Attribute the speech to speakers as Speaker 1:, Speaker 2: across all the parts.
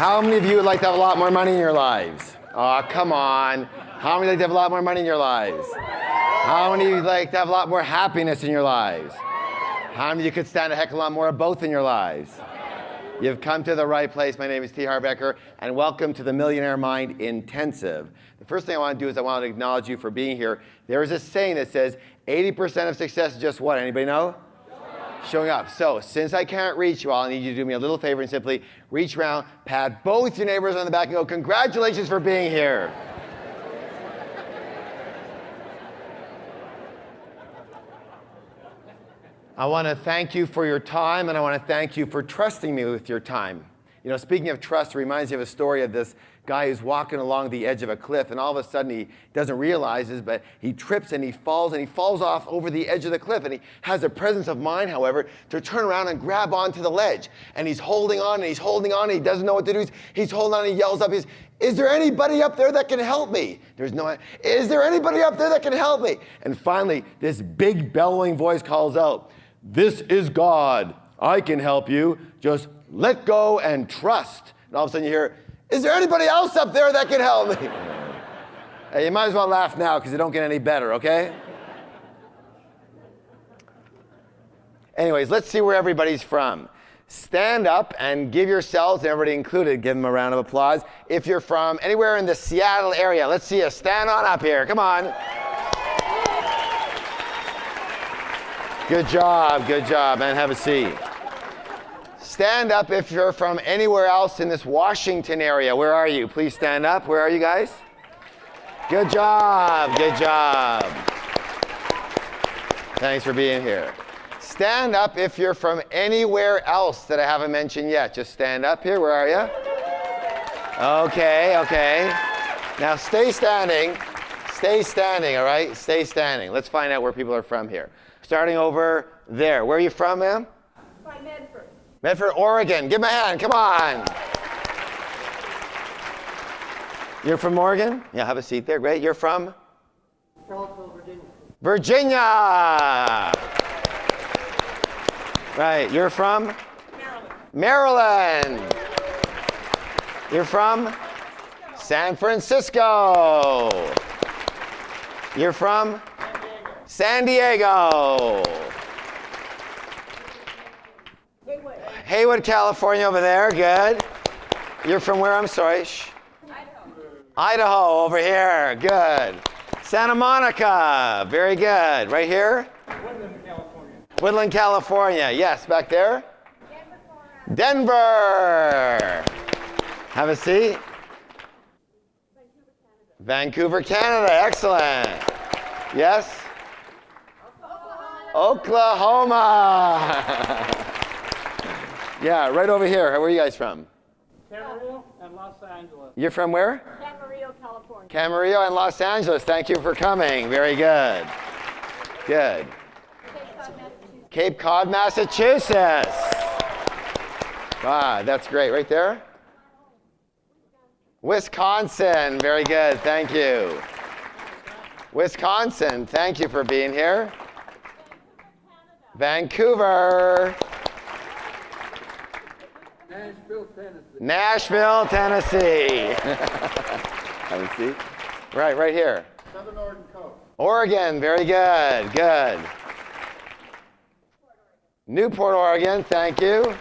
Speaker 1: How many of you would like to have a lot more money in your lives? Oh, come on. How many would like to have a lot more money in your lives? How many would like to have a lot more happiness in your lives? How many of you could stand a heck of a lot more of both in your lives? You've come to the right place. My name is Harv Eker, and welcome to the Millionaire Mind Intensive. The first thing I want to do is I want to acknowledge you for being here. There is a saying that says 80% of success is just what? Anybody know? Showing up. So since I can't reach you all, I need you to do me a little favor and simply reach around, pat both your neighbors on the back and go, congratulations for being here. I want to thank you for your time, and I want to thank you for trusting me with your time. You know, speaking of trust, it reminds me of a story of this guy who's walking along the edge of a cliff, and all of a sudden he doesn't realize this, but he trips and he falls off over the edge of the cliff, and he has the presence of mind, however, to turn around and grab onto the ledge. And he's holding on, and he's holding on, and he doesn't know what to do. He's holding on, and he yells up, is there anybody up there that can help me? Is there anybody up there that can help me? And finally, this big bellowing voice calls out, this is God. I can help you. Just let go and trust. And all of a sudden you hear, is there anybody else up there that can help me? Hey, you might as well laugh now because it don't get any better, okay? Anyways, let's see where everybody's from. Stand up and give yourselves, and everybody included, give them a round of applause. If you're from anywhere in the Seattle area, let's see you stand on up here. Come on. Good job, and have a seat. Stand up if you're from anywhere else in this Washington area. Where are you? Please stand up. Where are you guys? Good job. Thanks for being here. Stand up if you're from anywhere else that I haven't mentioned yet. Just stand up here. Where are you? Okay. Now stay standing, all right? Stay standing. Let's find out where people are from here. Starting over there. Where are you from, ma'am?
Speaker 2: From Medford.
Speaker 1: Medford, Oregon. Give me a hand. Come on. You're from Oregon? Yeah, have a seat there. Great. You're from?
Speaker 2: Charlottesville, Virginia.
Speaker 1: Virginia. Right. You're from? Maryland. You're from? San Francisco. You're from? San Diego. Haywood, California over there. Good. You're from where? I'm sorry. Idaho over here. Good. Santa Monica. Very good. Right here? Woodland, California. Yes, back there? Denver. Have a seat. Vancouver, Canada. Excellent. Yes? Oklahoma. Yeah, right over here. Where are you guys from?
Speaker 3: Camarillo and Los Angeles.
Speaker 1: You're from where?
Speaker 2: Camarillo, California.
Speaker 1: Camarillo and Los Angeles. Thank you for coming. Very good. Good. Cape Cod, Massachusetts. Wow, that's great. Right there? Wisconsin. Very good. Thank you. Wisconsin. Thank you for being here. Vancouver. Nashville, Tennessee. Have a seat. Right here.
Speaker 3: Southern Oregon Coast.
Speaker 1: Oregon, very good. Good. Newport, Oregon, thank you.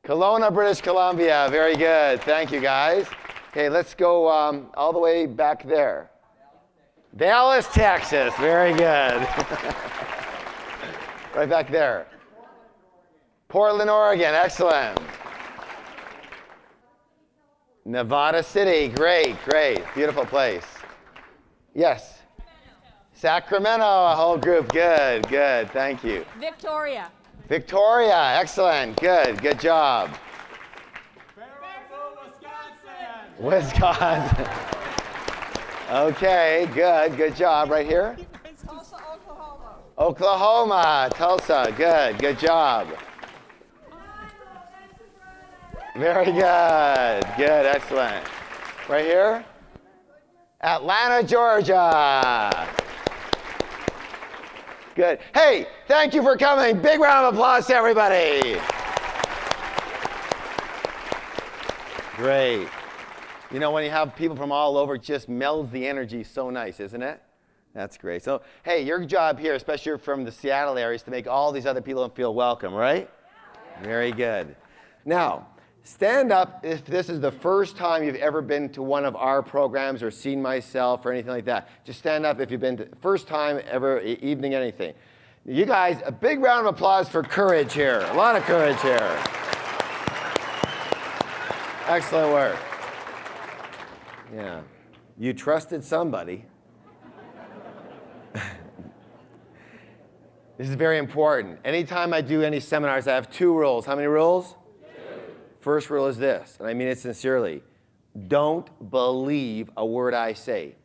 Speaker 1: Kelowna, British Columbia, very good. Thank you, guys. Okay, let's go all the way back there. Dallas, Texas, very good. Right back there. Portland, Oregon, excellent. Nevada City, great. Beautiful place. Yes. Sacramento, a whole group, good. Thank you.
Speaker 2: Victoria,
Speaker 1: excellent, good job. Wisconsin. Okay, good job. Right here?
Speaker 2: Tulsa, Oklahoma.
Speaker 1: Oklahoma, Tulsa, good job. Very good, excellent. Right here? Atlanta, Georgia. Good. Hey, thank you for coming. Big round of applause to everybody. Great. You know, when you have people from all over, it just melds the energy so nice, isn't it? That's great. So, hey, your job here, especially from the Seattle area, is to make all these other people feel welcome, right? Very good. Now, stand up if this is the first time you've ever been to one of our programs or seen myself or anything like that. Just stand up if you've been to first time ever, evening, anything. You guys, a big round of applause for courage here. A lot of courage here. Excellent work. Yeah. You trusted somebody. This is very important. Anytime I do any seminars, I have 2 rules. How many rules? 2. First rule is this, and I mean it sincerely. Don't believe a word I say.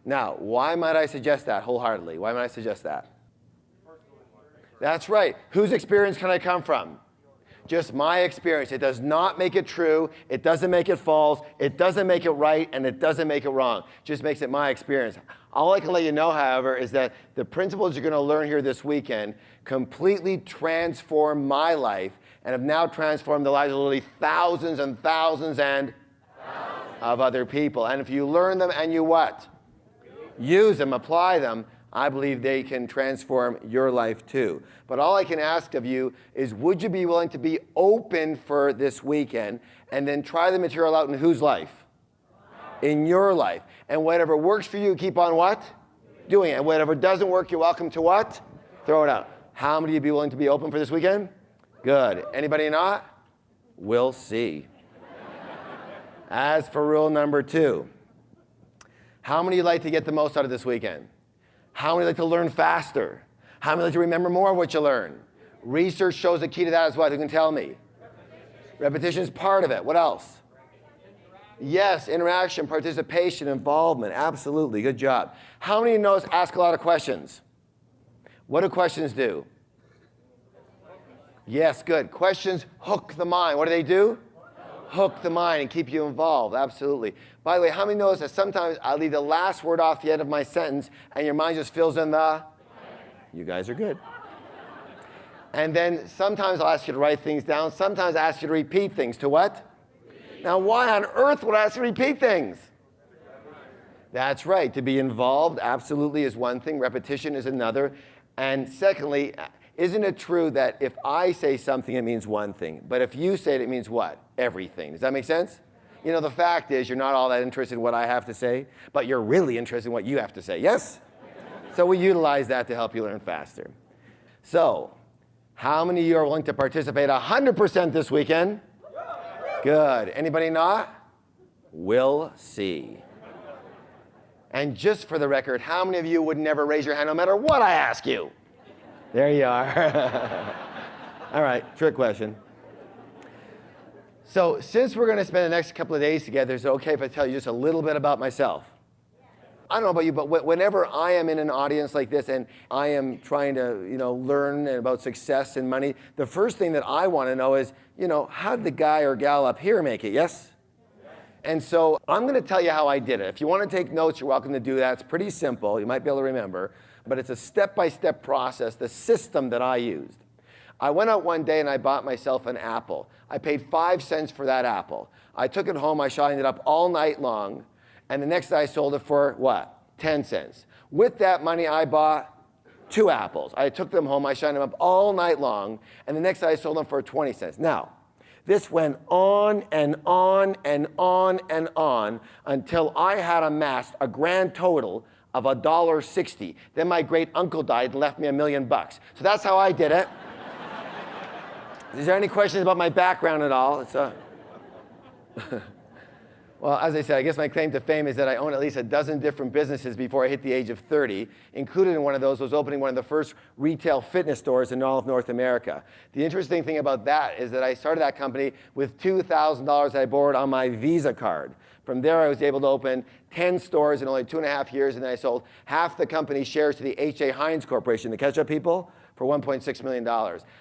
Speaker 1: Now, why might I suggest that wholeheartedly? Why might I suggest that? That's right. Whose experience can I come from? Just my experience. It does not make it true. It doesn't make it false. It doesn't make it right, and it doesn't make it wrong. Just makes it my experience. All I can let you know, however, is that the principles you're going to learn here this weekend completely transform my life and have now transformed the lives of literally thousands and thousands of other people. And if you learn them and you what? Use them, apply them, I believe they can transform your life too. But all I can ask of you is, would you be willing to be open for this weekend and then try the material out in whose life? In your life. And whatever works for you, keep on what? Doing it. And whatever doesn't work, you're welcome to what? Throw it out. How many of you be willing to be open for this weekend? Good. Anybody not? We'll see. As for rule number 2, how many like to get the most out of this weekend? How many like to learn faster? How many like to remember more of what you learn? Research shows the key to that is what? Who can tell me? Repetition is part of it. What else? Yes, interaction, participation, involvement. Absolutely. Good job. How many know ask a lot of questions? What do questions do? Yes, good. Questions hook the mind. What do they do? Hook the mind and keep you involved. Absolutely. By the way, how many knows that sometimes I leave the last word off the end of my sentence and your mind just fills in the? You guys are good. And then sometimes I'll ask you to write things down. Sometimes I ask you to repeat things. To what? Now, why on earth would I ask you to repeat things? That's right. To be involved absolutely is one thing. Repetition is another. And secondly, isn't it true that if I say something, it means one thing? But if you say it, it means what? Everything. Does that make sense? You know, the fact is you're not all that interested in what I have to say, but you're really interested in what you have to say. Yes? So we utilize that to help you learn faster. So, how many of you are willing to participate 100% this weekend? Good. Anybody not? We'll see. And just for the record, how many of you would never raise your hand no matter what I ask you? There you are. All right, trick question. So since we're going to spend the next couple of days together, is it okay if I tell you just a little bit about myself? I don't know about you, but whenever I am in an audience like this and I am trying to, learn about success and money, the first thing that I want to know is, how did the guy or gal up here make it? Yes? And so I'm going to tell you how I did it. If you want to take notes, you're welcome to do that. It's pretty simple. You might be able to remember. But it's a step-by-step process, the system that I used. I went out one day and I bought myself an apple. I paid 5 cents for that apple. I took it home. I shined it up all night long. And the next day I sold it for what? 10 cents. With that money, I bought 2 apples. I took them home. I shined them up all night long. And the next day I sold them for 20 cents. Now, this went on and on and on and on until I had amassed a grand total of $1.60. Then my great uncle died and left me $1 million. So that's how I did it. Is there any questions about my background at all? Well, as I said, I guess my claim to fame is that I own at least a dozen different businesses before I hit the age of 30. Included in one of those was opening one of the first retail fitness stores in all of North America. The interesting thing about that is that I started that company with $2,000 I borrowed on my Visa card. From there, I was able to open 10 stores in only 2.5 years, and then I sold half the company's shares to the H.A. Heinz Corporation, the ketchup people, for $1.6 million.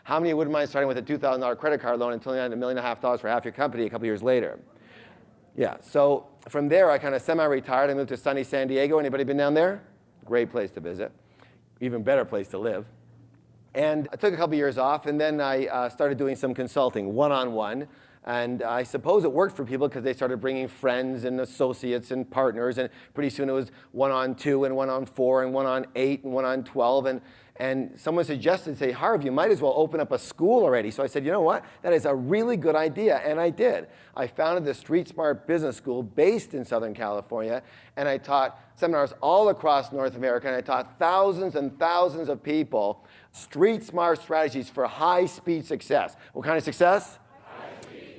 Speaker 1: How many wouldn't mind starting with a $2,000 credit card loan and turning out $1.5 million for half your company a couple years later? Yeah, so from there, I kind of semi-retired. I moved to sunny San Diego. Anybody been down there? Great place to visit. Even better place to live. And I took a couple years off, and then I started doing some consulting, one-on-one. And I suppose it worked for people because they started bringing friends and associates and partners, and pretty soon it was 1 on 2 and 1 on 4 and 1 on 8 and 1 on 12. And someone suggested, say, Harv, you might as well open up a school already. So I said, you know what? That is a really good idea, and I did. I founded the Street Smart Business School based in Southern California, and I taught seminars all across North America, and I taught thousands and thousands of people street smart strategies for high-speed success. What kind of success?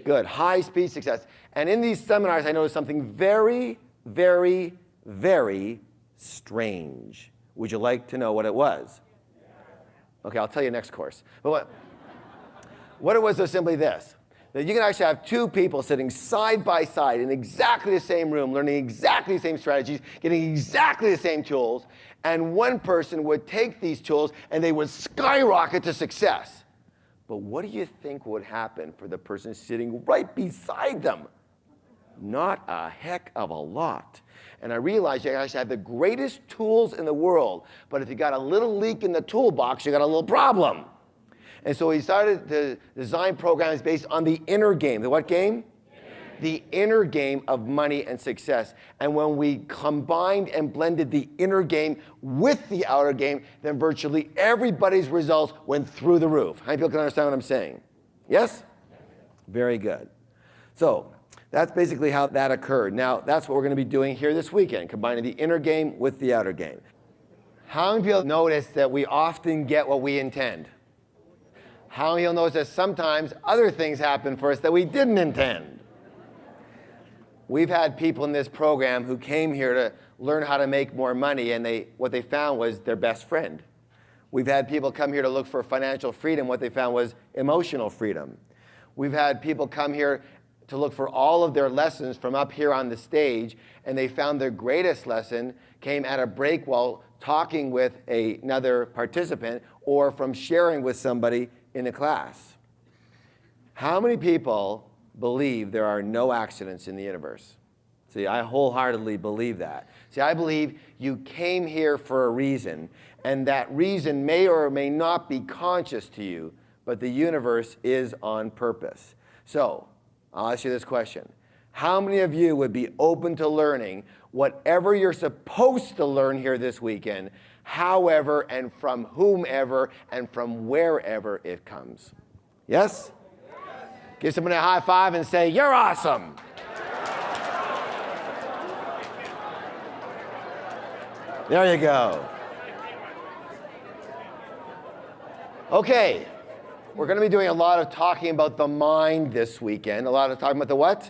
Speaker 1: Good, high-speed success. And in these seminars, I noticed something very, very, very strange. Would you like to know what it was? Okay, I'll tell you next course. But what it was simply this, that you can actually have two people sitting side by side in exactly the same room, learning exactly the same strategies, getting exactly the same tools, and one person would take these tools and they would skyrocket to success. But what do you think would happen for the person sitting right beside them? Not a heck of a lot. And I realized you actually have the greatest tools in the world, but if you got a little leak in the toolbox, you got a little problem. And so we started to design programs based on the inner game. The what game? The inner game of money and success. And when we combined and blended the inner game with the outer game, then virtually everybody's results went through the roof. How many people can understand what I'm saying? Yes? Very good. So that's basically how that occurred. Now, that's what we're going to be doing here this weekend, combining the inner game with the outer game. How many people notice that we often get what we intend? How many people notice that sometimes other things happen for us that we didn't intend? We've had people in this program who came here to learn how to make more money, and what they found was their best friend. We've had people come here to look for financial freedom. What they found was emotional freedom. We've had people come here to look for all of their lessons from up here on the stage, and they found their greatest lesson came at a break while talking with another participant or from sharing with somebody in a class. How many people believe there are no accidents in the universe? See, I wholeheartedly believe that. See, I believe you came here for a reason, and that reason may or may not be conscious to you, but the universe is on purpose. So, I'll ask you this question. How many of you would be open to learning whatever you're supposed to learn here this weekend, however and from whomever and from wherever it comes? Yes? Give somebody a high five and say, you're awesome. There you go. Okay, we're going to be doing a lot of talking about the mind this weekend. A lot of talking about the what?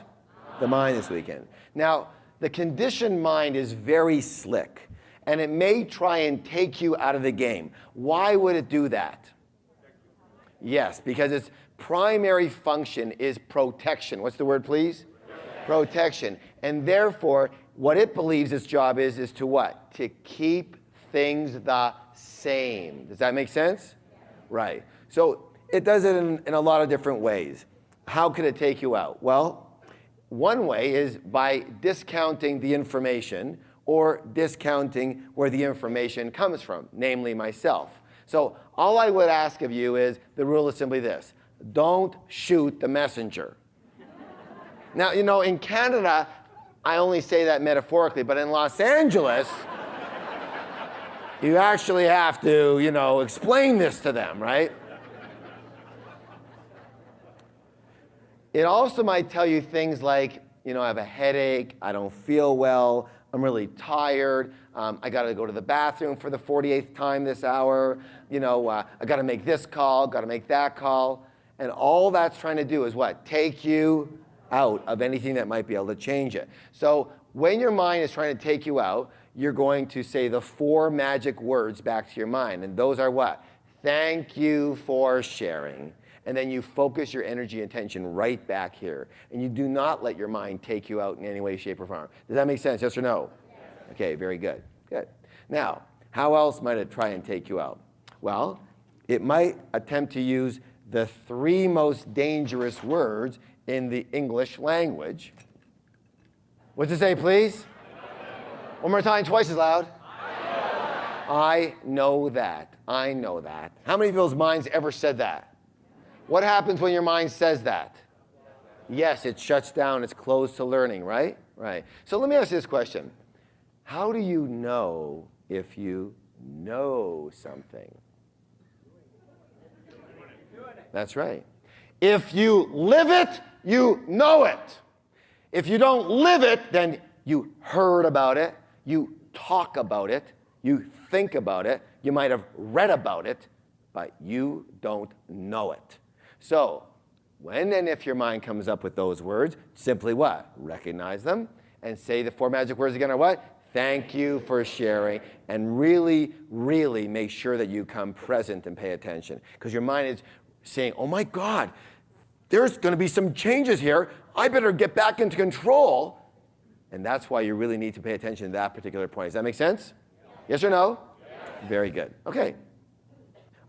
Speaker 1: The mind this weekend. Now, the conditioned mind is very slick, and it may try and take you out of the game. Why would it do that? Yes, because its primary function is protection. What's the word, please? Protection. And therefore, what it believes its job is to what? To keep things the same. Does that make sense? Right. So it does it in a lot of different ways. How could it take you out? Well, one way is by discounting the information or discounting where the information comes from, namely myself. So all I would ask of you is, the rule is simply this: don't shoot the messenger. Now, you know, in Canada, I only say that metaphorically, but in Los Angeles, you actually have to, you know, explain this to them, right? It also might tell you things like, you know, I have a headache, I don't feel well, I'm really tired, I gotta go to the bathroom for the 48th time this hour, you know, I gotta make this call, gotta make that call. And all that's trying to do is what? Take you out of anything that might be able to change it. So when your mind is trying to take you out, you're going to say the 4 magic words back to your mind. And those are what? Thank you for sharing. And then you focus your energy and attention right back here. And you do not let your mind take you out in any way, shape, or form. Does that make sense? Yes or no? Yes. Okay, very good. Good. Now, how else might it try and take you out? Well, it might attempt to use the 3 most dangerous words in the English language. What's it say, please? One more time, twice as loud. I know that. I know that. How many people's minds ever said that? What happens when your mind says that? Yes, it shuts down. It's closed to learning, right? Right. So let me ask you this question. How do you know if you know something? That's right. If you live it, you know it. If you don't live it, then you heard about it, you talk about it, you think about it, you might have read about it, but you don't know it. So, when and if your mind comes up with those words, simply what? Recognize them and say the 4 magic words again are what? Thank you for sharing, and really, really make sure that you come present and pay attention. Because your mind is saying, oh my God, there's going to be some changes here. I better get back into control. And that's why you really need to pay attention to that particular point. Does that make sense? Yes or no? Yes. Very good. Okay.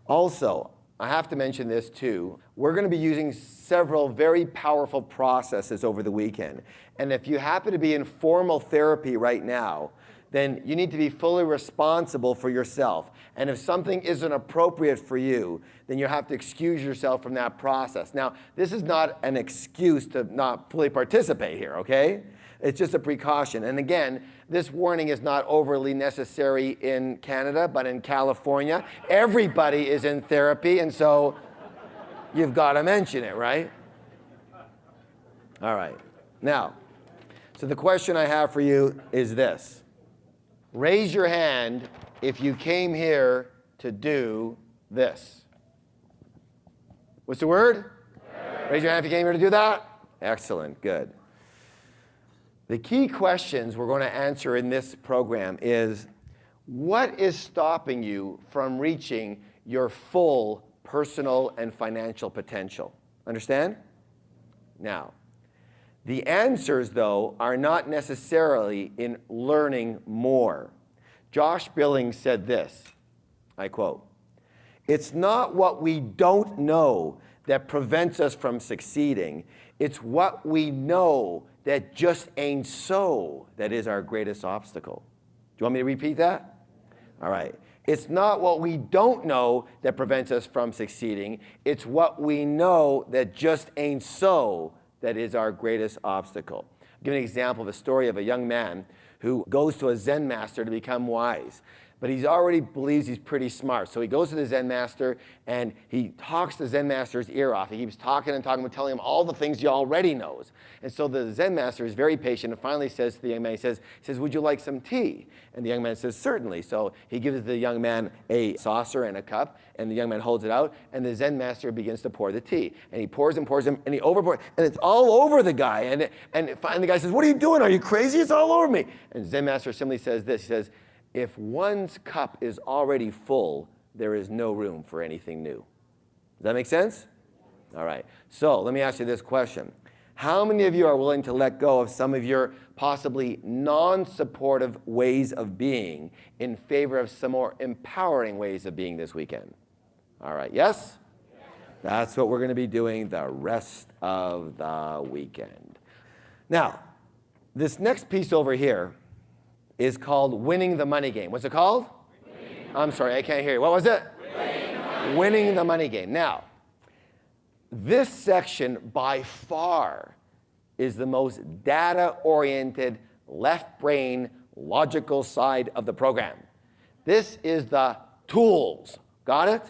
Speaker 1: Also, I have to mention this too. We're going to be using several very powerful processes over the weekend. And if you happen to be in formal therapy right now, then you need to be fully responsible for yourself. And if something isn't appropriate for you, then you have to excuse yourself from that process. Now, this is not an excuse to not fully participate here, okay? It's just a precaution. And again, this warning is not overly necessary in Canada, but in California, everybody is in therapy, and so you've got to mention it, right? All right. Now, so the question I have for you is this. Raise your hand if you came here to do this. What's the word? Raise your hand if you came here to do that. Excellent. Good. The key questions we're going to answer in this program is, what is stopping you from reaching your full personal and financial potential? Understand? Now, the answers, though, are not necessarily in learning more. Josh Billings said this, I quote, "It's not what we don't know that prevents us from succeeding. It's what we know that just ain't so that is our greatest obstacle." Do you want me to repeat that? All right. It's not what we don't know that prevents us from succeeding. It's what we know that just ain't so that is our greatest obstacle. I'll give an example of a story of a young man who goes to a Zen master to become wise. But he already believes he's pretty smart. So he goes to the Zen master and he talks the Zen master's ear off. He keeps talking and talking, but telling him all the things he already knows. And so the Zen master is very patient and finally says to the young man, he says, would you like some tea? And the young man says, certainly. So he gives the young man a saucer and a cup, and the young man holds it out, and the Zen master begins to pour the tea. And he pours and pours, and he overpours, and it's all over the guy. And finally the guy says, what are you doing? Are you crazy? It's all over me. And the Zen master simply says this, he says, if one's cup is already full, there is no room for anything new. Does that make sense? All right. So let me ask you this question. How many of you are willing to let go of some of your possibly non-supportive ways of being in favor of some more empowering ways of being this weekend? All right. Yes? That's what we're going to be doing the rest of the weekend. Now, this next piece over here is called Winning the Money Game. What's it called? I'm sorry, I can't hear you. What was it? Winning the Money Game. Now, this section by far is the most data-oriented, left-brain, logical side of the program. This is the tools. Got it?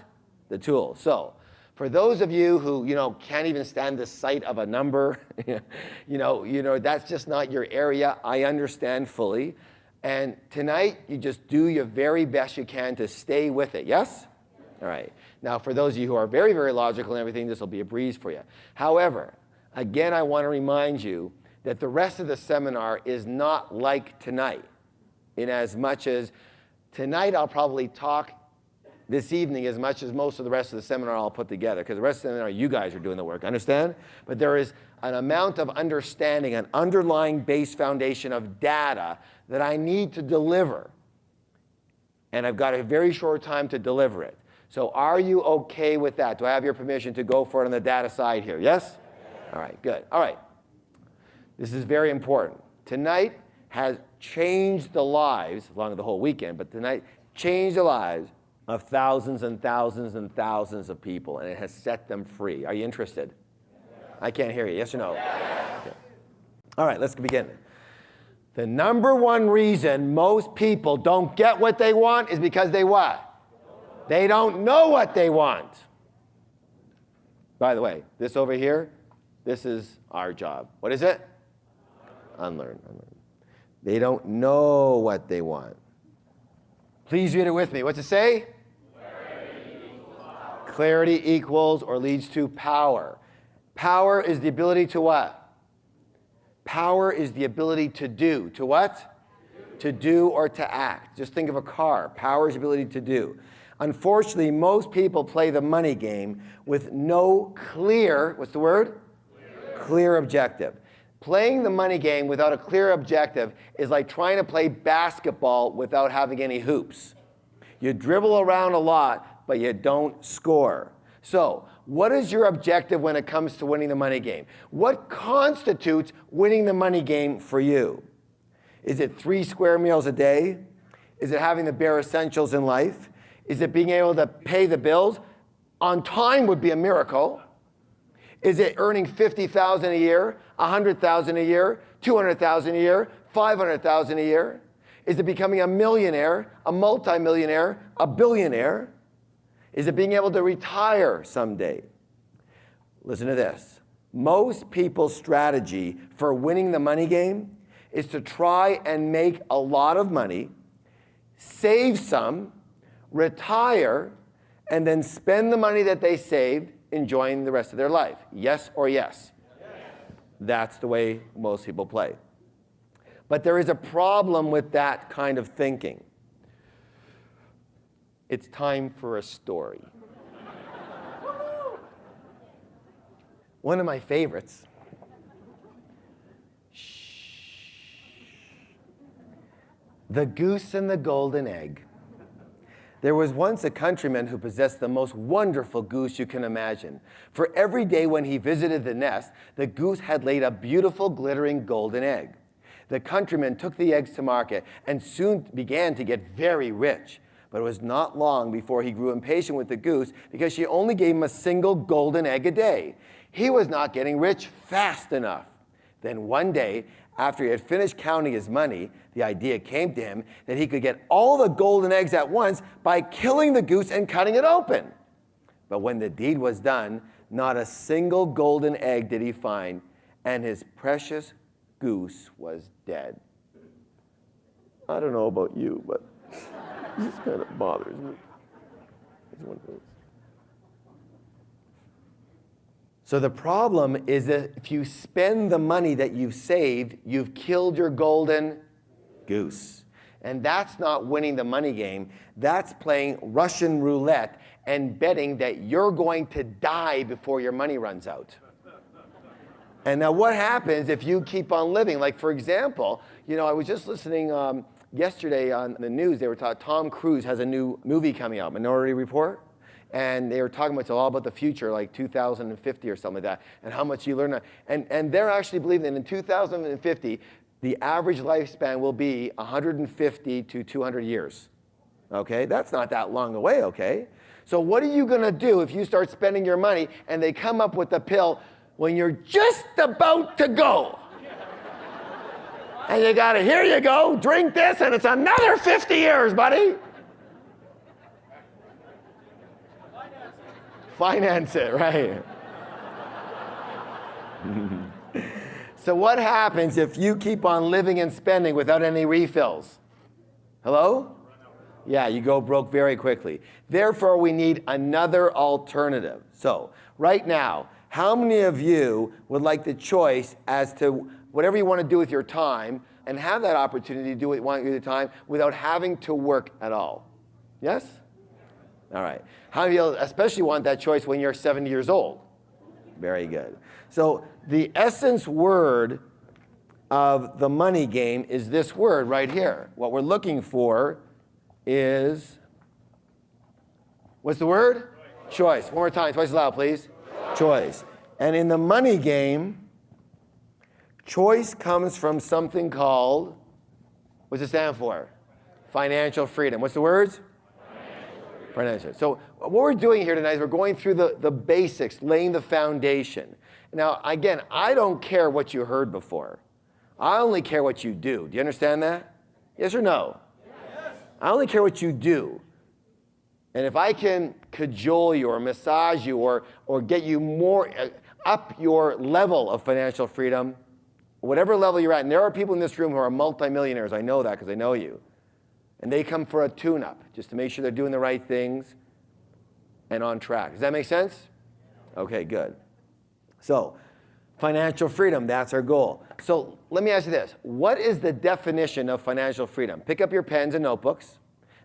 Speaker 1: The tools. So, for those of you who, can't even stand the sight of a number, that's just not your area, I understand fully. And tonight, you just do your very best you can to stay with it, yes? All right. Now, for those of you who are very, very logical and everything, this will be a breeze for you. However, again, I want to remind you that the rest of the seminar is not like tonight, in as much as tonight I'll probably talk this evening as much as most of the rest of the seminar I'll put together, because the rest of the seminar, you guys are doing the work, understand? But there is an amount of understanding, an underlying base foundation of data that I need to deliver. And I've got a very short time to deliver it. So are you okay with that? Do I have your permission to go for it on the data side here? Yes? All right, good. All right. This is very important. Tonight has changed the lives, along the whole weekend, but tonight changed the lives of thousands and thousands and thousands of people, and it has set them free. Are you interested? I can't hear you. Yes or no? Okay. All right, let's begin. The number one reason most people don't get what they want is because they what? They don't know what they want. By the way, this over here, this is our job. What is it? Unlearn. They don't know what they want. Please read it with me. What's it say? Clarity equals or leads to power. Power is the ability to what? Power is the ability to do. To what? To do or to act. Just think of a car. Power is the ability to do. Unfortunately, most people play the money game with no clear, what's the word? Clear objective. Playing the money game without a clear objective is like trying to play basketball without having any hoops. You dribble around a lot, but you don't score. So, what is your objective when it comes to winning the money game? What constitutes winning the money game for you? Is it 3 square meals a day? Is it having the bare essentials in life? Is it being able to pay the bills? On time would be a miracle. Is it earning $50,000 a year, $100,000 a year, $200,000 a year, $500,000 a year? Is it becoming a millionaire, a multimillionaire, a billionaire? Is it being able to retire someday? Listen to this. Most people's strategy for winning the money game is to try and make a lot of money, save some, retire, and then spend the money that they saved enjoying the rest of their life. Yes or yes? Yes. That's the way most people play. But there is a problem with that kind of thinking. It's time for a story. One of my favorites. The Goose and the Golden Egg. There was once a countryman who possessed the most wonderful goose you can imagine. For every day when he visited the nest, the goose had laid a beautiful, glittering golden egg. The countryman took the eggs to market and soon began to get very rich. But it was not long before he grew impatient with the goose because she only gave him a single golden egg a day. He was not getting rich fast enough. Then one day, after he had finished counting his money, the idea came to him that he could get all the golden eggs at once by killing the goose and cutting it open. But when the deed was done, not a single golden egg did he find, and his precious goose was dead. I don't know about you, but this kind of bothers me. It's one of those. So the problem is that if you spend the money that you've saved, you've killed your golden goose. And that's not winning the money game. That's playing Russian roulette and betting that you're going to die before your money runs out. And now what happens if you keep on living? Like, for example, I was just listening yesterday on the news. They were talking, Tom Cruise has a new movie coming out, Minority Report. And they were talking about, it's all about the future, like 2050 or something like that, and how much you learn. And they're actually believing that in 2050, the average lifespan will be 150 to 200 years. Okay? That's not that long away, okay? So what are you going to do if you start spending your money and they come up with the pill when you're just about to go? And you got to, here you go, drink this, and it's another 50 years, buddy. Finance it, right? So what happens if you keep on living and spending without any refills? Hello? Yeah, you go broke very quickly. Therefore, we need another alternative. So, right now, how many of you would like the choice as to whatever you want to do with your time and have that opportunity to do what you want with your time without having to work at all? Yes? All right. How many of you especially want that choice when you're 70 years old? Very good. So the essence word of the money game is this word right here. What we're looking for is, what's the word? Choice. One more time, twice as loud, please. Choice. And in the money game, choice comes from something called, what's it stand for? Financial freedom. What's the words? Financial. So what we're doing here tonight is we're going through the basics, laying the foundation. Now, again, I don't care what you heard before. I only care what you do. Do you understand that? Yes or no? Yes. I only care what you do. And if I can cajole you or massage you or get you more up your level of financial freedom, whatever level you're at, and there are people in this room who are multimillionaires. I know that because I know you. And they come for a tune-up just to make sure they're doing the right things and on track. Does that make sense? Okay, good. So, financial freedom, that's our goal. So let me ask you this. What is the definition of financial freedom? Pick up your pens and notebooks.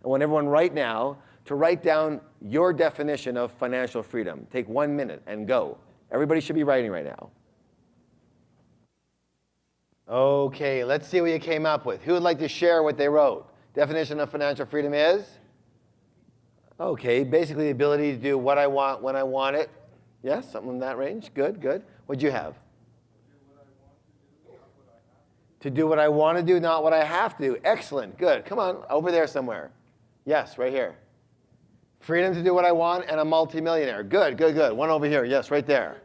Speaker 1: I want everyone right now to write down your definition of financial freedom. Take 1 minute and go. Everybody should be writing right now. Okay, let's see what you came up with. Who would like to share what they wrote? Definition of financial freedom is? Okay, basically the ability to do what I want when I want it. Yes, something in that range. Good, good. What'd you have? To do what I want to do, not what I have to do. Excellent, good. Come on, over there somewhere. Yes, right here. Freedom to do what I want and a multimillionaire. Good, good, good. One over here. Yes, right there.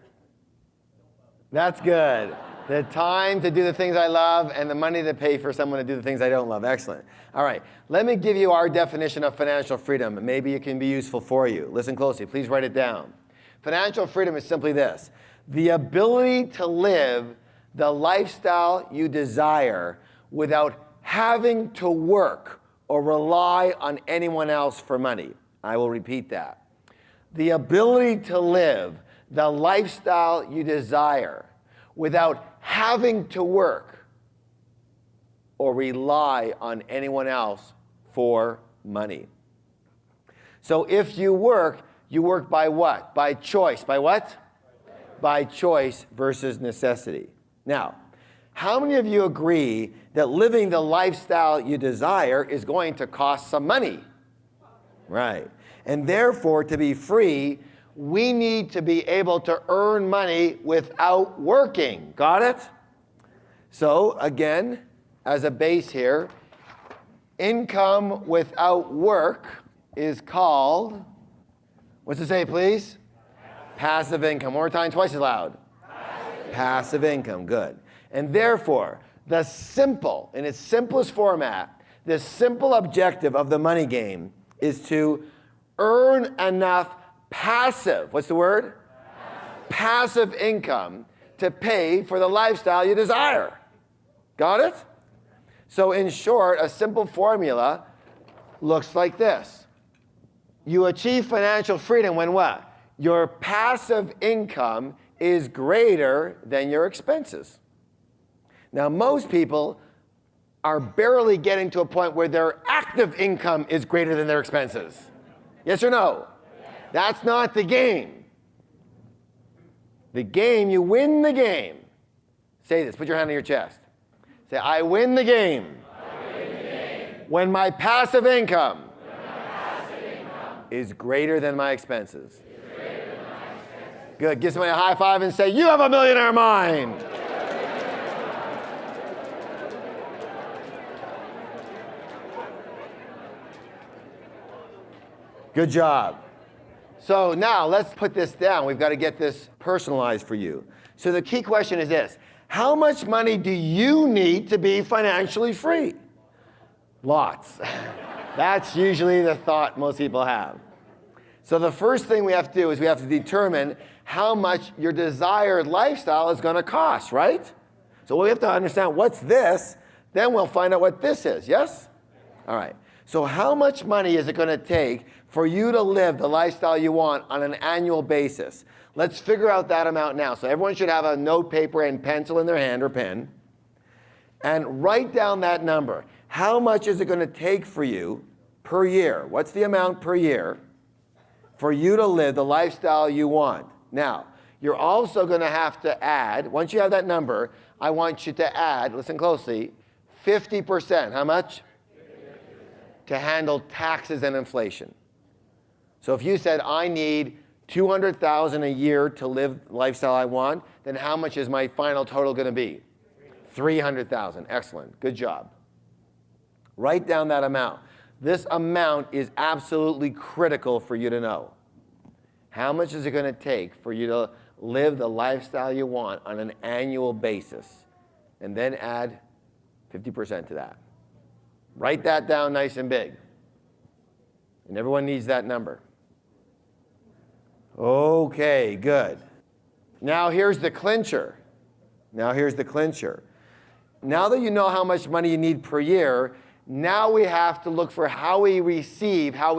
Speaker 1: That's good. The time to do the things I love and the money to pay for someone to do the things I don't love. Excellent. All right. Let me give you our definition of financial freedom. Maybe it can be useful for you. Listen closely. Please write it down. Financial freedom is simply this: the ability to live the lifestyle you desire without having to work or rely on anyone else for money. I will repeat that. The ability to live the lifestyle you desire without having to work or rely on anyone else for money. So if you work by what? By choice. By what? By choice versus necessity. Now, how many of you agree that living the lifestyle you desire is going to cost some money? Right. And therefore, to be free, we need to be able to earn money without working. Got it? So, again, as a base here, income without work is called, what's it say, please? Passive income. One more time, twice as loud. Passive income, good. And therefore, the simple, in its simplest format, the simple objective of the money game is to earn enough passive, what's the word? Passive income to pay for the lifestyle you desire. Got it? So in short, a simple formula looks like this. You achieve financial freedom when what? Your passive income is greater than your expenses. Now, most people are barely getting to a point where their active income is greater than their expenses. Yes or no? Yes. That's not the game. The game, you win the game. Say this, put your hand on your chest. Say, I win the game. I win the game. When my passive income, is greater than my expenses. Good. Give somebody a high five and say, you have a millionaire mind. Good job. So now let's put this down. We've got to get this personalized for you. So the key question is this: how much money do you need to be financially free? Lots. That's usually the thought most people have. So the first thing we have to do is we have to determine how much your desired lifestyle is going to cost, right? So we have to understand what's this, then we'll find out what this is, yes? All right. So how much money is it going to take for you to live the lifestyle you want on an annual basis? Let's figure out that amount now. So everyone should have a note, paper, and pencil in their hand or pen. And write down that number. How much is it going to take for you per year? What's the amount per year for you to live the lifestyle you want? Now, you're also going to have to add, once you have that number, I want you to add, listen closely, 50%. How much? 50%. To handle taxes and inflation. So if you said, I need $200,000 a year to live the lifestyle I want, then how much is my final total going to be? $300,000. Excellent. Good job. Write down that amount. This amount is absolutely critical for you to know. How much is it going to take for you to live the lifestyle you want on an annual basis? And then add 50% to that. Write that down nice and big. And everyone needs that number. Okay, good. Now here's the clincher. Now that you know how much money you need per year, now we have to look for how we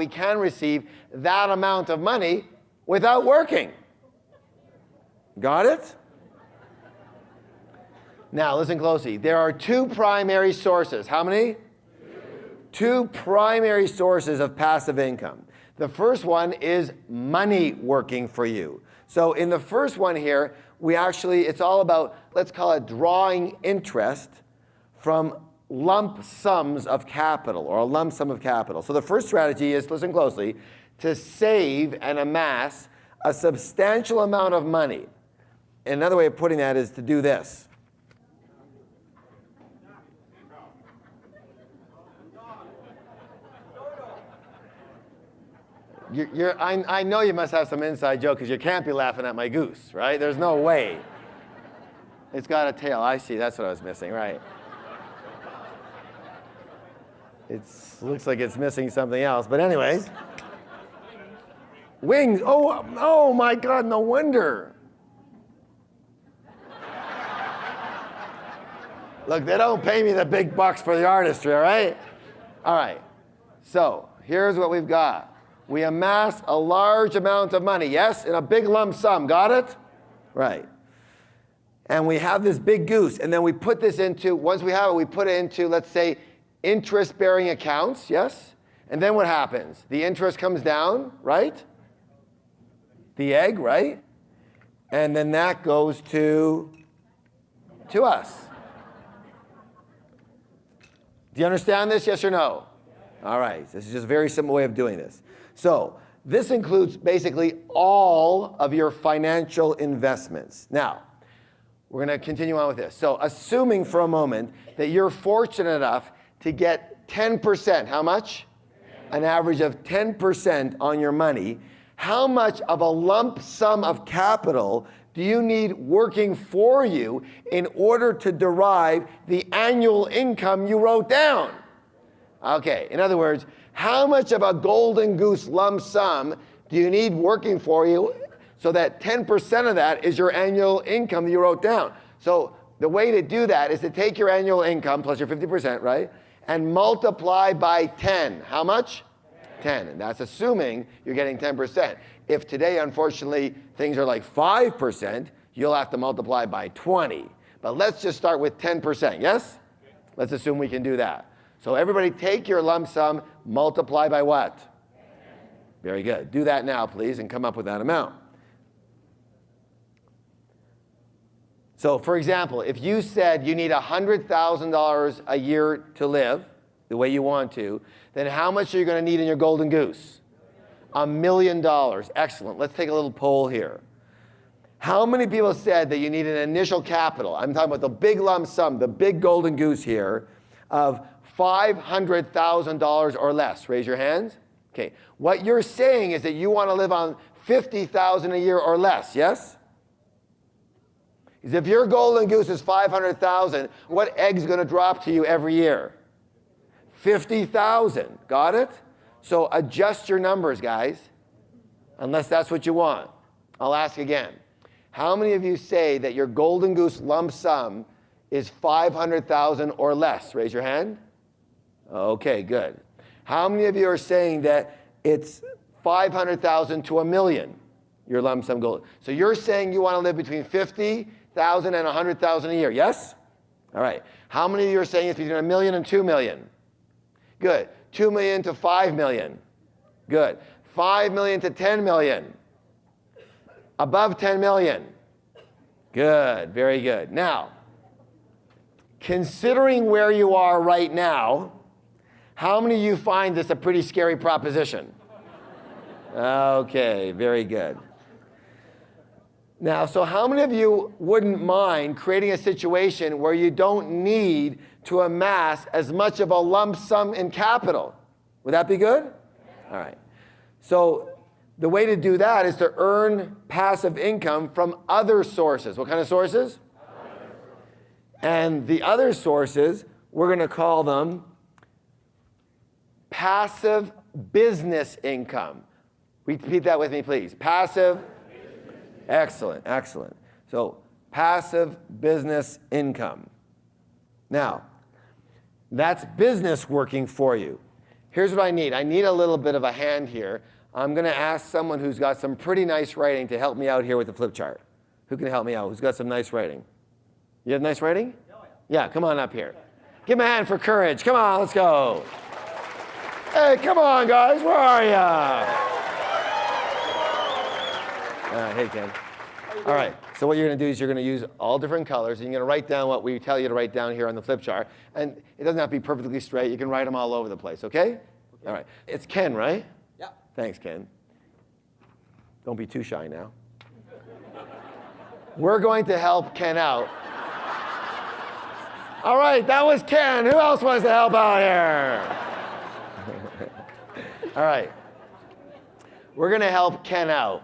Speaker 1: can receive that amount of money without working. Got it? Now listen closely. There are two primary sources. How many? Two primary sources of passive income. The first one is money working for you. So in the first one here, it's all about, let's call it drawing interest from lump sums of capital, or a lump sum of capital. So the first strategy is, listen closely, to save and amass a substantial amount of money. Another way of putting that is to do this. I know you must have some inside joke because you can't be laughing at my goose, right? There's no way. It's got a tail. I see. That's what I was missing, right? It looks like it's missing something else. But anyways. Wings. Oh my God, no wonder. Look, they don't pay me the big bucks for the artistry, all right? All right. So here's what we've got. We amass a large amount of money, yes, in a big lump sum. Got it? Right. And we have this big goose, and then we put this into, once we have it, we put it into, let's say, interest-bearing accounts, yes? And then what happens? The interest comes down, right? The egg, right? And then that goes to us. Do you understand this, yes or no? All right, this is just a very simple way of doing this. So this includes basically all of your financial investments. Now, we're going to continue on with this. So assuming for a moment that you're fortunate enough to get 10%, how much? An average of 10% on your money. How much of a lump sum of capital do you need working for you in order to derive the annual income you wrote down? Okay, in other words, how much of a golden goose lump sum do you need working for you so that 10% of that is your annual income that you wrote down? So the way to do that is to take your annual income plus your 50%, right? And multiply by 10. How much? 10. And that's assuming you're getting 10%. If today, unfortunately, things are like 5%, you'll have to multiply by 20. But let's just start with 10%, yes? Let's assume we can do that. So everybody take your lump sum, multiply by what? Very good. Do that now, please, and come up with that amount. So for example, if you said you need $100,000 a year to live the way you want to, then how much are you going to need in your golden goose? $1 million. Excellent. Let's take a little poll here. How many people said that you need an initial capital? I'm talking about the big lump sum, the big golden goose here, of $500,000 or less. Raise your hands. Okay. What you're saying is that you want to live on $50,000 a year or less, yes? Because if your golden goose is $500,000, what egg's going to drop to you every year? 50,000. Got it? So adjust your numbers, guys, unless that's what you want. I'll ask again. How many of you say that your golden goose lump sum is 500,000 or less? Raise your hand. Okay, good. How many of you are saying that it's 500,000 to $1 million, your lump sum goal? So you're saying you want to live between 50,000 and 100,000 a year, yes? All right. How many of you are saying it's between $1 million and $2 million? Good. 2 million to 5 million. Good. 5 million to 10 million. Above 10 million. Good. Very good. Now, considering where you are right now, how many of you find this a pretty scary proposition? Okay, very good. Now, so how many of you wouldn't mind creating a situation where you don't need to amass as much of a lump sum in capital? Would that be good? All right. So the way to do that is to earn passive income from other sources. What kind of sources? And the other sources, we're going to call them passive business income. Repeat that with me, please. Passive. Excellent, excellent. So passive business income. Now, that's business working for you. Here's what I need. I need a little bit of a hand here. I'm going to ask someone who's got some pretty nice writing to help me out here with the flip chart. Who can help me out? Who's got some nice writing? You have nice writing? Yeah, come on up here. Give me a hand for courage. Come on, let's go. Hey, come on, guys. Where are you? Hey, Ken. All right. So what you're going to do is you're going to use all different colors, and you're going to write down what we tell you to write down here on the flip chart. And it doesn't have to be perfectly straight. You can write them all over the place, okay? All right. It's Ken, right?
Speaker 4: Yeah.
Speaker 1: Thanks, Ken. Don't be too shy now. We're going to help Ken out. All right, that was Ken. Who else wants to help out here? All right. We're going to help Ken out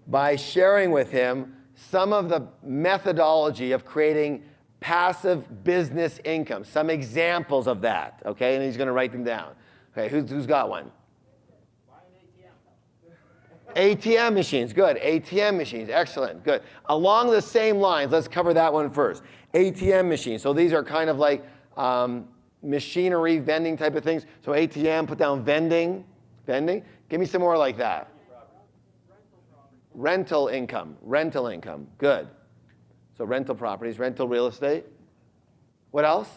Speaker 1: by sharing with him some of the methodology of creating passive business income, some examples of that, okay? And he's going to write them down. Okay, who's got one? ATM machines, good. ATM machines, excellent, good. Along the same lines, let's cover that one first. ATM machines, so these are kind of like machinery, vending type of things. So ATM, put down vending. Give me some more like that. Rental income, good. So rental properties, rental real estate. What else?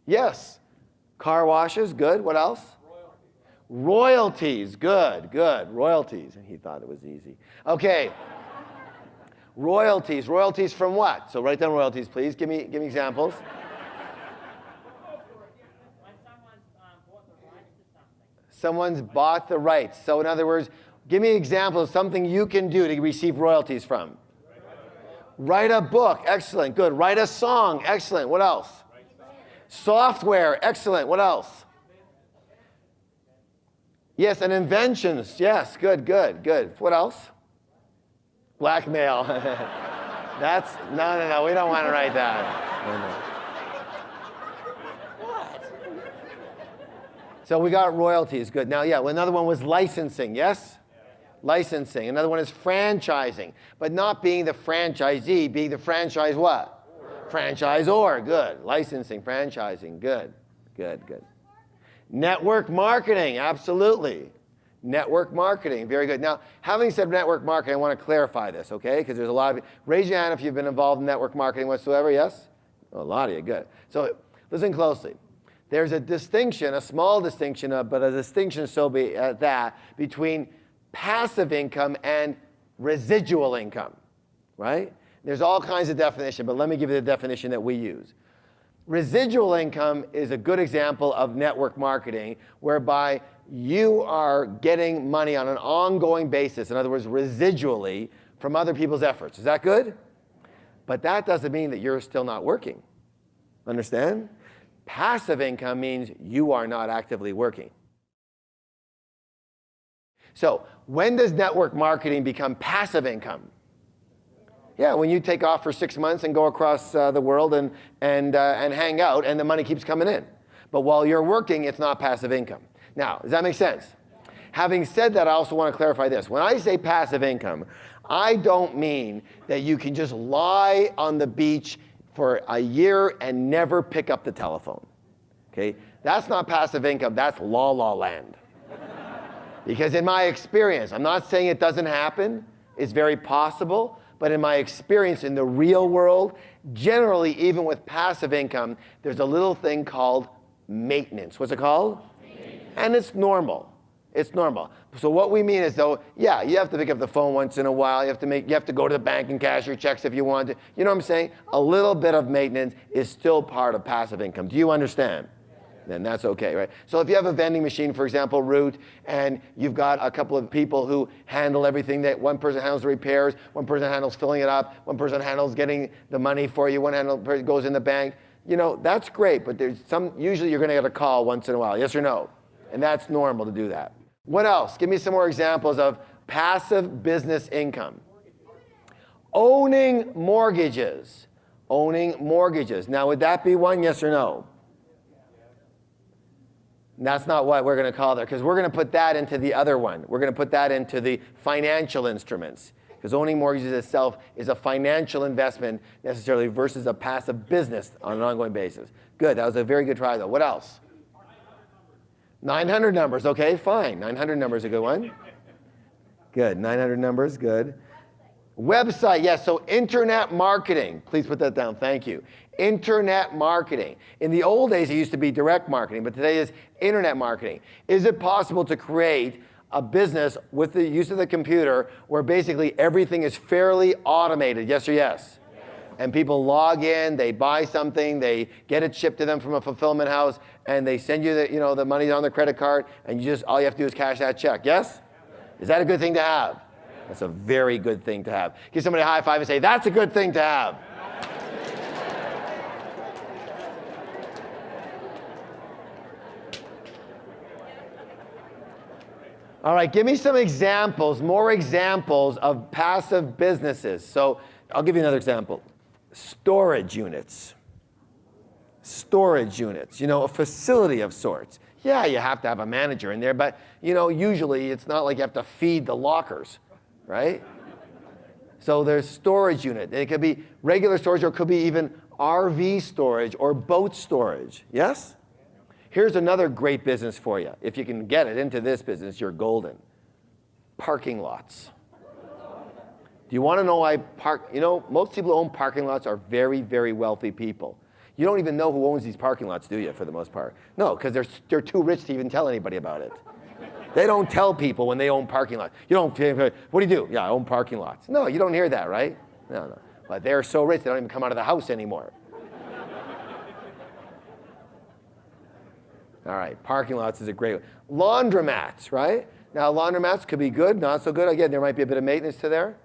Speaker 1: Yes. Car washes, good. What else? Royalties, good. Royalties, and he thought it was easy. Okay. Royalties from what? So write down royalties, please. Give me examples. Someone's bought the rights. So in other words, give me examples of something you can do to receive royalties from. Write a book, excellent, good. Write a song, excellent. What else? Software, excellent. What else? Yes, and inventions, yes, good. What else? Blackmail. That's, no, we don't want to write that. No. So we got royalties, good. Now, yeah, another one was licensing, yes? Licensing. Another one is franchising, but not being the franchisee, being the franchise what? Franchisor, good. Licensing, franchising, good. Network marketing, absolutely. Network marketing, very good. Now, having said network marketing, I want to clarify this, okay? Because there's a lot of, raise your hand if you've been involved in network marketing whatsoever, yes? Oh, a lot of you, good. So listen closely. There's a distinction, a small distinction, but a distinction so be that, between passive income and residual income, right? There's all kinds of definition, but let me give you the definition that we use. Residual income is a good example of network marketing, whereby you are getting money on an ongoing basis, in other words, residually, from other people's efforts. Is that good? But that doesn't mean that you're still not working. Understand? Passive income means you are not actively working. So when does network marketing become passive income? Yeah, when you take off for 6 months and go across the world and hang out, and the money keeps coming in. But while you're working, it's not passive income. Now, does that make sense? Having said that, I also want to clarify this. When I say passive income, I don't mean that you can just lie on the beach for a year and never pick up the telephone. Okay? That's not passive income, that's la land. Because in my experience, I'm not saying it doesn't happen, it's very possible, but in my experience in the real world, generally, even with passive income, there's a little thing called maintenance. What's it called? Maintenance. And it's normal. It's normal. So what we mean is, though, yeah, you have to pick up the phone once in a while. You have to go to the bank and cash your checks if you want to. You know what I'm saying? A little bit of maintenance is still part of passive income. Do you understand? Then that's okay, right? So if you have a vending machine, for example, Root, and you've got a couple of people who handle everything, that one person handles the repairs, one person handles filling it up, one person handles getting the money for you, one person goes in the bank, that's great, but usually you're going to get a call once in a while, yes or no? And that's normal to do that. What else? Give me some more examples of passive business income. Owning mortgages. Owning mortgages. Now, would that be one, yes or no? That's not what we're going to call there, because we're going to put that into the other one. We're going to put that into the financial instruments, because owning mortgages itself is a financial investment necessarily versus a passive business on an ongoing basis. Good. That was a very good try, though. What else? 900 numbers. Okay, fine. 900 numbers is a good one. Good. 900 numbers. Good. Website. Yes, so internet marketing. Please put that down. Thank you. Internet marketing. In the old days, it used to be direct marketing, but today is internet marketing. Is it possible to create a business with the use of the computer where basically everything is fairly automated? Yes or yes? And people log in, they buy something, they get it shipped to them from a fulfillment house, and they send you the money on their credit card, and all you have to do is cash that check. Yes? Is that a good thing to have? That's a very good thing to have. Give somebody a high five and say, that's a good thing to have. All right, give me some examples, more examples of passive businesses. So I'll give you another example. Storage units. Storage units, a facility of sorts. Yeah, you have to have a manager in there, but usually it's not like you have to feed the lockers, right? So there's storage unit. It could be regular storage, or it could be even RV storage or boat storage. Yes? Here's another great business for you. If you can get it into this business, you're golden. Parking lots. Do you want to know why most people who own parking lots are very, very wealthy people. You don't even know who owns these parking lots, do you, for the most part? No, because they're too rich to even tell anybody about it. They don't tell people when they own parking lots. What do you do? Yeah, I own parking lots. No, you don't hear that, right? No. But they're so rich, they don't even come out of the house anymore. All right, parking lots is a great one. Laundromats, right? Now, laundromats could be good, not so good. Again, there might be a bit of maintenance to there.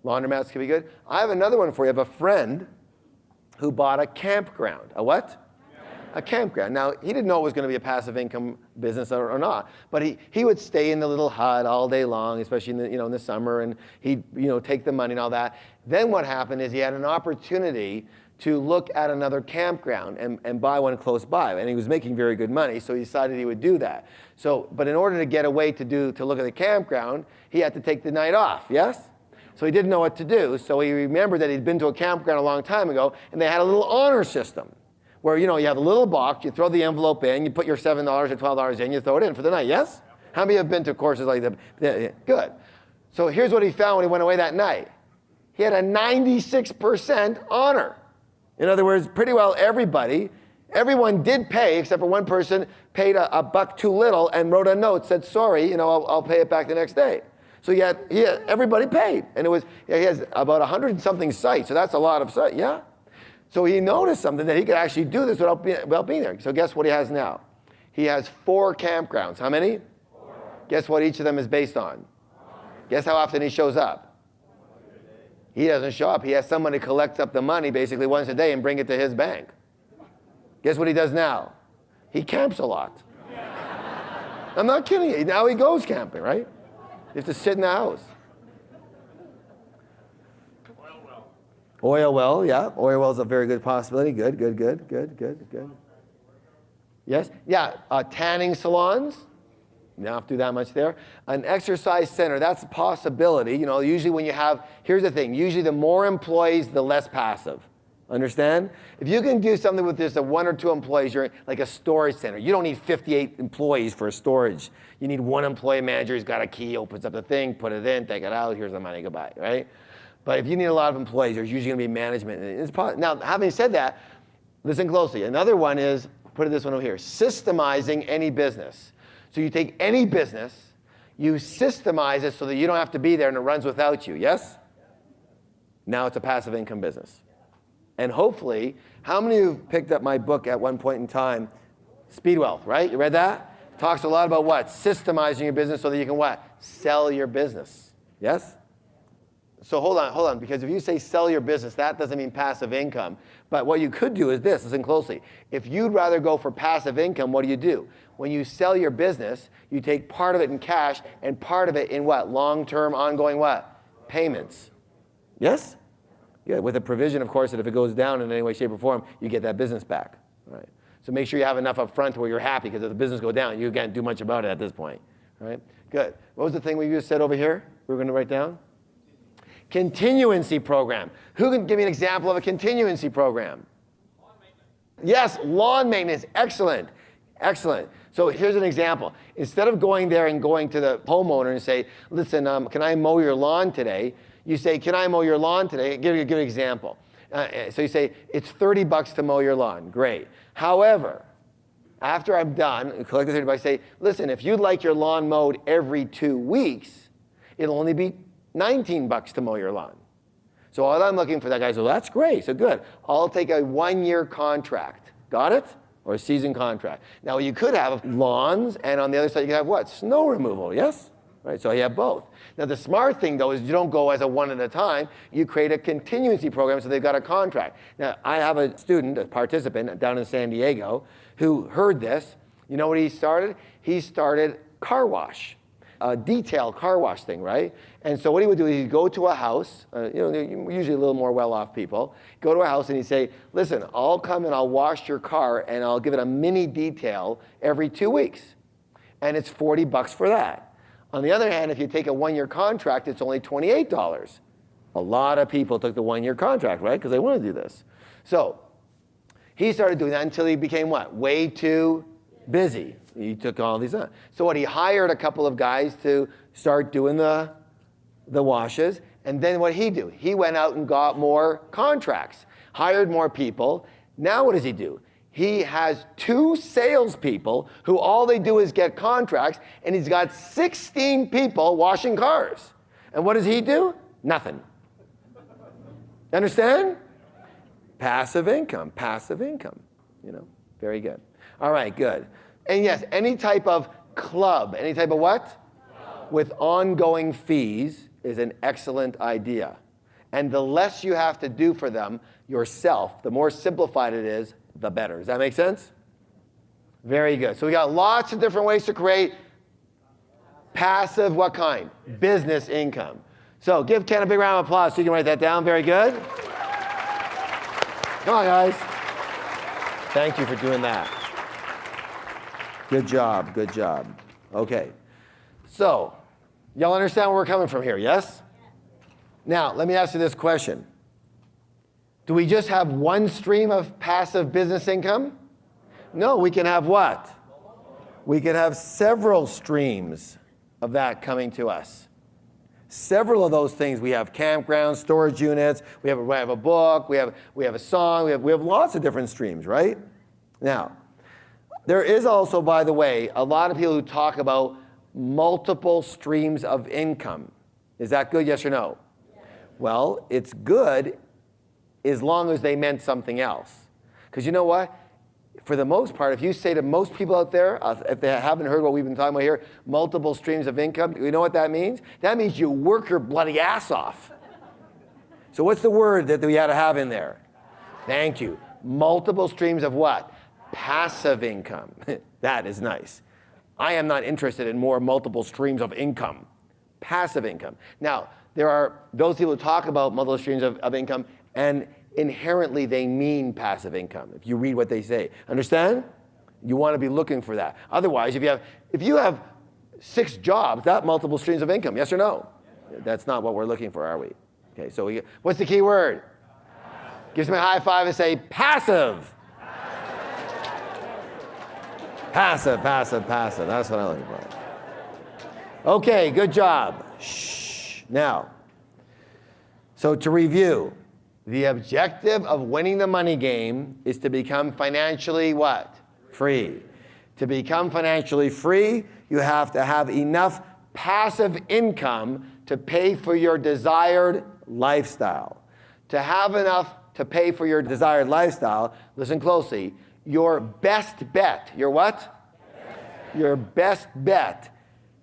Speaker 1: Laundromats could be good. I have another one for you. I have a friend who bought a campground. A what? A campground. Now, he didn't know it was going to be a passive income business or not, but he would stay in the little hut all day long, especially in the summer, and he'd take the money and all that. Then what happened is he had an opportunity to look at another campground and buy one close by, and he was making very good money, so he decided he would do that. But in order to get away to look at the campground, he had to take the night off. Yes? So he didn't know what to do, so he remembered that he'd been to a campground a long time ago, and they had a little honor system where you have a little box, you throw the envelope in, you put your $7 or $12 in, you throw it in for the night. Yes? How many have been to courses like that? Yeah, good. So here's what he found when he went away that night. He had a 96% honor. In other words, pretty well everyone did pay, except for one person paid a buck too little and wrote a note, said, sorry, I'll pay it back the next day. So everybody paid. And he has about 100 and something sites, so that's a lot of sites, yeah? So he noticed something, that he could actually do this without being there. So guess what he has now? He has 4 campgrounds. How many? 4. Guess what each of them is based on? Guess how often he shows up? He doesn't show up. He has someone who collects up the money basically once a day and bring it to his bank. Guess what he does now? He camps a lot. I'm not kidding you. Now he goes camping, right? You have to sit in the house. Oil well, yeah. Oil well is a very good possibility. Good. Yes? Yeah, tanning salons. You don't have to do that much there. An exercise center, that's a possibility. Usually here's the thing, usually the more employees, the less passive. Understand? If you can do something with just 1 or 2 employees, you're like a storage center. You don't need 58 employees for storage. You need 1 employee manager who's got a key, opens up the thing, put it in, take it out, here's the money, goodbye, right? But if you need a lot of employees, there's usually going to be management. Now, having said that, listen closely. Another one is, put this one over here, systemizing any business. So you take any business, you systemize it so that you don't have to be there and it runs without you, yes? Now it's a passive income business. And hopefully, how many of you picked up my book at one point in time, Speed Wealth, right? You read that? It talks a lot about what? Systemizing your business so that you can what? Sell your business, yes? So hold on, because if you say sell your business, that doesn't mean passive income. But what you could do is this, listen closely. If you'd rather go for passive income, what do? When you sell your business, you take part of it in cash and part of it in what? Long-term, ongoing what? Payments. Yes? Yeah, with a provision, of course, that if it goes down in any way, shape, or form, you get that business back. All right. So make sure you have enough up front to where you're happy, because if the business goes down, you can't do much about it at this point. All right? Good. What was the thing we just said over here we were going to write down? Continuancy program. Who can give me an example of a continuancy program?
Speaker 3: Lawn maintenance.
Speaker 1: Yes, lawn maintenance. Excellent. Excellent. So here's an example. Instead of going there and going to the homeowner and say, listen, can I mow your lawn today? You say, can I mow your lawn today? Give you a good example. So you say, it's $30 to mow your lawn. Great. However, after I'm done, collect the $30, I say, listen, if you'd like your lawn mowed every 2 weeks, it'll only be $19 to mow your lawn. So all I'm looking for, that guy says, well, that's great, so good. I'll take a 1-year contract. Got it? Or a season contract. Now you could have lawns, and on the other side you could have what? Snow removal, yes? Right, so you have both. Now the smart thing though is you don't go as a one at a time, you create a continuancy program so they've got a contract. Now I have a student, a participant down in San Diego who heard this. You know what he started? He started car wash. A detail car wash thing, right? And so what he would do is he'd go to a house, usually a little more well-off people, go to a house and he'd say, listen, I'll come and I'll wash your car and I'll give it a mini detail every 2 weeks. And it's $40 for that. On the other hand, if you take a 1-year contract, it's only $28. A lot of people took the 1-year contract, right? Because they want to do this. So he started doing that until he became what? Way too busy. He took all these on. So what, he hired a couple of guys to start doing the washes. And then what did he do? He went out and got more contracts, hired more people. Now what does he do? He has 2 salespeople who all they do is get contracts, and he's got 16 people washing cars. And what does he do? Nothing. Understand? Passive income, very good. All right, good. And yes, any type of club, any type of what? Club. With ongoing fees is an excellent idea. And the less you have to do for them yourself, the more simplified it is, the better. Does that make sense? Very good. So we got lots of different ways to create passive, what kind? Business income. So give Ken a big round of applause so you can write that down. Very good. Come on, guys. Thank you for doing that. Good job, good job. Okay, so y'all understand where we're coming from here, yes? Now, let me ask you this question. Do we just have one stream of passive business income? No, we can have what? We can have several streams of that coming to us. Several of those things. We have campgrounds, storage units, we have a book, we have a song, we have lots of different streams, right? Now, there is also, by the way, a lot of people who talk about multiple streams of income. Is that good, yes or no? Yeah. Well, it's good as long as they meant something else. Because you know what? For the most part, if you say to most people out there, if they haven't heard what we've been talking about here, multiple streams of income, you know what that means? That means you work your bloody ass off. So what's the word that we ought to have in there? Thank you. Multiple streams of what? Passive income. That is nice. I am not interested in more multiple streams of income. Passive income. Now, there are those people who talk about multiple streams of income, and inherently they mean passive income, if you read what they say. Understand? You want to be looking for that. Otherwise, if you have 6 jobs, that's multiple streams of income, yes or no? Yes. That's not what we're looking for, are we? Okay, so what's the key word? Passive. Give me a high five and say passive. Passive. That's what I'm looking for. Okay, good job. Shh. Now, so to review, the objective of winning the money game is to become financially what? Free. To become financially free, you have to have enough passive income to pay for your desired lifestyle. To have enough to pay for your desired lifestyle, listen closely, your best bet, your what? Your best bet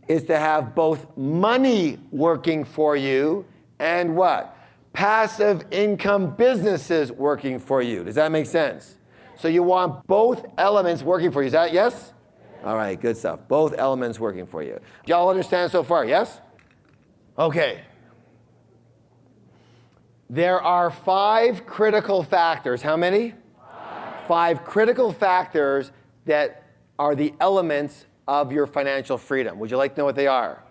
Speaker 1: is to have both money working for you and what? Passive income businesses working for you. Does that make sense? So you want both elements working for you. Is that yes? All right, good stuff. Both elements working for you. Do y'all understand so far? Yes? Okay. There are 5 critical factors. How many? 5 critical factors that are the elements of your financial freedom. Would you like to know what they are?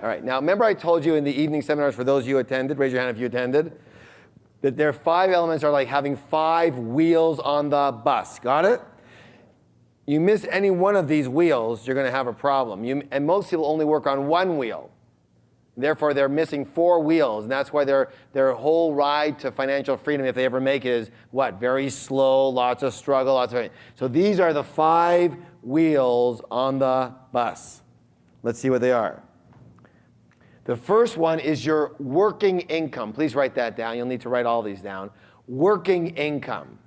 Speaker 1: All right. Now, remember I told you in the evening seminars, for those of you who attended, raise your hand if you attended, that their 5 elements are like having 5 wheels on the bus. Got it? You miss any one of these wheels, you're going to have a problem. And most people only work on one wheel. Therefore, they're missing 4 wheels, and that's why their whole ride to financial freedom, if they ever make it, is what? Very slow, lots of struggle, lots of... So these are the 5 wheels on the bus. Let's see what they are. The first one is your working income. Please write that down. You'll need to write all these down. Working income.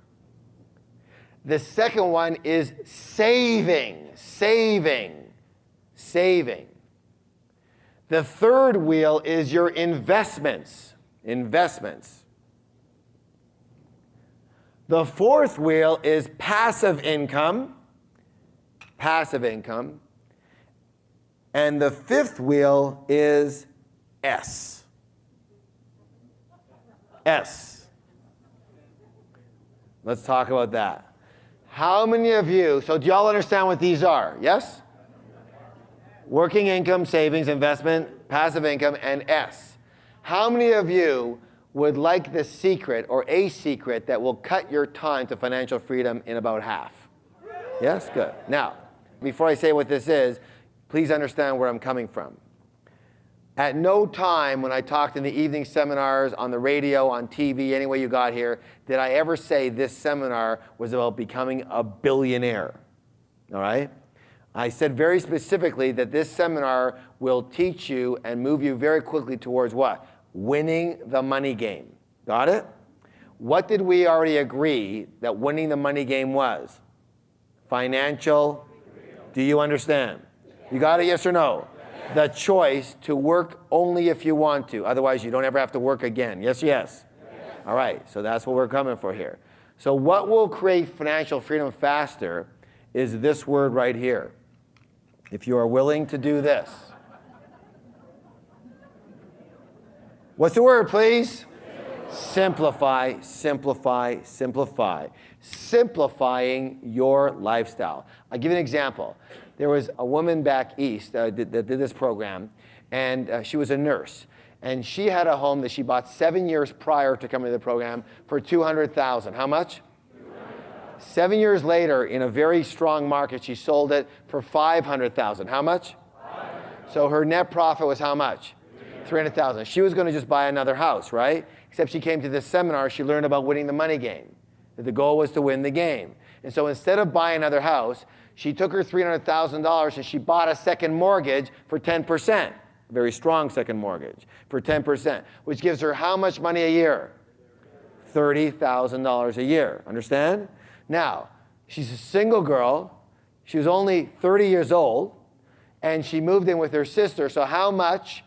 Speaker 1: The second one is saving. The third wheel is your investments. The fourth wheel is passive income. And the fifth wheel is S. Let's talk about that. How many of you, so do y'all understand what these are? Yes? Working income, savings, investment, passive income, and S. How many of you would like the secret or a secret that will cut your time to financial freedom in about half? Yes? Good. Now, before I say what this is, please understand where I'm coming from. At no time when I talked in the evening seminars, on the radio, on TV, any way you got here, did I ever say this seminar was about becoming a billionaire. All right? I said very specifically that this seminar will teach you and move you very quickly towards what? Winning the money game. Got it? What did we already agree that winning the money game was? Financial. Do you understand? You got it, yes or no? The choice to work only if you want to. Otherwise, you don't ever have to work again. Yes? All right, so that's what we're coming for here. So what will create financial freedom faster is this word right here. If you are willing to do this. What's the word, please? Simplify. Simplifying your lifestyle. I'll give you an example. There was a woman back east that did this program, and she was a nurse. And she had a home that she bought 7 years prior to coming to the program for $200,000. How much? 7 years later, in a very strong market, she sold it for $500,000. How much? So her net profit was how much? $300,000. She was going to just buy another house, right? Except she came to this seminar, she learned about winning the money game. That the goal was to win the game. And so instead of buying another house, she took her $300,000 and she bought a second mortgage for 10%. A very strong second mortgage for 10%, which gives her how much money a year? $30,000 a year. Understand? Now, she's a single girl. She was only 30 years old, and she moved in with her sister. So how much?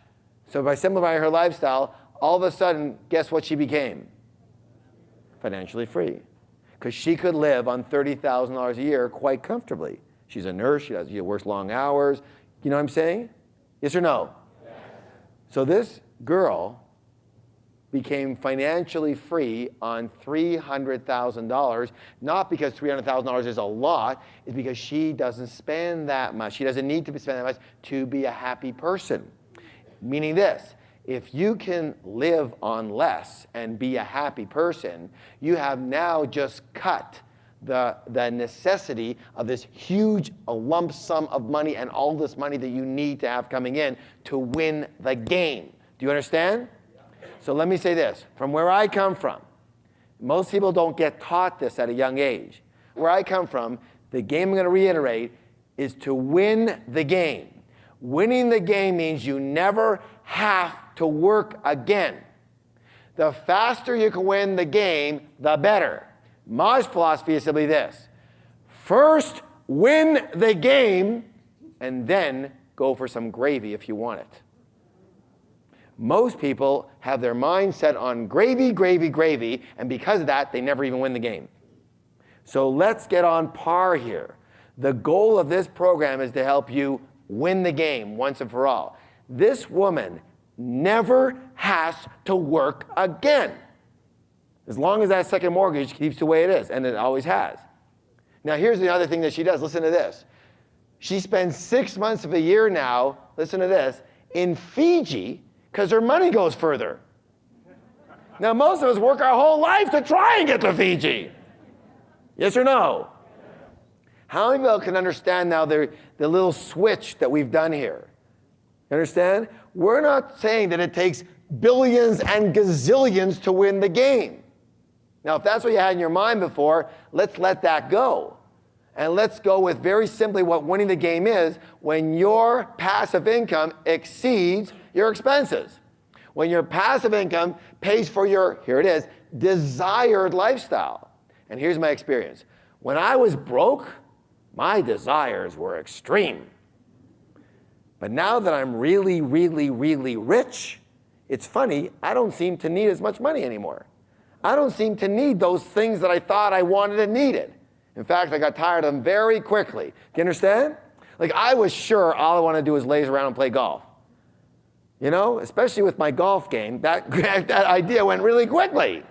Speaker 1: So by simplifying her lifestyle, all of a sudden, guess what she became? Financially free. Because she could live on $30,000 a year quite comfortably. She's a nurse. She works long hours. You know what I'm saying? Yes or no? Yes. So this girl became financially free on $300,000, not because $300,000 is a lot, it's because she doesn't spend that much. She doesn't need to spend that much to be a happy person. Meaning this, if you can live on less and be a happy person, you have now just cut the necessity of this huge lump sum of money and all this money that you need to have coming in to win the game. Do you understand? So let me say this. From where I come from, most people don't get taught this at a young age. Where I come from, the game I'm going to reiterate is to win the game. Winning the game means you never have to work again. The faster you can win the game, the better. My philosophy is simply this. First, win the game, and then go for some gravy if you want it. Most people have their mind set on gravy, gravy, gravy, and because of that, they never even win the game. So let's get on par here. The goal of this program is to help you win the game once and for all. This woman never has to work again. As long as that second mortgage keeps the way it is, and it always has. Now here's the other thing that she does. Listen to this. She spends 6 months of a year now, listen to this, in Fiji because her money goes further. Now most of us work our whole life to try and get to Fiji. Yes or no? How many people can understand now the little switch that we've done here? You understand? We're not saying that it takes billions and gazillions to win the game. Now, if that's what you had in your mind before, let's let that go. And let's go with very simply what winning the game is when your passive income exceeds your expenses. When your passive income pays for your, here it is, desired lifestyle. And here's my experience. When I was broke, my desires were extreme. But now that I'm really, really, really rich, it's funny, I don't seem to need as much money anymore. I don't seem to need those things that I thought I wanted and needed. In fact, I got tired of them very quickly. Do you understand? Like I was sure all I want to do is laze around and play golf. You know, especially with my golf game, that idea went really quickly.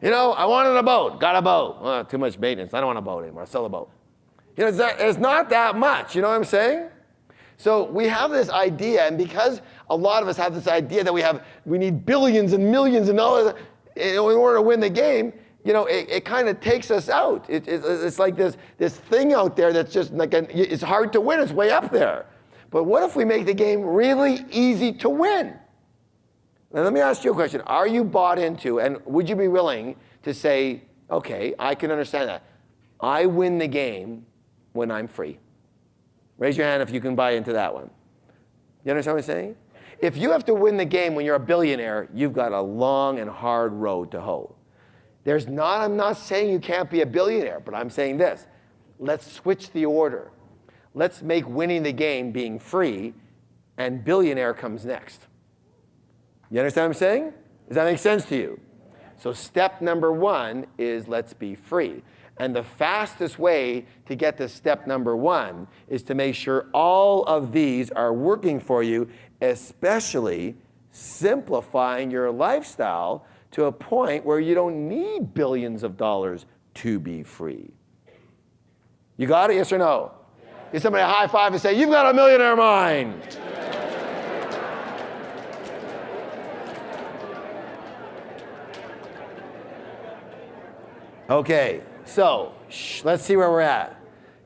Speaker 1: You know, I wanted a boat, got a boat. Well, too much maintenance, I don't want a boat anymore, I'll sell a boat. You know, it's not that much, you know what I'm saying? So we have this idea, and because a lot of us have this idea that we need billions and millions and dollars in order to win the game, you know, it kind of takes us out. It's like this thing out there that's just like, it's hard to win, it's way up there. But what if we make the game really easy to win? Now let me ask you a question. Are you bought into, and would you be willing to say, okay, I can understand that. I win the game when I'm free. Raise your hand if you can buy into that one. You understand what I'm saying? If you have to win the game when you're a billionaire, you've got a long and hard road to hoe. I'm not saying you can't be a billionaire, but I'm saying this. Let's switch the order. Let's make winning the game being free, and billionaire comes next. You understand what I'm saying? Does that make sense to you? So step number 1 is let's be free. And the fastest way to get to step number 1 is to make sure all of these are working for you, especially simplifying your lifestyle to a point where you don't need billions of dollars to be free. You got it, yes or no? Give somebody a high five and say, you've got a millionaire mind. Okay, so let's see where we're at.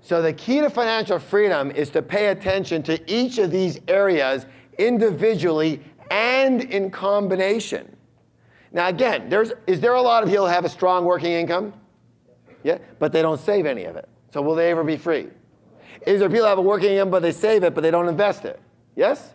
Speaker 1: So the key to financial freedom is to pay attention to each of these areas individually and in combination. Now again, is there a lot of people who have a strong working income? Yeah, but they don't save any of it. So will they ever be free? Is there people who have a working income but they save it but they don't invest it? Yes?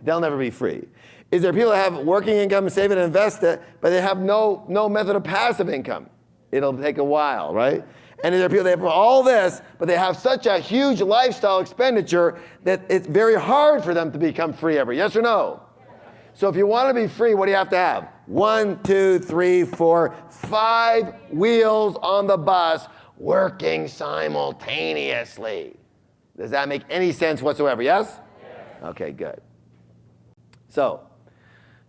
Speaker 1: They'll never be free. Is there people who have working income, save it and invest it, but they have no method of passive income? It'll take a while, right? And is there people that have all this, but they have such a huge lifestyle expenditure that it's very hard for them to become free ever? Yes or no? So if you want to be free, what do you have to have? 1, 2, 3, 4, 5 wheels on the bus working simultaneously. Does that make any sense whatsoever? Yes? Okay, good. So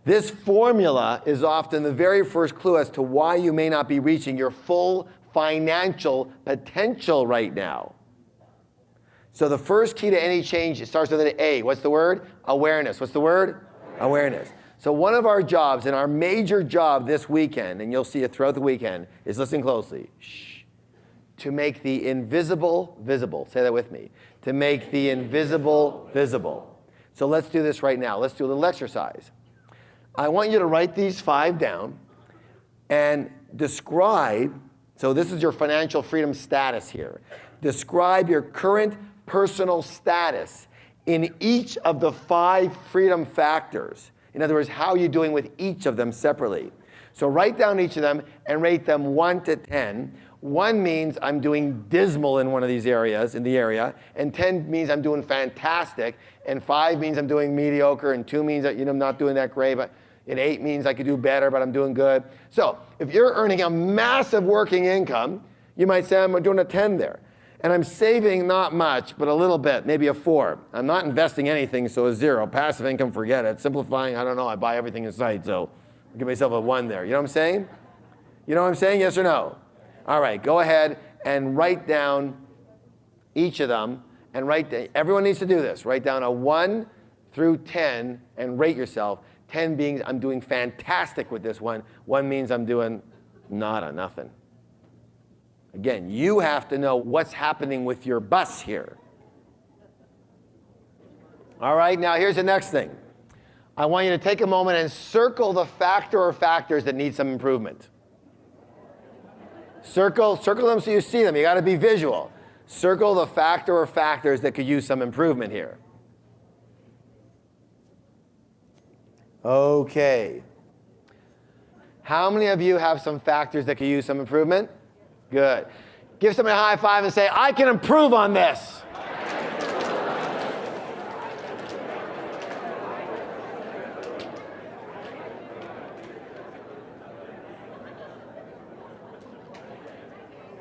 Speaker 1: this formula is often the very first clue as to why you may not be reaching your full financial potential right now. So the first key to any change, it starts with an A. What's the word? Awareness. What's the word? Awareness. So one of our jobs, and our major job this weekend, and you'll see it throughout the weekend, is listen closely. Shh. To make the invisible visible. Say that with me. To make the invisible visible. So let's do this right now. Let's do a little exercise. I want you to write these 5 down and describe, so this is your financial freedom status here. Describe your current personal status in each of the 5 freedom factors. In other words, how are you doing with each of them separately? So write down each of them and rate them 1 to 10. 1 means I'm doing dismal in one of these areas, in the area, and 10 means I'm doing fantastic, and 5 means I'm doing mediocre, and 2 means that I'm not doing that great, and 8 means I could do better, but I'm doing good. So if you're earning a massive working income, you might say I'm doing a 10 there. And I'm saving not much, but a little bit, maybe a 4. I'm not investing anything, so a 0. Passive income, forget it. Simplifying, I don't know, I buy everything in sight, so I'll give myself a 1 there. You know what I'm saying? You know what I'm saying, yes or no? All right, go ahead and write down each of them, and everyone needs to do this. Write down a 1 through 10 and rate yourself. 10 being I'm doing fantastic with this one. 1 means I'm doing nada, nothing. Again, you have to know what's happening with your bus here. All right, now here's the next thing. I want you to take a moment and circle the factor or factors that need some improvement. Circle them so you see them. You got to be visual. Circle the factor or factors that could use some improvement here. Okay. How many of you have some factors that could use some improvement? Good. Give somebody a high five and say, I can improve on this.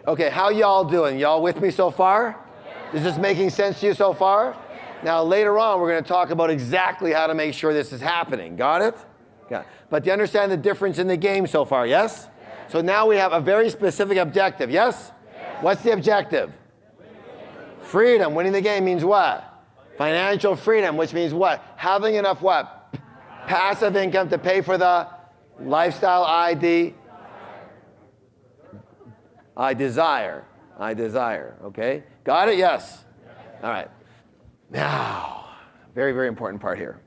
Speaker 1: Okay, how y'all doing? Y'all with me so far? Is this making sense to you so far? Now later on, we're going to talk about exactly how to make sure this is happening. Got it? Got it. But do you understand the difference in the game so far, yes? So now we have a very specific objective, yes? What's the objective? Freedom. Winning the game means what? Financial freedom, which means what? Having enough what? Passive income to pay for the lifestyle I desire, okay? Got it? Yes? All right. Now, very, very important part here.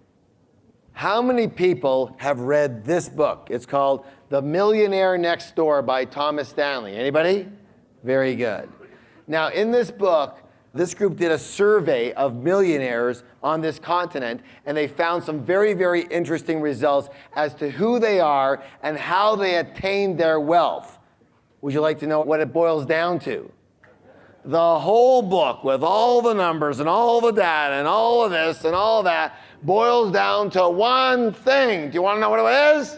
Speaker 1: How many people have read this book? It's called The Millionaire Next Door by Thomas Stanley. Anybody? Very good. Now, in this book, this group did a survey of millionaires on this continent, and they found some very, very interesting results as to who they are and how they attained their wealth. Would you like to know what it boils down to? The whole book with all the numbers and all the data and all of this and all that boils down to one thing. Do you want to know what it is?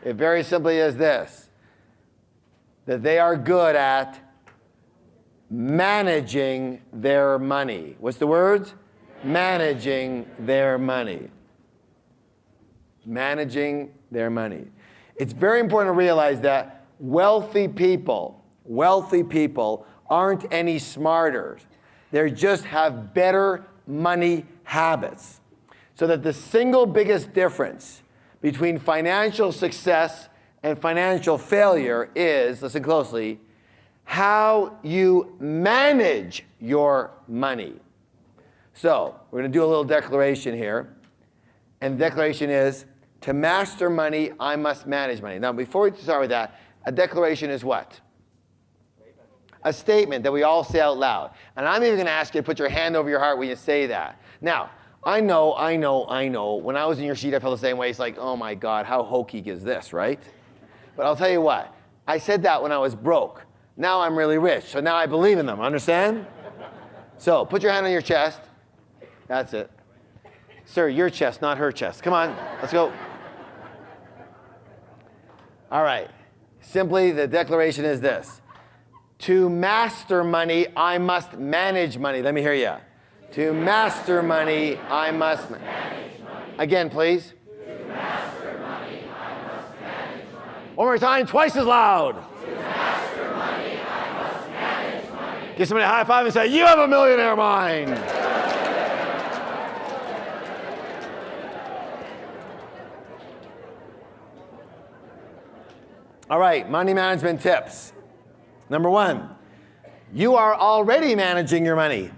Speaker 1: It very simply is this, that they are good at managing their money. What's the words? Managing their money. Managing their money. It's very important to realize that wealthy people aren't any smarter. They just have better money habits. So that the single biggest difference between financial success and financial failure is, listen closely, how you manage your money. So, we're going to do a little declaration here. And the declaration is, to master money, I must manage money. Now, before we start with that, a declaration is what? A statement that we all say out loud. And I'm even going to ask you to put your hand over your heart when you say that. Now, I know. When I was in your seat, I felt the same way. It's like, oh my God, how hokey is this, right? But I'll tell you what. I said that when I was broke. Now I'm really rich. So now I believe in them. Understand? So put your hand on your chest. That's it. Sir, your chest, not her chest. Come on. Let's go. All right. Simply, the declaration is this. To master money, I must manage money. Let me hear you. To master money, I must manage money. Again, please. To master money, I must manage money. One more time, twice as loud. To master money, I must manage money. Give somebody a high five and say, you have a millionaire mind. All right, money management tips. Number 1, you are already managing your money.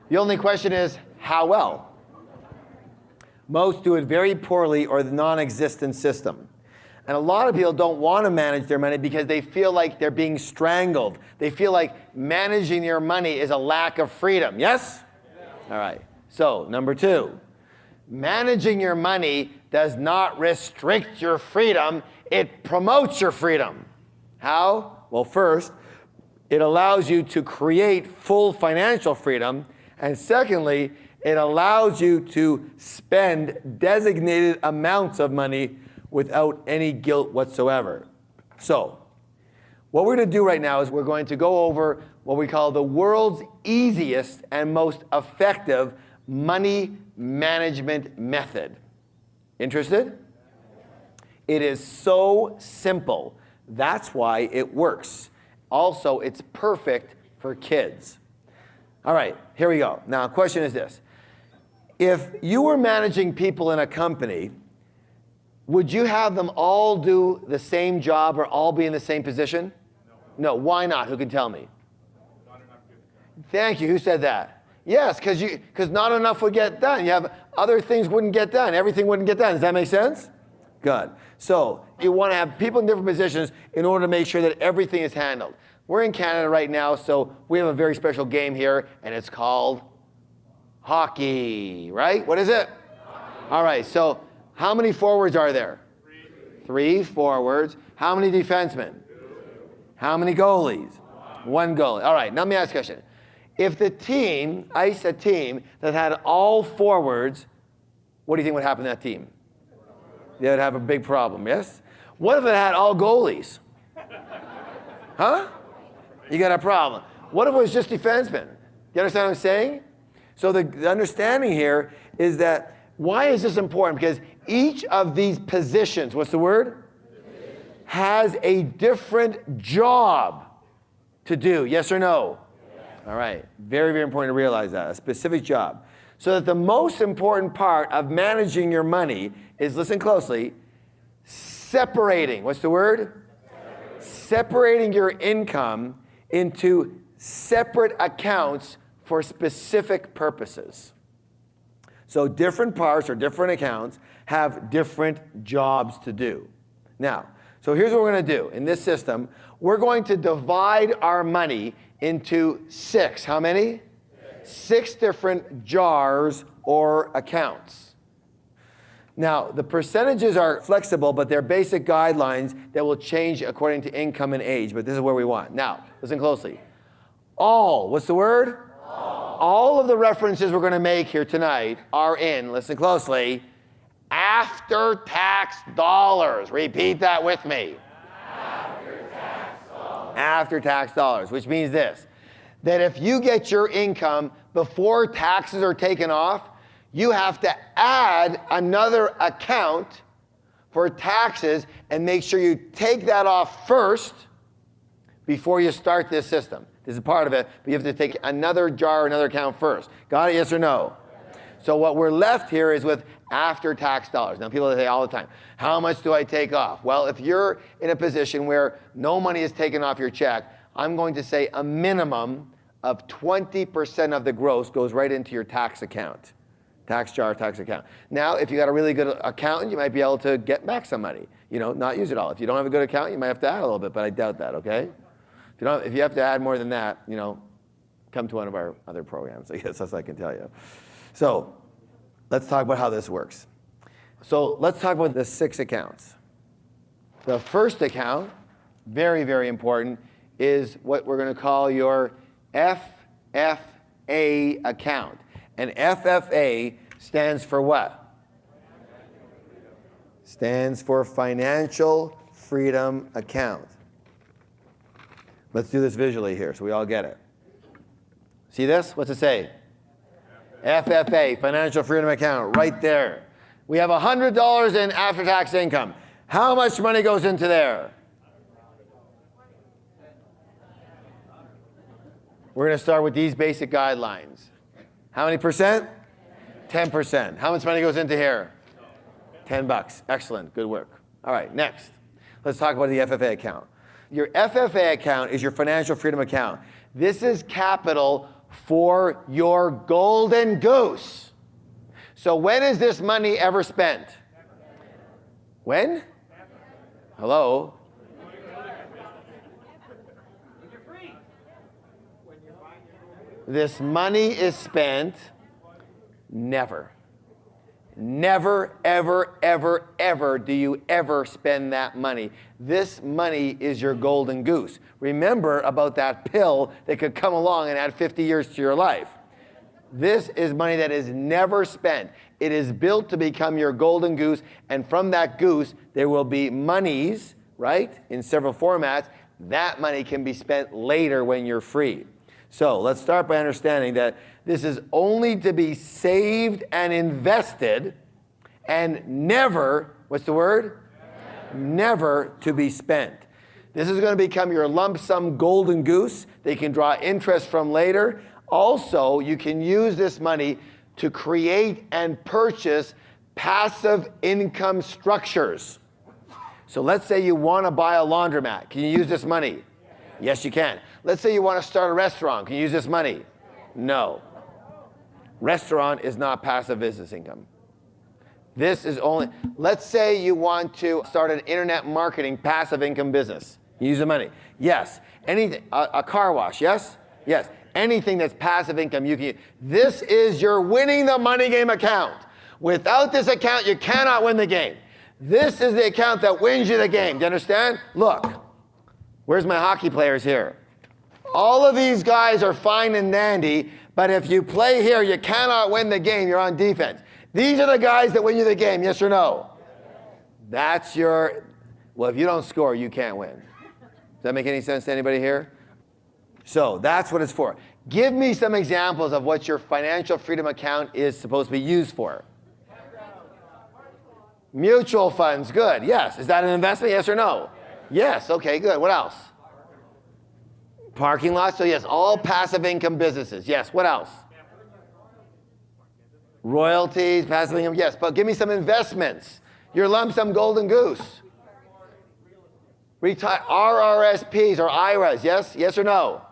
Speaker 1: The only question is, how well? Most do it very poorly or the non-existent system. And a lot of people don't want to manage their money because they feel like they're being strangled. They feel like managing your money is a lack of freedom. Yes? Yeah. All right. So, number 2, managing your money does not restrict your freedom. It promotes your freedom. How? Well, first, it allows you to create full financial freedom. And secondly, it allows you to spend designated amounts of money without any guilt whatsoever. So, what we're going to do right now is we're going to go over what we call the world's easiest and most effective money management method. Interested? It is so simple. That's why it works. Also, it's perfect for kids. All right, here we go. Now, the question is this. If you were managing people in a company, would you have them all do the same job or all be in the same position? No. Why not? Who can tell me? Thank you. Who said that? Yes, because not enough would get done. You have other things wouldn't get done. Everything wouldn't get done. Does that make sense? Good. So you want to have people in different positions in order to make sure that everything is handled. We're in Canada right now, so we have a very special game here, and it's called hockey, right? What is it? Hockey. All right, so how many forwards are there? 3 forwards. How many defensemen? 2. How many goalies? 1 goalie. All right, now let me ask a question. If the team, a team that had all forwards, what do you think would happen to that team? They would have a big problem, yes? What if it had all goalies? Huh? You got a problem. What if it was just defensemen? You understand what I'm saying? So the understanding here is that, why is this important? Because each of these positions, what's the word? Has a different job to do, yes or no? Yes. All right, very, very important to realize that, a specific job. So that the most important part of managing your money is, listen closely, separating, what's the word? Separating your income into separate accounts for specific purposes. So different parts or different accounts have different jobs to do. Now, so here's what we're going to do. In this system, we're going to divide our money into 6. How many? 6 different jars or accounts. Now, the percentages are flexible, but they're basic guidelines that will change according to income and age, but this is where we want. Now, listen closely. All, what's the word? All of the references we're going to make here tonight are in, listen closely, after-tax dollars. Repeat that with me. After-tax dollars. After-tax dollars, which means this, that if you get your income before taxes are taken off, you have to add another account for taxes and make sure you take that off first before you start this system. This is part of it, but you have to take another jar, another account first. Got it? Yes or no? So what we're left here is with after-tax dollars. Now people say all the time, how much do I take off? Well, if you're in a position where no money is taken off your check, I'm going to say a minimum of 20% of the gross goes right into your tax account. Tax jar, tax account. Now, if you got a really good accountant, you might be able to get back some money. You know, not use it all. If you don't have a good accountant, you might have to add a little bit, but I doubt that, okay? If you have to add more than that, you know, come to one of our other programs. I guess that's what I can tell you. So, let's talk about how this works. So, let's talk about the 6 accounts. The first account, very, very important, is what we're going to call your FFA account. And FFA stands for what? Stands for Financial Freedom Account. Let's do this visually here so we all get it. See this? What's it say? FFA, Financial Freedom Account, right there. We have $100 in after-tax income. How much money goes into there? We're going to start with these basic guidelines. How many percent? 10%. How much money goes into here? $10. Excellent. Good work. All right, next. Let's talk about the FFA account. Your FFA account is your financial freedom account. This is capital for your golden goose. So when is this money ever spent? When? Hello? This money is spent never. Never, ever, ever, ever do you ever spend that money. This money is your golden goose. Remember about that pill that could come along and add 50 years to your life. This is money that is never spent. It is built to become your golden goose, and from that goose, there will be monies, right, in several formats. That money can be spent later when you're free. So let's start by understanding that this is only to be saved and invested, and never, what's the word? Never to be spent. This is going to become your lump sum golden goose that you can draw interest from later. Also, you can use this money to create and purchase passive income structures. So let's say you want to buy a laundromat. Can you use this money? Yes, you can. Let's say you want to start a restaurant. Can you use this money? No. Restaurant is not passive business income. This is only, let's say you want to start an internet marketing passive income business. You use the money. Yes. Anything, a car wash, yes? Yes. Anything that's passive income, you can use. This is your winning the money game account. Without this account, you cannot win the game. This is the account that wins you the game. Do you understand? Look, where's my hockey players here? All of these guys are fine and dandy, but if you play here, you cannot win the game. You're on defense. These are the guys that win you the game, yes or no? That's your, well, if you don't score, you can't win. Does that make any sense to anybody here? So that's what it's for. Give me some examples of what your financial freedom account is supposed to be used for. Mutual funds, good, yes. Is that an investment, yes or no? Yes, okay, good. What else? Parking lots, so yes, all passive income businesses. Yes, what else? Royalties, passive income, yes, but give me some investments. Your lump sum golden goose. RRSPs or IRAs, yes? Yes or no?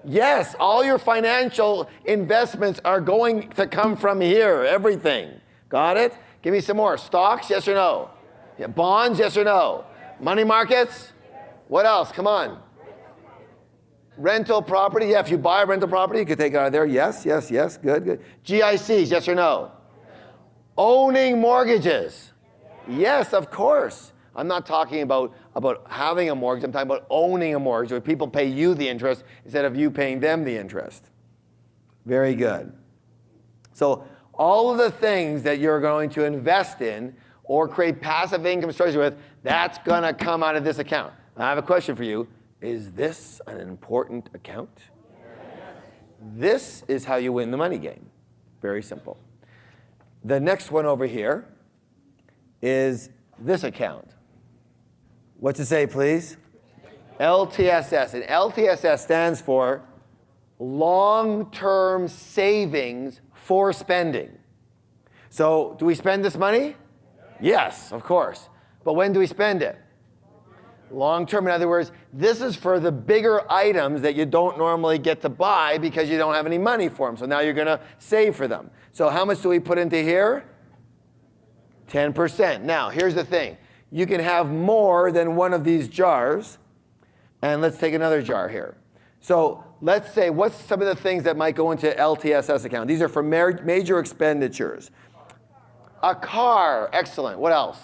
Speaker 1: Yes, all your financial investments are going to come from here, everything. Got it? Give me some more. Stocks, yes or no? Yeah, bonds, yes or no? Money markets? What else? Come on. Rental property, yeah, if you buy a rental property, you could take it out of there. Yes, yes, yes, good, good. GICs, yes or no? Owning mortgages. Yes, of course. I'm not talking about having a mortgage. I'm talking about owning a mortgage where people pay you the interest instead of you paying them the interest. Very good. So all of the things that you're going to invest in or create passive income strategies with, that's going to come out of this account. Now, I have a question for you. Is this an important account? Yes. This is how you win the money game. Very simple. The next one over here is this account. What's it say, please? LTSS. And LTSS stands for long-term savings for spending. So do we spend this money? Yes, of course. But when do we spend it? Long-term. In other words, this is for the bigger items that you don't normally get to buy because you don't have any money for them. So now you're going to save for them. So how much do we put into here? 10%. Now, here's the thing. You can have more than one of these jars. And let's take another jar here. So let's say, what's some of the things that might go into LTSS account? These are for major expenditures. A car, excellent. What else?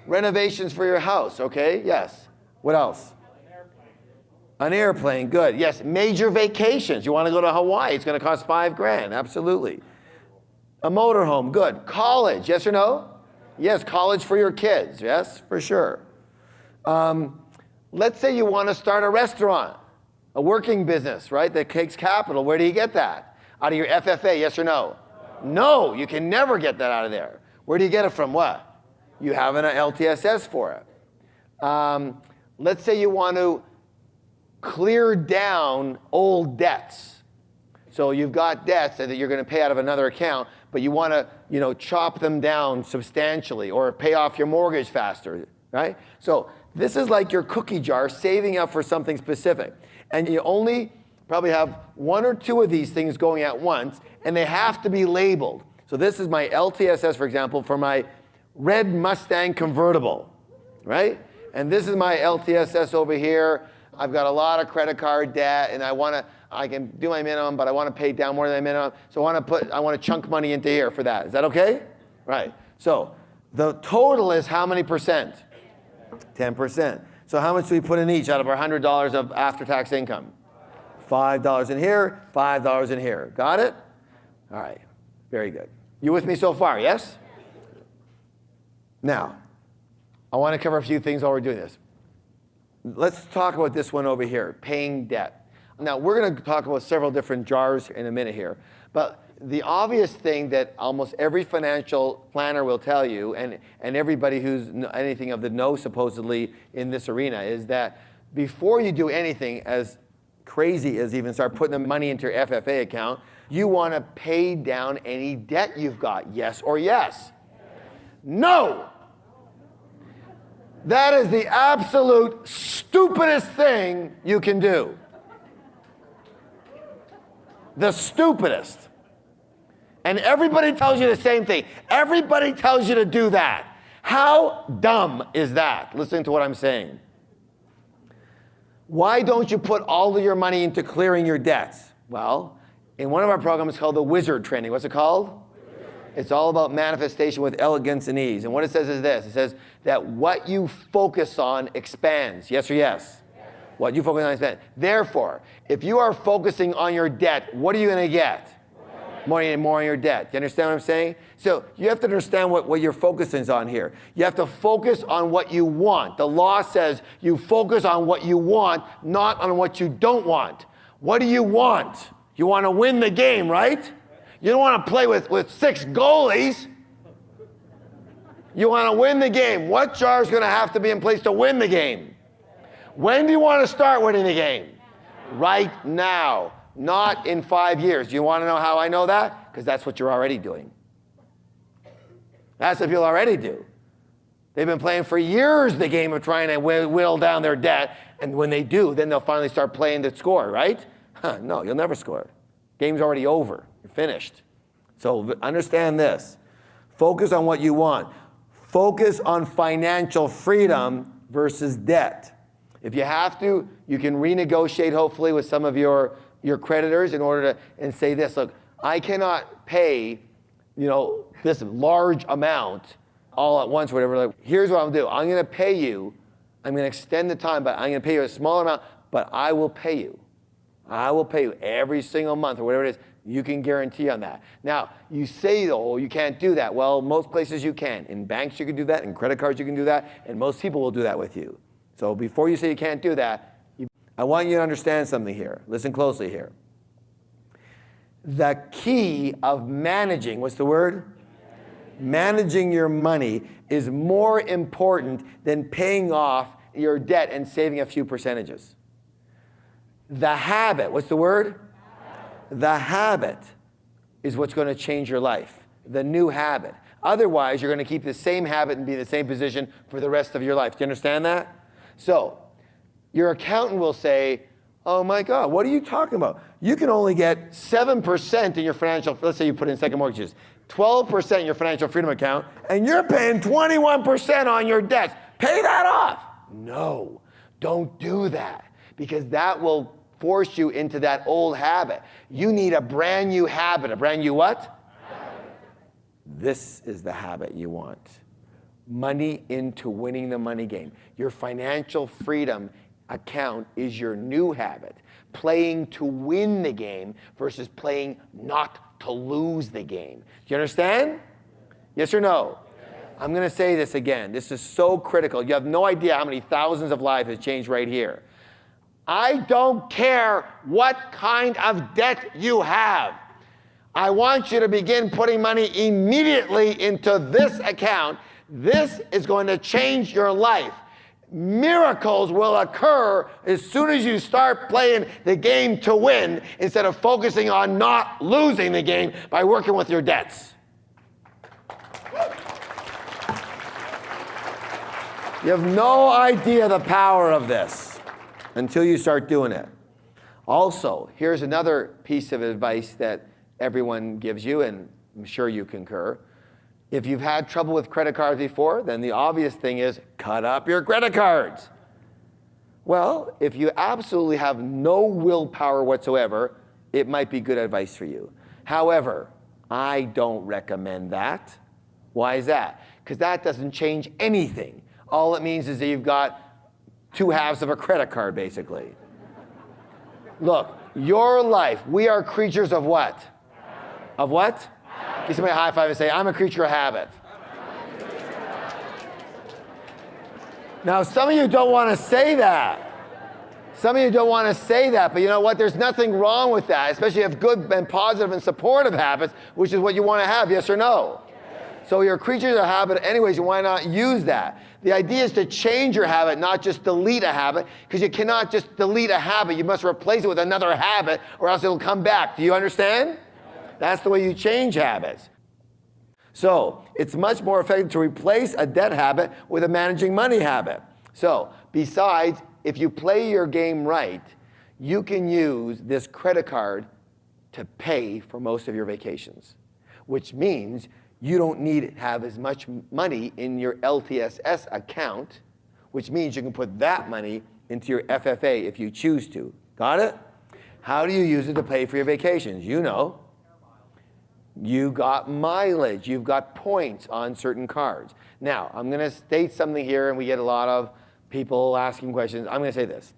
Speaker 1: Renovations for your house, okay, yes. What else? An airplane, good. Yes, major vacations. You want to go to Hawaii, it's going to cost $5,000, absolutely. A motorhome, good. College, yes or no? Yes, college for your kids, yes, for sure. Let's say you want to start a restaurant, a working business, right, that takes capital. Where do you get that? Out of your FFA, yes or no? No, you can never get that out of there. Where do you get it from? What? You have an LTSS for it. Let's say you want to clear down old debts. So you've got debts that you're going to pay out of another account, but you want to, chop them down substantially or pay off your mortgage faster, right? So this is like your cookie jar, saving up for something specific. And you only probably have one or two of these things going at once, and they have to be labeled. So this is my LTSS, for example, for my red Mustang convertible, right? And this is my LTSS over here. I've got a lot of credit card debt, and I can do my minimum, but I want to pay down more than my minimum. So I want to chunk money into here for that. Is that okay? Right. So the total is how many percent? 10%. So how much do we put in each out of our $100 of after-tax income? $5 in here, $5 in here. Got it? All right. Very good. You with me so far, yes? Now, I want to cover a few things while we're doing this. Let's talk about this one over here, paying debt. Now, we're going to talk about several different jars in a minute here. But the obvious thing that almost every financial planner will tell you, and everybody who's anything of the know supposedly in this arena, is that before you do anything as crazy as even start putting the money into your FFA account, you want to pay down any debt you've got. Yes or yes? No! That is the absolute stupidest thing you can do. The stupidest. And everybody tells you the same thing. Everybody tells you to do that. How dumb is that? Listen to what I'm saying. Why don't you put all of your money into clearing your debts? Well, in one of our programs called the Wizard Training. What's it called? It's all about manifestation with elegance and ease. And what it says is this. It says that what you focus on expands. Yes or yes? What you focus on expands. Therefore, if you are focusing on your debt, what are you going to get? More on your debt. Do you understand what I'm saying? So you have to understand what your focus is on here. You have to focus on what you want. The law says you focus on what you want, not on what you don't want. What do you want? You want to win the game, right? You don't want to play with 6 goalies. You want to win the game. What jar is going to have to be in place to win the game? When do you want to start winning the game? Right now, not in 5 years. Do you want to know how I know that? Because that's what you're already doing. That's what people already do. They've been playing for years the game of trying to whittle down their debt, and when they do, then they'll finally start playing to score, right? No, you'll never score. Game's already over. You're finished. So understand this. Focus on what you want. Focus on financial freedom versus debt. If you have to, you can renegotiate hopefully with some of your creditors in order to, and say this, look, I cannot pay, this large amount all at once, whatever. Like, here's what I'm gonna do. I'm gonna pay you, I'm gonna extend the time, but I'm gonna pay you a small amount, but I will pay you. I will pay you every single month or whatever it is. You can guarantee on that. Now, you say, though, you can't do that. Well, most places you can. In banks you can do that, in credit cards you can do that, and most people will do that with you. So before you say you can't do that, I want you to understand something here. Listen closely here. The key of managing, what's the word? Managing your money is more important than paying off your debt and saving a few percentages. The habit, what's the word? The habit is what's going to change your life. The new habit. Otherwise, you're going to keep the same habit and be in the same position for the rest of your life. Do you understand that? So, your accountant will say, oh my God, what are you talking about? You can only get 7% in your financial, let's say you put in second mortgages, 12% in your financial freedom account, and you're paying 21% on your debts. Pay that off. No, don't do that, because that will force you into that old habit. You need a brand new habit. A brand new what? Habit. This is the habit you want. Money into winning the money game. Your financial freedom account is your new habit. Playing to win the game versus playing not to lose the game. Do you understand? Yes or no? Yes. I'm going to say this again. This is so critical. You have no idea how many thousands of lives have changed right here. I don't care what kind of debt you have. I want you to begin putting money immediately into this account. This is going to change your life. Miracles will occur as soon as you start playing the game to win instead of focusing on not losing the game by working with your debts. You have no idea the power of this until you start doing it. Also, here's another piece of advice that everyone gives you, and I'm sure you concur. If you've had trouble with credit cards before, then the obvious thing is cut up your credit cards. Well, if you absolutely have no willpower whatsoever, it might be good advice for you. However, I don't recommend that. Why is that? Because that doesn't change anything. All it means is that you've got two halves of a credit card, basically. Look, your life, we are creatures of what? Of what? Give somebody a high five and say, I'm a creature of habit. Now, some of you don't want to say that. Some of you don't want to say that, but you know what? There's nothing wrong with that, especially if you have good and positive and supportive habits, which is what you want to have, yes or no? So you're creatures of habit anyways, why not use that? The idea is to change your habit, not just delete a habit, because you cannot just delete a habit. You must replace it with another habit, or else it'll come back. Do you understand? That's the way you change habits. So it's much more effective to replace a debt habit with a managing money habit. So besides, if you play your game right, you can use this credit card to pay for most of your vacations, which means you don't need to have as much money in your LTSS account, which means you can put that money into your FFA if you choose to. Got it? How do you use it to pay for your vacations? You know. You got mileage. You've got points on certain cards. Now, I'm going to state something here, and we get a lot of people asking questions. I'm going to say this.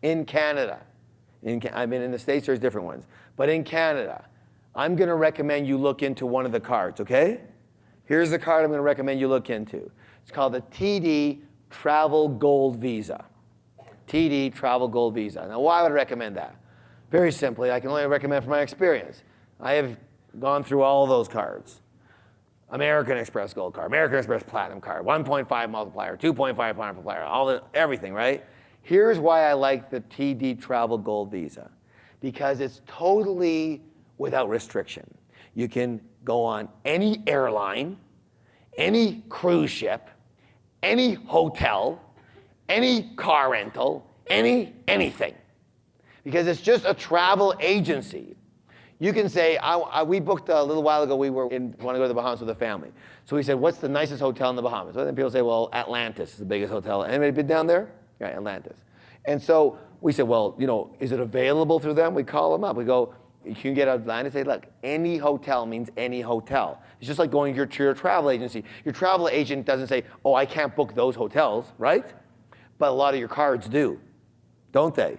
Speaker 1: In Canada, I mean, in the States, there's different ones. But in Canada, I'm going to recommend you look into one of the cards, okay? Here's the card I'm going to recommend you look into. It's called the TD Travel Gold Visa. TD Travel Gold Visa. Now, why would I recommend that? Very simply, I can only recommend from my experience. I have gone through all of those cards. American Express Gold Card, American Express Platinum Card, 1.5 multiplier, 2.5 multiplier, everything, right? Here's why I like the TD Travel Gold Visa. Because it's totally without restriction. You can go on any airline, any cruise ship, any hotel, any car rental, anything. Because it's just a travel agency. You can say, we booked a little while ago, we want to go to the Bahamas with a family. So we said, what's the nicest hotel in the Bahamas? Well, then people say, well, Atlantis is the biggest hotel. Anybody been down there? Yeah, Atlantis. And so we said, well, is it available through them? We call them up. We go, you can get Atlantis. Say, look, any hotel means any hotel. It's just like going to your travel agency. Your travel agent doesn't say, oh, I can't book those hotels, right? But a lot of your cards do, don't they?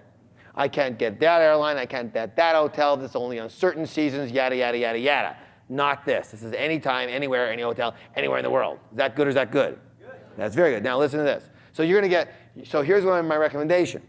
Speaker 1: I can't get that airline, I can't get that hotel, this is only on certain seasons, yada, yada, yada, yada. Not this. This is anytime, anywhere, any hotel, anywhere in the world. Is that good or is that good? Good. That's very good. Now listen to this. So here's my recommendation.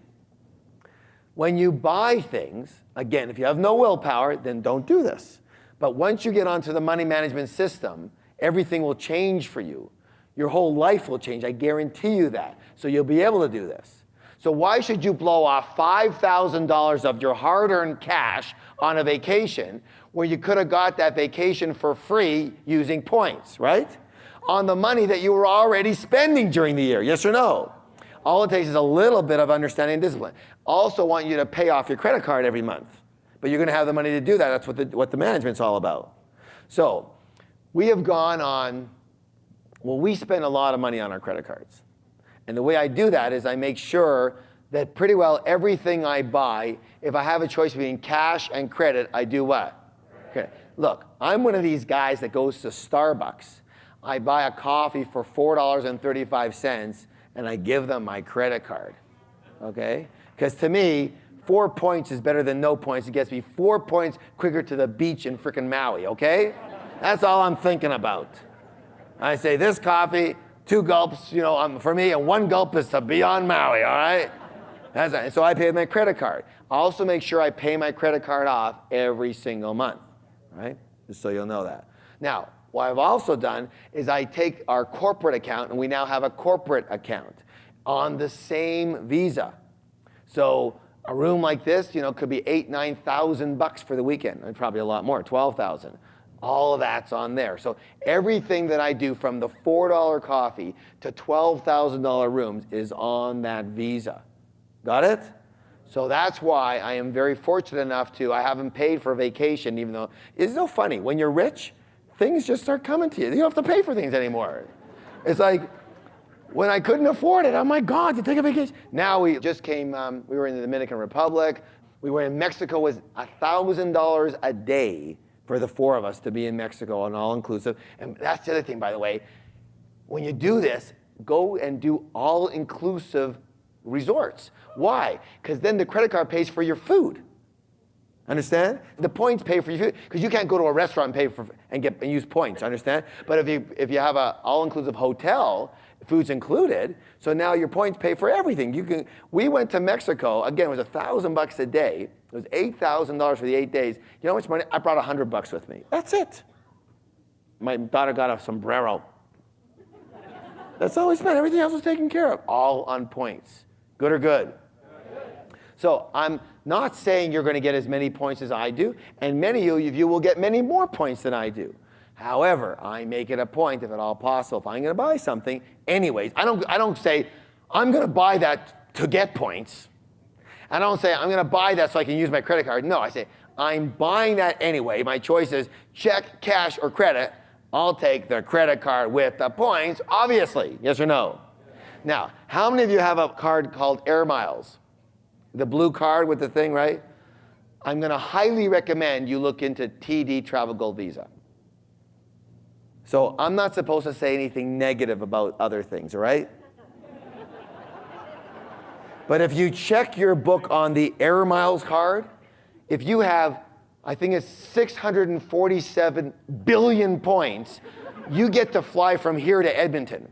Speaker 1: When you buy things, again, if you have no willpower, then don't do this. But once you get onto the money management system, everything will change for you. Your whole life will change, I guarantee you that. So you'll be able to do this. So why should you blow off $5,000 of your hard-earned cash on a vacation where you could have got that vacation for free using points, right? On the money that you were already spending during the year, yes or no? All it takes is a little bit of understanding and discipline. Also want you to pay off your credit card every month. But you're going to have the money to do that. That's what the management's all about. So we have gone on, we spend a lot of money on our credit cards. And the way I do that is I make sure that pretty well everything I buy, if I have a choice between cash and credit, I do what? Okay. Look, I'm one of these guys that goes to Starbucks. I buy a coffee for $4.35 and I give them my credit card, okay? Because to me, 4 points is better than no points. It gets me 4 points quicker to the beach in frickin' Maui, okay? That's all I'm thinking about. I say this coffee, 2 gulps, for me, and 1 gulp is to be on Maui, all right? So I pay with my credit card. I also make sure I pay my credit card off every single month, right? Just so you'll know that. Now, what I've also done is I take our corporate account, and we now have a corporate account on the same Visa. So a room like this, could be $8,000-9,000 for the weekend, and probably a lot more, $12,000. All of that's on there. So everything that I do from the $4 coffee to $12,000 rooms is on that Visa. Got it? So that's why I am very fortunate enough I haven't paid for a vacation, even though, it's so funny, when you're rich, things just start coming to you. You don't have to pay for things anymore. It's like, when I couldn't afford it, oh my God, to take a vacation. Now we just came, we were in the Dominican Republic. We were in Mexico, was $1,000 a day for the 4 of us to be in Mexico on all-inclusive. And that's the other thing, by the way. When you do this, go and do all-inclusive resorts. Why? Because then the credit card pays for your food. Understand? The points pay for your food, because you can't go to a restaurant and pay for and use points. Understand? But if you have an all-inclusive hotel, food's included, so now your points pay for everything. We went to Mexico. Again, it was $1,000 a day. It was $8,000 for the 8 days. You know how much money? I brought $100 with me. That's it. My daughter got a sombrero. That's all we spent. Everything else was taken care of. All on points. Good or good? So I'm not saying you're going to get as many points as I do, and many of you will get many more points than I do. However, I make it a point, if at all possible, if I'm going to buy something, anyways, I don't say, I'm going to buy that to get points. I don't say, I'm going to buy that so I can use my credit card. No, I say, I'm buying that anyway. My choice is check, cash, or credit. I'll take the credit card with the points, obviously. Yes or no? Now, how many of you have a card called Air Miles? The blue card with the thing, right? I'm going to highly recommend you look into TD Travel Gold Visa. So I'm not supposed to say anything negative about other things, all right? But if you check your book on the Air Miles card, if you have, I think it's 647 billion points, you get to fly from here to Edmonton.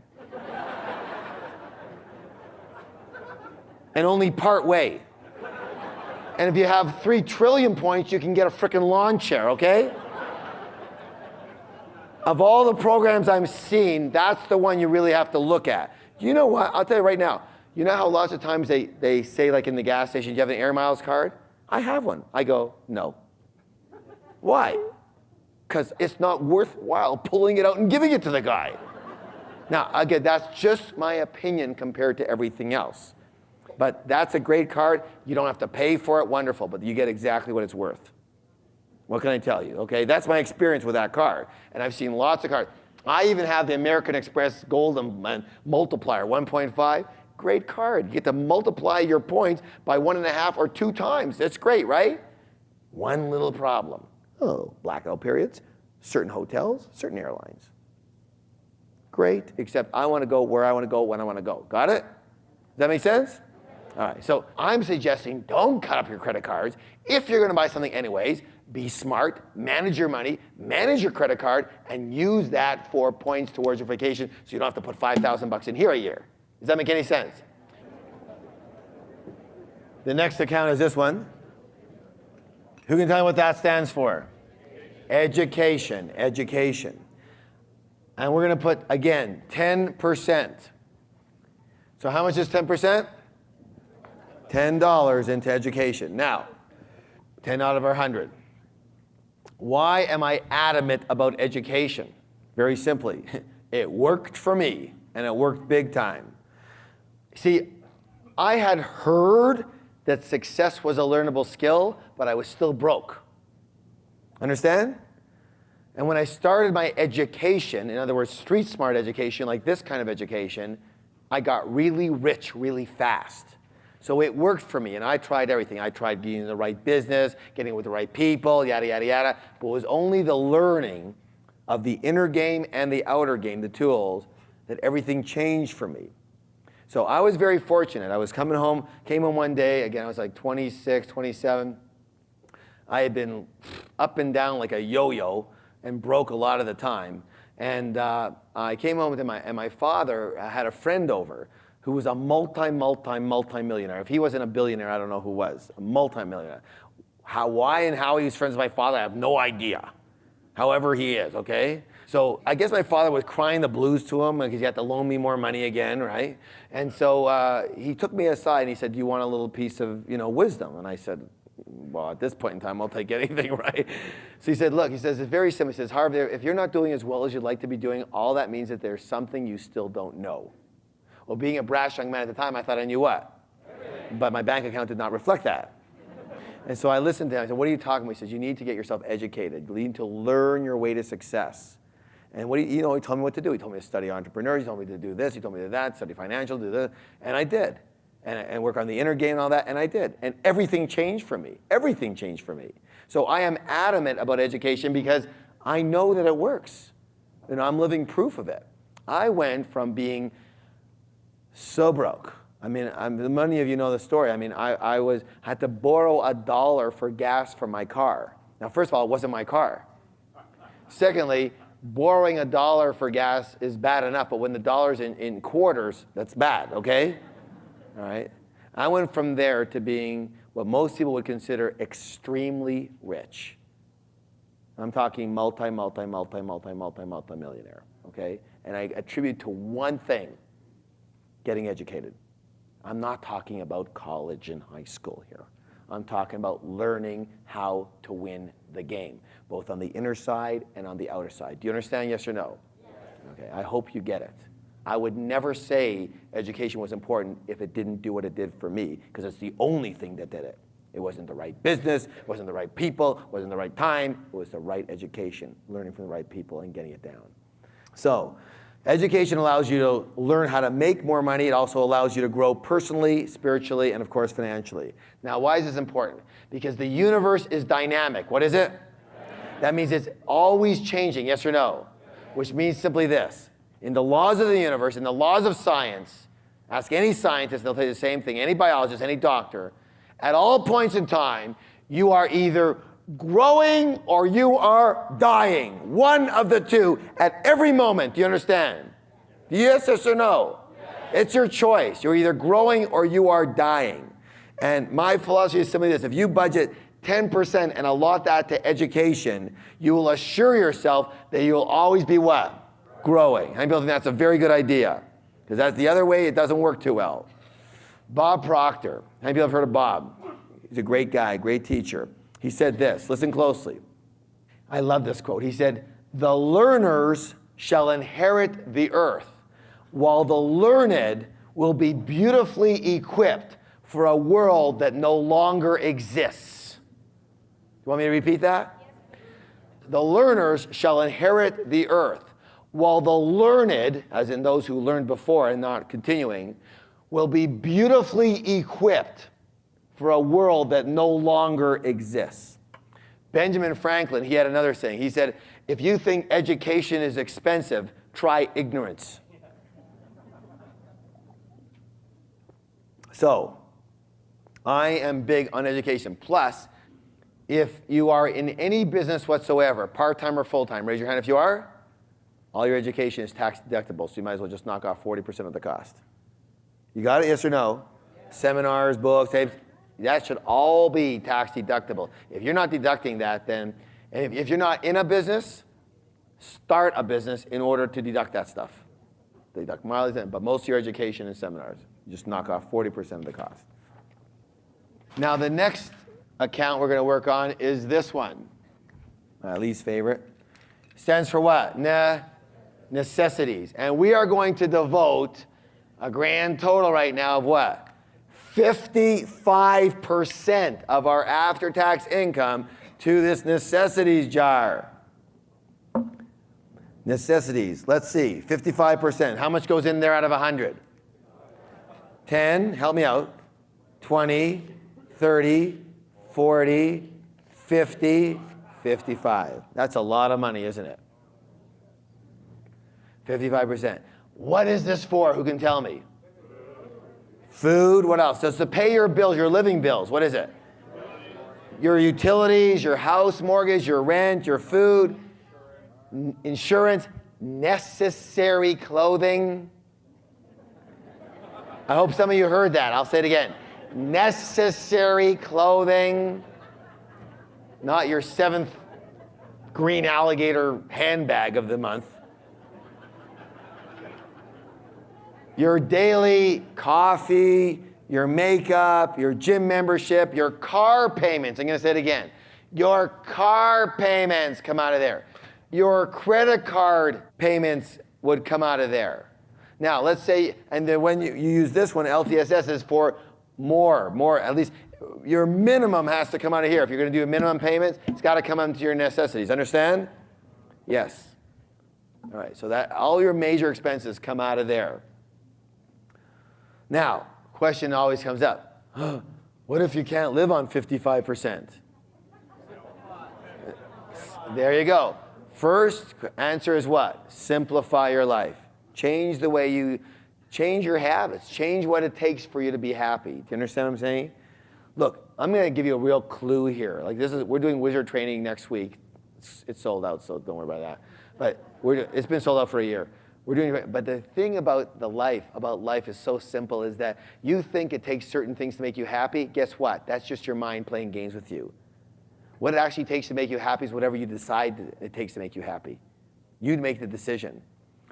Speaker 1: And only part way. And if you have 3 trillion points, you can get a frickin' lawn chair, okay? Of all the programs I'm seeing, that's the one you really have to look at. You know what? I'll tell you right now. You know how lots of times they say, like in the gas station, you have an Air Miles card? I have one. I go, no. Why? Because it's not worthwhile pulling it out and giving it to the guy. Now, again, that's just my opinion compared to everything else. But that's a great card. You don't have to pay for it. Wonderful. But you get exactly what it's worth. What can I tell you? Okay, that's my experience with that card. And I've seen lots of cards. I even have the American Express Gold and Multiplier 1.5. Great card. You get to multiply your points by 1.5 or 2 times. That's great, right? One little problem. Oh, blackout periods, certain hotels, certain airlines. Great, except I want to go where I want to go when I want to go. Got it? Does that make sense? All right, so I'm suggesting don't cut up your credit cards. If you're going to buy something anyways, be smart, manage your money, manage your credit card, and use that for points towards your vacation so you don't have to put $5,000 in here a year. Does that make any sense? The next account is this one. Who can tell me what that stands for? Education, education. And we're going to put, again, 10%. So how much is 10%? $10 into education. Now, 10 out of our 100. Why am I adamant about education? Very simply, it worked for me, and it worked big time. See, I had heard that success was a learnable skill, but I was still broke. Understand? And when I started my education, in other words, street smart education, like this kind of education, I got really rich really fast. So it worked for me, and I tried everything. I tried getting in the right business, getting with the right people, yada, yada, yada. But it was only the learning of the inner game and the outer game, the tools, that everything changed for me. So I was very fortunate. I was came home one day, again, I was like 26, 27. I had been up and down like a yo-yo and broke a lot of the time. And I came home with him, and my father had a friend over who was a multi-millionaire. If he wasn't a billionaire, I don't know who was. A multi-millionaire. Why and how he was friends with my father, I have no idea. However he is, okay? So I guess my father was crying the blues to him because he had to loan me more money again, right? And so he took me aside and he said, do you want a little piece of, wisdom? And I said, well, at this point in time, I'll take anything, right? So he said, look, he says, it's very simple. He says, Harv, if you're not doing as well as you'd like to be doing, all that means that there's something you still don't know. Well, being a brash young man at the time, I thought I knew what? Everything. But my bank account did not reflect that. And so I listened to him. I said, what are you talking about? He says, you need to get yourself educated. You need to learn your way to success. And he told me what to do. He told me to study entrepreneurs. He told me to do this. He told me to do that, study financial, do this. And I did. and work on the inner game and all that, and I did. And everything changed for me. Everything changed for me. So I am adamant about education because I know that it works. And I'm living proof of it. I went from being so broke. I mean, many of you know the story. I mean, I had to borrow $1 for gas for my car. Now, first of all, it wasn't my car. Secondly, borrowing $1 for gas is bad enough, but when the dollar's in quarters, that's bad, okay? All right? I went from there to being what most people would consider extremely rich. I'm talking multi-millionaire, okay? And I attribute to one thing, getting educated. I'm not talking about college and high school here. I'm talking about learning how to win the game, both on the inner side and on the outer side. Do you understand, yes or no? Yes. Okay, I hope you get it. I would never say education was important if it didn't do what it did for me, because it's the only thing that did it. It wasn't the right business, it wasn't the right people, it wasn't the right time, it was the right education, learning from the right people and getting it down. So, education allows you to learn how to make more money. It also allows you to grow personally, spiritually, and of course financially. Now, why is this important? Because the universe is dynamic. What is it? That means it's always changing, yes or no? Which means simply this. In the laws of the universe, in the laws of science, ask any scientist, they'll tell you the same thing, any biologist, any doctor, at all points in time, you are either growing or you are dying. One of the two at every moment. Do you understand? Yes or no? Yes. It's your choice. You're either growing or you are dying. And my philosophy is simply this. If you budget 10% and allot that to education, you will assure yourself that you will always be what? Growing. How many people think that's a very good idea? Because that's the other way, it doesn't work too well. Bob Proctor. How many people have heard of Bob? He's a great guy, great teacher. He said this, listen closely. I love this quote. He said, "The learners shall inherit the earth, while the learned will be beautifully equipped for a world that no longer exists." You want me to repeat that? The learners shall inherit the earth, while the learned, as in those who learned before and not continuing, will be beautifully equipped for a world that no longer exists. Benjamin Franklin, he had another saying. He said, if you think education is expensive, try ignorance. So, I am big on education. Plus, if you are in any business whatsoever, part-time or full-time, raise your hand if you are. All your education is tax deductible, so you might as well just knock off 40% of the cost. You got it, yes or no? Yes. Seminars, books, tapes, that should all be tax deductible. If you're not deducting that, then, and if you're not in a business, start a business in order to deduct that stuff. Deduct mileage, but most of your education is seminars. You just knock off 40% of the cost. Now the next account we're going to work on is this one. My least favorite. Stands for what? Necessities. And we are going to devote a grand total right now of what? 55% of our after-tax income to this necessities jar. Necessities. Let's see. 55%. How much goes in there out of 100? 10. Help me out. 20, 30, 40, 50, 55. That's a lot of money, isn't it? 55%. What is this for? Who can tell me? Food. What else? Does to pay your bills, your living bills. What is it? Your utilities, your house mortgage, your rent, your food, insurance, necessary clothing. I hope some of you heard that. I'll say it again. Necessary clothing. Not your 7th green alligator handbag of the month. Your daily coffee, your makeup, your gym membership, your car payments. I'm going to say it again. Your car payments come out of there. Your credit card payments would come out of there. Now, let's say, and then when you use this one, LTSS is for more, at least your minimum has to come out of here. If you're going to do a minimum payments, it's got to come into your necessities. Understand? Yes. All right, so that all your major expenses come out of there. Now, question always comes up. What if you can't live on 55%? There you go. First answer is what? Simplify your life. Change the way change your habits. Change what it takes for you to be happy. Do you understand what I'm saying? Look, I'm going to give you a real clue here. Like we're doing wizard training next week. It's sold out, so don't worry about that. But it's been sold out for a year. We're doing it. But the thing about life is so simple is that you think it takes certain things to make you happy. Guess what? That's just your mind playing games with you. What it actually takes to make you happy is whatever you decide it takes to make you happy. You make the decision.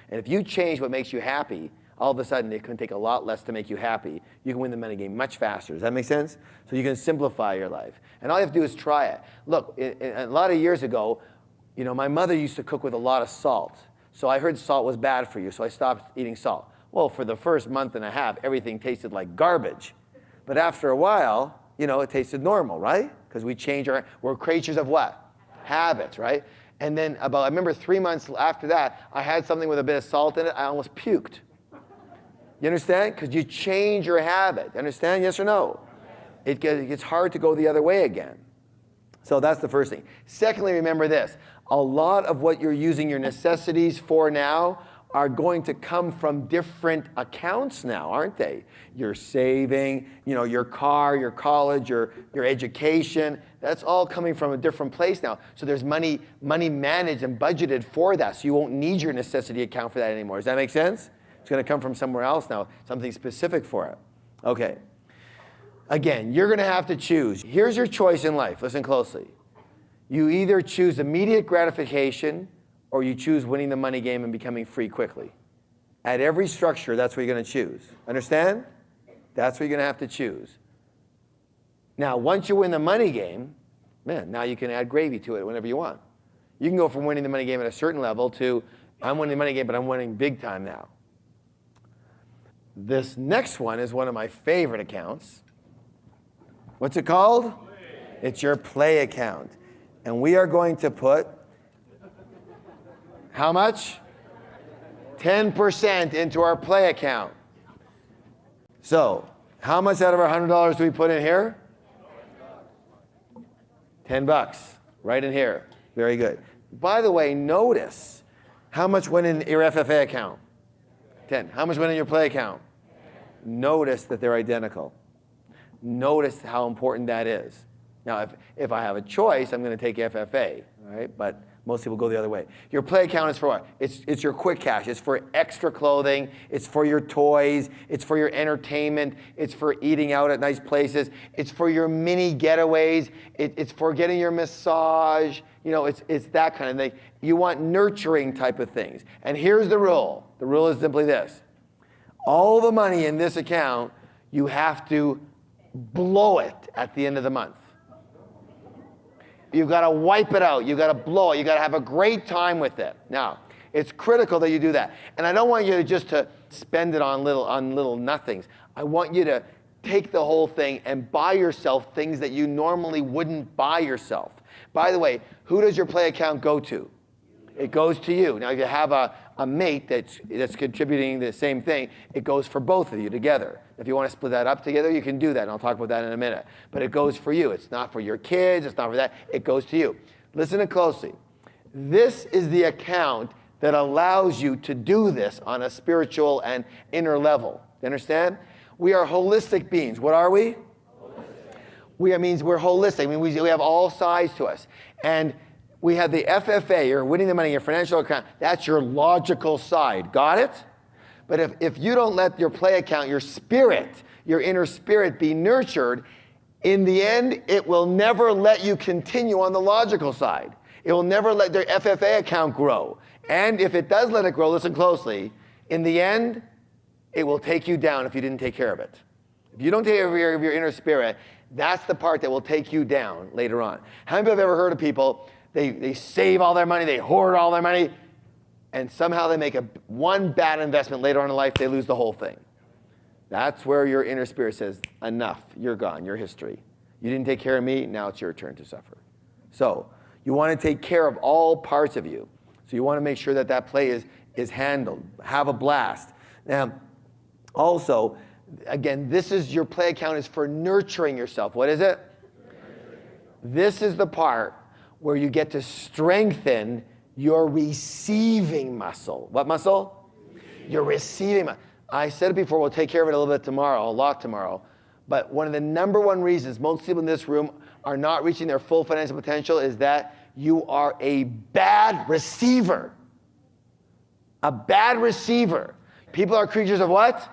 Speaker 1: And if you change what makes you happy, all of a sudden it can take a lot less to make you happy. You can win the money game much faster. Does that make sense? So you can simplify your life. And all you have to do is try it. Look, a lot of years ago, my mother used to cook with a lot of salt. So I heard salt was bad for you, so I stopped eating salt. Well, for the first month and a half, everything tasted like garbage. But after a while, it tasted normal, right? Because we're creatures of what? Habits, right? And then I remember 3 months after that, I had something with a bit of salt in it. I almost puked. You understand? Because you change your habit. You understand? Yes or no? It gets hard to go the other way again. So that's the first thing. Secondly, remember this. A lot of what you're using your necessities for now are going to come from different accounts now, aren't they? Your saving, your car, your college, your education, that's all coming from a different place now. So there's money managed and budgeted for that, so you won't need your necessity account for that anymore. Does that make sense? It's going to come from somewhere else now, something specific for it. Okay. Again, you're going to have to choose. Here's your choice in life. Listen closely. You either choose immediate gratification or you choose winning the money game and becoming free quickly. At every structure, that's what you're going to choose. Understand? That's what you're going to have to choose. Now, once you win the money game, now you can add gravy to it whenever you want. You can go from winning the money game at a certain level to, I'm winning the money game, but I'm winning big time now. This next one is one of my favorite accounts. What's it called? It's your play account. And we are going to put, how much? 10% into our play account. So, how much out of our $100 do we put in here? $10, right in here. Very good. By the way, notice how much went in your FFA account? 10. How much went in your play account? Notice that they're identical. Notice how important that is. Now, if I have a choice, I'm going to take FFA, all right? But most people go the other way. Your play account is for what? It's your quick cash. It's for extra clothing. It's for your toys. It's for your entertainment. It's for eating out at nice places. It's for your mini getaways. It's for getting your massage. It's that kind of thing. You want nurturing type of things. And here's the rule. The rule is simply this. All the money in this account, you have to blow it at the end of the month. You've got to wipe it out. You've got to blow it. You've got to have a great time with it. Now, it's critical that you do that. And I don't want you to spend it on little nothings. I want you to take the whole thing and buy yourself things that you normally wouldn't buy yourself. By the way, who does your play account go to? It goes to you. Now, if you have a mate that's contributing the same thing, it goes for both of you together. If you want to split that up together, you can do that, and I'll talk about that in a minute. But it goes for you. It's not for your kids. It's not for that. It goes to you. Listen to closely. This is the account that allows you to do this on a spiritual and inner level. You understand? We are holistic beings. What are we? Holistic. Means we're holistic. I mean, we have all sides to us. And we have the FFA, you're winning the money in your financial account. That's your logical side. Got it? But if you don't let your play account, your spirit, your inner spirit be nurtured, in the end, it will never let you continue on the logical side. It will never let their FFA account grow. And if it does let it grow, listen closely, in the end, it will take you down if you didn't take care of it. If you don't take care of your inner spirit, that's the part that will take you down later on. How many people have ever heard of people, they save all their money, they hoard all their money, and somehow they make one bad investment later on in life, they lose the whole thing. That's where your inner spirit says, enough, you're gone, you're history. You didn't take care of me, now it's your turn to suffer. So you want to take care of all parts of you. So you want to make sure that play is handled. Have a blast. Now, also, Again, this is your play account is for nurturing yourself. What is it? This is the part where you get to strengthen your receiving muscle. What muscle? Your receiving muscle. I said it before, we'll take care of it a little bit tomorrow, a lot tomorrow. But one of the number one reasons most people in this room are not reaching their full financial potential is that you are a bad receiver. A bad receiver. People are creatures of what?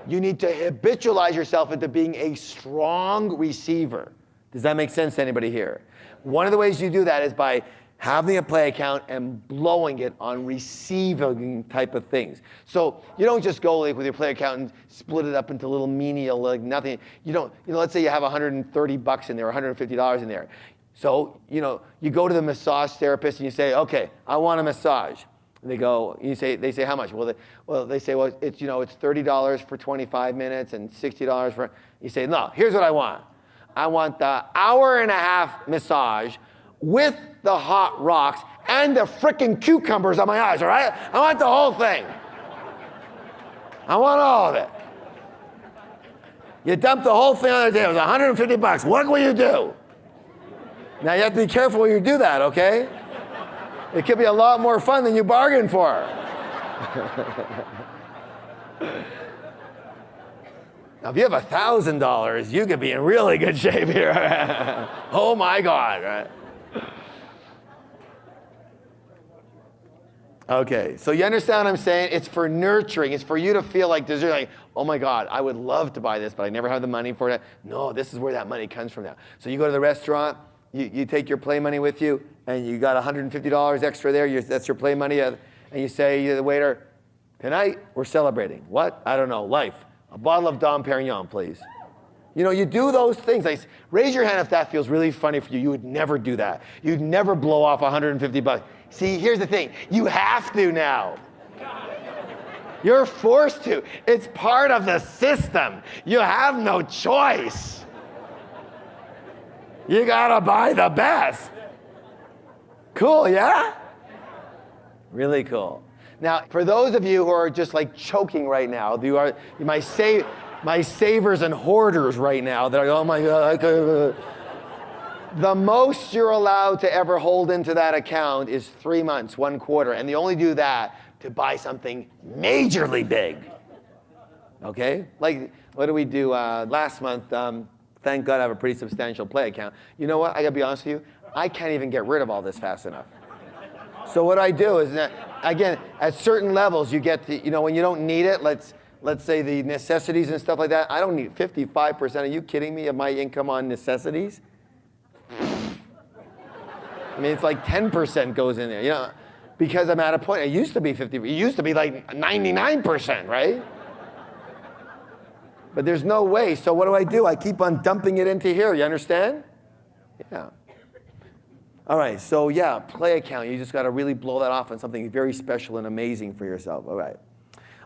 Speaker 1: You need to habitualize yourself into being a strong receiver. Does that make sense to anybody here? One of the ways you do that is by having a play account and blowing it on receiving type of things. So you don't just go like with your play account and split it up into little menial, like nothing. You don't, let's say you have $130 in there, or $150 in there. So, you go to the massage therapist and you say, okay, I want a massage. And they say how much? They say, it's $30 for 25 minutes and $60 for, you say, no, here's what I want. I want the hour-and-a-half massage with the hot rocks and the frickin' cucumbers on my eyes, all right? I want the whole thing. I want all of it. You dump the whole thing on the table. It's $150. What will you do? Now you have to be careful when you do that, okay? It could be a lot more fun than you bargained for. Now, if you have $1,000, you could be in really good shape here. Oh my God, right? Okay, so you understand what I'm saying? It's for nurturing. It's for you to feel like, oh my God, I would love to buy this, but I never have the money for it. No, this is where that money comes from now. So you go to the restaurant, you take your play money with you, and you got $150 extra there. That's your play money, and you say to the waiter, tonight we're celebrating. What? I don't know, life. A bottle of Dom Perignon, please. You do those things. Raise your hand if that feels really funny for you. You would never do that. You'd never blow off $150. See, here's the thing. You have to now. You're forced to. It's part of the system. You have no choice. You gotta buy the best. Cool, yeah? Really cool. Now, for those of you who are just like choking right now, you are my savers and hoarders right now. They're like, oh my God. The most you're allowed to ever hold into that account is 3 months, 1 quarter, and they only do that to buy something majorly big. Okay? Like, what did we do last month? Thank God I have a pretty substantial play account. You know what? I gotta be honest with you. I can't even get rid of all this fast enough. So what I do is that, again, at certain levels, you get to, when you don't need it, let's say the necessities and stuff like that. I don't need 55%. Are you kidding me of my income on necessities? I mean, it's like 10% goes in there, because I'm at a point. It used to be 50. It used to be like 99%, right? But there's no way. So what do? I keep on dumping it into here. You understand? Yeah. All right. So yeah, play account. You just got to really blow that off on something very special and amazing for yourself. All right.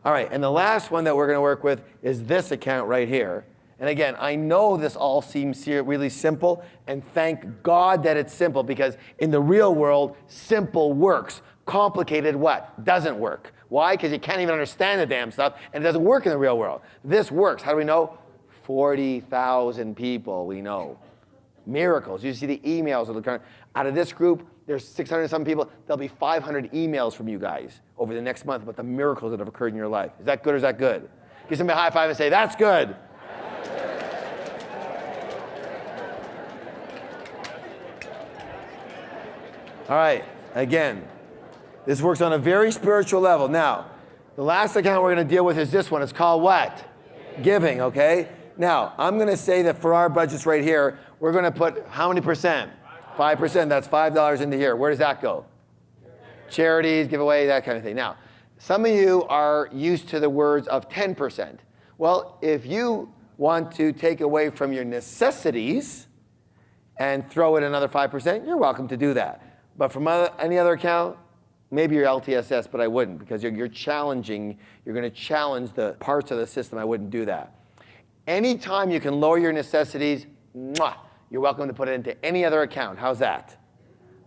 Speaker 1: All right. And the last one that we're going to work with is this account right here. And again, I know this all seems really simple, and thank God that it's simple, because in the real world, simple works. Complicated what? Doesn't work. Why? Because you can't even understand the damn stuff, and it doesn't work in the real world. This works. How do we know? 40,000 people we know. Miracles. You see the emails of the current. Out of this group, there's 600 and some people. There'll be 500 emails from you guys over the next month about the miracles that have occurred in your life. Is that good or is that good? Give somebody a high five and say, that's good. All right, again, this works on a very spiritual level. Now, the last account we're going to deal with is this one. It's called what? Giving, okay? Now, I'm going to say that for our budgets right here, we're going to put how many percent? 5%. That's $5 into here. Where does that go? Charities, giveaway, that kind of thing. Now, some of you are used to the words of 10%. Well, if you want to take away from your necessities and throw in another 5%, you're welcome to do that. But from any other account, maybe your LTSS, but I wouldn't, because you're going to challenge the parts of the system. I wouldn't do that. Anytime you can lower your necessities, you're welcome to put it into any other account. How's that?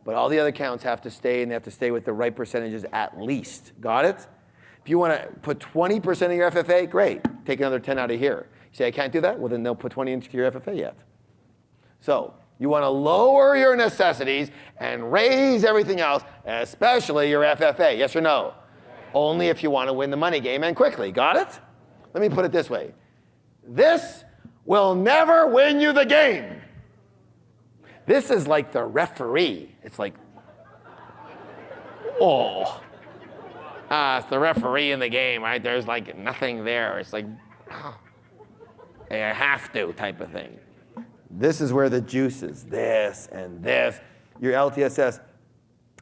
Speaker 1: But all the other accounts have to stay, and they have to stay with the right percentages at least. Got it? If you want to put 20% of your FFA, great. Take another 10 out of here. You say, I can't do that? Well, then they'll put 20 into your FFA yet. So you want to lower your necessities and raise everything else, especially your FFA. Yes or no? Only if you want to win the money game and quickly. Got it? Let me put it this way. This will never win you the game. This is like the referee. It's like, oh. It's the referee in the game, right? There's like nothing there. It's like, oh, I have to type of thing. This is where the juice is. This and this. Your LTSS.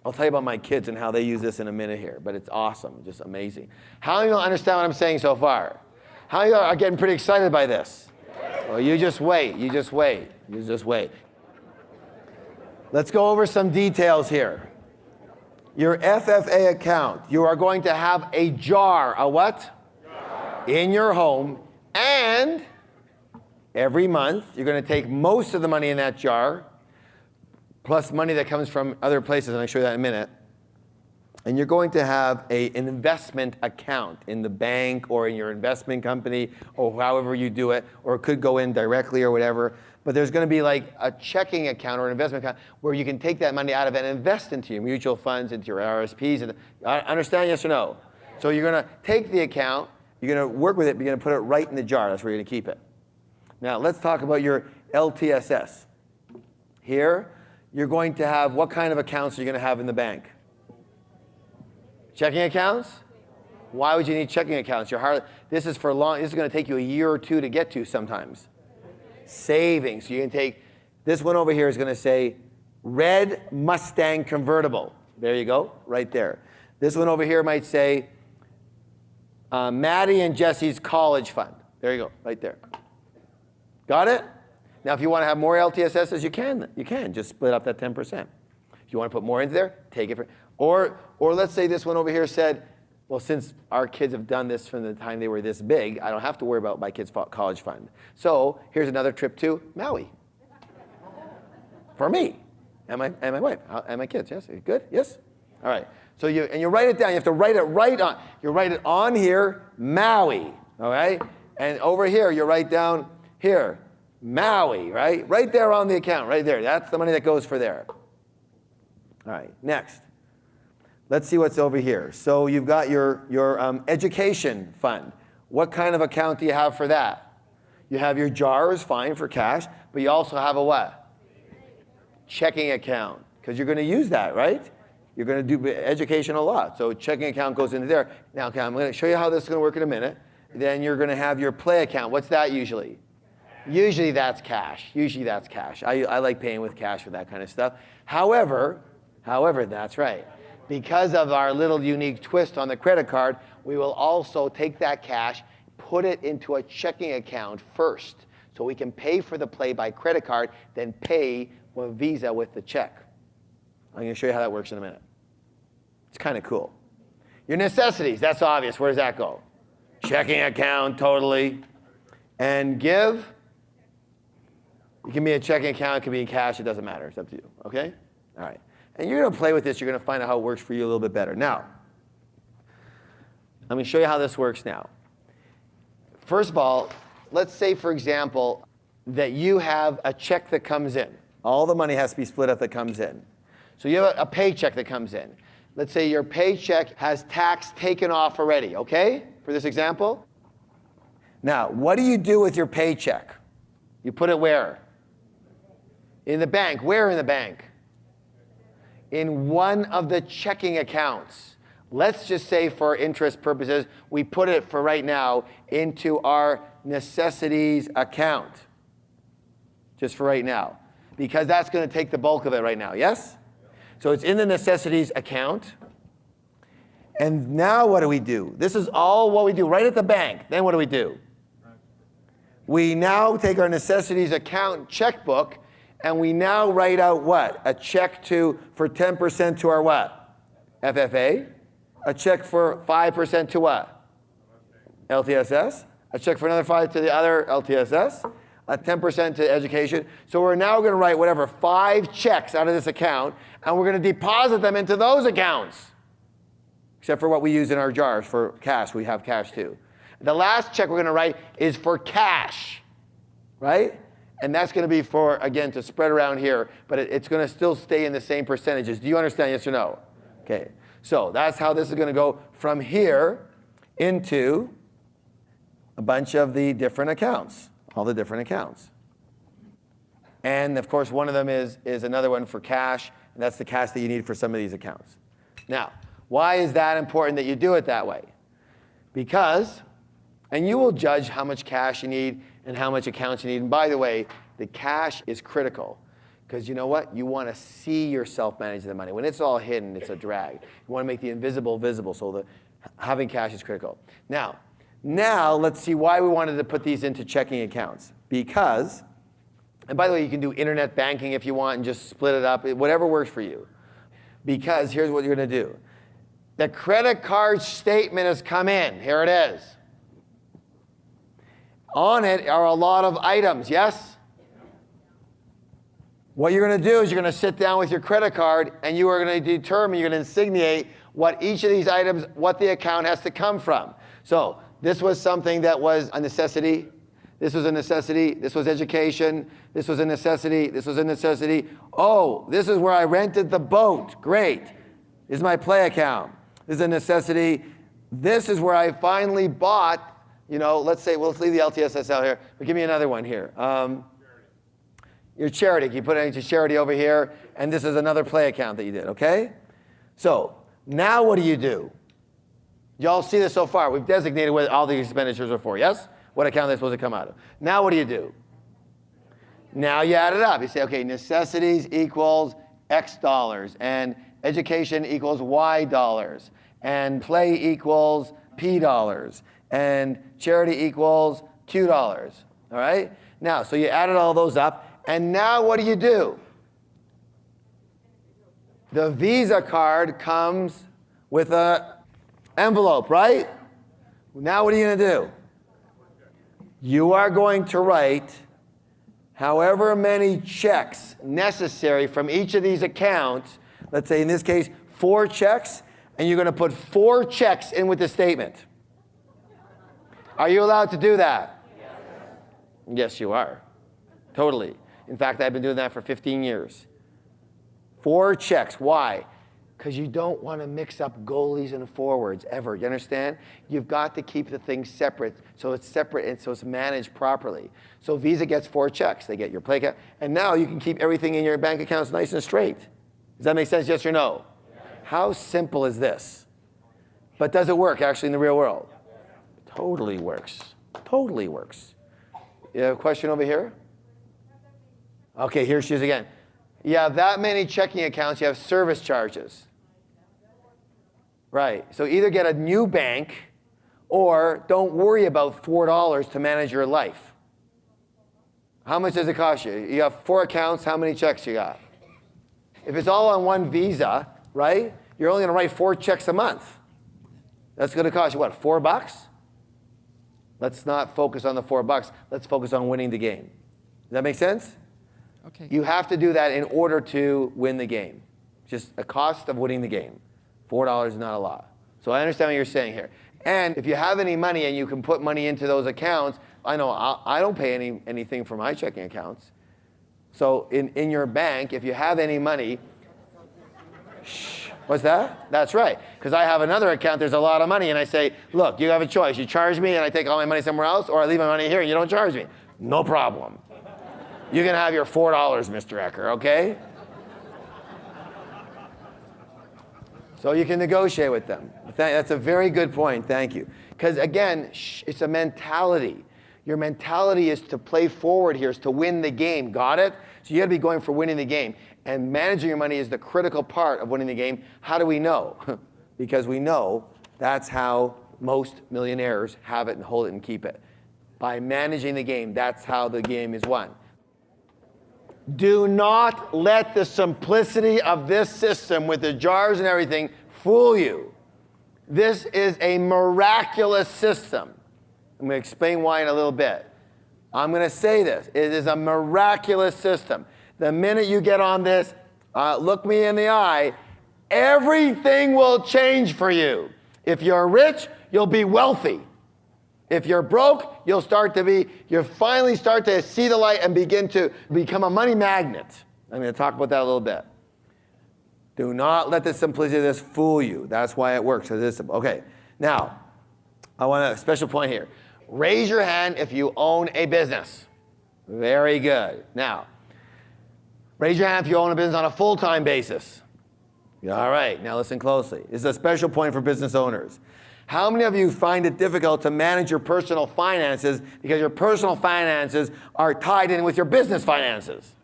Speaker 1: I'll tell you about my kids and how they use this in a minute here, but it's awesome, just amazing. How many of you understand what I'm saying so far? How many of you are getting pretty excited by this? Well, you just wait. You just wait. You just wait. Let's go over some details here. Your FFA account, you are going to have a jar, a what? Jar. In your home, and every month you're going to take most of the money in that jar, plus money that comes from other places, and I'll show you that in a minute. And you're going to have an investment account in the bank or in your investment company or however you do it, or it could go in directly or whatever. But there's going to be like a checking account or an investment account where you can take that money out of it and invest into your mutual funds, into your RSPs. And understand, yes or no? So you're going to take the account, you're going to work with it, but you're going to put it right in the jar. That's where you're going to keep it. Now let's talk about your LTSS. Here, you're going to have, what kind of accounts are you going to have in the bank? Checking accounts? Why would you need checking accounts? This is for long. This is going to take you a year or two to get to sometimes. Savings. So you can take, this one over here is going to say Red Mustang Convertible. There you go, right there. This one over here might say Maddie and Jesse's College Fund. There you go, right there. Got it? Now, if you want to have more LTSSs, you can just split up that 10%. If you want to put more into there, take it. Or let's say this one over here said, well, since our kids have done this from the time they were this big, I don't have to worry about my kids' college fund. So here's another trip to Maui. For me and my wife and my kids. Yes, good? Yes? All right. So you write it down. You have to write it right on. You write it on here, Maui. All right? And over here, you write down here, Maui, right? Right there on the account, right there. That's the money that goes for there. All right, next. Let's see what's over here. So you've got your education fund. What kind of account do you have for that? You have your jars, fine, for cash, but you also have a what? Checking account, because you're going to use that, right? You're going to do education a lot. So checking account goes into there. Now, okay, I'm going to show you how this is going to work in a minute. Then you're going to have your play account. What's that usually? Usually that's cash. Usually that's cash. I like paying with cash for that kind of stuff. However, that's right. Because of our little unique twist on the credit card, we will also take that cash, put it into a checking account first, so we can pay for the play by credit card, then pay with Visa with the check. I'm going to show you how that works in a minute. It's kind of cool. Your necessities, that's obvious. Where does that go? Checking account, totally. And give, it can be a checking account, it can be in cash, it doesn't matter. It's up to you, okay? All right. And you're going to play with this. You're going to find out how it works for you a little bit better. Now, let me show you how this works now. First of all, let's say, for example, that you have a check that comes in. All the money has to be split up that comes in. So you have a paycheck that comes in. Let's say your paycheck has tax taken off already, okay, for this example? Now, what do you do with your paycheck? You put it where? In the bank. Where in the bank? In one of the checking accounts. Let's just say for interest purposes, we put it for right now into our necessities account. Just for right now. Because that's going to take the bulk of it right now, yes? So it's in the necessities account. And now what do? This is all what we do right at the bank. Then what do? We now take our necessities account checkbook and we now write out what? A check for 10% to our what? FFA. A check for 5% to what? LTSS. A check for another 5 to the other LTSS. A 10% to education. So we're now going to write whatever 5 checks out of this account, and we're going to deposit them into those accounts. except for what we use in our jars for cash. We have cash too. The last check we're going to write is for cash, right? And that's going to be for, again, to spread around here, but it's going to still stay in the same percentages. Do you understand, yes or no? Okay, so that's how this is going to go from here into a bunch of the different accounts, all the different accounts. And of course, one of them is another one for cash, and that's the cash that you need for some of these accounts. Now, why is that important that you do it that way? Because, and you will judge how much cash you need and how much accounts you need. And by the way, the cash is critical. Because you know what? You want to see yourself managing the money. When it's all hidden, it's a drag. You want to make the invisible visible, so having cash is critical. Now, let's see why we wanted to put these into checking accounts. Because, and by the way, you can do internet banking if you want and just split it up, whatever works for you. Because here's what you're going to do. The credit card statement has come in. Here it is. On it are a lot of items, yes? What you're going to do is you're going to sit down with your credit card and you are going to determine, you're going to insignate what each of these items, what the account has to come from. So this was something that was a necessity. This was a necessity. This was education. This was a necessity. This was a necessity. Oh, this is where I rented the boat. Great. This is my play account. This is a necessity. This is where I finally bought, let's leave the LTSS out here, but give me another one here. Your charity. You put it into charity over here, and this is another play account that you did, okay? So now what do? Y'all see this so far? We've designated what all the expenditures are for, yes? What account they're supposed to come out of. Now what do? Now you add it up. You say, okay, necessities equals X dollars, and education equals Y dollars, and play equals P dollars, and charity equals Q dollars, all right? Now, so you added all those up, and now what do? The Visa card comes with an envelope, right? Now what are you going to do? You are going to write however many checks necessary from each of these accounts. Let's say in this case, 4 checks, and you're going to put 4 checks in with the statement. Are you allowed to do that? Yes, you are. Totally. In fact, I've been doing that for 15 years. 4 checks. Why? Because you don't want to mix up goalies and forwards ever. You understand? You've got to keep the things separate, so it's separate and so it's managed properly. So Visa gets 4 checks. They get your play account, and now you can keep everything in your bank accounts nice and straight. Does that make sense, yes or no? How simple is this? But does it work actually in the real world? Totally works. Totally works. You have a question over here? Okay, here she is again. You have that many checking accounts, you have service charges. Right, so either get a new bank or don't worry about $4 to manage your life. How much does it cost you? You have 4 accounts, how many checks you got? If it's all on one Visa, right, you're only going to write 4 checks a month. That's going to cost you, what, $4? Let's not focus on the $4. Let's focus on winning the game. Does that make sense?
Speaker 4: Okay.
Speaker 1: You have to do that in order to win the game. Just a cost of winning the game. $4 is not a lot. So I understand what you're saying here. And if you have any money and you can put money into those accounts, I know I don't pay anything for my checking accounts. So in your bank, if you have any money, shh, what's that? That's right. Because I have another account, there's a lot of money, and I say, look, you have a choice. You charge me and I take all my money somewhere else, or I leave my money here and you don't charge me. No problem. You can have your $4, Mr. Eker, okay? So you can negotiate with them. That's a very good point, thank you. Because again, it's a mentality. Your mentality is to play forward here, is to win the game, got it? So you gotta be going for winning the game. And managing your money is the critical part of winning the game. How do we know? Because we know that's how most millionaires have it and hold it and keep it. By managing the game, that's how the game is won. Do not let the simplicity of this system with the jars and everything fool you. This is a miraculous system. I'm going to explain why in a little bit. I'm going to say this. It is a miraculous system. The minute you get on this, look me in the eye, everything will change for you. If you're rich, you'll be wealthy. If you're broke, you'll finally start to see the light and begin to become a money magnet. I'm going to talk about that a little bit. Do not let the simplicity of this fool you. That's why it works. Okay, now, I want a special point here. Raise your hand if you own a business. Very good. Now, raise your hand if you own a business on a full-time basis. All right, now listen closely. This is a special point for business owners. How many of you find it difficult to manage your personal finances because your personal finances are tied in with your business finances?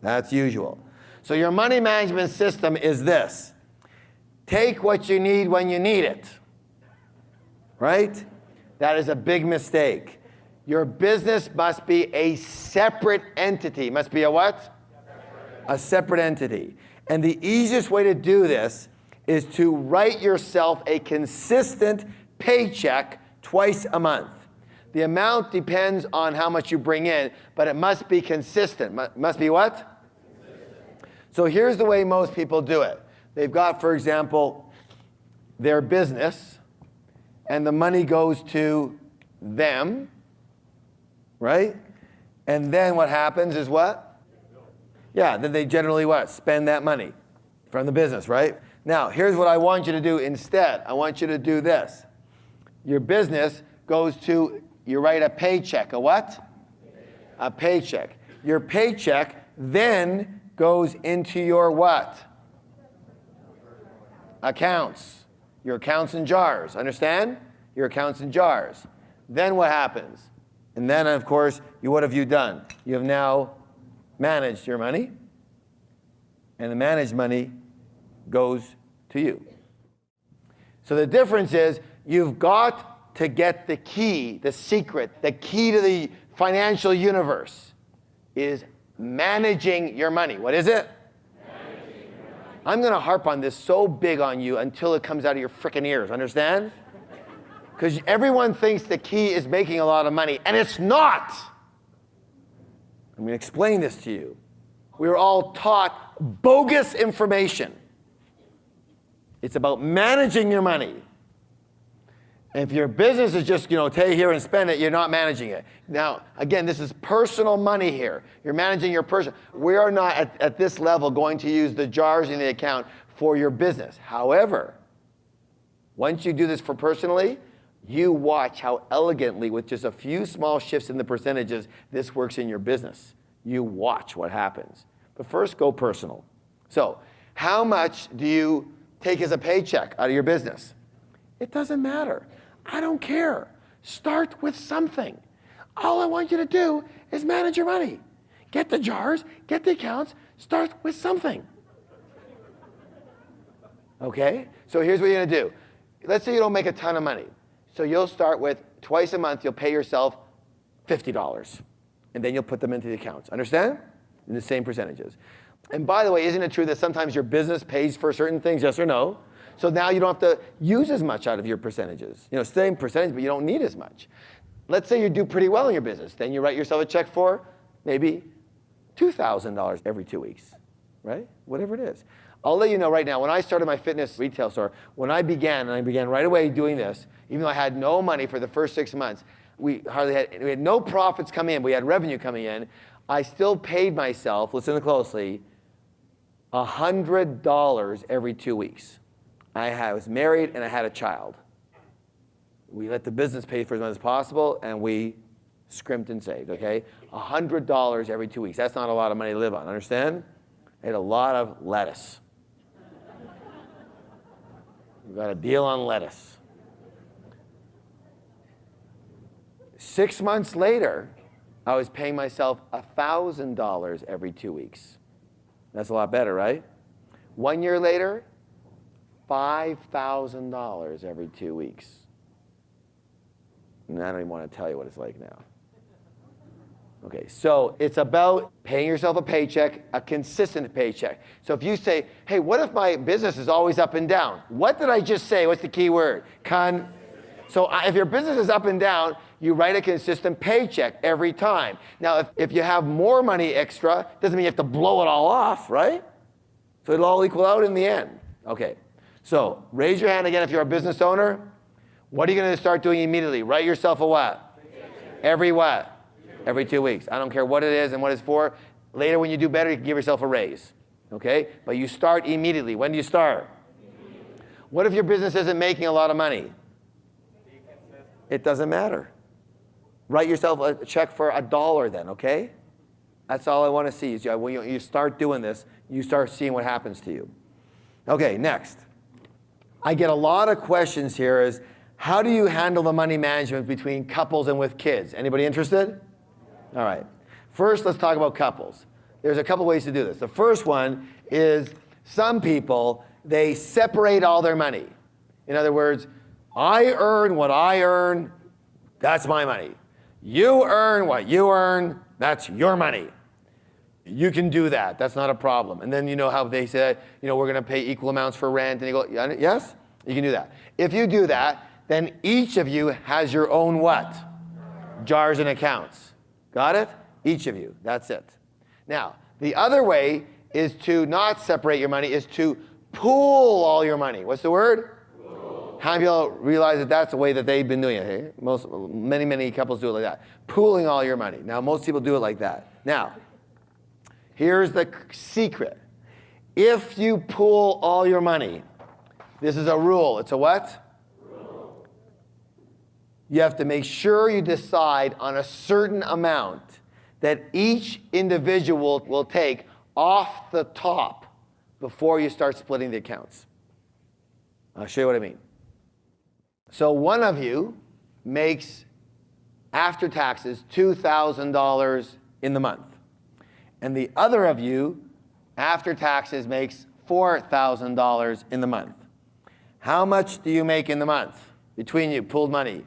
Speaker 1: That's usual. So your money management system is this. Take what you need when you need it. Right? That is a big mistake. Your business must be a separate entity. Must be a what? A separate entity. And the easiest way to do this is to write yourself a consistent paycheck twice a month. The amount depends on how much you bring in, but it must be consistent. Must be what? So here's the way most people do it. They've got, for example, their business, and the money goes to them, right? And then what happens is what? Yeah, then they generally what? Spend that money from the business, right? Now, here's what I want you to do instead. I want you to do this. Your business goes to, you write a paycheck. A what? A paycheck. Your paycheck then goes into your what? Accounts. Your accounts in jars. Understand? Your accounts in jars. Then what happens? And then, of course, what have you done? You have now managed your money, and the managed money goes to you. So the difference is you've got to get the key, the secret, the key to the financial universe is managing your money. What is it? I'm going to harp on this so big on you until it comes out of your frickin' ears. Understand? Because everyone thinks the key is making a lot of money, and it's not. I'm going to explain this to you. We were all taught bogus information. It's about managing your money. And if your business is just, take here and spend it, you're not managing it. Now, again, this is personal money here. You're managing your personal. We are not at this level going to use the jars in the account for your business. However, once you do this for personally, you watch how elegantly, with just a few small shifts in the percentages, this works in your business. You watch what happens. But first, go personal. So, how much do you take as a paycheck out of your business? It doesn't matter. I don't care. Start with something. All I want you to do is manage your money. Get the jars, get the accounts, start with something. Okay? So here's what you're going to do. Let's say you don't make a ton of money. So you'll start with twice a month, you'll pay yourself $50. And then you'll put them into the accounts. Understand? In the same percentages. And by the way, isn't it true that sometimes your business pays for certain things, yes or no? So now you don't have to use as much out of your percentages. Same percentage, but you don't need as much. Let's say you do pretty well in your business. Then you write yourself a check for maybe $2,000 every 2 weeks, right? Whatever it is. I'll let you know right now, when I started my fitness retail store, when I began right away doing this, even though I had no money for the first 6 months, we had no profits coming in, we had revenue coming in, I still paid myself, listen closely, $100 every 2 weeks. I was married and I had a child. We let the business pay for as much as possible, and we scrimped and saved, okay? $100 every 2 weeks. That's not a lot of money to live on, understand? I had a lot of lettuce. We got a deal on lettuce. 6 months later, I was paying myself $1,000 every 2 weeks. That's a lot better, right? 1 year later, $5,000 every 2 weeks. And I don't even want to tell you what it's like now. Okay, so it's about paying yourself a paycheck, a consistent paycheck. So if you say, hey, what if my business is always up and down? What did I just say? What's the key word? So if your business is up and down, you write a consistent paycheck every time. Now, if you have more money extra, doesn't mean you have to blow it all off, right? So it'll all equal out in the end. Okay. So raise your hand again if you're a business owner. What are you going to start doing immediately? Write yourself a what? Every what? Every 2 weeks. I don't care what it is and what it's for. Later when you do better, you can give yourself a raise. Okay? But you start immediately. When do you start? What if your business isn't making a lot of money? It doesn't matter. Write yourself a check for $1 then, okay? That's all I want to see. Is when you start doing this, you start seeing what happens to you. Okay, next. I get a lot of questions here is, how do you handle the money management between couples and with kids? Anybody interested? All right. First, let's talk about couples. There's a couple ways to do this. The first one is some people, they separate all their money. In other words, I earn what I earn, that's my money. You earn what you earn, that's your money. You can do that. That's not a problem. And then you know how they said, we're going to pay equal amounts for rent. And you go, yes, you can do that. If you do that, then each of you has your own what? Jars and accounts. Got it? Each of you. That's it. Now, the other way is to not separate your money, is to pool all your money. What's the word? Pool. How many people realize that that's the way that they've been doing it? Hey? Many couples do it like that. Pooling all your money. Now, most people do it like that. Now, here's the secret. If you pool all your money, this is a rule. It's a what? Rule. You have to make sure you decide on a certain amount that each individual will take off the top before you start splitting the accounts. I'll show you what I mean. So one of you makes, after taxes, $2,000 in the month. And the other of you, after taxes, makes $4,000 in the month. How much do you make in the month between you, pooled money?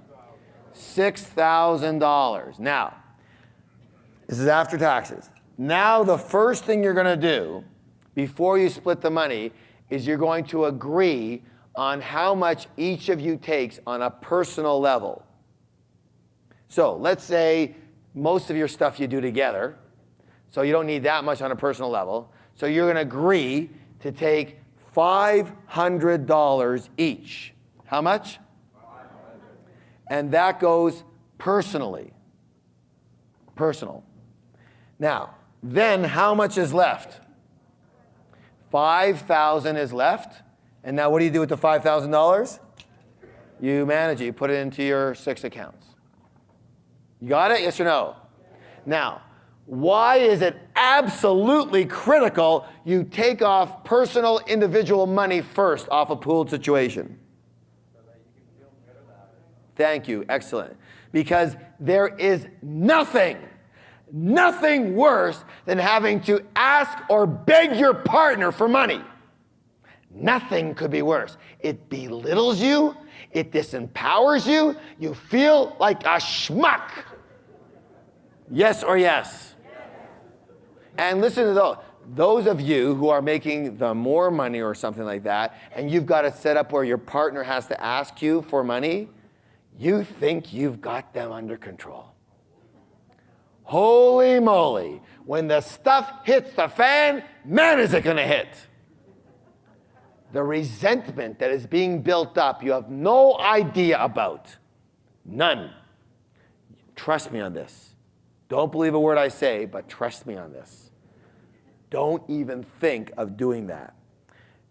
Speaker 1: $6,000. Now, this is after taxes. Now the first thing you're going to do before you split the money is you're going to agree on how much each of you takes on a personal level. So let's say most of your stuff you do together, so you don't need that much on a personal level. So you're going to agree to take $500 each. How much? 500. And that goes personally. Personal. Now, then how much is left? $5,000 is left. And now what do you do with the $5,000? You manage it. You put it into your 6 accounts. You got it? Yes or no? Now, why is it absolutely critical you take off personal individual money first off a pooled situation? So that you can feel good about it. Thank you. Excellent. Because there is nothing worse than having to ask or beg your partner for money. Nothing could be worse. It belittles you. It disempowers you. You feel like a schmuck. Yes or yes? And listen to those of you who are making the more money or something like that, and you've got it set up where your partner has to ask you for money, you think you've got them under control. Holy moly, when the stuff hits the fan, man, is it going to hit. The resentment that is being built up, you have no idea about. None. Trust me on this. Don't believe a word I say, but trust me on this. Don't even think of doing that.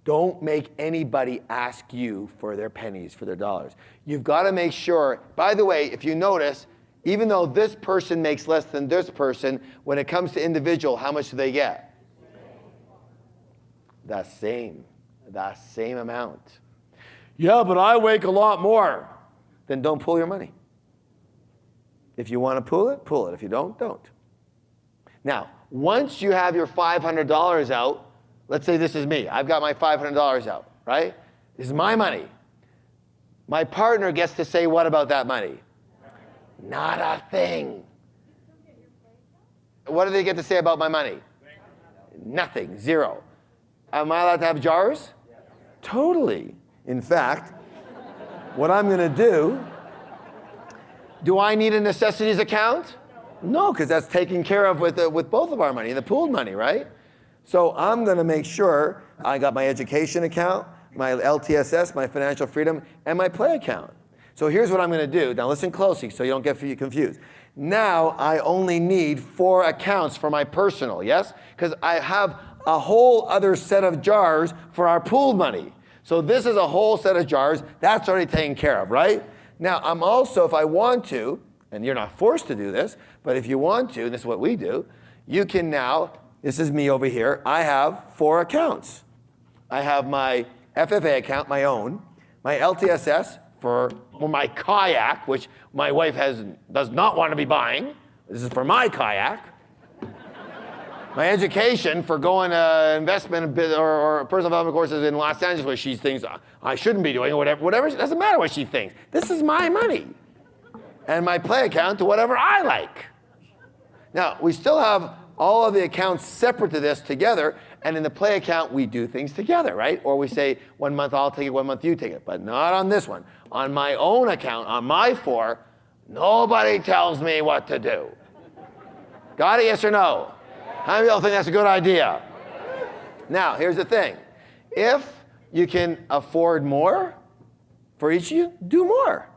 Speaker 1: Don't make anybody ask you for their pennies, for their dollars. You've got to make sure, by the way, if you notice, even though this person makes less than this person, when it comes to individual, how much do they get? The same amount. Yeah, but I make a lot more. Then don't pool your money. If you want to pool it, pool it. If you don't, don't. Now, once you have your $500 out, let's say this is me. I've got my $500 out, right? This is my money. My partner gets to say what about that money? Not a thing. What do they get to say about my money? Nothing. Zero. Am I allowed to have jars? Totally. In fact, what I'm going to do I need a necessities account? No, because that's taken care of with both of our money, the pooled money, right? So I'm going to make sure I got my education account, my LTSS, my financial freedom, and my play account. So here's what I'm going to do. Now listen closely so you don't get confused. Now I only need 4 accounts for my personal, yes? Because I have a whole other set of jars for our pooled money. So this is a whole set of jars. That's already taken care of, right? Now I'm also, if I want to, and you're not forced to do this, but if you want to, and this is what we do, you can now, this is me over here, I have 4 accounts. I have my FFA account, my own, my LTSS for my kayak, which my wife does not want to be buying. This is for my kayak. My education for going to investment or personal development courses in Los Angeles, where she thinks I shouldn't be doing, or whatever, it doesn't matter what she thinks. This is my money. And my play account to whatever I like. Now, we still have all of the accounts separate to this together, and in the play account, we do things together, right? Or we say, 1 month I'll take it, 1 month you take it, but not on this one. On my own account, on my 4, nobody tells me what to do. Got it, yes or no? How many of y'all think that's a good idea? Now, here's the thing. If you can afford more for each of you, do more.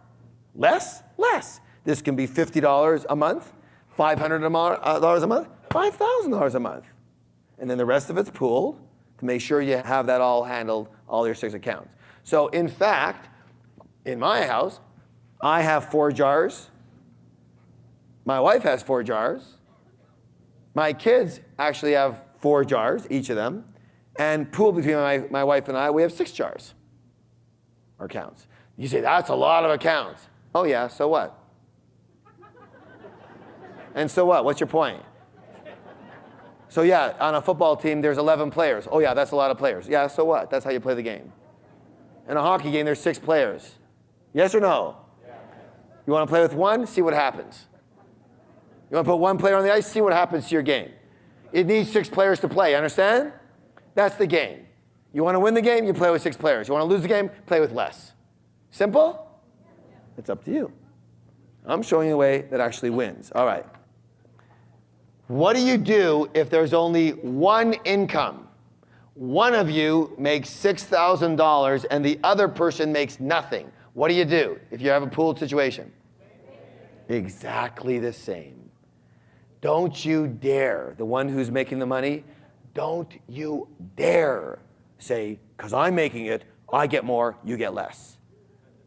Speaker 1: Less, less. This can be $50 a month, $500 a month, $5,000 a month. And then the rest of it's pooled to make sure you have that all handled, all your 6 accounts. So in fact, in my house, I have 4 jars. My wife has 4 jars. My kids actually have 4 jars, each of them. And pooled between my wife and I, we have 6 jars, or accounts. You say, that's a lot of accounts. Oh yeah, so what? And so what? What's your point? So yeah, on a football team, there's 11 players. Oh yeah, that's a lot of players. Yeah, so what? That's how you play the game. In a hockey game, there's 6 players. Yes or no? Yeah. You want to play with 1? See what happens. You want to put 1 player on the ice? See what happens to your game. It needs 6 players to play, understand? That's the game. You want to win the game? You play with 6 players. You want to lose the game? Play with less. Simple? It's up to you. I'm showing you a way that actually wins. All right. What do you do if there's only 1 income? One of you makes $6,000 and the other person makes nothing. What do you do if you have a pooled situation? Exactly the same. Don't you dare, the one who's making the money, don't you dare say, because I'm making it, I get more, you get less.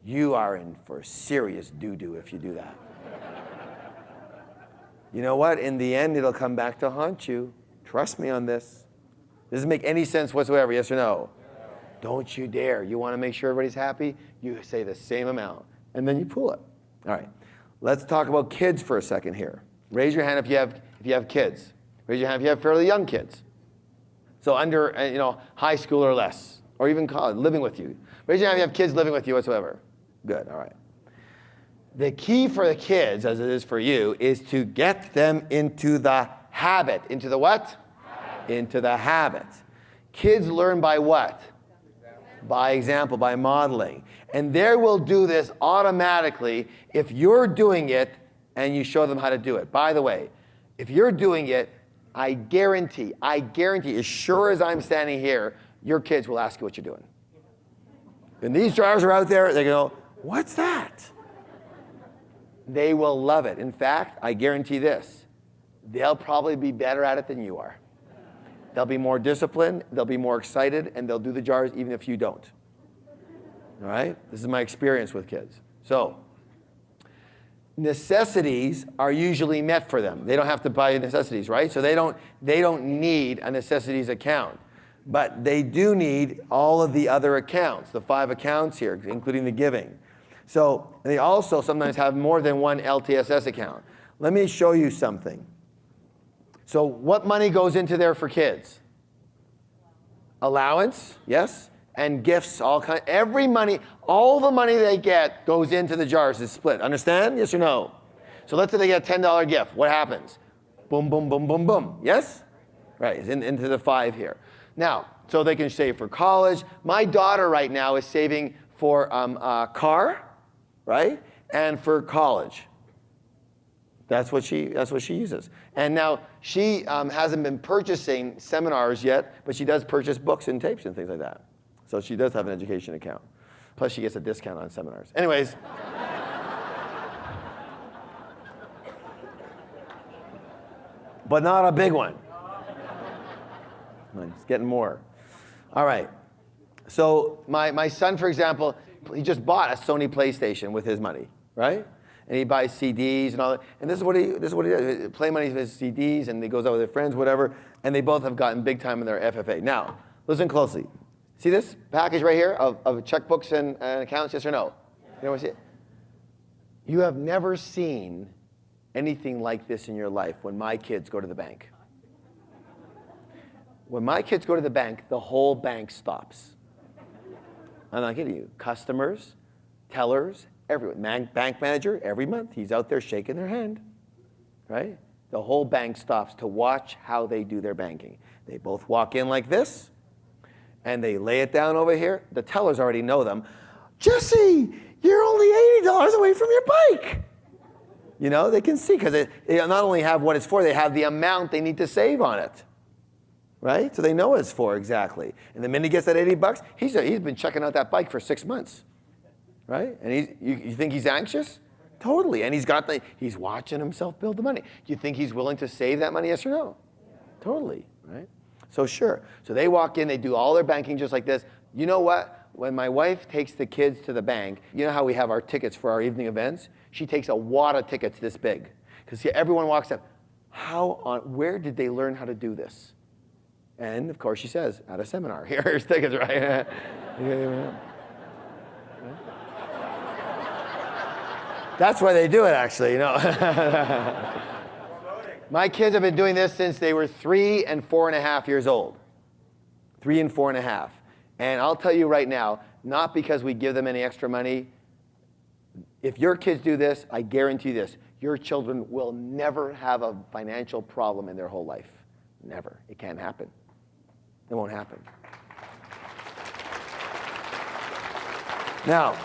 Speaker 1: You are in for serious doo-doo if you do that. You know what? In the end, it'll come back to haunt you. Trust me on this. Doesn't make any sense whatsoever, yes or no? Don't you dare. You want to make sure everybody's happy? You say the same amount, and then you pool it. All right. Let's talk about kids for a second here. Raise your hand if you have kids. Raise your hand if you have fairly young kids. So under high school or less, or even college, living with you. Raise your hand if you have kids living with you whatsoever. Good. All right. The key for the kids, as it is for you, is to get them into the habit. Into the what? Habit. Into the habit. Kids learn by what? By example, by modeling. And they will do this automatically if you're doing it and you show them how to do it. By the way, if you're doing it, I guarantee, as sure as I'm standing here, your kids will ask you what you're doing. When these jars are out there, they go, what's that? They will love it. In fact, I guarantee this, they'll probably be better at it than you are. They'll be more disciplined, they'll be more excited, and they'll do the jars even if you don't. All right? This is my experience with kids. So, necessities are usually met for them. They don't have to buy necessities, right? So they don't need a necessities account. But they do need all of the other accounts, the 5 accounts here, including the giving. So they also sometimes have more than 1 LTSS account. Let me show you something. So what money goes into there for kids? Allowance, yes, and gifts, every money, all the money they get goes into the jars, is split. Understand? Yes or no? So let's say they get a $10 gift. What happens? Boom, boom, boom, boom, boom. Yes? Right, it's into the 5 here. Now, so they can save for college. My daughter right now is saving for a car, right? And for college. That's what she uses. And now she hasn't been purchasing seminars yet, but she does purchase books and tapes and things like that. So she does have an education account. Plus she gets a discount on seminars. Anyways. But not a big one. It's getting more. All right. So my son, for example, he just bought a Sony PlayStation with his money, right? And he buys CDs and all that. And this is what he does. Play money with his CDs, and he goes out with his friends, whatever. And they both have gotten big time in their FFA. Now, listen closely. See this package right here of checkbooks and accounts, yes or no? You know what I see? You have never seen anything like this in your life when my kids go to the bank. When my kids go to the bank, the whole bank stops. I'm not kidding you. Customers, tellers, everyone. Bank manager, every month, he's out there shaking their hand, right? The whole bank stops to watch how they do their banking. They both walk in like this, and they lay it down over here. The tellers already know them. Jesse, you're only $80 away from your bike. You know, they can see, because they not only have what it's for, they have the amount they need to save on it. Right? So they know what it's for exactly. And the minute he gets that $80, he's been checking out that bike for 6 months. Right? And you think he's anxious? Totally. And he's watching himself build the money. Do you think he's willing to save that money, yes or no? Totally. Right? So sure. So they walk in, they do all their banking just like this. You know what? When my wife takes the kids to the bank, you know how we have our tickets for our evening events? She takes a wad of tickets this big. Because everyone walks up, where did they learn how to do this? And of course she says, at a seminar. Here's tickets, right? That's why they do it, actually, you know. My kids have been doing this since they were 3 and 4.5 years old. 3 and 4.5. And I'll tell you right now, not because we give them any extra money. If your kids do this, I guarantee you this, your children will never have a financial problem in their whole life. Never. It can't happen. It won't happen. Now,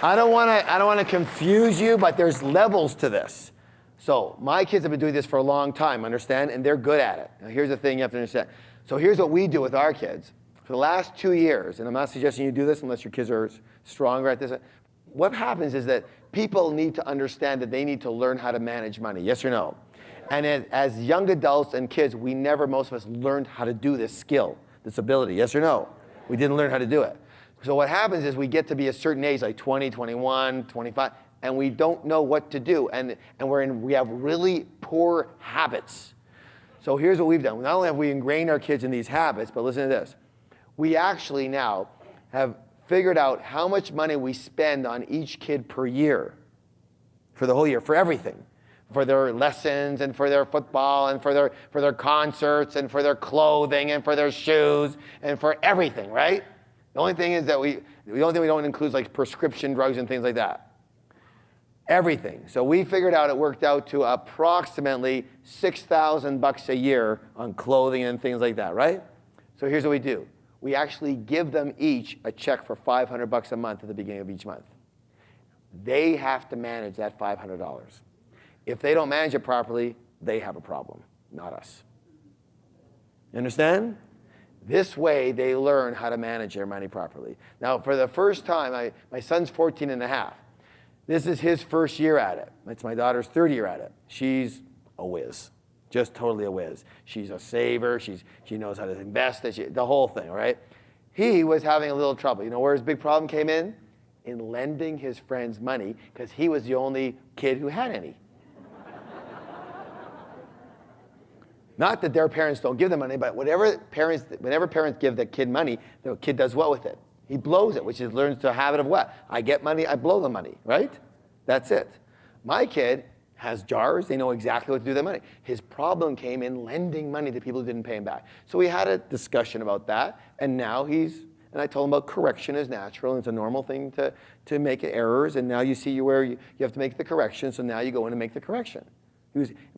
Speaker 1: I don't want to confuse you, but there's levels to this. So my kids have been doing this for a long time, understand? And they're good at it. Now here's the thing you have to understand. So here's what we do with our kids. For the last 2 years, and I'm not suggesting you do this unless your kids are stronger at this. What happens is that people need to understand that they need to learn how to manage money, yes or no? And as young adults and kids, most of us learned how to do this skill, this ability, yes or no? We didn't learn how to do it. So what happens is we get to be a certain age, like 20, 21, 25, and we don't know what to do. And we have really poor habits. So here's what we've done. Not only have we ingrained our kids in these habits, but listen to this. We actually now have figured out how much money we spend on each kid per year, for the whole year, for everything. For their lessons and for their football and for their concerts and for their clothing and for their shoes and for everything, right? The only thing is that the only thing we don't include is like prescription drugs and things like that. Everything. So we figured out it worked out to approximately $6,000 a year on clothing and things like that, right? So here's what we do. We actually give them each a check for $500 a month at the beginning of each month. They have to manage that $500. If they don't manage it properly, they have a problem, not us. You understand? This way, they learn how to manage their money properly. Now, for the first time, my son's 14 and a half. This is his first year at it. It's my daughter's third year at it. She's a whiz, just totally a whiz. She's a saver. She knows how to invest, the whole thing, right? He was having a little trouble. You know where his big problem came in? In lending his friends money, because he was the only kid who had any. Not that their parents don't give them money, but whenever parents give the kid money, the kid does what with it? He blows it, which is learns to a habit of what? I get money, I blow the money, right? That's it. My kid has jars, they know exactly what to do with their money. His problem came in lending money to people who didn't pay him back. So we had a discussion about that, and now and I told him about correction is natural, and it's a normal thing to make errors, and now you see where you have to make the correction, so now you go in and make the correction.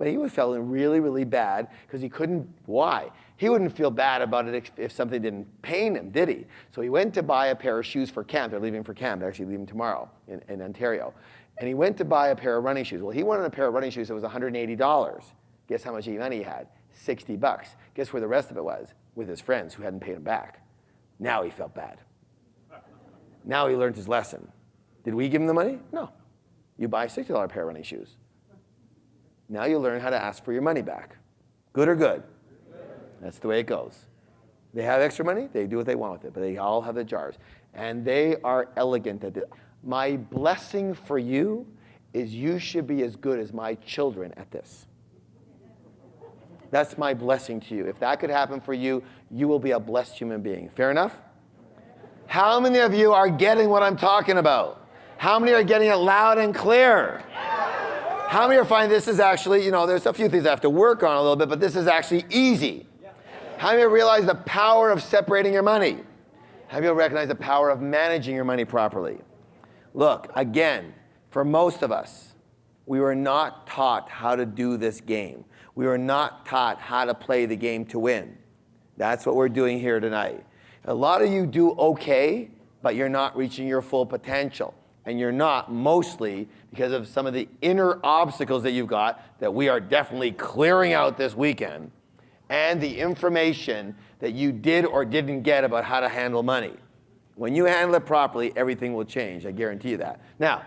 Speaker 1: He was feeling really, really bad because he couldn't. Why? He wouldn't feel bad about it if something didn't pain him, did he? So he went to buy a pair of shoes for camp. They're leaving for camp. They're actually leaving tomorrow in Ontario. And he went to buy a pair of running shoes. Well, he wanted a pair of running shoes that was $180. Guess how much money he had? $60. Guess where the rest of it was? With his friends who hadn't paid him back. Now he felt bad. Now he learned his lesson. Did we give him the money? No. You buy a $60 pair of running shoes. Now you learn how to ask for your money back. Good or good? That's the way it goes. They have extra money, they do what they want with it, but they all have the jars. And they are elegant at it. My blessing for you is you should be as good as my children at this. That's my blessing to you. If that could happen for you, you will be a blessed human being. Fair enough? How many of you are getting what I'm talking about? How many are getting it loud and clear? How many are finding this is actually, there's a few things I have to work on a little bit, but this is actually easy? How many realize the power of separating your money? How many recognize the power of managing your money properly? Look, again, for most of us, we were not taught how to do this game. We were not taught how to play the game to win. That's what we're doing here tonight. A lot of you do okay, but you're not reaching your full potential. And you're not mostly because of some of the inner obstacles that you've got that we are definitely clearing out this weekend, and the information that you did or didn't get about how to handle money. When you handle it properly, everything will change. I guarantee you that. Now,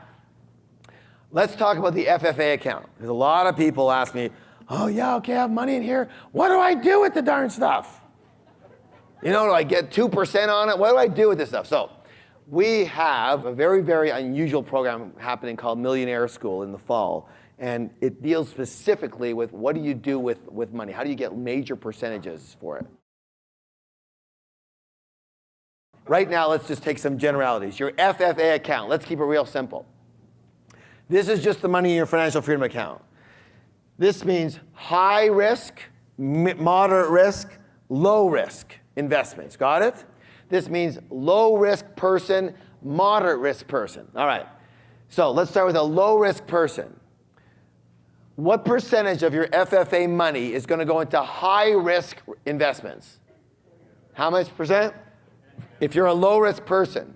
Speaker 1: let's talk about the FFA account. Because a lot of people ask me, oh yeah, okay, I have money in here. What do I do with the darn stuff? Do I get 2% on it? What do I do with this stuff? So we have a very, very unusual program happening called Millionaire School in the fall. And it deals specifically with what do you do with money? How do you get major percentages for it? Right now, let's just take some generalities. Your FFA account, let's keep it real simple. This is just the money in your financial freedom account. This means high risk, moderate risk, low risk investments. Got it? This means low risk person, moderate risk person. All right. So let's start with a low risk person. What percentage of your FFA money is going to go into high risk investments? How much percent? If you're a low risk person,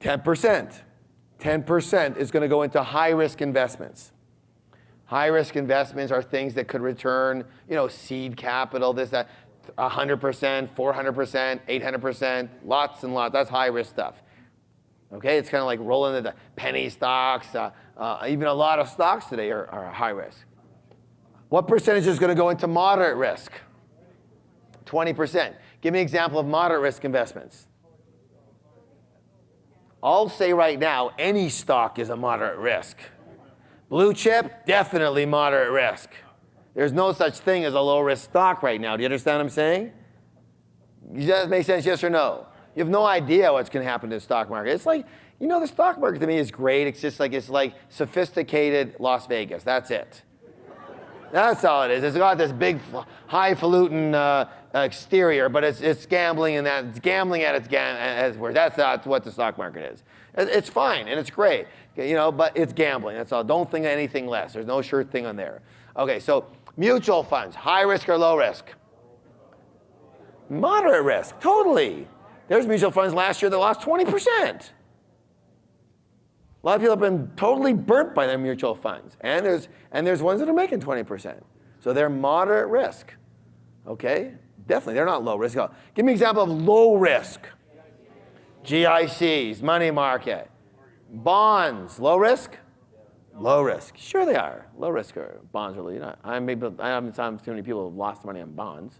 Speaker 1: 10%. 10% is going to go into high risk investments. High risk investments are things that could return, seed capital, this, that, 100%, 400%, 800%, lots and lots. That's high risk stuff. Okay, it's kind of like rolling the penny stocks. Even a lot of stocks today are high risk. What percentage is going to go into moderate risk? 20%. Give me an example of moderate risk investments. I'll say right now, any stock is a moderate risk. Blue chip, definitely moderate risk. There's no such thing as a low risk stock right now. Do you understand what I'm saying? Does that make sense, yes or no? You have no idea what's going to happen to the stock market. It's like, the stock market to me is great. It's like sophisticated Las Vegas. That's it. That's all it is. It's got this big, highfalutin exterior, but it's gambling, and it's gambling at its worst. That's what the stock market is. It's fine and it's great, but it's gambling. That's all. Don't think of anything less. There's no sure thing on there. Okay, so mutual funds, high risk or low risk? Moderate risk, totally. There's mutual funds last year that lost 20%. A lot of people have been totally burnt by their mutual funds. And there's ones that are making 20%. So they're moderate risk. Okay? Definitely, they're not low risk. Give me an example of low risk. GICs, money market. Bonds, low risk? Low risk. Sure they are. Low risk or bonds really. I haven't found too many people who have lost money on bonds.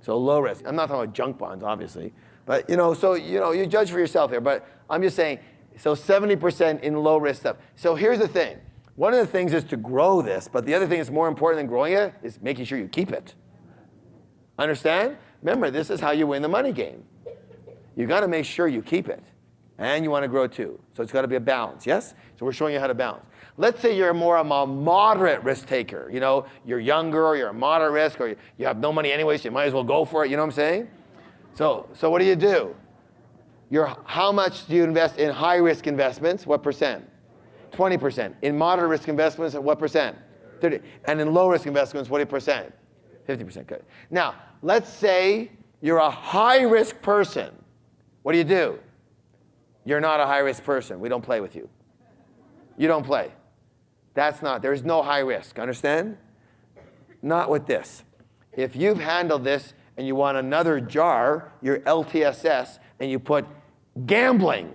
Speaker 1: So low risk. I'm not talking about junk bonds, obviously. But, you judge for yourself here. But I'm just saying, so 70% in low risk stuff. So here's the thing. One of the things is to grow this, but the other thing that's more important than growing it is making sure you keep it. Understand? Remember, this is how you win the money game. You got to make sure you keep it. And you want to grow too. So it's got to be a balance, yes? So we're showing you how to balance. Let's say you're more of a moderate risk taker. You're younger, or you're a moderate risk, or you have no money anyway, so you might as well go for it. You know what I'm saying? So what do? How much do you invest in high risk investments? What percent? 20%. In moderate risk investments, what percent? 30. And in low risk investments, what percent? 50%. Good. Now, let's say you're a high risk person. What do? You're not a high risk person. We don't play with you. You don't play. There's no high risk. Understand? Not with this. If you've handled this and you want another jar, your LTSS, and you put gambling.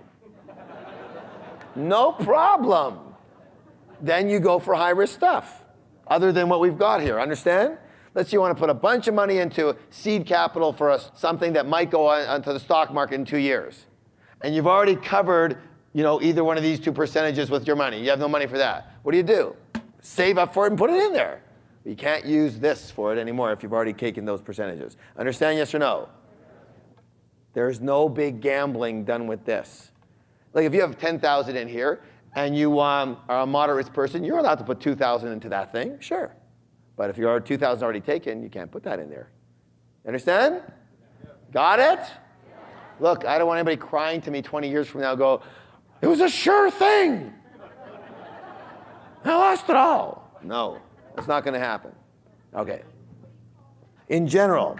Speaker 1: No problem. Then you go for high-risk stuff, other than what we've got here. Understand? Let's say you want to put a bunch of money into seed capital for something that might go onto the stock market in 2 years. And you've already covered, either one of these two percentages with your money. You have no money for that. What do? Save up for it and put it in there. You can't use this for it anymore if you've already taken those percentages. Understand, yes or no? There's no big gambling done with this. Like if you have 10,000 in here and you are a moderate risk person, you're allowed to put 2,000 into that thing, sure. But if your 2,000 already taken, you can't put that in there. Understand? Got it? Look, I don't want anybody crying to me 20 years from now go, it was a sure thing. I lost it all. No, that's not going to happen. Okay. In general,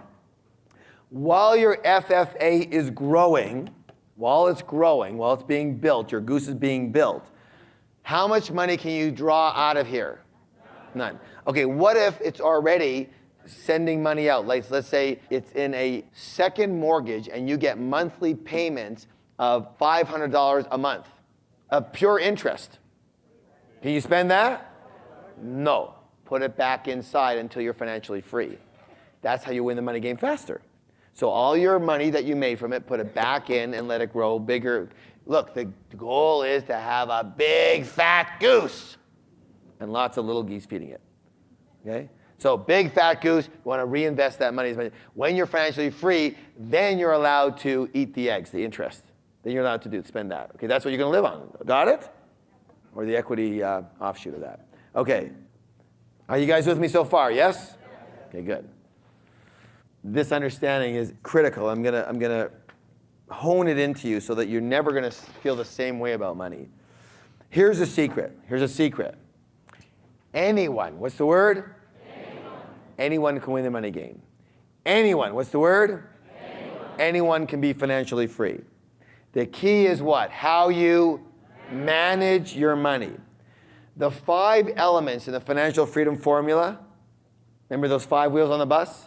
Speaker 1: while your FFA is growing, while it's being built, your goose is being built, how much money can you draw out of here? None. Okay, what if it's already sending money out? Let's say it's in a second mortgage and you get monthly payments of $500 a month of pure interest. Can you spend that? No. Put it back inside until you're financially free. That's how you win the money game faster. So all your money that you made from it, put it back in and let it grow bigger. Look, the goal is to have a big fat goose and lots of little geese feeding it. Okay? So big fat goose, you want to reinvest that money. When you're financially free, then you're allowed to eat the eggs, the interest. Then you're allowed to spend that. Okay, that's what you're going to live on. Got it? Or the equity offshoot of that. Okay. Are you guys with me so far? Yes? Okay, good. This understanding is critical. I'm gonna hone it into you so that you're never gonna feel the same way about money. Here's a secret. Anyone, what's the word? Anyone can win the money game. Anyone, what's the word? Anyone can be financially free. The key is what? How you manage your money. The 5 elements in the financial freedom formula, remember those 5 wheels on the bus?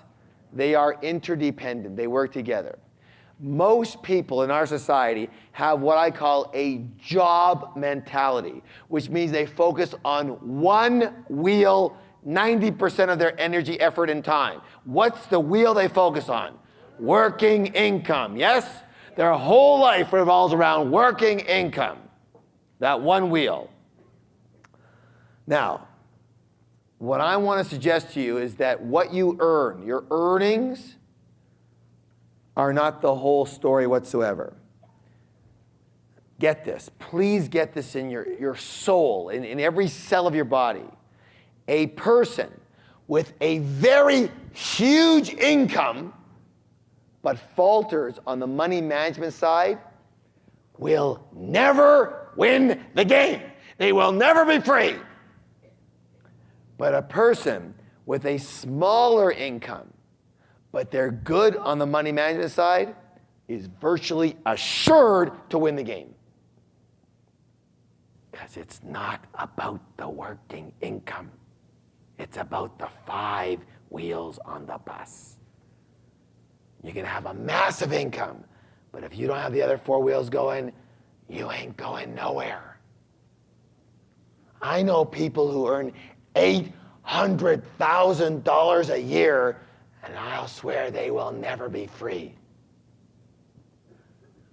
Speaker 1: They are interdependent. They work together. Most people in our society have what I call a job mentality, which means they focus on one wheel 90% of their energy, effort, and time. What's the wheel they focus on? Working income, yes? Their whole life revolves around working income. That one wheel. Now, what I want to suggest to you is that what you earn, your earnings, are not the whole story whatsoever. Get this. Please get this in your soul, in every cell of your body. A person with a very huge income but falters on the money management side will never win the game. They will never be free. But a person with a smaller income, but they're good on the money management side, is virtually assured to win the game. Because it's not about the working income. It's about the 5 wheels on the bus. You can have a massive income, but if you don't have the other 4 wheels going, you ain't going nowhere. I know people who earn $800,000 a year, and I'll swear they will never be free.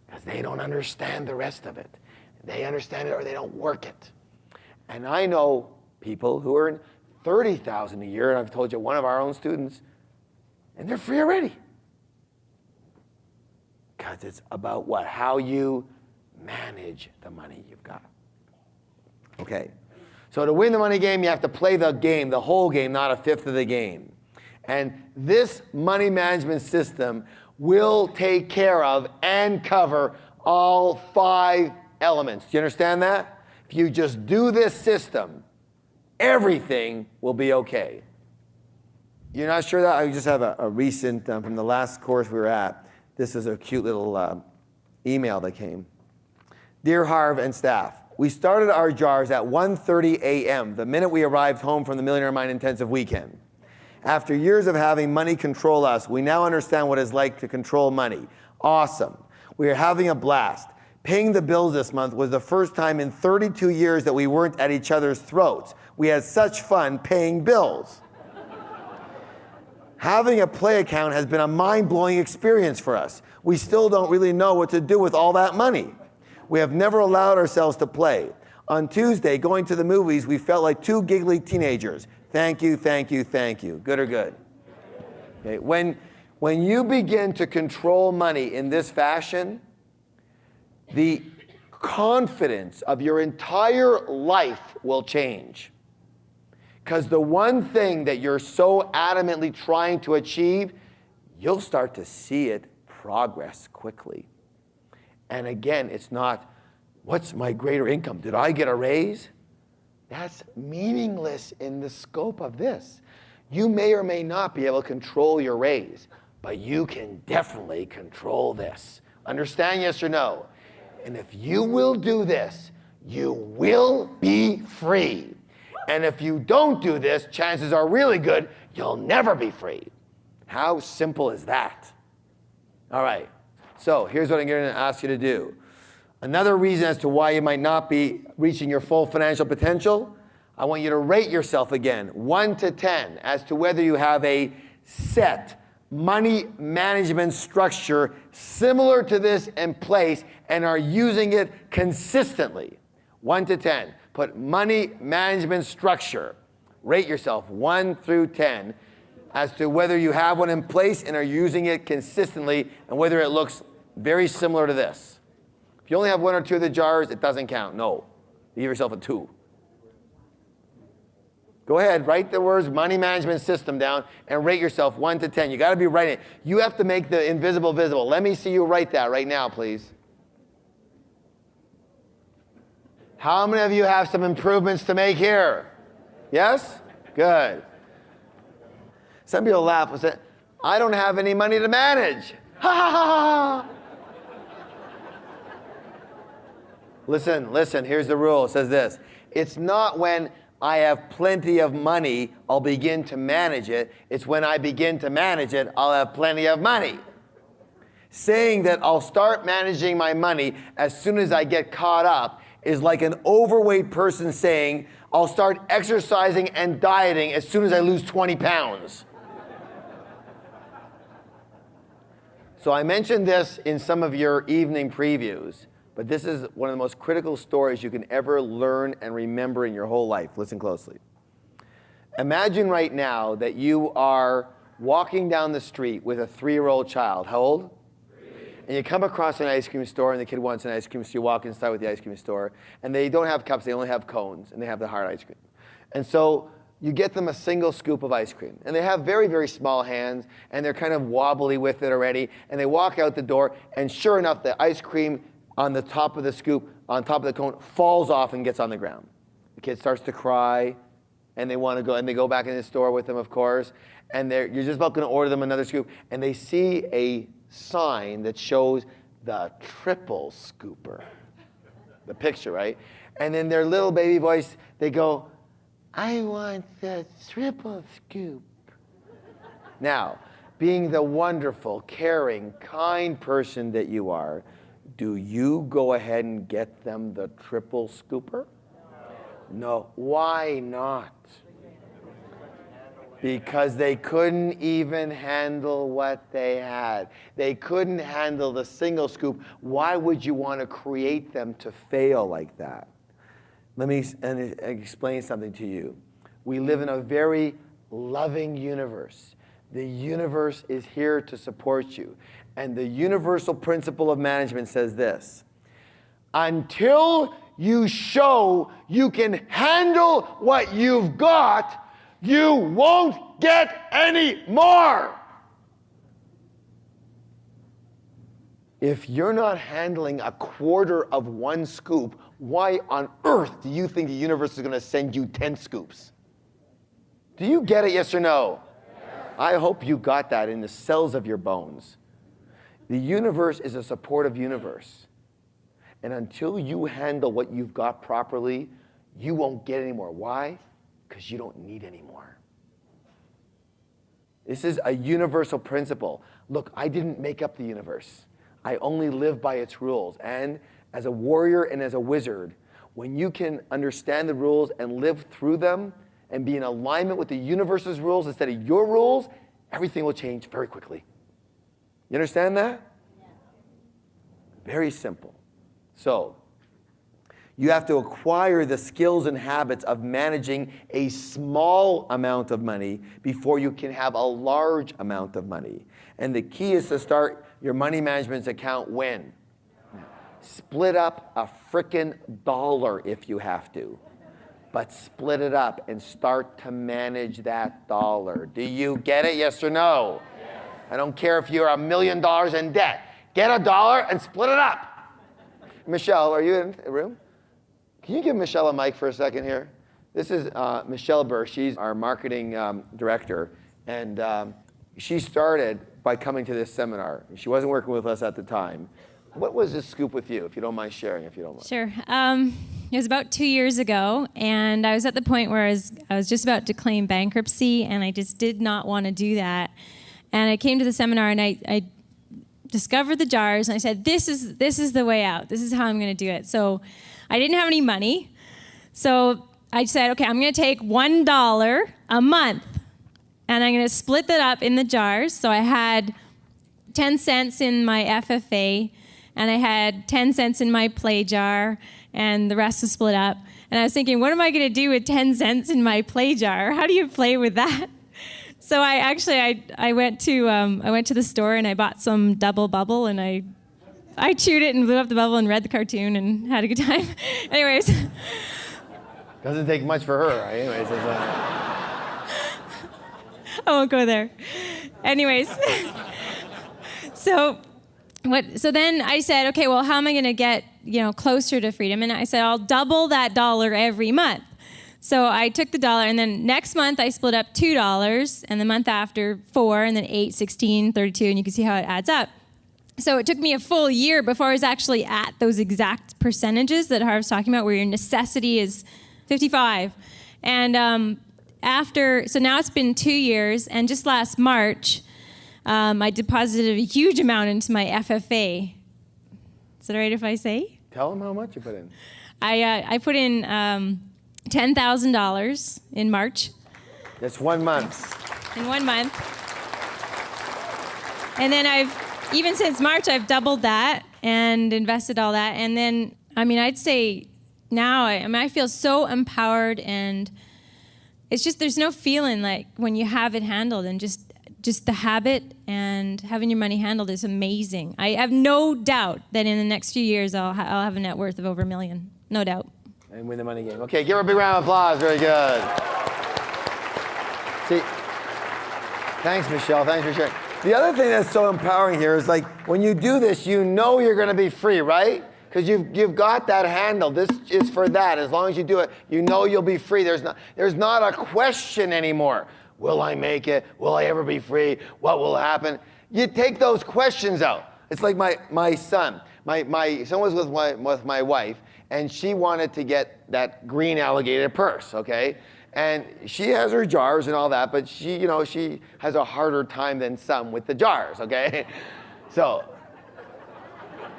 Speaker 1: Because they don't understand the rest of it. They understand it or they don't work it. And I know people who earn $30,000 a year, and I've told you one of our own students, and they're free already. Because it's about what? How you manage the money you've got. Okay. So to win the money game, you have to play the game, the whole game, not a fifth of the game. And this money management system will take care of and cover all 5 elements. Do you understand that? If you just do this system, everything will be okay. You're not sure that? I just have a recent, from the last course we were at, this is a cute little email that came. Dear Harv and staff, we started our jars at 1:30 a.m. the minute we arrived home from the Millionaire Mind Intensive weekend. After years of having money control us, we now understand what it's like to control money. Awesome. We are having a blast. Paying the bills this month was the first time in 32 years that we weren't at each other's throats. We had such fun paying bills. Having a play account has been a mind-blowing experience for us. We still don't really know what to do with all that money. We have never allowed ourselves to play. On Tuesday, going to the movies, we felt like two giggly teenagers. Thank you, thank you, thank you. Good or good? Okay. When you begin to control money in this fashion, the confidence of your entire life will change. Because the one thing that you're so adamantly trying to achieve, you'll start to see it progress quickly. And again, it's not, what's my greater income? Did I get a raise? That's meaningless in the scope of this. You may or may not be able to control your raise, but you can definitely control this. Understand, yes or no? And if you will do this, you will be free. And if you don't do this, chances are really good, you'll never be free. How simple is that? All right, so here's what I'm going to ask you to do. Another reason as to why you might not be reaching your full financial potential, I want you to rate yourself again, 1 to 10, as to whether you have a set money management structure similar to this in place and are using it consistently. 1 to 10. Put money management structure. Rate yourself 1 through 10 as to whether you have one in place and are using it consistently and whether it looks very similar to this. If you only have 1 or 2 of the jars, it doesn't count. No. You give yourself a 2. Go ahead, write the words money management system down and rate yourself 1 to 10. You got to be writing it. You have to make the invisible visible. Let me see you write that right now, please. How many of you have some improvements to make here? Yes? Good. Some people laugh and say, I don't have any money to manage. Ha ha ha ha. Listen, here's the rule. It says this. It's not when I have plenty of money, I'll begin to manage it. It's when I begin to manage it, I'll have plenty of money. Saying that I'll start managing my money as soon as I get caught up is like an overweight person saying, I'll start exercising and dieting as soon as I lose 20 pounds. So I mentioned this in some of your evening previews, but this is one of the most critical stories you can ever learn and remember in your whole life. Listen closely. Imagine right now that you are walking down the street with a 3-year-old child. How old? 3. And you come across an ice cream store and the kid wants an ice cream, so you walk inside with the ice cream store, and they don't have cups, they only have cones, and they have the hard ice cream. And so you get them a single scoop of ice cream. And they have very, very small hands, and they're kind of wobbly with it already, and they walk out the door, and sure enough, the ice cream on the top of the scoop, on top of the cone, falls off and gets on the ground. The kid starts to cry, and they want to go, and they go back in the store with them, of course, and you're just about going to order them another scoop, and they see a sign that shows the triple scooper. The picture, right? And in their little baby voice, they go, I want the triple scoop. Now, being the wonderful, caring, kind person that you are, do you go ahead and get them the triple scooper? No. Why not? Because they couldn't even handle what they had. They couldn't handle the single scoop. Why would you want to create them to fail like that? Let me explain something to you. We live in a very loving universe. The universe is here to support you. And the universal principle of management says this: until you show you can handle what you've got, you won't get any more. If you're not handling a quarter of 1 scoop, why on earth do you think the universe is going to send you 10 scoops? Do you get it, yes or no? Yes. I hope you got that in the cells of your bones. The universe is a supportive universe. And until you handle what you've got properly, you won't get any more. Why? Because you don't need any more. This is a universal principle. Look, I didn't make up the universe. I only live by its rules. And as a warrior and as a wizard, when you can understand the rules and live through them and be in alignment with the universe's rules instead of your rules, everything will change very quickly. You understand that? Yeah. Very simple. So, you have to acquire the skills and habits of managing a small amount of money before you can have a large amount of money. And the key is to start your money management account when? Split up a frickin' dollar if you have to. But split it up and start to manage that dollar. Do you get it, yes or no? Yes. I don't care if you're $1 million in debt. Get a dollar and split it up. Michelle, are you in the room? Can you give Michelle a mic for a second here? This is Michelle Burr. She's our marketing director. And she started by coming to this seminar. She wasn't working with us at the time. What was this scoop with you, if you don't mind sharing, if you don't mind?
Speaker 4: Sure. It was about 2 years ago, and I was at the point where I was just about to claim bankruptcy, and I just did not want to do that. And I came to the seminar, and I discovered the jars, and I said, this is the way out. This is how I'm going to do it. So I didn't have any money, so I said, okay, I'm going to take $1 a month, and I'm going to split that up in the jars. So I had 10 cents in my FFA, and I had 10 cents in my play jar, and the rest was split up. And I was thinking, what am I going to do with 10 cents in my play jar? How do you play with that? So I went to the store, and I bought some double bubble, and I chewed it and blew up the bubble and read the cartoon and had a good time. Anyways.
Speaker 1: Doesn't take much for her. Anyways.
Speaker 4: I won't go there. Anyways. So then I said, okay, well, how am I going to get, closer to freedom? And I said, I'll double that dollar every month. So I took the dollar, and then next month I split up $2, and the month after 4, and then 8, 16, 32, and you can see how it adds up. So it took me a full year before I was actually at those exact percentages that Harv's talking about, where your necessity is 55. And so now it's been 2 years, and just last March, I deposited a huge amount into my FFA. Is it all right if I say?
Speaker 1: Tell them how much you put in.
Speaker 4: I put in $10,000 in March.
Speaker 1: That's 1 month.
Speaker 4: In 1 month. And then even since March, I've doubled that and invested all that. And then, I'd say now, I feel so empowered, and it's just, there's no feeling like when you have it handled, and just the habit and having your money handled is amazing. I have no doubt that in the next few years, I'll have a net worth of over $1 million. No doubt.
Speaker 1: And win the money game. Okay, give her a big round of applause. Very good. See, thanks, Michelle. Thanks for sharing. The other thing that's so empowering here is, like, when you do this, you know you're going to be free, right? Because you've got that handle. This is for that. As long as you do it, you know you'll be free. There's not a question anymore. Will I make it? Will I ever be free? What will happen? You take those questions out. It's like my son. My son was with my wife, and she wanted to get that green alligator purse, okay? And she has her jars and all that, but she has a harder time than some with the jars, okay? So,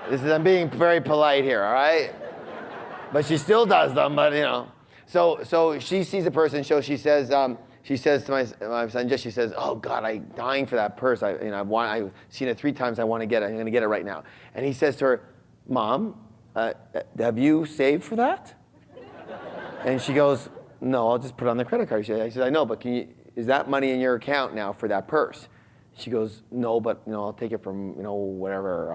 Speaker 1: I'm being very polite here, all right? But she still does them, but So she sees a purse, and so she says to my son, she says, "Oh God, I'm dying for that purse. I've seen it 3 times. I want to get it. I'm going to get it right now." And he says to her, "Mom, have you saved for that?" And she goes, "No, I'll just put it on the credit card." He says, "I know, but is that money in your account now for that purse?" She goes, "No, but I'll take it from whatever."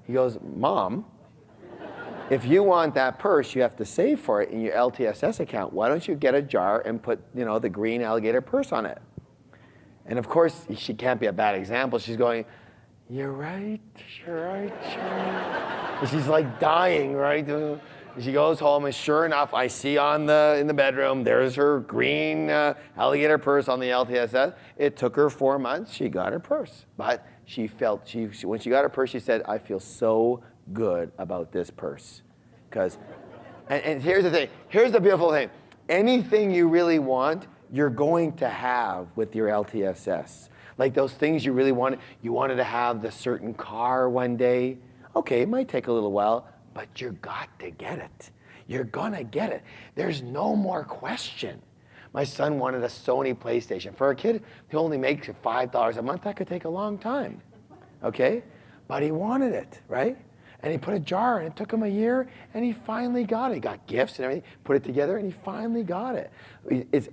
Speaker 1: He goes, "Mom, if you want that purse, you have to save for it in your LTSS account. Why don't you get a jar and put the green alligator purse on it?" And of course, she can't be a bad example. She's going, "You're right, you're right, you're right." And she's like dying, right? She goes home, and sure enough, I see in the bedroom, there's her green alligator purse on the LTSS. It took her 4 months. She got her purse. But when she got her purse, she said, "I feel so good about this purse." And here's the thing. Here's the beautiful thing. Anything you really want, you're going to have with your LTSS. Like those things you really wanted. You wanted to have the certain car one day. Okay, it might take a little while, but you got to get it. You're gonna get it. There's no more question. My son wanted a Sony PlayStation. For a kid who only makes $5 a month, that could take a long time, okay? But he wanted it, right? And he put a jar, and it took him a year, and he finally got it. He got gifts and everything, put it together, and he finally got it.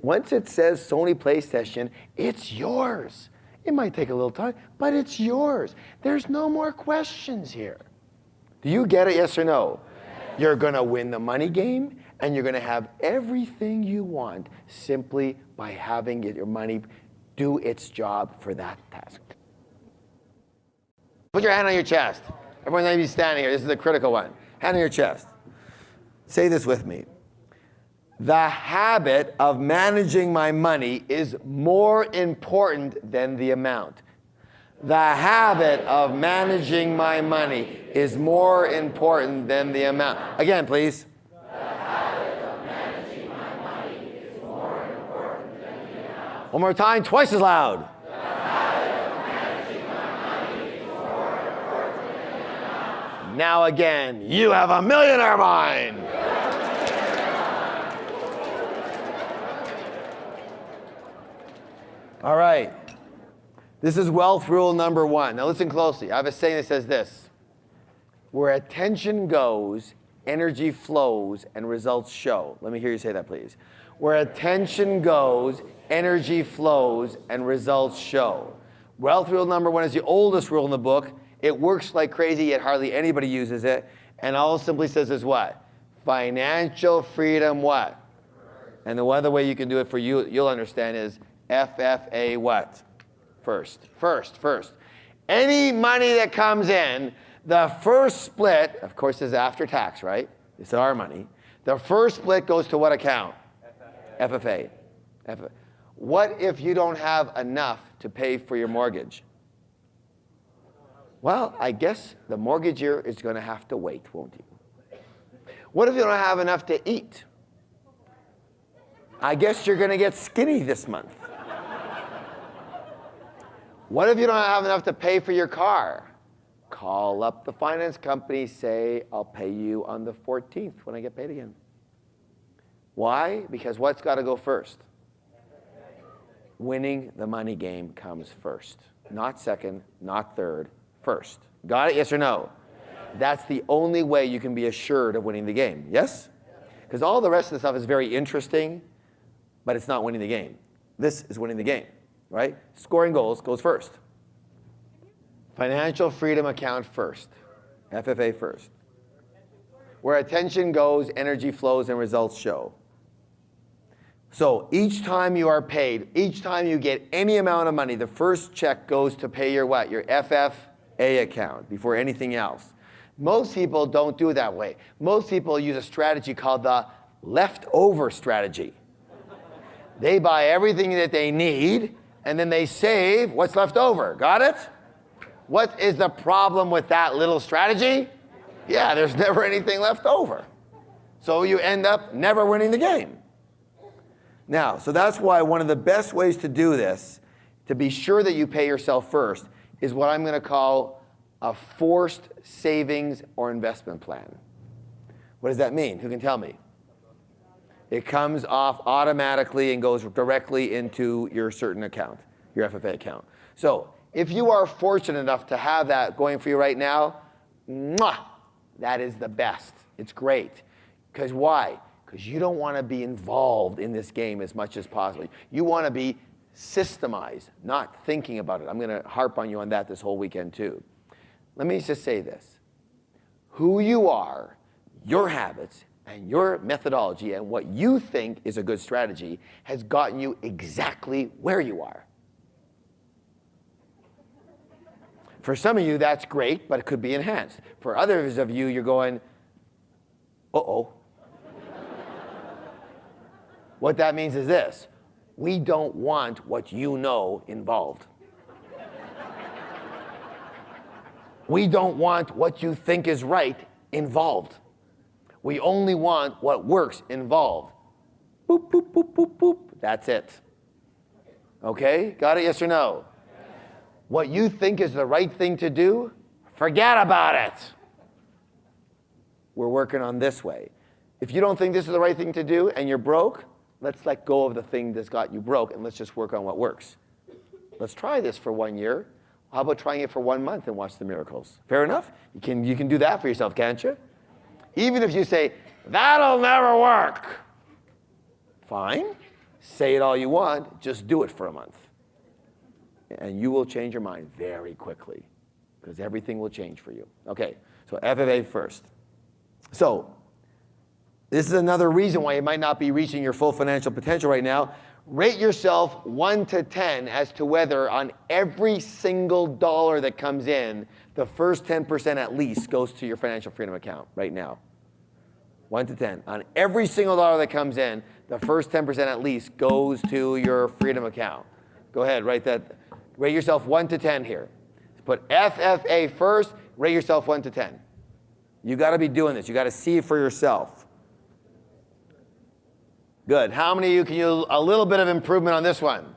Speaker 1: Once it says Sony PlayStation, it's yours. It might take a little time, but it's yours. There's no more questions here. Do you get it, yes or no? You're gonna win the money game, and you're gonna have everything you want simply by having your money do its job for that task. Put your hand on your chest. Everyone may be standing here. This is a critical one. Hand on your chest. Say this with me. The habit of managing my money is more important than the amount. The habit of managing my money is more important than the amount. Again, please. The habit of managing my money is more important than the amount. One more time, twice as loud. The habit of managing my money is more important than the amount. Now again, you have a millionaire mind. All right. This is wealth rule number 1. Now listen closely. I have a saying that says this. Where attention goes, energy flows, and results show. Let me hear you say that, please. Where attention goes, energy flows, and results show. Wealth rule number 1 is the oldest rule in the book. It works like crazy, yet hardly anybody uses it. And all it simply says is what? Financial freedom what? And the other way you can do it for you, you'll understand is FFA what? First. Any money that comes in, the first split, of course, is after tax, right? It's our money. The first split goes to what account? FFA. What if you don't have enough to pay for your mortgage? Well, I guess the mortgager is going to have to wait, won't he? What if you don't have enough to eat? I guess you're going to get skinny this month. What if you don't have enough to pay for your car? Call up the finance company, say, I'll pay you on the 14th when I get paid again. Why? Because what's got to go first? Winning the money game comes first. Not second, not third, first. Got it? Yes or no? That's the only way you can be assured of winning the game. Yes? Because all the rest of the stuff is very interesting, but it's not winning the game. This is winning the game. Right? Scoring goals goes first. Financial freedom account first. FFA first. Where attention goes, energy flows, and results show. So each time you are paid, each time you get any amount of money, the first check goes to pay your what? Your FFA account before anything else. Most people don't do it that way. Most people use a strategy called the leftover strategy. They buy everything that they need, and then they save what's left over. Got it? What is the problem with that little strategy? Yeah, there's never anything left over. So you end up never winning the game. Now, so that's why one of the best ways to do this, to be sure that you pay yourself first, is what I'm going to call a forced savings or investment plan. What does that mean? Who can tell me? It comes off automatically and goes directly into your certain account, your FFA account. So if you are fortunate enough to have that going for you right now, that is the best. It's great. Because why? Because you don't want to be involved in this game as much as possible. You want to be systemized, not thinking about it. I'm going to harp on you on that this whole weekend too. Let me just say this. Who you are, your habits, and your methodology and what you think is a good strategy has gotten you exactly where you are. For some of you, that's great, but it could be enhanced. For others of you, you're going, uh-oh. What that means is this. We don't want what you know involved. We don't want what you think is right involved. We only want what works involved. Boop, boop, boop, boop, boop. That's it. Okay? Got it? Yes or no? what you think is the right thing to do, forget about it. We're working on this way. If you don't think this is the right thing to do and you're broke, let's let go of the thing that's got you broke and let's just work on what works. Let's try this for 1 year. How about trying it for 1 month and watch the miracles? Fair enough? You can do that for yourself, can't you? Even if you say, that'll never work. Fine. Say it all you want. Just do it for a month. And you will change your mind very quickly because everything will change for you. Okay, so FFA first. So this is another reason why you might not be reaching your full financial potential right now. Rate yourself 1 to 10 as to whether on every single dollar that comes in, the first 10% at least goes to your financial freedom account right now. 1 to 10. On every single dollar that comes in, the first 10% at least goes to your freedom account. Go ahead, write that. Rate yourself 1 to 10 here. Put FFA first, rate yourself 1 to 10. You got to be doing this. You got to see it for yourself. Good. How many of you can use a little bit of improvement on this one?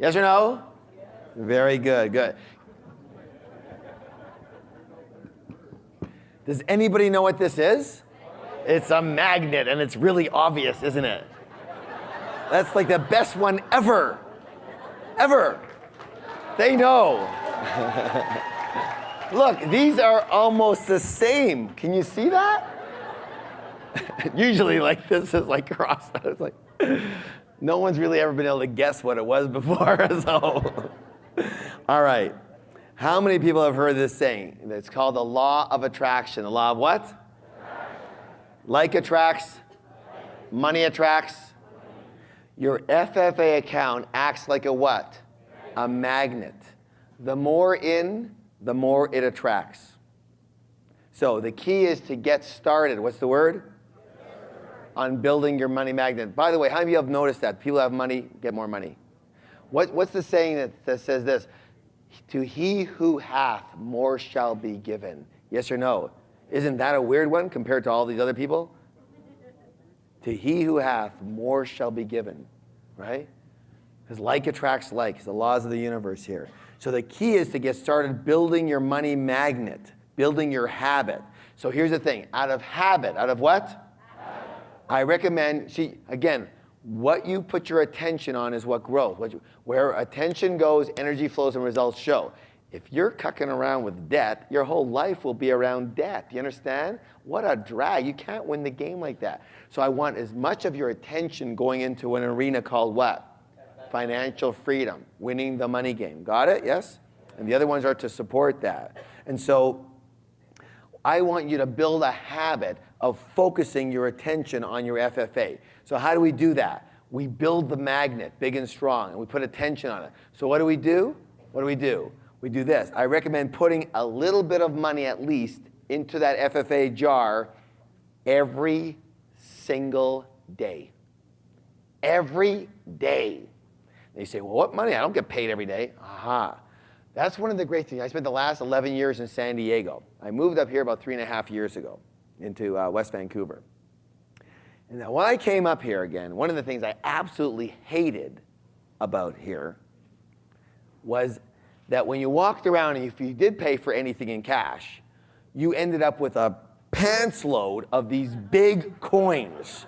Speaker 1: Yes or no? Very good. Good. Does anybody know what this is? It's a magnet, and it's really obvious, isn't it? That's like the best one ever. Ever. They know. Look, these are almost the same. Can you see that? Usually, like, this is like crossed out. It's like, no one's really ever been able to guess what it was before, so. All right. How many people have heard this saying? It's called the law of attraction. The law of what? Like attracts, money attracts. Your FFA account acts like a what? A magnet. The more in, the more it attracts. So the key is to get started. What's the word? On building your money magnet. By the way, how many of you have noticed that? People have money, get more money. What's the saying that says this? To he who hath, more shall be given. Yes or no? Isn't that a weird one compared to all these other people? To he who hath, more shall be given, right? Because like attracts like. It's the laws of the universe here. So the key is to get started building your money magnet, building your habit. So here's the thing. Out of habit, out of what? Habit. I recommend, see, again, what you put your attention on is what grows. Where attention goes, energy flows and results show. If you're cucking around with debt, your whole life will be around debt. You understand? What a drag. You can't win the game like that. So I want as much of your attention going into an arena called what? Financial freedom, winning the money game. Got it? Yes? And the other ones are to support that. And so I want you to build a habit of focusing your attention on your FFA. So how do we do that? We build the magnet big and strong, and we put attention on it. So what do we do? What do we do? We do this. I recommend putting a little bit of money at least into that FFA jar every single day. Every day. And you say, well, what money? I don't get paid every day. Aha. That's one of the great things. I spent the last 11 years in San Diego. I moved up here about 3.5 years ago into West Vancouver. And now when I came up here again, one of the things I absolutely hated about here was that when you walked around and if you did pay for anything in cash, you ended up with a pants load of these big coins.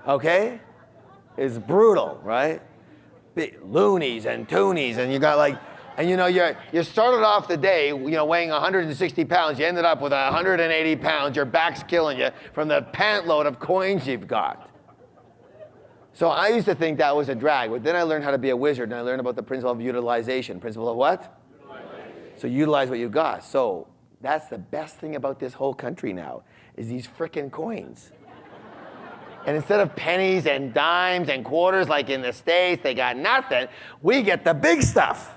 Speaker 1: Okay? It's brutal, right? Big loonies and toonies, and you got like, and you know, you started off the day, you know, weighing 160 pounds, you ended up with 180 pounds, your back's killing you from the pant load of coins you've got. So I used to think that was a drag, but then I learned how to be a wizard, and I learned about the principle of utilization. Principle of what? So utilize what you got. So that's the best thing about this whole country now, is these frickin' coins. And instead of pennies and dimes and quarters like in the States, they got nothing, we get the big stuff.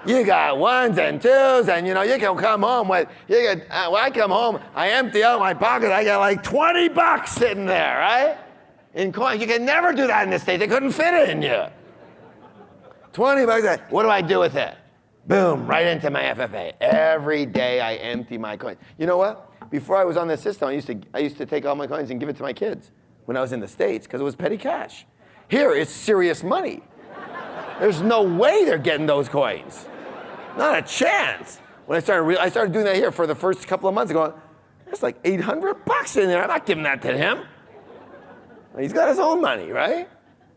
Speaker 1: You got ones and twos, and you know, you can come home with, when I come home, I empty out my pocket, I got like 20 bucks sitting there, right? In coins. You can never do that in the States. They couldn't fit it in you. 20 bucks. What do I do with it? Boom, right into my FFA. Every day I empty my coins. You know what? Before I was on this system, I used to take all my coins and give it to my kids when I was in the States because it was petty cash. Here, it's serious money. There's no way they're getting those coins. Not a chance. When I started doing that here for the first couple of months, going, there's like $800 in there. I'm not giving that to him. He's got his own money, right?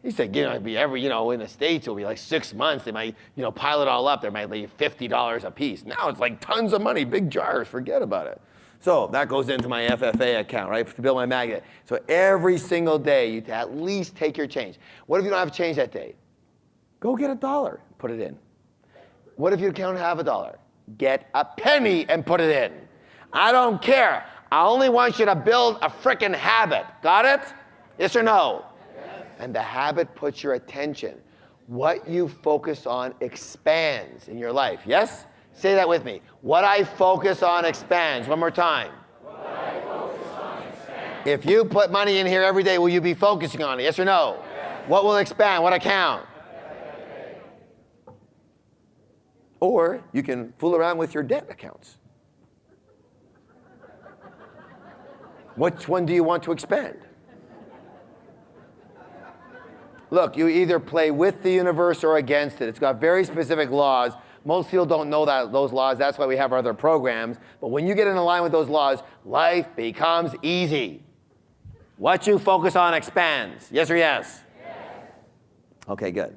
Speaker 1: He said, it'd be in the States, it'll be like 6 months. They might, pile it all up. There might be $50 a piece. Now it's like tons of money, big jars, forget about it. So that goes into my FFA account, right, to build my magnet. So every single day, you at least take your change. What if you don't have change that day? Go get $1, put it in. What if you don't have $1? Get a penny and put it in. I don't care. I only want you to build a frickin' habit. Got it? Yes or no? Yes. And the habit puts your attention. What you focus on expands in your life. Yes? Say that with me. What I focus on expands. One more time. What I focus on expands. If you put money in here every day, will you be focusing on it? Yes or no? Yes. What will expand? What account? Or you can fool around with your debt accounts. Which one do you want to expand? Look, you either play with the universe or against it. It's got very specific laws. Most people don't know those laws. That's why we have our other programs. But when you get in line with those laws, life becomes easy. What you focus on expands. Yes or yes? Yes. Okay, good.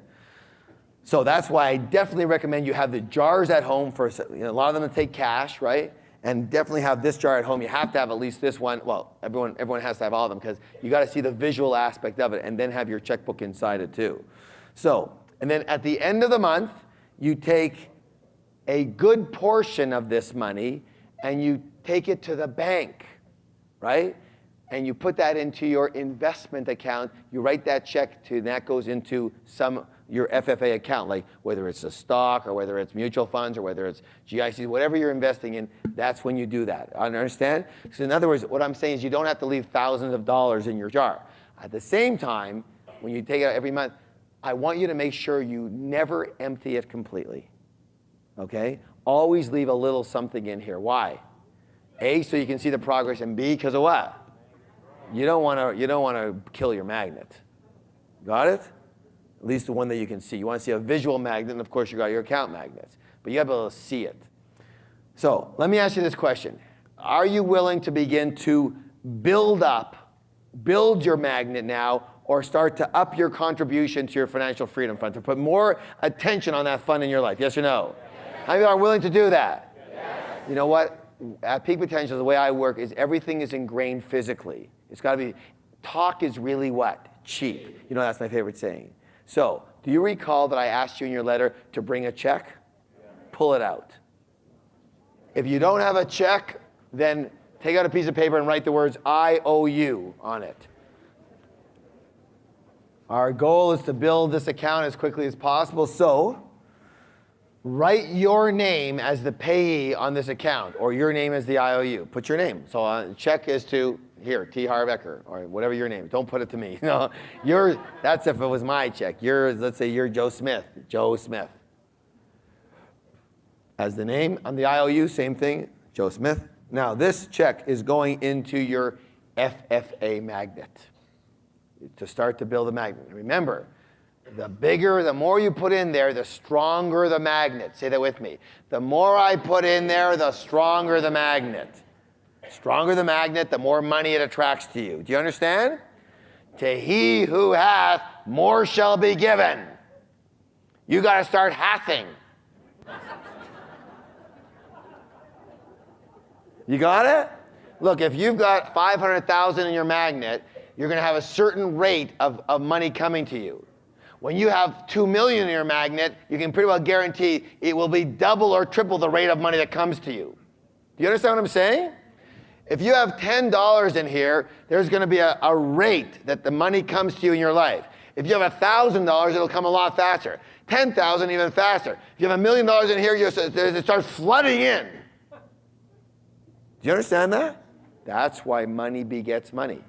Speaker 1: So that's why I definitely recommend you have the jars at home for a lot of them to take cash, right? And definitely have this jar at home. You have to have at least this one. Well, everyone has to have all of them because you got to see the visual aspect of it and then have your checkbook inside it too. So, and then at the end of the month, you take a good portion of this money and you take it to the bank, right? And you put that into your investment account. You write that check to, and that goes into your FFA account, like whether it's a stock or whether it's mutual funds or whether it's GICs, whatever you're investing in, that's when you do that. Understand? So in other words, what I'm saying is you don't have to leave thousands of dollars in your jar. At the same time, when you take it out every month, I want you to make sure you never empty it completely. Okay? Always leave a little something in here. Why? A, so you can see the progress, and B, because of what? You don't want to kill your magnet. Got it? At least the one that you can see. You want to see a visual magnet, and of course you got your account magnets. But you got to be able to see it. So let me ask you this question. Are you willing to begin to build your magnet now, or start to up your contribution to your financial freedom fund, to put more attention on that fund in your life? Yes or no? Yes. How many are willing to do that? Yes. You know what? At Peak Potential, the way I work is everything is ingrained physically. It's got to be, talk is really what? Cheap. You know, that's my favorite saying. So, do you recall that I asked you in your letter to bring a check? Yeah. Pull it out. If you don't have a check, then take out a piece of paper and write the words I owe you on it. Our goal is to build this account as quickly as possible, so write your name as the payee on this account, or your name as the IOU. Put your name. So check is to, here, T. Harv Eker, or whatever your name. Don't put it to me. No, that's if it was my check. Let's say you're Joe Smith. Joe Smith. As the name on the IOU, same thing, Joe Smith. Now this check is going into your FFA magnet to start to build a magnet. Remember, the more you put in there, the stronger the magnet. Say that with me. The more I put in there, the stronger the magnet. Stronger the magnet, the more money it attracts to you. Do you understand? To he who hath, more shall be given. You got to start hathing. You got it? Look, if you've got 500,000 in your magnet, you're going to have a certain rate of money coming to you. When you have 2 million in your magnet, you can pretty well guarantee it will be double or triple the rate of money that comes to you. Do you understand what I'm saying? If you have $10 in here, there's going to be a rate that the money comes to you in your life. If you have $1,000, it'll come a lot faster. 10,000 even faster. If you have $1 million in here, it starts flooding in. Do you understand that? That's why money begets money.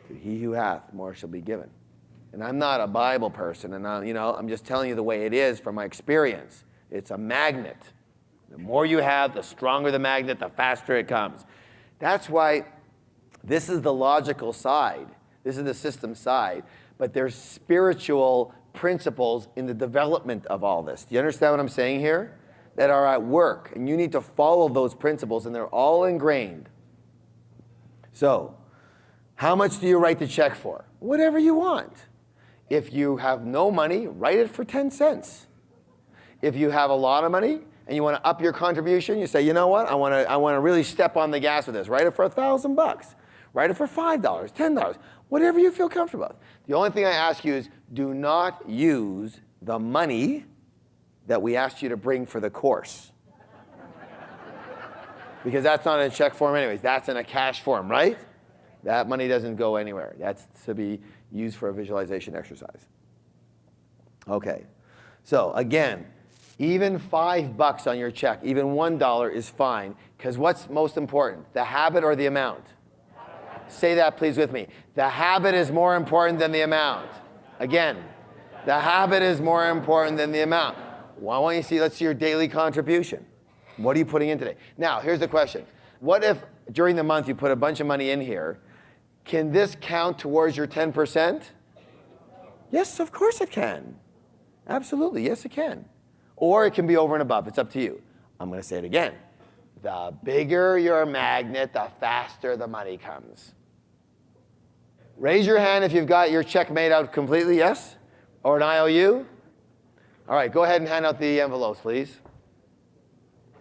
Speaker 1: To he who hath, more shall be given. And I'm not a Bible person, and I'm just telling you the way it is from my experience. It's a magnet. The more you have, the stronger the magnet, the faster it comes. That's why this is the logical side. This is the system side. But there's spiritual principles in the development of all this. Do you understand what I'm saying here? That are at work, and you need to follow those principles, and they're all ingrained. So, how much do you write the check for? Whatever you want. If you have no money, write it for 10 cents. If you have a lot of money and you want to up your contribution, you say, you know what, I want to really step on the gas with this. Write it for $1,000. Write it for $5, $10, whatever you feel comfortable with. The only thing I ask you is do not use the money that we asked you to bring for the course. Because that's not in a check form anyways. That's in a cash form, right? That money doesn't go anywhere. That's to be used for a visualization exercise. Okay. So again, even $5 on your check, even $1 is fine. Because what's most important? The habit or the amount? Say that please with me. The habit is more important than the amount. Again, the habit is more important than the amount. Why don't you see, let's see your daily contribution. What are you putting in today? Now, here's the question. What if during the month you put a bunch of money in here? Can this count towards your 10%? Yes, of course it can. Absolutely, yes it can. Or it can be over and above, it's up to you. I'm gonna say it again. The bigger your magnet, the faster the money comes. Raise your hand if you've got your check made out completely, yes? Or an IOU? All right, go ahead and hand out the envelopes, please.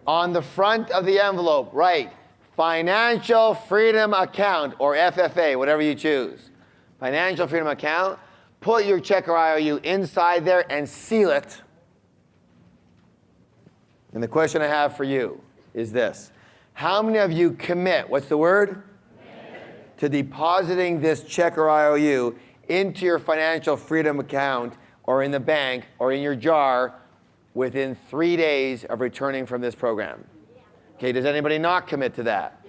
Speaker 1: On the front of the envelope, write Financial Freedom Account, or FFA, whatever you choose. Financial Freedom Account. Put your check or IOU inside there and seal it. And the question I have for you is this. How many of you commit, what's the word? To depositing this check or IOU into your financial freedom account or in the bank or in your jar within 3 days of returning from this program? Okay, does anybody not commit to that?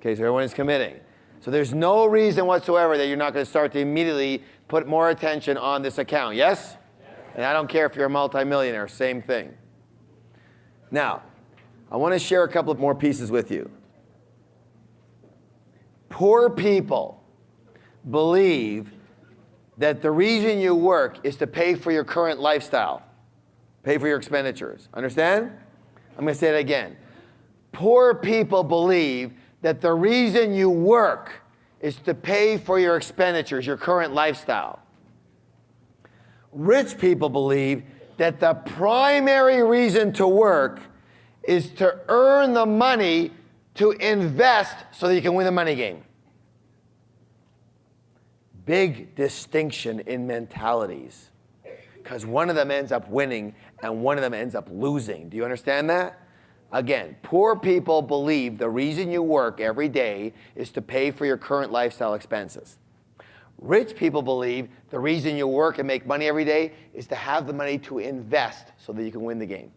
Speaker 1: Okay, so everyone is committing. So there's no reason whatsoever that you're not going to start to immediately put more attention on this account, yes? And I don't care if you're a multimillionaire, same thing. Now, I want to share a couple of more pieces with you. Poor people believe that the reason you work is to pay for your current lifestyle, pay for your expenditures. Understand? I'm going to say it again. Poor people believe that the reason you work is to pay for your expenditures, your current lifestyle. Rich people believe that the primary reason to work is to earn the money to invest so that you can win the money game. Big distinction in mentalities, because one of them ends up winning and one of them ends up losing. Do you understand that? Again, poor people believe the reason you work every day is to pay for your current lifestyle expenses. Rich people believe the reason you work and make money every day is to have the money to invest so that you can win the game.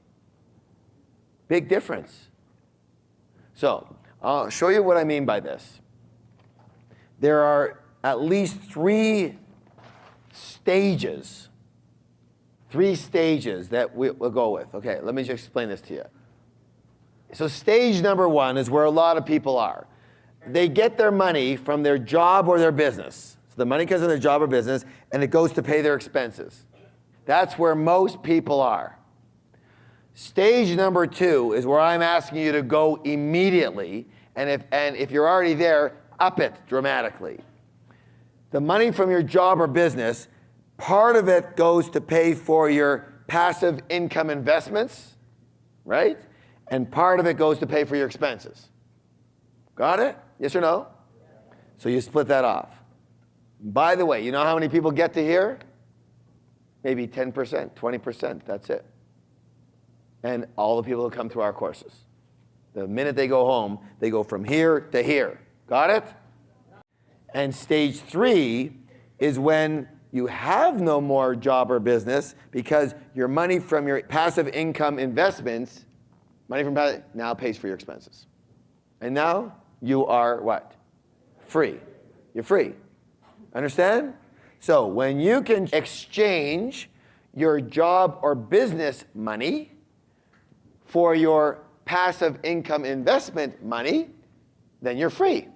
Speaker 1: Big difference. So, I'll show you what I mean by this. There are at least three stages that we'll go with. Okay, let me just explain this to you. So stage number one is where a lot of people are. They get their money from their job or their business. So the money comes from their job or business, and it goes to pay their expenses. That's where most people are. Stage number two is where I'm asking you to go immediately, and if you're already there, up it dramatically. The money from your job or business, part of it goes to pay for your passive income investments, right? And part of it goes to pay for your expenses. Got it? Yes or no? So you split that off. By the way, you know how many people get to here? Maybe 10%, 20%, that's it. And all the people who come through our courses. The minute they go home, they go from here to here. Got it? And stage three is when you have no more job or business because your money from your passive income investments, now pays for your expenses. And now you are what? Free. You're free. Understand? So when you can exchange your job or business money for your passive income investment money, then you're free.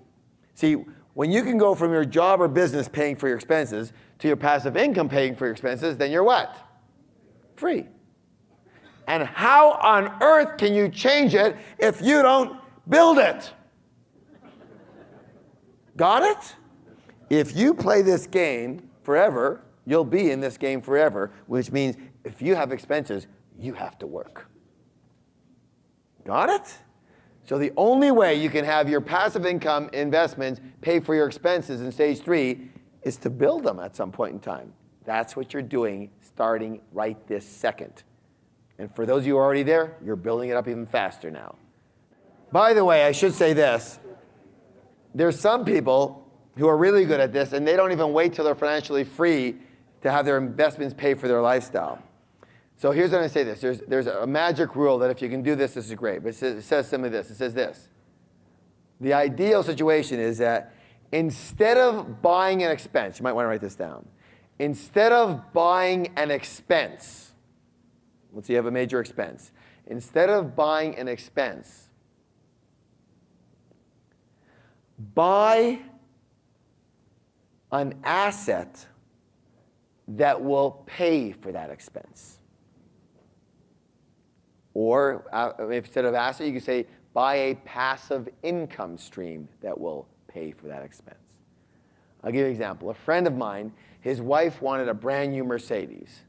Speaker 1: See, When you can go from your job or business paying for your expenses to your passive income paying for your expenses, then you're what? Free. And how on earth can you change it if you don't build it? Got it? If you play this game forever, you'll be in this game forever, which means if you have expenses, you have to work. Got it? So the only way you can have your passive income investments pay for your expenses in stage 3 is to build them at some point in time. That's what you're doing starting right this second. And for those of you who are already there, you're building it up even faster now. By the way, I should say this. There's some people who are really good at this, and they don't even wait till they're financially free to have their investments pay for their lifestyle. So here's what I say this. There's a magic rule that if you can do this, this is great. But it says simply this. It says this. The ideal situation is that instead of buying an expense, you might want to write this down. Instead of buying an expense, let's say you have a major expense. Instead of buying an expense, buy an asset that will pay for that expense. Or instead of asset, you could say buy a passive income stream that will pay for that expense. I'll give you an example. A friend of mine, his wife wanted a brand new Mercedes.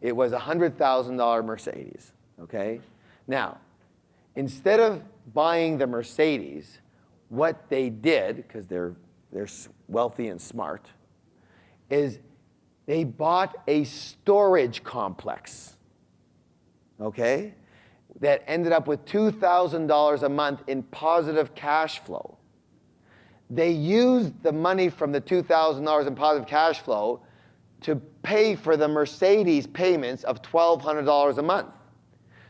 Speaker 1: It was a $100,000 Mercedes, okay? Now, instead of buying the Mercedes, what they did, because they're wealthy and smart, is they bought a storage complex, okay, that ended up with $2,000 a month in positive cash flow. They used the money from the $2,000 in positive cash flow to pay for the Mercedes payments of $1,200 a month.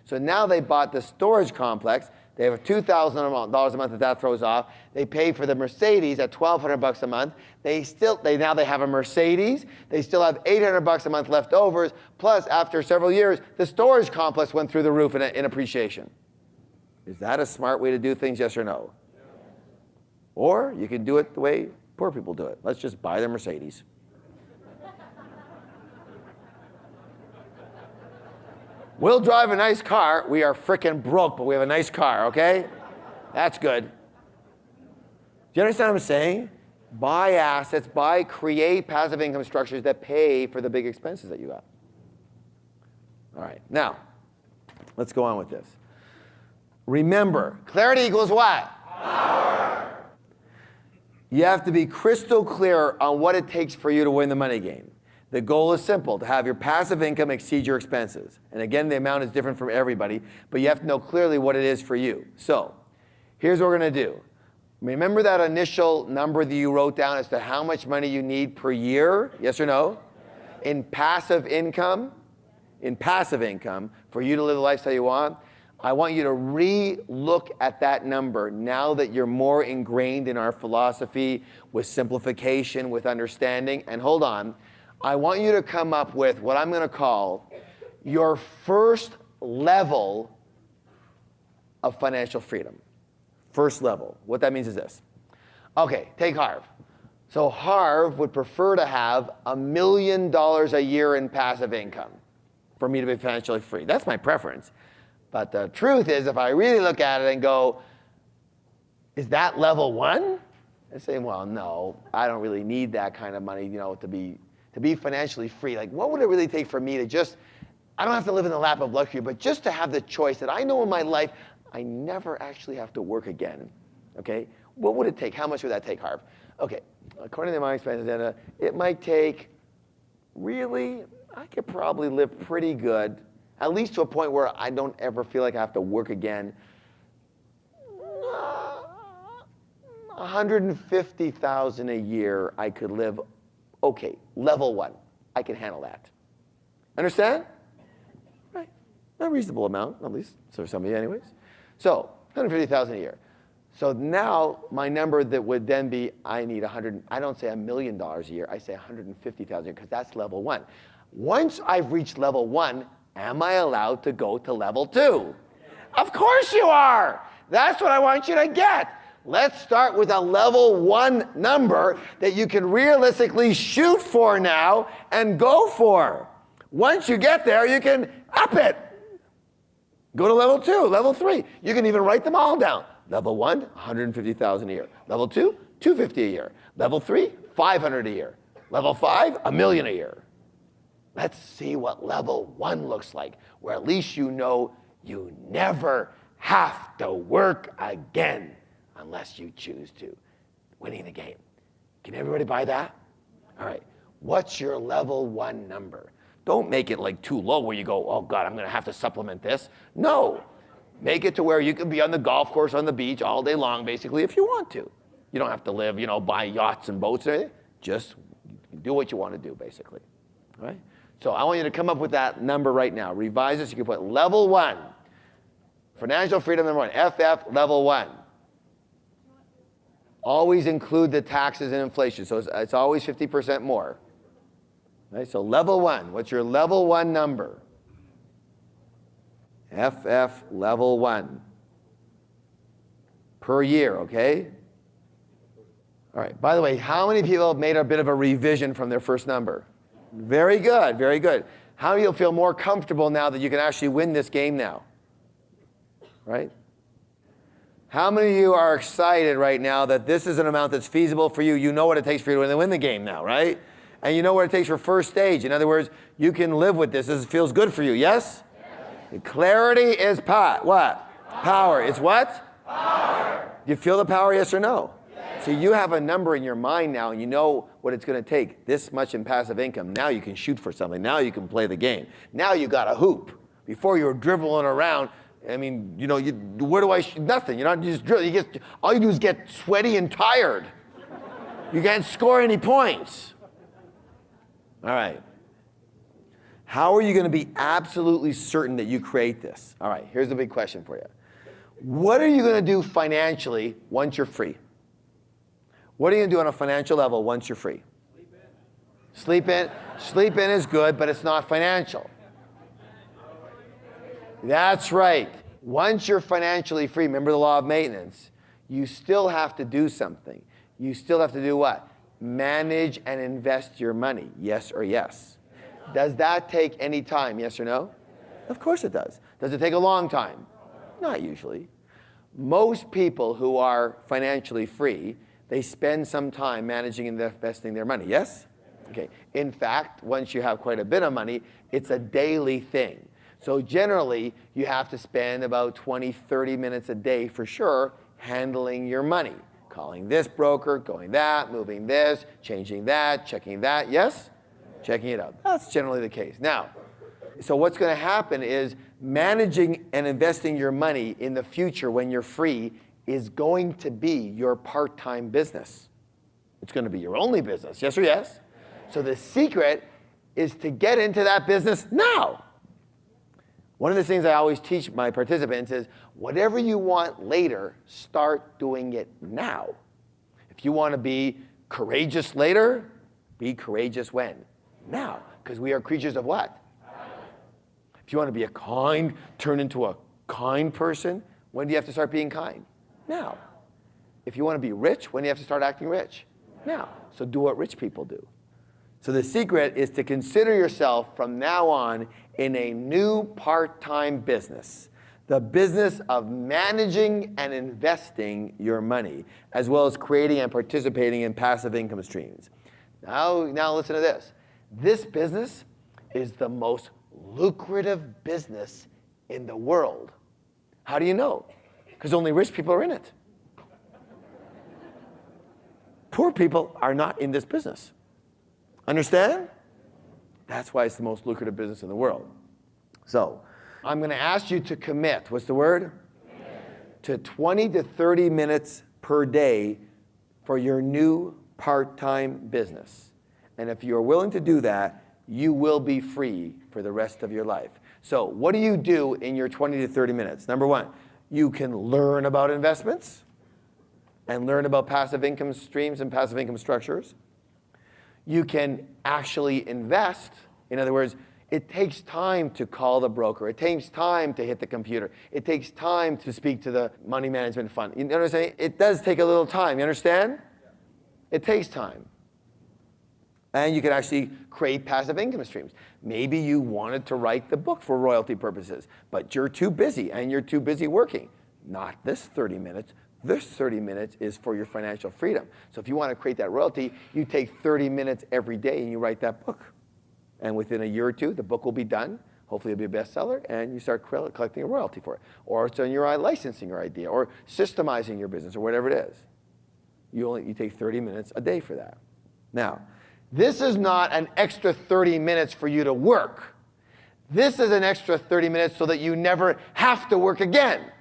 Speaker 1: So now they bought the storage complex. They have $2,000 a month that throws off. They pay for the Mercedes at $1,200 a month. Now they have a Mercedes. They still have $800 a month left over. Plus, after several years, the storage complex went through the roof in appreciation. Is that a smart way to do things, yes or no? Or you can do it the way poor people do it. Let's just buy the Mercedes. We'll drive a nice car. We are frickin' broke, but we have a nice car, okay? That's good. Do you understand what I'm saying? Buy assets, create passive income structures that pay for the big expenses that you have. All right, now, let's go on with this. Remember, clarity equals what? Power. You have to be crystal clear on what it takes for you to win the money game. The goal is simple, to have your passive income exceed your expenses. And again, the amount is different from everybody, but you have to know clearly what it is for you. So, here's what we're going to do. Remember that initial number that you wrote down as to how much money you need per year? Yes or no? In passive income, for you to live the lifestyle you want, I want you to re-look at that number now that you're more ingrained in our philosophy with simplification, with understanding. And hold on. I want you to come up with what I'm going to call your first level of financial freedom. First level. What that means is this. Okay, take Harv. So Harv would prefer to have $1 million a year in passive income for me to be financially free. That's my preference. But the truth is, if I really look at it and go, is that level 1? I say, well, no, I don't really need that kind of money, to be financially free. Like, what would it really take for me to just, I don't have to live in the lap of luxury, but just to have the choice that I know in my life, I never actually have to work again, okay? What would it take? How much would that take, Harv? Okay, according to my expenses, it might take, really, I could probably live pretty good, at least to a point where I don't ever feel like I have to work again. $150,000 a year, I could live okay, level 1. I can handle that. Understand? Right. A reasonable amount, at least for some of you anyways. So, $150,000 a year. So now my number that would then be, I need I don't say $1 million a year, I say $150,000 a year, because that's level 1. Once I've reached level 1, am I allowed to go to level 2? Of course you are. That's what I want you to get. Let's start with a level 1 number that you can realistically shoot for now and go for. Once you get there, you can up it. Go to level 2, level 3. You can even write them all down. Level 1, 150,000 a year. Level 2, 250 a year. Level 3, 500 a year. Level 5, $1 million a year. Let's see what level 1 looks like, where at least you know you never have to work again unless you choose to. Winning the game. Can everybody buy that? All right. What's your level 1 number? Don't make it like too low where you go, oh God, I'm going to have to supplement this. No. Make it to where you can be on the golf course, on the beach all day long, basically, if you want to. You don't have to live, buy yachts and boats or anything. Just do what you want to do, basically. All right? So I want you to come up with that number right now. Revise this. You can put level 1. Financial freedom number 1. FF level 1. Always include the taxes and inflation. So it's always 50% more. Right? So level 1. What's your level 1 number? FF level 1. Per year, okay? All right. By the way, how many people have made a bit of a revision from their first number? Very good, very good. How many of you feel more comfortable now that you can actually win this game now? Right? How many of you are excited right now that this is an amount that's feasible for you? You know what it takes for you to win the game now, right? And you know what it takes for first stage. In other words, you can live with this. This feels good for you, yes? Yes. Clarity is what? Power. It's what? Power. Do you feel the power, yes or no? Yes. So you have a number in your mind now, and you know what it's going to take. This much in passive income. Now you can shoot for something. Now you can play the game. Now you got a hoop. Before you were dribbling around. I mean, where do I shoot? Nothing. You're not just drill. All you do is get sweaty and tired. You can't score any points. All right. How are you going to be absolutely certain that you create this? All right, here's the big question for you. What are you going to do financially once you're free? What are you going to do on a financial level once you're free? Sleep in. Sleep in is good, but it's not financial. That's right. Once you're financially free, remember the law of maintenance, you still have to do something. You still have to do what? Manage and invest your money, yes or yes. Does that take any time, yes or no? Of course it does. Does it take a long time? Not usually. Most people who are financially free, they spend some time managing and investing their money, yes? Okay. In fact, once you have quite a bit of money, it's a daily thing. So generally, you have to spend about 20, 30 minutes a day for sure handling your money. Calling this broker, going that, moving this, changing that, checking that, yes? Checking it out. That's generally the case. Now, so what's going to happen is managing and investing your money in the future when you're free is going to be your part-time business. It's going to be your only business, yes or yes? So the secret is to get into that business now. One of the things I always teach my participants is whatever you want later, start doing it now. If you want to be courageous later, be courageous when? Now. Because we are creatures of what? If you want to be turn into a kind person, when do you have to start being kind? Now. If you want to be rich, when do you have to start acting rich? Now. So do what rich people do. So the secret is to consider yourself from now on in a new part-time business, the business of managing and investing your money, as well as creating and participating in passive income streams. Now listen to this. This business is the most lucrative business in the world. How do you know? Because only rich people are in it. Poor people are not in this business. Understand? That's why it's the most lucrative business in the world. So, I'm going to ask you to commit. What's the word? To 20 to 30 minutes per day for your new part-time business. And if you're willing to do that, you will be free for the rest of your life. So, what do you do in your 20 to 30 minutes? Number one, you can learn about investments and learn about passive income streams and passive income structures. You can actually invest. In other words, It takes time to call the broker. It takes time to hit the computer. It takes time to speak to the money management fund. You know what I'm saying? It does take a little time. You understand? It takes time. And you can actually create passive income streams. Maybe you wanted to write the book for royalty purposes, but you're too busy and you're too busy working. Not this 30 minutes. This 30 minutes is for your financial freedom. So if you want to create that royalty, you take 30 minutes every day and you write that book. And within a year or two, the book will be done. Hopefully it'll be a bestseller, and you start collecting a royalty for it. Or it's on your licensing your idea, or systemizing your business, or whatever it is. You take 30 minutes a day for that. Now, this is not an extra 30 minutes for you to work. This is an extra 30 minutes so that you never have to work again.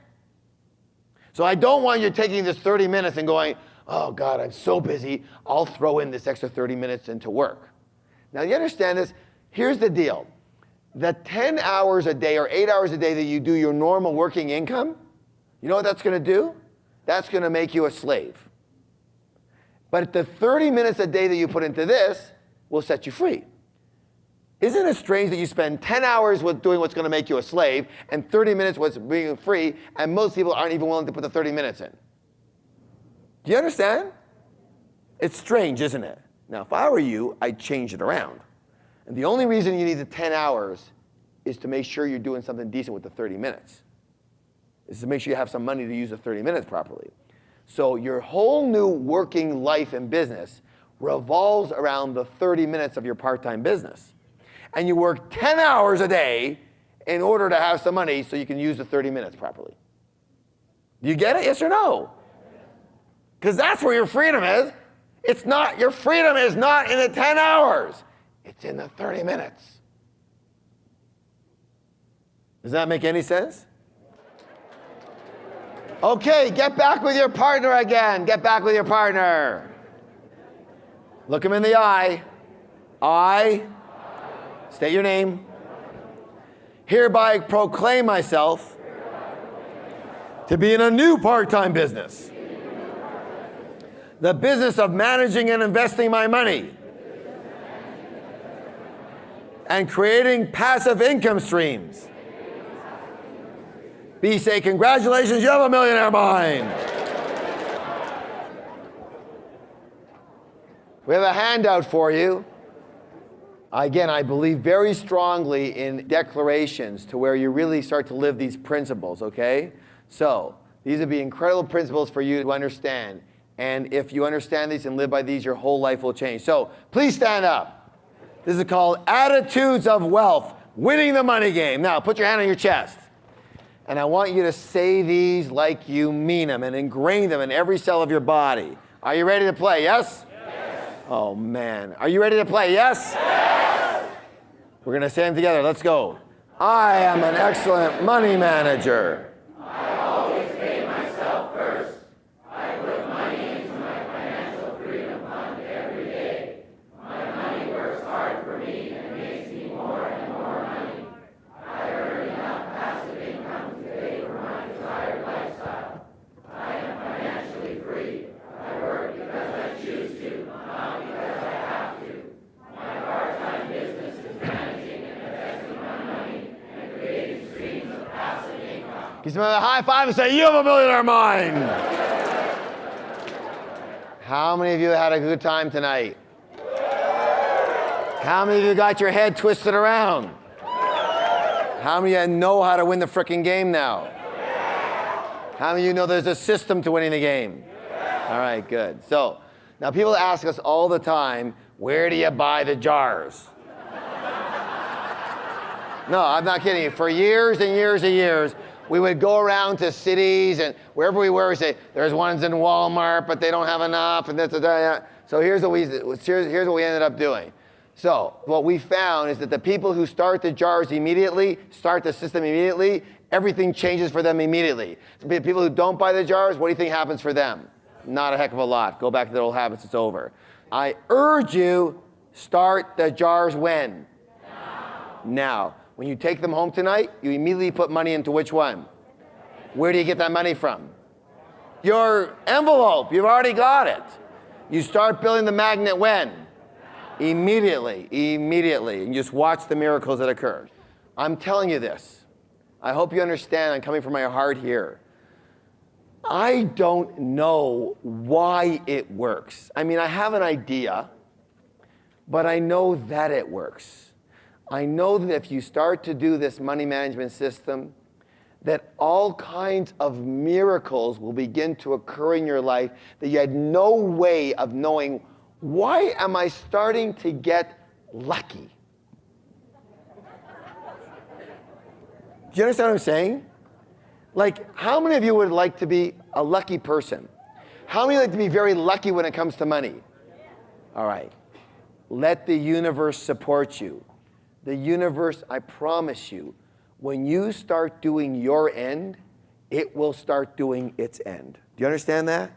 Speaker 1: So I don't want you taking this 30 minutes and going, oh God, I'm so busy, I'll throw in this extra 30 minutes into work. Now you understand this? Here's the deal. The 10 hours a day or 8 hours a day that you do your normal working income, you know what that's going to do? That's going to make you a slave. But the 30 minutes a day that you put into this will set you free. Isn't it strange that you spend 10 hours with doing what's going to make you a slave and 30 minutes with being free, and most people aren't even willing to put the 30 minutes in? Do you understand? It's strange, isn't it? Now, if I were you, I'd change it around. And the only reason you need the 10 hours is to make sure you're doing something decent with the 30 minutes. Is to make sure you have some money to use the 30 minutes properly. So your whole new working life and business revolves around the 30 minutes of your part-time business. And you work 10 hours a day in order to have some money so you can use the 30 minutes properly. Do you get it? Yes or no? Because that's where your freedom is. It's not, your freedom is not in the 10 hours. It's in the 30 minutes. Does that make any sense? Okay, get back with your partner again. Get back with your partner. Look him in the eye. I, state your name, hereby proclaim myself to be in a new part-time business. The business of managing and investing my money and creating passive income streams. B, say, congratulations, you have a millionaire mind. We have a handout for you. Again, I believe very strongly in declarations to where you really start to live these principles, okay? So, these would be incredible principles for you to understand. And if you understand these and live by these, your whole life will change. So, please stand up. This is called Attitudes of Wealth, Winning the Money Game. Now, put your hand on your chest. And I want you to say these like you mean them and ingrain them in every cell of your body. Are you ready to play? Yes? Yes. Oh, man. Are you ready to play? Yes? Yes. We're going to say them together. Let's go. I am an excellent money manager.
Speaker 5: I always pay myself first. I put money into my financial freedom fund every day. My money works hard for me and makes me more and more money. I earn enough passive income to pay for my desired lifestyle. I am financially free. I work because I choose to, not because I have to. My part-time business is managing and investing my money and creating streams of passive income.
Speaker 1: Give somebody a high five and say, you have a millionaire mind. How many of you had a good time tonight? How many of you got your head twisted around? How many of you know how to win the frickin' game now? How many of you know there's a system to winning the game? All right, good. So, now people ask us all the time, where do you buy the jars? No, I'm not kidding you. For years and years and years, we would go around to cities and wherever we were, we say, there's ones in Walmart, but they don't have enough, and this and that. So here's what we ended up doing. So what we found is that the people who start the jars immediately, start the system immediately, everything changes for them immediately. The people who don't buy the jars, what do you think happens for them? Not a heck of a lot. Go back to their old habits, it's over. I urge you, start the jars when? Now. When you take them home tonight, you immediately put money into which one? Where do you get that money from? Your envelope. You've already got it. You start building the magnet when? Immediately, immediately. And just watch the miracles that occur. I'm telling you this. I hope you understand I'm coming from my heart here. I don't know why it works. I mean, I have an idea, but I know that it works. I know that if you start to do this money management system, that all kinds of miracles will begin to occur in your life that you had no way of knowing, why am I starting to get lucky? Do you understand what I'm saying? Like, how many of you would like to be a lucky person? How many like to be very lucky when it comes to money? All right. Let the universe support you. The universe, I promise you, when you start doing your end, it will start doing its end. Do you understand that?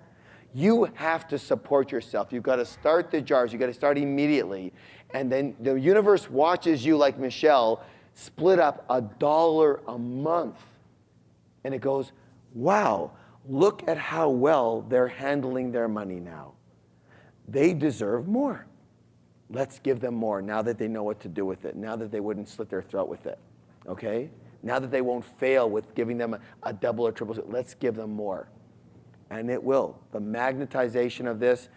Speaker 1: You have to support yourself. You've got to start the jars. You've got to start immediately. And then the universe watches you, like Michelle, split up $1 a month. And it goes, wow, look at how well they're handling their money now. They deserve more. Let's give them more now that they know what to do with it, now that they wouldn't slit their throat with it, okay? Now that they won't fail with giving them a double or triple, let's give them more. And it will. The magnetization of this,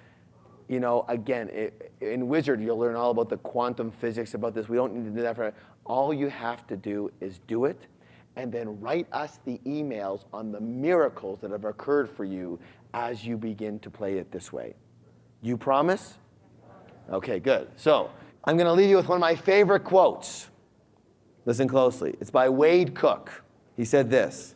Speaker 1: you know, again, in Wizard, you'll learn all about the quantum physics about this. We don't need to do that for all you have to do is do it, and then write us the emails on the miracles that have occurred for you as you begin to play it this way. You promise? Okay, good. So I'm going to leave you with one of my favorite quotes. Listen closely. It's by Wade Cook. He said this: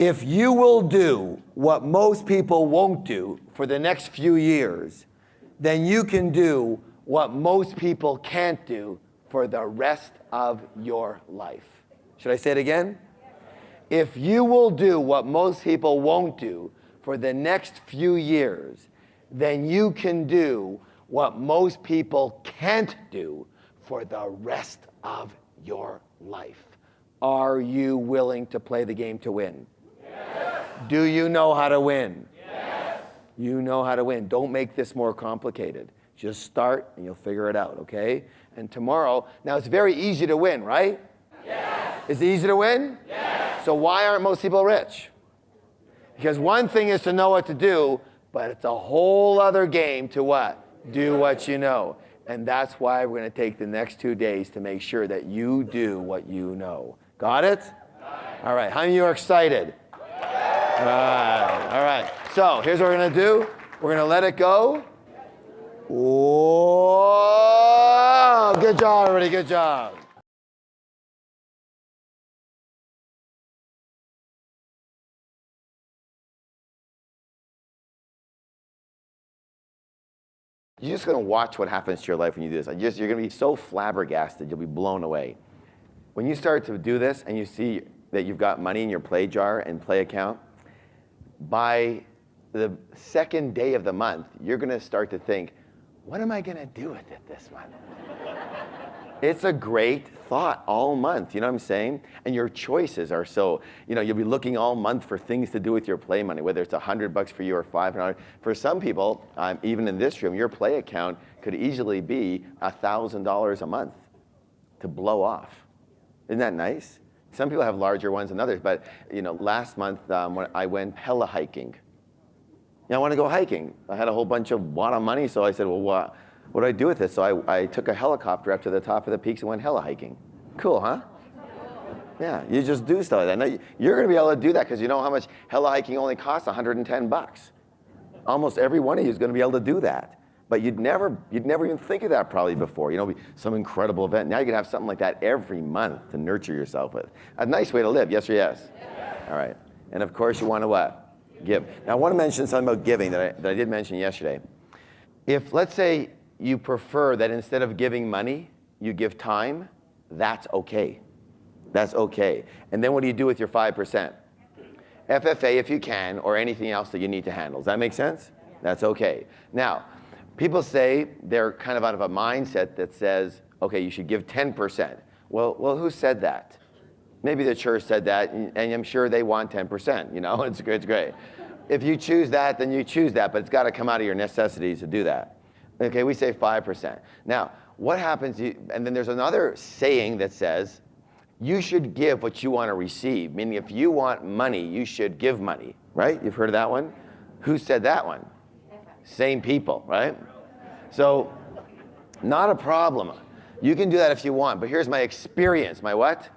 Speaker 1: if you will do what most people won't do for the next few years, then you can do what most people can't do for the rest of your life. Should I say it again? If you will do what most people won't do for the next few years, then you can do what most people can't do for the rest of your life. Are you willing to play the game to win? Yes. Do you know how to win? Yes. You know how to win. Don't make this more complicated. Just start and you'll figure it out, okay? And tomorrow, now it's very easy to win, right? Yes. Is it easy to win? Yes. So why aren't most people rich? Because one thing is to know what to do, but it's a whole other game to what? Do what you know. And that's why we're going to take the next 2 days to make sure that you do what you know. Got it? All right. How many of you are excited? All right. All right. So here's what we're going to do. We're going to let it go. Whoa! Good job, everybody. Good job. You're just going to watch what happens to your life when you do this. You're going to be so flabbergasted, you'll be blown away. When you start to do this and you see that you've got money in your play jar and play account, by the second day of the month, you're going to start to think, what am I going to do with it this month? It's a great thought all month, you know what I'm saying? And your choices are so, you know, you'll be looking all month for things to do with your play money, whether it's $100 for you or $500. For some people, even in this room, your play account could easily be $1,000 a month to blow off. Isn't that nice? Some people have larger ones than others, but you know, last month when I went hella hiking. You know, I want to go hiking. I had a whole bunch of money, so I said, well, what do I do with it? So I took a helicopter up to the top of the peaks and went hella hiking. Cool, huh? Yeah, you just do stuff like that. Now, you're going to be able to do that because you know how much hella hiking only costs $110. Almost every one of you is going to be able to do that. But you'd never even think of that probably before. You know, some incredible event. Now you can have something like that every month to nurture yourself with. A nice way to live, yes or yes? Yes. All right. And of course you want to what? Give. Now I want to mention something about giving that I did mention yesterday. If, let's say, you prefer that instead of giving money, you give time, that's okay. That's okay. And then what do you do with your 5%? FFA if you can, or anything else that you need to handle. Does that make sense? That's okay. Now, people say they're kind of out of a mindset that says, okay, you should give 10%. Well, who said that? Maybe the church said that, and I'm sure they want 10%, you know, it's great. If you choose that, then you choose that, but it's got to come out of your necessities to do that. Okay, we say 5%. Now, what happens, and then there's another saying that says, you should give what you want to receive. Meaning if you want money, you should give money, right? You've heard of that one? Who said that one? Same people, right? So, not a problem. You can do that if you want, but here's my experience. My what?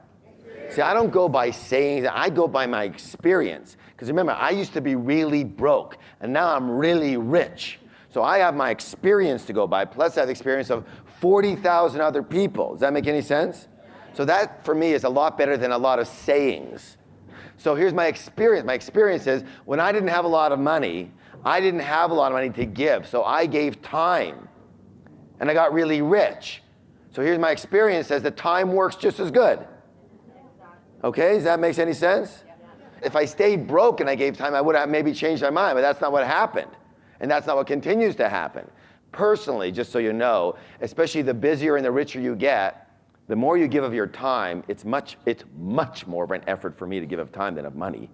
Speaker 1: See, I don't go by saying that. I go by my experience. Because remember, I used to be really broke, and now I'm really rich. So I have my experience to go by, plus I have the experience of 40,000 other people. Does that make any sense? So that, for me, is a lot better than a lot of sayings. So here's my experience. My experience is, when I didn't have a lot of money, I didn't have a lot of money to give, so I gave time. And I got really rich. So here's my experience, says that time works just as good. Okay, does that make any sense? If I stayed broke and I gave time, I would have maybe changed my mind, but that's not what happened. And that's not what continues to happen. Personally, just so you know, especially the busier and the richer you get, the more you give of your time, it's much more of an effort for me to give of time than of money.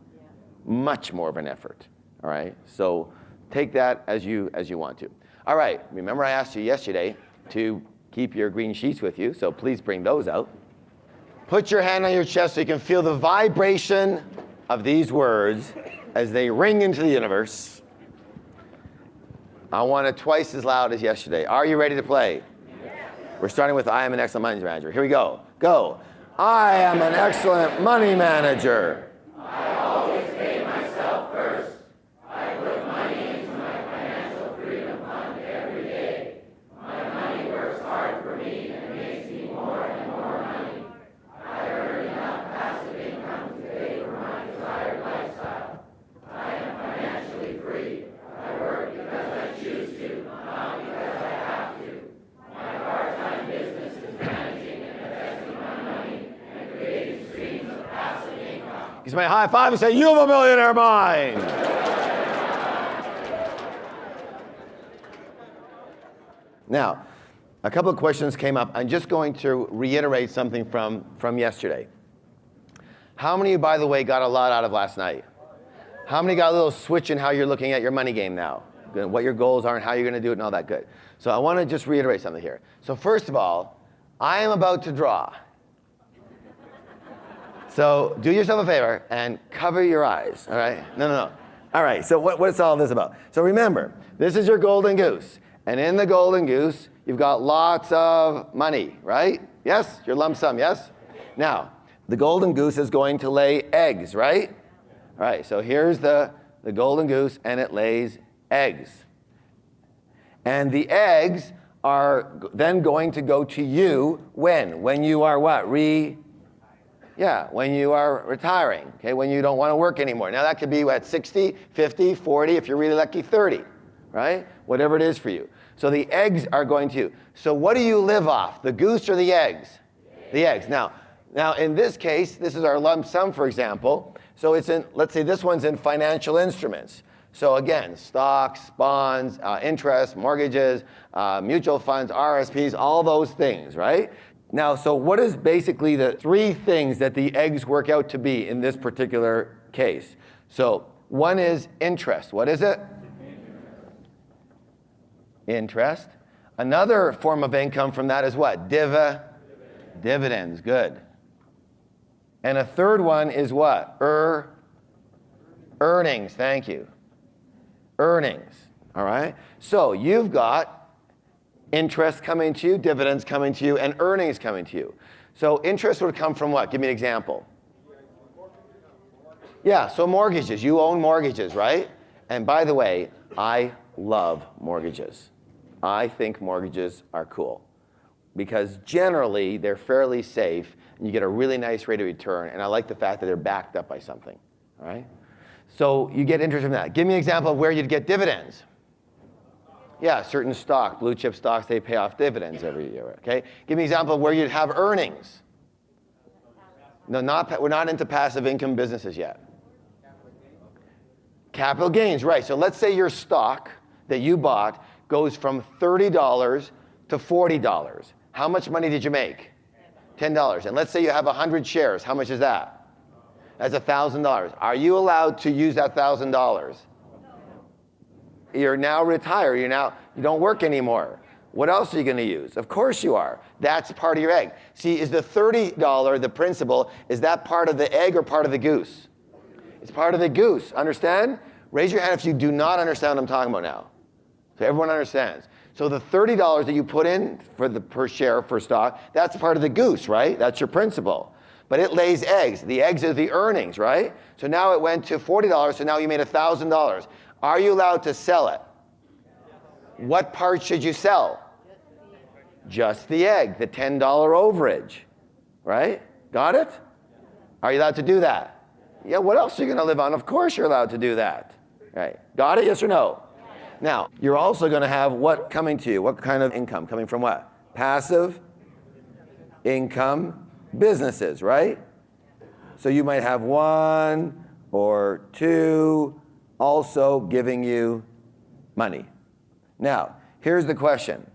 Speaker 1: Much more of an effort, all right? So take that as you want to. All right, remember I asked you yesterday to keep your green sheets with you, so please bring those out. Put your hand on your chest so you can feel the vibration of these words as they ring into the universe. I want it twice as loud as yesterday. Are you ready to play? We're starting with I am an excellent money manager. Here we go. Go. I am an excellent money manager.
Speaker 5: I always pay myself first. I put money into my financial freedom fund every day. My money works hard for me and makes me more and more money. I earn enough passive income to pay for my desired lifestyle. I am financially free. I work because I choose to, not because I have to. My part-time business is managing and investing my money and creating streams of passive income.
Speaker 1: Give me a high five and say, you have a millionaire mind. Now, a couple of questions came up. I'm just going to reiterate something from yesterday. How many, by the way, got a lot out of last night? How many got a little switch in how you're looking at your money game now? What your goals are and how you're going to do it and all that good. So I want to just reiterate something here. So first of all, I am about to draw. So do yourself a favor and cover your eyes, all right? No. All right, so what's all this about? So remember, this is your golden goose. And in the golden goose, you've got lots of money, right? Yes? Your lump sum, yes? Now, the golden goose is going to lay eggs, right? All right, so here's the golden goose, and it lays eggs. And the eggs are then going to go to you when? When you are what? When you are retiring, okay? When you don't want to work anymore. Now that could be what, 60, 50, 40, if you're really lucky, 30, right? Whatever it is for you. So the eggs are going to you. So what do you live off, the goose or the eggs? The eggs. Now in this case, this is our lump sum, for example. So it's in, let's say this one's in financial instruments. So again, stocks, bonds, interest, mortgages, mutual funds, RSPs, all those things, right? Now, so what is basically the three things that the eggs work out to be in this particular case? So one is interest. What is it? Interest. Another form of income from that is what? Dividends. Good. And a third one is what? Earnings. Thank you. Earnings. All right? So you've got interest coming to you, dividends coming to you, and earnings coming to you. So interest would come from what? Give me an example. Yeah, so mortgages. You own mortgages, right? And by the way, I love mortgages. I think mortgages are cool because generally they're fairly safe and you get a really nice rate of return, and I like the fact that they're backed up by something, all right? So you get interest from that. Give me an example of where you'd get dividends. Yeah, certain stock, blue chip stocks, they pay off dividends every year, okay? Give me an example of where you'd have earnings. No, we're not into passive income businesses yet. Capital gains, right. So let's say your stock that you bought goes from $30 to $40. How much money did you make? $10. And let's say you have 100 shares. How much is that? That's $1,000. Are you allowed to use that $1,000? You're now retired. You don't work anymore. What else are you going to use? Of course you are. That's part of your egg. See, is the $30, the principal, is that part of the egg or part of the goose? It's part of the goose. Understand? Raise your hand if you do not understand what I'm talking about now. So everyone understands. So the $30 that you put in per share for stock, that's part of the goose, right? That's your principal. But it lays eggs. The eggs are the earnings, right? So now it went to $40, so now you made $1,000. Are you allowed to sell it? What part should you sell? Just the egg, the $10 overage, right? Got it? Are you allowed to do that? Yeah, what else are you going to live on? Of course you're allowed to do that. Right. Got it? Yes or no? Now, you're also going to have what coming to you? What kind of income? Coming from what? Passive income businesses, right? So you might have 1 or 2 also giving you money. Now, here's the question.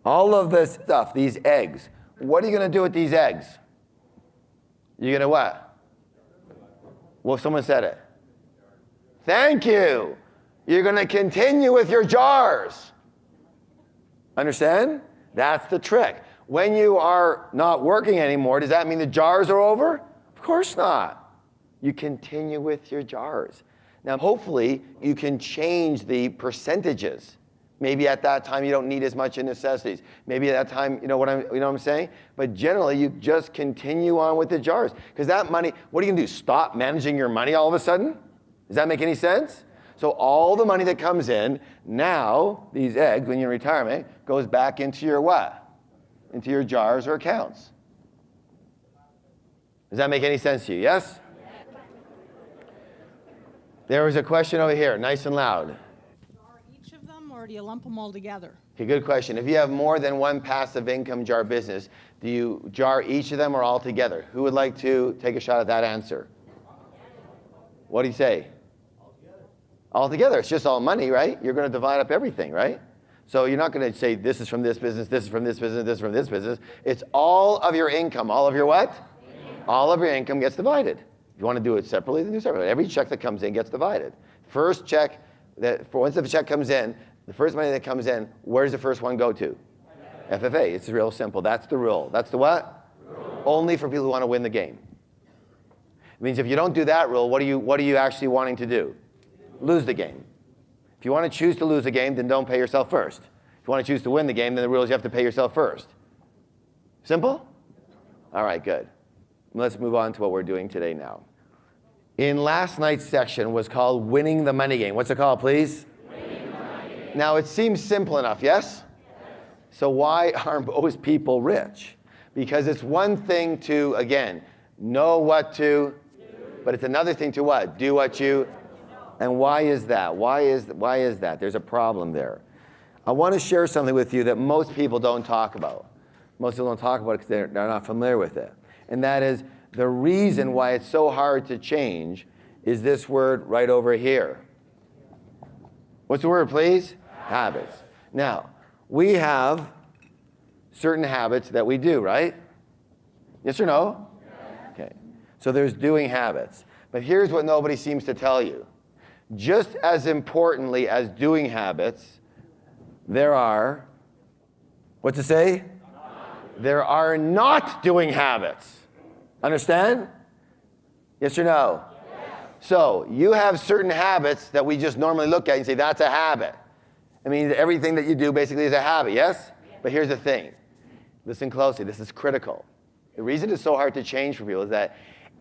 Speaker 1: All of this stuff, these eggs, what are you going to do with these eggs? You're going to what? Well, someone said it. Thank you. You're going to continue with your jars. Understand? That's the trick. When you are not working anymore, does that mean the jars are over? Of course not. You continue with your jars. Now, hopefully, you can change the percentages. Maybe at that time you don't need as much in necessities. Maybe at that time, you know what I'm saying? But generally, you just continue on with the jars. Because that money, what are you going to do? Stop managing your money all of a sudden? Does that make any sense? So all the money that comes in, now, these eggs, when you're in retirement, goes back into your what? Into your jars or accounts. Does that make any sense to you? Yes? There was a question over here, nice and loud.
Speaker 2: Each of them, or do you lump them all together?
Speaker 1: Okay, good question. If you have more than one passive income jar business, do you jar each of them or all together? Who would like to take a shot at that answer? What do you say? All together. It's just all money, right? You're going to divide up everything, right? So you're not going to say this is from this business, this is from this business, this is from this business. It's all of your income. All of your what? All of your income gets divided. If you want to do it separately, then do it separately. Every check that comes in gets divided. First check, once the check comes in, the first money that comes in, where does the first one go to? FFA. It's real simple. That's the rule. That's the what? Rule. Only for people who want to win the game. It means if you don't do that rule, what are you actually wanting to do? Lose the game. If you want to choose to lose the game, then don't pay yourself first. If you want to choose to win the game, then the rule is you have to pay yourself first. Simple? All right, good. Let's move on to what we're doing today now. In last night's section was called Winning the Money Game. What's it called, please? Winning the Money Game. Now, it seems simple enough, yes? So why aren't most people rich? Because it's one thing to, again, know what to, but it's another thing to what? Do what you. And why is that? Why is that? There's a problem there. I want to share something with you that most people don't talk about. Most people don't talk about it because they're not familiar with it. And that is the reason why it's so hard to change is this word right over here. What's the word, please? Habits. Now, we have certain habits that we do, right? Yes or no? Okay. So there's doing habits. But here's what nobody seems to tell you. Just as importantly as doing habits, there are, what's it say? There are not doing habits. Understand? Yes or no? Yes. So you have certain habits that we just normally look at and say, that's a habit. I mean, everything that you do basically is a habit, yes? But here's the thing. Listen closely. This is critical. The reason it's so hard to change for people is that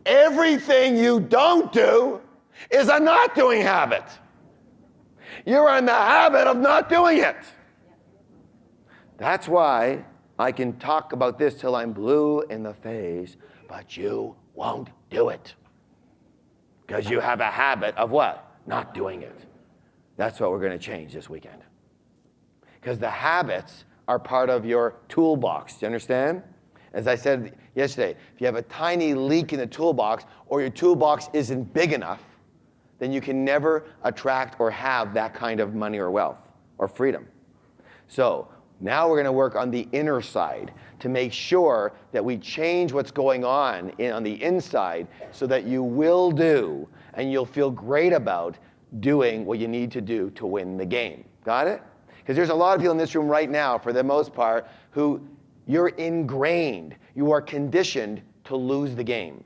Speaker 1: everything you don't do is a not doing habit. You're in the habit of not doing it. That's why I can talk about this till I'm blue in the face, but you won't do it. Because you have a habit of what? Not doing it. That's what we're going to change this weekend. Because the habits are part of your toolbox. Do you understand? As I said yesterday, if you have a tiny leak in the toolbox or your toolbox isn't big enough, then you can never attract or have that kind of money or wealth or freedom. So now we're going to work on the inner side to make sure that we change what's going on the inside so that you will do and you'll feel great about doing what you need to do to win the game. Got it? Because there's a lot of people in this room right now, for the most part, who you're ingrained, you are conditioned to lose the game.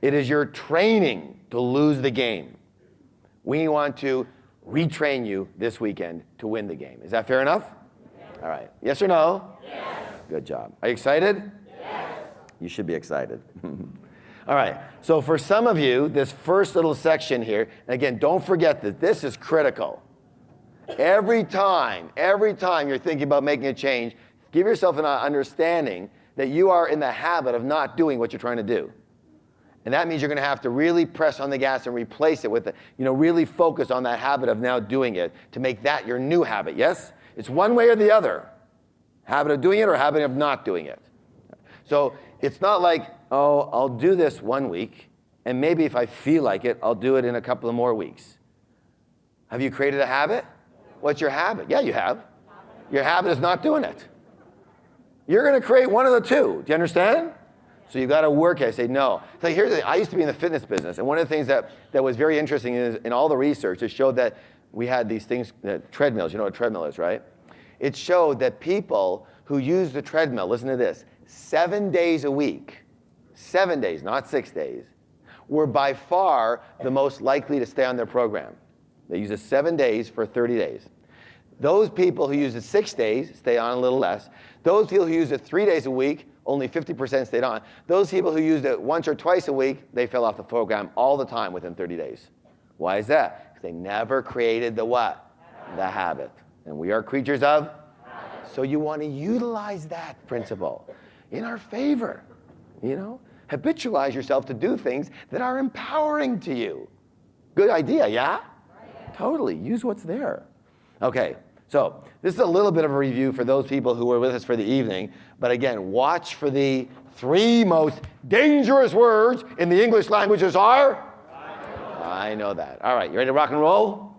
Speaker 1: It is your training to lose the game. We want to retrain you this weekend to win the game. Is that fair enough? Yes. All right. Yes or no? Yes. Good job. Are you excited? Yes. You should be excited. All right. So for some of you, this first little section here, and again, don't forget that this is critical. Every time you're thinking about making a change, give yourself an understanding that you are in the habit of not doing what you're trying to do. And that means you're going to have to really press on the gas and replace it with, really focus on that habit of now doing it to make that your new habit, yes? It's one way or the other. Habit of doing it or habit of not doing it. So it's not like, oh, I'll do this 1 week, and maybe if I feel like it, I'll do it in a couple of more weeks. Have you created a habit? What's your habit? Yeah, you have. Your habit is not doing it. You're going to create one of the two. Do you understand? So you've got to work at it. I say, no. So here's the thing. I used to be in the fitness business, and one of the things that was very interesting is in all the research, it showed that we had these things, treadmills. You know what a treadmill is, right? It showed that people who use the treadmill, listen to this, 7 days a week, 7 days, not 6 days, were by far the most likely to stay on their program. They use it 7 days for 30 days. Those people who use it 6 days stay on a little less. Those people who use it 3 days a week, only 50% stayed on. Those people who used it once or twice a week, they fell off the program all the time within 30 days. Why is that? Because they never created the what? The habit. And we are creatures of habit. So you want to utilize that principle in our favor. Habitualize yourself to do things that are empowering to you. Good idea, yeah? Totally. Use what's there. Okay. So this is a little bit of a review for those people who were with us for the evening. But again, watch for the 3 most dangerous words in the English languages are? I know that. All right, you ready to rock and roll?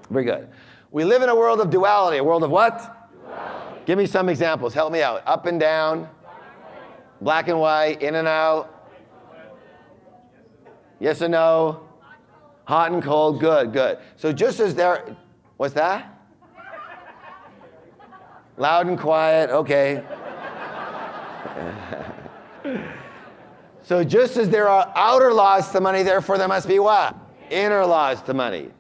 Speaker 1: Very good. We live in a world of duality. A world of what? Duality. Give me some examples. Help me out. Up and down. Black and white. In and out. Yes and no. Hot and cold. Good, good. So just as there, what's that? Loud and quiet, okay. So just as there are outer laws to money, therefore there must be what? Inner laws to money.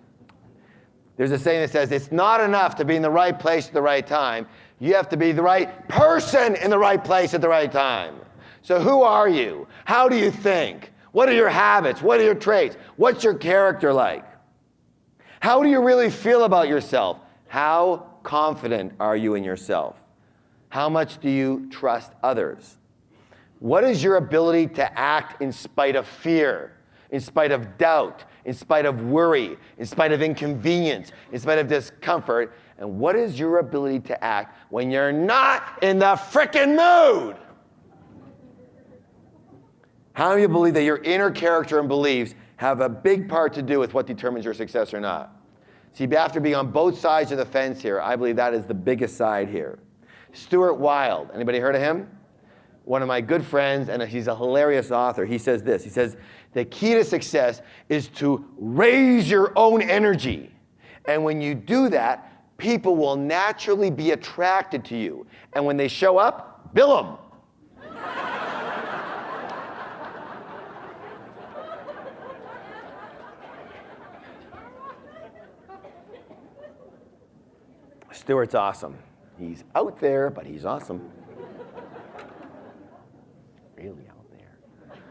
Speaker 1: There's a saying that says it's not enough to be in the right place at the right time. You have to be the right person in the right place at the right time. So who are you? How do you think? What are your habits? What are your traits? What's your character like? How do you really feel about yourself? How confident are you in yourself? How much do you trust others? What is your ability to act in spite of fear, in spite of doubt, in spite of worry, in spite of inconvenience, in spite of discomfort? And what is your ability to act when you're not in the frickin' mood? How do you believe that your inner character and beliefs have a big part to do with what determines your success or not? See, after being on both sides of the fence here, I believe that is the biggest side here. Stuart Wilde, anybody heard of him? One of my good friends, and he's a hilarious author. He says this, he says, the key to success is to raise your own energy. And when you do that, people will naturally be attracted to you. And when they show up, bill them. Stuart's awesome. He's out there, but he's awesome. Really out there.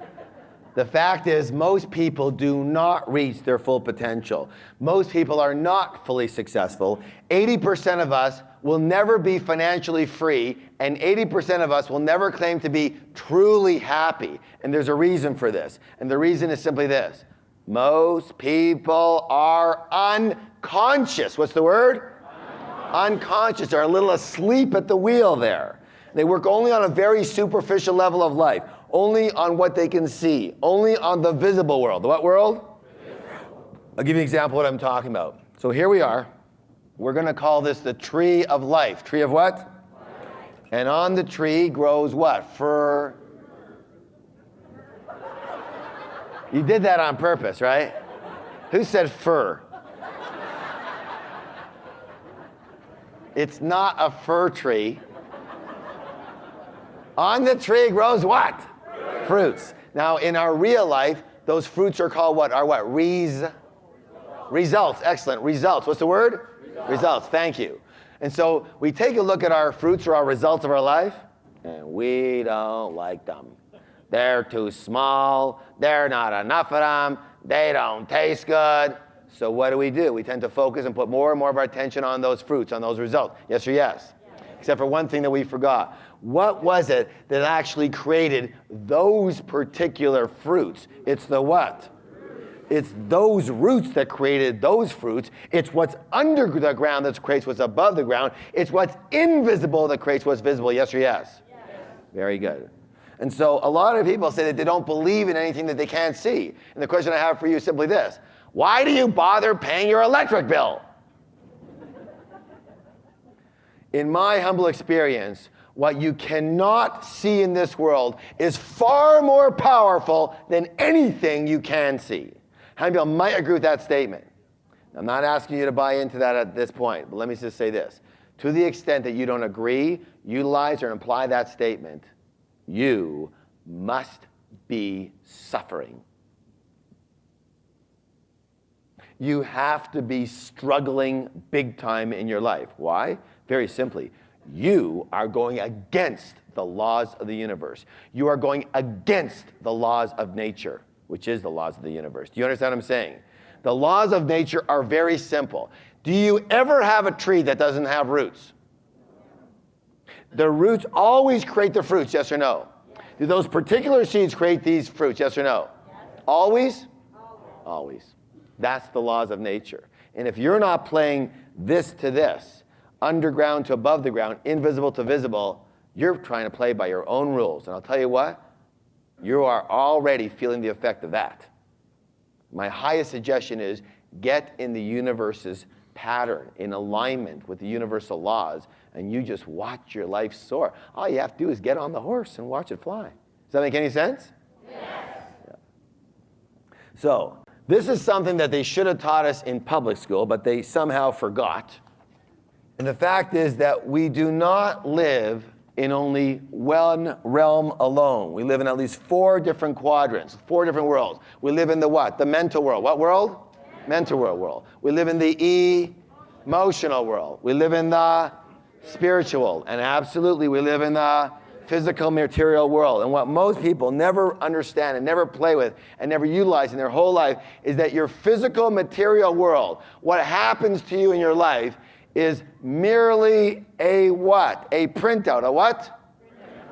Speaker 1: The fact is, most people do not reach their full potential. Most people are not fully successful. 80% of us will never be financially free, and 80% of us will never claim to be truly happy. And there's a reason for this. And the reason is simply this. Most people are unconscious. What's the word? Unconscious, are a little asleep at the wheel there. They work only on a very superficial level of life, only on what they can see, only on the visible world. The what world? I'll give you an example of what I'm talking about. So here we are. We're going to call this the tree of life. Tree of what? Life. And on the tree grows what? Fir. You did that on purpose, right? Who said fir? It's not a fir tree. On the tree grows what? Fruits. Now, in our real life, those fruits are called what? Are what? Results. Excellent. Results. What's the word? Results. Thank you. And so we take a look at our fruits or our results of our life, and we don't like them. They're too small. They're not enough of them. They don't taste good. So what do? We tend to focus and put more and more of our attention on those fruits, on those results. Yes or yes? Except for one thing that we forgot. What was it that actually created those particular fruits? It's the what? It's those roots that created those fruits. It's what's under the ground that creates what's above the ground. It's what's invisible that creates what's visible. Yes or yes? Yes. Very good. And so a lot of people say that they don't believe in anything that they can't see. And the question I have for you is simply this. Why do you bother paying your electric bill? In my humble experience, what you cannot see in this world is far more powerful than anything you can see. How many people might agree with that statement? I'm not asking you to buy into that at this point, but let me just say this. To the extent that you don't agree, utilize, or imply that statement, you must be suffering. You have to be struggling big time in your life. Why? Very simply, you are going against the laws of the universe. You are going against the laws of nature, which is the laws of the universe. Do you understand what I'm saying? The laws of nature are very simple. Do you ever have a tree that doesn't have roots? The roots always create the fruits, yes or no? Do those particular seeds create these fruits, yes or no? Always? Always. That's the laws of nature. And if you're not playing this to this, underground to above the ground, invisible to visible, you're trying to play by your own rules. And I'll tell you what, you are already feeling the effect of that. My highest suggestion is get in the universe's pattern, in alignment with the universal laws, and you just watch your life soar. All you have to do is get on the horse and watch it fly. Does that make any sense? Yes. Yeah. So, this is something that they should have taught us in public school, but they somehow forgot. And the fact is that we do not live in only one realm alone. We live in at least 4 different quadrants, 4 different worlds. We live in the what? The mental world. What world? Mental world. We live in the emotional world. We live in the spiritual. And absolutely, we live in the physical material world. And what most people never understand and never play with and never utilize in their whole life is that your physical material world, what happens to you in your life, is merely a what? A printout. A what?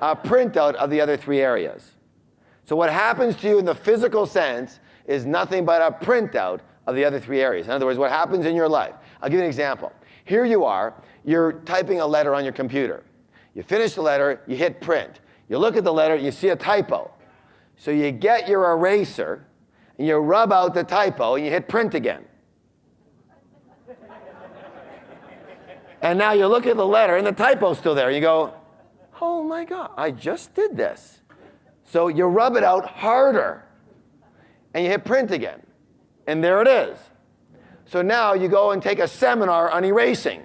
Speaker 1: A printout of the other 3 areas. So what happens to you in the physical sense is nothing but a printout of the other 3 areas. In other words, what happens in your life. I'll give you an example. Here you are, you're typing a letter on your computer. You finish the letter, you hit print. You look at the letter, you see a typo. So you get your eraser, and you rub out the typo, and you hit print again. And now you look at the letter, and the typo's still there. And you go, oh my God, I just did this. So you rub it out harder, and you hit print again. And there it is. So now you go and take a seminar on erasing.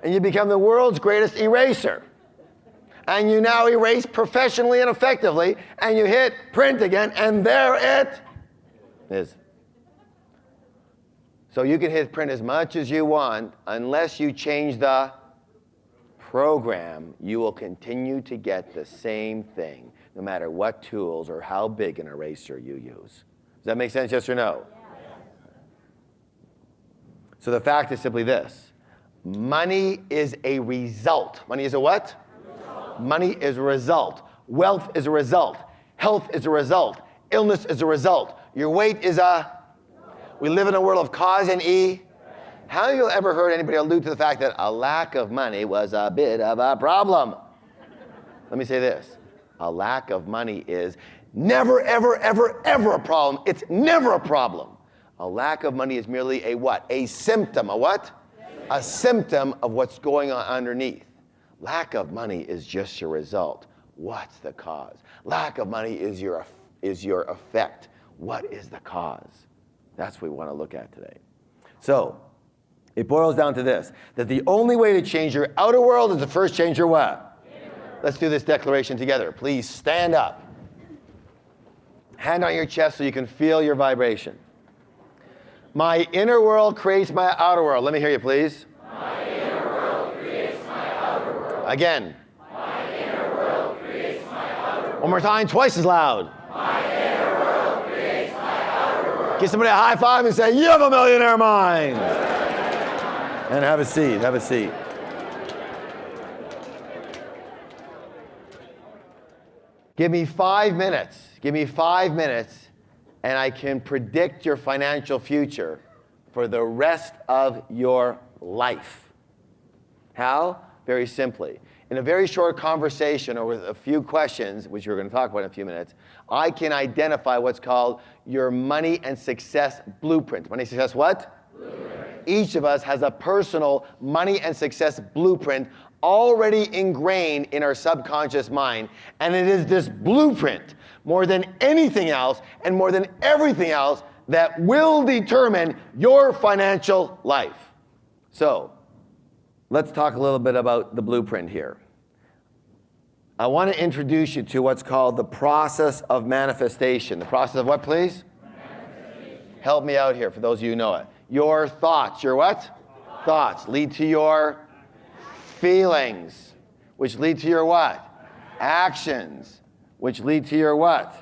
Speaker 1: And you become the world's greatest eraser. And you now erase professionally and effectively, and you hit print again, and there it is. So you can hit print as much as you want. Unless you change the program, you will continue to get the same thing, no matter what tools or how big an eraser you use. Does that make sense, yes or no? Yeah. So the fact is simply this. Money is a result. Money is a what? Result. Money is a result. Wealth is a result. Health is a result. Illness is a result. Your weight is a... We live in a world of cause and E. How have you ever heard anybody allude to the fact that a lack of money was a bit of a problem? Let me say this. A lack of money is never, ever, ever, ever a problem. It's never a problem. A lack of money is merely a what? A symptom. A what? A symptom of what's going on underneath. Lack of money is just your result. What's the cause? Lack of money is your is your effect? What is the cause? That's what we want to look at today. So, it boils down to this, that the only way to change your outer world is to first change your what? Let's do this declaration together. Please stand up. Hand on your chest so you can feel your vibration. My inner world creates my outer world. Let me hear you, please.
Speaker 5: My inner world creates my outer world.
Speaker 1: Again.
Speaker 5: My inner world creates my outer world.
Speaker 1: One more time, twice as loud.
Speaker 5: My inner world creates my outer world.
Speaker 1: Give somebody a high five and say, you have a millionaire mind. And have a seat, have a seat. Give me 5 minutes. Give me 5 minutes, and I can predict your financial future for the rest of your life. How? Very simply. In a very short conversation or with a few questions, which we're going to talk about in a few minutes, I can identify what's called your money and success blueprint. Money and success what? Blueprint. Each of us has a personal money and success blueprint already ingrained in our subconscious mind. And it is this blueprint, more than anything else and more than everything else, that will determine your financial life. So, let's talk a little bit about the blueprint here. I want to introduce you to what's called the process of manifestation. The process of what, please? Help me out here for those of you who know it. Your thoughts, your what? Thoughts lead to your feelings, which lead to your what? Actions, which lead to your what?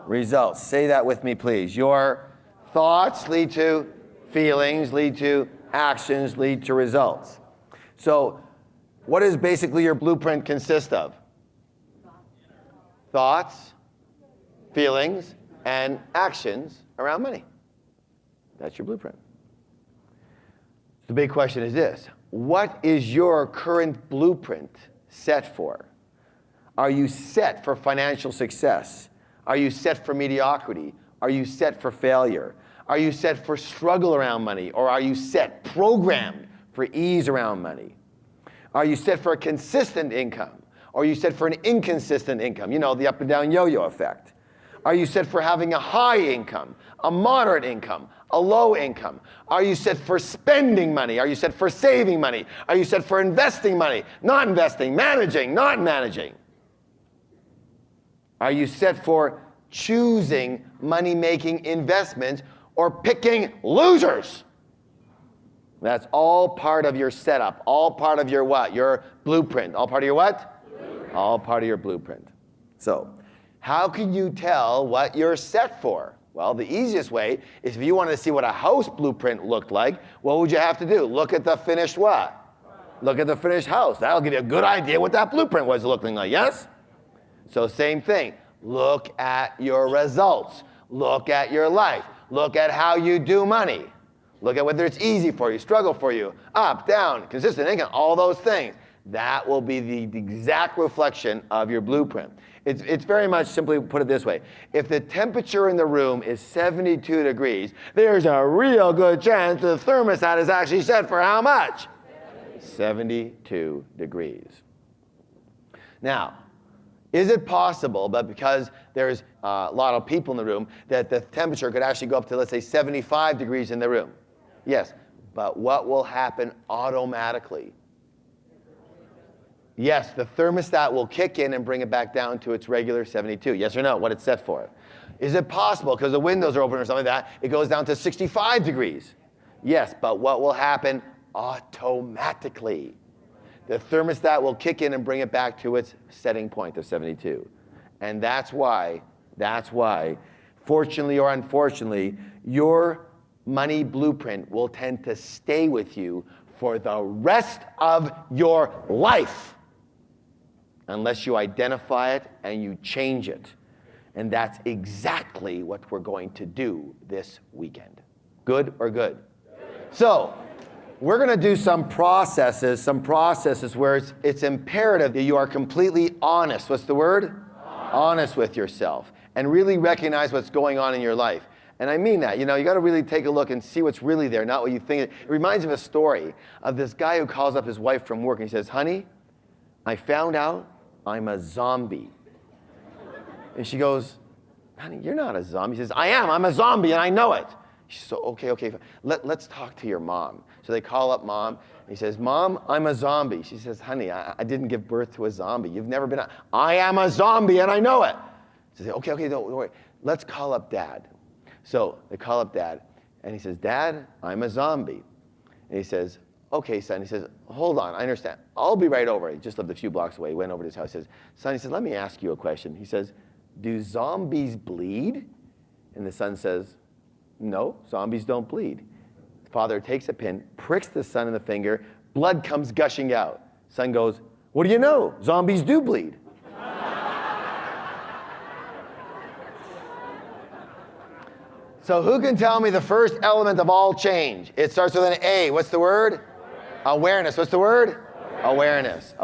Speaker 1: Results. Say that with me, please. Your thoughts lead to feelings, lead to actions, lead to results. So, what does basically your blueprint consist of? Thoughts, feelings, and actions around money. That's your blueprint. The big question is this: what is your current blueprint set for? Are you set for financial success? Are you set for mediocrity? Are you set for failure? Are you set for struggle around money? Or are you set, programmed for ease around money? Are you set for a consistent income? Or are you set for an inconsistent income? You know, the up and down yo-yo effect. Are you set for having a high income, a moderate income, a low income? Are you set for spending money? Are you set for saving money? Are you set for investing money, not investing, managing, not managing? Are you set for choosing money-making investments or picking losers? That's all part of your setup, all part of your what? Your blueprint. All part of your what? Blueprint. All part of your blueprint. So, how can you tell what you're set for? Well, the easiest way is if you wanted to see what a house blueprint looked like, what would you have to do? Look at the finished what? Look at the finished house. That'll give you a good idea what that blueprint was looking like, yes? So same thing. Look at your results. Look at your life. Look at how you do money. Look at whether it's easy for you, struggle for you, up, down, consistent income, all those things. That will be the exact reflection of your blueprint. It's very much, simply put it this way. If the temperature in the room is 72 degrees, there's a real good chance the thermostat is actually set for how much? 72 degrees. Now, is it possible, but because there's a lot of people in the room, that the temperature could actually go up to, let's say, 75 degrees in the room? Yes, but what will happen automatically? Yes, the thermostat will kick in and bring it back down to its regular 72. Yes or no? What it's set for. Is it possible, because the windows are open or something like that, it goes down to 65 degrees? Yes, but what will happen automatically? The thermostat will kick in and bring it back to its setting point of 72. And that's why, fortunately or unfortunately, your money blueprint will tend to stay with you for the rest of your life, unless you identify it and you change it. And that's exactly what we're going to do this weekend. Good or good? So, we're going to do some processes where it's imperative that you are completely honest. What's the word? Honest with yourself. And really recognize what's going on in your life. And I mean that. You know, you got to really take a look and see what's really there, not what you think. It reminds me of a story of this guy who calls up his wife from work and he says, "Honey, I found out I'm a zombie." And she goes, honey, you're not a zombie. He says, I am. I'm a zombie, and I know it. She says, so, okay. Let's talk to your mom. So they call up mom. He says, Mom, I'm a zombie. She says, honey, I didn't give birth to a zombie. You've never been I am a zombie, and I know it. She says, okay, don't worry. Let's call up Dad. So they call up Dad, and he says, Dad, I'm a zombie. And he says, okay, son. He says, hold on, I understand. I'll be right over. He just lived a few blocks away. He went over to his house. He says, son, he says, let me ask you a question. He says, do zombies bleed? And the son says, no, zombies don't bleed. The father takes a pin, pricks the son in the finger, blood comes gushing out. Son goes, what do you know? Zombies do bleed. So who can tell me the first element of all change? It starts with an A. What's the word? Awareness. What's the word? Awareness.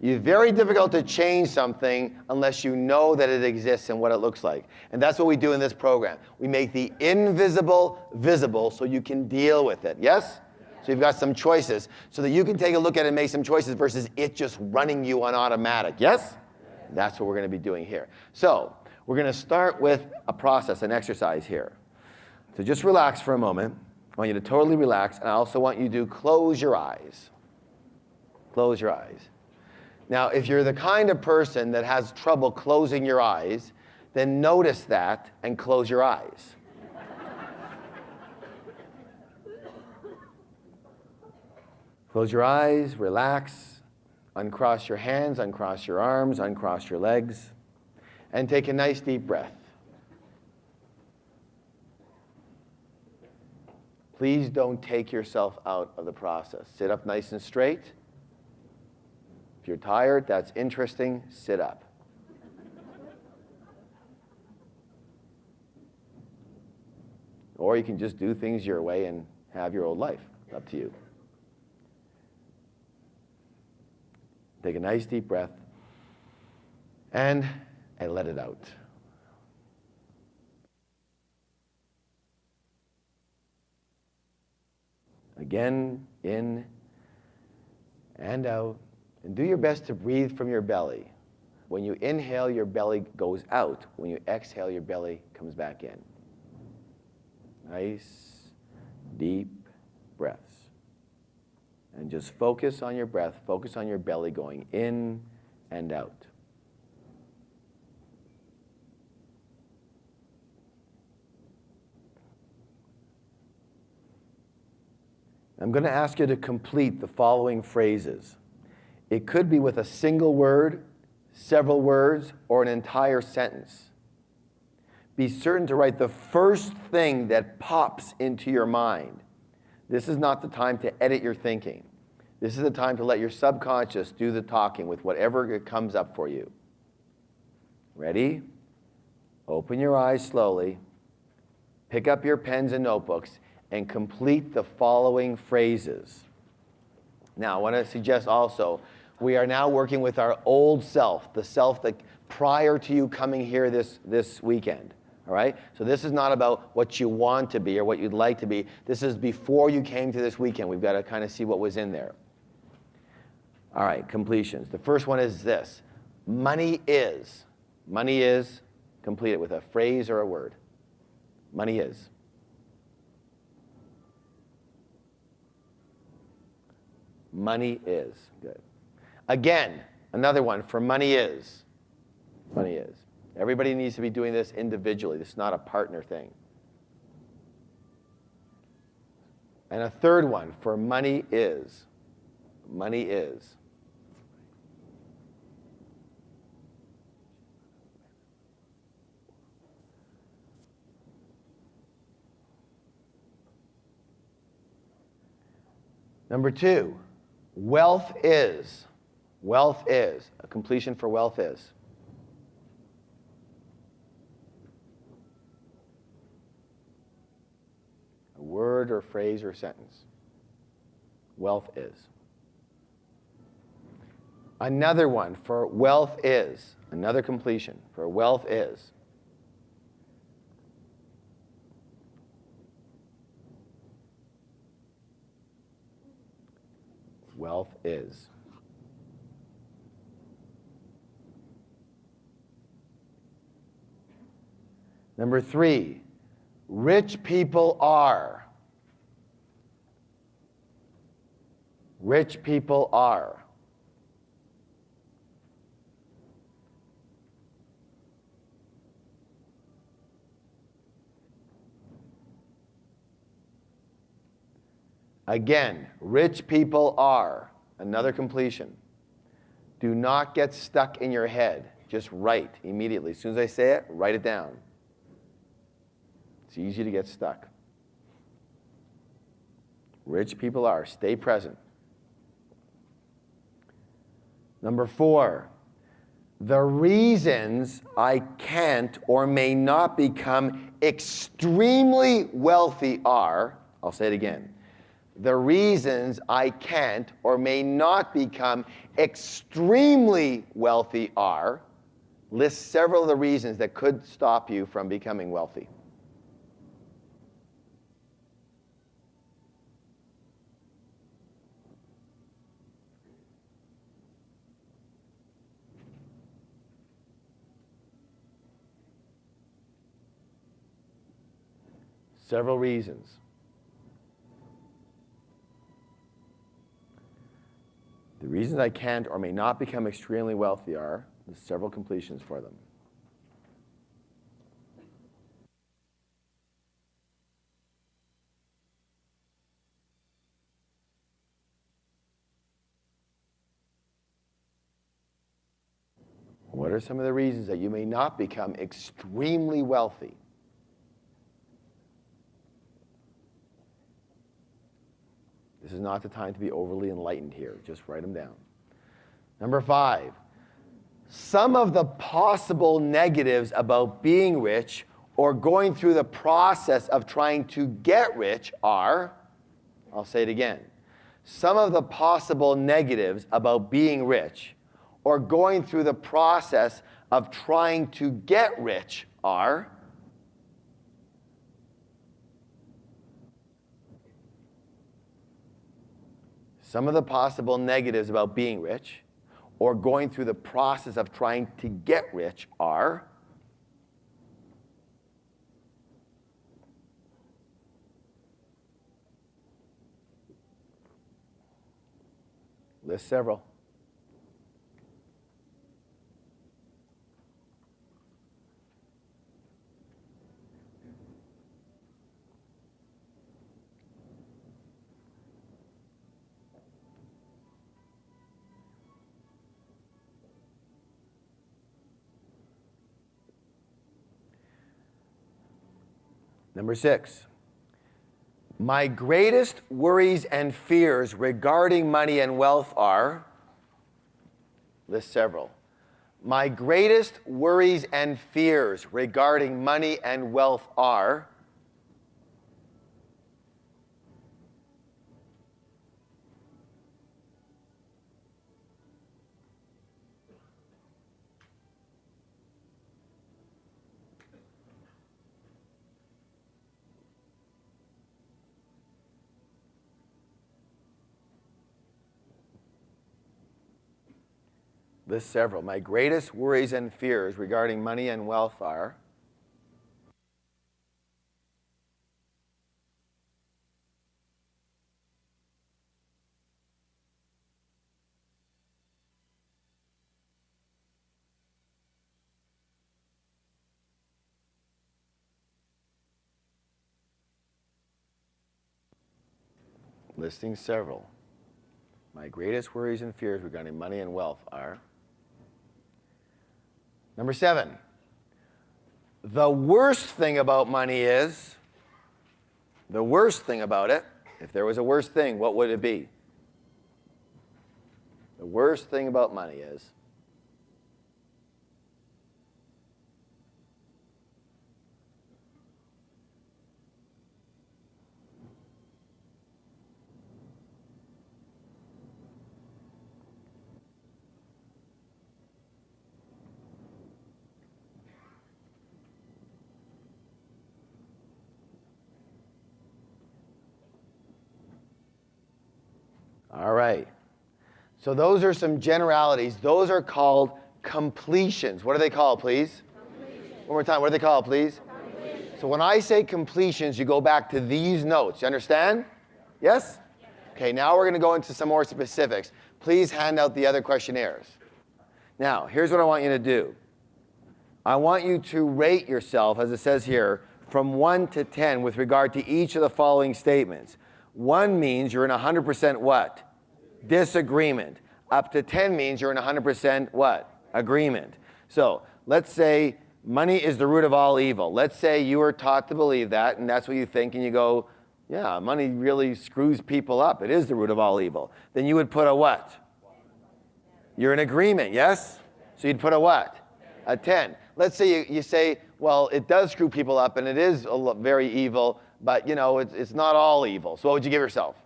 Speaker 1: It's very difficult to change something unless you know that it exists and what it looks like. And that's what we do in this program. We make the invisible visible so you can deal with it. Yes? So you've got some choices so that you can take a look at it and make some choices versus it just running you on automatic. Yes? That's what we're going to be doing here. So we're going to start with a process, an exercise here. So just relax for a moment. I want you to totally relax, and I also want you to close your eyes. Close your eyes. Now, if you're the kind of person that has trouble closing your eyes, then notice that and close your eyes. Close your eyes, relax, uncross your hands, uncross your arms, uncross your legs. And take a nice deep breath. Please don't take yourself out of the process. Sit up nice and straight. If you're tired, that's interesting, sit up. Or you can just do things your way and have your old life. Up to you. Take a nice deep breath and let it out. Again, in and out. And do your best to breathe from your belly. When you inhale, your belly goes out. When you exhale, your belly comes back in. Nice, deep breaths. And just focus on your breath. Focus on your belly going in and out. I'm going to ask you to complete the following phrases. It could be with a single word, several words, or an entire sentence. Be certain to write the first thing that pops into your mind. This is not the time to edit your thinking. This is the time to let your subconscious do the talking with whatever comes up for you. Ready? Open your eyes slowly. Pick up your pens and notebooks and complete the following phrases. Now, I want to suggest also, we are now working with our old self, the self that prior to you coming here this weekend. All right? So this is not about what you want to be or what you'd like to be. This is before you came to this weekend. We've got to kind of see what was in there. All right, completions. The first one is this. Money is. Money is. Complete it with a phrase or a word. Money is. Money is. Good. Again, another one for money is. Money is. Everybody needs to be doing this individually. This is not a partner thing. And a third one for money is. Money is. Number 2, wealth is. Wealth is. A completion for wealth is. A word or phrase or sentence. Wealth is. Another one for wealth is. Another completion for wealth is. Wealth is. Number 3, rich people are. Rich people are. Again, rich people are. Another completion. Do not get stuck in your head. Just write immediately. As soon as I say it, write it down. It's easy to get stuck. Rich people are. Stay present. Number 4, the reasons I can't or may not become extremely wealthy are, I'll say it again. The reasons I can't or may not become extremely wealthy are, list several of the reasons that could stop you from becoming wealthy. Several reasons. The reasons I can't or may not become extremely wealthy are, there's several completions for them. What are some of the reasons that you may not become extremely wealthy? This is not the time to be overly enlightened here. Just write them down. Number 5, some of the possible negatives about being rich or going through the process of trying to get rich are, I'll say it again, some of the possible negatives about being rich or going through the process of trying to get rich are, some of the possible negatives about being rich or going through the process of trying to get rich are, list several. Number 6, my greatest worries and fears regarding money and wealth are, list several. My greatest worries and fears regarding money and wealth are, list several. My greatest worries and fears regarding money and wealth are, listing several. My greatest worries and fears regarding money and wealth are, number 7, the worst thing about money is, the worst thing about it, if there was a worst thing, what would it be? The worst thing about money is, all right. So those are some generalities. Those are called completions. What are they called, please? Completion. One more time. What are they called, please? Completion. So when I say completions, you go back to these notes. You understand? Yes? Okay, now we're going to go into some more specifics. Please hand out the other questionnaires. Now, here's what I want you to do. I want you to rate yourself, as it says here, from 1 to 10 with regard to each of the following statements. 1 means you're in 100% what? Disagreement. Up to 10 means you're in 100% what? Agreement. So let's say money is the root of all evil. Let's say you were taught to believe that, and that's what you think, and you go, yeah, money really screws people up. It is the root of all evil. Then you would put a what? You're in agreement, yes? So you'd put a what? A 10. Let's say you say, well, it does screw people up, and it is very evil, but you know, it's not all evil. So what would you give yourself?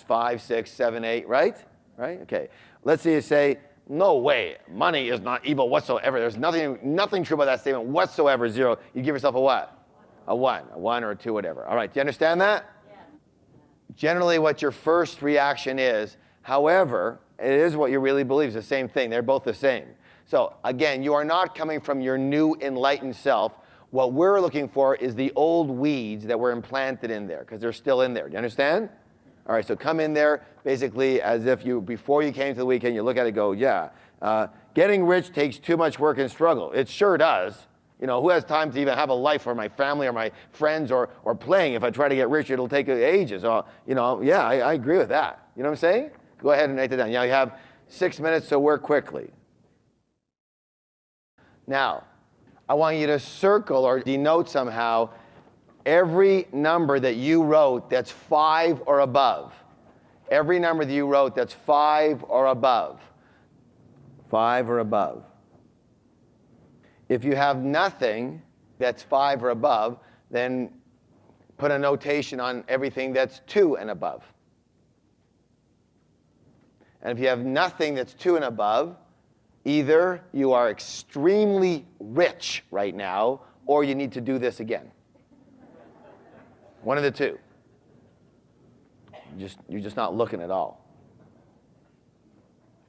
Speaker 1: 5, 6, 7, 8, right? Right? Okay. Let's say you say, no way, money is not evil whatsoever. There's nothing true about that statement whatsoever, 0. You give yourself a what? A 1 or a 2, whatever. All right, do you understand that? Yeah. Generally what your first reaction is, however, it is what you really believe. It's the same thing. They're both the same. So again, you are not coming from your new enlightened self. What we're looking for is the old weeds that were implanted in there, because they're still in there. Do you understand? All right, so come in there basically as if before you came to the weekend, you look at it and go, yeah, getting rich takes too much work and struggle. It sure does. You know, who has time to even have a life for my family or my friends or playing? If I try to get rich, it'll take ages. You know, yeah, I agree with that. You know what I'm saying? Go ahead and write it down. Now you have 6 minutes, so work quickly. Now, I want you to circle or denote somehow every number that you wrote that's 5 or above. Every number that you wrote that's 5 or above. 5 or above. If you have nothing that's 5 or above, then put a notation on everything that's 2 and above. And if you have nothing that's 2 and above, either you are extremely rich right now, or you need to do this again. One of the two. You're just not looking at all.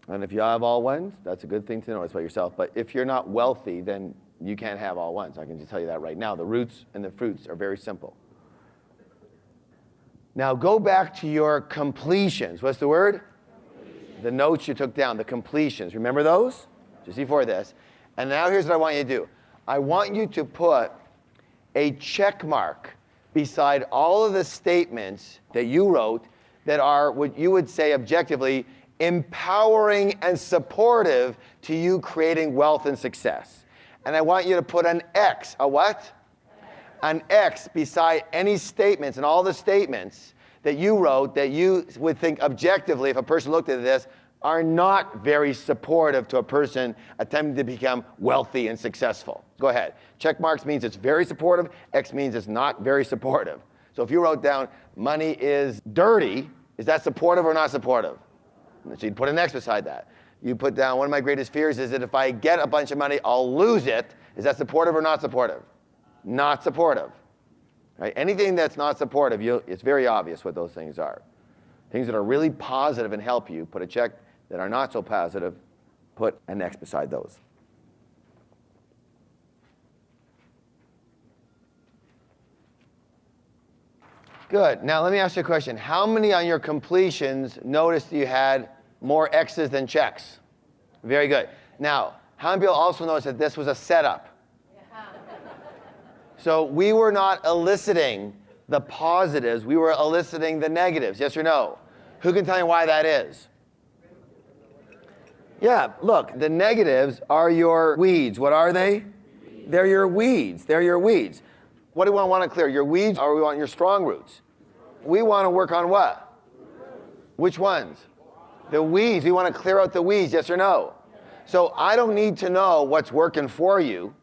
Speaker 1: And if you have all ones, that's a good thing to notice about yourself. But if you're not wealthy, then you can't have all ones. I can just tell you that right now. The roots and the fruits are very simple. Now go back to your completions. What's the word? The notes you took down, the completions. Remember those? Just before this. And now here's what I want you to do. I want you to put a check mark beside all of the statements that you wrote that are what you would say objectively empowering and supportive to you creating wealth and success. And I want you to put an X, a what? An X beside any statements and all the statements that you wrote that you would think objectively, if a person looked at this, are not very supportive to a person attempting to become wealthy and successful. Go ahead. Check marks means it's very supportive. X means it's not very supportive. So if you wrote down money is dirty, is that supportive or not supportive? So you'd put an X beside that. You put down one of my greatest fears is that if I get a bunch of money, I'll lose it. Is that supportive or not supportive? Not supportive. Right? Anything that's not supportive, it's very obvious what those things are. Things that are really positive and help you, put a check. That are not so positive, put an X beside those. Good. Now let me ask you a question. How many on your completions noticed you had more X's than checks? Very good. Now, how many people also noticed that this was a setup? So we were not eliciting the positives, we were eliciting the negatives, yes or no? Who can tell me why that is? Yeah, look, the negatives are your weeds. What are they? They're your weeds. They're your weeds. What do we want to clear? Your weeds or we want your strong roots? We want to work on what? Which ones? The weeds. We want to clear out the weeds, yes or no? So I don't need to know what's working for you.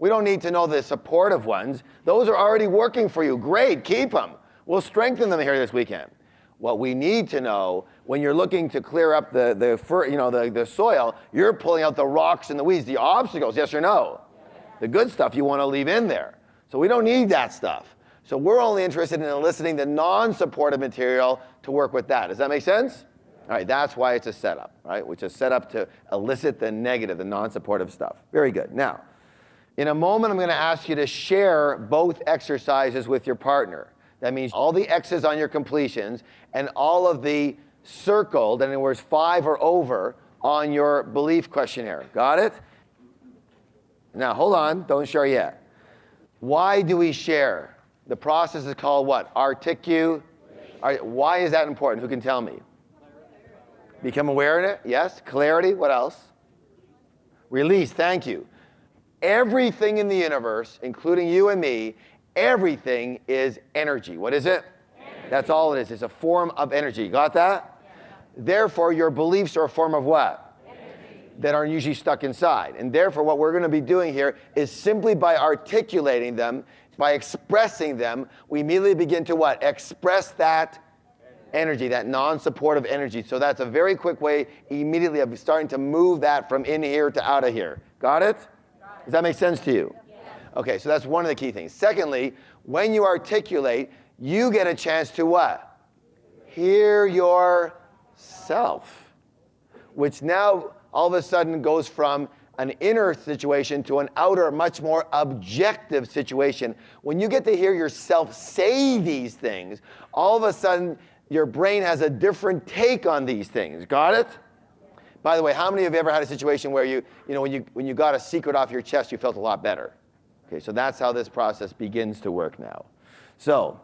Speaker 1: We don't need to know the supportive ones. Those are already working for you. Great, keep them. We'll strengthen them here this weekend. What we need to know, when you're looking to clear up the soil, you're pulling out the rocks and the weeds, the obstacles, yes or no? The good stuff you want to leave in there. So we don't need that stuff. So we're only interested in eliciting the non-supportive material to work with that. Does that make sense? All right, that's why it's a setup, right? Which is set up to elicit the negative, the non-supportive stuff. Very good. Now, In a moment, I'm going to ask you to share both exercises with your partner. That means all the X's on your completions and all of the circled, in other words, 5 or over, on your belief questionnaire. Got it? Now, hold on. Don't share yet. Why do we share? The process is called what? Articulation. Why is that important? Who can tell me? Become aware of it? Yes. Clarity. What else? Release. Thank you. Everything in the universe, including you and me, everything is energy. What is it? Energy. That's all it is. It's a form of energy. Got that? Yeah. Therefore, your beliefs are a form of what? Energy. That are usually stuck inside. And therefore, what we're going to be doing here is simply by articulating them, by expressing them, we immediately begin to what? Express that energy, that non-supportive energy. So that's a very quick way immediately of starting to move that from in here to out of here. Got it? Does that make sense to you? Yes. Okay, so that's one of the key things. Secondly, when you articulate, you get a chance to what? Hear yourself, which now all of a sudden goes from an inner situation to an outer, much more objective situation. When you get to hear yourself say these things, all of a sudden your brain has a different take on these things. Got it? By the way, how many of you have ever had a situation where when you got a secret off your chest, you felt a lot better? Okay, so that's how this process begins to work now. So,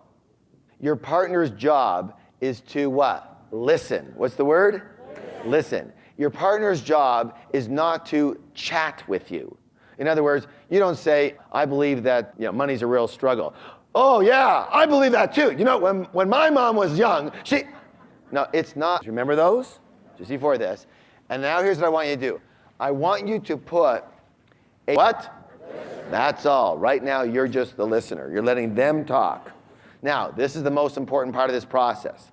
Speaker 1: your partner's job is to what? Listen. What's the word? Listen. Your partner's job is not to chat with you. In other words, you don't say, I believe that money's a real struggle. Oh yeah, I believe that too. When my mom was young, No, it's not. Remember those? Just before this. And now here's what I want you to do. I want you to put a what? That's all. Right now, you're just the listener. You're letting them talk. Now, this is the most important part of this process.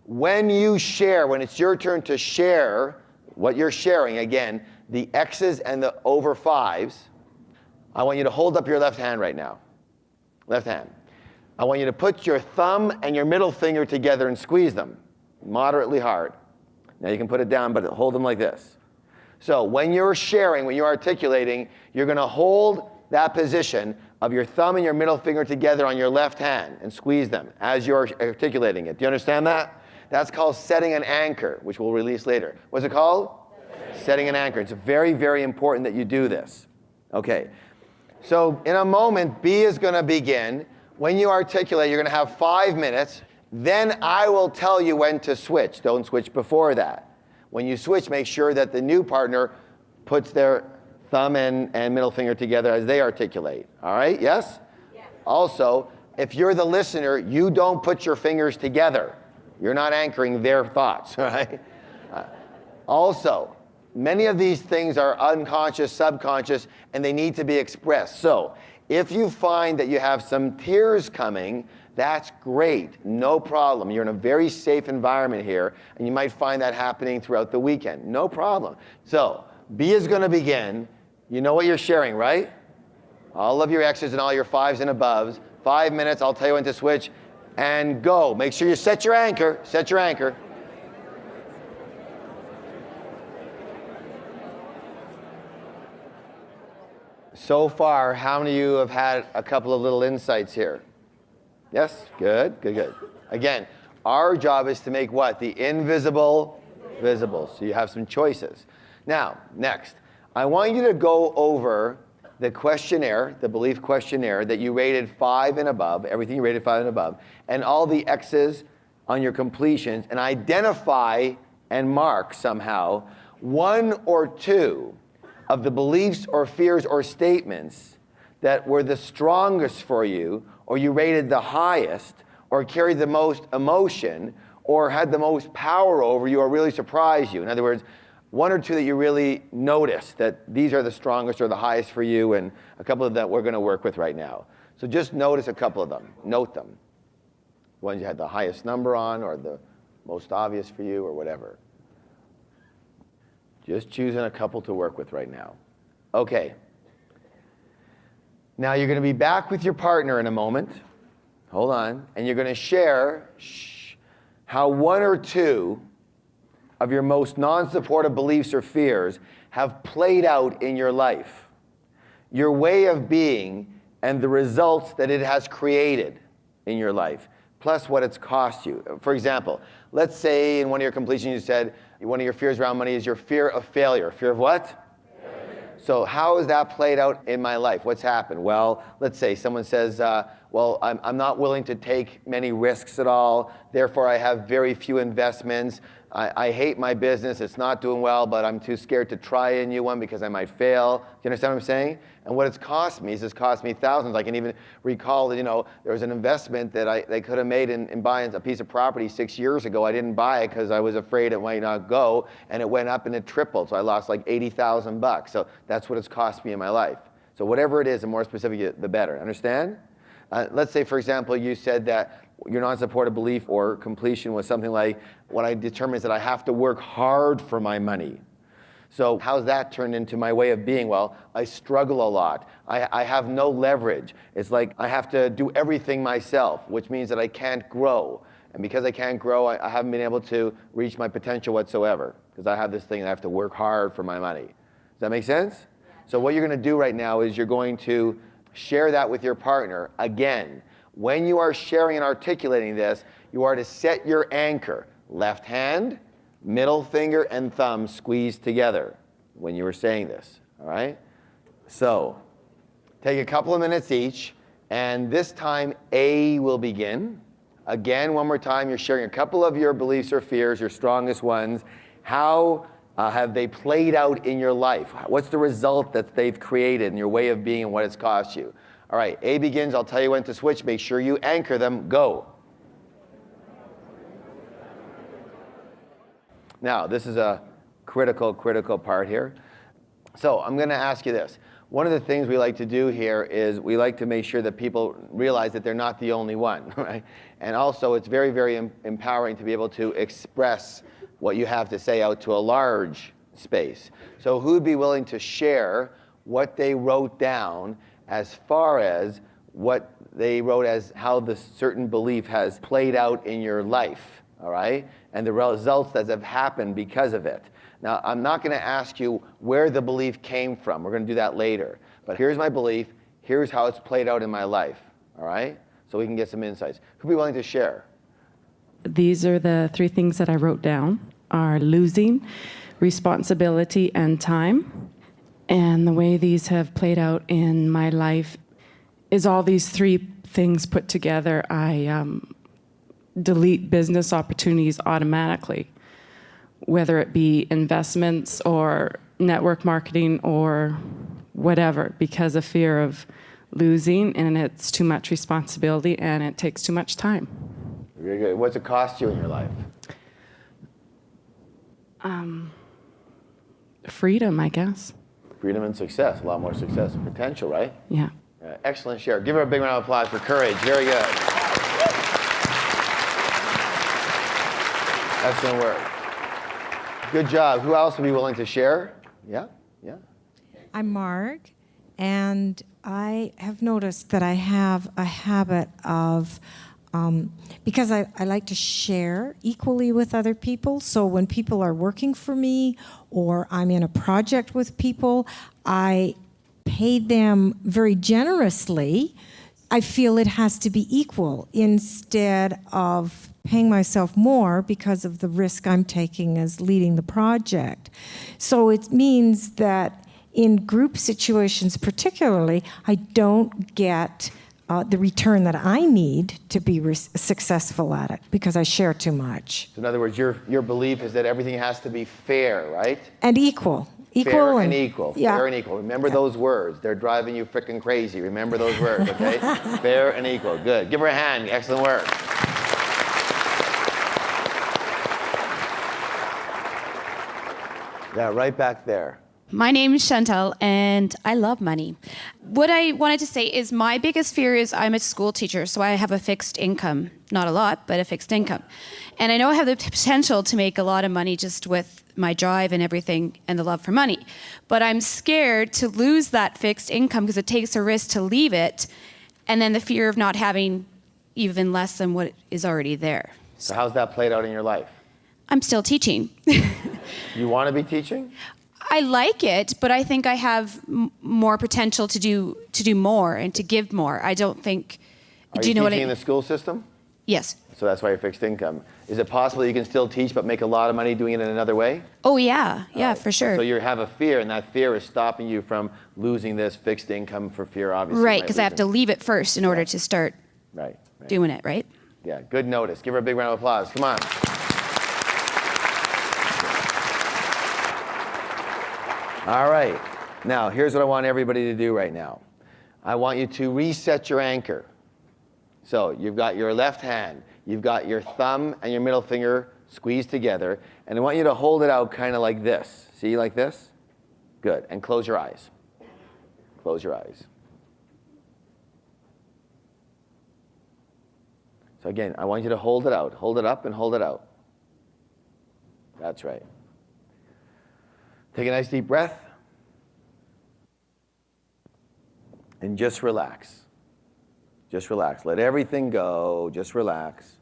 Speaker 1: When you share, when it's your turn to share what you're sharing, again, the X's and the over 5s, I want you to hold up your left hand right now. Left hand. I want you to put your thumb and your middle finger together and squeeze them moderately hard. Now you can put it down, but hold them like this. So when you're sharing, when you're articulating, you're going to hold that position of your thumb and your middle finger together on your left hand and squeeze them as you're articulating it. Do you understand that? That's called setting an anchor, which we'll release later. What's it called? Setting an anchor. It's very, very important that you do this. Okay. So in a moment, B is going to begin. When you articulate, you're going to have 5 minutes. Then I will tell you when to switch. Don't switch before that. When you switch, make sure that the new partner puts their thumb and middle finger together as they articulate. All right? Yes? Yes. Also, if you're the listener, you don't put your fingers together. You're not anchoring their thoughts. All right? Also, many of these things are unconscious, subconscious, and they need to be expressed. So, if you find that you have some tears coming, that's great, no problem. You're in a very safe environment here, and you might find that happening throughout the weekend. No problem. So, B is going to begin. You know what you're sharing, right? All of your X's and all your 5s and aboves. 5 minutes, I'll tell you when to switch, and go. Make sure you set your anchor. Set your anchor. So far, how many of you have had a couple of little insights here? Yes? Good, good, good. Again, our job is to make what? The invisible visible. So you have some choices. Now, next, I want you to go over the questionnaire, the belief questionnaire that you rated 5 and above, everything you rated 5 and above, and all the X's on your completions, and identify and mark somehow 1 or 2 of the beliefs or fears or statements that were the strongest for you, or you rated the highest, or carried the most emotion, or had the most power over you, or really surprised you. In other words, 1 or 2 that you really noticed that these are the strongest or the highest for you, and a couple of that we're going to work with right now. So just notice a couple of them. Note them. Ones you had the highest number on, or the most obvious for you, or whatever. Just choosing a couple to work with right now. Okay. Now you're going to be back with your partner in a moment. Hold on. And you're going to share how 1 or 2 of your most non-supportive beliefs or fears have played out in your life. your way of being and the results that it has created in your life, plus what it's cost you. For example, let's say in one of your completions you said one of your fears around money is your fear of failure. Fear of what? So how has that played out in my life? What's happened? Well, let's say someone says, well, I'm not willing to take many risks at all, therefore I have very few investments. I hate my business, it's not doing well, but I'm too scared to try a new one because I might fail. Do you understand what I'm saying? And what it's cost me is it's cost me thousands. I can even recall that, there was an investment that they could have made in buying a piece of property 6 years ago. I didn't buy it because I was afraid it might not go, and it went up and it tripled. So I lost like $80,000. So that's what it's cost me in my life. So whatever it is, the more specific, the better. Understand? Let's say, for example, you said that your non-supportive belief or completion was something like, what I determine is that I have to work hard for my money. So how's that turned into my way of being? Well, I struggle a lot. I have no leverage. It's like I have to do everything myself, which means that I can't grow. And because I can't grow, I haven't been able to reach my potential whatsoever, because I have this thing that I have to work hard for my money. Does that make sense? So what you're going to do right now is you're going to share that with your partner again. When you are sharing and articulating this, you are to set your anchor. Left hand, middle finger, and thumb squeezed together when you were saying this, all right? So take a couple of minutes each, and this time A will begin. Again, one more time, you're sharing a couple of your beliefs or fears, your strongest ones. How have they played out in your life? What's the result that they've created in your way of being and what it's cost you? All right, A begins. I'll tell you when to switch. Make sure you anchor them. Go. Now, this is a critical part here. So I'm going to ask you this. One of the things we like to do here is we like to make sure that people realize that they're not the only one, right? And also, it's very, very empowering to be able to express what you have to say out to a large space. So who would be willing to share what they wrote down as far as what they wrote as how the certain belief has played out in your life, all right? And the results that have happened because of it. Now, I'm not going to ask you where the belief came from. We're going to do that later. But here's my belief. Here's how it's played out in my life, all right? So we can get some insights. Who'd be willing to share?
Speaker 6: These are the 3 things that I wrote down, are losing, responsibility, and time. And the way these have played out in my life is all these 3 things put together. I delete business opportunities automatically, whether it be investments or network marketing or whatever, because of fear of losing, and it's too much responsibility and it takes too much time.
Speaker 1: Very good. What's it cost you in your life?
Speaker 6: Freedom, I guess.
Speaker 1: Freedom and success. A lot more success and potential, right?
Speaker 6: Yeah.
Speaker 1: Excellent share. Give her a big round of applause for courage. Very good. Excellent work. Good job. Who else would be willing to share? Yeah?
Speaker 7: I'm Marg, and I have noticed that I have a habit of, because I like to share equally with other people, so when people are working for me or I'm in a project with people, I pay them very generously. I feel it has to be equal instead of paying myself more because of the risk I'm taking as leading the project. So it means that in group situations particularly, I don't get the return that I need to be successful at it because I share too much.
Speaker 1: So in other words, your belief is that everything has to be fair, right?
Speaker 7: And equal.
Speaker 1: Fair and equal.
Speaker 7: Yeah.
Speaker 1: Fair and equal. Remember those words. They're driving you freaking crazy. Remember those words, okay? Fair and equal. Good. Give her a hand. Excellent work. Yeah, right back there.
Speaker 8: My name is Chantal, and I love money. What I wanted to say is my biggest fear is I'm a school teacher, so I have a fixed income. Not a lot, but a fixed income. And I know I have the potential to make a lot of money just with my drive and everything and the love for money. But I'm scared to lose that fixed income because it takes a risk to leave it, and then the fear of not having even less than what is already there.
Speaker 1: So how's that played out in your life?
Speaker 8: I'm still teaching.
Speaker 1: You want to be teaching?
Speaker 8: I like it, but I think I have more potential to do more and to give more. I don't think.
Speaker 1: Do you know what I mean? In the school system?
Speaker 8: Yes.
Speaker 1: So that's why you're fixed income. Is it possible you can still teach but make a lot of money doing it in another way?
Speaker 8: Oh yeah, for sure.
Speaker 1: So you have a fear, and that fear is stopping you from losing this fixed income for fear, obviously.
Speaker 8: Right, because I have to leave it first in order to start doing it, right?
Speaker 1: Yeah, good notice. Give her a big round of applause. Come on. All right. Now, here's what I want everybody to do right now. I want you to reset your anchor. So you've got your left hand, you've got your thumb and your middle finger squeezed together, and I want you to hold it out kind of like this. See, like this? Good. And close your eyes. Close your eyes. So again, I want you to hold it out. Hold it up and hold it out. That's right. Take a nice deep breath. And just relax. Just relax. Let everything go. Just relax.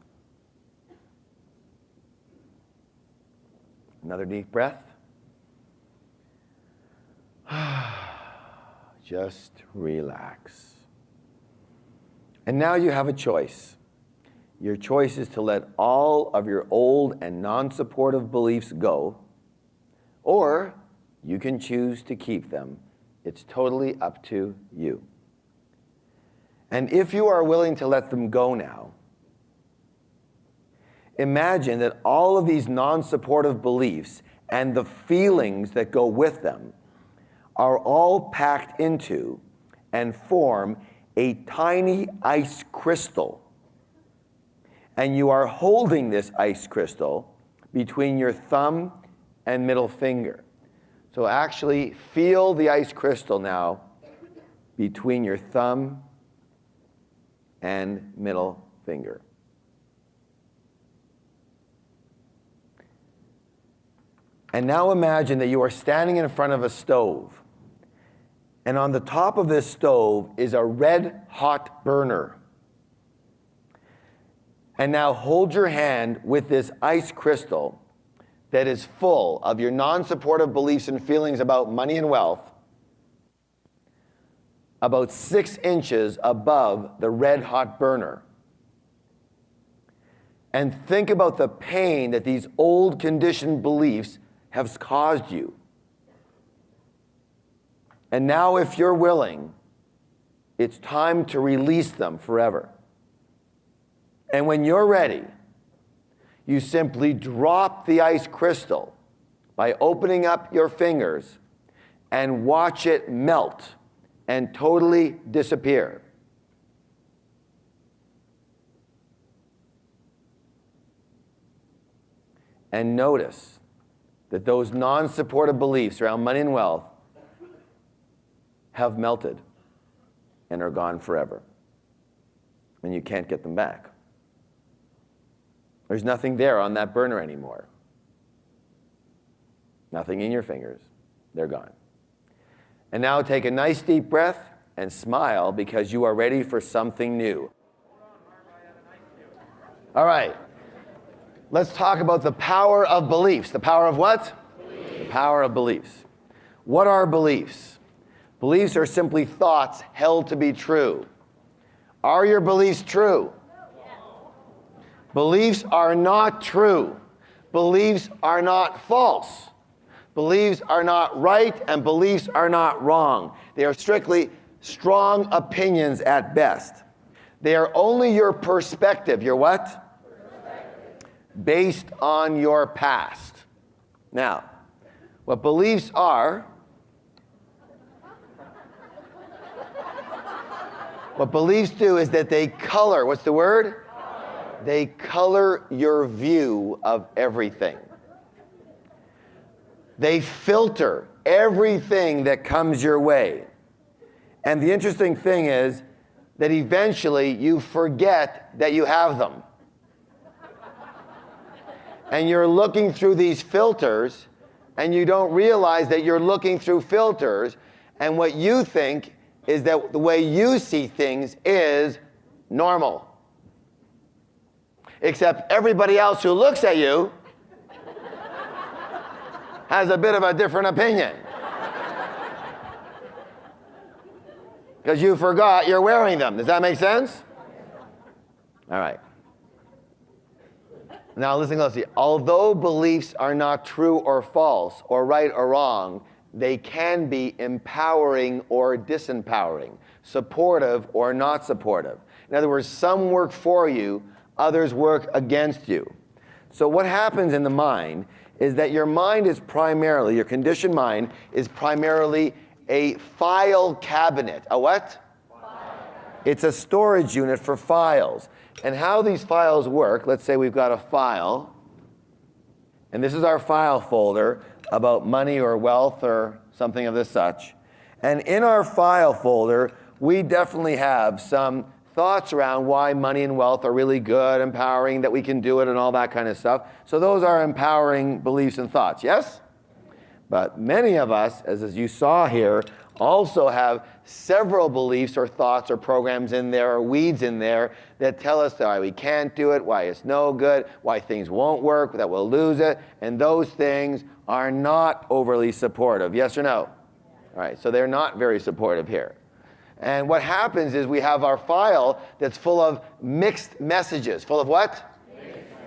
Speaker 1: Another deep breath. Just relax. And now you have a choice. Your choice is to let all of your old and non-supportive beliefs go, or you can choose to keep them. It's totally up to you. And if you are willing to let them go now, imagine that all of these non-supportive beliefs and the feelings that go with them are all packed into and form a tiny ice crystal. And you are holding this ice crystal between your thumb and middle finger. So actually feel the ice crystal now between your thumb and middle finger. And now imagine that you are standing in front of a stove. And on the top of this stove is a red hot burner. And now hold your hand with this ice crystal that is full of your non-supportive beliefs and feelings about money and wealth, about 6 inches above the red hot burner. And think about the pain that these old conditioned beliefs have caused you. And now, if you're willing, it's time to release them forever. And when you're ready, you simply drop the ice crystal by opening up your fingers and watch it melt and totally disappear. And notice that those non-supportive beliefs around money and wealth have melted and are gone forever. And you can't get them back. There's nothing there on that burner anymore. Nothing in your fingers. They're gone. And now take a nice deep breath and smile because you are ready for something new. All right. Let's talk about the power of beliefs. The power of what? Beliefs. The power of beliefs. What are beliefs? Beliefs are simply thoughts held to be true. Are your beliefs true? Beliefs are not true. Beliefs are not false. Beliefs are not right, and beliefs are not wrong. They are strictly strong opinions at best. They are only your perspective. Your what? Perspective. Based on your past. Now, what beliefs are, what beliefs do is that they color, what's the word? They color your view of everything. They filter everything that comes your way. And the interesting thing is that eventually you forget that you have them. And you're looking through these filters, and you don't realize that you're looking through filters, and what you think is that the way you see things is normal. Except everybody else who looks at you has a bit of a different opinion. Because you forgot you're wearing them. Does that make sense? All right. Now listen closely. Although beliefs are not true or false, or right or wrong, they can be empowering or disempowering, supportive or not supportive. In other words, some work for you, others work against you. So what happens in the mind is that your mind is primarily, your conditioned mind is primarily a file cabinet. A what? It's a storage unit for files. And how these files work, let's say we've got a file, and this is our file folder about money or wealth or something of this such. And in our file folder, we definitely have some thoughts around why money and wealth are really good, empowering, that we can do it and all that kind of stuff. So those are empowering beliefs and thoughts, yes? But many of us, as you saw here, also have several beliefs or thoughts or programs in there or weeds in there that tell us why we can't do it, why it's no good, why things won't work, that we'll lose it, and those things are not overly supportive. Yes or no? All right, so they're not very supportive here. And what happens is we have our file that's full of mixed messages. Full of what?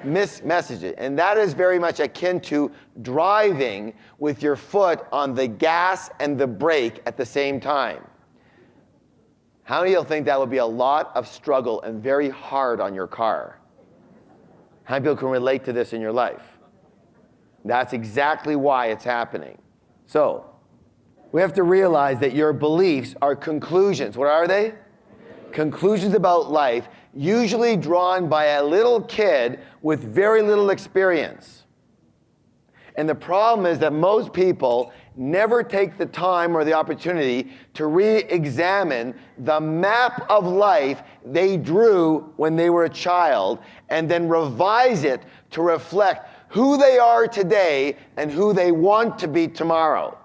Speaker 1: Mixed messages. And that is very much akin to driving with your foot on the gas and the brake at the same time. How many of you think that would be a lot of struggle and very hard on your car? How many people can relate to this in your life? That's exactly why it's happening. So, we have to realize that your beliefs are conclusions. What are they? Conclusions about life, usually drawn by a little kid with very little experience. And the problem is that most people never take the time or the opportunity to re-examine the map of life they drew when they were a child and then revise it to reflect who they are today and who they want to be tomorrow.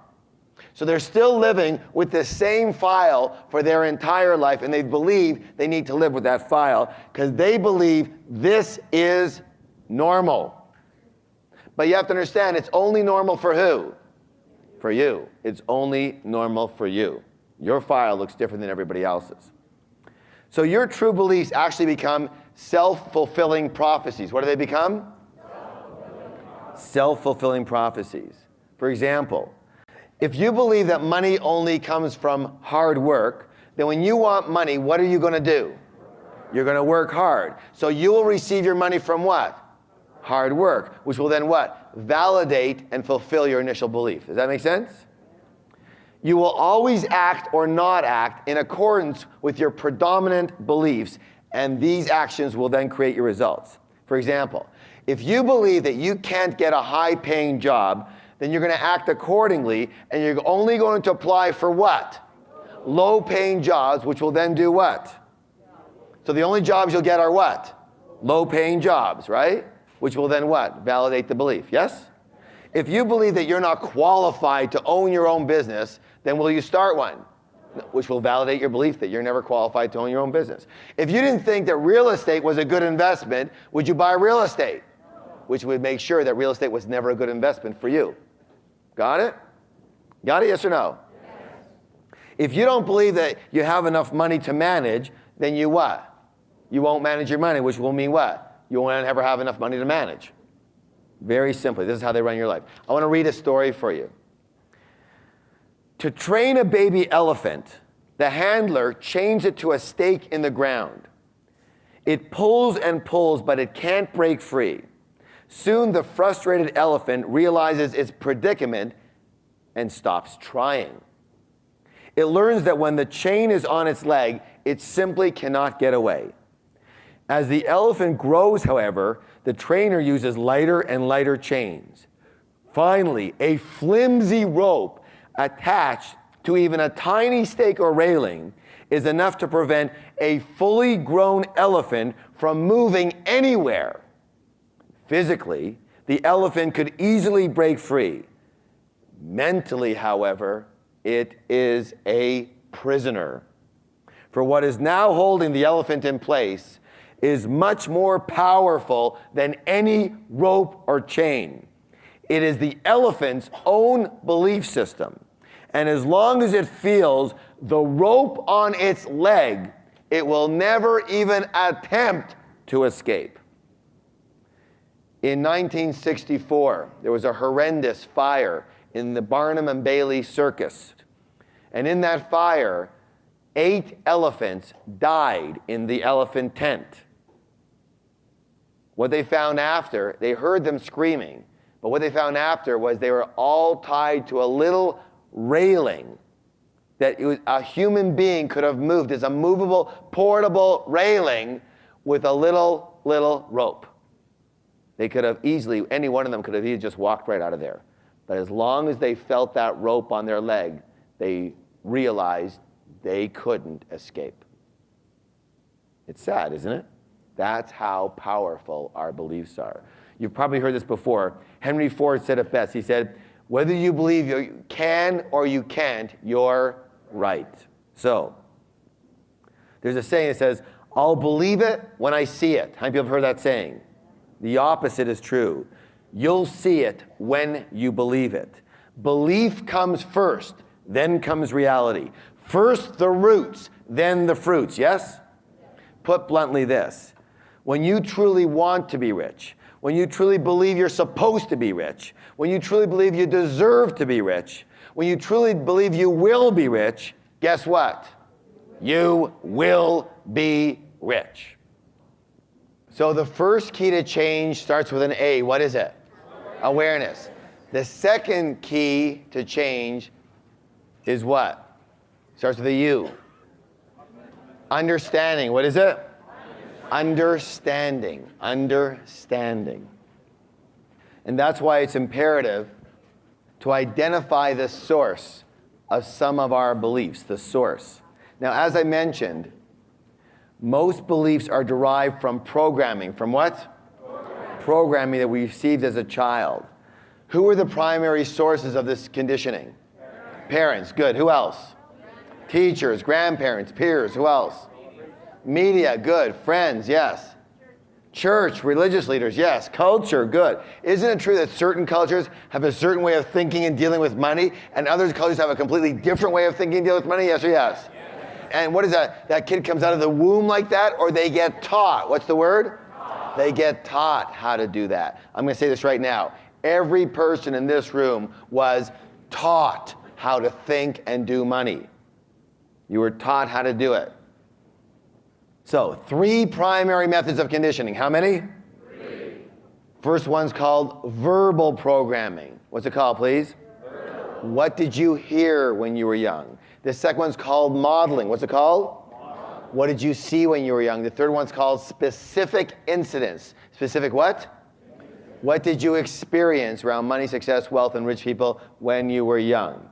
Speaker 1: So they're still living with the same file for their entire life, and they believe they need to live with that file because they believe this is normal. But you have to understand, it's only normal for who? For you. It's only normal for you. Your file looks different than everybody else's. So your true beliefs actually become self-fulfilling prophecies. What do they become? Self-fulfilling prophecies. For example, if you believe that money only comes from hard work, then when you want money, what are you going to do? You're going to work hard. So you will receive your money from what? Hard work, which will then what? Validate and fulfill your initial belief. Does that make sense? You will always act or not act in accordance with your predominant beliefs, and these actions will then create your results. For example, if you believe that you can't get a high-paying job, then you're going to act accordingly, and you're only going to apply for what? Low-paying jobs, which will then do what? So the only jobs you'll get are what? Low-paying jobs, right? Which will then what? Validate the belief, yes? If you believe that you're not qualified to own your own business, then will you start one? Which will validate your belief that you're never qualified to own your own business. If you didn't think that real estate was a good investment, would you buy real estate? Which would make sure that real estate was never a good investment for you. Got it? Got it, yes or no? Yes. If you don't believe that you have enough money to manage, then you what? You won't manage your money, which will mean what? You won't ever have enough money to manage. Very simply, this is how they run your life. I want to read a story for you. To train a baby elephant, the handler chains it to a stake in the ground. It pulls and pulls, but it can't break free. Soon the frustrated elephant realizes its predicament and stops trying. It learns that when the chain is on its leg, it simply cannot get away. As the elephant grows, however, the trainer uses lighter and lighter chains. Finally, a flimsy rope attached to even a tiny stake or railing is enough to prevent a fully grown elephant from moving anywhere. Physically, the elephant could easily break free. Mentally, however, it is a prisoner. For what is now holding the elephant in place is much more powerful than any rope or chain. It is the elephant's own belief system. And as long as it feels the rope on its leg, it will never even attempt to escape. In 1964, there was a horrendous fire in the Barnum and Bailey Circus. And in that fire, 8 elephants died in the elephant tent. What they found after, they heard them screaming, but what they found after was they were all tied to a little railing that a human being could have moved. It's a movable, portable railing with a little rope. They could have easily, any one of them could have easily just walked right out of there. But as long as they felt that rope on their leg, they realized they couldn't escape. It's sad, isn't it? That's how powerful our beliefs are. You've probably heard this before. Henry Ford said it best. He said, whether you believe you can or you can't, you're right. So, there's a saying that says, I'll believe it when I see it. How many people have heard that saying? The opposite is true. You'll see it when you believe it. Belief comes first, then comes reality. First the roots, then the fruits, yes? Put bluntly this, when you truly want to be rich, when you truly believe you're supposed to be rich, when you truly believe you deserve to be rich, when you truly believe you will be rich, guess what? You will be rich. So the first key to change starts with an A. What is it? Awareness. The second key to change is what? Starts with a U. Understanding. What is it? Understanding. Understanding. And that's why it's imperative to identify the source of some of our beliefs, the source. Now, as I mentioned, most beliefs are derived from programming. From what? Programming that we received as a child. Who are the primary sources of this conditioning? Parents. Good. Who else? Teachers, grandparents, peers. Who else? Media. Good. Friends. Yes. Church, religious leaders. Yes. Culture. Good. Isn't it true that certain cultures have a certain way of thinking and dealing with money, and other cultures have a completely different way of thinking and dealing with money? Yes or yes? And what is that? That kid comes out of the womb like that, or they get taught. What's the word? Taught. They get taught how to do that. I'm going to say this right now. Every person in this room was taught how to think and do money. You were taught how to do it. So, 3 primary methods of conditioning. How many? 3. First one's called verbal programming. What's it called, please? Verbal. What did you hear when you were young? The second one's called modeling. What's it called? Modeling. What did you see when you were young? The third one's called specific incidents. Specific what? What did you experience around money, success, wealth, and rich people when you were young?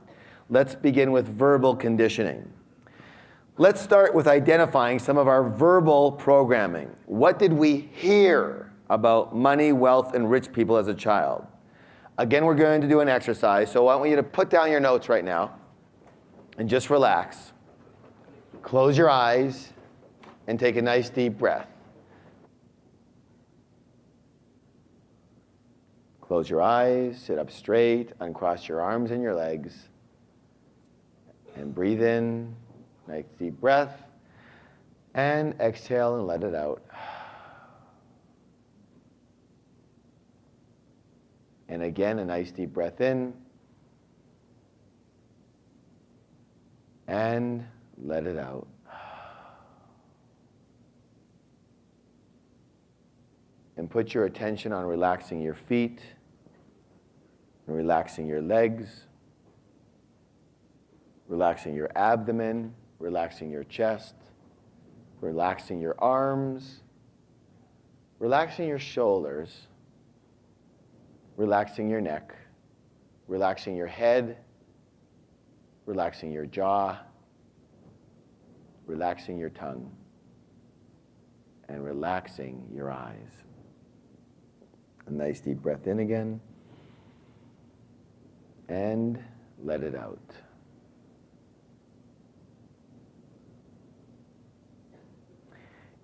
Speaker 1: Let's begin with verbal conditioning. Let's start with identifying some of our verbal programming. What did we hear about money, wealth, and rich people as a child? Again, we're going to do an exercise, so I want you to put down your notes right now. And just relax. Close your eyes and take a nice deep breath. Close your eyes, sit up straight, uncross your arms and your legs, and breathe in, nice deep breath, and exhale and let it out. And again, a nice deep breath in, and let it out. And put your attention on relaxing your feet, and relaxing your legs, relaxing your abdomen, relaxing your chest, relaxing your arms, relaxing your shoulders, relaxing your neck, relaxing your head, relaxing your jaw, relaxing your tongue, and relaxing your eyes. A nice deep breath in again, and let it out.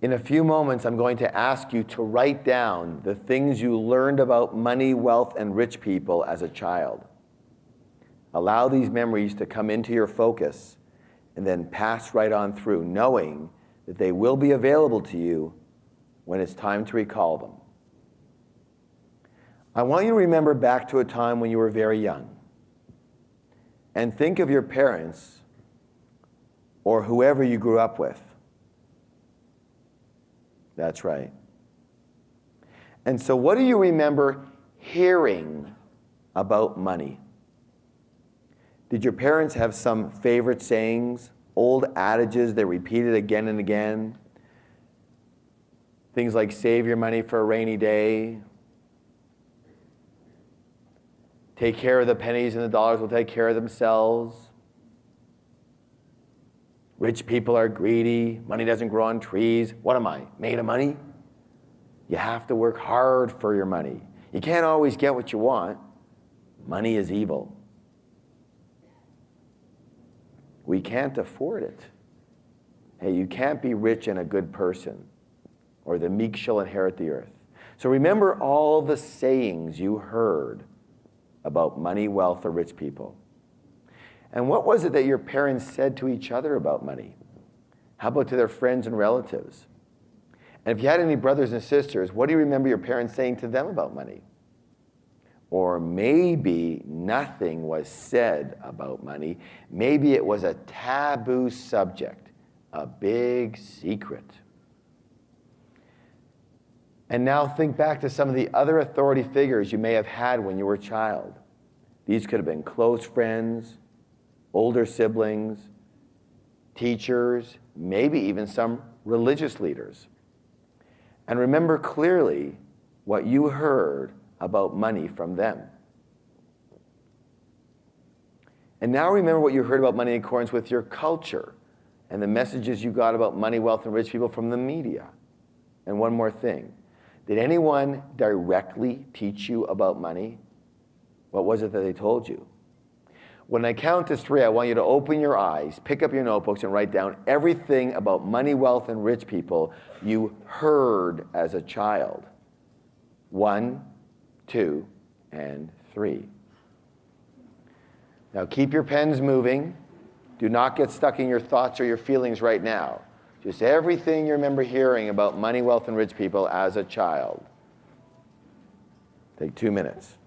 Speaker 1: In a few moments, I'm going to ask you to write down the things you learned about money, wealth, and rich people as a child. Allow these memories to come into your focus and then pass right on through, knowing that they will be available to you when it's time to recall them. I want you to remember back to a time when you were very young and think of your parents or whoever you grew up with. That's right. And so what do you remember hearing about money? Did your parents have some favorite sayings, old adages they repeated again and again? Things like save your money for a rainy day. Take care of the pennies and the dollars will take care of themselves. Rich people are greedy. Money doesn't grow on trees. What am I, made of money? You have to work hard for your money. You can't always get what you want. Money is evil. We can't afford it. Hey, you can't be rich and a good person, or the meek shall inherit the earth. So remember all the sayings you heard about money, wealth, or rich people. And what was it that your parents said to each other about money? How about to their friends and relatives? And if you had any brothers and sisters, what do you remember your parents saying to them about money? Or maybe nothing was said about money. Maybe it was a taboo subject, a big secret. And now think back to some of the other authority figures you may have had when you were a child. These could have been close friends, older siblings, teachers, maybe even some religious leaders. And remember clearly what you heard about money from them. And now remember what you heard about money in accordance with your culture and the messages you got about money, wealth, and rich people from the media. And one more thing. Did anyone directly teach you about money? What was it that they told you? When I count to 3, I want you to open your eyes, pick up your notebooks, and write down everything about money, wealth, and rich people you heard as a child. 1, 2, and 3. Now keep your pens moving. Do not get stuck in your thoughts or your feelings right now. Just everything you remember hearing about money, wealth, and rich people as a child. Take 2 minutes.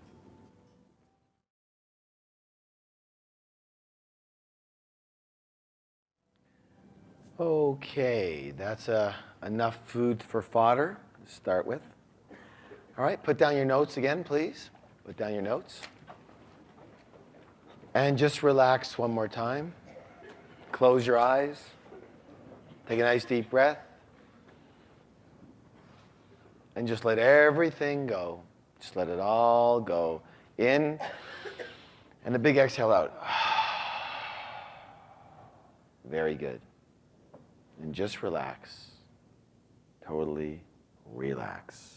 Speaker 1: Okay, that's enough food for fodder to start with. All right, put down your notes again, please. Put down your notes. And just relax one more time. Close your eyes. Take a nice deep breath. And just let everything go. Just let it all go. In, and a big exhale out. Very good. And just relax. Totally relax.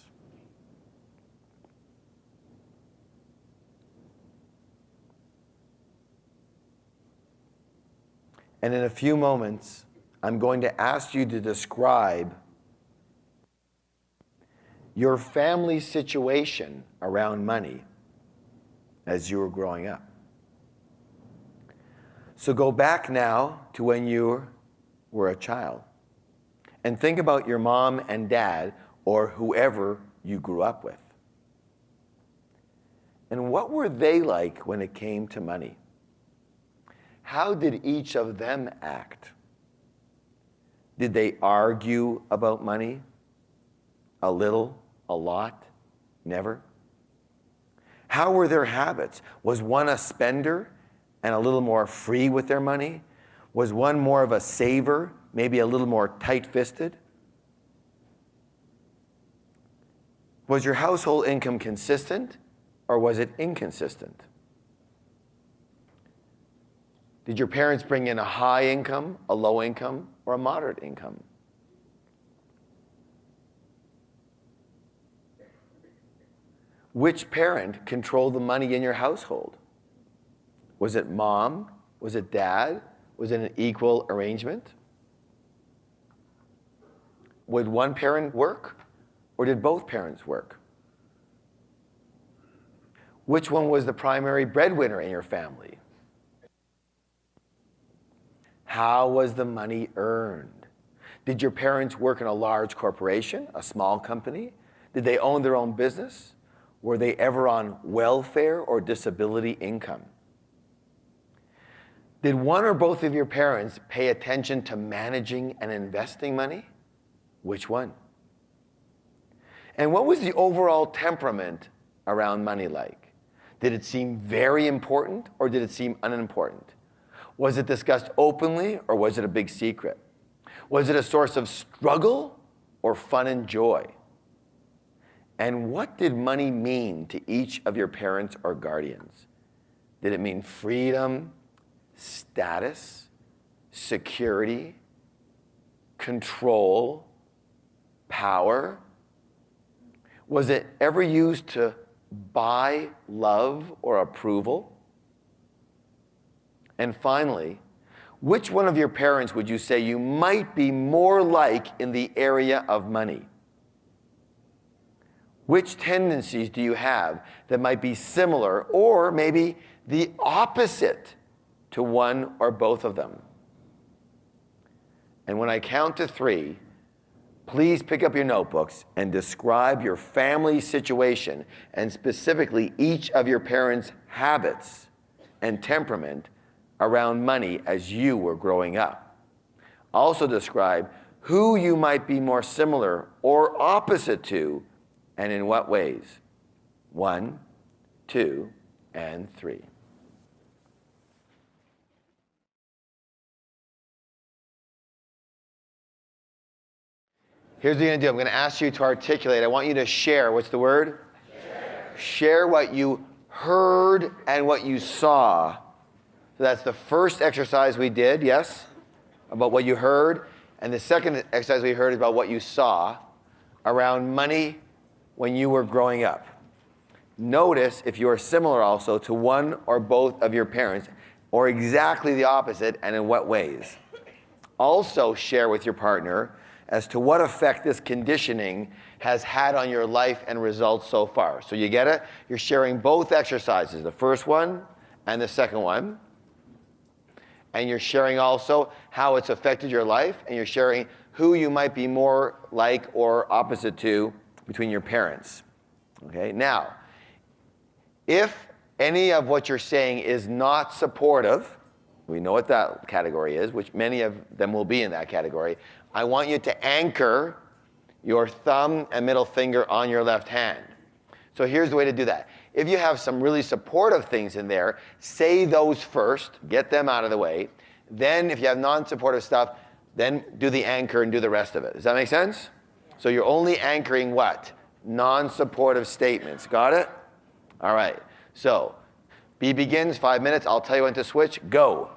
Speaker 1: And in a few moments, I'm going to ask you to describe your family situation around money as you were growing up. So go back now to when you were a child and think about your mom and dad or whoever you grew up with. And what were they like when it came to money? How did each of them act? Did they argue about money? A little, a lot, never? How were their habits? Was one a spender and a little more free with their money? Was one more of a saver, maybe a little more tight-fisted? Was your household income consistent or was it inconsistent? Did your parents bring in a high income, a low income, or a moderate income? Which parent controlled the money in your household? Was it mom? Was it dad? Was it an equal arrangement? Would one parent work, or did both parents work? Which one was the primary breadwinner in your family? How was the money earned? Did your parents work in a large corporation, a small company? Did they own their own business? Were they ever on welfare or disability income? Did one or both of your parents pay attention to managing and investing money? Which one? And what was the overall temperament around money like? Did it seem very important, or did it seem unimportant? Was it discussed openly, or was it a big secret? Was it a source of struggle or fun and joy? And what did money mean to each of your parents or guardians? Did it mean freedom, status, security, control, power? Was it ever used to buy love or approval? And finally, which one of your parents would you say you might be more like in the area of money? Which tendencies do you have that might be similar or maybe the opposite to one or both of them? And when I count to 3, please pick up your notebooks and describe your family situation, and specifically each of your parents' habits and temperament around money as you were growing up. Also describe who you might be more similar or opposite to, and in what ways. 1, 2, and 3. Here's what you're going to do. I'm going to ask you to articulate. I want you to share. What's the word? Share what you heard and what you saw. So that's the first exercise we did, yes? About what you heard. And the second exercise we heard is about what you saw around money when you were growing up. Notice if you are similar also to one or both of your parents, or exactly the opposite, and in what ways. Also share with your partner as to what effect this conditioning has had on your life and results so far. So you get it? You're sharing both exercises, the first one and the second one. And you're sharing also how it's affected your life, and you're sharing who you might be more like or opposite to between your parents. Okay? Now, if any of what you're saying is not supportive, we know what that category is, which many of them will be in that category, I want you to anchor your thumb and middle finger on your left hand. So here's the way to do that. If you have some really supportive things in there, say those first, get them out of the way. Then if you have non-supportive stuff, then do the anchor and do the rest of it. Does that make sense? So you're only anchoring what? Non-supportive statements. Got it? All right. So B begins, 5 minutes. I'll tell you when to switch. Go.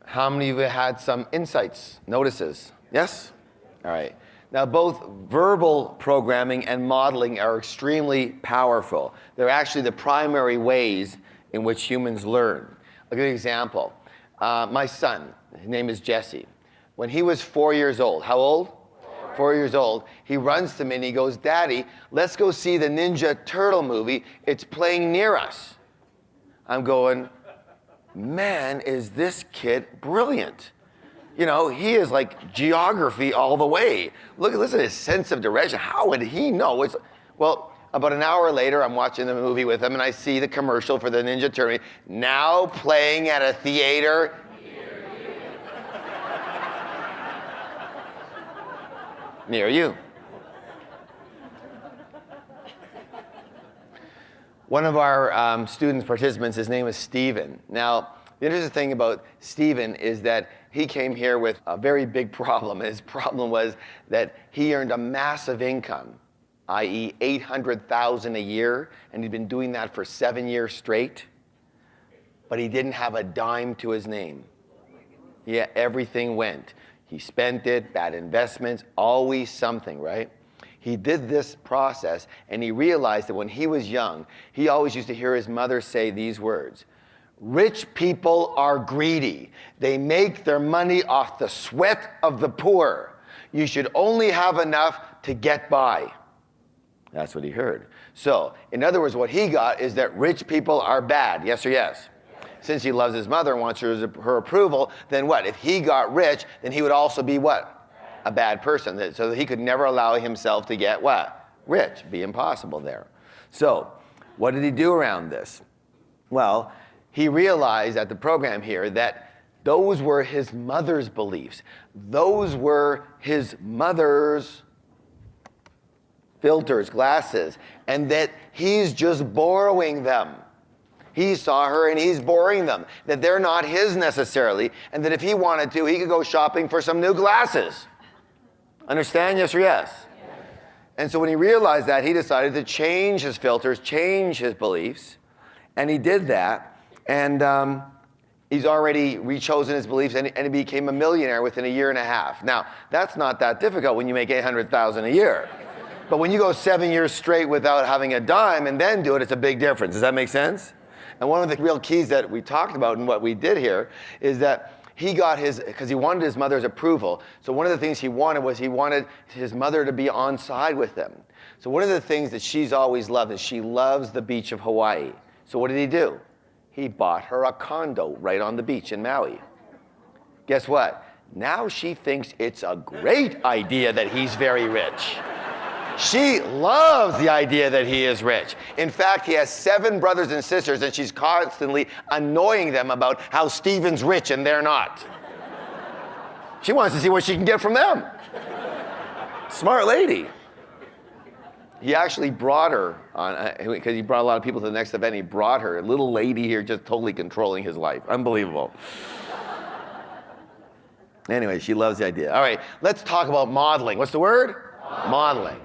Speaker 1: How many of you had some insights, notices? Yes? All right. Now, both verbal programming and modeling are extremely powerful. They're actually the primary ways in which humans learn. I'll give you an example. My son, his name is Jesse. When he was 4 years old, how old? 4 years old, he runs to me and he goes, "Daddy, let's go see the Ninja Turtle movie. It's playing near us." I'm going, man, is this kid brilliant. You know, he is like geography all the way. Listen to his sense of direction. How would he know? Well, about an hour later, I'm watching the movie with him, and I see the commercial for the Ninja Turtle, now playing at a theater. Near you. One of our students, participants, his name is Stephen. Now, the interesting thing about Stephen is that he came here with a very big problem. His problem was that he earned a massive income, i.e. $800,000 a year, and he'd been doing that for 7 years straight, but he didn't have a dime to his name. Yeah, everything went. He spent it, bad investments, always something, right? He did this process, and he realized that when he was young, he always used to hear his mother say these words, Rich people are greedy. They make their money off the sweat of the poor. You should only have enough to get by. That's what he heard. So, in other words, what he got is that rich people are bad. Yes or yes? Since he loves his mother and wants her approval, then what? If he got rich, then he would also be what? A bad person. So that he could never allow himself to get what? Rich. Be impossible there. So, what did he do around this? Well, he realized at the program here that those were his mother's beliefs. Those were his mother's filters, glasses, and that he's just borrowing them. He saw her and he's borrowing them, that they're not his necessarily, and that if he wanted to, he could go shopping for some new glasses. Understand? Yes or yes? And so when he realized that, he decided to change his filters, change his beliefs, and he did that, and he's already rechosen his beliefs, and he became a millionaire within a year and a half. Now, that's not that difficult when you make $800,000 a year. But when you go 7 years straight without having a dime and then do it, it's a big difference. Does that make sense? And one of the real keys that we talked about and what we did here is that he got because he wanted his mother's approval. So one of the things he wanted was he wanted his mother to be on side with them. So one of the things that she's always loved is she loves the beach of Hawaii. So what did he do? He bought her a condo right on the beach in Maui. Guess what? Now she thinks it's a great idea that he's very rich. She loves the idea that he is rich. In fact, he has 7 brothers and sisters, and she's constantly annoying them about how Stephen's rich and they're not. She wants to see what she can get from them. Smart lady. He actually brought her, because he brought a lot of people to the next event, he brought her, a little lady here just totally controlling his life. Unbelievable. Anyway, she loves the idea. All right, let's talk about modeling. What's the word? Modeling.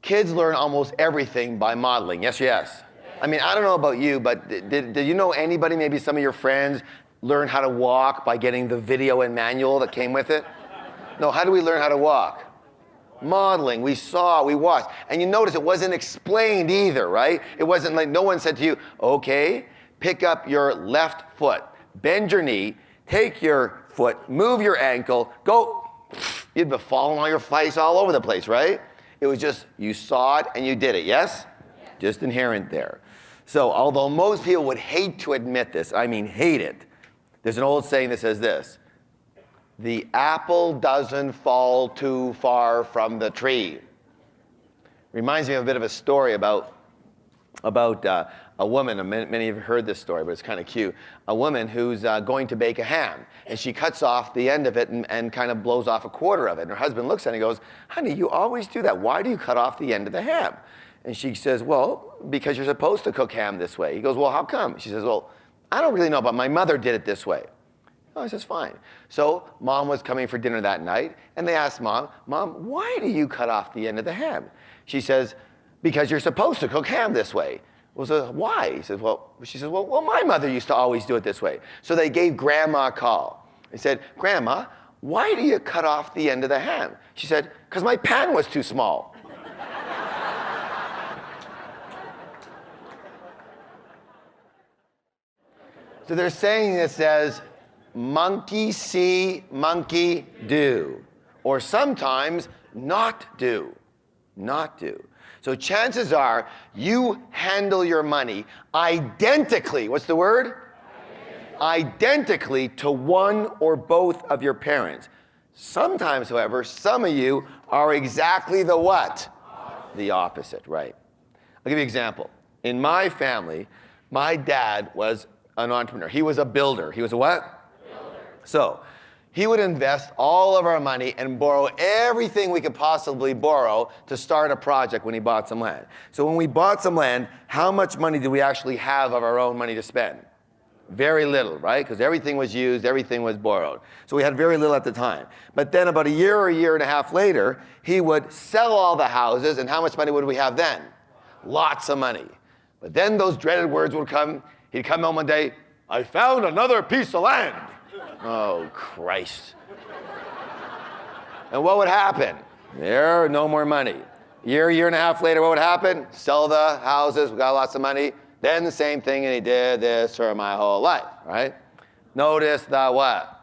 Speaker 1: Kids learn almost everything by modeling. Yes or yes? I mean, I don't know about you, but did you know anybody, maybe some of your friends, learn how to walk by getting the video and manual that came with it? No, how do we learn how to walk? Modeling. We saw, we watched. And you notice it wasn't explained either, right? It wasn't like no one said to you, okay, pick up your left foot, bend your knee, take your foot, move your ankle, go. You'd be falling on your face all over the place, right? It was just, you saw it and you did it, yes? Just inherent there. So, although most people would hate to admit this, I mean hate it, there's an old saying that says this: the apple doesn't fall too far from the tree. Reminds me of a bit of a story about a woman, and many of you have heard this story, but it's kind of cute. A woman who's going to bake a ham, and she cuts off the end of it and kind of blows off a quarter of it. And her husband looks at it and goes, honey, you always do that. Why do you cut off the end of the ham? And she says, well, because you're supposed to cook ham this way. He goes, well, how come? She says, well, I don't really know, but my mother did it this way. Oh, he says, fine. So mom was coming for dinner that night, and they asked mom, why do you cut off the end of the ham? She says, because you're supposed to cook ham this way. Well, so why? She says, well, my mother used to always do it this way. So they gave Grandma a call. They said, Grandma, why do you cut off the end of the ham? She said, because my pan was too small. So they're saying this as monkey see, monkey do. Or sometimes not do. Not do. So chances are you handle your money identically. What's the word? Identically to one or both of your parents. Sometimes, however, some of you are exactly the what? The opposite, right? I'll give you an example. In my family, my dad was an entrepreneur. He was a builder. He was a what? Builder. So he would invest all of our money and borrow everything we could possibly borrow to start a project when he bought some land. So when we bought some land, how much money did we actually have of our own money to spend? Very little, right? Because everything was used, everything was borrowed. So we had very little at the time. But then about a year or a year and a half later, he would sell all the houses, and how much money would we have then? Lots of money. But then those dreaded words would come. He'd come home one day, I found another piece of land. Oh, Christ. And what would happen? No more money. Year and a half later, what would happen? Sell the houses, we got lots of money. Then the same thing, and he did this for my whole life, right? Notice the what?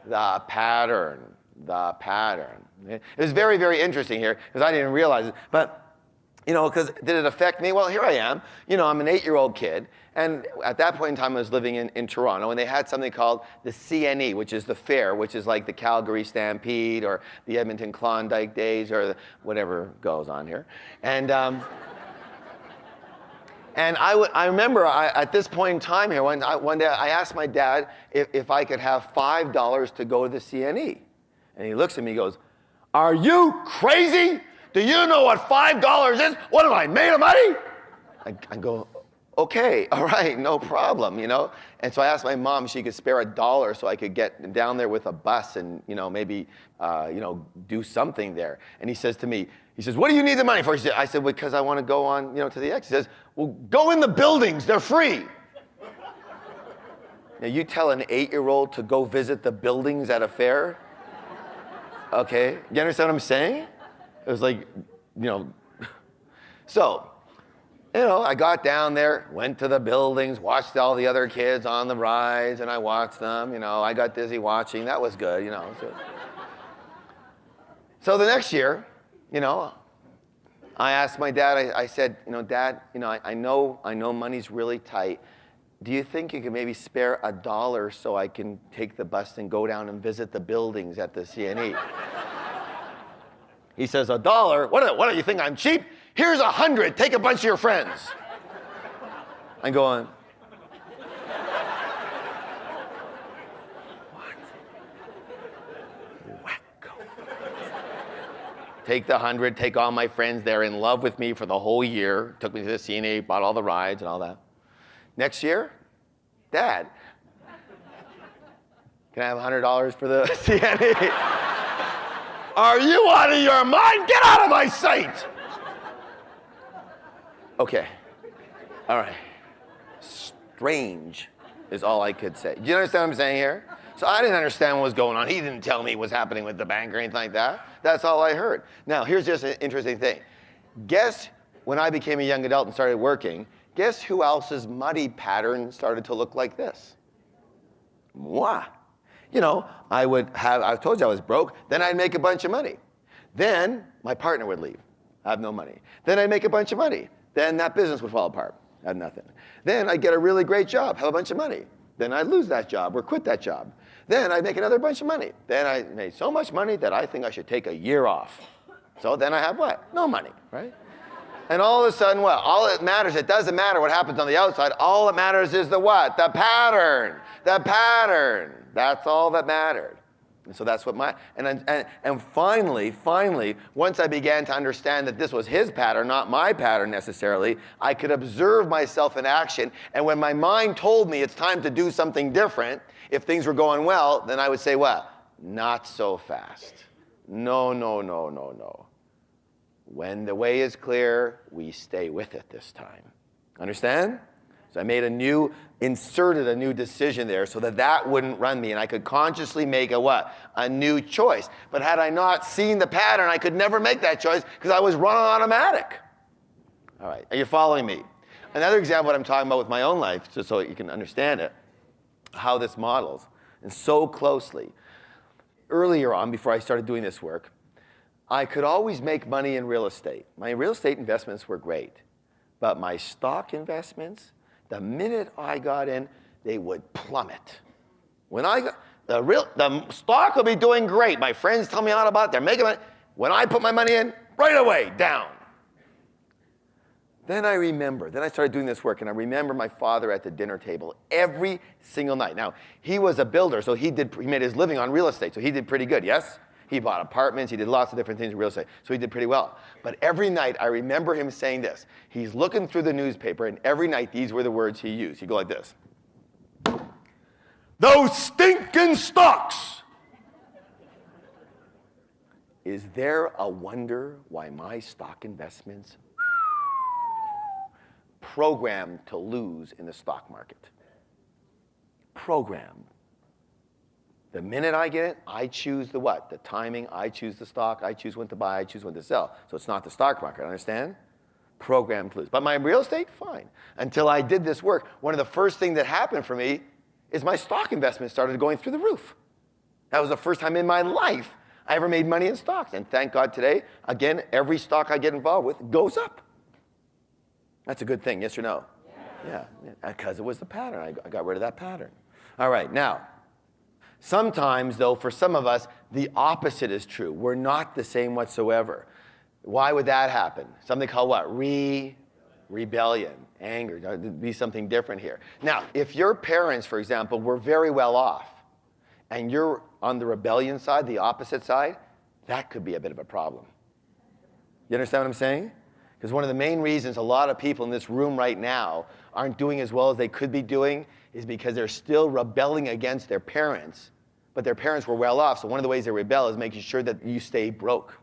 Speaker 1: The pattern. The pattern. It was very, very interesting here, because I didn't realize it. But, because did it affect me? Well, here I am. I'm an 8-year-old kid. And at that point in time, I was living in Toronto, and they had something called the CNE, which is the fair, which is like the Calgary Stampede or the Edmonton Klondike Days or whatever goes on here. And I remember at this point in time here, one day I asked my dad if I could have $5 to go to the CNE. And he looks at me and goes, "Are you crazy? Do you know what $5 is? What am I, made of money?" I go, "Okay, all right, no problem, And so I asked my mom if she could spare $1 so I could get down there with a bus and, maybe, do something there. And he says to me, "What do you need the money for?" I said, "Because I want to go on, to the X." He says, "Well, go in the buildings, they're free." Now you tell an 8-year-old to go visit the buildings at a fair? Okay, you understand what I'm saying? It was like, So, I got down there, went to the buildings, watched all the other kids on the rides, and I watched them, I got dizzy watching. That was good, So the next year, I asked my dad, I said, "Dad, I know money's really tight. Do you think you could maybe spare $1 so I can take the bus and go down and visit the buildings at the CNE?" He says, "$1? What do you think, I'm cheap? Here's 100, take a bunch of your friends." I'm going, what? Wacko. Take the 100, take all my friends. They're in love with me for the whole year. Took me to the CNE, bought all the rides and all that. Next year, "Dad, can I have $100 for the CNE?" "Are you out of your mind? Get out of my sight!" Okay, all right. Strange is all I could say. Do you understand what I'm saying here? So I didn't understand what was going on. He didn't tell me what was happening with the bank or anything like that. That's all I heard. Now, here's just an interesting thing. Guess when I became a young adult and started working, guess who else's money pattern started to look like this? Moi. I told you I was broke, then I'd make a bunch of money. Then my partner would leave. I have no money. Then I'd make a bunch of money. Then that business would fall apart. I had nothing. Then I'd get a really great job, have a bunch of money. Then I'd lose that job or quit that job. Then I'd make another bunch of money. Then I made so much money that I think I should take a year off. So then I have what? No money, right? And all of a sudden, what? All that matters, it doesn't matter what happens on the outside. All that matters is the what? The pattern. The pattern. That's all that mattered. And so that's what and finally, once I began to understand that this was his pattern, not my pattern necessarily, I could observe myself in action. And when my mind told me it's time to do something different, if things were going well, then I would say what? Not so fast. No. When the way is clear, we stay with it this time. Understand? So I inserted a new decision there so that wouldn't run me, and I could consciously make a new choice. But had I not seen the pattern, I could never make that choice because I was running automatic. All right, are you following me? Another example of what I'm talking about with my own life, just so you can understand it, how this models, and so closely. Earlier on, before I started doing this work, I could always make money in real estate. My real estate investments were great, but my stock investments, the minute I got in, they would plummet. When the stock will be doing great. My friends tell me all about it. They're making money. When I put my money in, right away, down. Then I started doing this work, and I remember my father at the dinner table every single night. Now, he was a builder, so he made his living on real estate, so he did pretty good, yes? He bought apartments, he did lots of different things in real estate, so he did pretty well. But every night, I remember him saying this. He's looking through the newspaper, and every night, these were the words he used. He'd go like this. "Those stinking stocks! Is there a wonder why my stock investments programmed to lose in the stock market? Programmed. The minute I get it, I choose the what? The timing, I choose the stock, I choose when to buy, I choose when to sell. So it's not the stock market, understand? Programmed to lose. But my real estate, fine. Until I did this work, one of the first things that happened for me is my stock investment started going through the roof. That was the first time in my life I ever made money in stocks. And thank God today, again, every stock I get involved with goes up. That's a good thing, yes or no? Yeah, because it was the pattern. I got rid of that pattern. All right, now, sometimes, though, for some of us, the opposite is true. We're not the same whatsoever. Why would that happen? Something called what? Rebellion, anger. There'd be something different here. Now, if your parents, for example, were very well off, and you're on the rebellion side, the opposite side, that could be a bit of a problem. You understand what I'm saying? Because one of the main reasons a lot of people in this room right now aren't doing as well as they could be doing is because they're still rebelling against their parents, but their parents were well off. So one of the ways they rebel is making sure that you stay broke.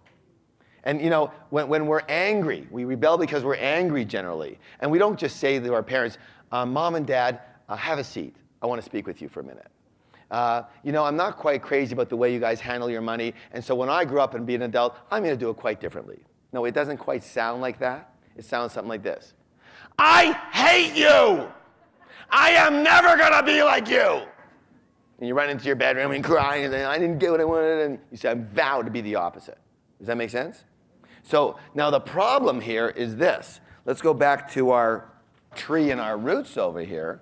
Speaker 1: And you know, when we're angry, we rebel because we're angry generally. And we don't just say to our parents, Mom and Dad, have a seat. I want to speak with you for a minute. You know, I'm not quite crazy about the way you guys handle your money, and so when I grow up and be an adult, I'm going to do it quite differently. No, it doesn't quite sound like that. It sounds something like this. I hate you! I am never going to be like you! And you run into your bedroom and cry and say, I didn't get what I wanted, and you say, I vow to be the opposite. Does that make sense? So now the problem here is this. Let's go back to our tree and our roots over here.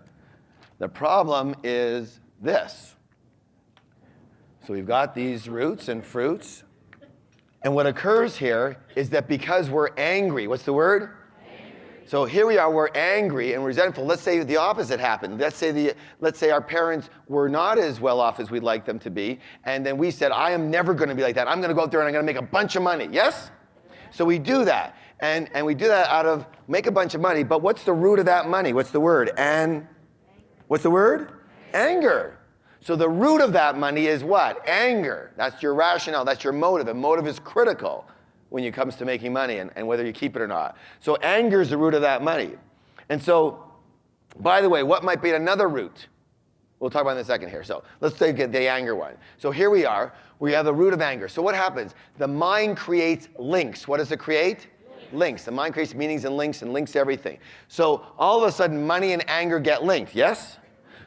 Speaker 1: The problem is this. So we've got these roots and fruits. And what occurs here is that because we're angry, what's the word? Angry. So here we are, we're angry and resentful. Let's say the opposite happened. Let's say our parents were not as well off as we'd like them to be. And then we said, I am never going to be like that. I'm going to go out there and I'm going to make a bunch of money. Yes? So we do that. And we do that out of make a bunch of money. But what's the root of that money? What's the word? And what's the word? Anger. So the root of that money is what? Anger. That's your rationale. That's your motive. And motive is critical when it comes to making money and whether you keep it or not. So anger is the root of that money. And so, by the way, what might be another root? We'll talk about it in a second here. So let's take the anger one. So here we are. We have the root of anger. So what happens? The mind creates links. What does it create? Links. The mind creates meanings and links everything. So all of a sudden, money and anger get linked. Yes?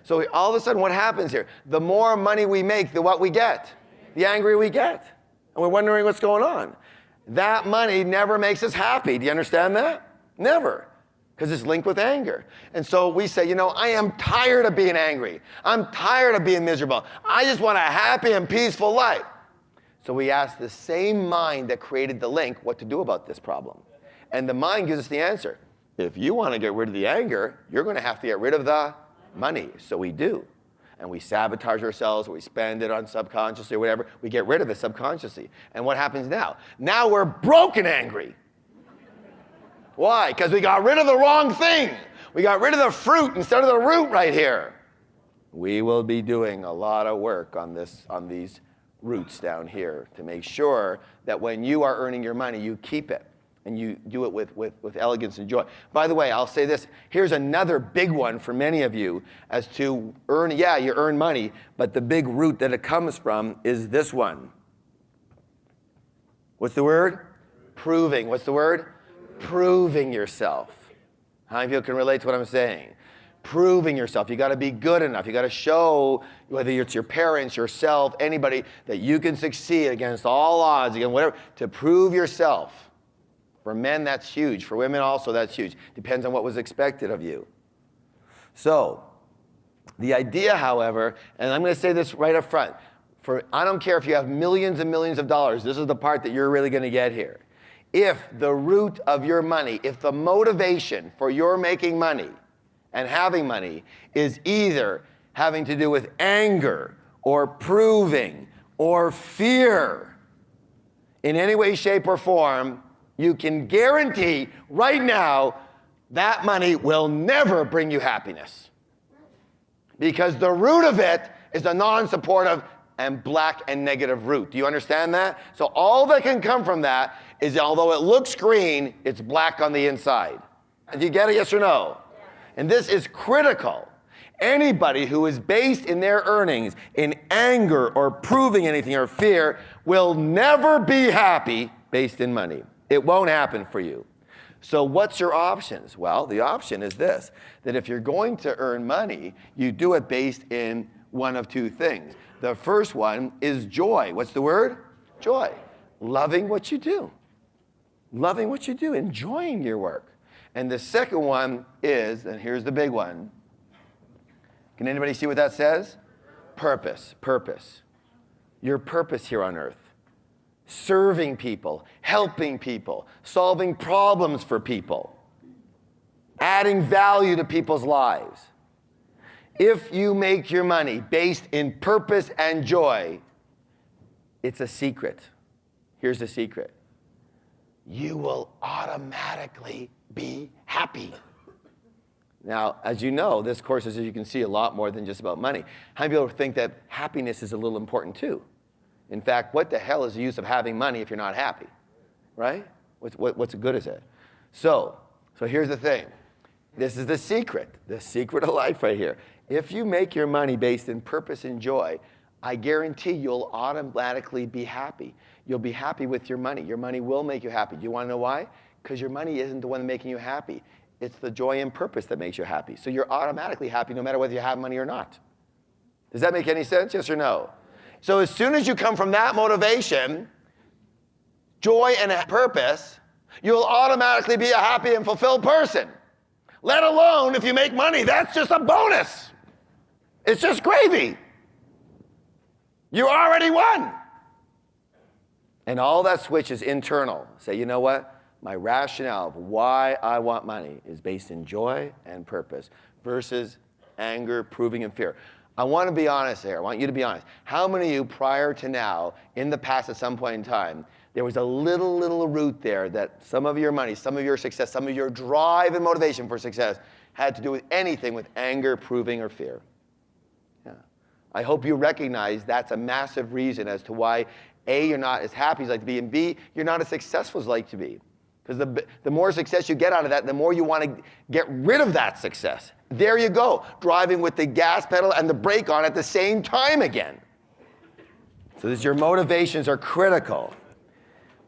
Speaker 1: So all of a sudden, what happens here? The more money we make, the what we get? The angrier we get. And we're wondering what's going on. That money never makes us happy. Do you understand that? Never. Because it's linked with anger. And so we say, you know, I am tired of being angry. I'm tired of being miserable. I just want a happy and peaceful life. So we ask the same mind that created the link what to do about this problem. And the mind gives us the answer. If you want to get rid of the anger, you're going to have to get rid of the money. So we do. And we sabotage ourselves, or we spend it on subconsciously or whatever. We get rid of it subconsciously. And what happens now? Now we're broken angry. Why? Because we got rid of the wrong thing. We got rid of the fruit instead of the root right here. We will be doing a lot of work on these roots down here to make sure that when you are earning your money, you keep it. And you do it with elegance and joy. By the way, I'll say this. Here's another big one for many of you as to earn, yeah, you earn money, but the big root that it comes from is this one. What's the word? Proving. What's the word? Proving yourself. How many people can relate to what I'm saying? Proving yourself. You got to be good enough. You got to show, whether it's your parents, yourself, anybody, that you can succeed against all odds, against whatever, to prove yourself. For men, that's huge. For women also, that's huge. Depends on what was expected of you. So, the idea, however, and I'm going to say this right up front, I don't care if you have millions and millions of dollars, this is the part that you're really going to get here. If the root of your money, if the motivation for your making money and having money is either having to do with anger or proving or fear in any way, shape, or form, you can guarantee right now that money will never bring you happiness. Because the root of it is a non-supportive and black and negative root. Do you understand that? So all that can come from that is, although it looks green, it's black on the inside. Do you get it, yes or no? And this is critical. Anybody who is based in their earnings in anger or proving anything or fear will never be happy based in money. It won't happen for you. So what's your options? Well, the option is this, that if you're going to earn money, you do it based in one of two things. The first one is joy. What's the word? Joy. Loving what you do. Loving what you do, enjoying your work. And the second one is, and here's the big one. Can anybody see what that says? Purpose, purpose. Your purpose here on earth. Serving people, helping people, solving problems for people, adding value to people's lives. If you make your money based in purpose and joy, it's a secret. Here's the secret. You will automatically be happy. Now, as you know, this course is, as you can see, a lot more than just about money. How many people think that happiness is a little important too? In fact, what the hell is the use of having money if you're not happy, right? What's good is it? So here's the thing. This is the secret of life right here. If you make your money based in purpose and joy, I guarantee you'll automatically be happy. You'll be happy with your money. Your money will make you happy. Do you want to know why? Because your money isn't the one making you happy. It's the joy and purpose that makes you happy. So you're automatically happy no matter whether you have money or not. Does that make any sense? Yes or no? So as soon as you come from that motivation, joy and purpose, you'll automatically be a happy and fulfilled person. Let alone if you make money, that's just a bonus. It's just gravy. You already won. And all that switch is internal. Say, you know what? My rationale of why I want money is based in joy and purpose versus anger, proving, and fear. I want to be honest here. I want you to be honest. How many of you prior to now, in the past at some point in time, there was a little root there that some of your money, some of your success, some of your drive and motivation for success had to do with anything with anger, proving, or fear? Yeah. I hope you recognize that's a massive reason as to why A, you're not as happy as you like to be, and B, you're not as successful as you like to be. Because the more success you get out of that, the more you want to get rid of that success. There you go, driving with the gas pedal and the brake on at the same time again. So your motivations are critical.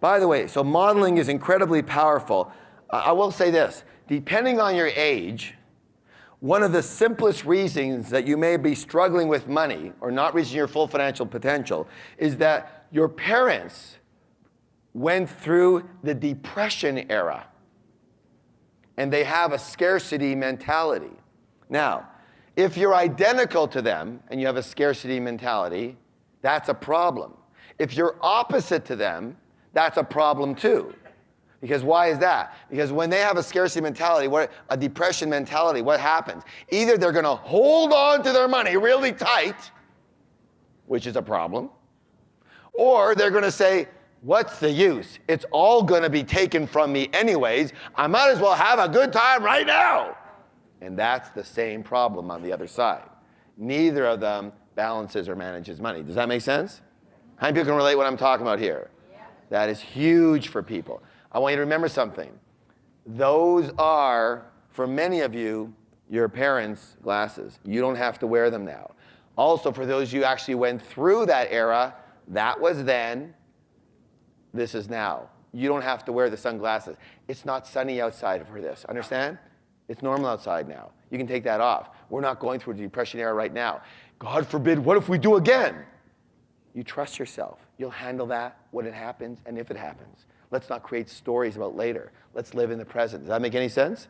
Speaker 1: By the way, so modeling is incredibly powerful. I will say this, depending on your age, one of the simplest reasons that you may be struggling with money or not reaching your full financial potential is that your parents went through the Depression era, and they have a scarcity mentality. Now, if you're identical to them and you have a scarcity mentality, that's a problem. If you're opposite to them, that's a problem too. Because why is that? Because when they have a scarcity mentality, a depression mentality, what happens? Either they're going to hold on to their money really tight, which is a problem, or they're going to say, what's the use? It's all going to be taken from me anyways. I might as well have a good time right now. And that's the same problem on the other side. Neither of them balances or manages money. Does that make sense? How many people can relate what I'm talking about here? Yeah. That is huge for people. I want you to remember something. Those are, for many of you, your parents' glasses. You don't have to wear them now. Also, for those of you who actually went through that era, that was then, this is now. You don't have to wear the sunglasses. It's not sunny outside for this. Understand? It's normal outside now. You can take that off. We're not going through a depression era right now. God forbid, what if we do again? You trust yourself. You'll handle that when it happens and if it happens. Let's not create stories about later. Let's live in the present. Does that make any sense?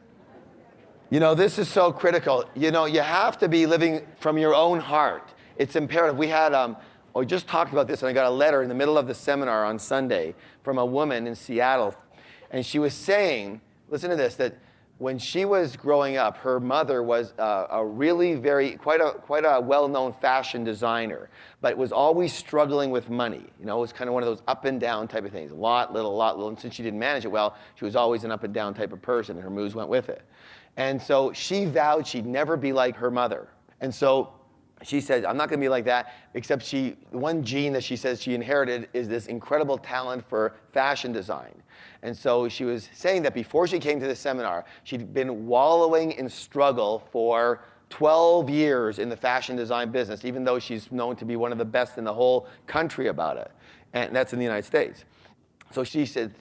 Speaker 1: You know, this is so critical. You know, you have to be living from your own heart. It's imperative. We just talked about this, and I got a letter in the middle of the seminar on Sunday from a woman in Seattle. And she was saying, listen to this, that when she was growing up, her mother was a really quite a well-known fashion designer, but was always struggling with money. You know, it was kind of one of those up and down type of things, a lot, little. And since she didn't manage it well, she was always an up and down type of person, and her moves went with it. And so she vowed she'd never be like her mother. And so she said, I'm not going to be like that, except one gene that she says she inherited is this incredible talent for fashion design. And so she was saying that before she came to the seminar, she'd been wallowing in struggle for 12 years in the fashion design business, even though she's known to be one of the best in the whole country about it. And that's in the United States. So she said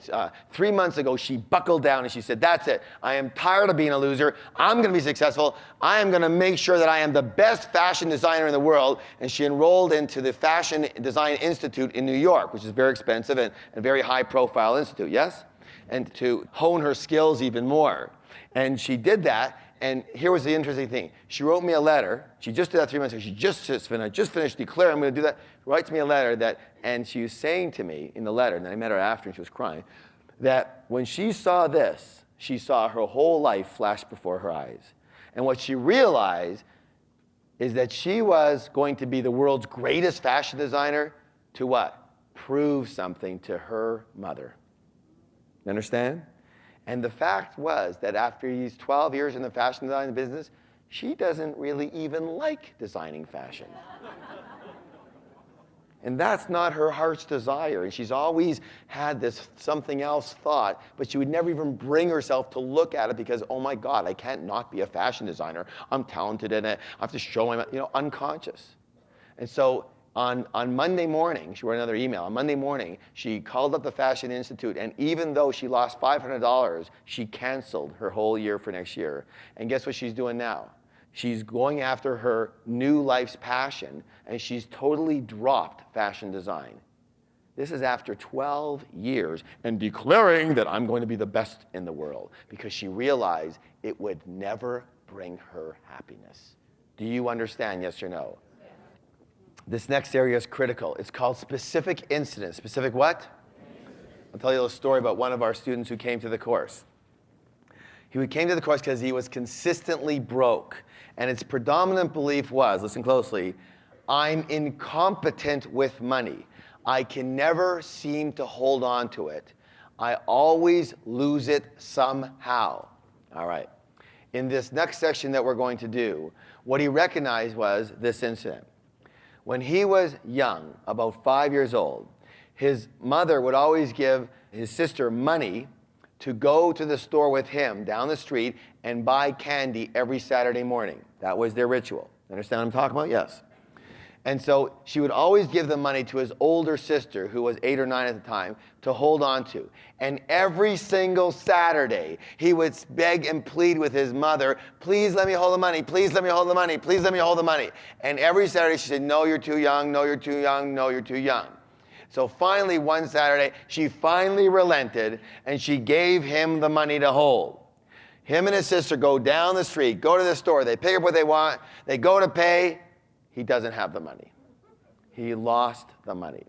Speaker 1: 3 months ago, she buckled down and she said, that's it. I am tired of being a loser. I'm going to be successful. I am going to make sure that I am the best fashion designer in the world. And she enrolled into the Fashion Design Institute in New York, which is very expensive and a very high profile institute, yes? And to hone her skills even more. And she did that. And here was the interesting thing. She wrote me a letter. She just did that 3 months ago. She just finished declaring I'm going to do that. Writes me a letter and she was saying to me in the letter, and I met her after and she was crying, that when she saw this, she saw her whole life flash before her eyes. And what she realized is that she was going to be the world's greatest fashion designer to what? Prove something to her mother. You understand? And the fact was that after these 12 years in the fashion design business, she doesn't really even like designing fashion. And that's not her heart's desire. And she's always had this something else thought, but she would never even bring herself to look at it because, oh my God, I can't not be a fashion designer. I'm talented in it. I have to show my, unconscious. And so on Monday morning, she wrote another email. On Monday morning, she called up the Fashion Institute, and even though she lost $500, she canceled her whole year for next year. And guess what she's doing now? She's going after her new life's passion, and she's totally dropped fashion design. This is after 12 years and declaring that I'm going to be the best in the world because she realized it would never bring her happiness. Do you understand, yes or no? This next area is critical. It's called specific incidents. Specific what? I'll tell you a little story about one of our students who came to the course. He came to the course because he was consistently broke. And its predominant belief was, listen closely, I'm incompetent with money. I can never seem to hold on to it. I always lose it somehow. All right. In this next section that we're going to do, what he recognized was this incident. When he was young, about 5 years old, his mother would always give his sister money to go to the store with him down the street and buy candy every Saturday morning. That was their ritual. Understand what I'm talking about? Yes. And so she would always give the money to his older sister, who was 8 or 9 at the time, to hold on to. And every single Saturday, he would beg and plead with his mother, please let me hold the money, please let me hold the money, please let me hold the money. And every Saturday she said, no, you're too young, no, you're too young, no, you're too young. So finally, one Saturday, she finally relented, and she gave him the money to hold. Him and his sister go down the street, go to the store, they pick up what they want, they go to pay. He doesn't have the money. He lost the money.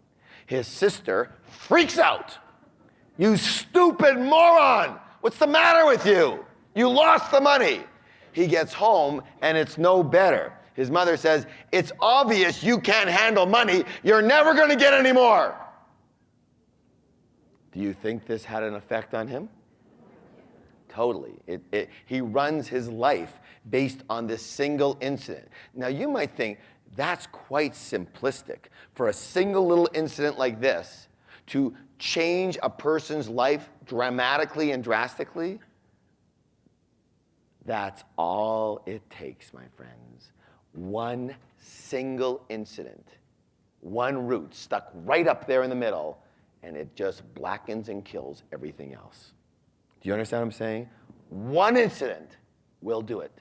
Speaker 1: His sister freaks out. You stupid moron! What's the matter with you? You lost the money. He gets home, and it's no better. His mother says, it's obvious you can't handle money. You're never going to get any more. Do you think this had an effect on him? Totally. He runs his life based on this single incident. Now, you might think that's quite simplistic. For a single little incident like this to change a person's life dramatically and drastically, that's all it takes, my friends. One single incident, one root stuck right up there in the middle, and it just blackens and kills everything else. Do you understand what I'm saying? One incident will do it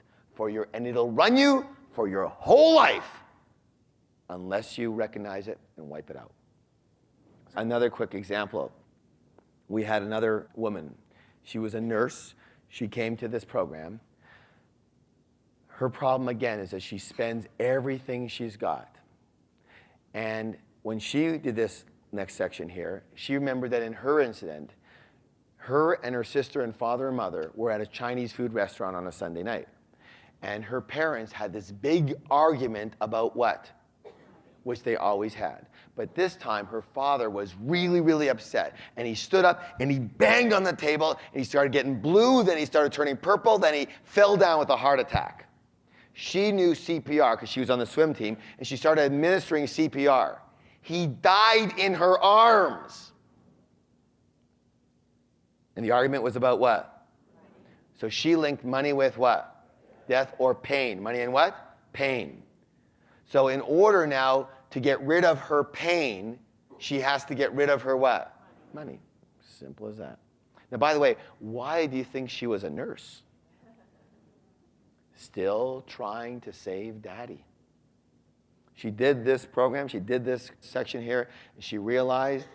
Speaker 1: and it'll run you for your whole life unless you recognize it and wipe it out. Another quick example. We had another woman. She was a nurse. She came to this program. Her problem, again, is that she spends everything she's got. And when she did this next section here, she remembered that in her incident, her and her sister and father and mother were at a Chinese food restaurant on a Sunday night. And her parents had this big argument about what? Which they always had. But this time, her father was really, really upset. And he stood up and he banged on the table and he started getting blue, then he started turning purple, then he fell down with a heart attack. She knew CPR because she was on the swim team, and she started administering CPR. He died in her arms. And the argument was about what? So she linked money with what? Death or pain. Money and what? Pain. So in order now to get rid of her pain, she has to get rid of her what? Money. Simple as that. Now, by the way, why do you think she was a nurse? Still trying to save Daddy. She did this program, she did this section here, and she realized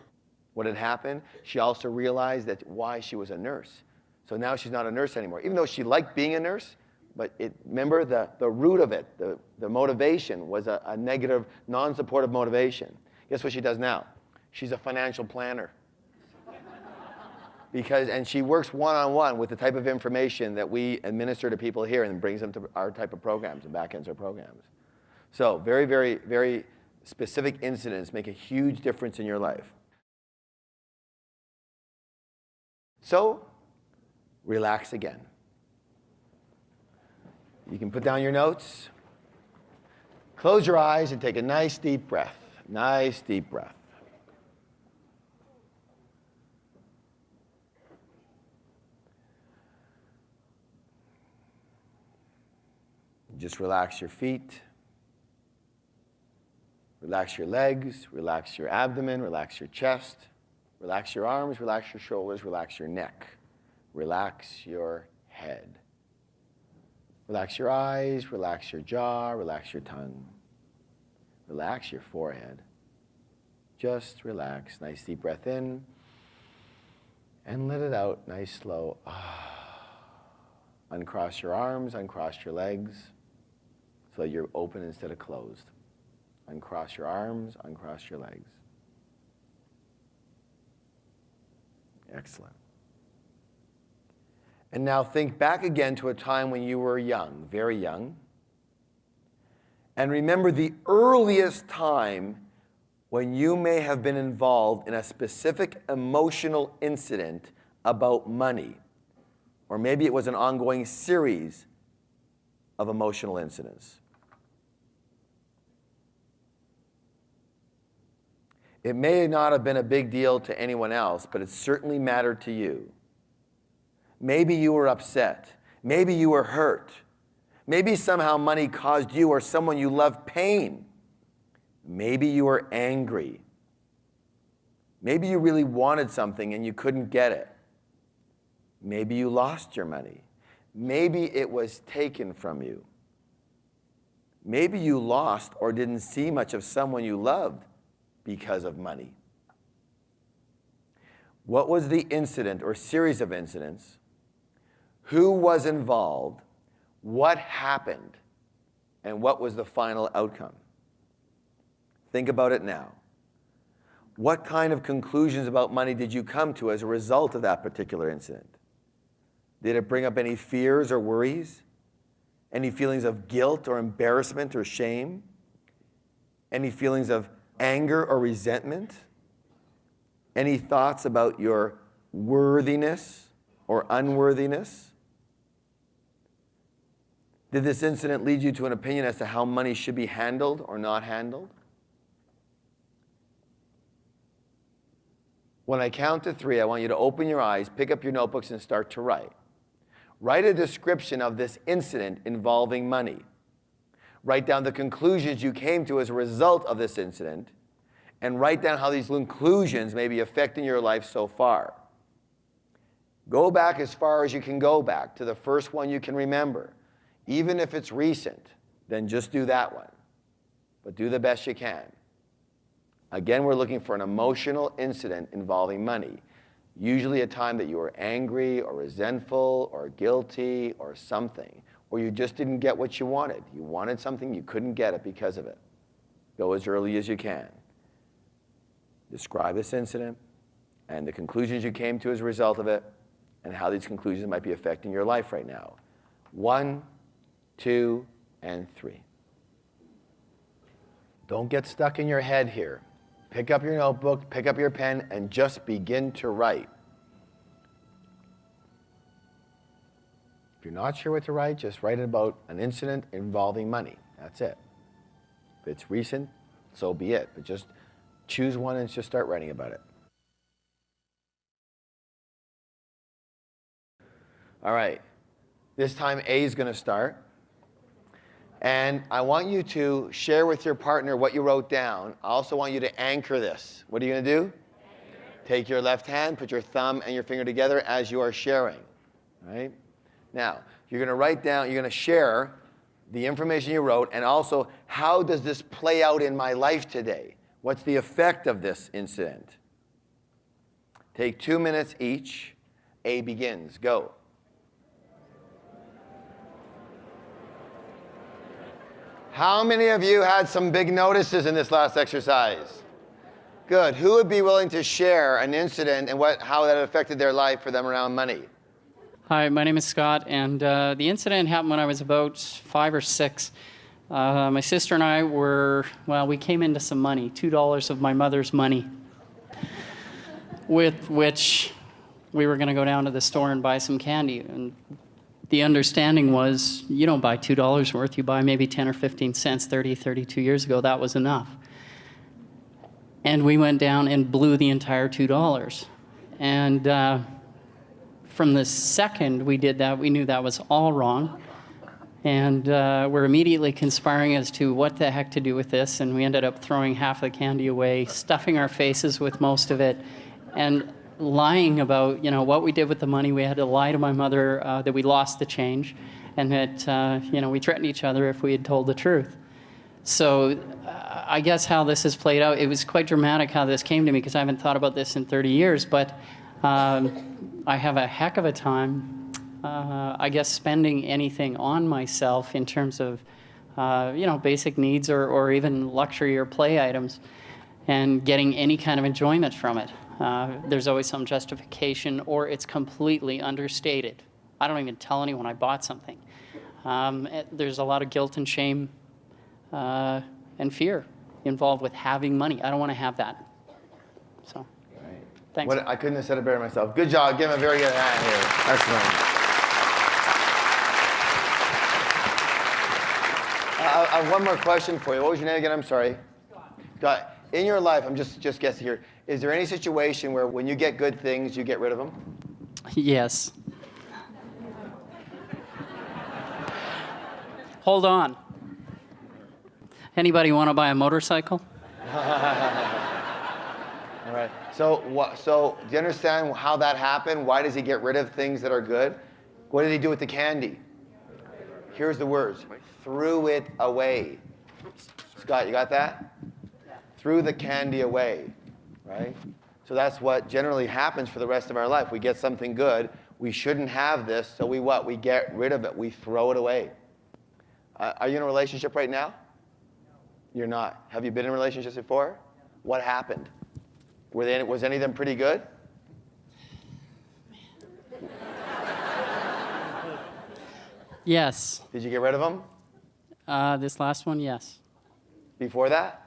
Speaker 1: what had happened. She also realized that why she was a nurse. So now she's not a nurse anymore. Even though she liked being a nurse, but remember the root of it, the motivation was a negative, non-supportive motivation. Guess what she does now? She's a financial planner. And she works one-on-one with the type of information that we administer to people here and brings them to our type of programs and back ends our programs. So very, very, very specific incidents make a huge difference in your life. So relax again. You can put down your notes, close your eyes, and take a nice deep breath. Nice deep breath. Just relax your feet, relax your legs, relax your abdomen, relax your chest, relax your arms, relax your shoulders, relax your neck, relax your head. Relax your eyes, relax your jaw, relax your tongue, relax your forehead. Just relax. Nice deep breath in and let it out. Nice slow. Uncross your arms, uncross your legs so you're open instead of closed. Uncross your arms, uncross your legs. Excellent. And now think back again to a time when you were young, very young. And remember the earliest time when you may have been involved in a specific emotional incident about money. Or maybe it was an ongoing series of emotional incidents. It may not have been a big deal to anyone else, but it certainly mattered to you. Maybe you were upset. Maybe you were hurt. Maybe somehow money caused you or someone you loved pain. Maybe you were angry. Maybe you really wanted something and you couldn't get it. Maybe you lost your money. Maybe it was taken from you. Maybe you lost or didn't see much of someone you loved because of money. What was the incident or series of incidents? Who was involved? What happened? And what was the final outcome? Think about it now. What kind of conclusions about money did you come to as a result of that particular incident? Did it bring up any fears or worries? Any feelings of guilt or embarrassment or shame? Any feelings of anger or resentment? Any thoughts about your worthiness or unworthiness? Did this incident lead you to an opinion as to how money should be handled or not handled? When I count to 3, I want you to open your eyes, pick up your notebooks, and start to write. Write a description of this incident involving money. Write down the conclusions you came to as a result of this incident, and write down how these conclusions may be affecting your life so far. Go back as far as you can go back to the first one you can remember. Even if it's recent, then just do that one. But do the best you can. Again, we're looking for an emotional incident involving money. Usually a time that you were angry or resentful or guilty or something. Or you just didn't get what you wanted. You wanted something, you couldn't get it because of it. Go as early as you can. Describe this incident and the conclusions you came to as a result of it and how these conclusions might be affecting your life right now. 1, 2, and 3. Don't get stuck in your head here. Pick up your notebook, pick up your pen, and just begin to write. If you're not sure what to write, just write about an incident involving money. That's it. If it's recent, so be it. But just choose one and just start writing about it. All right. This time A is going to start. And I want you to share with your partner what you wrote down. I also want you to anchor this. What are you going to do? Take your left hand, put your thumb and your finger together as you are sharing. Right? Now, you're going to write down, you're going to share the information you wrote, and also, how does this play out in my life today? What's the effect of this incident? Take 2 minutes each. A begins. Go. How many of you had some big notices in this last exercise? Good. Who would be willing to share an incident and how that affected their life for them around money?
Speaker 9: Hi, my name is Scott, and the incident happened when I was about 5 or 6. My sister and I we came into some money, $2 of my mother's money, with which we were going to go down to the store and buy some candy. And the understanding was, you don't buy $2 worth, you buy maybe 10 or 15 cents. 32 years ago, that was enough. And we went down and blew the entire $2. And from the second we did that, we knew that was all wrong. And we're immediately conspiring as to what the heck to do with this. And we ended up throwing half the candy away, stuffing our faces with most of it, and lying about, what we did with the money. We had to lie to my mother that we lost the change, and that, we threatened each other if we had told the truth. So I guess how this has played out, it was quite dramatic how this came to me, because I haven't thought about this in 30 years, but I have a heck of a time, I guess, spending anything on myself in terms of, basic needs or even luxury or play items, and getting any kind of enjoyment from it. There's always some justification, or it's completely understated. I don't even tell anyone I bought something. There's a lot of guilt and shame and fear involved with having money. I don't want to have that. So, thanks.
Speaker 1: I couldn't have said it better myself. Good job. Give him a very good hand here. Excellent. I have one more question for you. What was your name again? I'm sorry. Scott. In your life, I'm just guessing here, is there any situation where when you get good things, you get rid of them?
Speaker 9: Yes. Hold on. Anybody want to buy a motorcycle?
Speaker 1: All right. So do you understand how that happened? Why does he get rid of things that are good? What did he do with the candy? Here's the words. Threw it away. Scott, you got that? Threw the candy away, right? So that's what generally happens for the rest of our life. We get something good. We shouldn't have this, so we what? We get rid of it. We throw it away. Are you in a relationship right now? You're not. Have you been in relationships before? What happened? Was any of them pretty good?
Speaker 9: Yes.
Speaker 1: Did you get rid of them?
Speaker 9: This last one, yes.
Speaker 1: Before that?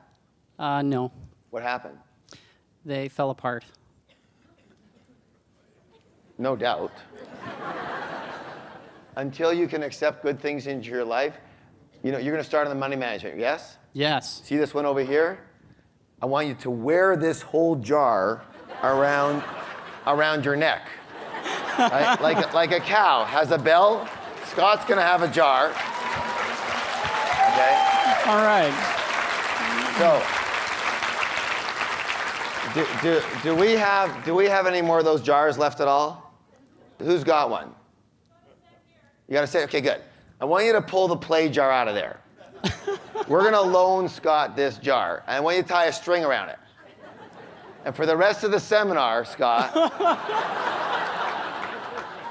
Speaker 9: No.
Speaker 1: What happened?
Speaker 9: They fell apart.
Speaker 1: No doubt. Until you can accept good things into your life, you're going to start on the money management, yes?
Speaker 9: Yes.
Speaker 1: See this one over here? I want you to wear this whole jar around your neck. Right? Like a cow has a bell, Scott's going to have a jar. Okay?
Speaker 9: All right.
Speaker 1: So, do we have any more of those jars left at all? Who's got one? You got to say, okay, good. I want you to pull the play jar out of there. We're going to loan Scott this jar. And I want you to tie a string around it. And for the rest of the seminar, Scott,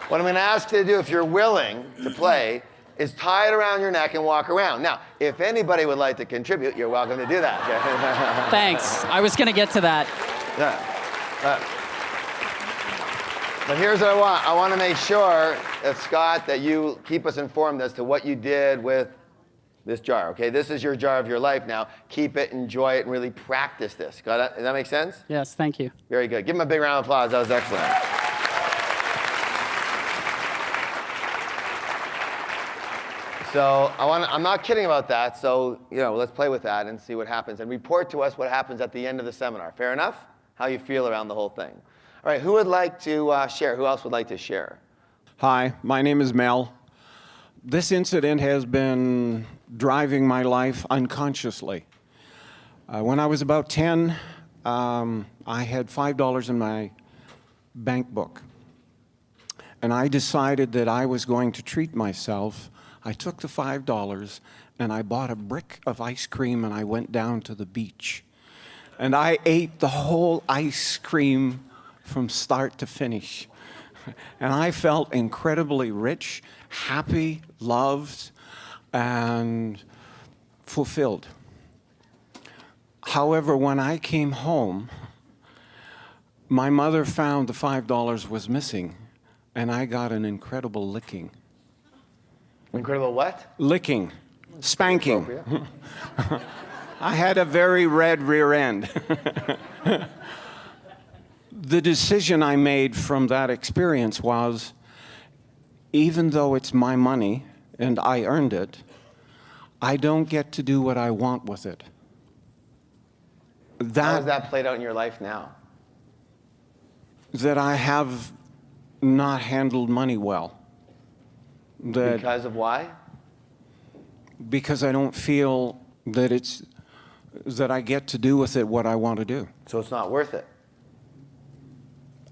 Speaker 1: what I'm going to ask you to do, if you're willing to play, is tie it around your neck and walk around. Now, if anybody would like to contribute, you're welcome to do that.
Speaker 9: Thanks. I was going to get to that.
Speaker 1: Yeah. But here's what I want. I want to make sure that, Scott, that you keep us informed as to what you did with this jar, okay? This is your jar of your life now. Keep it, enjoy it, and really practice this. Does that make sense?
Speaker 9: Yes, thank you.
Speaker 1: Very good. Give him a big round of applause. That was excellent. So I'm not kidding about that. So, let's play with that and see what happens. And report to us what happens at the end of the seminar. Fair enough? How you feel around the whole thing. All right, who would like to share? Who else would like to share?
Speaker 10: Hi, my name is Mel. This incident has been driving my life unconsciously. When I was about 10, I had $5 in my bank book. And I decided that I was going to treat myself. I took the $5 and I bought a brick of ice cream and I went down to the beach. And I ate the whole ice cream from start to finish. And I felt incredibly rich, happy, loved, and fulfilled. However, when I came home, my mother found the $5 was missing, and I got an incredible licking.
Speaker 1: Incredible what?
Speaker 10: Licking. Spanking. I had a very red rear end. The decision I made from that experience was, even though it's my money and I earned it, I don't get to do what I want with it.
Speaker 1: How has that played out in your life now?
Speaker 10: That I have not handled money well.
Speaker 1: Because of why?
Speaker 10: Because I don't feel that I get to do with it what I want to do.
Speaker 1: So it's not worth it.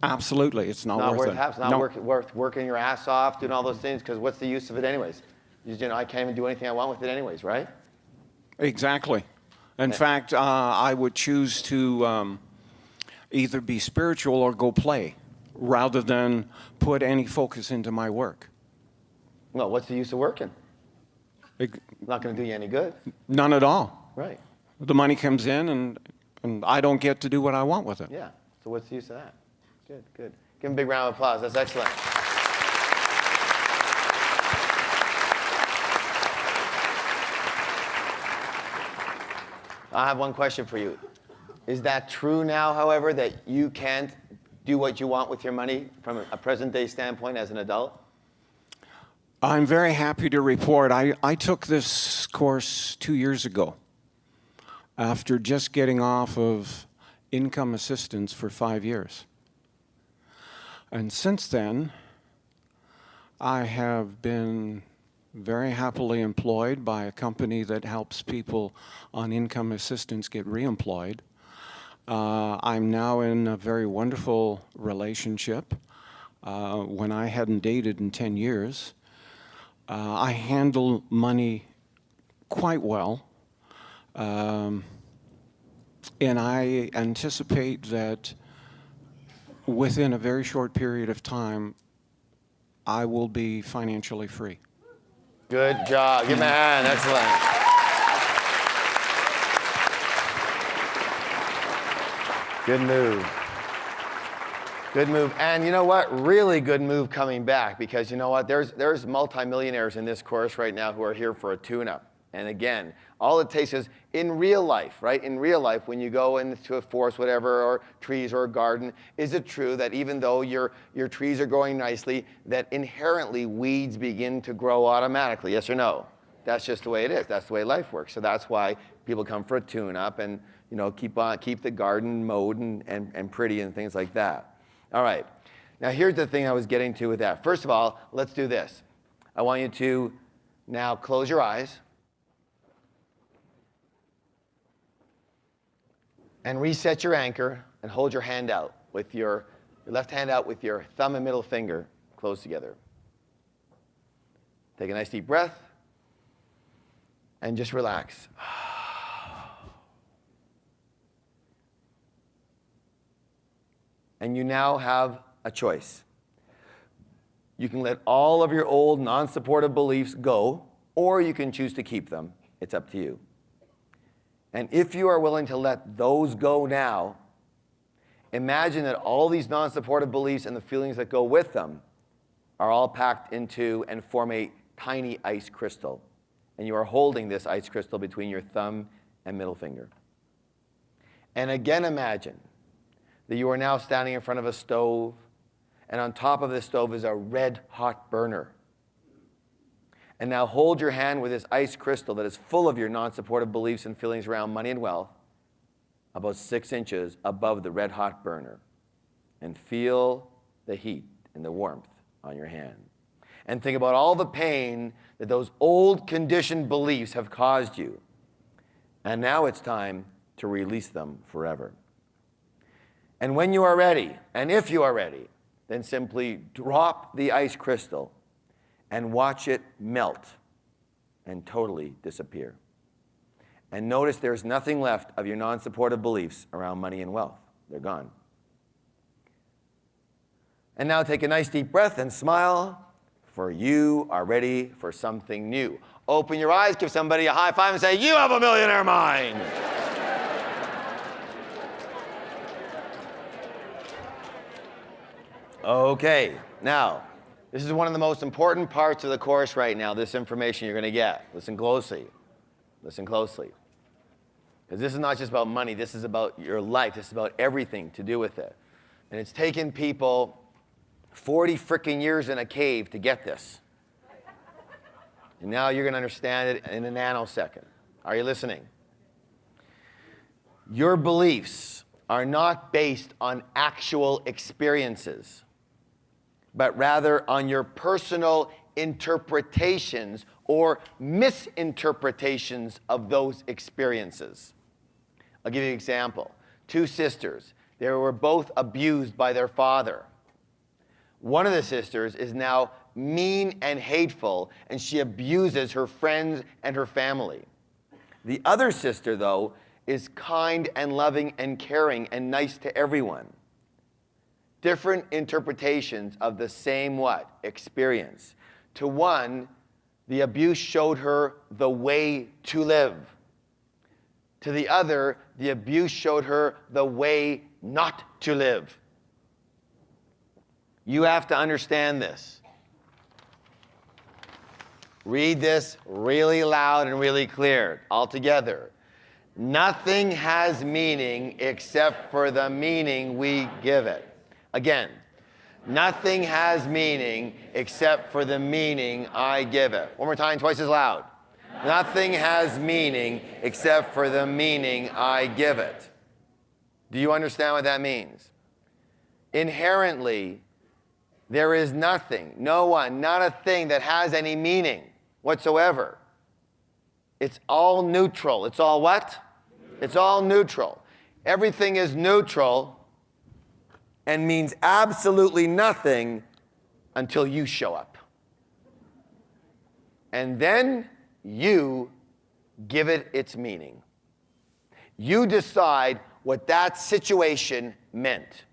Speaker 10: Absolutely, it's not worth it.
Speaker 1: It's not worth working your ass off, doing all those things, because what's the use of it anyways? I can't even do anything I want with it anyways, right?
Speaker 10: Exactly. In fact, I would choose to either be spiritual or go play, rather than put any focus into my work.
Speaker 1: Well, what's the use of working? Not going to do you any good.
Speaker 10: None at all.
Speaker 1: Right.
Speaker 10: The money comes in, and I don't get to do what I want with it.
Speaker 1: Yeah. So what's the use of that? Good, good. Give him a big round of applause. That's excellent. I have one question for you. Is that true now, however, that you can't do what you want with your money from a present-day standpoint as an adult?
Speaker 10: I'm very happy to report I took this course 2 years ago after just getting off of income assistance for 5 years. And since then, I have been very happily employed by a company that helps people on income assistance get reemployed. I'm now in a very wonderful relationship. When I hadn't dated in 10 years, I handle money quite well. And I anticipate that within a very short period of time, I will be financially free.
Speaker 1: Good job. Give him a hand. Excellent. Good move. Good move. And you know what? Really good move coming back, because you know what? There's multimillionaires in this course right now who are here for a tune-up. And again, all it takes is in real life, right? In real life, when you go into a forest, whatever, or trees or a garden, is it true that even though your trees are growing nicely, that inherently weeds begin to grow automatically? Yes or no? That's just the way it is. That's the way life works. So that's why people come for a tune-up and keep the garden mowed and pretty and things like that. All right. Now here's the thing I was getting to with that. First of all, let's do this. I want you to now close your eyes and reset your anchor and hold your hand out with your left hand out with your thumb and middle finger close together. Take a nice deep breath and just relax. And you now have a choice. You can let all of your old non-supportive beliefs go, or you can choose to keep them. It's up to you. And if you are willing to let those go now, imagine that all these non-supportive beliefs and the feelings that go with them are all packed into and form a tiny ice crystal. And you are holding this ice crystal between your thumb and middle finger. And again, imagine that you are now standing in front of a stove, and on top of this stove is a red hot burner. And now hold your hand with this ice crystal that is full of your non-supportive beliefs and feelings around money and wealth, about 6 inches above the red hot burner, and feel the heat and the warmth on your hand. And think about all the pain that those old conditioned beliefs have caused you. And now it's time to release them forever. And when you are ready, and if you are ready, then simply drop the ice crystal and watch it melt and totally disappear. And notice there's nothing left of your non-supportive beliefs around money and wealth. They're gone. And now take a nice deep breath and smile, for you are ready for something new. Open your eyes, give somebody a high five and say, you have a millionaire mind. Okay, now, this is one of the most important parts of the course right now, this information you're going to get. Listen closely. Listen closely. Because this is not just about money, this is about your life, this is about everything to do with it. And it's taken people 40 freaking years in a cave to get this. And now you're going to understand it in a nanosecond. Are you listening? Your beliefs are not based on actual experiences, but rather on your personal interpretations or misinterpretations of those experiences. I'll give you an example. Two sisters. They were both abused by their father. One of the sisters is now mean and hateful, and she abuses her friends and her family. The other sister, though, is kind and loving and caring and nice to everyone. Different interpretations of the same what? Experience. To one, the abuse showed her the way to live. To the other, the abuse showed her the way not to live. You have to understand this. Read this really loud and really clear, all together. Nothing has meaning except for the meaning we give it. Again, nothing has meaning except for the meaning I give it. One more time, twice as loud. Nothing has meaning except for the meaning I give it. Do you understand what that means? Inherently, there is nothing, no one, not a thing that has any meaning whatsoever. It's all neutral. It's all what? It's all neutral. Everything is neutral and means absolutely nothing until you show up. And then you give it its meaning. You decide what that situation meant.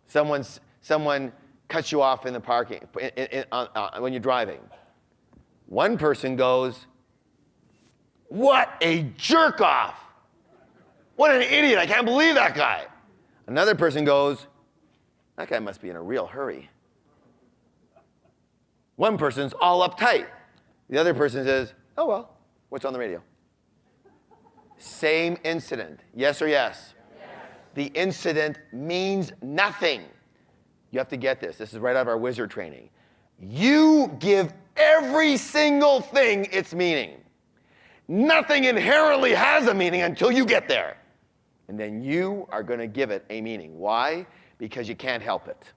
Speaker 1: Someone cuts you off in the parking when you're driving. One person goes, "What a jerk off! What an idiot! I can't believe that guy." Another person goes, "That guy must be in a real hurry." One person's all uptight. The other person says, "Oh well, what's on the radio?" Same incident, yes or yes? Yes. The incident means nothing. You have to get this. This is right out of our wizard training. You give every single thing its meaning. Nothing inherently has a meaning until you get there. And then you are going to give it a meaning. Why? Because you can't help it.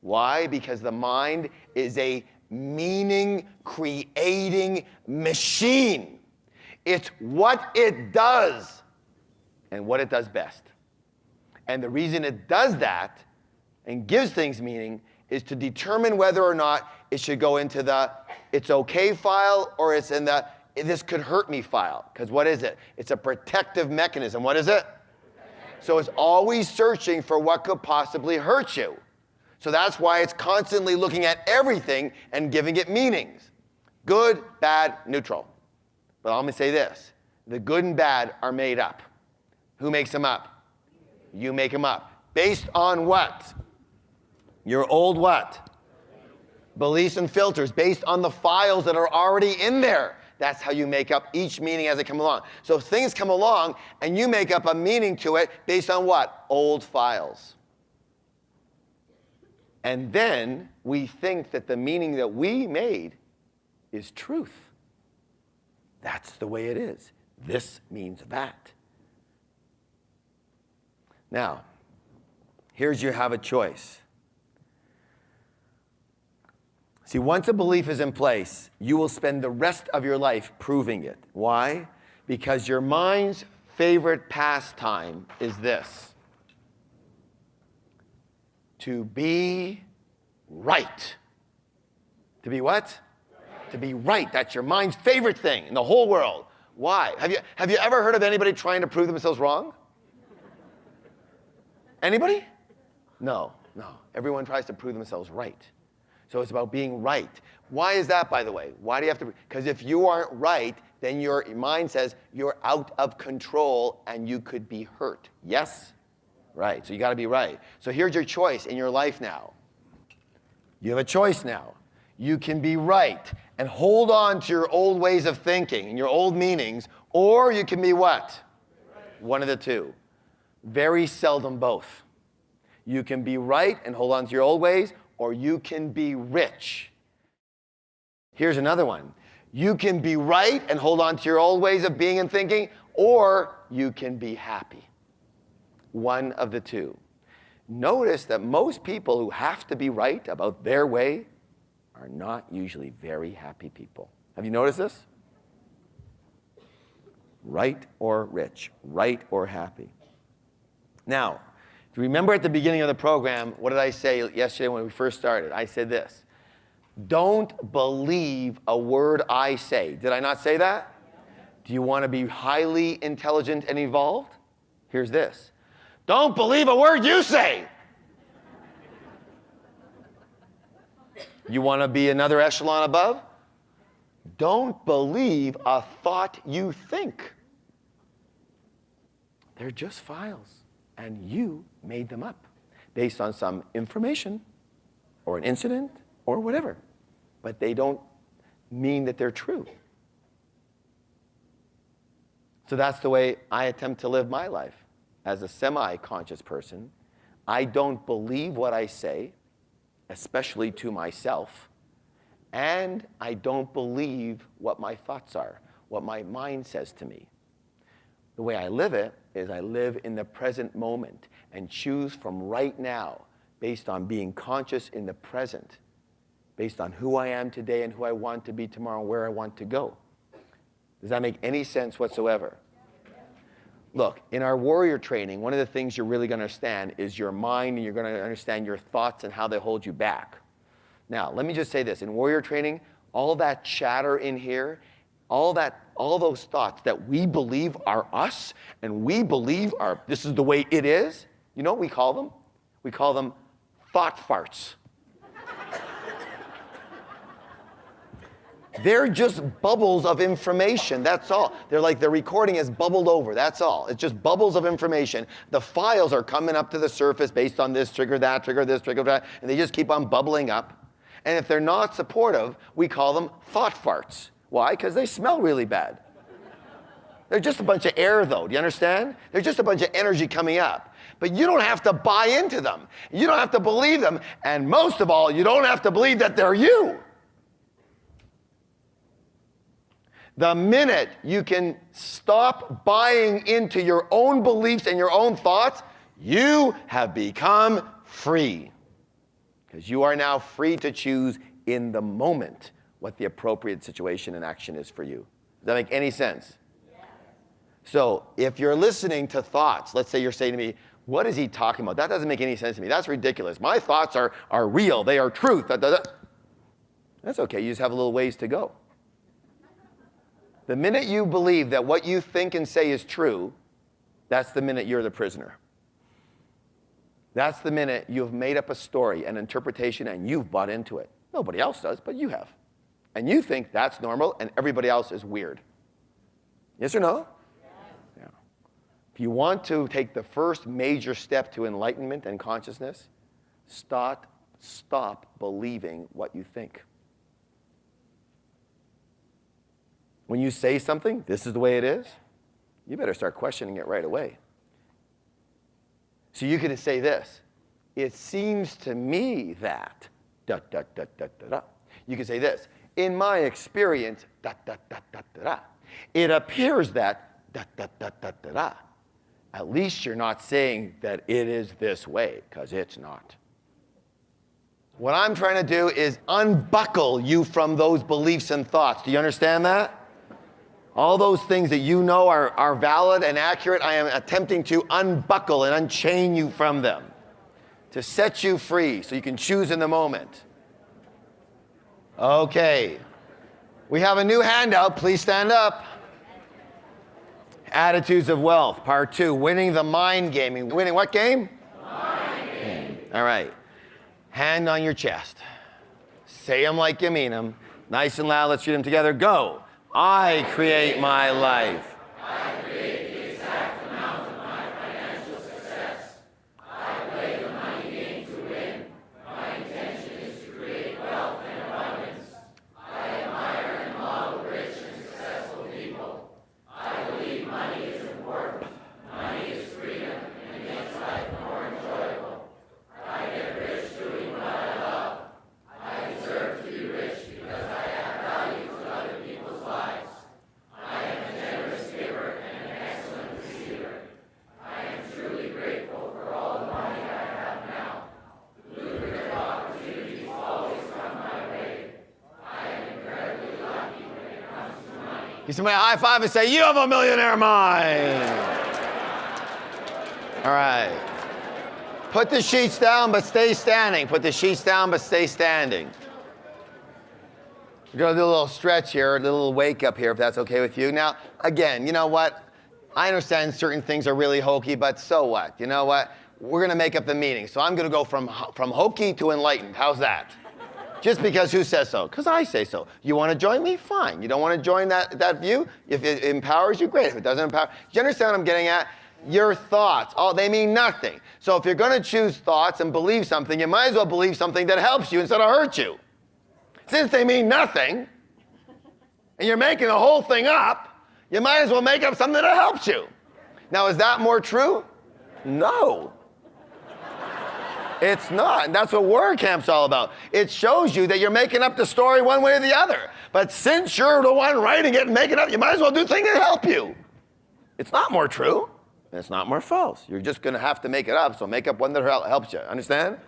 Speaker 1: Why? Because the mind is a meaning-creating machine. It's what it does and what it does best. And the reason it does that and gives things meaning is to determine whether or not it should go into the "it's okay" file or it's in the "this could hurt me" file. Because what is it? It's a protective mechanism. What is it? So it's always searching for what could possibly hurt you. So that's why it's constantly looking at everything and giving it meanings. Good, bad, neutral. But let me say this. The good and bad are made up. Who makes them up? You make them up. Based on what? Your old what? Beliefs and filters. Based on the files that are already in there. That's how you make up each meaning as it comes along. So things come along and you make up a meaning to it based on what? Old files. And then we think that the meaning that we made is truth. That's the way it is. This means that. Now, here's you have a choice. See, once a belief is in place, you will spend the rest of your life proving it. Why? Because your mind's favorite pastime is this. to be right. To be what? To be right. That's your mind's favorite thing in the whole world. Why? Have you ever heard of anybody trying to prove themselves wrong? Anybody? No. Everyone tries to prove themselves right. So it's about being right. Why is that, by the way? Why do you have to? Because if you aren't right, then your mind says you're out of control and you could be hurt. Yes? Right. So you got to be right. So here's your choice in your life now. You have a choice now. You can be right and hold on to your old ways of thinking and your old meanings, or you can be what? One of the two. Very seldom both. You can be right and hold on to your old ways, or you can be rich. Here's another one. You can be right and hold on to your old ways of being and thinking, or you can be happy. One of the two. Notice that most people who have to be right about their way are not usually very happy people. Have you noticed this? Right or rich, right or happy. Now, do you remember at the beginning of the program, what did I say yesterday when we first started? I said this, don't believe a word I say. Did I not say that? Do you want to be highly intelligent and evolved? Here's this. Don't believe a word you say. You want to be another echelon above? Don't believe a thought you think. They're just files, and you made them up based on some information or an incident or whatever. But they don't mean that they're true. So that's the way I attempt to live my life. As a semi-conscious person, I don't believe what I say, especially to myself, and I don't believe what my thoughts are, what my mind says to me. The way I live it is I live in the present moment and choose from right now based on being conscious in the present, based on who I am today and who I want to be tomorrow and where I want to go. Does that make any sense whatsoever? Look, in our warrior training, one of the things you're really going to understand is your mind, and you're going to understand your thoughts and how they hold you back. Now, let me just say this. In warrior training, all that chatter in here, all those thoughts that we believe are us, and we believe are this is the way it is, you know what we call them? We call them thought farts. They're just bubbles of information, that's all. They're like the recording has bubbled over, that's all. It's just bubbles of information. The files are coming up to the surface based on this, trigger that, trigger this, trigger that, and they just keep on bubbling up. And if they're not supportive, we call them thought farts. Why? Because they smell really bad. They're just a bunch of air, though, do you understand? They're just a bunch of energy coming up. But you don't have to buy into them. You don't have to believe them. And most of all, you don't have to believe that they're you. The minute you can stop buying into your own beliefs and your own thoughts, you have become free. Because you are now free to choose in the moment what the appropriate situation and action is for you. Does that make any sense? Yeah. So if you're listening to thoughts, let's say you're saying to me, what is he talking about? That doesn't make any sense to me. That's ridiculous. My thoughts are real. They are truth. That's okay. You just have a little ways to go. The minute you believe that what you think and say is true, that's the minute you're the prisoner. That's the minute you've made up a story, an interpretation, and you've bought into it. Nobody else does, but you have. And you think that's normal, and everybody else is weird. Yes or no? Yeah. If you want to take the first major step to enlightenment and consciousness, stop believing what you think. When you say something, this is the way it is, you better start questioning it right away. So you could say this, it seems to me that, da, da, da, da, da, da. You could say this, in my experience, da, da, da, da, da, da. It appears that, da, da, da, da, da, da. At least you're not saying that it is this way, because it's not. What I'm trying to do is unbuckle you from those beliefs and thoughts. Do you understand that? All those things that you know are valid and accurate, I am attempting to unbuckle and unchain you from them. to set you free so you can choose in the moment. Okay. We have a new handout. Please stand up. Attitudes of Wealth, Part 2. Winning the mind game. Winning what game? Mind game. All right. Hand on your chest. Say them like you mean them. Nice and loud. Let's read them together. Go. I create my life.
Speaker 5: I create the exact amount of my financial success. I play the money game to win. My intention is to create wealth and abundance. I admire and model rich and successful people. I believe money is important. Money is freedom and makes life more enjoyable. I get rich doing what I love. I deserve to be rich because I add value to other people's lives. I am a generous giver and an excellent receiver. I am truly grateful for all the money I have now. Lucrative opportunities always come my way. I am incredibly lucky when it comes to money.
Speaker 1: Give somebody a high five and say, you have a millionaire mind. All right. Put the sheets down, but stay standing. Put the sheets down, but stay standing. We're going to do a little stretch here, a little wake up here, if that's okay with you. Now, again, you know what? I understand certain things are really hokey, but so what? You know what? We're going to make up the meaning. So I'm going to go from hokey to enlightened. How's that? Just because who says so? Because I say so. You want to join me? Fine. You don't want to join that view? If it empowers you, great. If it doesn't empower, do you understand what I'm getting at? Your thoughts, they mean nothing. So if you're going to choose thoughts and believe something, you might as well believe something that helps you instead of hurts you. Since they mean nothing, and you're making the whole thing up, you might as well make up something that helps you. Now, is that more true? No. It's not. And that's what Word Camp's all about. It shows you that you're making up the story one way or the other. But since you're the one writing it and making it up, you might as well do things that help you. It's not more true. And it's not more false. You're just going to have to make it up, so make up one that helps you. Understand?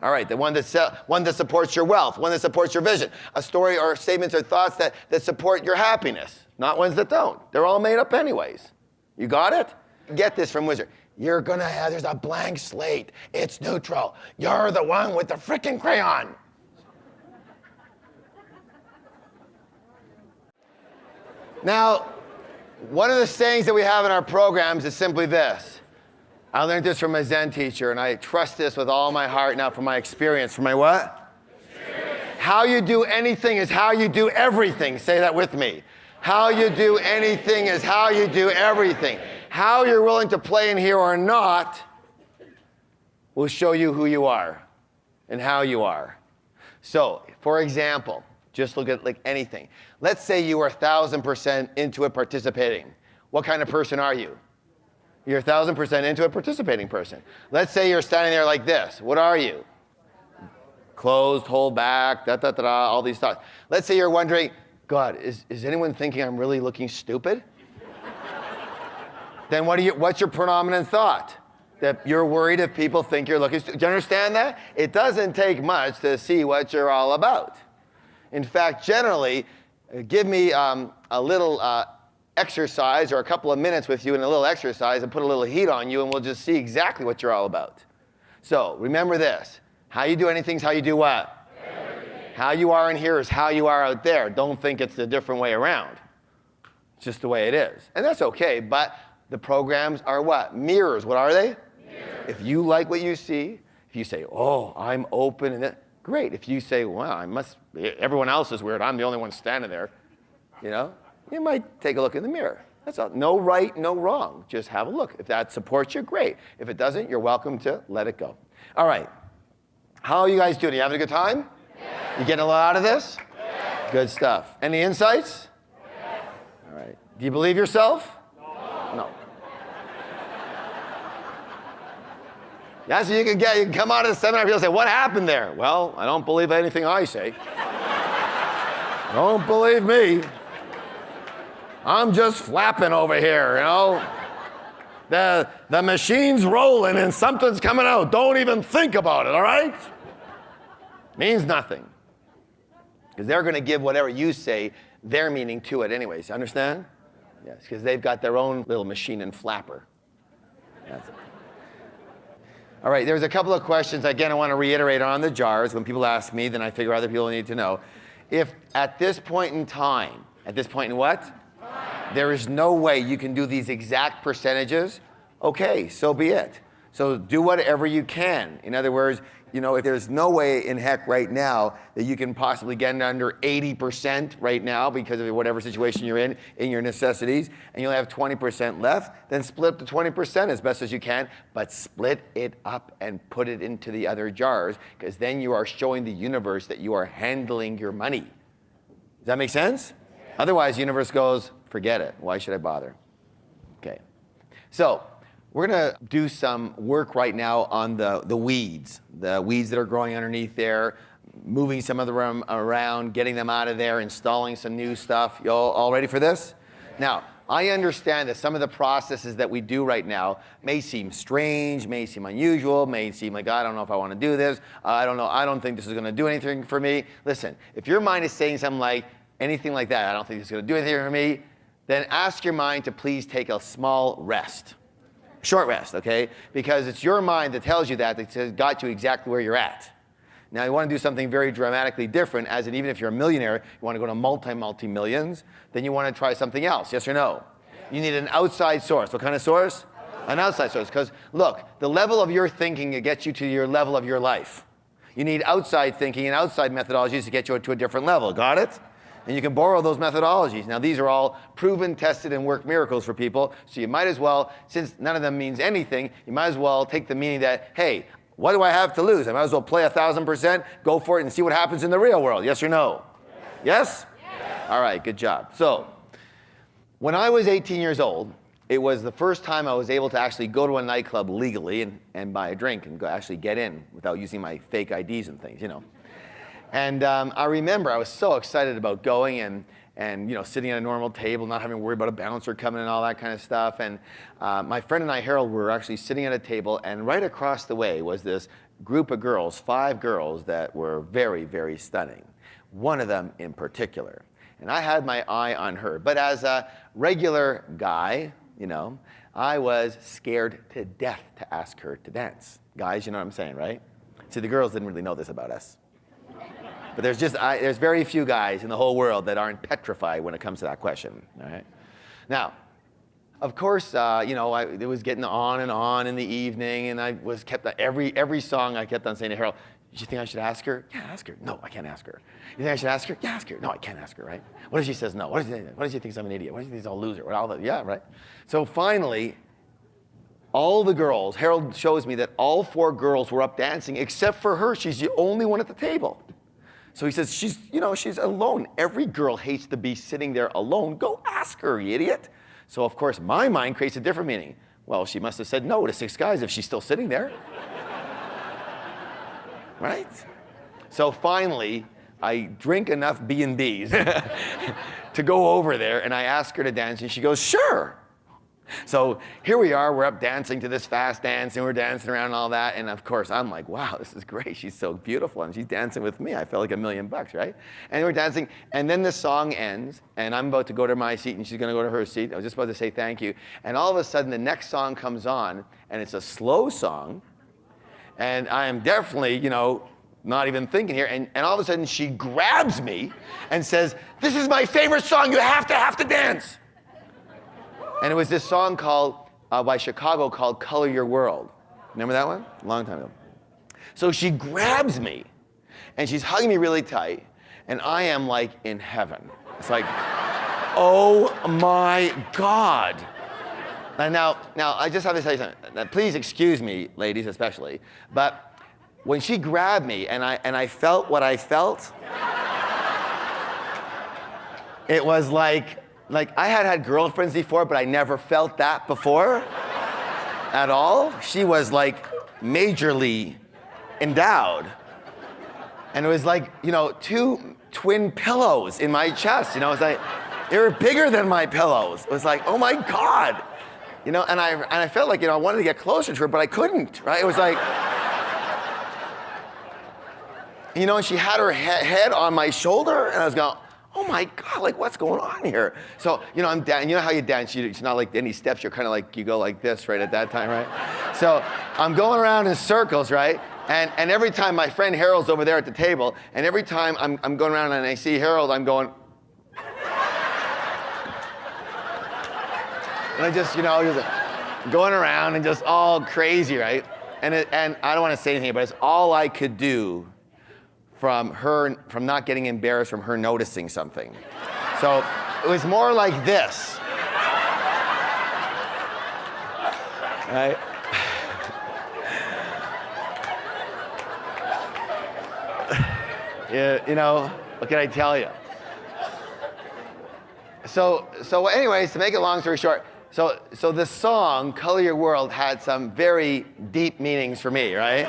Speaker 1: All right, the one that supports your wealth, one that supports your vision. A story or statements or thoughts that support your happiness, not ones that don't. They're all made up anyways. You got it? Get this from Wizard. You're going to have, there's a blank slate. It's neutral. You're the one with the frickin' crayon. Now, one of the sayings that we have in our programs is simply this. I learned this from my Zen teacher, and I trust this with all my heart now from my experience. From my what? Experience. How you do anything is how you do everything. Say that with me. How you do anything is how you do everything. How you're willing to play in here or not will show you who you are and how you are. So, for example, just look at like anything. Let's say you are 1,000% into it participating. What kind of person are you? You're 1,000% into a participating person. Let's say you're standing there like this. What are you? Closed, hold back, all these thoughts. Let's say you're wondering, God, is anyone thinking I'm really looking stupid? Then what's your predominant thought? That you're worried if people think you're looking stupid. Do you understand that? It doesn't take much to see what you're all about. In fact, generally, give me a little exercise or a couple of minutes with you in a little exercise and put a little heat on you and we'll just see exactly what you're all about. So remember this. How you do anything is how you do what? Everything. How you are in here is how you are out there. Don't think it's the different way around. It's just the way it is. And that's okay, but the programs are what? Mirrors. What are they? Mirrors. If you like what you see, if you say, oh, I'm open, and that, great. If you say, well, everyone else is weird, I'm the only one standing there, you might take a look in the mirror. That's all. No right, no wrong. Just have a look. If that supports you, great. If it doesn't, you're welcome to let it go. All right. How are you guys doing? You having a good time? Yes. You getting a lot out of this? Yes. Good stuff. Any insights? Yes. All right. Do you believe yourself? No. Yeah, so you can come out of the seminar and people say, what happened there? Well, I don't believe anything I say. Don't believe me. I'm just flapping over here, The machine's rolling and something's coming out. Don't even think about it, all right? Means nothing. Because they're going to give whatever you say their meaning to it anyways. Understand? Yes, because they've got their own little machine and flapper. That's it. All right, there's a couple of questions. Again, I want to reiterate on the jars. When people ask me, then I figure other people need to know. If at this point in time, at this point in what? There is no way you can do these exact percentages, okay, so be it. So do whatever you can. In other words, you know, if there's no way in heck right now that you can possibly get under 80% right now because of whatever situation you're in your necessities, and you'll have 20% left, then split the 20% as best as you can, but split it up and put it into the other jars, because then you are showing the universe that you are handling your money. Does that make sense? Otherwise, the universe goes, forget it. Why should I bother? Okay. So we're going to do some work right now on the weeds that are growing underneath there, moving some of them around, getting them out of there, installing some new stuff. You all ready for this? Now, I understand that some of the processes that we do right now may seem strange, may seem unusual, may seem like, I don't know if I want to do this. I don't think this is going to do anything for me. Listen, if your mind is saying something like, anything like that, I don't think this is going to do anything for me, then ask your mind to please take a small rest. Short rest, okay? Because it's your mind that tells you that got you exactly where you're at. Now, you want to do something very dramatically different, as in even if you're a millionaire, you want to go to multi-millions, then you want to try something else, yes or no? You need an outside source. What kind of source? An outside source. Because, look, the level of your thinking to get you to your level of your life. You need outside thinking and outside methodologies to get you to a different level. Got it? And you can borrow those methodologies. Now, these are all proven, tested, and work miracles for people. So you might as well, since none of them means anything, you might as well take the meaning that, hey, what do I have to lose? I might as well play 1,000%, go for it, and see what happens in the real world. Yes or no? Yes? Yes? All right, good job. So when I was 18 years old, it was the first time I was able to actually go to a nightclub legally and buy a drink and actually get in without using my fake IDs and things, you know. And I remember I was so excited about going and you know, sitting at a normal table, not having to worry about a bouncer coming and all that kind of stuff. And my friend and I, Harold, were actually sitting at a table, and right across the way was this group of girls, 5 girls that were very, very stunning. One of them in particular. And I had my eye on her. But as a regular guy, you know, I was scared to death to ask her to dance. Guys, you know what I'm saying, right? See, the girls didn't really know this about us. But there's very few guys in the whole world that aren't petrified when it comes to that question. All right. Now, of course, you know, it was getting on in the evening, and I was kept every song I kept on saying to Harold, "Do you think I should ask her? Yeah, ask her. No, I can't ask her. You think I should ask her? Yeah, ask her. No, I can't ask her. Right? What if she says no? What if she thinks I'm an idiot? What if she thinks I'm a loser? What all that? Yeah, right. So finally, all the girls, Harold shows me that all 4 girls were up dancing except for her. She's the only one at the table. So he says, she's alone. Every girl hates to be sitting there alone. Go ask her, you idiot. So, of course, my mind creates a different meaning. Well, she must have said no to 6 guys if she's still sitting there. Right? So finally, I drink enough B&Bs to go over there, and I ask her to dance, and she goes, sure. So here we are, we're up dancing to this fast dance, and we're dancing around and all that, and of course I'm like, wow, this is great, she's so beautiful, and she's dancing with me. I felt like $1 million, right? And we're dancing, and then the song ends, and I'm about to go to my seat, and she's gonna go to her seat. I was just about to say thank you, and all of a sudden the next song comes on, and it's a slow song, and I am definitely, you know, not even thinking here, and all of a sudden she grabs me and says, this is my favorite song, you have to dance. And it was this song called, by Chicago, called Color Your World. Remember that one? A long time ago. So she grabs me, and she's hugging me really tight, and I am like in heaven. It's like, oh my God. And now I just have to tell you something. Now, please excuse me, ladies especially, but when she grabbed me and I felt what I felt, it was like I had girlfriends before, but I never felt that before at all. She was like majorly endowed. And it was like, you know, 2 twin pillows in my chest. You know, it was like, they were bigger than my pillows. It was like, oh my God. You know, and I felt like, you know, I wanted to get closer to her, but I couldn't, right? It was like, you know, she had her head on my shoulder, and I was going, oh my God, like what's going on here? So, I'm down, you know how you dance, it's not like any steps, you're kind of like, you go like this, right, at that time, right? So I'm going around in circles, right? And every time my friend Harold's over there at the table, and every time I'm going around and I see Harold, I'm going, and I just, just going around and just all crazy, right? And I don't want to say anything, but it's all I could do from not getting embarrassed from her noticing something. So it was more like this. Right? Yeah, what can I tell you? So anyways, to make a long story short, so the song, Color Your World, had some very deep meanings for me, right?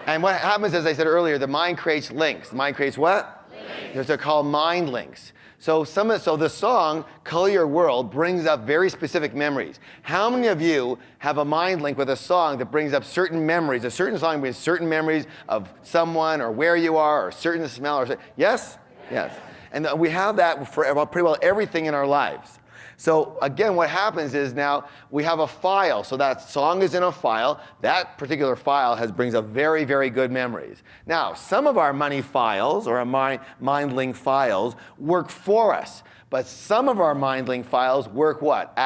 Speaker 1: And what happens, as I said earlier, the mind creates links. The mind creates what? Links. They're called mind links. So the song, Color Your World, brings up very specific memories. How many of you have a mind link with a song that brings up certain memories? A certain song brings certain memories of someone or where you are or a certain smell or yes? Yes. And we have that for pretty well everything in our lives. So again, what happens is now we have a file. So that song is in a file. That particular file brings up very, very good memories. Now, some of our money files or our mind link files work for us. But some of our mind link files work what?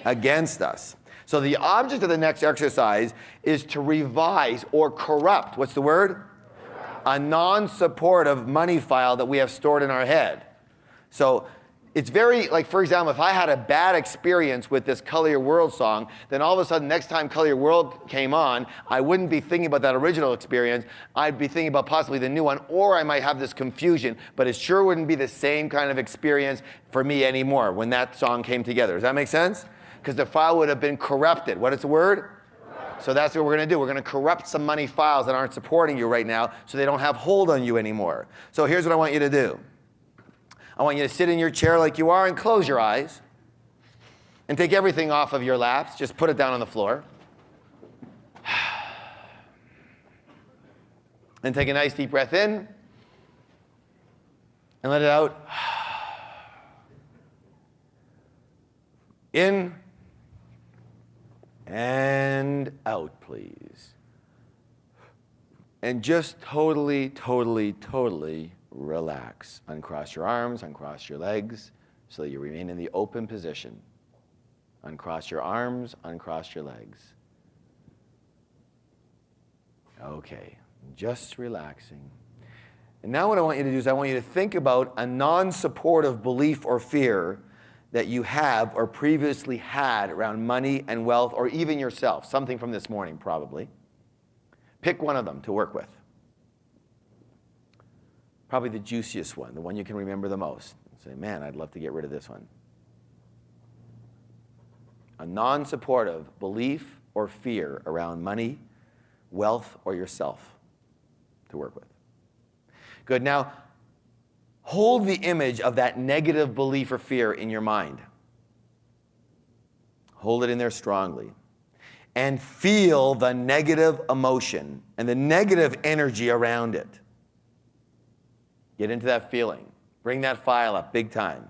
Speaker 1: Against us. So the object of the next exercise is to revise or corrupt. What's the word? A non-supportive money file that we have stored in our head. So it's very, like, for example, if I had a bad experience with this Color Your World song, then all of a sudden, next time Color Your World came on, I wouldn't be thinking about that original experience. I'd be thinking about possibly the new one, or I might have this confusion, but it sure wouldn't be the same kind of experience for me anymore when that song came together. Does that make sense? Because the file would have been corrupted. What is the word? So that's what we're going to do. We're going to corrupt some money files that aren't supporting you right now so they don't have hold on you anymore. So here's what I want you to do. I want you to sit in your chair like you are and close your eyes and take everything off of your laps. Just put it down on the floor. And take a nice deep breath in and let it out. In and out, please. And just totally, totally, totally relax. Uncross your arms, uncross your legs, so that you remain in the open position. Uncross your arms, uncross your legs. Okay, just relaxing. And now what I want you to do is I want you to think about a non-supportive belief or fear that you have or previously had around money and wealth, or even yourself. Something from this morning, probably. Pick one of them to work with. Probably the juiciest one, the one you can remember the most. Say, man, I'd love to get rid of this one. A non-supportive belief or fear around money, wealth, or yourself to work with. Good. Now, hold the image of that negative belief or fear in your mind. Hold it in there strongly. And feel the negative emotion and the negative energy around it. Get into that feeling. Bring that file up big time.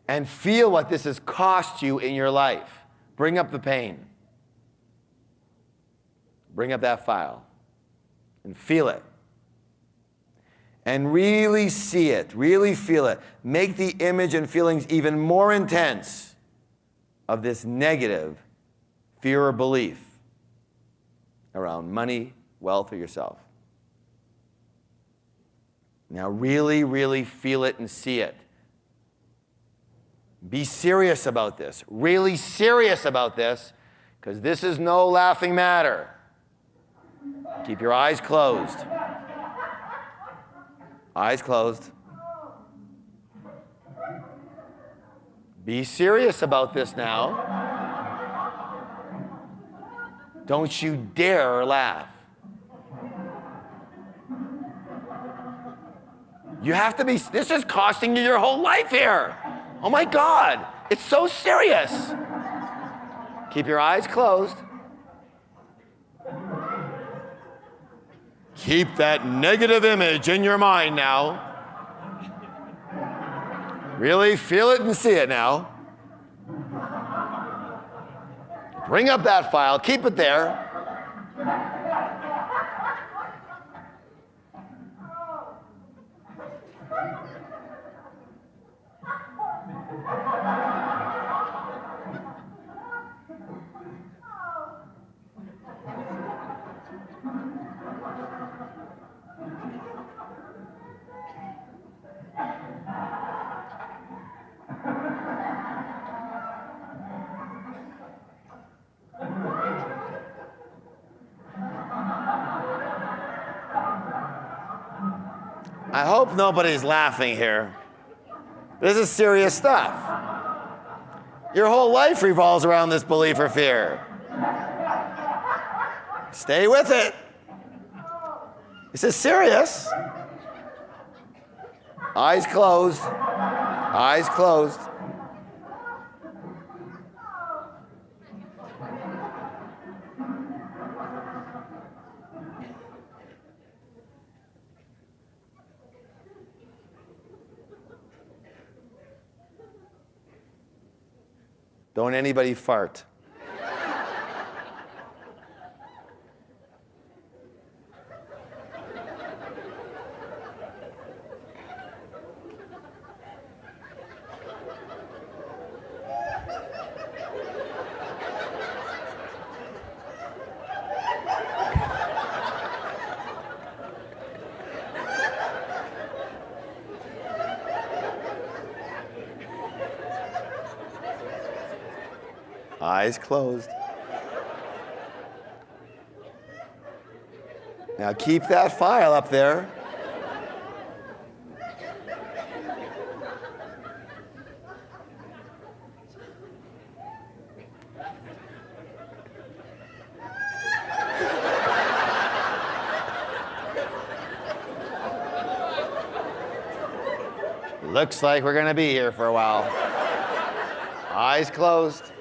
Speaker 1: And feel what this has cost you in your life. Bring up the pain. Bring up that file. And feel it. And really see it. Really feel it. Make the image and feelings even more intense of this negative fear or belief around money, wealth, or yourself. Now really, really feel it and see it. Be serious about this. Really serious about this, because this is no laughing matter. Keep your eyes closed. Eyes closed. Be serious about this now. Don't you dare laugh. You have to be, this is costing you your whole life here. Oh my God, it's so serious. Keep your eyes closed. Keep that negative image in your mind now. Really feel it and see it now. Bring up that file. Keep it there. I hope nobody's laughing here. This is serious stuff. Your whole life revolves around this belief or fear. Stay with it. This is serious. Eyes closed. Eyes closed. Don't anybody fart. Eyes closed. Now keep that file up there. Looks like we're going to be here for a while. Eyes closed.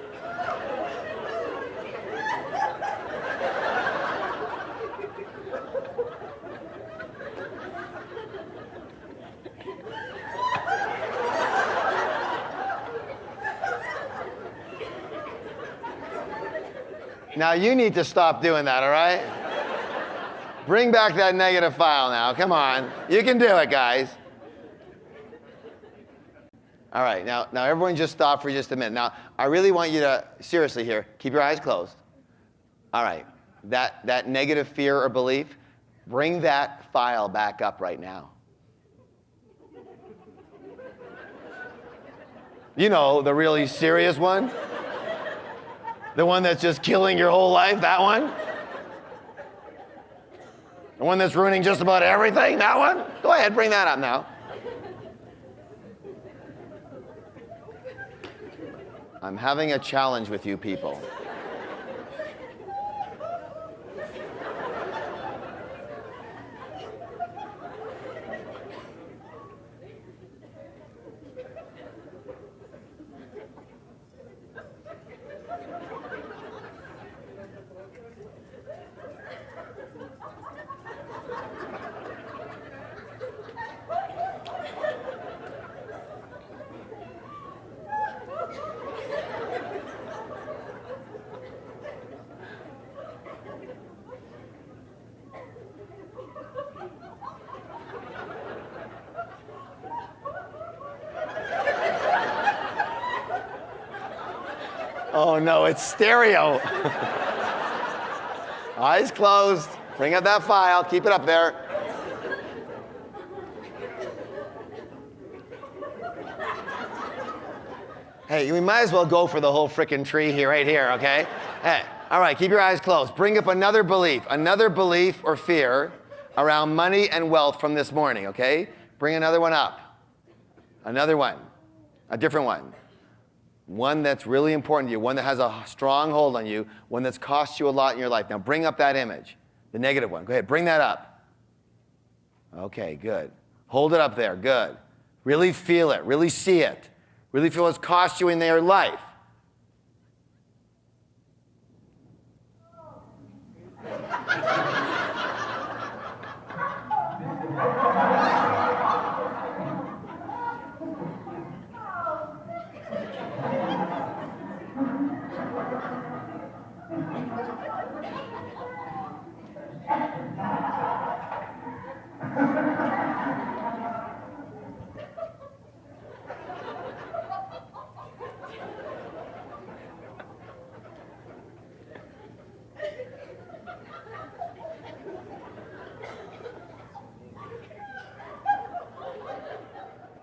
Speaker 1: Now you need to stop doing that, all right? Bring back that negative file now. Come on. You can do it, guys. All right, now everyone just stop for just a minute. Now, I really want you to, seriously here, keep your eyes closed. All right, that negative fear or belief, bring that file back up right now. You know, the really serious one? The one that's just killing your whole life, that one? The one that's ruining just about everything, that one? Go ahead, bring that up now. I'm having a challenge with you people. Oh no, it's stereo. Eyes closed. Bring up that file. Keep it up there. Hey, we might as well go for the whole frickin' tree here, right here, okay? Hey, all right, keep your eyes closed. Bring up another belief or fear around money and wealth from this morning, okay? Bring another one up. Another one. A different one. One that's really important to you, one that has a strong hold on you, one that's cost you a lot in your life. Now bring up that image, the negative one. Go ahead, bring that up. Okay, good. Hold it up there, good. Really feel it, really see it. Really feel what's cost you in their life.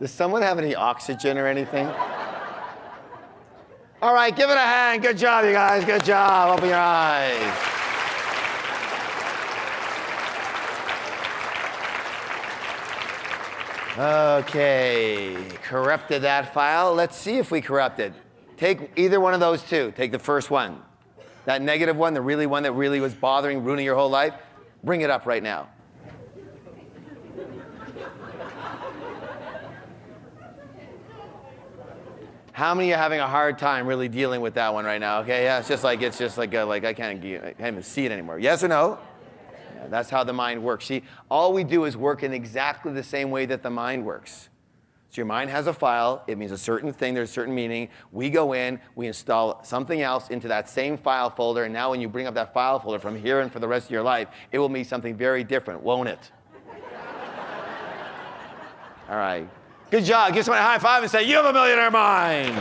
Speaker 1: Does someone have any oxygen or anything? All right, give it a hand. Good job, you guys. Good job. Open your eyes. Okay, corrupted that file. Let's see if we corrupted. Take either one of those two. Take the first one. That negative one, the really one that really was bothering, ruining your whole life. Bring it up right now. How many are having a hard time really dealing with that one right now? Okay, yeah, it's just like I can't even see it anymore. Yes or no? Yeah, that's how the mind works. See, all we do is work in exactly the same way that the mind works. So your mind has a file. It means a certain thing. There's a certain meaning. We go in, we install something else into that same file folder, and now when you bring up that file folder from here and for the rest of your life, it will mean something very different, won't it? All right. Good job. Give someone a high five and say, you have a millionaire mind.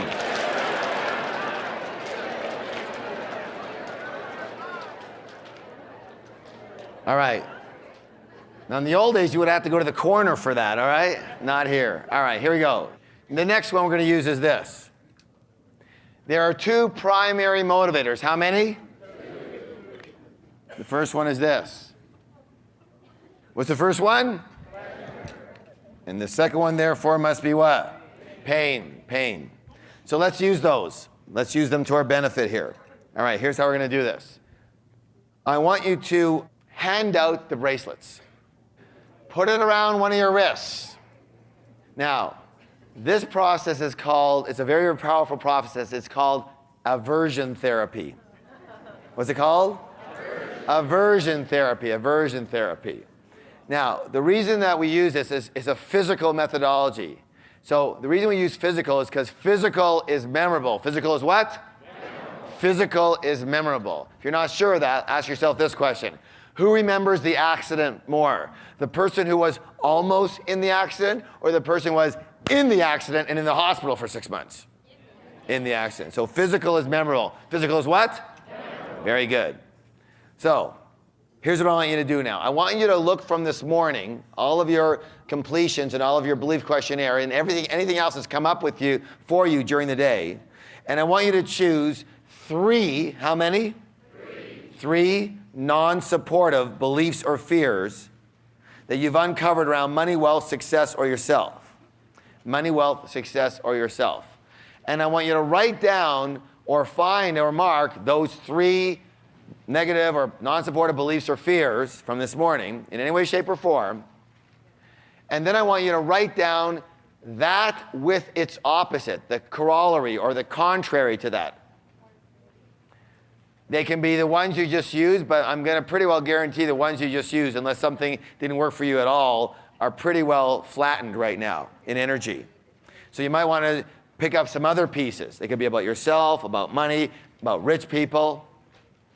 Speaker 1: All right. Now, in the old days, you would have to go to the corner for that, all right? Not here. All right, here we go. The next one we're going to use is this. There are two primary motivators. How many? The first one is this. What's the first one? And the second one, therefore, must be what? Pain. So let's use those. Let's use them to our benefit here. All right, here's how we're going to do this. I want you to hand out the bracelets. Put it around one of your wrists. Now, this process is called, it's a very powerful process. It's called aversion therapy. What's it called? Aversion therapy. Now, the reason that we use this is a physical methodology. So the reason we use physical is because physical is memorable. Physical is what? Physical is memorable. If you're not sure of that, ask yourself this question. Who remembers the accident more? The person who was almost in the accident or the person who was in the accident and in the hospital for 6 months? In the accident. So physical is memorable. Physical is what? Memorable. Very good. So here's what I want you to do now. I want you to look from this morning, all of your completions and all of your belief questionnaire and anything else that's come up with you for you during the day. And I want you to choose 3, how many? 3 non-supportive beliefs or fears that you've uncovered around money, wealth, success, or yourself. Money, wealth, success, or yourself. And I want you to write down or find or mark those 3 negative or non-supportive beliefs or fears from this morning in any way, shape, or form. And then I want you to write down that with its opposite, the corollary or the contrary to that. They can be the ones you just used, but I'm going to pretty well guarantee the ones you just used, unless something didn't work for you at all, are pretty well flattened right now in energy. So you might want to pick up some other pieces. They could be about yourself, about money, about rich people,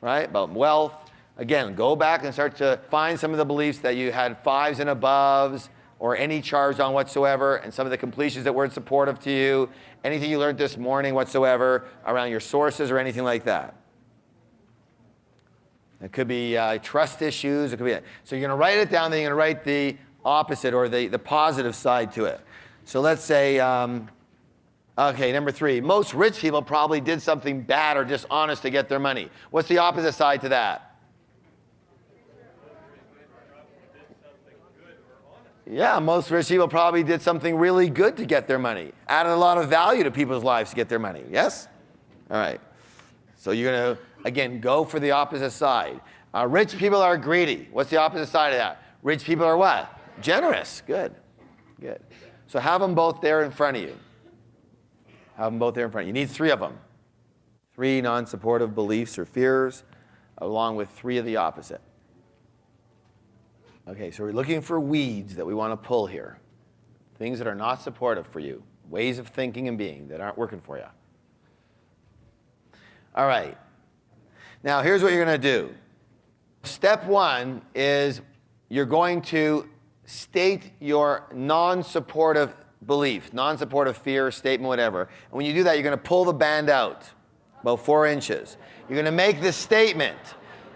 Speaker 1: right? About wealth. Again, go back and start to find some of the beliefs that you had 5s and aboves or any charge on whatsoever, and some of the completions that weren't supportive to you, anything you learned this morning whatsoever around your sources or anything like that. It could be trust issues. It could be that. So you're going to write it down, then you're going to write the opposite or the positive side to it. So let's say, okay, number 3. Most rich people probably did something bad or dishonest to get their money. What's the opposite side to that? Yeah, most rich people probably did something really good to get their money. Added a lot of value to people's lives to get their money. Yes? All right. So you're going to, again, go for the opposite side. Rich people are greedy. What's the opposite side of that? Rich people are what? Generous. Good. So have them both there in front of you. You need 3 of them. 3 non-supportive beliefs or fears, along with 3 of the opposite. Okay, so we're looking for weeds that we want to pull here. Things that are not supportive for you. Ways of thinking and being that aren't working for you. All right. Now, here's what you're going to do. Step 1 is you're going to state your non-supportive belief, non-supportive fear, statement, whatever. And when you do that, you're going to pull the band out about 4 inches. You're going to make this statement.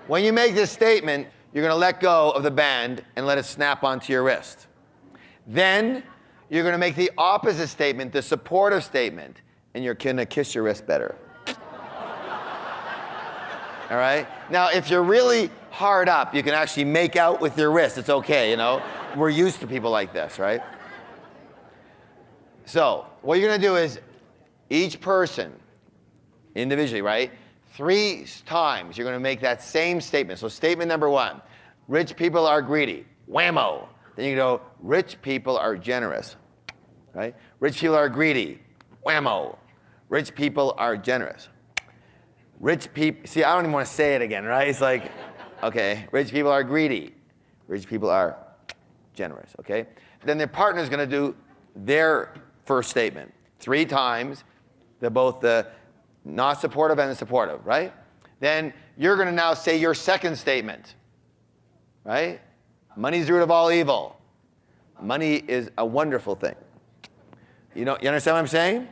Speaker 1: When you make this statement, you're going to let go of the band and let it snap onto your wrist. Then you're going to make the opposite statement, the supportive statement, and you're going to kiss your wrist better. All right? Now, if you're really hard up, you can actually make out with your wrist. It's okay, you know? We're used to people like this, right? So, what you're going to do is each person, individually, right? 3 times you're going to make that same statement. So, statement number 1, rich people are greedy. Whammo. Then you go, rich people are generous, right? Rich people are greedy. Whammo. Rich people are generous. Rich people, see, I don't even want to say it again, right? It's like, okay, rich people are greedy. Rich people are generous, okay? Then their partner's going to do their first statement 3 times. They're both the not supportive and the supportive, right? Then you're going to now say your second statement, right? Money's the root of all evil. Money is a wonderful thing. You understand what I'm saying?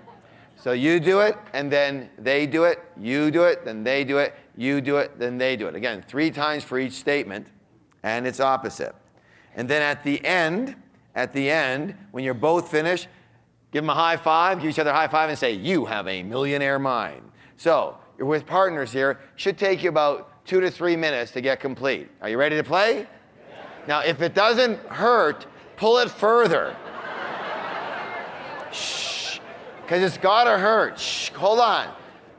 Speaker 1: So you do it, and then they do it. You do it, then they do it. You do it, then they do it. Again, 3 times for each statement, and it's opposite. And then at the end, when you're both finished, give them a high five, give each other a high five, and say, you have a millionaire mind. So you're with partners here. Should take you about 2 to 3 minutes to get complete. Are you ready to play? Yeah. Now, if it doesn't hurt, pull it further. Shh. Because it's got to hurt. Shh, hold on.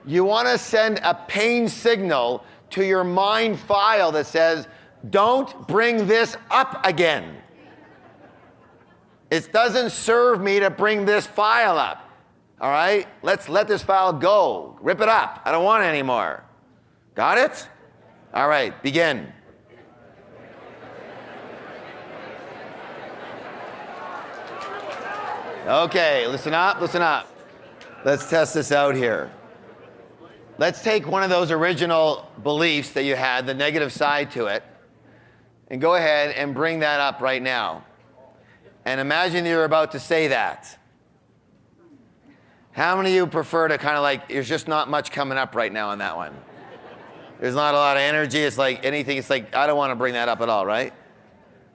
Speaker 1: You want to send a pain signal to your mind file that says, don't bring this up again. It doesn't serve me to bring this file up. All right? Let's let this file go. Rip it up. I don't want it anymore. Got it? All right, begin. Okay, listen up, listen up. Let's test this out here. Let's take one of those original beliefs that you had, the negative side to it, and go ahead and bring that up right now. And imagine you're about to say that. How many of you prefer to kind of like, there's just not much coming up right now on that one? There's not a lot of energy. It's like anything, it's like, I don't want to bring that up at all, right?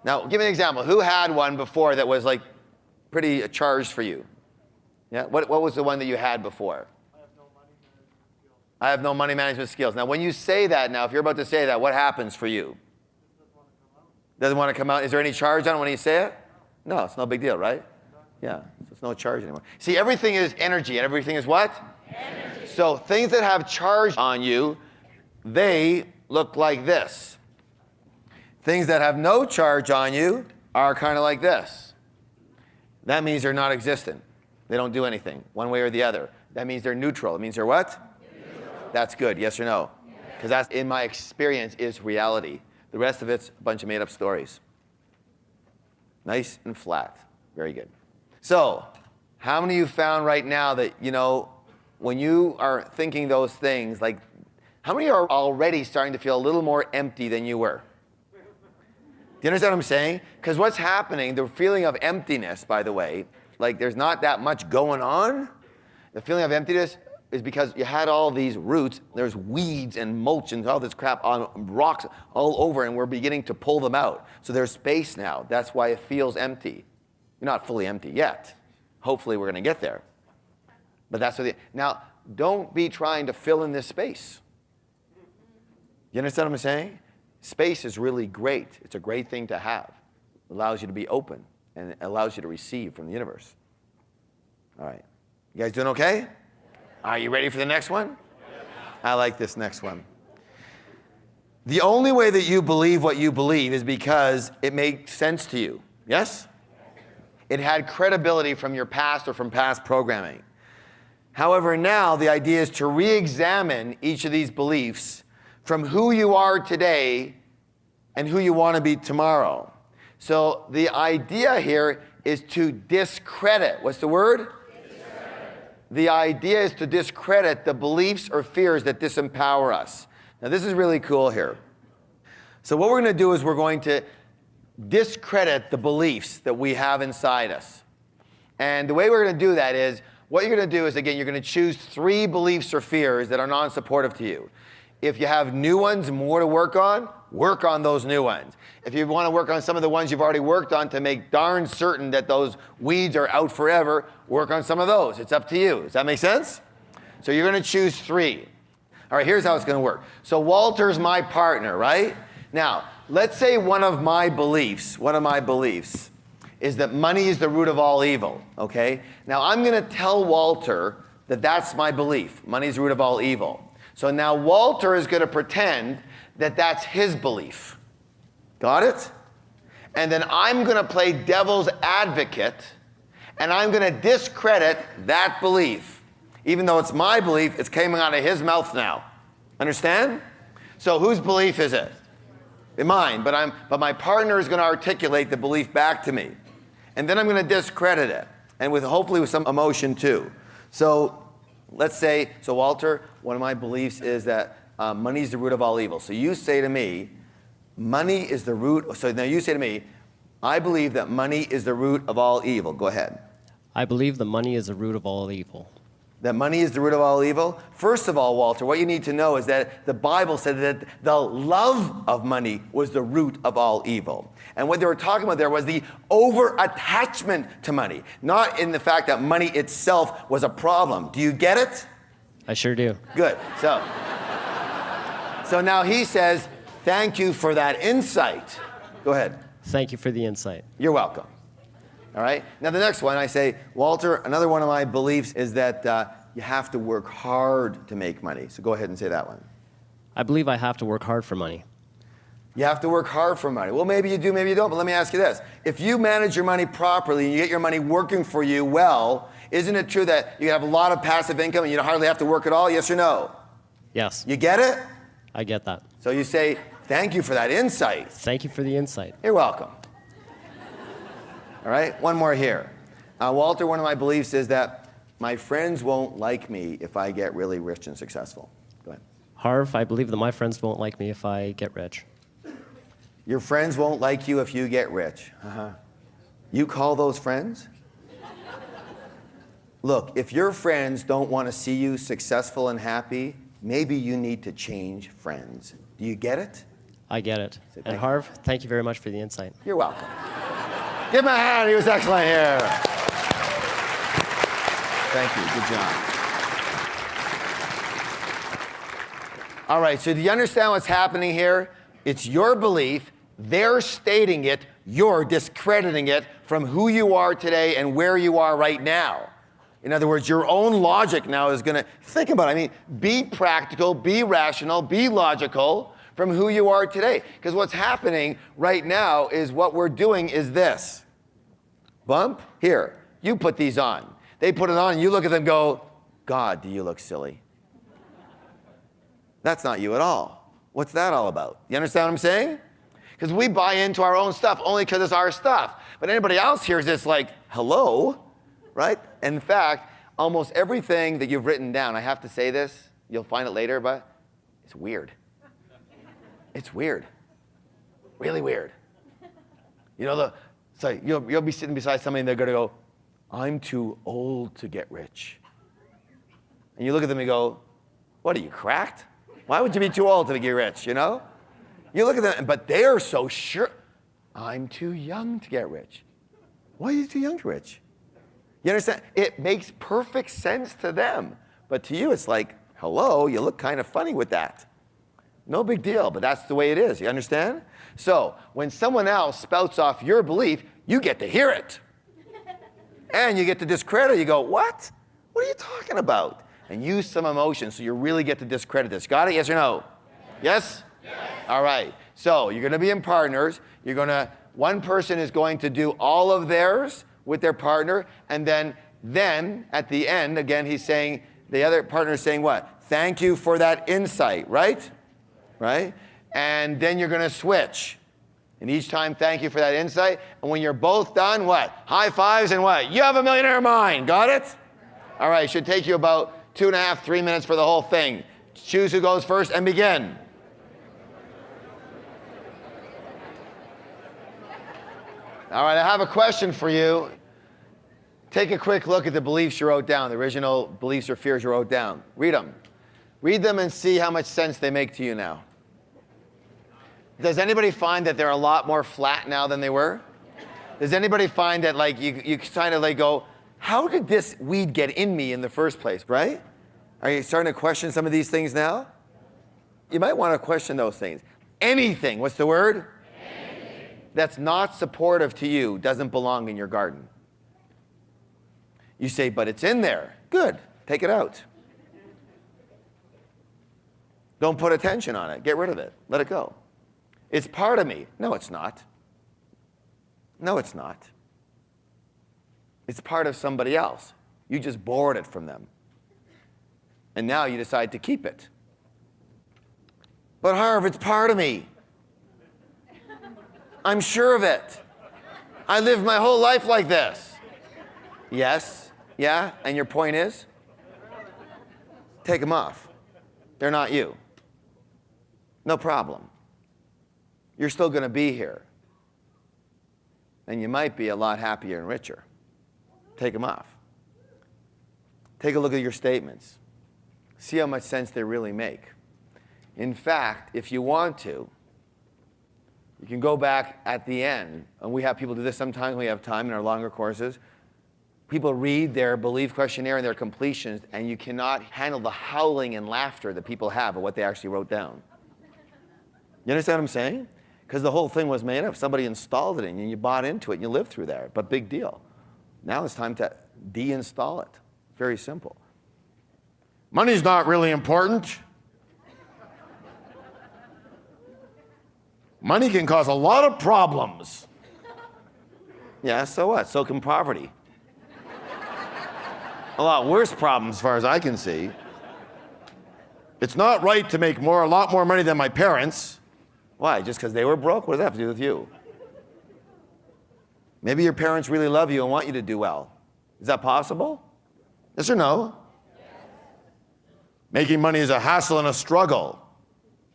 Speaker 1: Now, give me an example. Who had one before that was like pretty charged for you? Yeah, what was the one that you had before? I have no money management skills. Now, when you say that now, if you're about to say that, what happens for you? Doesn't want to come out. Is there any charge on it when you say it? No, it's no big deal, right? Yeah, so it's no charge anymore. See, everything is energy, and everything is what? Energy. So things that have charge on you, they look like this. Things that have no charge on you are kind of like this. That means they're not existent. They don't do anything, one way or the other. That means they're neutral. It means they're what? Neutral. That's good, yes or no? Because that's, in my experience, is reality. The rest of it's a bunch of made-up stories. Nice and flat. Very good. So, how many of you found right now that, when you are thinking those things, like, how many are already starting to feel a little more empty than you were? Do you understand what I'm saying? Because what's happening, the feeling of emptiness, by the way, like there's not that much going on. The feeling of emptiness is because you had all these roots, there's weeds and mulch and all this crap on rocks all over, and we're beginning to pull them out. So there's space now. That's why it feels empty. You're not fully empty yet. Hopefully we're going to get there. But that's what now, don't be trying to fill in this space. You understand what I'm saying? Space is really great. It's a great thing to have. It allows you to be open, and it allows you to receive from the universe. All right. You guys doing okay? Are you ready for the next one? I like this next one. The only way that you believe what you believe is because it makes sense to you. Yes? It had credibility from your past or from past programming. However, now the idea is to re-examine each of these beliefs from who you are today and who you want to be tomorrow. So the idea here is to discredit. What's the word? Discredit. The idea is to discredit the beliefs or fears that disempower us. Now this is really cool here. So what we're going to do is we're going to discredit the beliefs that we have inside us. And the way we're going to do that is, what you're going to do is, again, you're going to choose 3 beliefs or fears that are non-supportive to you. If you have new ones, more to work on those new ones. If you want to work on some of the ones you've already worked on to make darn certain that those weeds are out forever, work on some of those. It's up to you. Does that make sense? So you're going to choose 3. All right, here's how it's going to work. So Walter's my partner, right? Now, let's say one of my beliefs is that money is the root of all evil, okay? Now, I'm going to tell Walter that that's my belief. Money is the root of all evil. So now Walter is going to pretend that that's his belief. Got it? And then I'm going to play devil's advocate, and I'm going to discredit that belief. Even though it's my belief, it's coming out of his mouth now. Understand? So whose belief is it? Mine, but my partner is going to articulate the belief back to me. And then I'm going to discredit it, and hopefully with some emotion too. So let's say, Walter, one of my beliefs is that money is the root of all evil. So you say to me, money is the root. So now you say to me, I believe that money is the root of all evil. Go ahead.
Speaker 11: I believe the money is the root of all evil.
Speaker 1: That money is the root of all evil? First of all, Walter, what you need to know is that the Bible said that the love of money was the root of all evil. And what they were talking about there was the over-attachment to money, not in the fact that money itself was a problem. Do you get it?
Speaker 11: I sure do.
Speaker 1: Good. So now he says, thank you for that insight. Go ahead.
Speaker 11: Thank you for the insight.
Speaker 1: You're welcome. All right? Now the next one, I say, Walter, another one of my beliefs is that you have to work hard to make money. So go ahead and say that one.
Speaker 11: I believe I have to work hard for money.
Speaker 1: You have to work hard for money. Well, maybe you do, maybe you don't, but let me ask you this. If you manage your money properly and you get your money working for you well, isn't it true that you have a lot of passive income and you hardly have to work at all? Yes or no?
Speaker 11: Yes.
Speaker 1: You get it?
Speaker 11: I get that.
Speaker 1: So you say, thank you for that insight.
Speaker 11: Thank you for the insight.
Speaker 1: You're welcome. All right, one more here. Walter, one of my beliefs is that my friends won't like me if I get really rich and successful. Go ahead.
Speaker 11: Harv, I believe that my friends won't like me if I get rich.
Speaker 1: Your friends won't like you if you get rich. You call those friends? Look, if your friends don't want to see you successful and happy, maybe you need to change friends. Do you get it?
Speaker 11: I get it. And Harv, thank you very much for the insight.
Speaker 1: You're welcome. Give him a hand. He was excellent here. Thank you. Good job. All right, so do you understand what's happening here? It's your belief. They're stating it. You're discrediting it from who you are today and where you are right now. In other words, your own logic now is going to, think about it. I mean, be practical, be rational, be logical from who you are today. Because what's happening right now is what we're doing is this. Bump, here, you put these on. They put it on and you look at them and go, God, do you look silly? That's not you at all. What's that all about? You understand what I'm saying? Because we buy into our own stuff only because it's our stuff. But anybody else hears this like, hello, right? In fact, almost everything that you've written down, I have to say this, you'll find it later, but it's weird. It's weird. Really weird. You know, so you'll be sitting beside somebody and they're going to go, I'm too old to get rich. And you look at them and go, what, are you cracked? Why would you be too old to get rich, you know? You look at them, but they're so sure. I'm too young to get rich. Why are you too young to get rich? You understand? It makes perfect sense to them. But to you, it's like, hello, you look kind of funny with that. No big deal, but that's the way it is. You understand? So when someone else spouts off your belief, you get to hear it. And you get to discredit. You go, what? What are you talking about? And use some emotion so you really get to discredit this. Got it? Yes or no? Yes? Yes. All right. So you're going to be in partners. One person is going to do all of theirs with their partner. And then at the end, again, he's saying, the other partner is saying what? Thank you for that insight, right? Right? And then you're going to switch. And each time, thank you for that insight. And when you're both done, what? High fives and what? You have a millionaire mind. Got it? All right. It should take you about 2.5, 3 minutes for the whole thing. Choose who goes first and begin. All right. I have a question for you. Take a quick look at the beliefs you wrote down, the original beliefs or fears you wrote down. Read them. Read them and see how much sense they make to you now. Does anybody find that they're a lot more flat now than they were? Does anybody find that like you kind of like go, how did this weed get in me in the first place, right? Are you starting to question some of these things now? You might want to question those things. Anything, what's the word? Anything. That's not supportive to you doesn't belong in your garden. You say, but it's in there. Good, take it out. Don't put attention on it. Get rid of it. Let it go. It's part of me. No, it's not. No, it's not. It's part of somebody else. You just borrowed it from them. And now you decide to keep it. But Harv, it's part of me. I'm sure of it. I lived my whole life like this. Yes, yeah, and your point is? Take them off. They're not you. No problem. You're still going to be here. And you might be a lot happier and richer. Take them off. Take a look at your statements. See how much sense they really make. In fact, if you want to, you can go back at the end, and we have people do this sometimes when we have time in our longer courses. People read their belief questionnaire and their completions, and you cannot handle the howling and laughter that people have at what they actually wrote down. You understand what I'm saying? Because the whole thing was made up. Somebody installed it in you, and you bought into it, and you lived through there. But big deal. Now it's time to deinstall it. Very simple. Money's not really important. Money can cause a lot of problems. Yeah, so what? So can poverty. A lot worse problems as far as I can see. It's not right to make a lot more money than my parents. Why? Just because they were broke? What does that have to do with you? Maybe your parents really love you and want you to do well. Is that possible? Yes or no? Yes. Making money is a hassle and a struggle.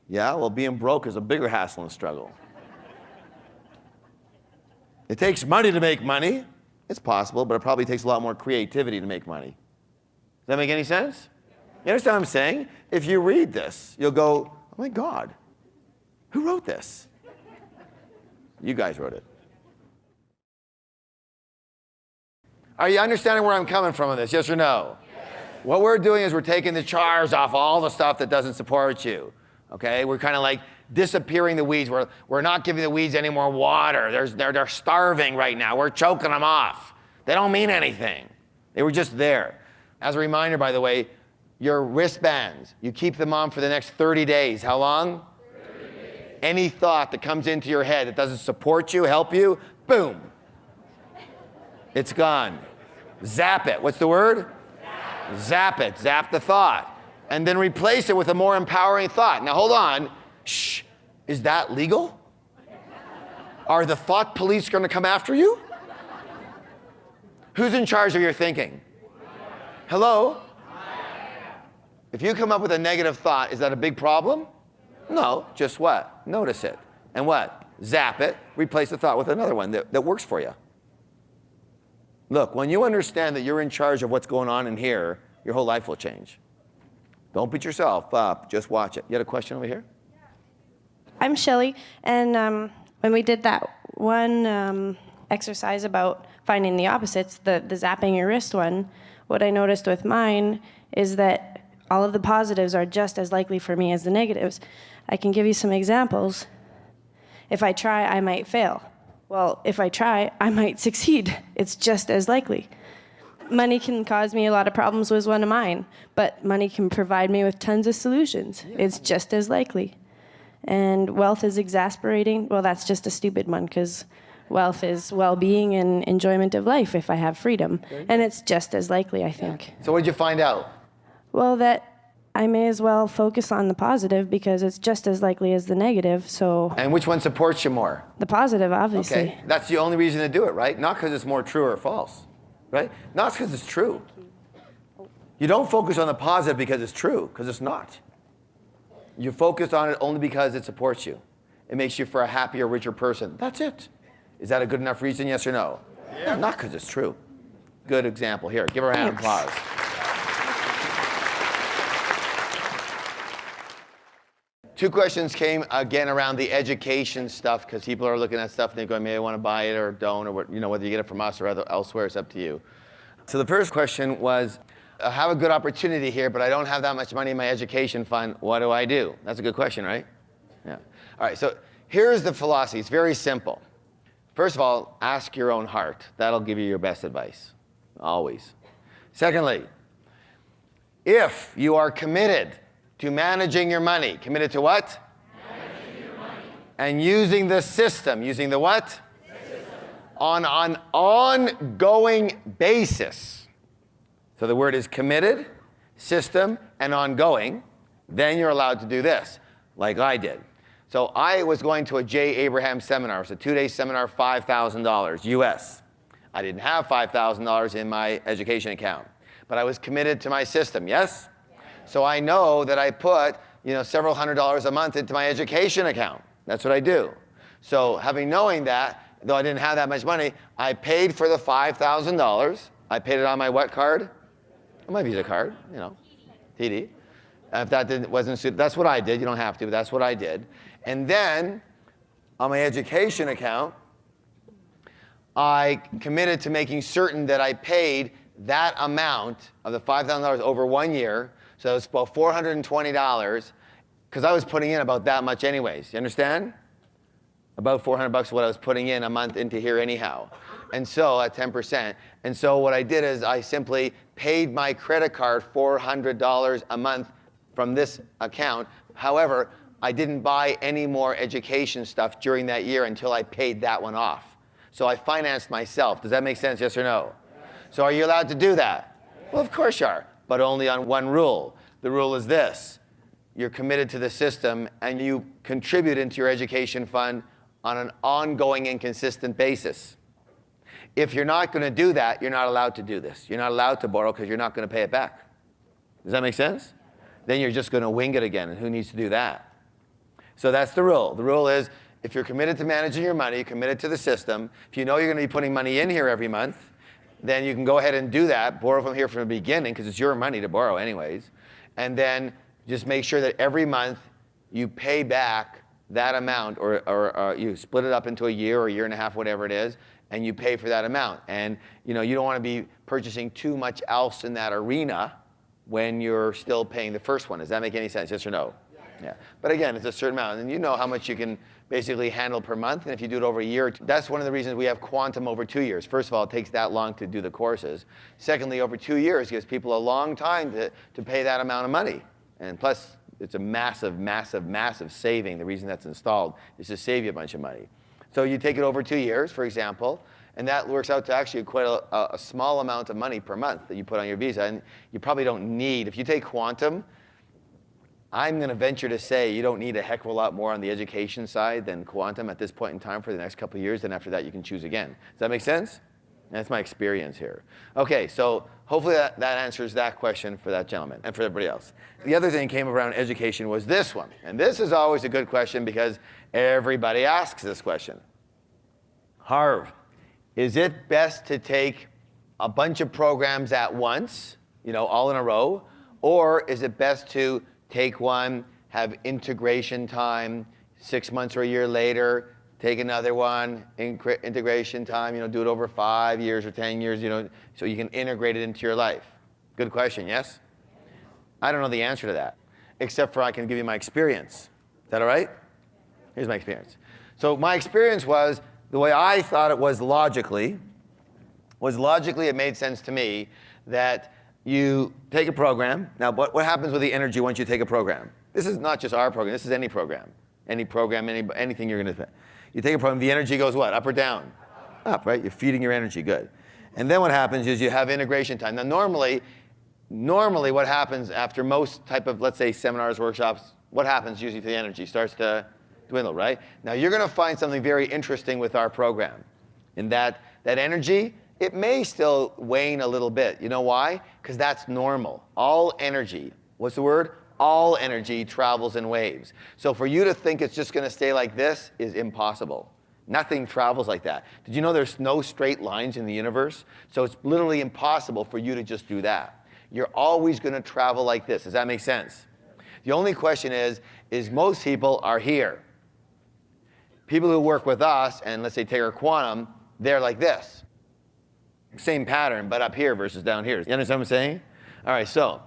Speaker 1: Yeah, well, being broke is a bigger hassle and struggle. It takes money to make money. It's possible, but it probably takes a lot more creativity to make money. Does that make any sense? You understand what I'm saying? If you read this, you'll go, oh my God, who wrote this? You guys wrote it. Are you understanding where I'm coming from on this, yes or no? Yes. What we're doing is we're taking the chars off all the stuff that doesn't support you. Okay, we're kind of like disappearing the weeds. We're not giving the weeds any more water. They're starving right now. We're choking them off. They don't mean anything. They were just there. As a reminder, by the way, your wristbands, you keep them on for the next 30 days. How long? 30 days. Any thought that comes into your head that doesn't support you, help you, boom. It's gone. Zap it. What's the word? Zap it. Zap the thought. And then replace it with a more empowering thought. Now hold on. Shh. Is that legal? Are the thought police going to come after you? Who's in charge of your thinking? Hello? If you come up with a negative thought, is that a big problem? No. Just what? Notice it. And what? Zap it. Replace the thought with another one that works for you. Look, when you understand that you're in charge of what's going on in here, your whole life will change. Don't beat yourself up. Just watch it. You had a question over here?
Speaker 12: I'm Shelly, and when we did that one exercise about finding the opposites, the zapping your wrist one, what I noticed with mine is that all of the positives are just as likely for me as the negatives. I can give you some examples. If I try, I might fail. Well, if I try, I might succeed. It's just as likely. Money can cause me a lot of problems was one of mine, but money can provide me with tons of solutions. It's just as likely. And wealth is exasperating. Well, that's just a stupid one because wealth is well-being and enjoyment of life if I have freedom. And it's just as likely, I think.
Speaker 1: So what did you find out?
Speaker 12: Well, that I may as well focus on the positive because it's just as likely as the negative, so...
Speaker 1: And which one supports you more?
Speaker 12: The positive, obviously.
Speaker 1: Okay, that's the only reason to do it, right? Not because it's more true or false. Right? Not because it's true. You don't focus on the positive because it's true, because it's not. You focus on it only because it supports you. It makes you for a happier, richer person. That's it. Is that a good enough reason, yes or no? Yeah. Not because it's true. Good example. Here, give her a round of applause. 2 questions came again around the education stuff, because people are looking at stuff and they're going, maybe I want to buy it or don't, or whether you get it from us or elsewhere, it's up to you. So the first question was, I have a good opportunity here, but I don't have that much money in my education fund. What do I do? That's a good question, right? Yeah. All right, so here's the philosophy. It's very simple. First of all, ask your own heart. That'll give you your best advice, always. Secondly, if you are committed to managing your money, committed to what?
Speaker 5: Managing your money.
Speaker 1: And using the system, using the what?
Speaker 5: The system.
Speaker 1: On an ongoing basis. So the word is committed, system, and ongoing. Then you're allowed to do this, like I did. So I was going to a J. Abraham seminar. It's a 2-day seminar, $5,000 US. I didn't have $5,000 in my education account, but I was committed to my system, yes? So I know that I put, several $100s a month into my education account. That's what I do. So knowing that, though I didn't have that much money, I paid for the $5,000. I paid it on my what card? My Visa card, TD. If that wasn't suited, that's what I did. You don't have to, but that's what I did. And then on my education account, I committed to making certain that I paid that amount of the $5,000 over 1 year. So it's about $420, because I was putting in about that much anyways. You understand? About $400 what I was putting in a month into here anyhow. And so at 10%. And so what I did is I simply paid my credit card $400 a month from this account. However, I didn't buy any more education stuff during that year until I paid that one off. So I financed myself. Does that make sense, yes or no? So are you allowed to do that? Well, of course you are, but only on one rule. The rule is this. You're committed to the system and you contribute into your education fund on an ongoing and consistent basis. If you're not going to do that, you're not allowed to do this. You're not allowed to borrow because you're not going to pay it back. Does that make sense? Then you're just going to wing it again, and who needs to do that? So that's the rule. The rule is, if you're committed to managing your money, committed to the system, if you know you're going to be putting money in here every month, then you can go ahead and do that, borrow from here from the beginning, because it's your money to borrow anyways, and then just make sure that every month you pay back that amount, or you split it up into a year or a year and a half, whatever it is, and you pay for that amount. And you don't want to be purchasing too much else in that arena when you're still paying the first one. Does that make any sense, yes or no? Yeah. But again, it's a certain amount, and you know how much you can basically handle per month, and if you do it over a year, that's one of the reasons we have quantum over 2 years. First of all, it takes that long to do the courses. Secondly, over 2 years gives people a long time to pay that amount of money. And plus, it's a massive, massive, massive saving. The reason that's installed is to save you a bunch of money. So you take it over 2 years, for example, and that works out to actually quite a small amount of money per month that you put on your Visa. And you probably don't need, if you take quantum, I'm going to venture to say you don't need a heck of a lot more on the education side than quantum at this point in time for the next couple of years. Then after that, you can choose again. Does that make sense? That's my experience here. Okay, so hopefully that answers that question for that gentleman and for everybody else. The other thing came around education was this one. And this is always a good question because everybody asks this question. Harv, is it best to take a bunch of programs at once, all in a row, or is it best to take one, have integration time, 6 months or a year later, take another one, integration time, do it over 5 years or 10 years, so you can integrate it into your life? Good question, yes? I don't know the answer to that, except for I can give you my experience. Is that all right? Here's my experience. So my experience was, the way I thought it was logically it made sense to me that you take a program. Now, what happens with the energy once you take a program? This is not just our program. This is any program. Any program, anything you're going to. You take a program, the energy goes what? Up or down? Up, right? You're feeding your energy, good. And then what happens is you have integration time. Now, normally what happens after most type of, let's say, seminars, workshops, what happens usually to the energy? Starts to dwindle, right? Now, you're going to find something very interesting with our program in that energy, it may still wane a little bit. You know why? Because that's normal. All energy, what's the word? All energy travels in waves. So for you to think it's just going to stay like this is impossible. Nothing travels like that. Did you know there's no straight lines in the universe? So it's literally impossible for you to just do that. You're always going to travel like this. Does that make sense? The only question is most people are here. People who work with us, and let's say take our quantum, they're like this. Same pattern, but up here versus down here. You understand what I'm saying? All right, so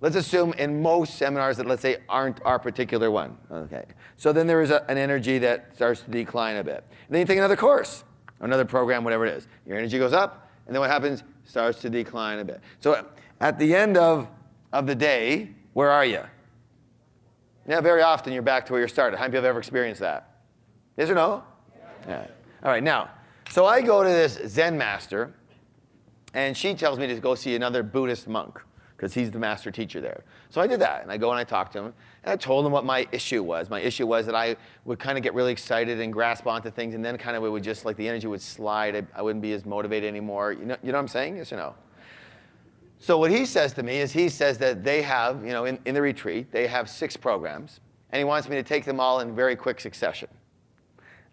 Speaker 1: let's assume in most seminars that, let's say, aren't our particular one. Okay. So then there is an energy that starts to decline a bit. And then you take another course, or another program, whatever it is. Your energy goes up, and then what happens? Starts to decline a bit. So at the end of the day, where are you? Yeah, very often you're back to where you started. How many people have ever experienced that? Yes or no? Yeah. All right, now, so I go to this Zen master, and she tells me to go see another Buddhist monk, because he's the master teacher there. So I did that, and I go and I talk to him, and I told him what my issue was. My issue was that I would kind of get really excited and grasp onto things, and then kind of it would just, like the energy would slide. I wouldn't be as motivated anymore. You know what I'm saying? Yes or no? So what he says to me is he says that they have, in the retreat, they have 6 programs, and he wants me to take them all in very quick succession.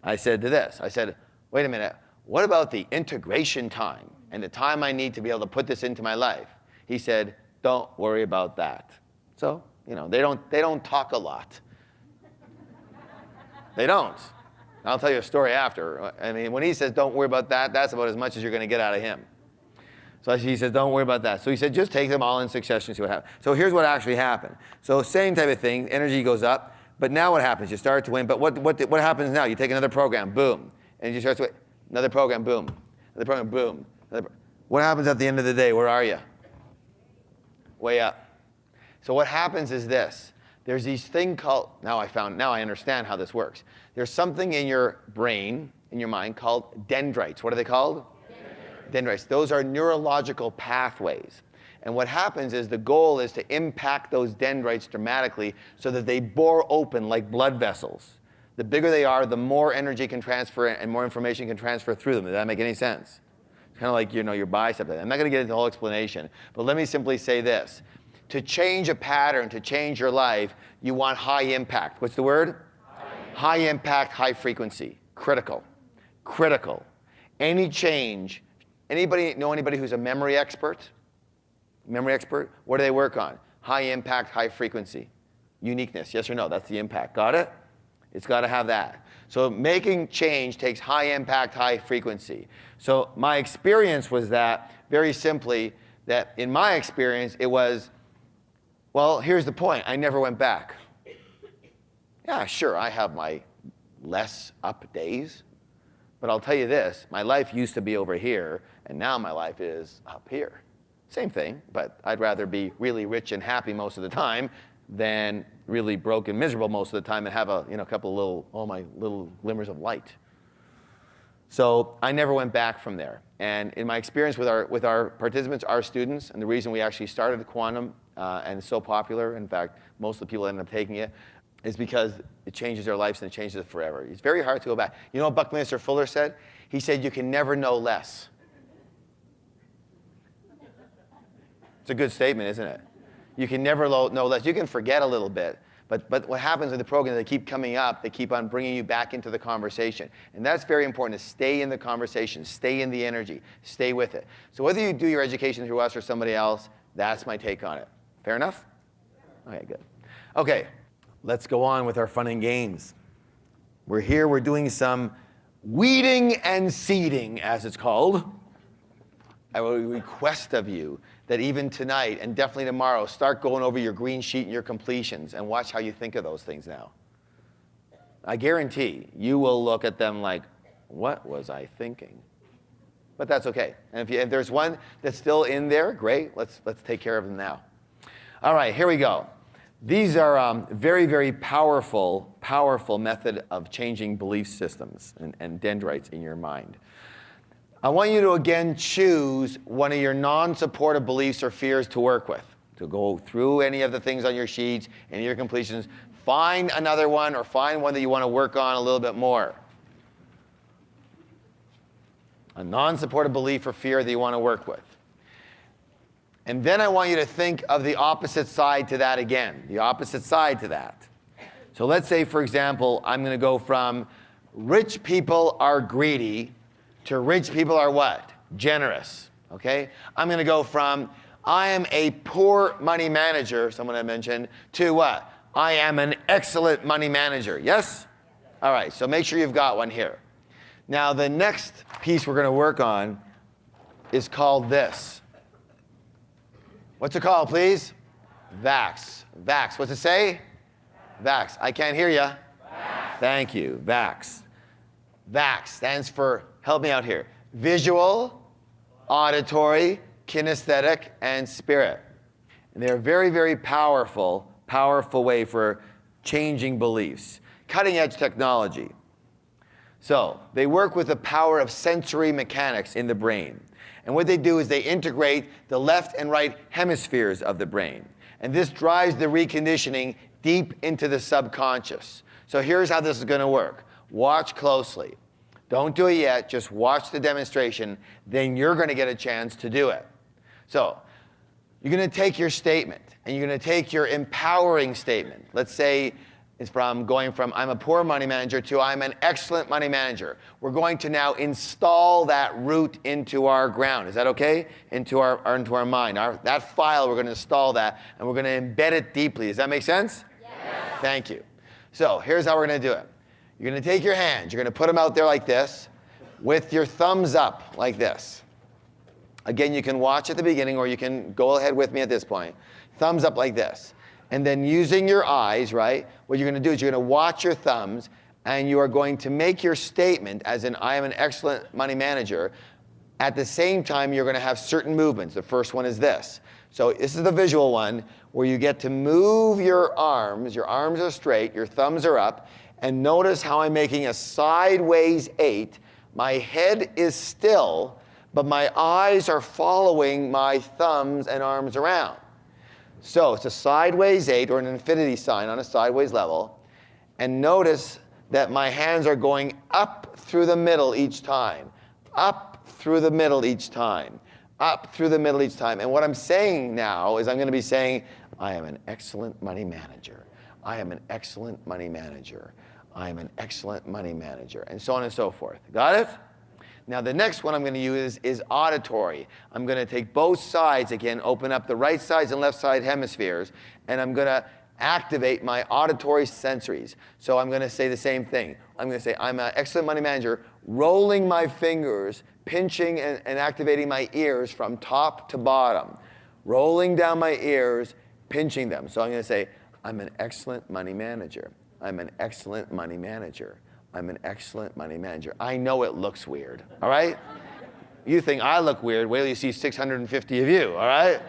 Speaker 1: I said to this, I said, wait a minute, what about the integration time and the time I need to be able to put this into my life? He said, don't worry about that. So, they don't talk a lot. They don't. I'll tell you a story after. I mean, when he says don't worry about that, that's about as much as you're going to get out of him. So he says, don't worry about that. So he said, just take them all in succession and see what happens. So here's what actually happened. So same type of thing, energy goes up, but now what happens? You start to win, but what happens now? You take another program, boom. And you start to win. Another program, boom. Another program, boom. What happens at the end of the day? Where are you? Way up. So what happens is this. There's these thing called, now I understand how this works. There's something in your brain, in your mind, called dendrites. What are they called? Dendrites. Those are neurological pathways. And what happens is the goal is to impact those dendrites dramatically so that they bore open like blood vessels. The bigger they are, the more energy can transfer and more information can transfer through them. Does that make any sense? It's kind of like, your bicep. I'm not going to get into the whole explanation, but let me simply say this. To change a pattern, to change your life, you want high impact. What's the word? High impact, high frequency. Critical. Critical. Any change. Anybody know anybody who's a memory expert? Memory expert? What do they work on? High impact, high frequency. Uniqueness, yes or no? That's the impact. Got it? It's got to have that. So making change takes high impact, high frequency. So my experience was that, very simply, that in my experience, it was, well, here's the point. I never went back. Yeah, sure, I have my less up days. But I'll tell you this, my life used to be over here, and now my life is up here. Same thing, but I'd rather be really rich and happy most of the time than really broke and miserable most of the time and have a couple of my little glimmers of light. So I never went back from there. And in my experience with our participants, our students, and the reason we actually started quantum and it's so popular, in fact, most of the people end up taking it, is because it changes their lives and it changes it forever. It's very hard to go back. You know what Buckminster Fuller said? He said, you can never know less. It's a good statement, isn't it? You can never know less. You can forget a little bit, but what happens with the program, they keep coming up, they keep on bringing you back into the conversation. And that's very important, to stay in the conversation, stay in the energy, stay with it. So whether you do your education through us or somebody else, that's my take on it. Fair enough? Okay, good. Okay, let's go on with our fun and games. We're here, we're doing some weeding and seeding, as it's called. I will request of you that even tonight and definitely tomorrow, start going over your green sheet and your completions and watch how you think of those things now. I guarantee you will look at them like, what was I thinking? But that's okay. And if there's one that's still in there, great. Let's take care of them now. All right, here we go. These are very, very powerful method of changing belief systems and dendrites in your mind. I want you to again choose one of your non-supportive beliefs or fears to work with. To go through any of the things on your sheets, any of your completions, find another one or find one that you want to work on a little bit more. A non-supportive belief or fear that you want to work with. And then I want you to think of the opposite side to that again, the opposite side to that. So let's say, for example, I'm going to go from rich people are greedy to rich people are what? Generous, okay? I'm going to go from I am a poor money manager, someone had mentioned, to what? I am an excellent money manager. Yes? All right, so make sure you've got one here. Now, the next piece we're going to work on is called this. What's it called, please? VAX. VAX. What's it say? VAX. I can't hear you. VAX. Thank you. VAX. VAX stands for, help me out here, visual, auditory, kinesthetic, and spirit. And they're very, very powerful way for changing beliefs. Cutting edge technology. So they work with the power of sensory mechanics in the brain. And what they do is they integrate the left and right hemispheres of the brain. And this drives the reconditioning deep into the subconscious. So here's how this is going to work. Watch closely. Don't do it yet, just watch the demonstration, then you're going to get a chance to do it. So you're going to take your statement, and you're going to take your empowering statement. Let's say it's going from I'm a poor money manager to I'm an excellent money manager. We're going to now install that root into our ground. Is that okay? Into our mind. That file, we're going to install that, and we're going to embed it deeply. Does that make sense? Yes. Thank you. So here's how we're going to do it. You're going to take your hands. You're going to put them out there like this with your thumbs up like this. Again, you can watch at the beginning, or you can go ahead with me at this point. Thumbs up like this. And then using your eyes, right, what you're going to do is you're going to watch your thumbs, and you are going to make your statement, as in, I am an excellent money manager. At the same time, you're going to have certain movements. The first one is this. So this is the visual one, where you get to move your arms. Your arms are straight, your thumbs are up, and notice how I'm making a sideways 8. My head is still, but my eyes are following my thumbs and arms around. So it's a sideways 8, or an infinity sign on a sideways level. And notice that my hands are going up through the middle each time. Up through the middle each time. Up through the middle each time. And what I'm saying now is I'm going to be saying, I am an excellent money manager. I am an excellent money manager. I am an excellent money manager. And so on and so forth. Got it? Now the next one I'm going to use is auditory. I'm going to take both sides again, open up the right sides and left side hemispheres, and I'm going to activate my auditory sensories. So I'm going to say the same thing. I'm going to say, I'm an excellent money manager, rolling my fingers, pinching and activating my ears from top to bottom, rolling down my ears, pinching them. So I'm going to say, I'm an excellent money manager. I'm an excellent money manager. I'm an excellent money manager. I know it looks weird, all right? You think I look weird, wait till you see 650 of you, all right?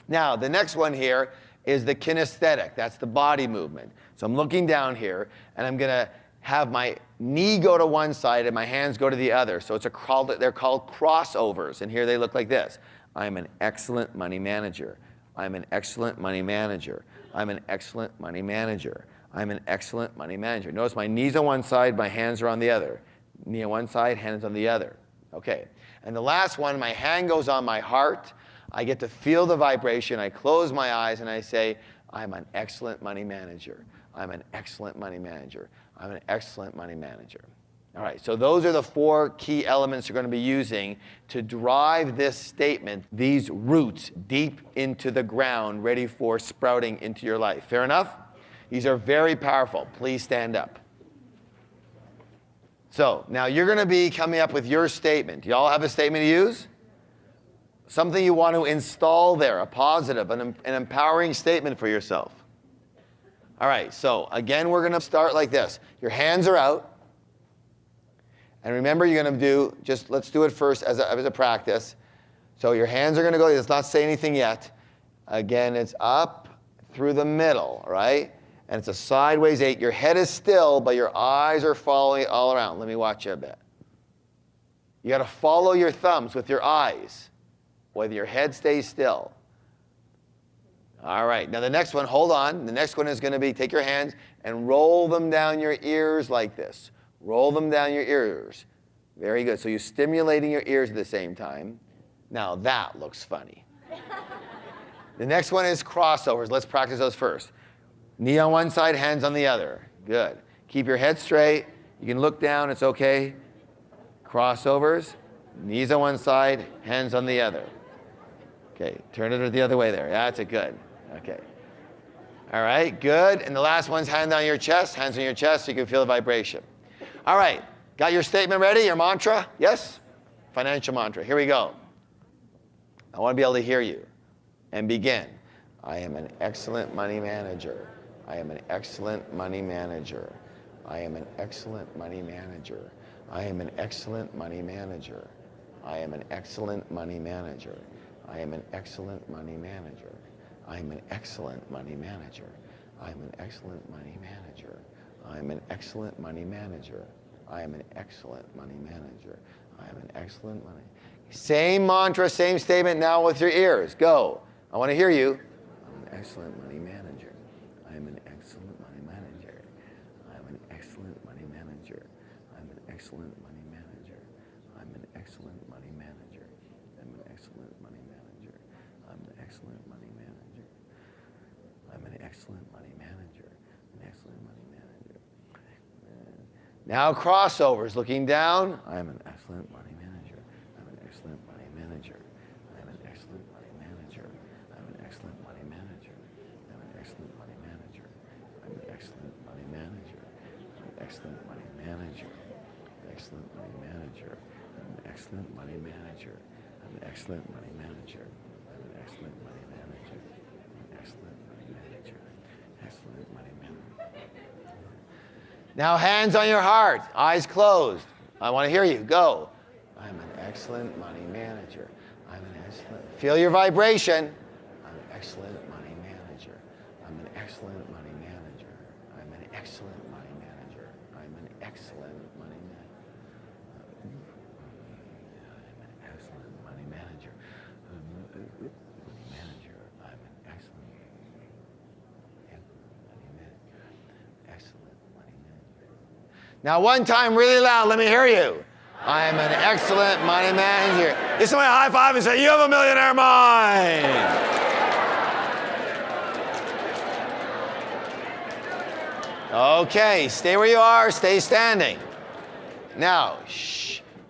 Speaker 1: Now, the next one here is the kinesthetic. That's the body movement. So I'm looking down here, and I'm going to have my knee go to one side and my hands go to the other. So they're called crossovers, and here they look like this. I'm an excellent money manager. I'm an excellent money manager. I'm an excellent money manager. I'm an excellent money manager. Notice my knees on one side, my hands are on the other. Knee on one side, hands on the other. Okay. And the last one, my hand goes on my heart. I get to feel the vibration. I close my eyes and I say, I'm an excellent money manager. I'm an excellent money manager. I'm an excellent money manager. All right, so those are the 4 key elements you're going to be using to drive this statement, these roots deep into the ground, ready for sprouting into your life. Fair enough? These are very powerful. Please stand up. So now you're going to be coming up with your statement. Do you all have a statement to use? Something you want to install there, a positive, an empowering statement for yourself. All right, so again, we're going to start like this. Your hands are out. And remember, you're going to do, let's do it first as a practice. So your hands are going to go, let's not say anything yet. Again, it's up through the middle, right? And it's a sideways 8. Your head is still, but your eyes are following it all around. Let me watch you a bit. You got to follow your thumbs with your eyes, whether your head stays still. All right, now the next one, hold on. The next one is going to be, take your hands and roll them down your ears like this. Roll them down your ears. Very good. So you're stimulating your ears at the same time. Now that looks funny. The next one is crossovers. Let's practice those first. Knee on one side, hands on the other. Good. Keep your head straight. You can look down. It's okay. Crossovers. Knees on one side, hands on the other. Okay. Turn it the other way there. That's it. Good. Okay. All right, good. And the last one's hand on your chest. Hands on your chest so you can feel the vibration. All right, got your statement ready, your mantra? Yes? Financial mantra. Here we go. I want to be able to hear you. And begin. I am an excellent money manager. I am an excellent money manager. I am an excellent money manager. I am an excellent money manager. I am an excellent money manager. I am an excellent money manager. I am an excellent money manager. I am an excellent money manager. I am an excellent money manager. I am an excellent money manager. I am an excellent money. Same mantra, same statement now with your ears. Go. I want to hear you. I'm an excellent money manager. I am an excellent money manager. I am an excellent money manager. I'm an excellent money manager. I'm an excellent money manager. I'm an excellent money manager. I'm an excellent money manager. I'm an excellent money manager. An excellent money manager. Now crossovers, looking down. I am an excellent money manager. I'm an excellent money manager. I'm an excellent money manager. I'm an excellent money manager. I'm an excellent money manager. I'm an excellent money manager. I'm an excellent money manager. Excellent money manager. I'm an excellent money manager. I'm an excellent money manager. I'm an excellent money manager. I'm an excellent money manager. Excellent money manager. Now hands on your heart, eyes closed. I want to hear you. Go. I'm an excellent money manager. I'm an excellent. Feel your vibration. I'm an excellent money manager. I'm an excellent money manager. I'm an excellent money manager. I'm an excellent money manager. I'm an excellent money manager. Manager. I'm an excellent money manager. Excellent money manager. Now one time really loud, let me hear you. I am an excellent money manager. Give somebody a high five and say, you have a millionaire mind. Okay, stay where you are, stay standing. Now,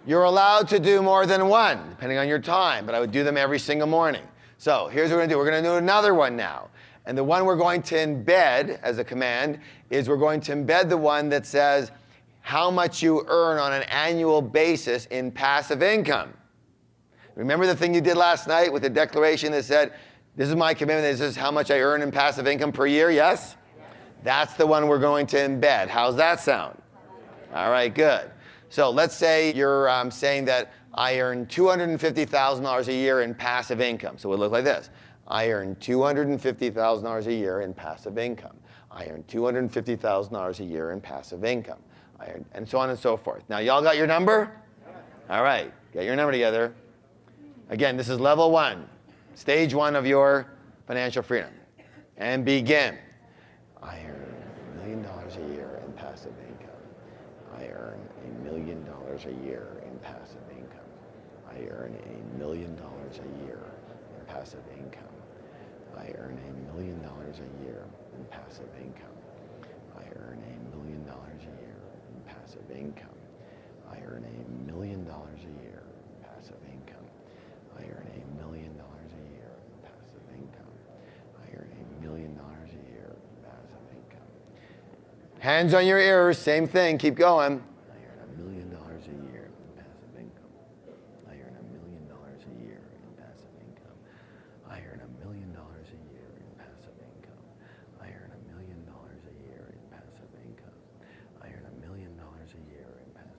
Speaker 1: you're allowed to do more than one, depending on your time, but I would do them every single morning. So here's what we're gonna do. We're gonna do another one now. And the one we're going to embed as a command is we're going to embed the one that says how much you earn on an annual basis in passive income. Remember the thing you did last night with the declaration that said, this is my commitment, this is how much I earn in passive income per year, yes? That's the one we're going to embed. How's that sound? All right, good. So let's say you're saying that I earn $250,000 a year in passive income. So it would look like this. I earn $250,000 a year in passive income. I earn $250,000 a year in passive income. And so on and so forth. Now, y'all got your number? All right, get your number together. Again, this is level one, stage one of your financial freedom. And begin. I earn $1 million a year in passive income. I earn $1 million a year in passive income. I earn $1 million a year in passive income. I earn $1 million a year in passive income. I earn $1 million a year in passive income. I earn $1 million a year in passive income. I earn $1 million a year in passive income. I earn $1 million a year in passive income. Hands on your ears, same thing, keep going. I earn $1 million a year in passive income. I earn $1 million a year in passive income. I earn $1 million a year in passive income. I earn $1 million a year in passive income. I earn $1 million a year in passive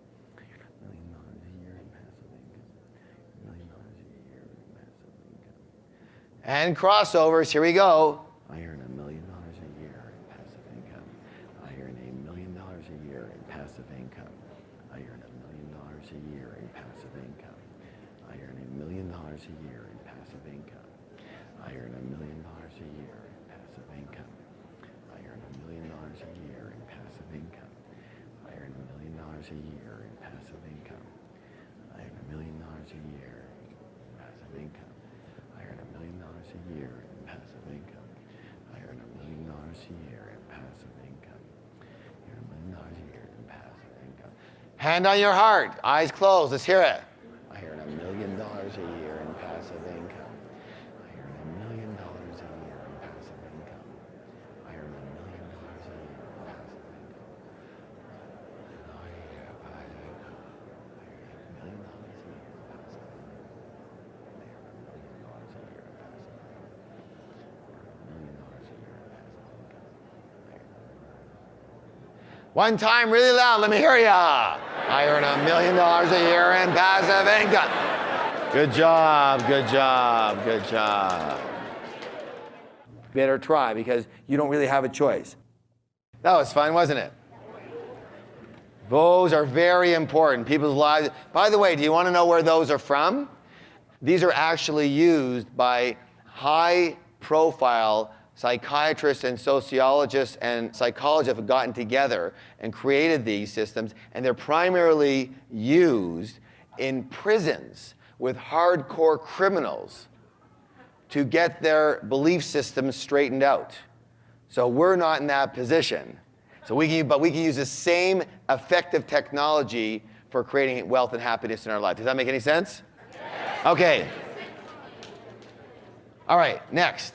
Speaker 1: income. I earn $1 million a year in passive income. $1 million a year in passive income. And crossovers, here we go. I earn $1 million a year in passive income. I earn $1 million a year in passive income. I earn $1 million a year in passive income. I earn $1 million a year in passive income. I earn $1 million a year in passive income. I earn $1 million a year in passive income. I earn $1 million a year in passive income. I earn $1 million a year in passive income. I earn $1 million a year in passive income. I earn $1 million a year in passive income. I earn $1 million a year in passive income. Hand on your heart, eyes closed, let's hear it. I earn $1 million a year in passive income. I earn $1 million a year in passive income. One time, really loud, let me hear ya. I earn $1 million a year in passive income. Good job, good job, good job. Better try, because you don't really have a choice. That was fun, wasn't it? Those are very important. People's lives. By the way, do you want to know where those are from? These are actually used by high-profile psychiatrists and sociologists and psychologists have gotten together and created these systems, and they're primarily used in prisons with hardcore criminals to get their belief systems straightened out. So we're not in that position. But we can use the same effective technology for creating wealth and happiness in our life. Does that make any sense? Okay. All right, next.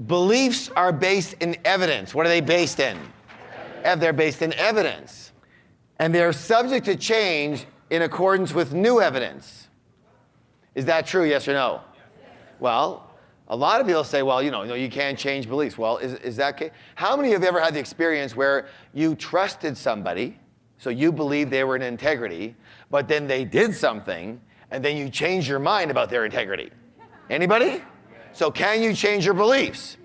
Speaker 1: Beliefs are based in evidence. What are they based in? They're based in evidence. And they're subject to change in accordance with new evidence. Is that true, yes or no? Well, a lot of people say, well, you can't change beliefs. Well, is that okay? How many of you have ever had the experience where you trusted somebody, so you believed they were in integrity, but then they did something, and then you changed your mind about their integrity? Anybody? So can you change your beliefs?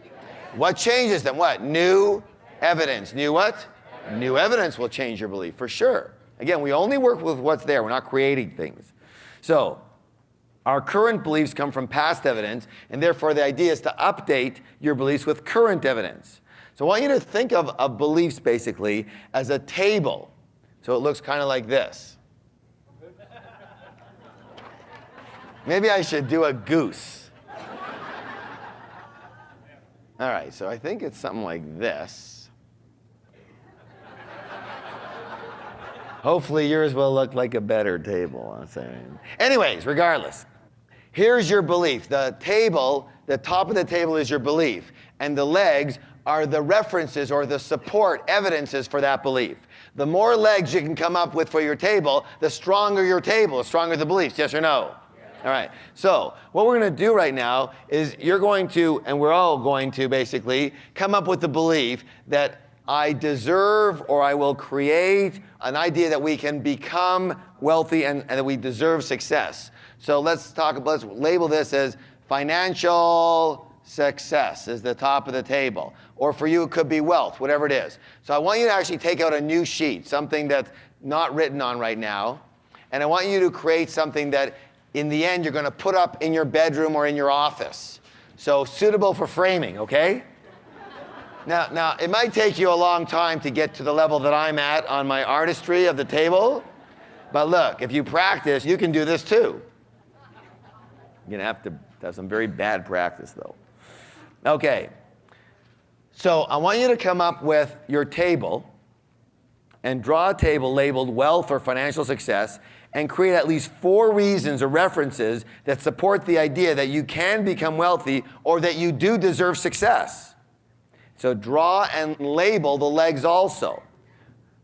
Speaker 1: What changes them? What? New evidence. New what? New evidence will change your belief, for sure. Again, we only work with what's there. We're not creating things. So our current beliefs come from past evidence, and therefore the idea is to update your beliefs with current evidence. So I want you to think of beliefs basically as a table. So it looks kind of like this. Maybe I should do a goose. All right, so I think it's something like this. Hopefully yours will look like a better table, I'm saying. Anyways, regardless, here's your belief. The table, the top of the table is your belief, and the legs are the references or the support evidences for that belief. The more legs you can come up with for your table, the stronger your table, the stronger the beliefs, yes or no? All right, so what we're going to do right now is you're going to, and we're all going to basically, come up with the belief that I deserve or I will create an idea that we can become wealthy and that we deserve success. So let's label this as financial success is the top of the table. Or for you, it could be wealth, whatever it is. So I want you to actually take out a new sheet, something that's not written on right now, and I want you to create something that in the end, you're going to put up in your bedroom or in your office. So suitable for framing, okay? Now, it might take you a long time to get to the level that I'm at on my artistry of the table. But look, if you practice, you can do this too. You're going to have to have some very bad practice, though. Okay. So I want you to come up with your table and draw a table labeled wealth or financial success, and create at least 4 reasons or references that support the idea that you can become wealthy or that you do deserve success. So draw and label the legs also.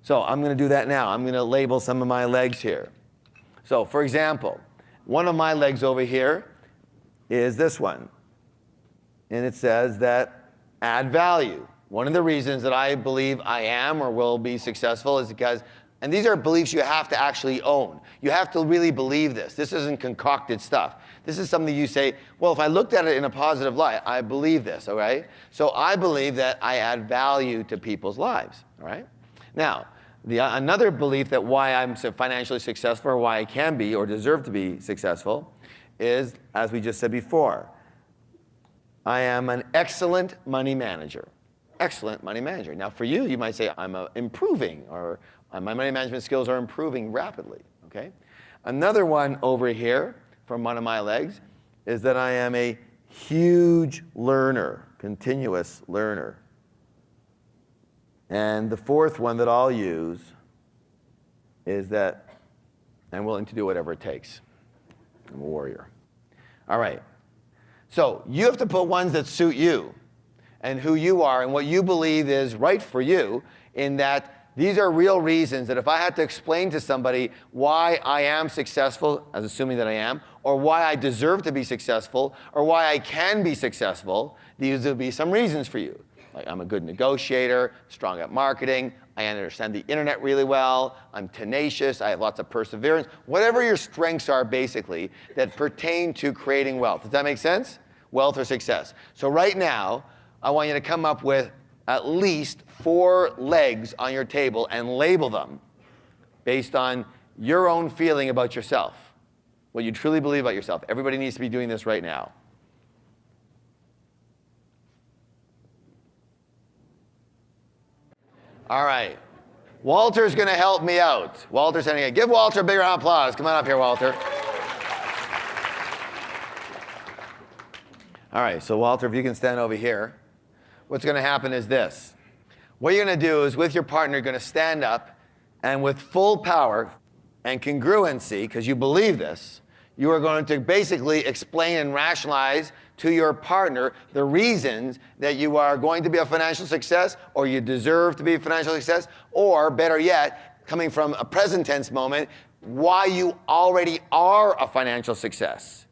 Speaker 1: So I'm going to do that now. I'm going to label some of my legs here. So for example, one of my legs over here is this one. And it says that add value. One of the reasons that I believe I am or will be successful is because, and these are beliefs you have to actually own. You have to really believe this. This isn't concocted stuff. This is something you say, well, if I looked at it in a positive light, I believe this, all right? So I believe that I add value to people's lives, all right? Now, another belief that why I'm so financially successful or why I can be or deserve to be successful is, as we just said before, I am an excellent money manager. Excellent money manager. Now for you, you might say, I'm improving, or my money management skills are improving rapidly, okay? Another one over here from one of my legs is that I am a huge learner, continuous learner. And the fourth one that I'll use is that I'm willing to do whatever it takes. I'm a warrior. All right. So you have to put ones that suit you and who you are and what you believe is right for you, in that these are real reasons that if I had to explain to somebody why I am successful, as assuming that I am, or why I deserve to be successful, or why I can be successful, these would be some reasons for you. Like, I'm a good negotiator, strong at marketing, I understand the internet really well, I'm tenacious, I have lots of perseverance. Whatever your strengths are, basically, that pertain to creating wealth. Does that make sense? Wealth or success. So right now, I want you to come up with at least 4 legs on your table and label them based on your own feeling about yourself, what you truly believe about yourself. Everybody needs to be doing this right now. All right. Walter's going to help me out. Walter's sending it. Give Walter a big round of applause. Come on up here, Walter. All right, so Walter, if you can stand over here, what's going to happen is this. What you're going to do is, with your partner, you're going to stand up, and with full power and congruency, because you believe this, you are going to basically explain and rationalize to your partner the reasons that you are going to be a financial success, or you deserve to be a financial success, or better yet, coming from a present tense moment, why you already are a financial success.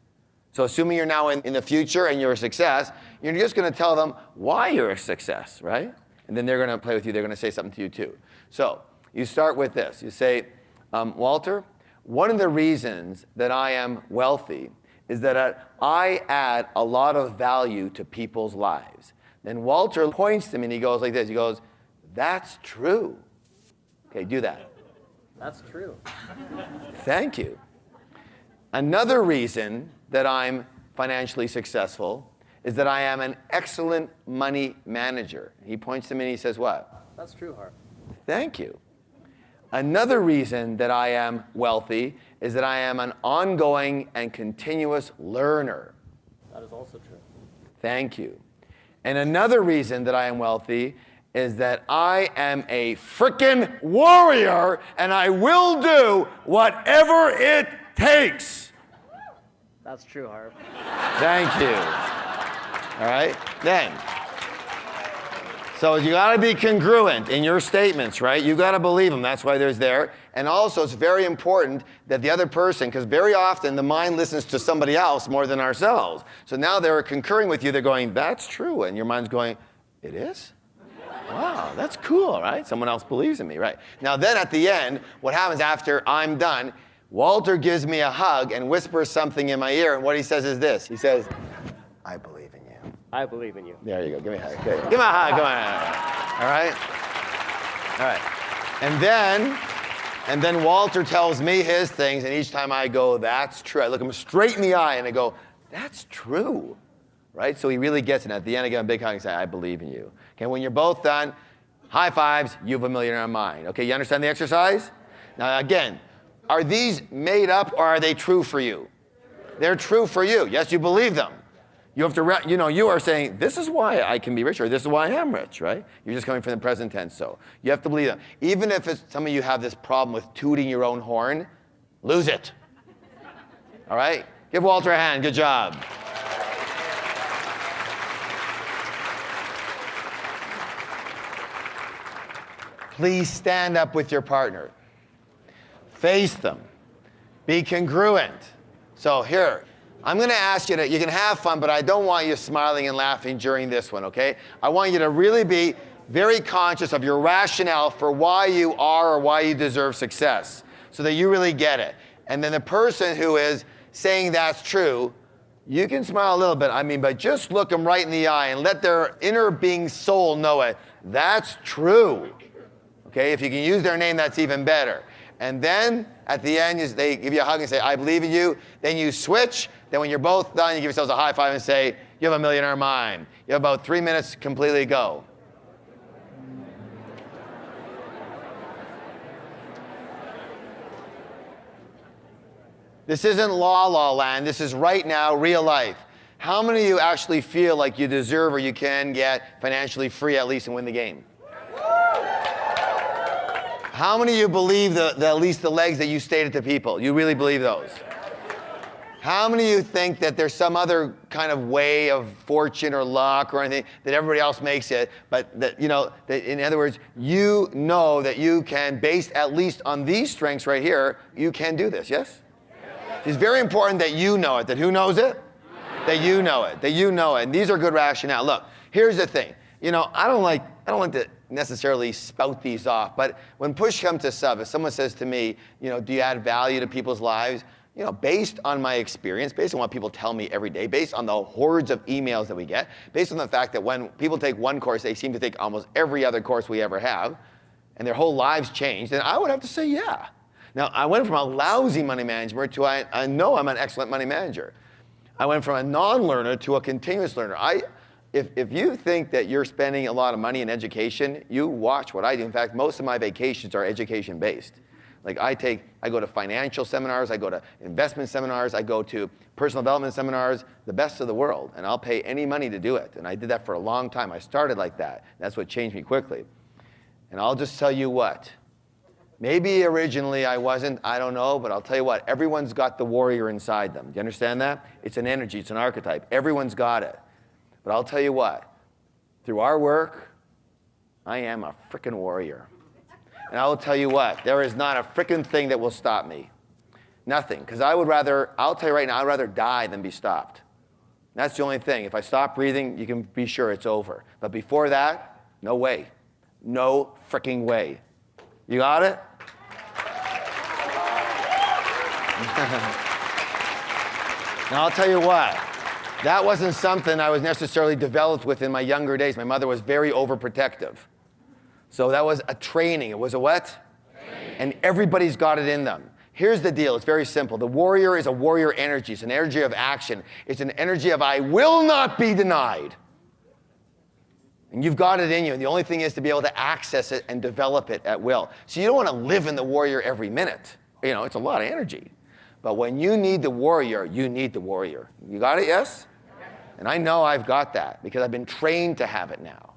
Speaker 1: So assuming you're now in the future and you're a success, you're just going to tell them why you're a success, right? And then they're going to play with you. They're going to say something to you too. So you start with this. You say, Walter, one of the reasons that I am wealthy is that I add a lot of value to people's lives. Then Walter points to me and he goes like this. He goes, that's true. Okay, do that.
Speaker 11: That's true.
Speaker 1: Thank you. Another reason that I'm financially successful is that I am an excellent money manager. He points to me and he says, what?
Speaker 11: That's true, Harv.
Speaker 1: Thank you. Another reason that I am wealthy is that I am an ongoing and continuous learner.
Speaker 11: That is also true.
Speaker 1: Thank you. And another reason that I am wealthy is that I am a frickin' warrior and I will do whatever it takes.
Speaker 11: That's true, Harv.
Speaker 1: Thank you. All right? Then, so you got to be congruent in your statements, right? You got to believe them. That's why there's there. And also, it's very important that the other person, because very often the mind listens to somebody else more than ourselves. So now they're concurring with you. They're going, that's true. And your mind's going, it is? Wow, that's cool, right? Someone else believes in me, right? Now then at the end, what happens after I'm done, Walter gives me a hug and whispers something in my ear, and what he says is this. He says, I believe in you.
Speaker 11: I believe in you.
Speaker 1: There you go. Give me a hug. Give me a hug. Come on. All right? All right. And then Walter tells me his things, and each time I go, that's true. I look him straight in the eye, and I go, that's true. Right? So he really gets it. At the end, I give him a big hug and say, I believe in you. Okay, when you're both done, high fives, you have a millionaire mind. Okay, you understand the exercise? Now, again, are these made up or are they true for you? They're true for you. Yes, you believe them. You have to, you are saying, this is why I can be rich, or this is why I am rich, right? You're just coming from the present tense, so you have to believe them. Even if some of you have this problem with tooting your own horn, lose it. All right? Give Walter a hand. Good job. Please stand up with your partner. Face them. Be congruent. So here, I'm going to ask you you can have fun, but I don't want you smiling and laughing during this one, okay? I want you to really be very conscious of your rationale for why you are or why you deserve success, so that you really get it. And then the person who is saying that's true, you can smile a little bit, but just look them right in the eye and let their inner being soul know it. That's true. Okay, if you can use their name, that's even better. And then at the end, they give you a hug and say, I believe in you. Then you switch. Then when you're both done, you give yourselves a high five and say, you have a millionaire mind. You have about 3 minutes to completely go. This isn't la land. This is right now, real life. How many of you actually feel like you deserve or you can get financially free at least and win the game? How many of you believe at least the legs that you stated to people? You really believe those? How many of you think that there's some other kind of way of fortune or luck or anything that everybody else makes it, but that, that in other words, you know that you can, based at least on these strengths right here, you can do this, yes? It's very important that you know it. That who knows it? That you know it. That you know it. And these are good rationale. Look, here's the thing. I don't like to necessarily spout these off, but when push comes to shove, if someone says to me, do you add value to people's lives? Based on my experience, based on what people tell me every day, based on the hordes of emails that we get, based on the fact that when people take one course, they seem to take almost every other course we ever have, and their whole lives change, then I would have to say, yeah. Now, I went from a lousy money manager to I know I'm an excellent money manager. I went from a non-learner to a continuous learner. If you think that you're spending a lot of money in education, you watch what I do. In fact, most of my vacations are education-based. Like I go to financial seminars, I go to investment seminars, I go to personal development seminars, the best of the world, and I'll pay any money to do it. And I did that for a long time. I started like that. That's what changed me quickly. And I'll just tell you what, maybe originally I wasn't, I don't know, but I'll tell you what, everyone's got the warrior inside them. Do you understand that? It's an energy, it's an archetype. Everyone's got it. But I'll tell you what, through our work, I am a frickin' warrior. And I will tell you what, there is not a frickin' thing that will stop me. Nothing, because I'll tell you right now, I'd rather die than be stopped. That's the only thing. If I stop breathing, you can be sure it's over. But before that, no way. No fricking way. You got it? Now I'll tell you what, that wasn't something I was necessarily developed with in my younger days. My mother was very overprotective. So that was a training. It was a what? Training. And everybody's got it in them. Here's the deal. It's very simple. The warrior is a warrior energy. It's an energy of action. It's an energy of I will not be denied. And you've got it in you. And the only thing is to be able to access it and develop it at will. So you don't want to live in the warrior every minute. It's a lot of energy. But when you need the warrior, you need the warrior. You got it, yes? And I know I've got that because I've been trained to have it now.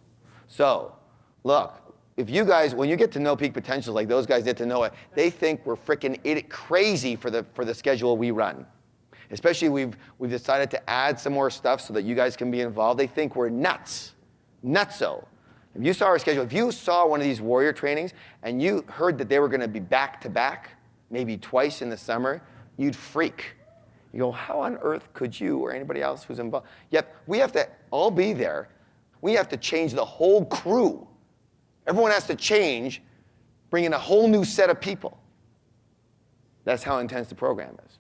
Speaker 1: So, look, if you guys, when you get to know peak potentials like those guys get to know it, they think we're freaking crazy for the schedule we run. Especially we've decided to add some more stuff so that you guys can be involved. They think we're nuts. Nutso. If you saw our schedule, if you saw one of these warrior trainings and you heard that they were going to be back to back, maybe twice in the summer, you'd freak. You go, how on earth could you or anybody else who's involved? Yet we have to all be there. We have to change the whole crew. Everyone has to change, bring in a whole new set of people. That's how intense the program is.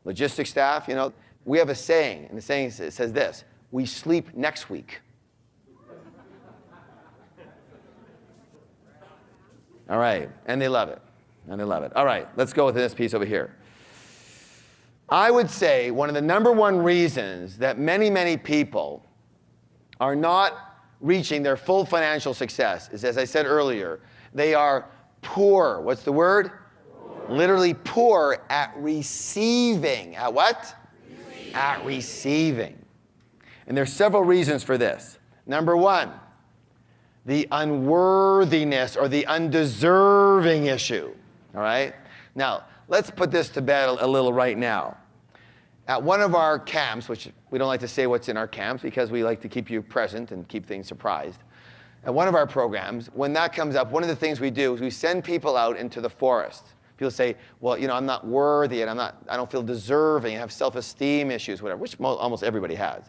Speaker 1: Logistics staff, we have a saying, and the saying says this: we sleep next week. All right, and they love it. All right, let's go with this piece over here. I would say one of the number one reasons that many, many people are not reaching their full financial success is, as I said earlier, they are poor. What's the word? Poor. Literally poor at receiving. At what? Receiving. At receiving. And there's several reasons for this. Number one, the unworthiness or the undeserving issue. All right? Now, let's put this to bed a little right now. At one of our camps, which we don't like to say what's in our camps because we like to keep you present and keep things surprised. At one of our programs, when that comes up, one of the things we do is we send people out into the forest. People say, well, I'm not worthy and I don't feel deserving, I have self-esteem issues, whatever, which almost everybody has.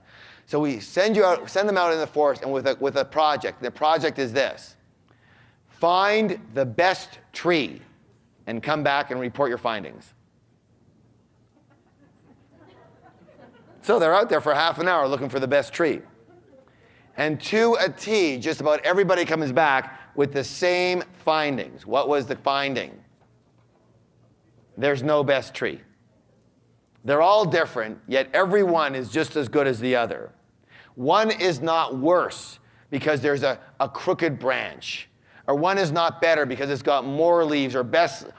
Speaker 1: So we send them out in the forest and with a project. The project is this: find the best tree and come back and report your findings. So they're out there for half an hour looking for the best tree. And to a T, just about everybody comes back with the same findings. What was the finding? There's no best tree. They're all different, yet every one is just as good as the other. One is not worse because there's a crooked branch. Or one is not better because it's got more leaves or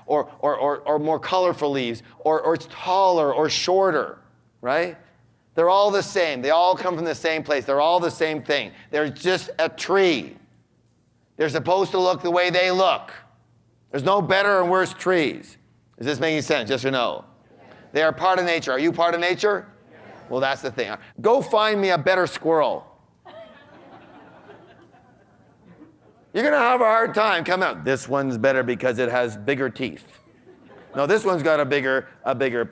Speaker 1: more colorful leaves, or it's taller or shorter, right? They're all the same. They all come from the same place. They're all the same thing. They're just a tree. They're supposed to look the way they look. There's no better and worse trees. Is this making sense? Yes or no? They are part of nature. Are you part of nature? Well, that's the thing. Go find me a better squirrel. You're going to have a hard time coming out. This one's better because it has bigger teeth. No, this one's got a bigger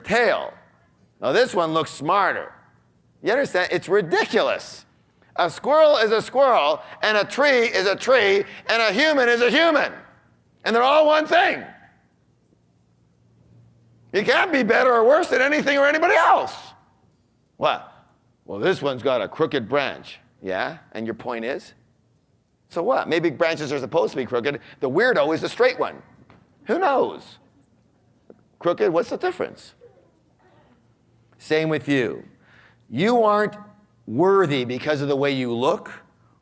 Speaker 1: tail. No, this one looks smarter. You understand? It's ridiculous. A squirrel is a squirrel, and a tree is a tree, and a human is a human. And they're all one thing. You can't be better or worse than anything or anybody else. What? Well, this one's got a crooked branch. Yeah? And your point is? So what? Maybe branches are supposed to be crooked. The weirdo is the straight one. Who knows? Crooked, what's the difference? Same with you. You aren't worthy because of the way you look,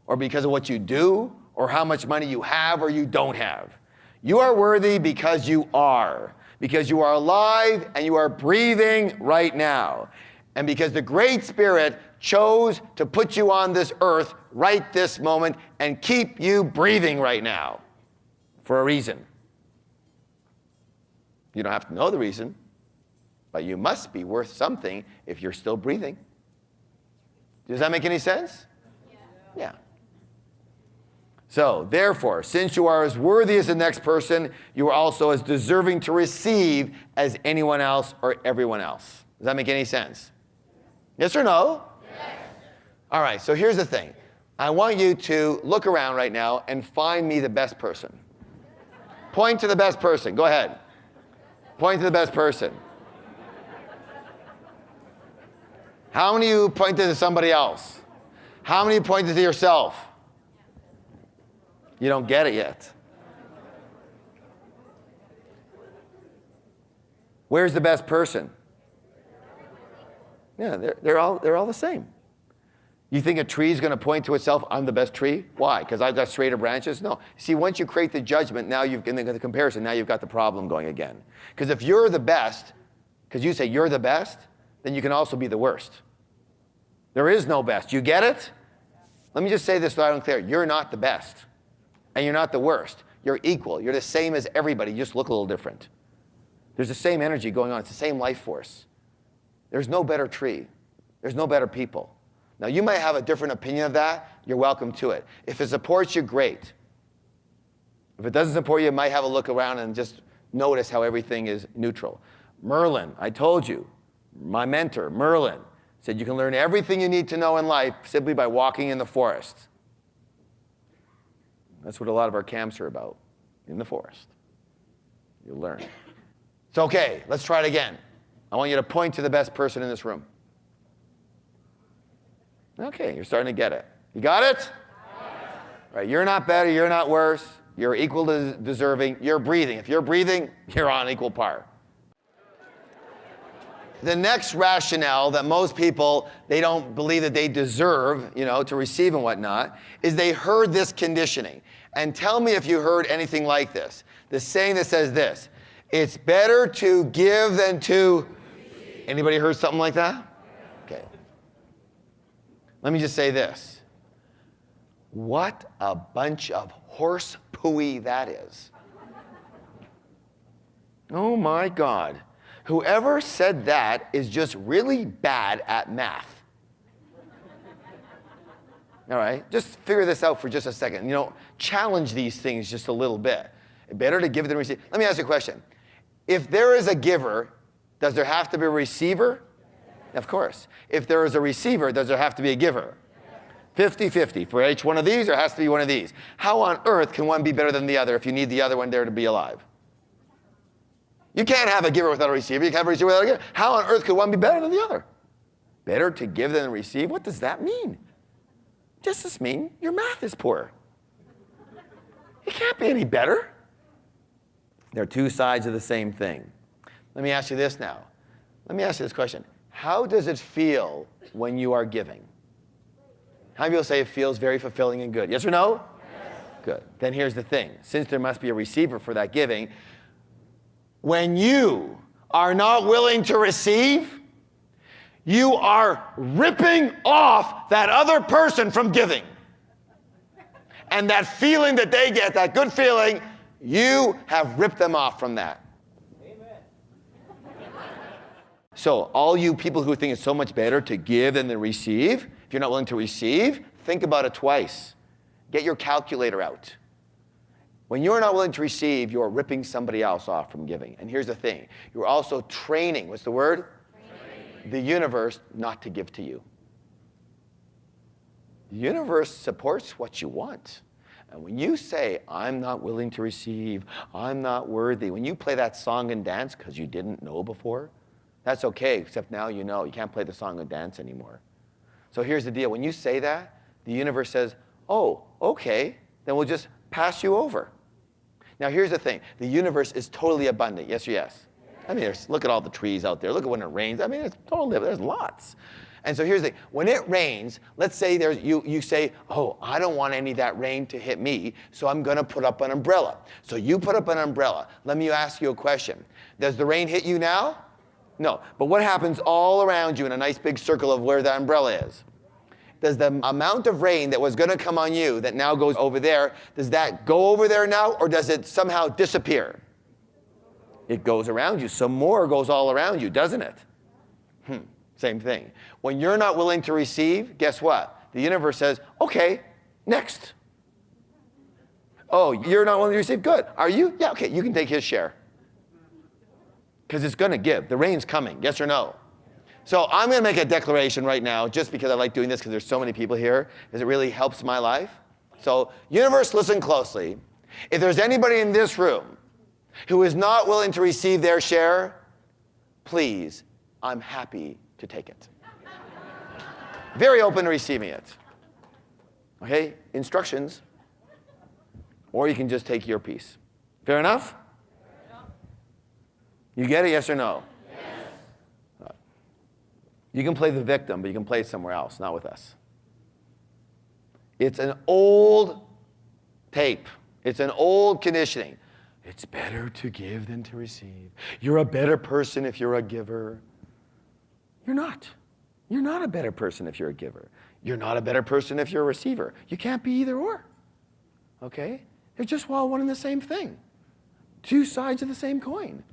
Speaker 1: or because of what you do, or how much money you have or you don't have. You are worthy because you are alive and you are breathing right now. And because the Great Spirit chose to put you on this earth right this moment and keep you breathing right now for a reason. You don't have to know the reason, but you must be worth something if you're still breathing. Does that make any sense? Yeah. So, therefore, since you are as worthy as the next person, you are also as deserving to receive as anyone else or everyone else. Does that make any sense? Yes or no? Yes. All right, so here's the thing. I want you to look around right now and find me the best person. Point to the best person. Go ahead. Point to the best person. How many of you pointed to somebody else? How many pointed to yourself? You don't get it yet. Where's the best person? Yeah, they're all the same. You think a tree is going to point to itself, I'm the best tree? Why? Because I've got straighter branches? No. See, once you create the judgment, now in the comparison, now you've got the problem going again. Because if you're the best, because you say you're the best, then you can also be the worst. There is no best. You get it? Let me just say this loud and clear. You're not the best. And you're not the worst. You're equal. You're the same as everybody. You just look a little different. There's the same energy going on. It's the same life force. There's no better tree. There's no better people. Now, you might have a different opinion of that. You're welcome to it. If it supports you, great. If it doesn't support you might have a look around and just notice how everything is neutral. Merlin, I told you, my mentor, Merlin, said you can learn everything you need to know in life simply by walking in the forest. That's what a lot of our camps are about, in the forest. You'll learn. It's okay, let's try it again. I want you to point to the best person in this room. Okay, you're starting to get it. You got it? Yes. All right, you're not better, you're not worse. You're equal to deserving. You're breathing. If you're breathing, you're on equal par. The next rationale that most people, they don't believe that they deserve, to receive and whatnot, is they heard this conditioning. And tell me if you heard anything like this. The saying that says this, it's better to give than to... Anybody heard something like that? Okay. Let me just say this. What a bunch of horse pooey that is. Oh my God. Whoever said that is just really bad at math. All right, just figure this out for just a second. Challenge these things just a little bit. Better to give than receive. Let me ask you a question. If there is a giver, does there have to be a receiver? Of course. If there is a receiver, does there have to be a giver? 50-50. For each one of these, there has to be one of these. How on earth can one be better than the other if you need the other one there to be alive? You can't have a giver without a receiver. You can't have a receiver without a giver. How on earth could one be better than the other? Better to give than to receive? What does that mean? Just this mean your math is poor. You can't be any better. They're two sides of the same thing. Let me ask you this now. Let me ask you this question. How does it feel when you are giving? How many people say it feels very fulfilling and good? Yes or no? Yes. Good. Then here's the thing. Since there must be a receiver for that giving, when you are not willing to receive, you are ripping off that other person from giving. And that feeling that they get, that good feeling, you have ripped them off from that. So all you people who think it's so much better to give than to receive, if you're not willing to receive, think about it twice. Get your calculator out. When you're not willing to receive, you're ripping somebody else off from giving. And here's the thing. You're also training, what's the word? Training. The universe not to give to you. The universe supports what you want. And when you say, I'm not willing to receive, I'm not worthy, when you play that song and dance because you didn't know before, that's okay, except now you know. You can't play the song and dance anymore. So here's the deal. When you say that, the universe says, oh, okay, then we'll just pass you over. Now here's the thing. The universe is totally abundant. Yes or yes? I mean, look at all the trees out there. Look at when it rains. I mean, there's lots. And so here's the thing. When it rains, let's say you say, oh, I don't want any of that rain to hit me, so I'm going to put up an umbrella. So you put up an umbrella. Let me ask you a question. Does the rain hit you now? No. But what happens all around you in a nice big circle of where the umbrella is? Does the amount of rain that was going to come on you that now goes over there, does that go over there now, or does it somehow disappear? It goes around you. Some more goes all around you, doesn't it? Same thing. When you're not willing to receive, guess what? The universe says, okay, next. Oh, you're not willing to receive? Good. Are you? Yeah, okay, you can take his share. Because it's going to give. The rain's coming, yes or no? So I'm going to make a declaration right now, just because I like doing this, because there's so many people here, because it really helps my life. So, universe, listen closely. If there's anybody in this room who is not willing to receive their share, please, I'm happy to take it. Very open to receiving it. Okay? Instructions. Or you can just take your piece. Fair enough? You get it, yes or no? Yes. You can play the victim, but you can play it somewhere else, not with us. It's an old tape. It's an old conditioning. It's better to give than to receive. You're a better person if you're a giver. You're not. You're not a better person if you're a giver. You're not a better person if you're a receiver. You can't be either or. Okay? They're just all one and the same thing. Two sides of the same coin.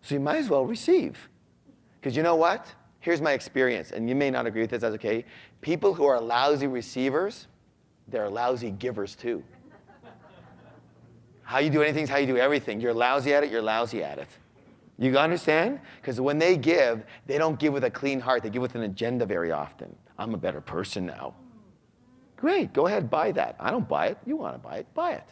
Speaker 1: So you might as well receive. Because you know what? Here's my experience, and you may not agree with this, that's okay. People who are lousy receivers, they're lousy givers too. How you do anything is how you do everything. You're lousy at it, you're lousy at it. You understand? Because when they give, they don't give with a clean heart. They give with an agenda very often. I'm a better person now. Great, go ahead, buy that. I don't buy it. You want to buy it, buy it.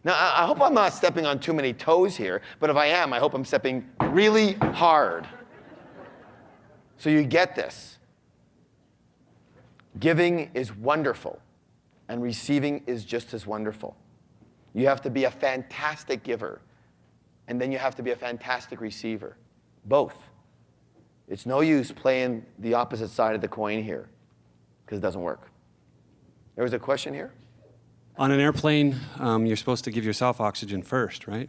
Speaker 1: Now, I hope I'm not stepping on too many toes here, but if I am, I hope I'm stepping really hard. So you get this. Giving is wonderful, and receiving is just as wonderful. You have to be a fantastic giver, and then you have to be a fantastic receiver. Both. It's no use playing the opposite side of the coin here, because it doesn't work. There was a question here?
Speaker 13: On an airplane, you're supposed to give yourself oxygen first, right?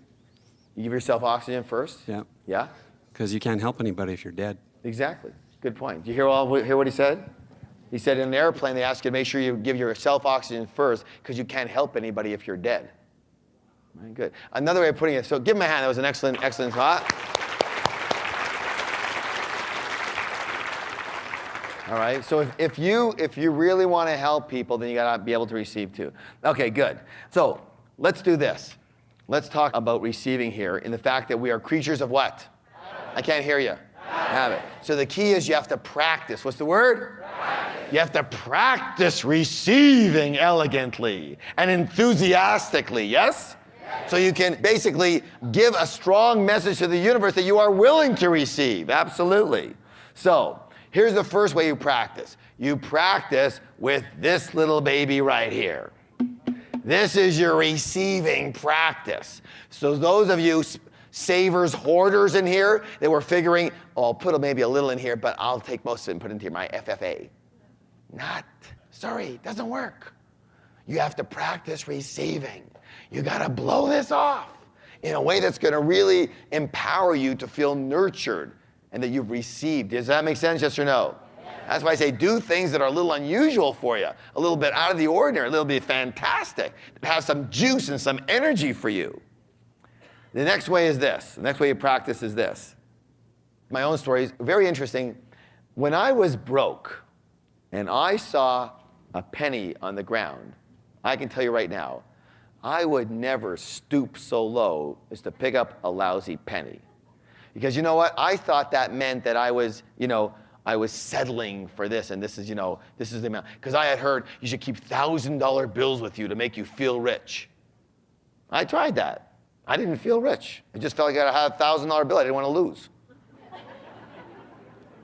Speaker 1: You give yourself oxygen first?
Speaker 13: Yeah.
Speaker 1: Yeah?
Speaker 13: Because you can't help anybody if you're dead.
Speaker 1: Exactly. Good point. Do you hear what he said? He said in an airplane, they ask you to make sure you give yourself oxygen first, because you can't help anybody if you're dead. Right, good. Another way of putting it, so give him a hand. That was an excellent thought. All right, so if you really want to help people, then you got to be able to receive too. Okay, good. So let's do this. Let's talk about receiving here in the fact that we are creatures of what? I can't hear you. Habit. So the key is you have to practice. What's the word? Practice. You have to practice receiving elegantly and enthusiastically, yes? So you can basically give a strong message to the universe that you are willing to receive. Absolutely. So here's the first way you practice. You practice with this little baby right here. This is your receiving practice. So those of you savers, hoarders in here, they were figuring, oh, I'll put maybe a little in here, but I'll take most of it and put it into my FFA. Sorry, doesn't work. You have to practice receiving. You got to blow this off in a way that's going to really empower you to feel nurtured and that you've received. Does that make sense, yes or no? Yes. That's why I say do things that are a little unusual for you, a little bit out of the ordinary, a little bit fantastic, that have some juice and some energy for you. The next way is this. The next way you practice is this. My own story is very interesting. When I was broke and I saw a penny on the ground, I can tell you right now, I would never stoop so low as to pick up a lousy penny. Because you know what? I thought that meant that I was, I was settling for this, and this is the amount. Because I had heard you should keep $1,000 bills with you to make you feel rich. I tried that. I didn't feel rich. I just felt like I had a $1,000 bill I didn't want to lose.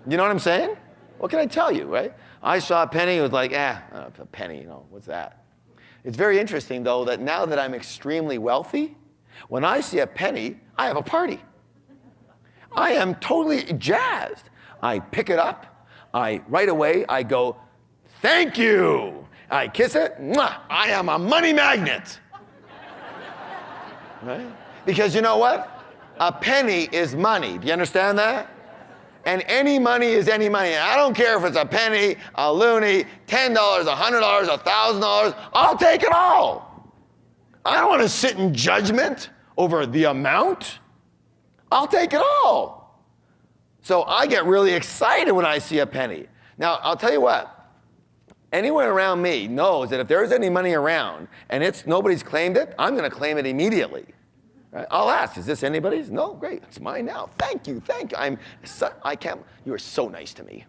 Speaker 1: You know what I'm saying? What can I tell you, right? I saw a penny, it was like, a penny, what's that? It's very interesting, though, that now that I'm extremely wealthy, when I see a penny, I have a party. I am totally jazzed. I pick it up. Right away, I go, thank you. I kiss it. Mwah, I am a money magnet. Right? Because you know what? A penny is money. Do you understand that? And any money is any money. I don't care if it's a penny, a loonie, $10, $100, $1,000. I'll take it all. I don't want to sit in judgment over the amount. I'll take it all. So I get really excited when I see a penny. Now, I'll tell you what. Anyone around me knows that if there's any money around and nobody's claimed it, I'm going to claim it immediately. Right? I'll ask, is this anybody's? No, great, it's mine now. Thank you. You are so nice to me.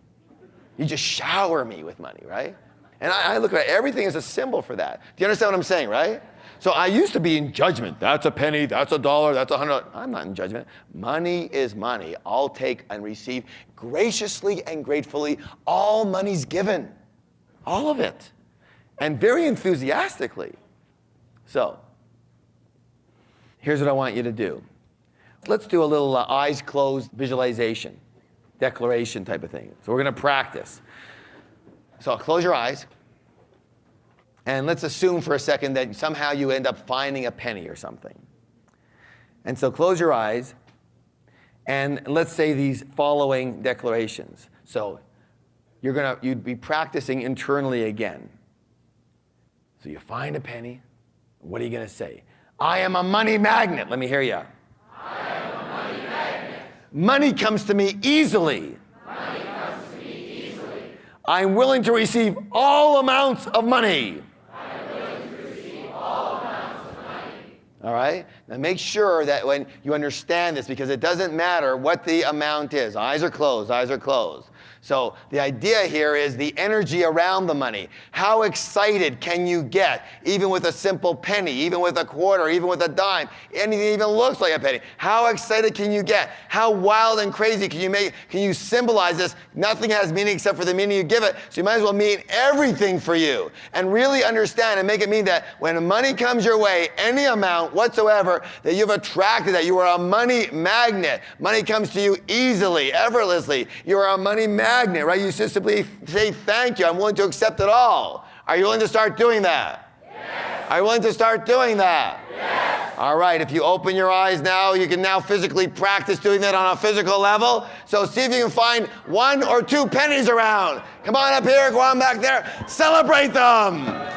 Speaker 1: You just shower me with money, right? And I look at everything as a symbol for that. Do you understand what I'm saying, right? So I used to be in judgment. That's a penny, that's $1, that's $100. I'm not in judgment. Money is money. I'll take and receive graciously and gratefully. All money's given. All of it. And very enthusiastically. So, here's what I want you to do. Let's do a little eyes closed visualization, declaration type of thing. So we're going to practice. So close your eyes. And let's assume for a second that somehow you end up finding a penny or something. And so close your eyes. And let's say these following declarations. So you'd be practicing internally again. So you find a penny. What are you going to say? I am a money magnet. Let me hear you.
Speaker 5: I am a money magnet.
Speaker 1: Money comes to me easily.
Speaker 5: Money comes to me easily.
Speaker 1: I'm willing to receive all amounts of money.
Speaker 5: I'm willing to receive all amounts of money.
Speaker 1: All right? Now make sure that when you understand this, because it doesn't matter what the amount is. Eyes are closed, eyes are closed. So the idea here is the energy around the money. How excited can you get, even with a simple penny, even with a quarter, even with a dime, anything that even looks like a penny? How excited can you get? How wild and crazy can you symbolize this? Nothing has meaning except for the meaning you give it, so you might as well mean everything for you. And really understand and make it mean that when money comes your way, any amount whatsoever, that you've attracted, that you are a money magnet. Money comes to you easily, effortlessly. You are a money magnet, right? You just simply say, thank you. I'm willing to accept it all. Are you willing to start doing that?
Speaker 5: Yes.
Speaker 1: Are you willing to start doing that?
Speaker 5: Yes.
Speaker 1: All right. If you open your eyes now, you can now physically practice doing that on a physical level. So see if you can find 1 or 2 pennies around. Come on up here. Go on back there. Celebrate them.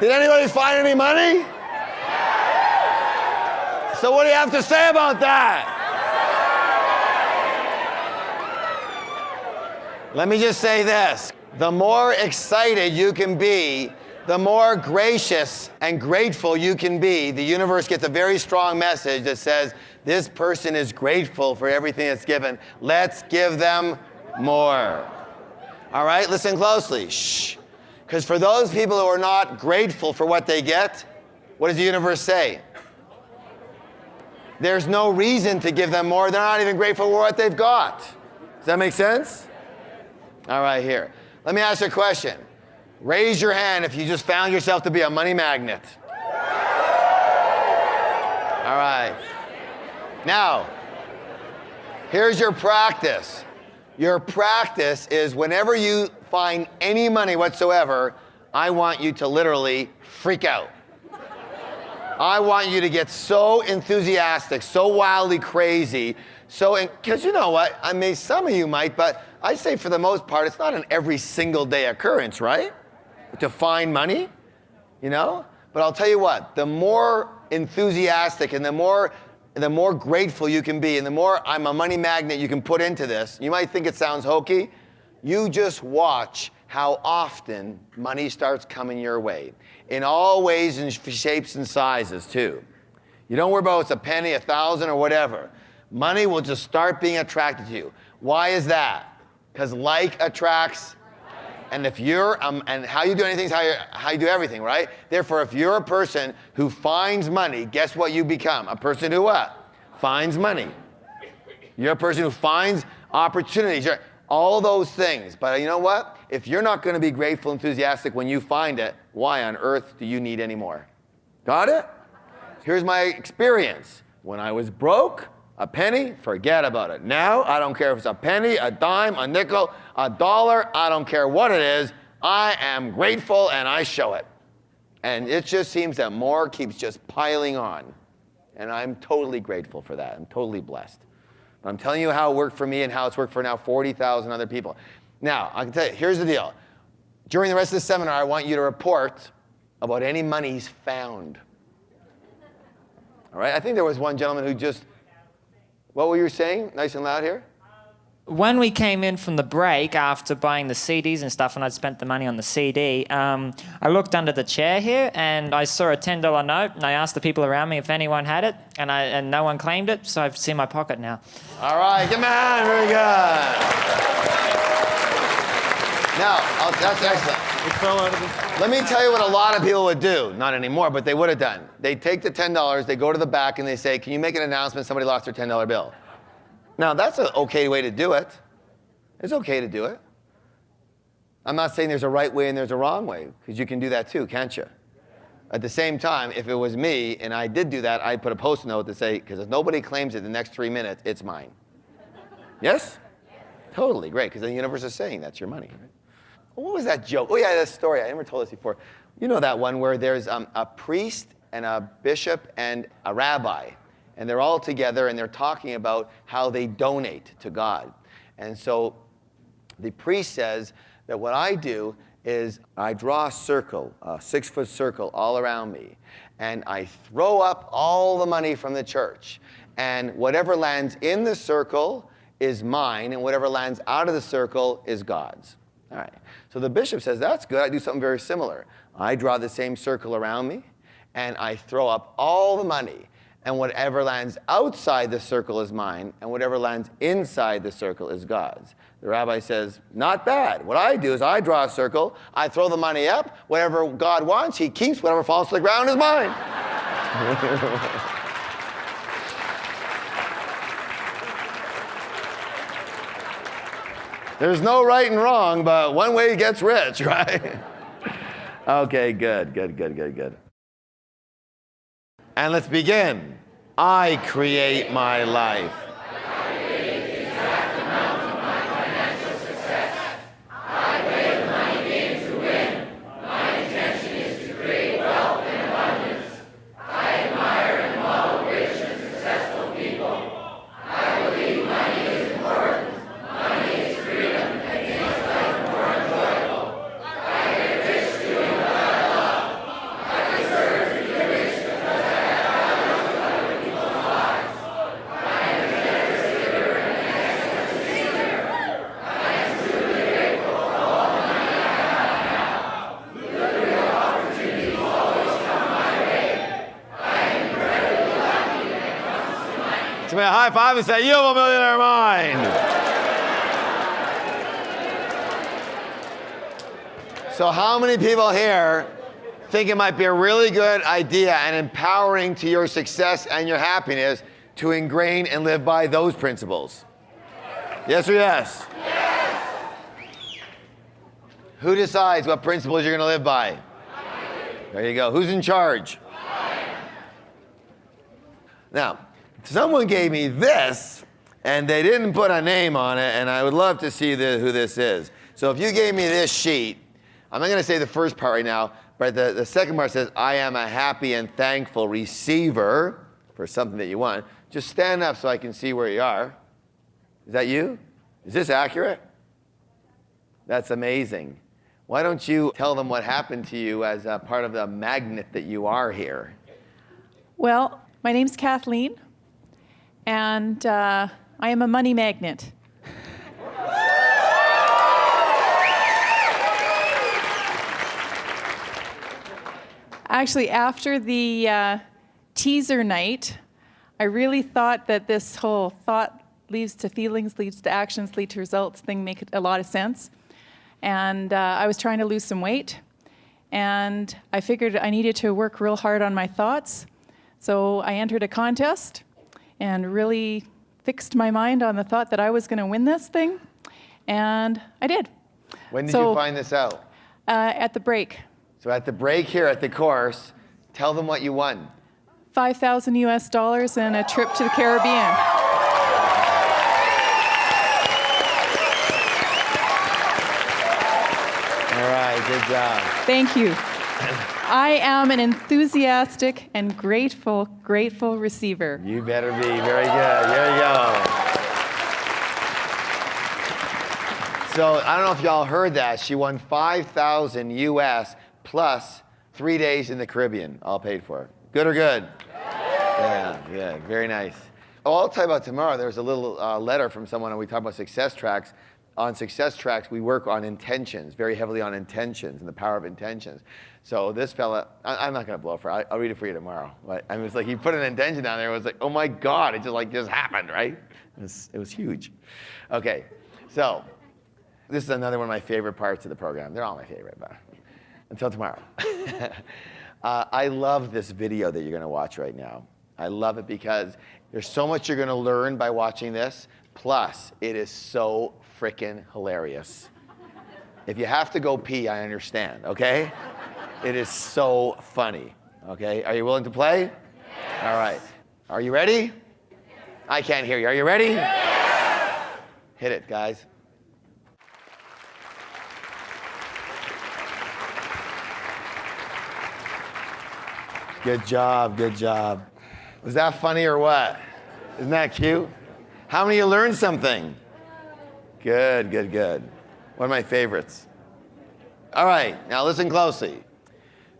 Speaker 1: Did anybody find any money? So what do you have to say about that? Let me just say this. The more excited you can be, the more gracious and grateful you can be. The universe gets a very strong message that says, this person is grateful for everything that's given. Let's give them more. All right, listen closely. Shh. Because for those people who are not grateful for what they get, what does the universe say? There's no reason to give them more. They're not even grateful for what they've got. Does that make sense? All right, here. Let me ask you a question. Raise your hand if you just found yourself to be a money magnet. All right. Now, here's your practice. Your practice is whenever you find any money whatsoever, I want you to literally freak out. I want you to get so enthusiastic, so wildly crazy, because you know what? I mean, some of you might, but I say for the most part, it's not an every single day occurrence, right? to find money, you know? But I'll tell you what, the more enthusiastic and the more grateful you can be and the more I'm a money magnet you can put into this, you might think it sounds hokey, you just watch how often money starts coming your way. In all ways and shapes and sizes too. You don't worry about it's a penny, 1,000 or whatever. Money will just start being attracted to you. Why is that? Because like attracts, and if you're, and how you do anything is how you do everything, right? Therefore, if you're a person who finds money, guess what you become? A person who what? Finds money. You're a person who finds opportunities. All those things. But you know what? If you're not going to be grateful, enthusiastic when you find it, why on earth do you need any more? Got it? Here's my experience. When I was broke, a penny, forget about it. Now, I don't care if it's a penny, a dime, a nickel, a dollar, I don't care what it is. I am grateful and I show it. And it just seems that more keeps just piling on. And I'm totally grateful for that. I'm totally blessed. But I'm telling you how it worked for me and how it's worked for now 40,000 other people. Now, I can tell you, here's the deal. During the rest of the seminar, I want you to report about any monies found. All right? I think there was one gentleman who just, what were you saying? Nice and loud here.
Speaker 14: When we came in from the break after buying the CDs and stuff, and I'd spent the money on the CD, I looked under the chair here and I saw a $10 note, and I asked the people around me if anyone had it, and no one claimed it, so I've seen my pocket now.
Speaker 1: All right, come on, very good. Now, that's excellent. Let me tell you what a lot of people would do. Not anymore, but they would have done. They take the $10, they go to the back, and they say, can you make an announcement somebody lost their $10 bill? Now, that's an okay way to do it. It's okay to do it. I'm not saying there's a right way and there's a wrong way, because you can do that too, can't you? At the same time, if it was me and I did do that, I'd put a post-it note to say, because if nobody claims it in the next 3 minutes, it's mine. Yes? Totally, great, because the universe is saying that's your money. Right? What was that joke? Oh, yeah, that story. I never told this before. You know that one where there's a priest and a bishop and a rabbi. And they're all together, and they're talking about how they donate to God. And so the priest says that what I do is I draw a circle, a 6-foot circle all around me, and I throw up all the money from the church. And whatever lands in the circle is mine, and whatever lands out of the circle is God's. All right. So the bishop says, that's good. I do something very similar. I draw the same circle around me, and I throw up all the money. And whatever lands outside the circle is mine, and whatever lands inside the circle is God's. The rabbi says, not bad. What I do is I draw a circle, I throw the money up, whatever God wants, he keeps, whatever falls to the ground is mine. There's no right and wrong, but one way gets rich, right? Okay, good. And let's begin. I create my life.
Speaker 5: I create the exact amount of my financial success. I play the money game to win. My intention is to create wealth and abundance. I admire and model rich and successful people. I believe money is important. Money is freedom and makes life more enjoyable. I get rich doing what I love. I deserve to be rich because I have values in other people's lives. I am a generous giver and an excellent receiver. I am truly grateful for all the money I have now. Lucrative opportunities always come my way. I am incredibly lucky when it comes to money.
Speaker 1: Give me a high five and say, you have a millionaire mind. So how many people here think it might be a really good idea and empowering to your success and your happiness to ingrain and live by those principles? Yes or yes? Yes. Who decides what principles you're going to live by? There you go. Who's in charge? Now, someone gave me this, and they didn't put a name on it, and I would love to see who this is. So if you gave me this sheet, I'm not going to say the first part right now, but the second part says, I am a happy and thankful receiver for something that you want. Just stand up so I can see where you are. Is that you? Is this accurate? That's amazing. Why don't you tell them what happened to you as a part of the magnet that you are here?
Speaker 15: Well, my name's Kathleen, and I am a money magnet. Actually, after the teaser night, I really thought that this whole thought leads to feelings, leads to actions, leads to results thing made a lot of sense. And I was trying to lose some weight, and I figured I needed to work real hard on my thoughts. So I entered a contest and really fixed my mind on the thought that I was going to win this thing, and I did.
Speaker 1: When did you find this out?
Speaker 15: At the break.
Speaker 1: So at the break here at the course, tell them what you won.
Speaker 15: $5,000 US and a trip to the Caribbean.
Speaker 1: All right, good job.
Speaker 15: Thank you. I am an enthusiastic and grateful receiver.
Speaker 1: You better be. Very good. There you go. So I don't know if y'all heard that. She won $5,000 US plus 3 days in the Caribbean, all paid for. Good or good? Yeah, good. Very nice. Oh, I'll tell you about tomorrow. There was a little letter from someone, and we talked about success tracks. On success tracks, we work on intentions, very heavily on intentions and the power of intentions. So this fella, I'm not going to blow for it. I'll read it for you tomorrow. But I mean, it's like he put an intention down there. It was like, oh my God, it just happened, right? It was huge. Okay, so this is another one of my favorite parts of the program. They're all my favorite, but until tomorrow. I love this video that you're going to watch right now. I love it because there's so much you're going to learn by watching this. Plus, it is so freaking hilarious. If you have to go pee, I understand, okay? It is so funny, okay? Are you willing to play? Yes. All right. Are you ready? I can't hear you. Are you ready? Yes. Hit it, guys. Good job, good job. Was that funny or what? Isn't that cute? How many of you learned something? Good, good, good. One of my favorites. All right, now listen closely.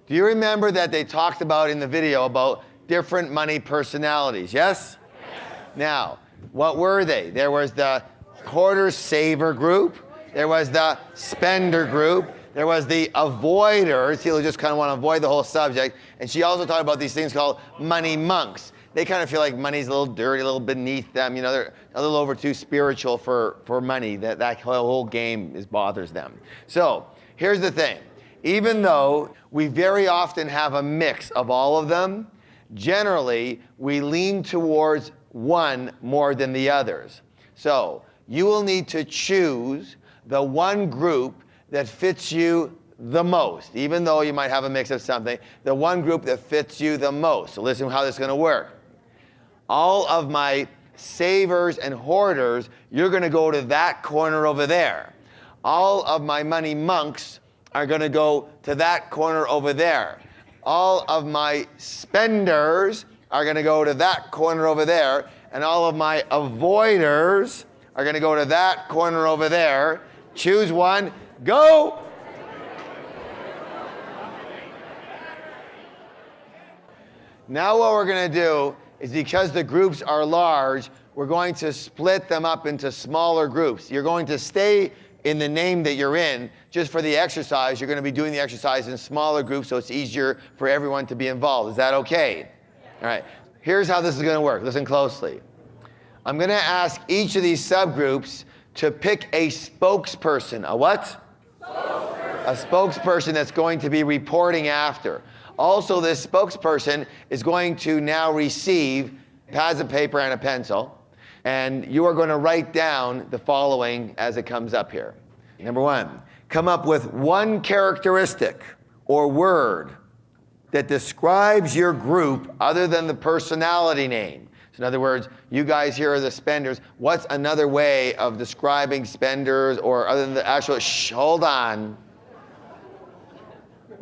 Speaker 1: Do you remember that they talked about in the video about different money personalities, yes? Yes. Now, what were they? There was the hoarder-saver group. There was the spender group. There was the avoiders, people who just kind of want to avoid the whole subject. And she also talked about these things called money monks. They kind of feel like money's a little dirty, a little beneath them. You know, they're a little over too spiritual for money. That whole game bothers them. So here's the thing. Even though we very often have a mix of all of them, generally we lean towards one more than the others. So you will need to choose the one group that fits you the most, even though you might have a mix of something, the one group that fits you the most. So listen how this is going to work. All of my savers and hoarders, you're going to go to that corner over there. All of my money monks are going to go to that corner over there. All of my spenders are going to go to that corner over there. And all of my avoiders are going to go to that corner over there. Choose one. Go! Now what we're going to do is, because the groups are large, we're going to split them up into smaller groups. You're going to stay in the name that you're in. Just for the exercise, you're going to be doing the exercise in smaller groups so it's easier for everyone to be involved. Is that okay? All right. Here's how this is going to work. Listen closely. I'm going to ask each of these subgroups to pick a spokesperson. A what? Spokesperson. A spokesperson that's going to be reporting after. Also, this spokesperson is going to now receive pads of paper and a pencil, and you are going to write down the following as it comes up here. Number one, come up with one characteristic or word that describes your group other than the personality name. So in other words, you guys here are the spenders. What's another way of describing spenders, or other than the actual, hold on.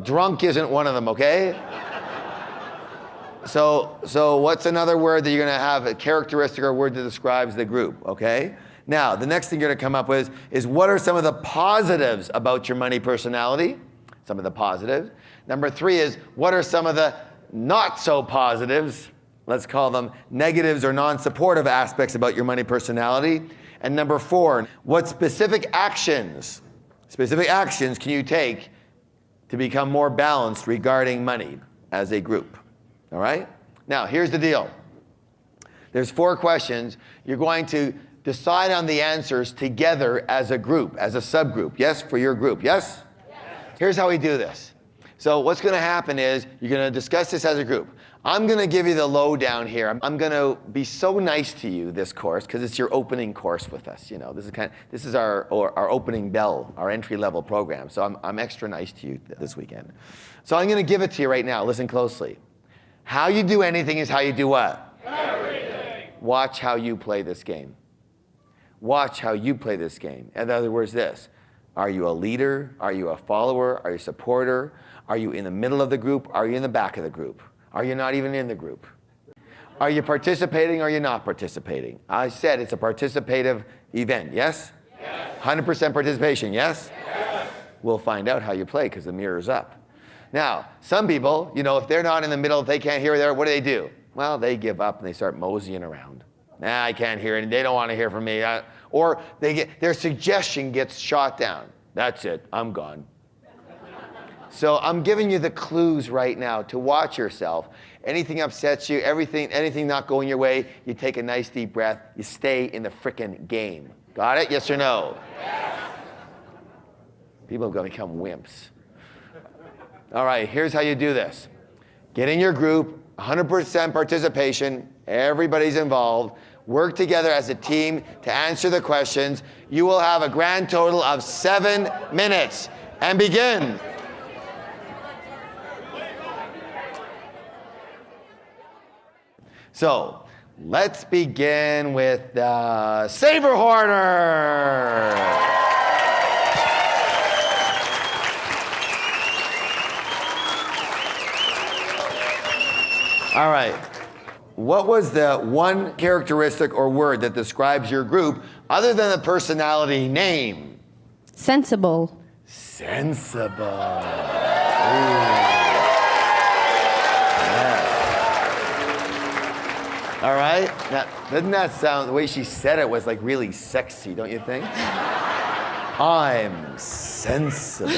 Speaker 1: Drunk isn't one of them, okay? So what's another word that you're going to have, a characteristic or word that describes the group, okay? Now, the next thing you're going to come up with is what are some of the positives about your money personality? Some of the positives. Number 3 is what are some of the not so positives? Let's call them negatives or non-supportive aspects about your money personality. And number 4, what specific actions can you take to become more balanced regarding money as a group? All right? Now, here's the deal. There's 4 questions. You're going to decide on the answers together as a group, as a subgroup. Yes, for your group. Yes? Here's how we do this. So what's going to happen is you're going to discuss this as a group. I'm going to give you the lowdown here. I'm going to be so nice to you this course because it's your opening course with us. You know, this is our opening bell, our entry-level program. So I'm extra nice to you this weekend. So I'm going to give it to you right now. Listen closely. How you do anything is how you do what? Everything. Watch how you play this game. Watch how you play this game. In other words, this. Are you a leader? Are you a follower? Are you a supporter? Are you in the middle of the group? Are you in the back of the group? Are you not even in the group? Are you participating or are you not participating? I said it's a participative event, yes? Yes. 100% participation, yes? Yes. We'll find out how you play because the mirror's up. Now, some people, you know, if they're not in the middle, if they can't hear there, what do? Well, they give up and they start moseying around. Nah, I can't hear it. They don't want to hear from me. Or their suggestion gets shot down. That's it. I'm gone. So I'm giving you the clues right now to watch yourself. Anything upsets you, anything not going your way, you take a nice deep breath, you stay in the frickin' game. Got it? Yes or no? Yes. People are going to become wimps. All right, here's how you do this. Get in your group, 100% participation, everybody's involved. Work together as a team to answer the questions. You will have a grand total of 7 minutes. And begin. So, let's begin with the Saber Hoarder. All right. What was the one characteristic or word that describes your group other than the personality name?
Speaker 12: Sensible.
Speaker 1: Sensible. Ooh. All right. Now, doesn't that sound, the way she said it was like really sexy, don't you think? I'm sensible.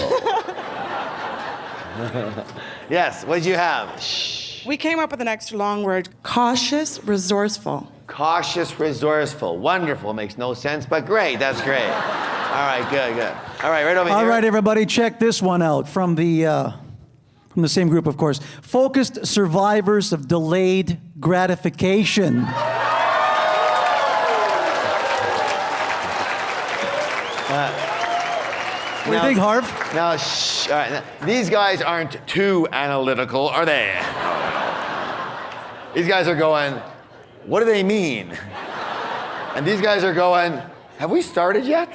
Speaker 1: Yes, what did you have? Shh.
Speaker 16: We came up with an extra long word, cautious, resourceful.
Speaker 1: Cautious, resourceful. Wonderful. Makes no sense, but great. That's great. All right, good. All right, right over here.
Speaker 17: All right, everybody, check this one out from the same group, of course. Focused survivors of delayed gratification. What do you think, Harv?
Speaker 1: Now, shh. All right, now, these guys aren't too analytical, are they? These guys are going, what do they mean? And these guys are going, have we started yet?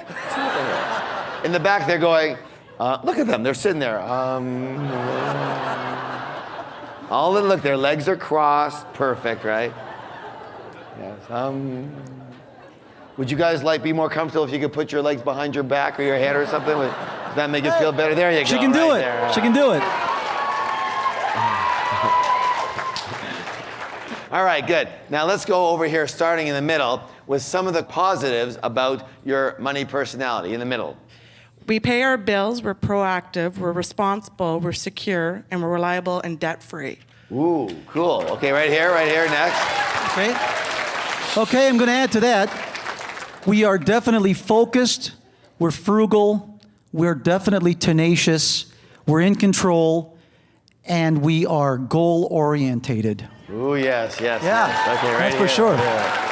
Speaker 1: In the back, they're going, look at them. They're sitting there. Look, their legs are crossed. Perfect, right? Yes. Would you guys be more comfortable if you could put your legs behind your back or your head or something? Does that make it feel better? There you go.
Speaker 17: She can do it.
Speaker 1: There.
Speaker 17: She can do it.
Speaker 1: All right, good. Now let's go over here, starting in the middle, with some of the positives about your money personality in the middle.
Speaker 16: We pay our bills, we're proactive, we're responsible, we're secure, and we're reliable and debt-free.
Speaker 1: Ooh, cool. Okay, right here, next.
Speaker 17: Okay, I'm going to add to that. We are definitely focused, we're frugal, we're definitely tenacious, we're in control, and we are goal-orientated.
Speaker 1: Ooh, yes.
Speaker 17: Yeah,
Speaker 1: yes. Okay, right
Speaker 17: that's
Speaker 1: here.
Speaker 17: for sure.
Speaker 1: Yeah.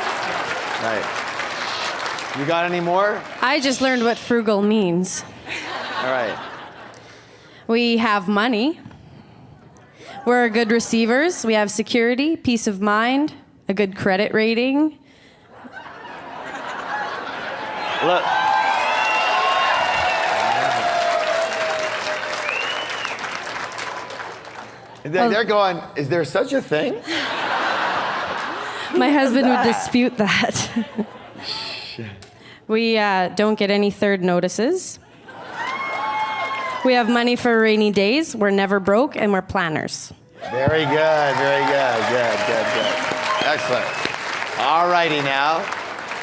Speaker 1: Right. You got any more?
Speaker 12: I just learned what frugal means.
Speaker 1: All right.
Speaker 12: We have money. We're good receivers. We have security, peace of mind, a good credit rating.
Speaker 1: Look. They're going, is there such a thing?
Speaker 12: My husband would dispute that. We don't get any third notices. We have money for rainy days. We're never broke, and we're planners.
Speaker 1: Very good, very good, good. Excellent. All righty now.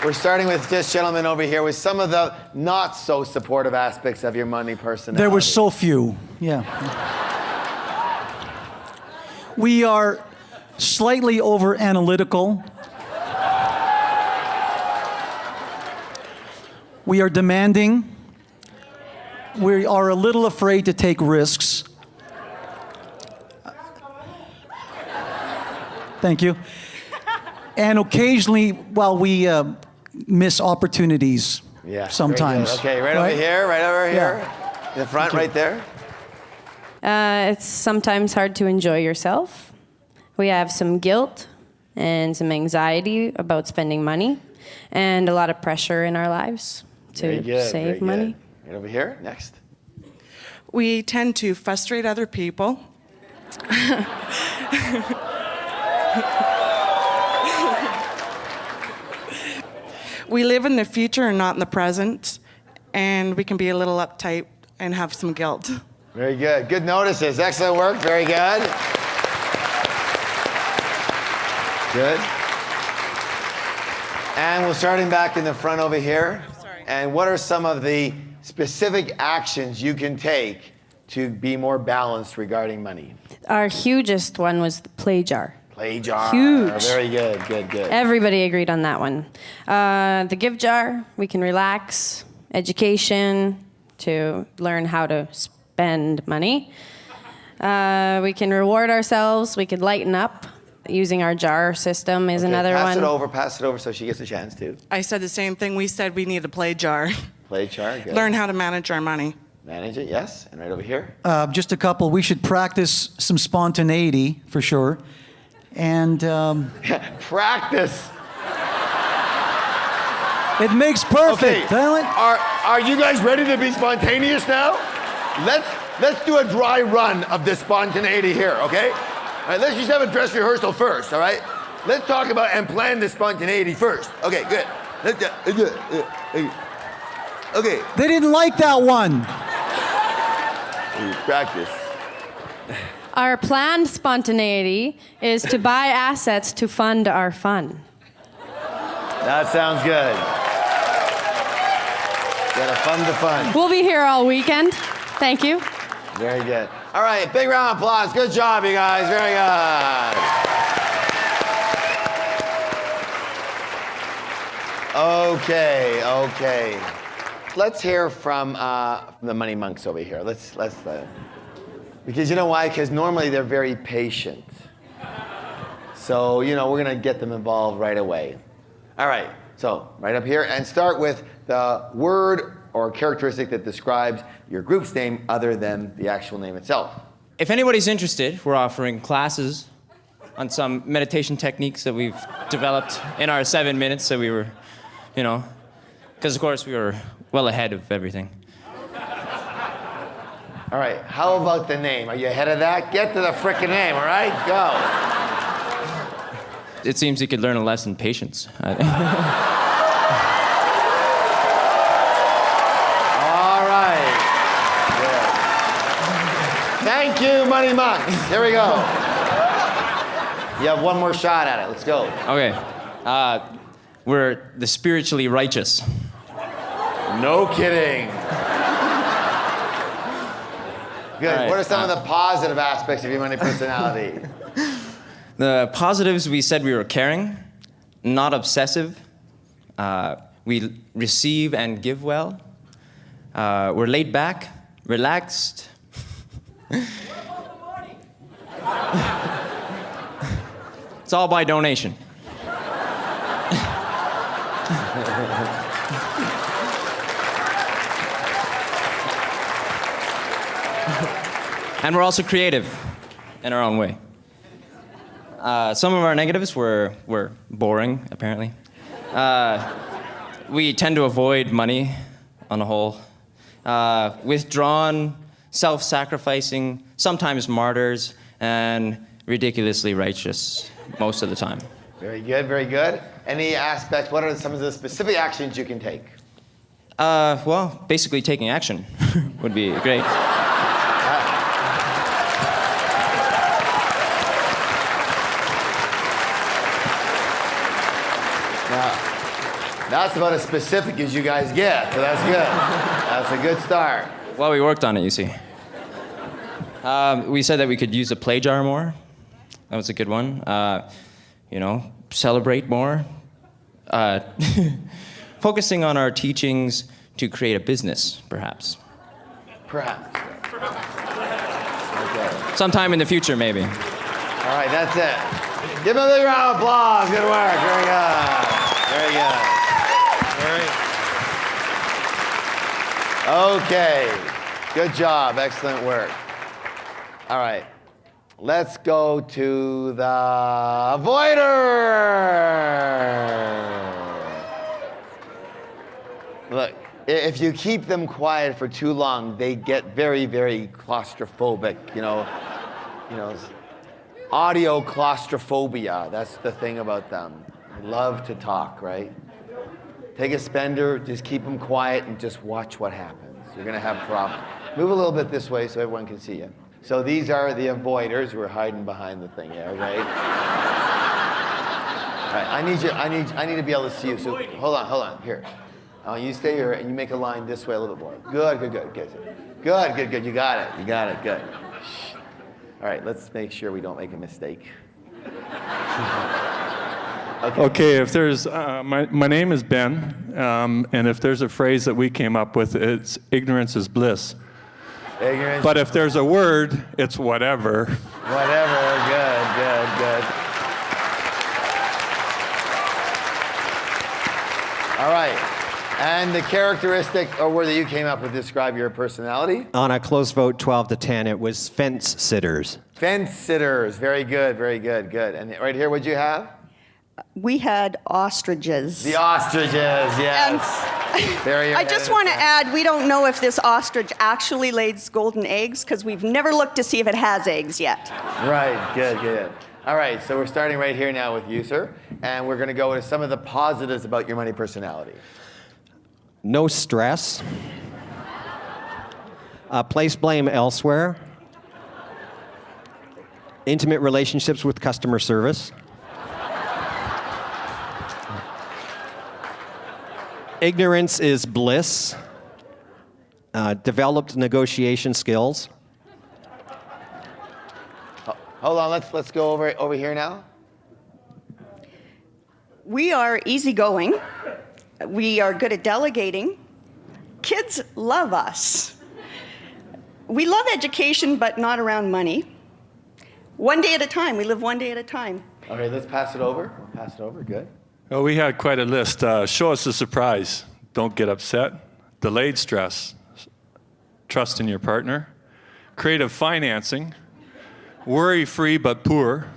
Speaker 1: We're starting with this gentleman over here with some of the not so supportive aspects of your money personality.
Speaker 17: There were so few, yeah. We are slightly over analytical. We are demanding. We are a little afraid to take risks. Thank you. And occasionally, well, we miss opportunities sometimes.
Speaker 1: Okay, right over here, right over here. In the front, right there.
Speaker 12: It's sometimes hard to enjoy yourself. We have some guilt and some anxiety about spending money and a lot of pressure in our lives to save money.
Speaker 1: Right over here, next.
Speaker 16: We tend to frustrate other people. We live in the future and not in the present, and we can be a little uptight and have some guilt.
Speaker 1: Very good. Good notices. Excellent work. Very good. Good. And we're starting back in the front over here. And what are some of the specific actions you can take to be more balanced regarding money?
Speaker 12: Our hugest one was the play jar.
Speaker 1: Play jar.
Speaker 12: Huge.
Speaker 1: Very good, good.
Speaker 12: Everybody agreed on that one. The give jar, we can relax. Education, to learn how to spend money. We can reward ourselves. We could lighten up. Using our jar system is another one.
Speaker 1: Pass it over so she gets a chance too.
Speaker 16: I said the same thing. We said we need a play jar.
Speaker 1: Play jar, good.
Speaker 16: Learn how to manage our money.
Speaker 1: Manage it, yes. And right over here.
Speaker 17: Just a couple. We should practice some spontaneity, for sure. And
Speaker 1: practice.
Speaker 17: It makes perfect.
Speaker 1: Okay. Are you guys ready to be spontaneous now? Let's do a dry run of this spontaneity here, okay? All right, let's just have a dress rehearsal first, all right? Let's talk about and plan the spontaneity first. Okay, good. Okay.
Speaker 17: They didn't like that one.
Speaker 1: Practice.
Speaker 12: Our planned spontaneity is to buy assets to fund our fun.
Speaker 1: That sounds good. Gotta fund the fun.
Speaker 12: We'll be here all weekend. Thank you.
Speaker 1: Very good. All right, big round of applause. Good job, you guys. Very good. Okay. Let's hear from the money monks over here. Let's because you know why? Because normally they're very patient. So, we're going to get them involved right away. All right, so right up here, and start with the word or characteristic that describes your group's name other than the actual name itself.
Speaker 18: If anybody's interested, we're offering classes on some meditation techniques that we've developed in our 7 minutes, so we were, because of course we were well ahead of everything.
Speaker 1: All right, how about the name? Are you ahead of that? Get to the frickin' name, all right? Go.
Speaker 18: It seems you could learn a lesson in patience.
Speaker 1: All right. Good. Thank you, Money Monks. Here we go. You have one more shot at it. Let's go.
Speaker 18: Okay. We're the spiritually righteous.
Speaker 1: No kidding. Good.
Speaker 18: Right,
Speaker 1: what are some of the positive aspects of your money personality?
Speaker 18: The positives, we said we were caring, not obsessive. We receive and give well. We're laid back, relaxed. It's all by donation. And we're also creative in our own way. Some of our negatives were boring, apparently. We tend to avoid money on the whole. Withdrawn, self-sacrificing, sometimes martyrs, and ridiculously righteous most of the time.
Speaker 1: Very good, very good. Any aspects, what are some of the specific actions you can take?
Speaker 18: Well, basically taking action would be great.
Speaker 1: That's about as specific as you guys get, so that's good. That's a good start.
Speaker 18: Well, we worked on it, you see. We said that we could use a play jar more. That was a good one. Celebrate more. Focusing on our teachings to create a business, perhaps.
Speaker 1: Perhaps. Okay.
Speaker 18: Sometime in the future, maybe.
Speaker 1: All right, that's it. Give him a big round of applause. Good work. Very good. Very good. Okay. Good job. Excellent work. All right. Let's go to the avoider. Look, if you keep them quiet for too long, they get very, very claustrophobic, audio claustrophobia, that's the thing about them. They love to talk, right? Take a spender, just keep them quiet and just watch what happens. You're gonna have problems. Move a little bit this way so everyone can see you. So these are the avoiders who are hiding behind the thing, yeah, right? All right, I need to be able to see you, so hold on, here. You stay here and you make a line this way a little bit more. Good. You got it, good. Shh. All right, let's make sure we don't make a mistake.
Speaker 19: Okay, if there's, my name is Ben, and if there's a phrase that we came up with, it's ignorance is bliss.
Speaker 1: Ignorance.
Speaker 19: But if there's a word, it's whatever.
Speaker 1: Whatever, good. All right. And the characteristic or word that you came up with to describe your personality?
Speaker 20: On a close vote, 12-10, it was fence sitters.
Speaker 1: Fence sitters. Very good. And right here, what'd you have?
Speaker 21: We had ostriches.
Speaker 1: The ostriches, yes.
Speaker 21: I just want to add, we don't know if this ostrich actually lays golden eggs because we've never looked to see if it has eggs yet.
Speaker 1: Right, good. All right, so we're starting right here now with you, sir. And we're going to go into some of the positives about your money personality.
Speaker 20: No stress. Place blame elsewhere. Intimate relationships with customer service. Ignorance is bliss. Developed negotiation skills.
Speaker 1: Hold on, let's go over here now.
Speaker 21: We are easygoing. We are good at delegating. Kids love us. We love education, but not around money. One day at a time. We live one day at a time.
Speaker 1: Okay, let's pass it over. Good.
Speaker 19: Oh, we had quite a list. Show us a surprise. Don't get upset. Delayed stress. Trust in your partner. Creative financing. Worry-free but poor.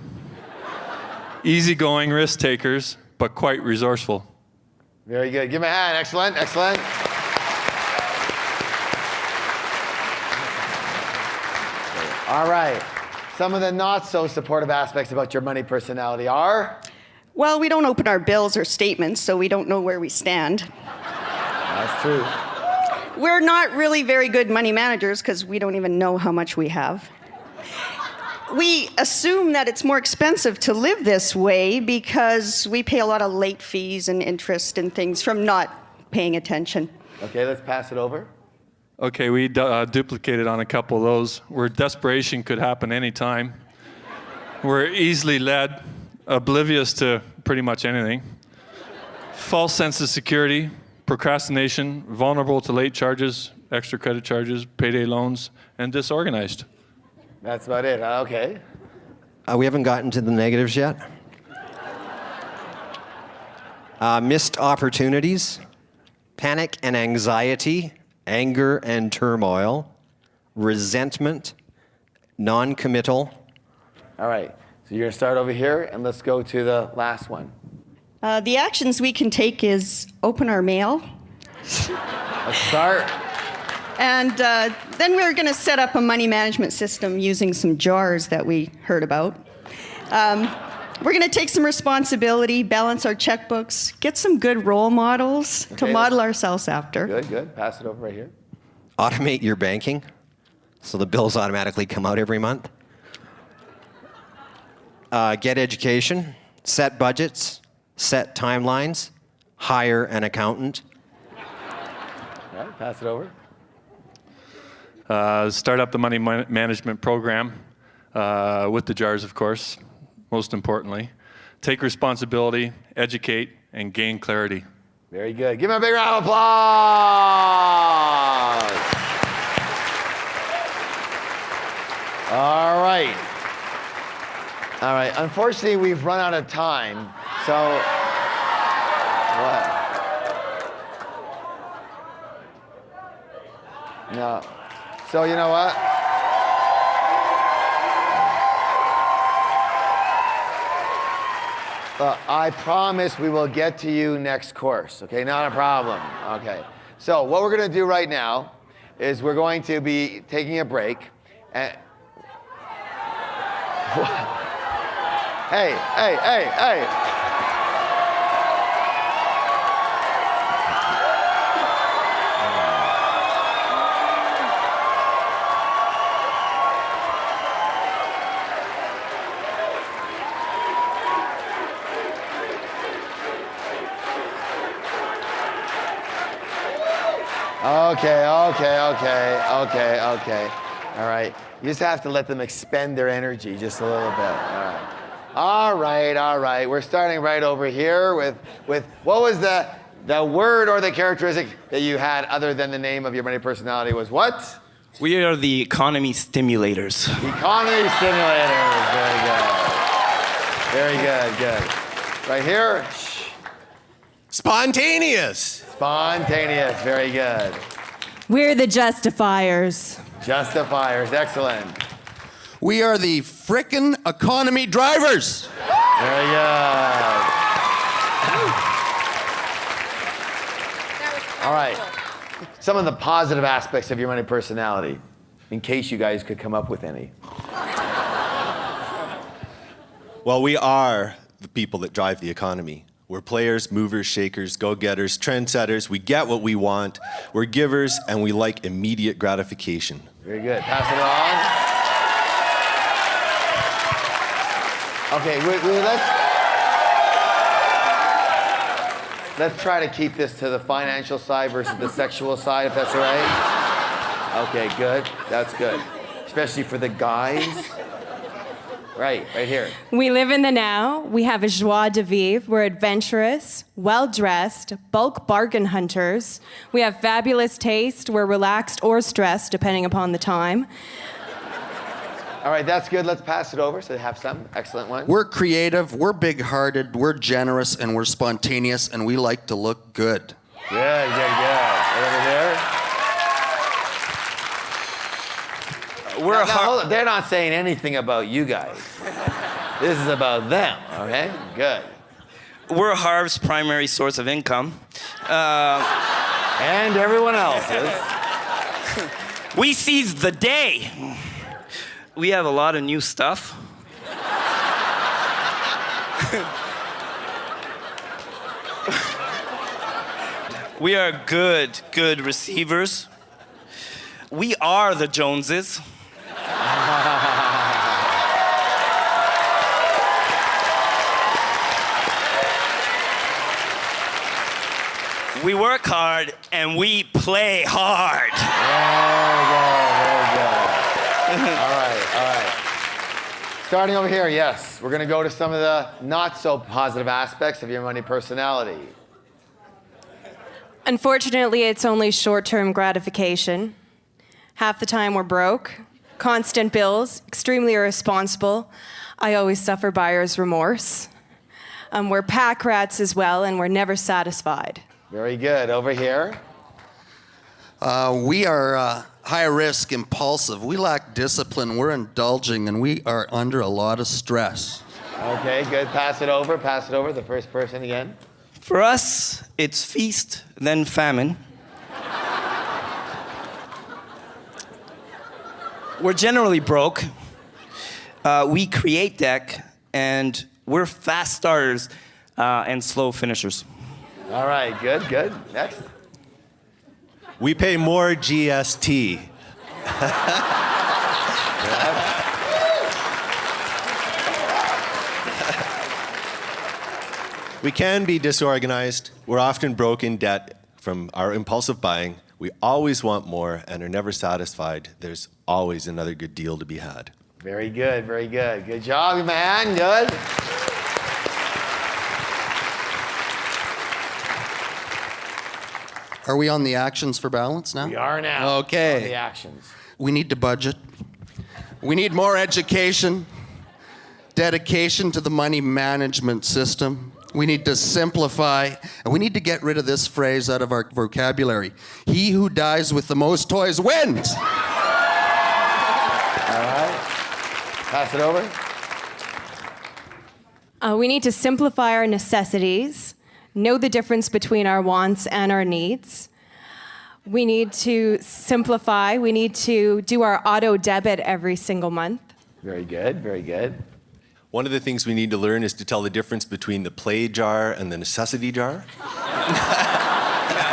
Speaker 19: Easygoing risk takers, but quite resourceful.
Speaker 1: Very good. Give him a hand. Excellent. All right. Some of the not so supportive aspects about your money personality are?
Speaker 21: Well, we don't open our bills or statements, so we don't know where we stand.
Speaker 1: That's true.
Speaker 21: We're not really very good money managers because we don't even know how much we have. We assume that it's more expensive to live this way because we pay a lot of late fees and interest and things from not paying attention.
Speaker 1: Okay, let's pass it over.
Speaker 19: Okay, we duplicated on a couple of those where desperation could happen anytime. We're easily led, oblivious to pretty much anything. False sense of security, procrastination, vulnerable to late charges, extra credit charges, payday loans, and disorganized.
Speaker 1: That's about it. Okay.
Speaker 20: We haven't gotten to the negatives yet. Missed opportunities, panic and anxiety, anger and turmoil, resentment, non-committal.
Speaker 1: All right. So you're going to start over here, and let's go to the last one.
Speaker 21: The actions we can take is open our mail.
Speaker 1: Let's start.
Speaker 21: And then we're going to set up a money management system using some jars that we heard about. We're going to take some responsibility, balance our checkbooks, get some good role models to model ourselves after.
Speaker 1: Good, good. Pass it over right here.
Speaker 20: Automate your banking so the bills automatically come out every month. Get education, set budgets, set timelines, hire an accountant.
Speaker 1: All right, pass it over.
Speaker 19: Start up the money management program with the jars, of course, most importantly. Take responsibility, educate, and gain clarity.
Speaker 1: Very good. Give him a big round of applause. All right. All right. Unfortunately, we've run out of time. So, what? No. So, you know what? I promise we will get to you next course, okay? Not a problem, okay? So what we're gonna do right now is we're going to be taking a break. And hey, hey, hey, hey. Okay. All right. You just have to let them expend their energy just a little bit. All right. We're starting right over here with what was the word or the characteristic that you had other than the name of your money personality was what?
Speaker 18: We are the economy stimulators.
Speaker 1: Economy stimulators. Very good. Good. Right here.
Speaker 3: Spontaneous.
Speaker 1: Spontaneous. Very good.
Speaker 22: We're the justifiers.
Speaker 1: Justifiers. Excellent.
Speaker 3: We are the frickin' economy drivers.
Speaker 1: Very good. All right. Some of the positive aspects of your money personality, in case you guys could come up with any.
Speaker 3: Well, we are the people that drive the economy. We're players, movers, shakers, go-getters, trendsetters. We get what we want. We're givers, and we like immediate gratification.
Speaker 1: Very good. Pass it on. Okay, let's try to keep this to the financial side versus the sexual side, if that's all right. Okay, good. That's good. Especially for the guys. Right here.
Speaker 22: We live in the now. We have a joie de vivre. We're adventurous, well-dressed, bulk bargain hunters. We have fabulous taste. We're relaxed or stressed, depending upon the time.
Speaker 1: All right, that's good. Let's pass it over so they have some excellent ones.
Speaker 3: We're creative, we're big-hearted, we're generous, and we're spontaneous, and we like to look good.
Speaker 1: Good. Right over there. Hold on. They're not saying anything about you guys. This is about them, okay? Good.
Speaker 18: We're Harv's primary source of income.
Speaker 1: And everyone else's.
Speaker 18: We seize the day. We have a lot of new stuff. We are good receivers. We are the Joneses. We work hard and we play hard.
Speaker 1: Very good. All right. Starting over here, yes. We're going to go to some of the not so positive aspects of your money personality.
Speaker 22: Unfortunately, it's only short-term gratification. Half the time we're broke, constant bills, extremely irresponsible. I always suffer buyer's remorse. We're pack rats as well, and we're never satisfied.
Speaker 1: Very good. Over here.
Speaker 3: We are high risk, impulsive. We lack discipline. We're indulging, and we are under a lot of stress.
Speaker 1: Okay, good. Pass it over. The first person again.
Speaker 18: For us, it's feast, then famine. We're generally broke. We create debt, and
Speaker 2: We're fast starters and slow finishers.
Speaker 1: All right, good. Next.
Speaker 3: We pay more GST. We can be disorganized. We're often broke in debt from our impulsive buying. We always want more and are never satisfied. There's always another good deal to be had.
Speaker 1: Very good. Good job, man. Good.
Speaker 4: Are we on the actions for balance now?
Speaker 1: We are now.
Speaker 4: Okay.
Speaker 1: On the actions.
Speaker 4: We need to budget. We need more education, dedication to the money management system. We need to simplify, and we need to get rid of this phrase out of our vocabulary. He who dies with the most toys wins.
Speaker 1: All right. Pass it over.
Speaker 22: We need to simplify our necessities, know the difference between our wants and our needs. We need to simplify. We need to do our auto debit every single month.
Speaker 1: Very good.
Speaker 3: One of the things we need to learn is to tell the difference between the play jar and the necessity jar.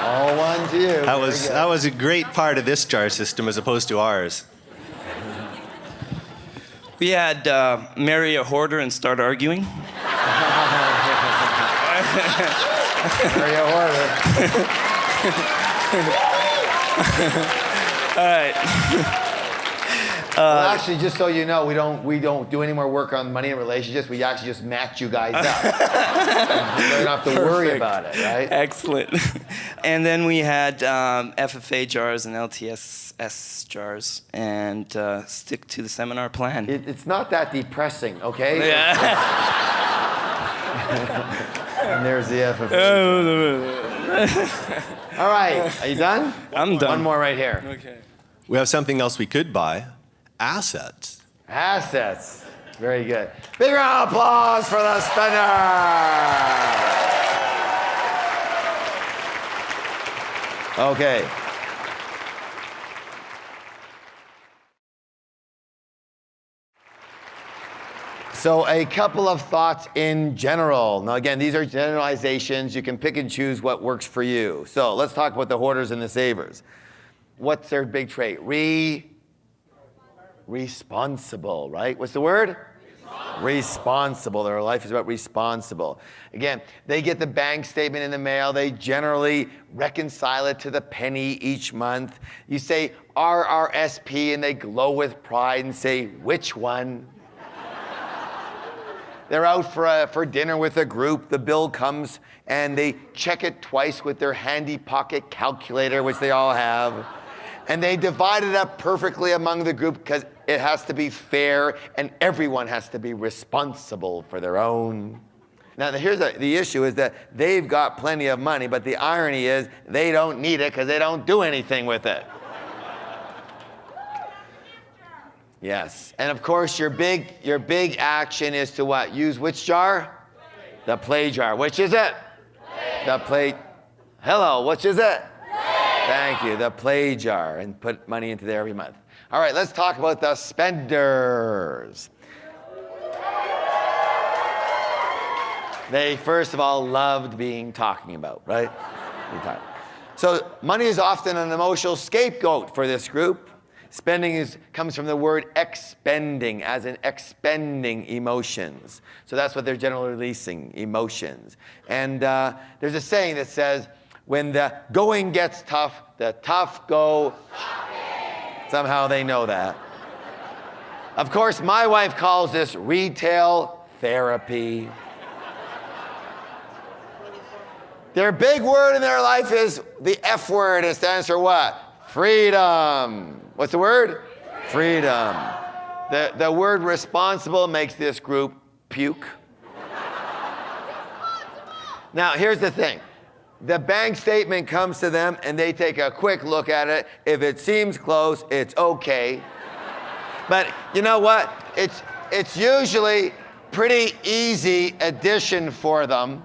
Speaker 1: All one to you.
Speaker 3: That was a great part of this jar system as opposed to ours.
Speaker 2: We had marry a hoarder and start arguing.
Speaker 1: Marry a hoarder.
Speaker 2: All right.
Speaker 1: Well, actually, just so you know, we don't do any more work on money and relationships. We actually just match you guys up. You don't have to worry about it, right?
Speaker 2: Excellent. And then we had FFA jars and LTSS jars, and stick to the seminar plan.
Speaker 1: It's not that depressing, okay?
Speaker 2: Yeah.
Speaker 1: And there's the FFA. All right, are you done?
Speaker 2: I'm done.
Speaker 1: One more right here.
Speaker 2: Okay.
Speaker 3: We have something else we could buy. Assets.
Speaker 1: Assets. Very good. Big round of applause for the spender. Okay. So a couple of thoughts in general. Now again, these are generalizations. You can pick and choose what works for you. So let's talk about the hoarders and the savers. What's their big trait? Responsible, right? What's the word? Responsible. Their life is about responsible. Again, they get the bank statement in the mail. They generally reconcile it to the penny each month. You say RRSP and they glow with pride and say, which one? They're out for dinner with a group. The bill comes and they check it twice with their handy pocket calculator, which they all have. And they divide it up perfectly among the group because it has to be fair and everyone has to be responsible for their own. Now, here's the issue is that they've got plenty of money, but the irony is they don't need it because they don't do anything with it. Yes, and of course your big action is to what? Use which jar? The play jar. Which is it? The play. Hello, which is it? Thank you, the play jar, and put money into there every month. All right, let's talk about the spenders. They, first of all, loved being talking about, right? So money is often an emotional scapegoat for this group. Spending comes from the word expending, as in expending emotions. So that's what they're generally releasing, emotions. And there's a saying that says, when the going gets tough, the tough go shopping. Somehow they know that. Of course, my wife calls this retail therapy. Their big word in their life is the F word. It stands for what? Freedom. What's the word? Freedom. The word responsible makes this group puke. Now, here's the thing. The bank statement comes to them and they take a quick look at it. If it seems close, it's okay. But you know what? It's usually pretty easy addition for them.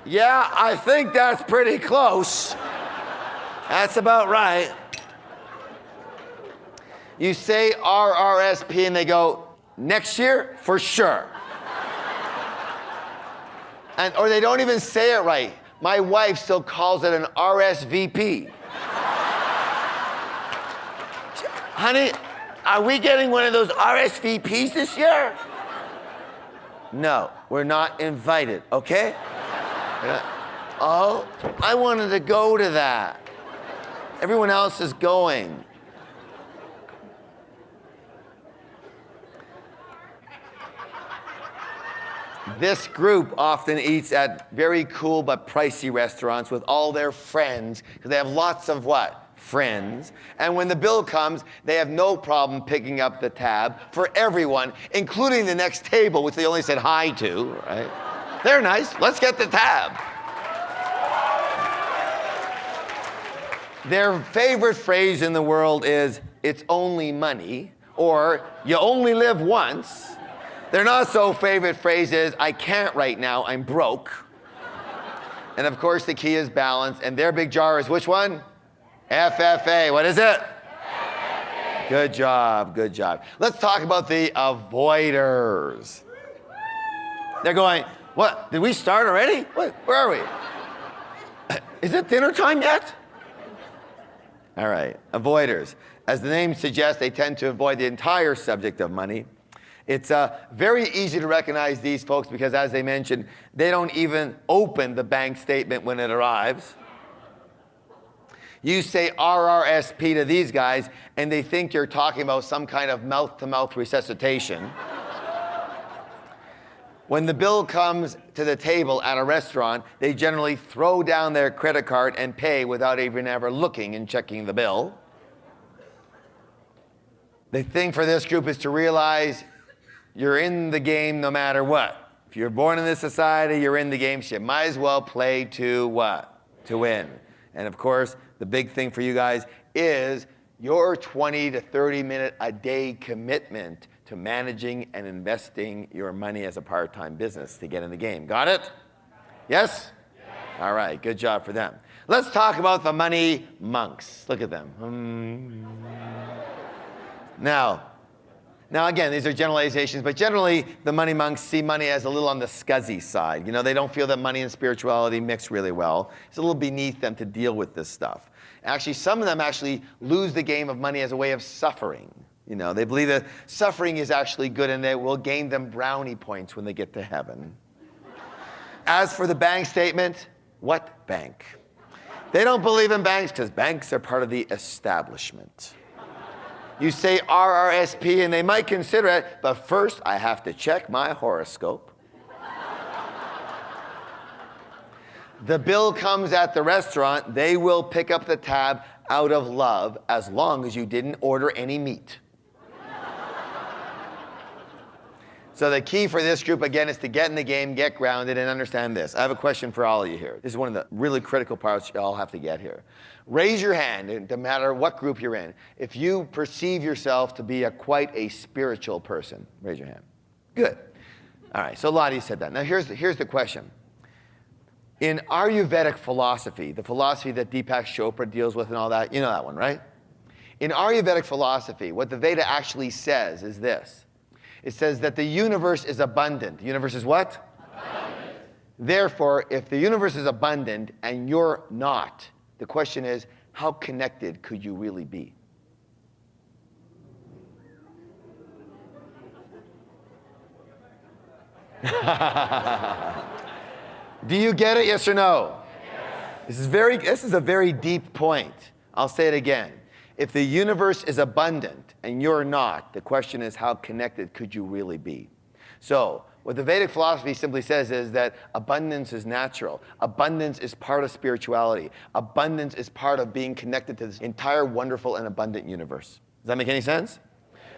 Speaker 1: Yeah, I think that's pretty close. That's about right. You say RRSP and they go, next year, for sure. Or they don't even say it right. My wife still calls it an RSVP. Honey, are we getting one of those RSVPs this year? No, we're not invited, okay? Oh, I wanted to go to that. Everyone else is going. This group often eats at very cool but pricey restaurants with all their friends, because they have lots of what? Friends. And when the bill comes, they have no problem picking up the tab for everyone, including the next table, which they only said hi to, right? They're nice. Let's get the tab. Their favorite phrase in the world is, it's only money, or you only live once. Their not so favorite phrase is, I can't right now, I'm broke. And of course the key is balance, and their big jar is which one? FFA. What is it? FFA. Good job, good job. Let's talk about the avoiders. They're going, what, did we start already? What, where are we? Is it dinner time yet? All right, avoiders. As the name suggests, they tend to avoid the entire subject of money. It's very easy to recognize these folks because, as they mentioned, they don't even open the bank statement when it arrives. You say RRSP to these guys, and they think you're talking about some kind of mouth-to-mouth resuscitation. When the bill comes to the table at a restaurant, they generally throw down their credit card and pay without even ever looking and checking the bill. The thing for this group is to realize you're in the game no matter what. If you're born in this society, you're in the game. So you might as well play to what? To win. And of course, the big thing for you guys is your 20 to 30 minute a day commitment to managing and investing your money as a part-time business to get in the game. Got it? Yes? All right, good job for them. Let's talk about the money monks. Look at them. Now again, these are generalizations, but generally the money monks see money as a little on the scuzzy side. You know, they don't feel that money and spirituality mix really well. It's a little beneath them to deal with this stuff. Actually, some of them actually lose the game of money as a way of suffering. You know, they believe that suffering is actually good and it will gain them brownie points when they get to heaven. As for the bank statement, what bank? They don't believe in banks because banks are part of the establishment. You say RRSP and they might consider it, but first I have to check my horoscope. The bill comes at the restaurant, they will pick up the tab out of love as long as you didn't order any meat. So the key for this group, again, is to get in the game, get grounded, and understand this. I have a question for all of you here. This is one of the really critical parts you all have to get here. Raise your hand, no matter what group you're in, if you perceive yourself to be quite a spiritual person. Raise your hand. Good. All right, so a lot of you said that. Now here's the question. In Ayurvedic philosophy, the philosophy that Deepak Chopra deals with and all that, you know that one, right? In Ayurvedic philosophy, what the Veda actually says is this. It says that the universe is abundant. The universe is what? Abundant. Therefore, if the universe is abundant and you're not, the question is, how connected could you really be? Do you get it, yes or no? Yes. This is a very deep point. I'll say it again. If the universe is abundant and you're not, the question is, how connected could you really be? So, what the Vedic philosophy simply says is that abundance is natural. Abundance is part of spirituality. Abundance is part of being connected to this entire wonderful and abundant universe. Does that make any sense?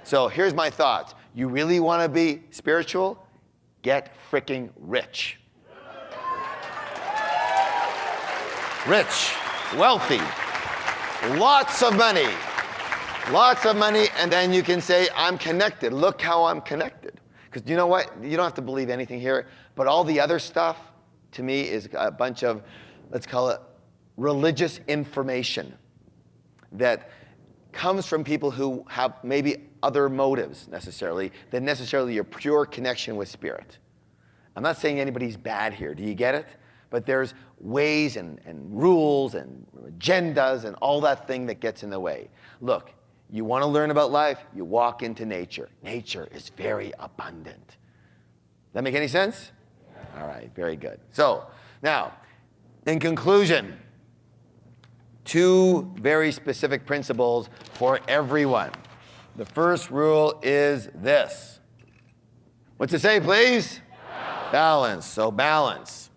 Speaker 1: So here's my thoughts. You really want to be spiritual? Get freaking rich. Rich, wealthy, lots of money, and then you can say, I'm connected. Look how I'm connected. Because you know what? You don't have to believe anything here, but all the other stuff, to me, is a bunch of, let's call it, religious information that comes from people who have maybe other motives necessarily than necessarily your pure connection with spirit. I'm not saying anybody's bad here. Do you get it? But there's ways and rules and agendas and all that thing that gets in the way. Look, you want to learn about life, you walk into nature. Nature is very abundant. Does that make any sense? All right, very good. So, now, in conclusion, 2 very specific principles for everyone. The first rule is this. What's it say, please? Balance. So balance.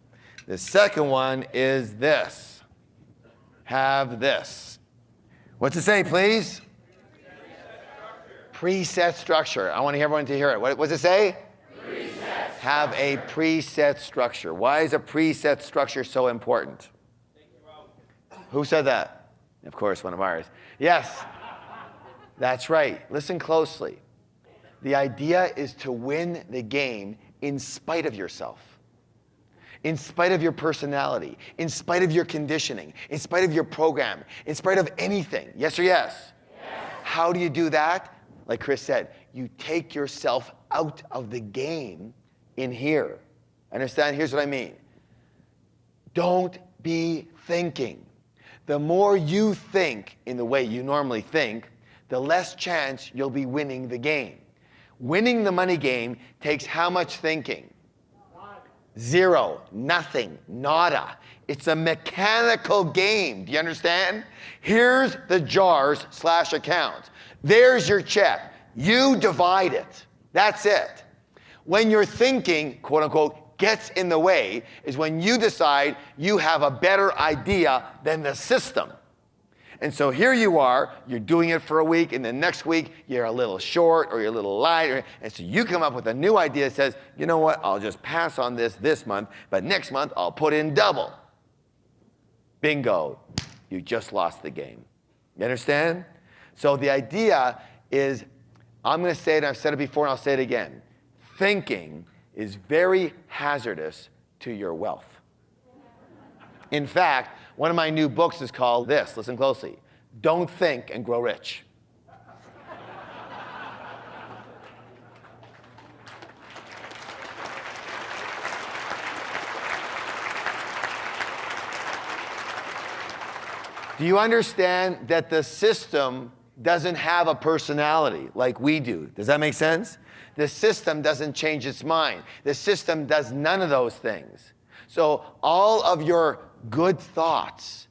Speaker 1: The second one is this. Have this. What's it say, please? Preset structure. I want everyone to hear it. What does it say? Preset. Have a preset structure. Why is a preset structure so important? Who said that? Of course, one of ours. Yes, that's right. Listen closely. The idea is to win the game in spite of yourself, in spite of your personality, in spite of your conditioning, in spite of your program, in spite of anything. Yes or yes? Yes. How do you do that? Like Chris said, you take yourself out of the game in here. Understand? Here's what I mean. Don't be thinking. The more you think in the way you normally think, the less chance you'll be winning the game. Winning the money game takes how much thinking? 0, nothing, nada. It's a mechanical game. Do you understand? Here's the jars/account. There's your check. You divide it. That's it. When your thinking, quote unquote, gets in the way is when you decide you have a better idea than the system. And so here you are, you're doing it for a week, and then next week you're a little short or you're a little light, and so you come up with a new idea that says, you know what, I'll just pass on this month, but next month I'll put in double. Bingo, you just lost the game. You understand? So the idea is, I'm going to say it, I've said it before and I'll say it again. Thinking is very hazardous to your wealth. In fact, one of my new books is called this, listen closely, Don't Think and Grow Rich. Do you understand that the system doesn't have a personality like we do? Does that make sense? The system doesn't change its mind. The system does none of those things. So all of your good thoughts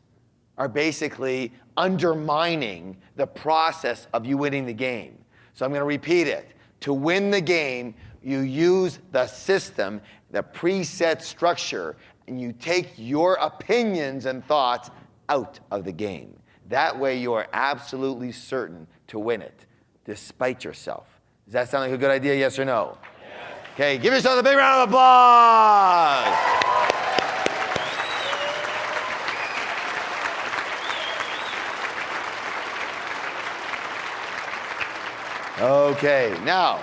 Speaker 1: are basically undermining the process of you winning the game. So I'm going to repeat it. To win the game, you use the system, the preset structure, and you take your opinions and thoughts out of the game. That way you are absolutely certain to win it, despite yourself. Does that sound like a good idea, yes or no? Yes. Okay, give yourself a big round of applause. Okay, now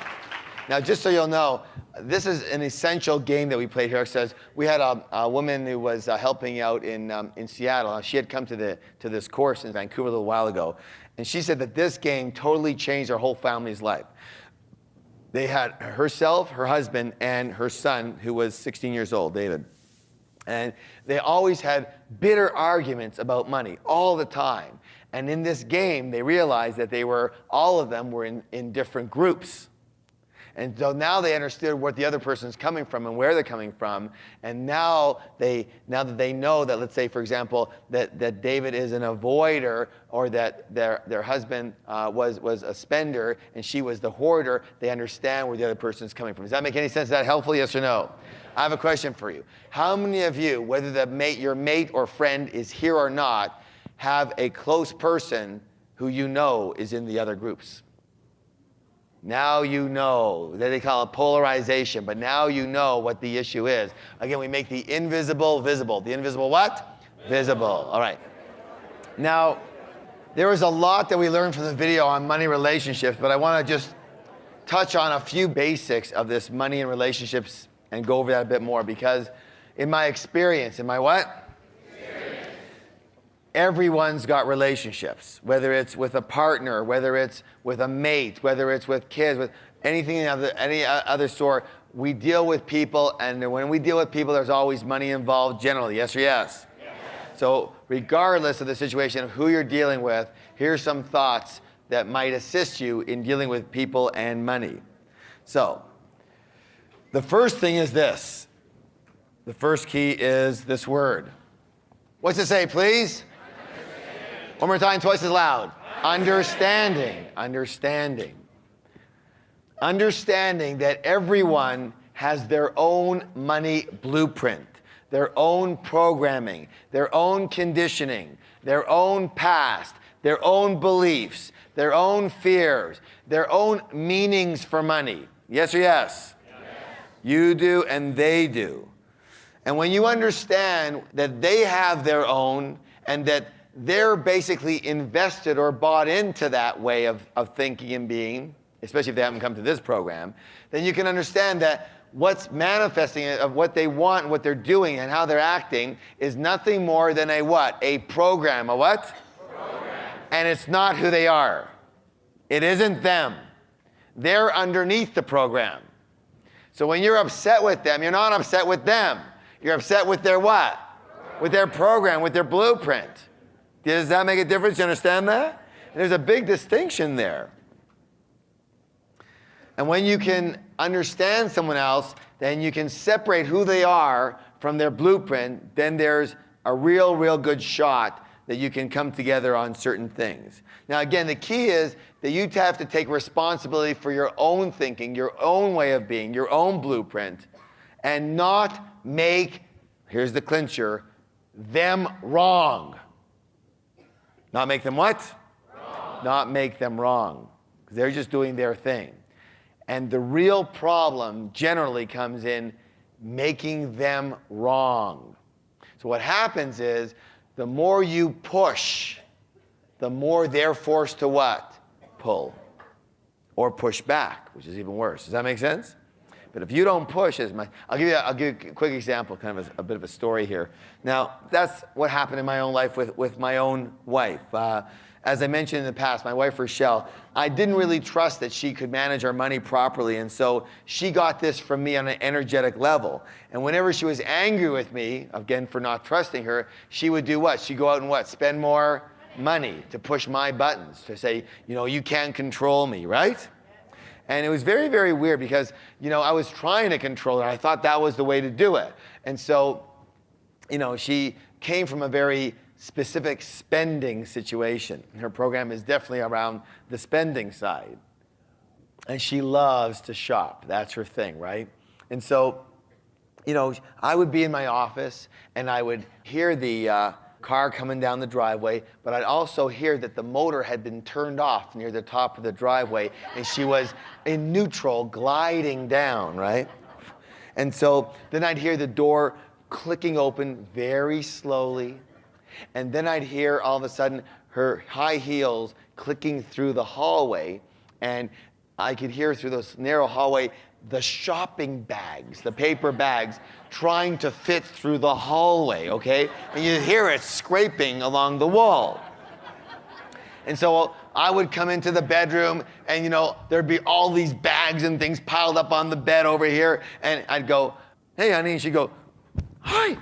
Speaker 1: just so you'll know, this is an essential game that we played here. It says we had a woman who was helping out in Seattle. She had come to this course in Vancouver a little while ago, and she said that this game totally changed her whole family's life. They had herself, her husband, and her son, who was 16 years old, David. And they always had bitter arguments about money all the time. And in this game, they realized that all of them were in different groups. And so now they understood what the other person's coming from and where they're coming from. And now that they know that, let's say, for example, that David is an avoider, or that their husband was a spender and she was the hoarder, they understand where the other person's coming from. Does that make any sense? Is that helpful, yes or no? I have a question for you. How many of you, whether your mate or friend is here or not, have a close person who you know is in the other groups? Now you know. They call it polarization, but now you know what the issue is. Again, we make the invisible visible. The invisible what? Visible. All right. Now, there was a lot that we learned from the video on money relationships, but I want to just touch on a few basics of this money and relationships and go over that a bit more, because in my experience, in my what? Everyone's got relationships, whether it's with a partner, whether it's with a mate, whether it's with kids, with anything of any other sort. We deal with people, and when we deal with people, there's always money involved generally. Yes or yes? Yes. So regardless of the situation of who you're dealing with, here's some thoughts that might assist you in dealing with people and money. So the first thing is this. The first key is this word. What's it say, please? One more time, twice as loud. Understanding. Understanding. Understanding that everyone has their own money blueprint, their own programming, their own conditioning, their own past, their own beliefs, their own fears, their own meanings for money. Yes or yes? Yes. You do and they do. And when you understand that they have their own and that they're basically invested or bought into that way of thinking and being, especially if they haven't come to this program, then you can understand that what's manifesting of what they want, what they're doing, and how they're acting is nothing more than a what? A program. A what? Program. And it's not who they are. It isn't them. They're underneath the program. So when you're upset with them, you're not upset with them. You're upset with their what? With their program, with their blueprint. Does that make a difference? You understand that? There's a big distinction there. And when you can understand someone else, then you can separate who they are from their blueprint, then there's a real good shot that you can come together on certain things. Now again, the key is that you have to take responsibility for your own thinking, your own way of being, your own blueprint, and not make, here's the clincher, them wrong. Not make them what? Wrong. Not make them wrong. Because they're just doing their thing. And the real problem generally comes in making them wrong. So what happens is, the more you push, the more they're forced to what? Pull. Or push back, which is even worse. Does that make sense? But if you don't push as much, I'll give you a quick example, kind of a bit of a story here. Now, that's what happened in my own life with my own wife. As I mentioned in the past, my wife, Rochelle, I didn't really trust that she could manage our money properly, and so she got this from me on an energetic level. And whenever she was angry with me, again, for not trusting her, she would do what? She'd go out and what? Spend more money to push my buttons, to say, you know, you can't control me, right? And it was very weird because, you know, I was trying to control her. I thought that was the way to do it. And so, you know, she came from a very specific spending situation. Her program is definitely around the spending side. And she loves to shop. That's her thing, right? And so, you know, I would be in my office and I would hear the car coming down the driveway, but I'd also hear that the motor had been turned off near the top of the driveway and she was in neutral gliding down, right? And so then I'd hear the door clicking open very slowly, and then I'd hear all of a sudden her high heels clicking through the hallway, and I could hear through this narrow hallway the shopping bags, the paper bags, trying to fit through the hallway, okay? And you hear it scraping along the wall. And so I would come into the bedroom and, you know, there'd be all these bags and things piled up on the bed over here. And I'd go, hey, honey. And she'd go, hi.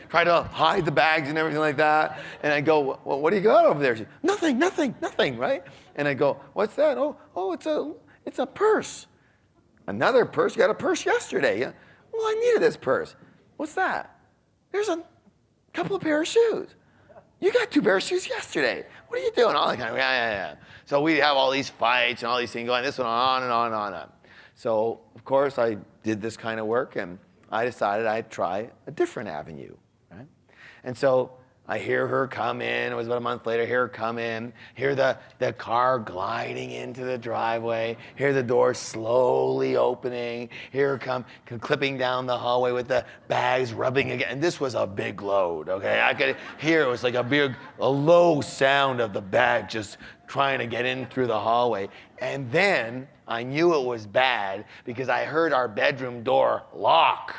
Speaker 1: Try to hide the bags and everything like that. And I'd go, well, what do you got over there? She'd, nothing, right? And I'd go, what's that? Oh, it's a purse. Another purse? You got a purse yesterday. Yeah. Well, I needed this purse. What's that? There's a couple of pair of shoes. You got 2 pairs of shoes yesterday. What are you doing? All that kind of, yeah. So we'd have all these fights and all these things going, this went on and on and on. So, of course, I did this kind of work, and I decided I'd try a different avenue, right? And so I hear her come in. It was about a month later. Hear her come in. Hear the car gliding into the driveway. Hear the door slowly opening. Hear her come clipping down the hallway with the bags rubbing again. And this was a big load, okay? I could hear it was like a low sound of the bag just trying to get in through the hallway. And then I knew it was bad because I heard our bedroom door lock.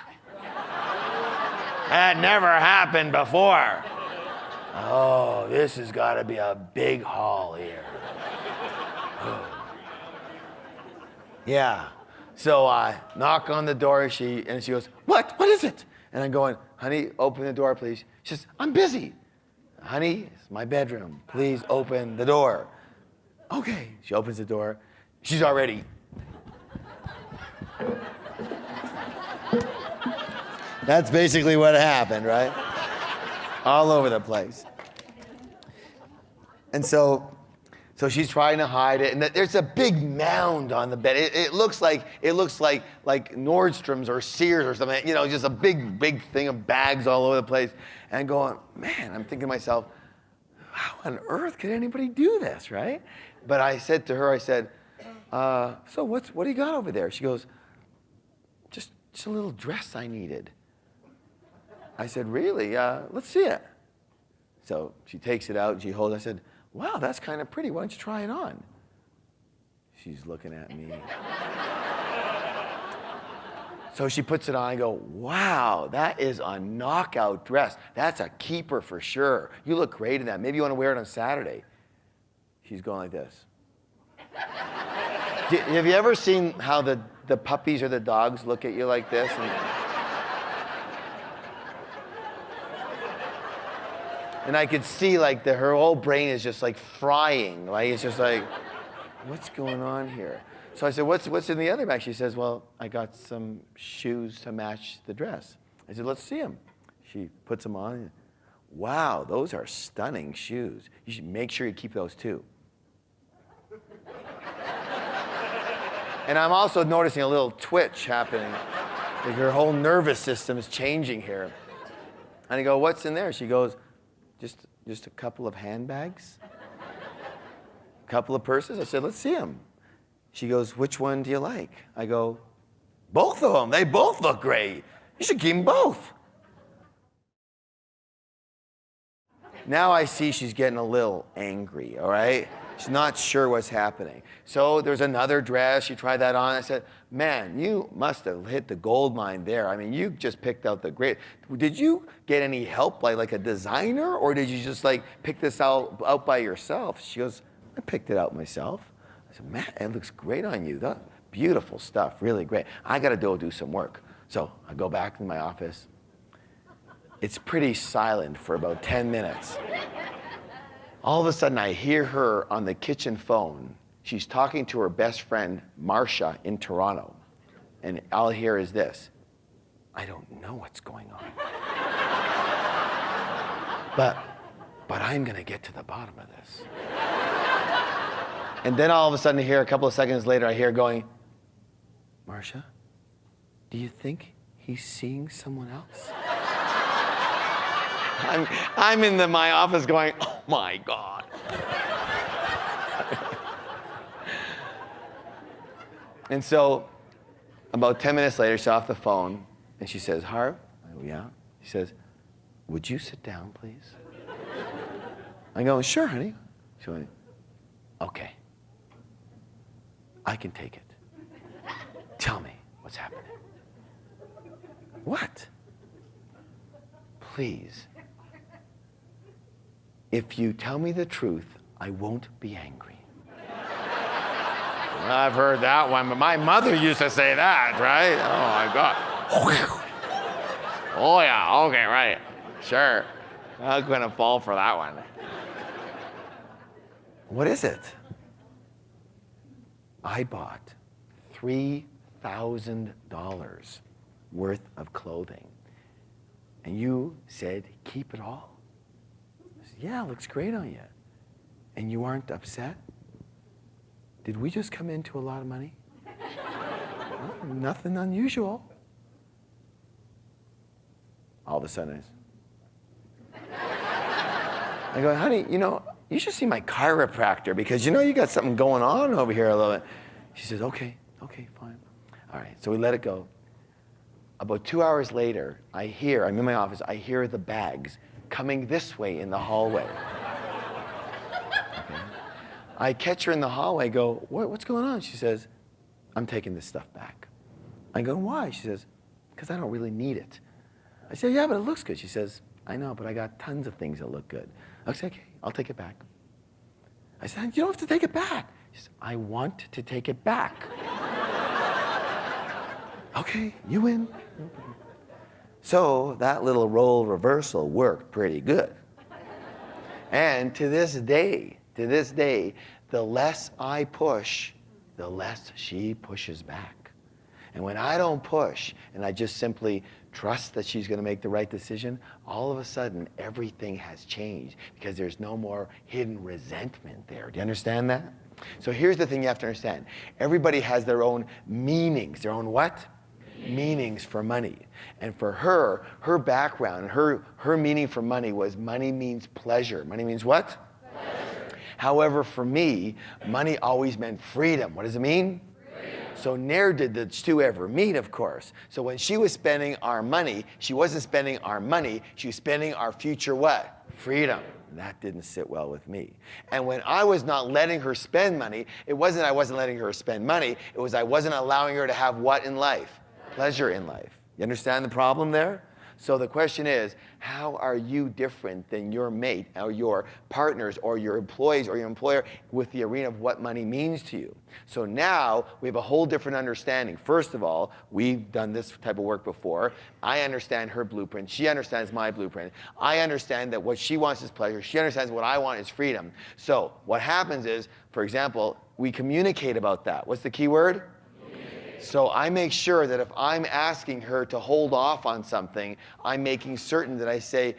Speaker 1: That never happened before. Oh, this has got to be a big haul here. Yeah. So I knock on the door, and she goes, what? What is it? And I'm going, honey, open the door, please. She says, I'm busy. Honey, it's my bedroom. Please open the door. Okay. She opens the door. She's already. That's basically what happened, right? All over the place. And so she's trying to hide it, and there's a big mound on the bed. It looks like Nordstrom's or Sears or something, you know, just a big thing of bags all over the place. And going, man, I'm thinking to myself, how on earth could anybody do this, right? But I said to her, so what do you got over there? She goes, just a little dress I needed. I said, really? Let's see it. So she takes it out and she holds it. I said, wow, that's kind of pretty. Why don't you try it on? She's looking at me. So she puts it on. I go, wow, that is a knockout dress. That's a keeper for sure. You look great in that. Maybe you want to wear it on Saturday. She's going like this. Have you ever seen how the puppies or the dogs look at you like this? And I could see like her whole brain is just like frying. Like it's just like, what's going on here? So I said, what's in the other bag? She says, well, I got some shoes to match the dress. I said, let's see them. She puts them on. Wow, those are stunning shoes. You should make sure you keep those too. And I'm also noticing a little twitch happening. Like her whole nervous system is changing here. And I go, what's in there? She goes, just a couple of handbags, a couple of purses. I said, let's see them. She goes, which one do you like? I go, both of them. They both look great. You should keep them both. Now I see she's getting a little angry, all right? She's not sure what's happening. So there's another dress. She tried that on. I said, man, you must have hit the gold mine there. I mean, you just picked out the great. Did you get any help by like a designer, or did you just like pick this out by yourself? She goes, I picked it out myself. I said, man, it looks great on you. That beautiful stuff, really great. I got to go do some work. So I go back to my office. It's pretty silent for about 10 minutes. All of a sudden, I hear her on the kitchen phone. She's talking to her best friend, Marcia, in Toronto. And all I hear is this, I don't know what's going on. But I'm going to get to the bottom of this. And then all of a sudden, I hear a couple of seconds later, I hear going, Marcia, do you think he's seeing someone else? I'm in my office going, oh my God. And so about 10 minutes later, she's off the phone and she says, Harv? I go, yeah. She says, would you sit down, please? I'm going, sure, honey. She went, okay. I can take it. Tell me what's happening. What? Please. If you tell me the truth, I won't be angry. I've heard that one, but my mother used to say that, right? Oh my God. Oh yeah, okay, right. Sure. I'm gonna fall for that one. What is it? I bought $3,000 worth of clothing. And you said, keep it all? I said, yeah, it looks great on you. And you aren't upset? Did we just come into a lot of money? Well, nothing unusual. All of a sudden, I go, honey, you should see my chiropractor because you got something going on over here a little bit. She says, okay, fine. All right, so we let it go. About 2 hours later, I'm in my office, I hear the bags coming this way in the hallway. Okay. I catch her in the hallway, go, what's going on? She says, I'm taking this stuff back. I go, why? She says, because I don't really need it. I said, yeah, but it looks good. She says, I know, but I got tons of things that look good. I said, okay, I'll take it back. I said, you don't have to take it back. She said, I want to take it back. Okay, you win. So that little role reversal worked pretty good. And to this day, the less I push, the less she pushes back. And when I don't push and I just simply trust that she's going to make the right decision, all of a sudden everything has changed because there's no more hidden resentment there. Do you understand that? So here's the thing you have to understand. Everybody has their own meanings. Their own what? Meanings for money. And for her, her background, her meaning for money was money means pleasure. Money means what? Pleasure. However, for me, money always meant freedom. What does it mean? Freedom. So ne'er did the two ever meet, of course. So when she was spending our money, she wasn't spending our money, she was spending our future what? Freedom. That didn't sit well with me. And when I was not letting her spend money, it wasn't I wasn't letting her spend money, it was I wasn't allowing her to have what in life? Pleasure in life. You understand the problem there? So the question is, how are you different than your mate or your partners or your employees or your employer with the arena of what money means to you? So now we have a whole different understanding. First of all, we've done this type of work before. I understand her blueprint. She understands my blueprint. I understand that what she wants is pleasure. She understands what I want is freedom. So what happens is, for example, we communicate about that. What's the key word? So I make sure that if I'm asking her to hold off on something, I'm making certain that I say,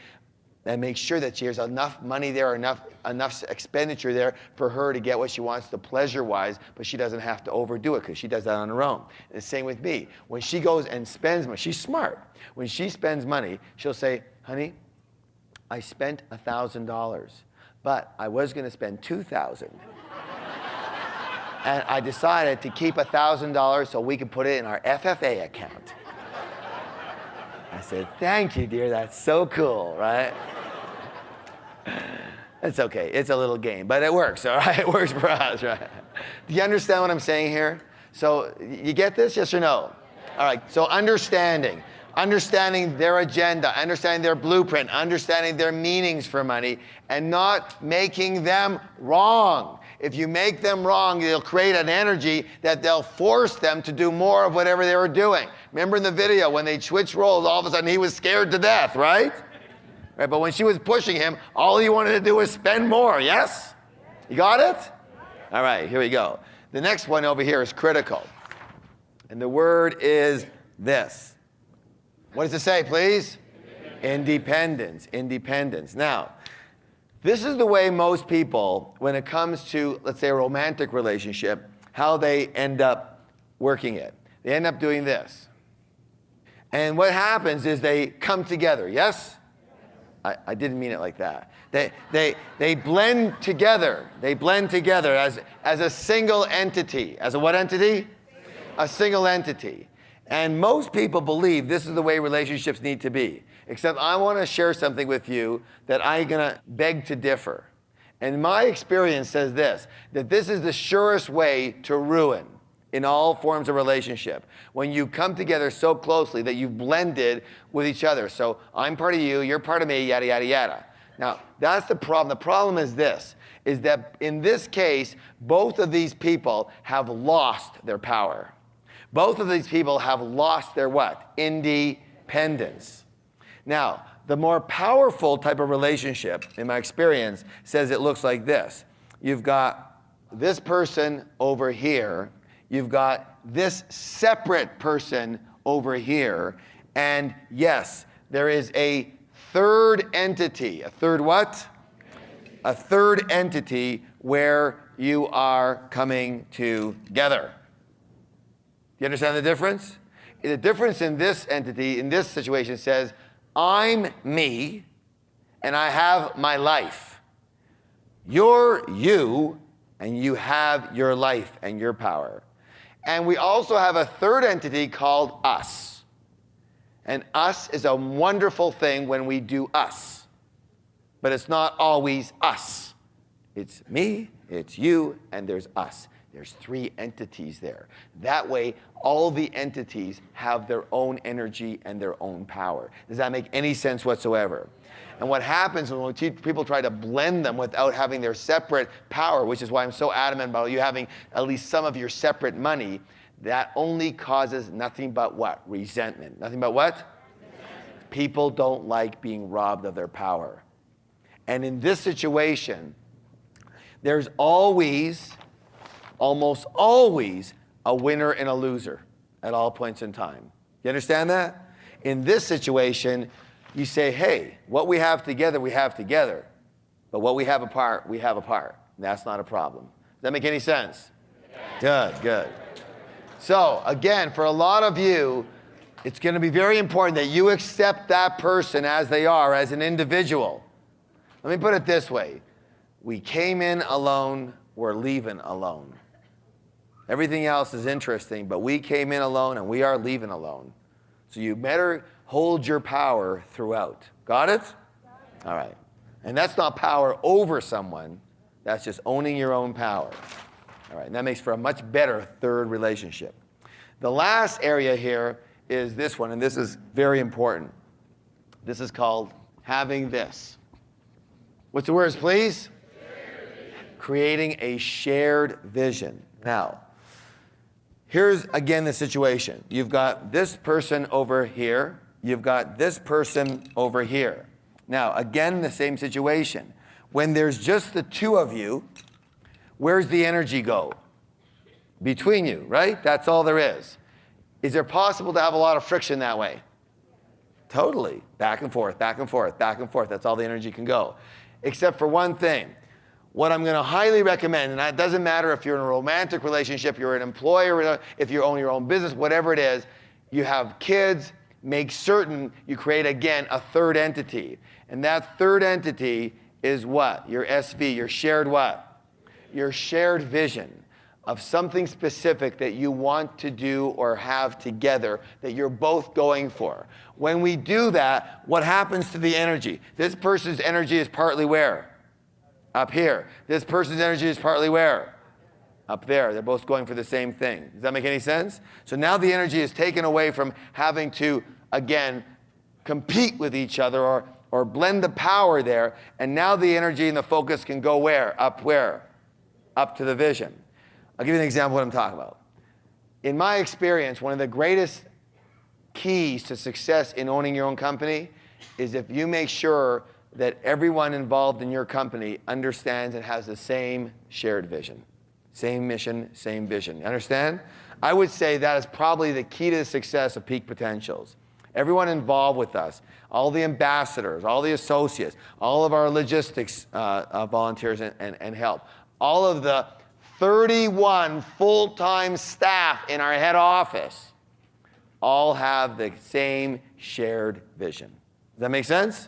Speaker 1: and make sure that there's enough money there, enough expenditure there for her to get what she wants, the pleasure-wise, but she doesn't have to overdo it because she does that on her own. And the same with me. When she goes and spends money, she's smart. When she spends money, she'll say, honey, I spent $1,000, but I was going to spend $2,000. And I decided to keep $1,000 so we could put it in our FFA account. I said, thank you, dear. That's so cool, right? It's okay. It's a little game, but it works, all right? It works for us, right? Do you understand what I'm saying here? So you get this, yes or no? All right, so understanding their agenda, understanding their blueprint, understanding their meanings for money, and not making them wrong. If you make them wrong, you'll create an energy that they'll force them to do more of whatever they were doing. Remember in the video, when they switched roles, all of a sudden he was scared to death, right? Right? But when she was pushing him, all he wanted to do was spend more, yes? You got it? All right, here we go. The next one over here is critical. And the word is this. What does it say, please? Independence. Independence. Now, this is the way most people, when it comes to, let's say, a romantic relationship, how they end up working it. They end up doing this. And what happens is they come together, yes? I didn't mean it like that. They blend together. They blend together as a single entity. As a what entity? A single entity. And most people believe this is the way relationships need to be. Except I want to share something with you that I'm going to beg to differ. And my experience says this, that this is the surest way to ruin in all forms of relationship. When you come together so closely that you've blended with each other. So I'm part of you, you're part of me, yada, yada, yada. Now, that's the problem. The problem is this, is that in this case, both of these people have lost their power. Both of these people have lost their what? Independence. Now, the more powerful type of relationship, in my experience, says it looks like this. You've got this person over here. You've got this separate person over here. And yes, there is a third entity. A third what? A third entity where you are coming together. You understand the difference? The difference in this entity, in this situation, says, I'm me, and I have my life. You're you, and you have your life and your power. And we also have a third entity called us. And us is a wonderful thing when we do us. But it's not always us. It's me, it's you, and there's us. There's 3 entities there. That way, all the entities have their own energy and their own power. Does that make any sense whatsoever? And what happens when people try to blend them without having their separate power, which is why I'm so adamant about you having at least some of your separate money, that only causes nothing but what? Resentment. Nothing but what? People don't like being robbed of their power. And in this situation, there's always, almost always, a winner and a loser at all points in time. You understand that? In this situation, you say, hey, what we have together, we have together. But what we have apart, we have apart. That's not a problem. Does that make any sense? Good, good. So, again, for a lot of you, it's going to be very important that you accept that person as they are, as an individual. Let me put it this way. We came in alone, we're leaving alone. Everything else is interesting, but we came in alone and we are leaving alone. So you better hold your power throughout. Got it? All right. And that's not power over someone. That's just owning your own power. All right. And that makes for a much better third relationship. The last area here is this one, and this is very important. This is called having this. What's the words, please? Creating a shared vision. Now, here's again the situation. You've got this person over here. You've got this person over here. Now, again, the same situation. When there's just the two of you, where's the energy go? Between you, right? That's all there is. Is it possible to have a lot of friction that way? Totally. Back and forth, back and forth, back and forth. That's all the energy can go. Except for one thing. What I'm going to highly recommend, and it doesn't matter if you're in a romantic relationship, you're an employer, if you own your own business, whatever it is, you have kids, make certain you create, again, a third entity. And that third entity is what? Your SV, your shared what? Your shared vision of something specific that you want to do or have together that you're both going for. When we do that, what happens to the energy? This person's energy is partly where? Up here. This person's energy is partly where? Up there. They're both going for the same thing. Does that make any sense? So now the energy is taken away from having to, again, compete with each other or blend the power there, and now the energy and the focus can go where? Up where? Up to the vision. I'll give you an example of what I'm talking about. In my experience, one of the greatest keys to success in owning your own company is if you make sure that everyone involved in your company understands and has the same shared vision. Same mission, same vision. You understand? I would say that is probably the key to the success of Peak Potentials. Everyone involved with us, all the ambassadors, all the associates, all of our logistics volunteers and help, all of the 31 full-time staff in our head office all have the same shared vision. Does that make sense?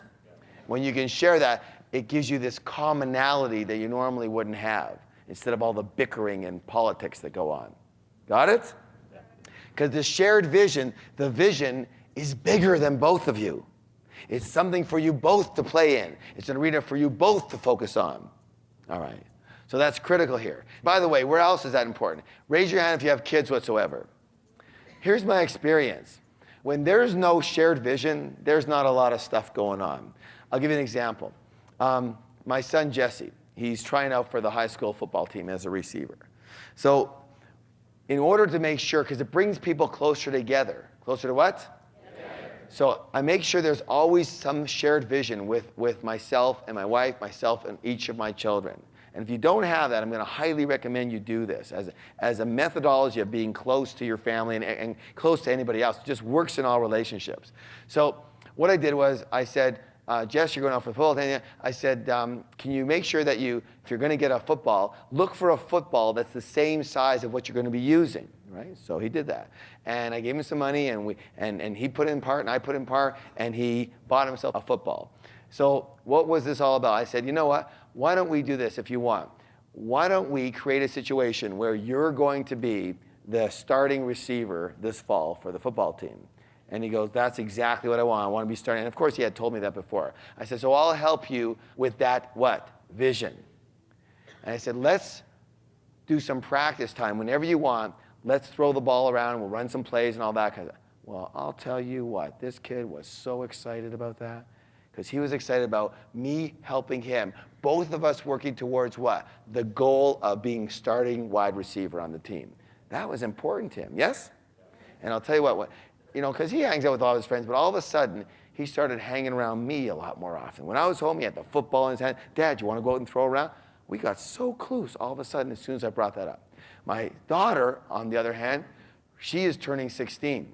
Speaker 1: When you can share that, it gives you this commonality that you normally wouldn't have, instead of all the bickering and politics that go on. Got it? Because the shared vision, the vision is bigger than both of you. It's something for you both to play in. It's an arena for you both to focus on. All right. So that's critical here. By the way, where else is that important? Raise your hand if you have kids whatsoever. Here's my experience. When there's no shared vision, there's not a lot of stuff going on. I'll give you an example. My son, Jesse, he's trying out for the high school football team as a receiver. So in order to make sure, because it brings people closer together. Closer to what? So I make sure there's always some shared vision with myself and my wife, myself and each of my children. And if you don't have that, I'm going to highly recommend you do this as a methodology of being close to your family and close to anybody else. It just works in all relationships. So what I did was I said, Jess, you're going out for football. I said, can you make sure that if you're going to get a football, look for a football that's the same size of what you're going to be using, right? So he did that. And I gave him some money, and he put in part, and I put in part, and he bought himself a football. So what was this all about? I said, you know what? Why don't we do this if you want? Why don't we create a situation where you're going to be the starting receiver this fall for the football team? And he goes, that's exactly what I want. I want to be starting. And of course, he had told me that before. I said, so I'll help you with that what? Vision. And I said, let's do some practice time whenever you want. Let's throw the ball around, we'll run some plays and all that kind of. Well, I'll tell you what, this kid was so excited about that because he was excited about me helping him. Both of us working towards what? The goal of being starting wide receiver on the team. That was important to him, yes? And I'll tell you what, because he hangs out with all his friends, but all of a sudden, he started hanging around me a lot more often. When I was home, he had the football in his hand. Dad, you want to go out and throw around? We got so close all of a sudden as soon as I brought that up. My daughter, on the other hand, she is turning 16.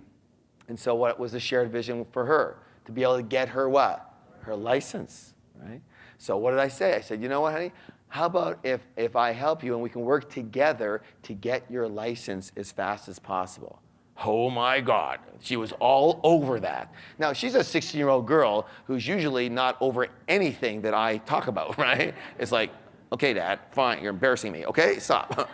Speaker 1: And so what was the shared vision for her? To be able to get her what? Her license, right? So what did I say? I said, you know what, honey? How about if I help you and we can work together to get your license as fast as possible? Oh my God, she was all over that. Now, she's a 16-year-old girl who's usually not over anything that I talk about, right? It's like, okay, Dad, fine, you're embarrassing me, okay, stop.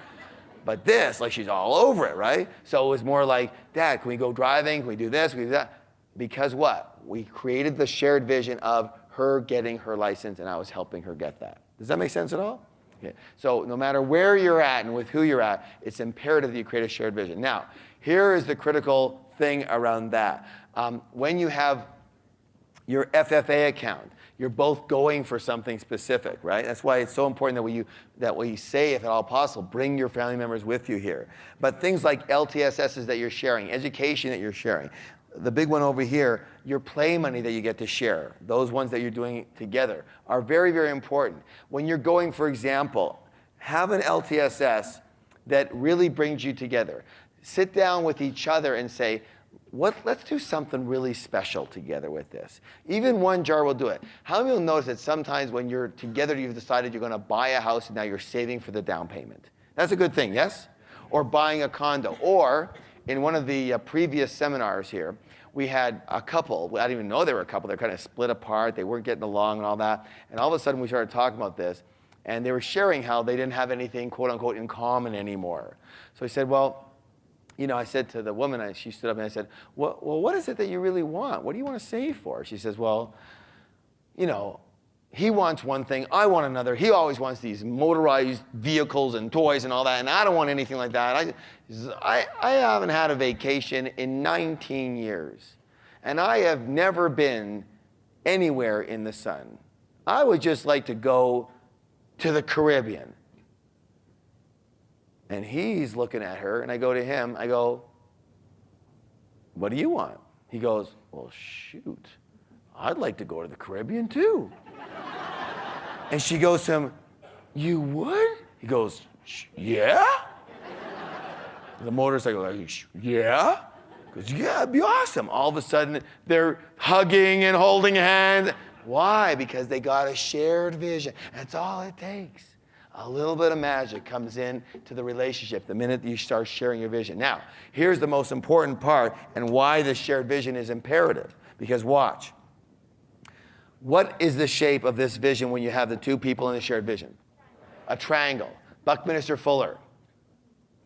Speaker 1: But this, like she's all over it, right? So it was more like, Dad, can we go driving? Can we do this? Can we do that? Because what? We created the shared vision of her getting her license and I was helping her get that. Does that make sense at all? Okay. So no matter where you're at and with who you're at, it's imperative that you create a shared vision. Now, here is the critical thing around that. When you have your FFA account, you're both going for something specific, right? That's why it's so important that when you say, if at all possible, bring your family members with you here. But things like LTSSs that you're sharing, education that you're sharing, the big one over here, your play money that you get to share, those ones that you're doing together are very, very important. When you're going, for example, have an LTSS that really brings you together. Sit down with each other and say, let's do something really special together with this. Even one jar will do it. How many will notice that sometimes when you're together, you've decided you're going to buy a house and now you're saving for the down payment? That's a good thing, yes? Or buying a condo. Or in one of the previous seminars here, we had a couple. I didn't even know they were a couple. They're kind of split apart. They weren't getting along and all that. And all of a sudden, we started talking about this. And they were sharing how they didn't have anything, quote unquote, in common anymore. So I said, well, I said to the woman, she stood up and I said, well, what is it that you really want? What do you want to save for? She says, well, he wants one thing, I want another. He always wants these motorized vehicles and toys and all that, and I don't want anything like that. I haven't had a vacation in 19 years, and I have never been anywhere in the sun. I would just like to go to the Caribbean. And he's looking at her, and I go to him, I go, what do you want? He goes, well, shoot, I'd like to go to the Caribbean too. And she goes to him, you would? He goes, yeah? The motorcycle goes, yeah? He goes, yeah, it'd be awesome. All of a sudden, they're hugging and holding hands. Why? Because they got a shared vision. That's all it takes. A little bit of magic comes in to the relationship the minute you start sharing your vision. Now, here's the most important part and why this shared vision is imperative. Because watch. What is the shape of this vision when you have the two people in the shared vision? A triangle. Buckminster Fuller,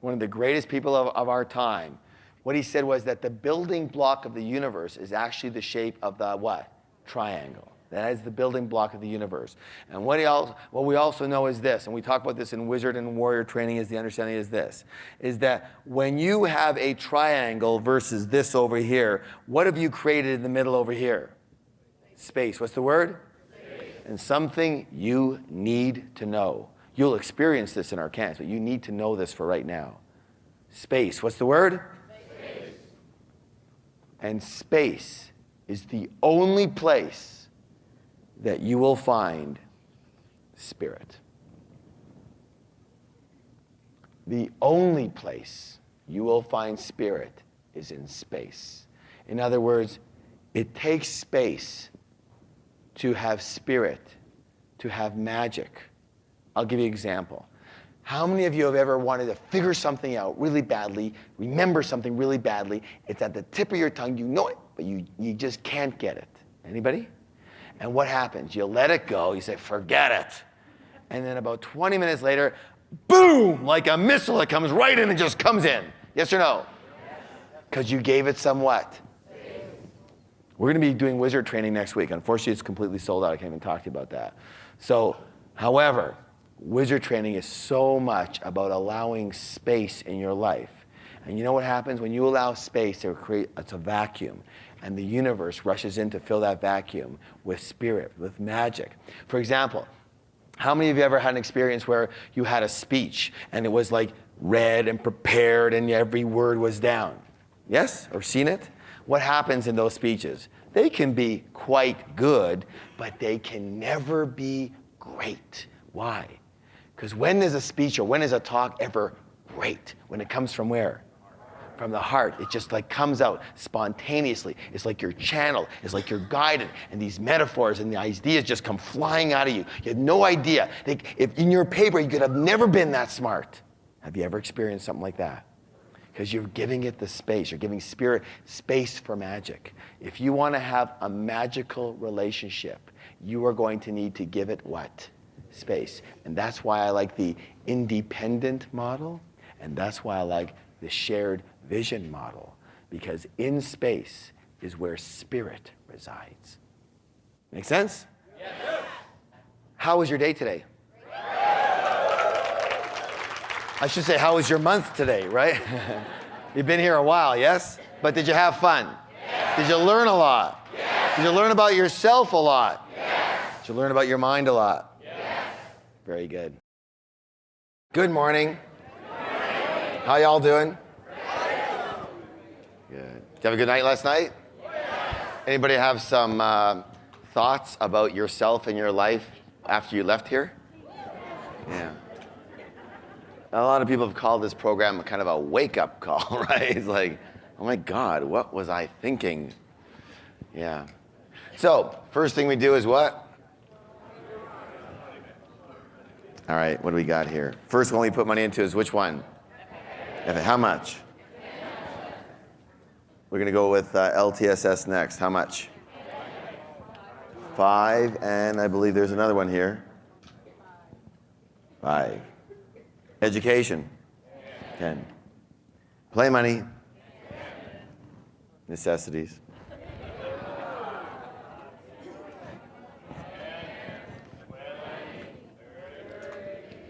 Speaker 1: one of the greatest people of our time, what he said was that the building block of the universe is actually the shape of the what? Triangle. That is the building block of the universe. And what we also know is this, and we talk about this in wizard and warrior training, is the understanding is this, is that when you have a triangle versus this over here, what have you created in the middle over here? Space. What's the word? Space. And something you need to know. You'll experience this in our camps, but you need to know this for right now. Space. What's the word? Space. And space is the only place that you will find spirit. The only place you will find spirit is in space. In other words, it takes space to have spirit, to have magic. I'll give you an example. How many of you have ever wanted to figure something out really badly, remember something really badly? It's at the tip of your tongue, you know it, but you just can't get it. Anybody? And what happens? You let it go. You say, forget it. And then about 20 minutes later, boom, like a missile, it comes right in and just comes in. Yes or no? Because you gave it some what? We're going to be doing wizard training next week. Unfortunately, it's completely sold out. I can't even talk to you about that. So, however, Wizard training is so much about allowing space in your life. And you know what happens? When you allow space, it's a vacuum. And the universe rushes in to fill that vacuum with spirit, with magic. For example, how many of you ever had an experience where you had a speech and it was like read and prepared and every word was down? Yes? Or seen it? What happens in those speeches? They can be quite good, but they can never be great. Why? Because when is a speech or when is a talk ever great? When it comes from where? From the heart. It just like comes out spontaneously. It's like you're channeled. It's like you're guided. And these metaphors and the ideas just come flying out of you. You have no idea. If in your paper, you could have never been that smart. Have you ever experienced something like that? Because you're giving it the space. You're giving spirit space for magic. If you want to have a magical relationship, you are going to need to give it what? Space. And that's why I like the independent model. And that's why I like the shared vision model. Because in space is where spirit resides. Make sense? Yes. How was your day today? I should say, how was your month today, right? You've been here a while, yes? But did you have fun? Yes. Did you learn a lot? Yes. Did you learn about yourself a lot? Yes. Did you learn about your mind a lot? Yes. Very good. Good morning. How y'all doing? Good. Did you have a good night last night? Anybody have some thoughts about yourself and your life after you left here? Yeah. A lot of people have called this program kind of a wake-up call, right? It's like, oh my God, what was I thinking? Yeah. So, first thing we do is what? All right, what do we got here? First one we put money into is which one? How much? We're going to go with LTSS next. How much? 5, and I believe there's another one here. 5. Education. 10. Play money. Necessities.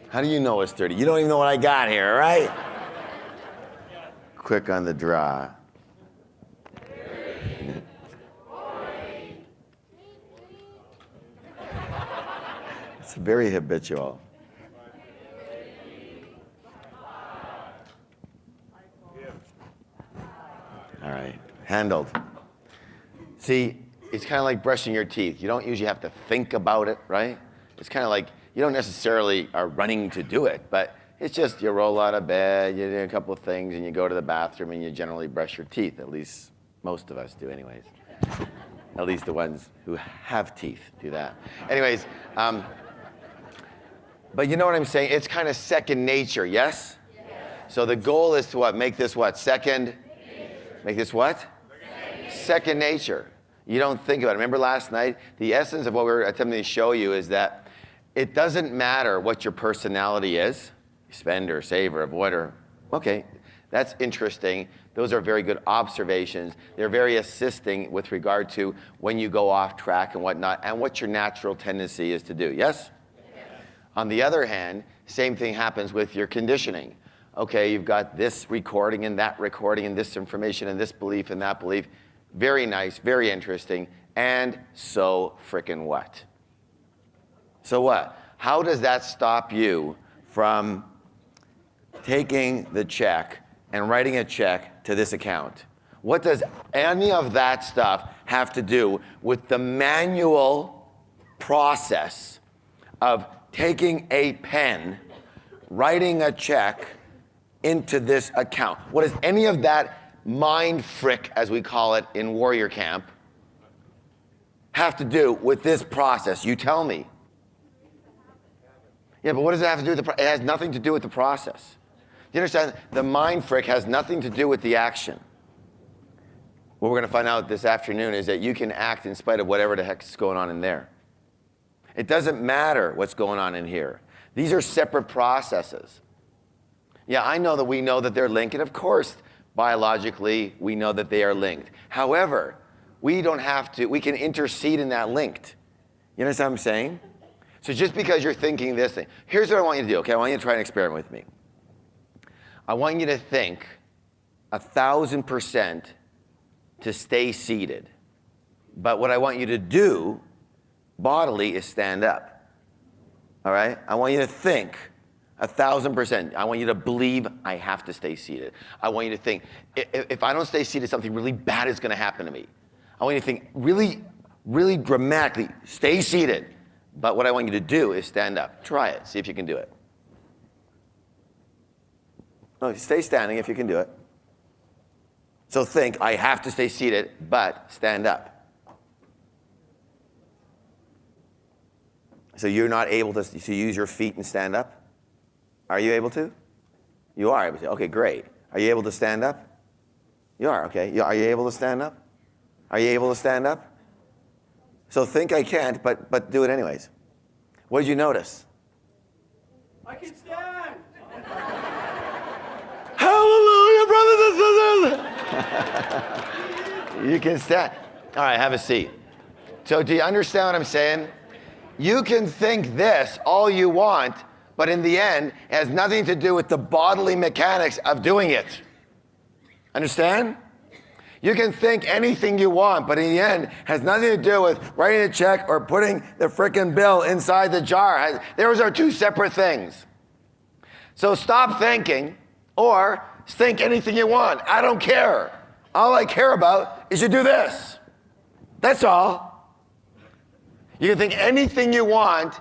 Speaker 1: How do you know it's 30? You don't even know what I got here, right? Quick on the draw. It's very habitual. All right, handled. See, it's kind of like brushing your teeth. You don't usually have to think about it, right? It's kind of like you don't necessarily are running to do it, but it's just you roll out of bed, you do a couple of things, and you go to the bathroom, and you generally brush your teeth. At least most of us do anyways. At least the ones who have teeth do that. Anyways, but you know what I'm saying? It's kind of second nature, yes? So the goal is to what? Make this what? Second? Make this what? Second nature. You don't think about it. Remember last night? The essence of what we were attempting to show you is that it doesn't matter what your personality is. Spend or save or avoid or, okay, that's interesting. Those are very good observations. They're very assisting with regard to when you go off track and whatnot and what your natural tendency is to do, yes? On the other hand, same thing happens with your conditioning. Okay, you've got this recording and that recording and this information and this belief and that belief. Very nice, very interesting. And so frickin' what? So what? How does that stop you from taking the check and writing a check to this account? What does any of that stuff have to do with the manual process of taking a pen, writing a check into this account? What does any of that mind frick, as we call it in warrior camp, have to do with this process? You tell me. Yeah, but what does it have to do with the process? It has nothing to do with the process. Do you understand? The mind frick has nothing to do with the action. What we're going to find out this afternoon is that you can act in spite of whatever the heck is going on in there. It doesn't matter what's going on in here. These are separate processes. Yeah, I know that we know that they're linked, and of course, biologically, we know that they are linked. However, we don't have to, we can intercede in that linked. You understand what I'm saying? So just because you're thinking this thing, here's what I want you to do, okay? I want you to try an experiment with me. I want you to think 1,000% to stay seated. But what I want you to do bodily is stand up. All right? I want you to think 1,000%. I want you to believe I have to stay seated. I want you to think, if I don't stay seated, something really bad is going to happen to me. I want you to think really, really dramatically, stay seated. But what I want you to do is stand up. Try it. See if you can do it. No, stay standing if you can do it. So think, I have to stay seated, but stand up. So you're not able to use your feet and stand up? Are you able to? You are able to. Okay, great. Are you able to stand up? You are, okay. Are you able to stand up? Are you able to stand up? So think I can't, but do it anyways. What did you notice?
Speaker 5: I can stand.
Speaker 1: Hallelujah, brothers and sisters! You can stand. All right, have a seat. So do you understand what I'm saying? You can think this all you want, but in the end, it has nothing to do with the bodily mechanics of doing it. Understand? You can think anything you want, but in the end, it has nothing to do with writing a check or putting the frickin' bill inside the jar. Those are two separate things. So stop thinking, or think anything you want. I don't care. All I care about is you do this. That's all. You can think anything you want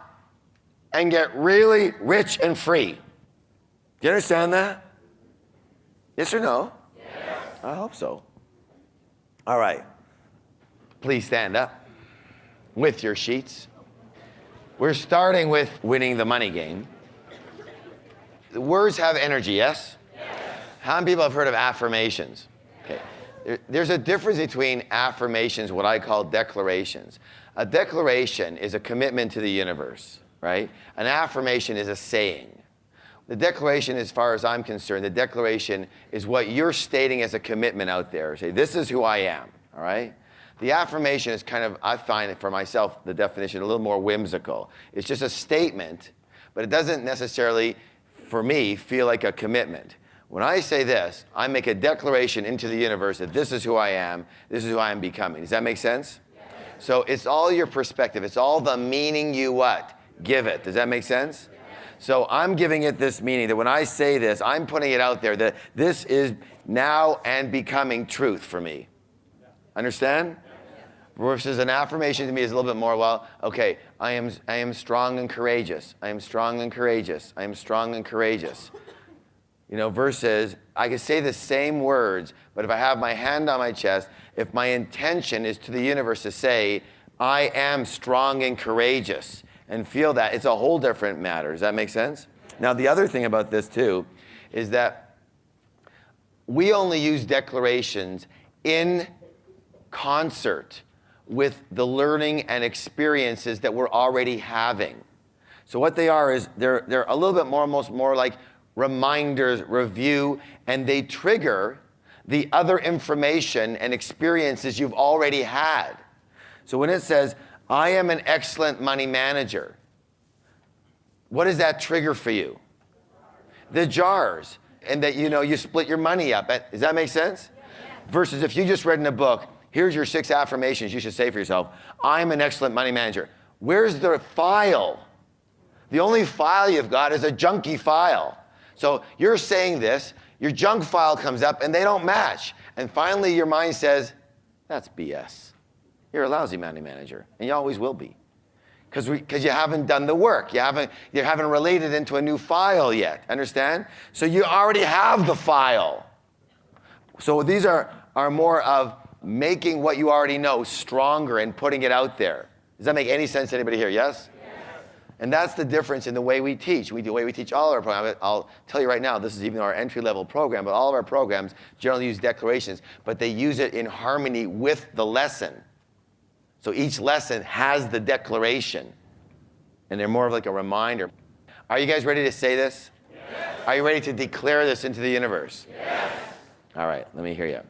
Speaker 1: and get really rich and free. Do you understand that? Yes or no? Yes. I hope so. All right. Please stand up with your sheets. We're starting with winning the money game. The words have energy, yes? Yes. How many people have heard of affirmations? Okay. There's a difference between affirmations, what I call declarations. A declaration is a commitment to the universe, right? An affirmation is a saying. The declaration, as far as I'm concerned, the declaration is what you're stating as a commitment out there. Say, this is who I am, all right? The affirmation is kind of, I find it for myself, the definition, a little more whimsical. It's just a statement, but it doesn't necessarily, for me, feel like a commitment. When I say this, I make a declaration into the universe that this is who I am, this is who I am becoming. Does that make sense? Yes. So it's all your perspective. It's all the meaning you what? Give it. Does that make sense? Yes. So I'm giving it this meaning that when I say this, I'm putting it out there that this is now and becoming truth for me. Understand? Versus an affirmation to me is a little bit more, well, okay, I am strong and courageous. I am strong and courageous. I am strong and courageous. You know, versus I can say the same words, but if I have my hand on my chest, if my intention is to the universe to say, I am strong and courageous, and feel that, it's a whole different matter. Does that make sense? Now, the other thing about this, too, is that we only use declarations in concert with the learning and experiences that we're already having. So what they are is they're a little bit more, almost more like reminders, review, and they trigger the other information and experiences you've already had. So when it says, I am an excellent money manager, what does that trigger for you? The jars, and that you split your money up. Does that make sense? Versus if you just read in a book, here's your 6 affirmations you should say for yourself. I'm an excellent money manager. Where's the file? The only file you've got is a junky file. So you're saying this, your junk file comes up and they don't match. And finally your mind says, that's BS. You're a lousy money manager, and you always will be. Because you haven't done the work. You haven't related into a new file yet, understand? So you already have the file. So these are more of making what you already know stronger and putting it out there. Does that make any sense to anybody here, yes? And that's the difference in the way we teach. The way we teach all our programs. I'll tell you right now, this is even our entry-level program, but all of our programs generally use declarations, but they use it in harmony with the lesson. So each lesson has the declaration, and they're more of like a reminder. Are you guys ready to say this? Yes. Are you ready to declare this into the universe? Yes. All right, let me hear you.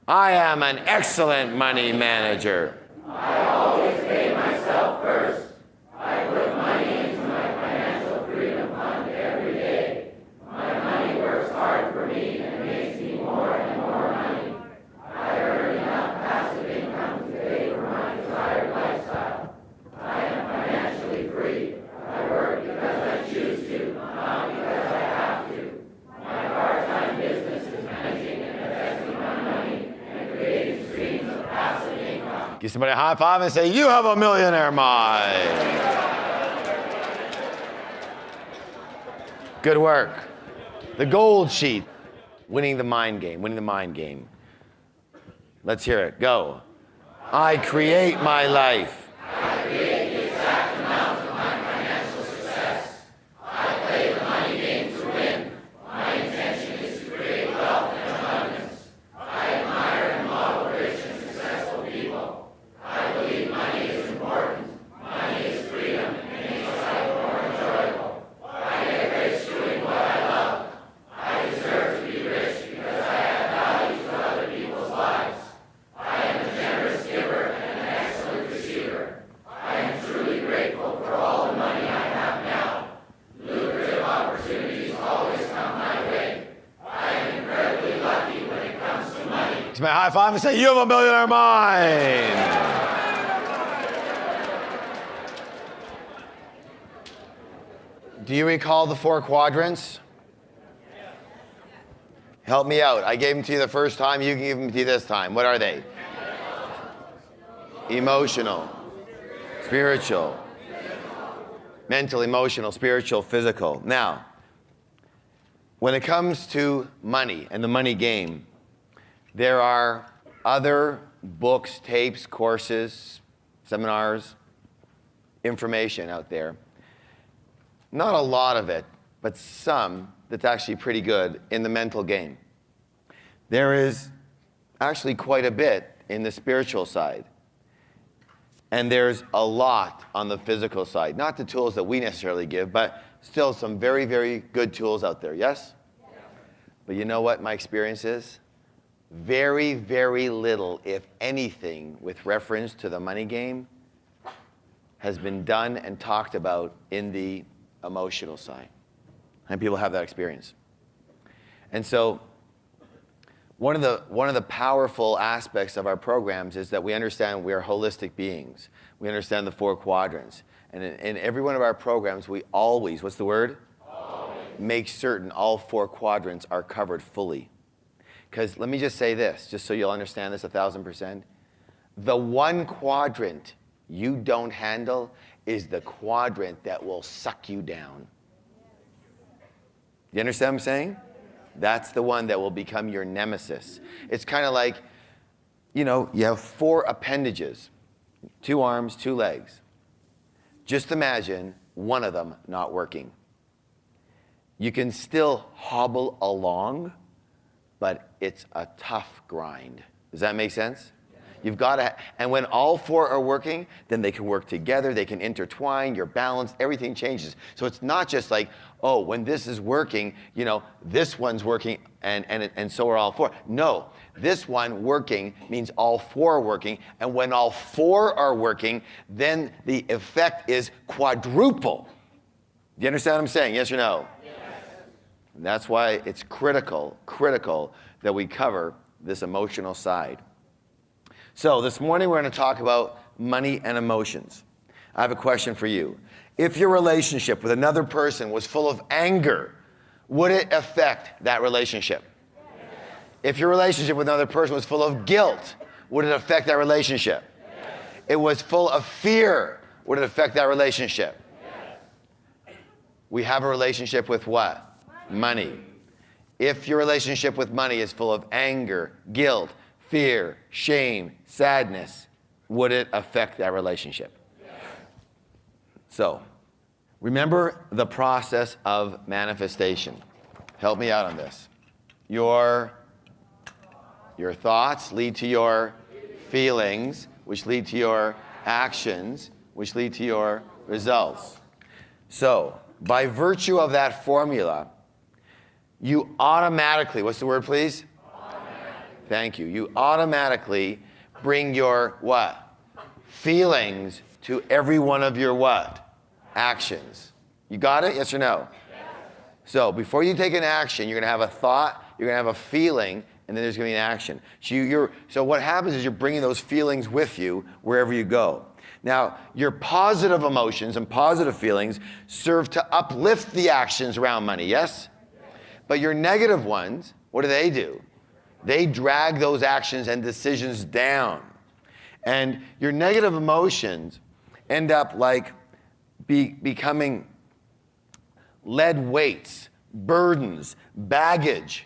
Speaker 1: I am an excellent money manager.
Speaker 5: I always pay myself first. I put my
Speaker 1: Give somebody a high five and say, you have a millionaire mind. Good work. The gold sheet. Winning the mind game, winning the mind game. Let's hear it. Go. I create my life.
Speaker 5: I create the exact amount of my financial success. I play the money game to win. My intention is to create wealth and abundance. I admire and model rich and successful people. I believe money is important. Money is freedom and makes life more enjoyable. I get rich doing what I love. I deserve to be rich because I add value to other people's lives. I am a generous giver and an excellent receiver. I am truly grateful for all the money I have now. Lucrative opportunities always come my way. I am incredibly lucky when it comes to money.
Speaker 1: Give me a high five and say, you have a millionaire mind. Do you recall the 4 quadrants? Help me out. I gave them to you the first time. You can give them to you this time. What are they? Emotional, spiritual, mental, emotional, spiritual, physical. Now, when it comes to money and the money game, there are other books, tapes, courses, seminars, information out there. Not a lot of it, but some that's actually pretty good in the mental game. There is actually quite a bit in the spiritual side. And there's a lot on the physical side. Not the tools that we necessarily give, but still some very, very good tools out there, yes? But you know what my experience is? Very, very little, if anything, with reference to the money game has been done and talked about in the emotional side. And people have that experience. And so one of the powerful aspects of our programs is that we understand we are holistic beings. We understand the 4 quadrants. And in every one of our programs, we always, what's the word? Always. Make certain all 4 quadrants are covered fully. Because let me just say this, just so you'll understand this 1,000%. The one quadrant you don't handle is the quadrant that will suck you down. You understand what I'm saying? That's the one that will become your nemesis. It's kind of like, you know, you have 4 appendages, 2 arms, 2 legs. Just imagine one of them not working. You can still hobble along, but it's a tough grind. Does that make sense? You've got to, and when all 4 are working, then they can work together, they can intertwine, you're balanced, everything changes. So it's not just like, oh, when this is working, you know, this one's working and so are all 4. No, this one working means all 4 are working, and when all 4 are working, then the effect is quadruple. Do you understand what I'm saying, yes or no? Yes. And that's why it's critical that we cover this emotional side. So this morning we're going to talk about money and emotions. I have a question for you. If your relationship with another person was full of anger, would it affect that relationship? Yes. If your relationship with another person was full of guilt, would it affect that relationship? Yes. It was full of fear, would it affect that relationship? Yes. We have a relationship with what? Money. If your relationship with money is full of anger, guilt, fear, shame, sadness, would it affect that relationship? Yes. So, remember the process of manifestation. Help me out on this. Your thoughts lead to your feelings, which lead to your actions, which lead to your results. So, by virtue of that formula, you automatically, what's the word, please? Thank you. You automatically bring your what? Feelings to every one of your what? Actions. You got it? Yes or no? Yes. So before you take an action, you're going to have a thought, you're going to have a feeling, and then there's going to be an action. So what happens is you're bringing those feelings with you wherever you go. Now, your positive emotions and positive feelings serve to uplift the actions around money, yes? But your negative ones, what do? They drag those actions and decisions down. And your negative emotions end up like becoming lead weights, burdens, baggage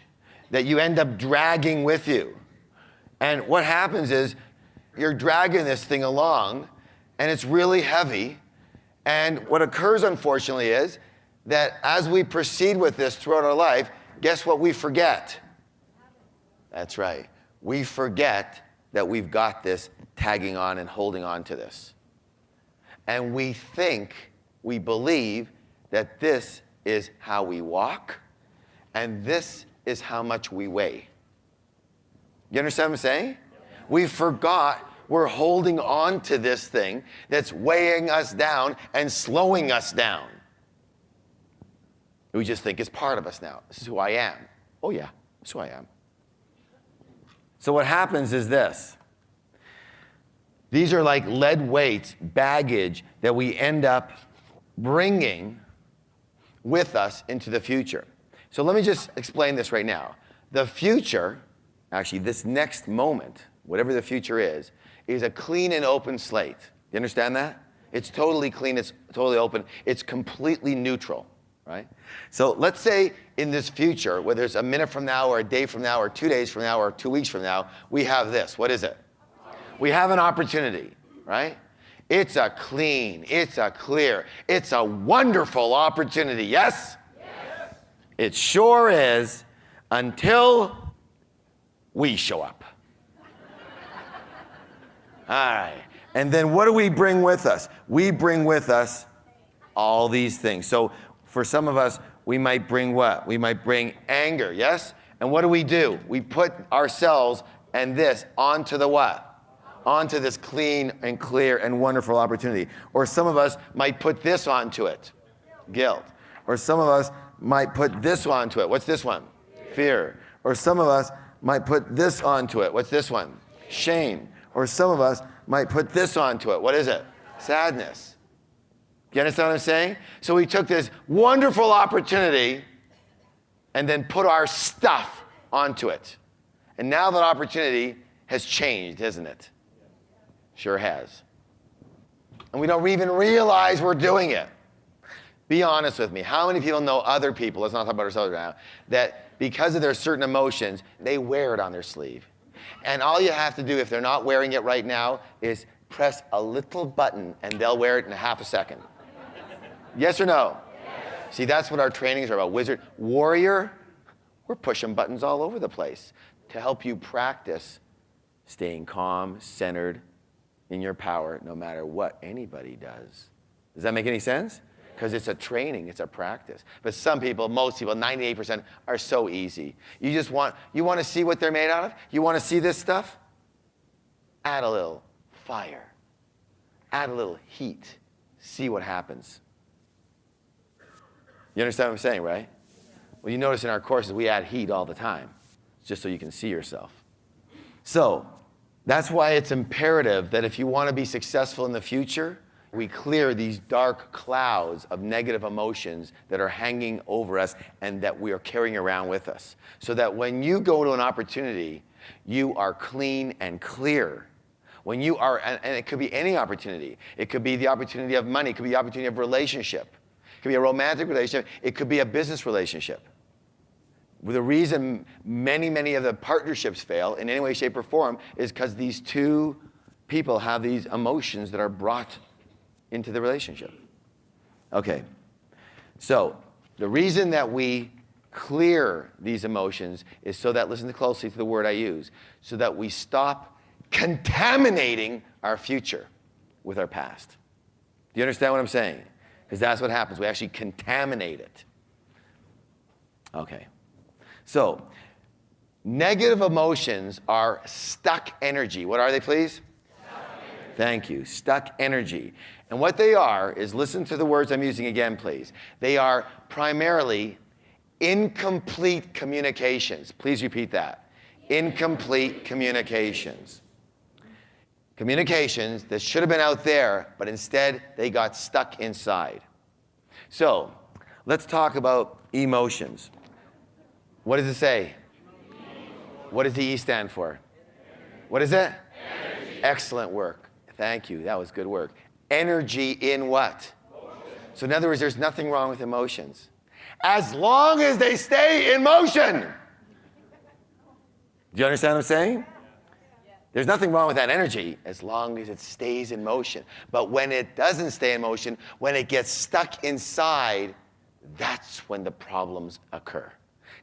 Speaker 1: that you end up dragging with you. And what happens is you're dragging this thing along and it's really heavy. And what occurs, unfortunately, is that as we proceed with this throughout our life, guess what we forget? That's right. We forget that we've got this tagging on and holding on to this. And we think, we believe that this is how we walk, and this is how much we weigh. You understand what I'm saying? We forgot we're holding on to this thing that's weighing us down and slowing us down. We just think it's part of us now. This is who I am. Oh yeah, this is who I am. So what happens is this. These are like lead weights, baggage that we end up bringing with us into the future. So let me just explain this right now. The future, actually this next moment, whatever the future is a clean and open slate. You understand that? It's totally clean, it's totally open, it's completely neutral, right? So let's say in this future, whether it's a minute from now or a day from now or 2 days from now or 2 weeks from now, we have this. What is it? We have an opportunity, right? It's a clean, it's a clear, it's a wonderful opportunity, yes? Yes. It sure is, until we show up. All right, and then what do we bring with us? We bring with us all these things. So for some of us, we might bring what? We might bring anger, yes? And what do? We put ourselves and this onto the what? Onto this clean and clear and wonderful opportunity. Or some of us might put this onto it, guilt. Or some of us might put this onto it. What's this one? Fear. Or some of us might put this onto it. What's this one? Shame. Or some of us might put this onto it. What is it? Sadness. You understand what I'm saying? So we took this wonderful opportunity and then put our stuff onto it. And now that opportunity has changed, isn't it? Sure has. And we don't even realize we're doing it. Be honest with me. How many people know other people, let's not talk about ourselves right now, that because of their certain emotions, they wear it on their sleeve? And all you have to do, if they're not wearing it right now, is press a little button and they'll wear it in a half a second. Yes or no? Yes. See, that's what our trainings are about. Wizard, warrior, we're pushing buttons all over the place to help you practice staying calm, centered, in your power, no matter what anybody does. Does that make any sense? Because it's a training, it's a practice. But some people, most people, 98% are so easy. You want to see what they're made out of? You want to see this stuff? Add a little fire. Add a little heat. See what happens. You understand what I'm saying, right? Well, you notice in our courses, we add heat all the time, just so you can see yourself. So, that's why it's imperative that if you want to be successful in the future, we clear these dark clouds of negative emotions that are hanging over us and that we are carrying around with us. So that when you go to an opportunity, you are clean and clear. When you are, and it could be any opportunity. It could be the opportunity of money. It could be the opportunity of relationship. It could be a romantic relationship. It could be a business relationship. The reason many of the partnerships fail in any way, shape, or form is because these two people have these emotions that are brought into the relationship. Okay, so the reason that we clear these emotions is so that, listen closely to the word I use, so that we stop contaminating our future with our past. Do you understand what I'm saying? Because that's what happens. We actually contaminate it. Okay. So, negative emotions are stuck energy. What are they, please? Stuck energy. Thank you. Stuck energy. And what they are is, listen to the words I'm using again, please. They are primarily incomplete communications. Please repeat that. Incomplete communications. Communications that should have been out there, but instead they got stuck inside. So, let's talk about emotions. What does it say? What does the E stand for? What is it? Energy. Excellent work. Thank you. That was good work. Energy in what? So in other words, there's nothing wrong with emotions, as long as they stay in motion. Do you understand what I'm saying? There's nothing wrong with that energy as long as it stays in motion. But when it doesn't stay in motion, when it gets stuck inside, that's when the problems occur.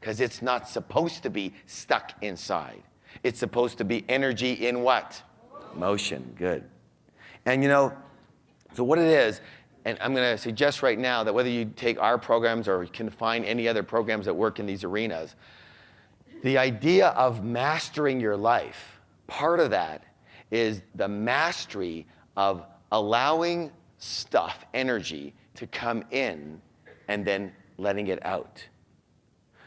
Speaker 1: Because it's not supposed to be stuck inside. It's supposed to be energy in what? Motion. Good. And you know, so what it is, and I'm going to suggest right now that whether you take our programs or can find any other programs that work in these arenas, the idea of mastering your life, part of that is the mastery of allowing stuff, energy, to come in and then letting it out.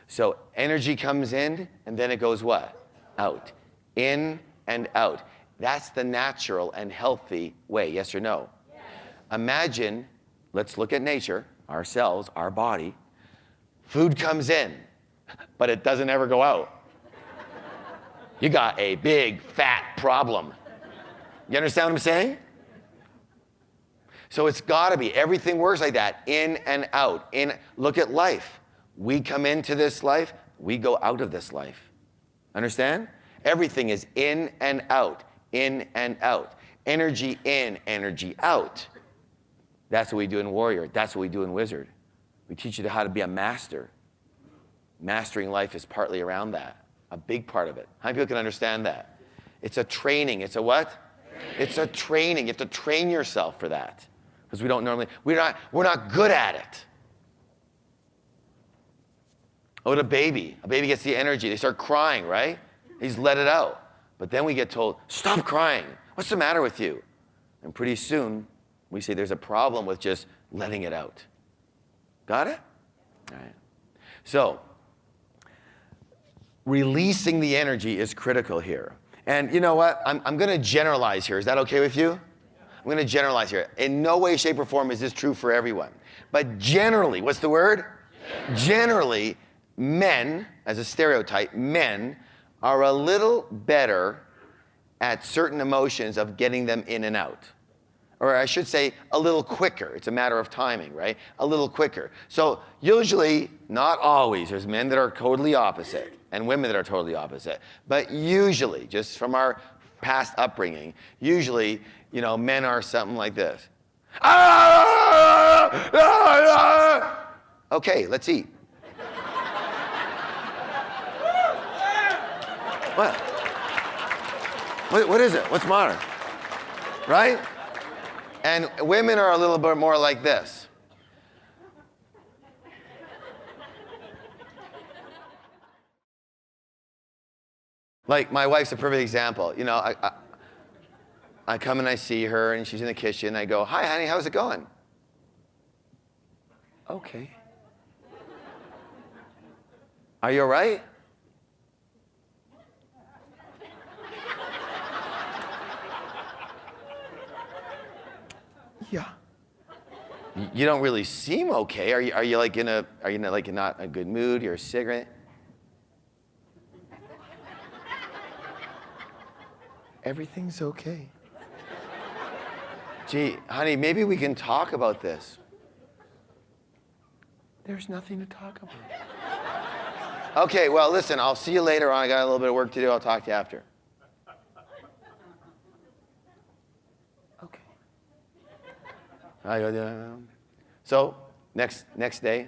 Speaker 1: So energy comes in and then it goes what? Out. In and out. That's the natural and healthy way, yes or no? Yes. Imagine, let's look at nature, ourselves, our body. Food comes in, but it doesn't ever go out. You got a big, fat problem. You understand what I'm saying? So it's got to be, everything works like that, in and out. Look at life. We come into this life, we go out of this life. Understand? Everything is in and out, in and out. Energy in, energy out. That's what we do in Warrior. That's what we do in Wizard. We teach you how to be a master. Mastering life is partly around that. A big part of it. How many people can understand that? It's a training. It's a what? It's a training. You have to train yourself for that. Because we don't normally, we're not good at it. Oh, a baby gets the energy. They start crying, right? He's let it out. But then we get told, stop crying. What's the matter with you? And pretty soon, we say there's a problem with just letting it out. Got it? All right. So, releasing the energy is critical here. And you know what? I'm going to generalize here. Is that okay with you? I'm going to generalize here. In no way, shape, or form is this true for everyone. But generally, what's the word? Generally, men, as a stereotype, men are a little better at certain emotions of getting them in and out. Or I should say, a little quicker. It's a matter of timing, right? A little quicker. So usually, not always, there's men that are totally opposite and women that are totally opposite. But usually, just from our past upbringing, usually, you know, men are something like this. Okay, let's eat. What is it? What's the matter? Right? And women are a little bit more like this. Like my wife's a perfect example. You know, I come and I see her and she's in the kitchen. I go, hi, honey, how's it going? Okay. Are you all right? Yeah. You don't really seem okay. Are you like in not a good mood? You're a cigarette? Everything's okay. Gee, honey, maybe we can talk about this. There's nothing to talk about. Okay, well, listen, I'll see you later on. I got a little bit of work to do. I'll talk to you after. So, next day.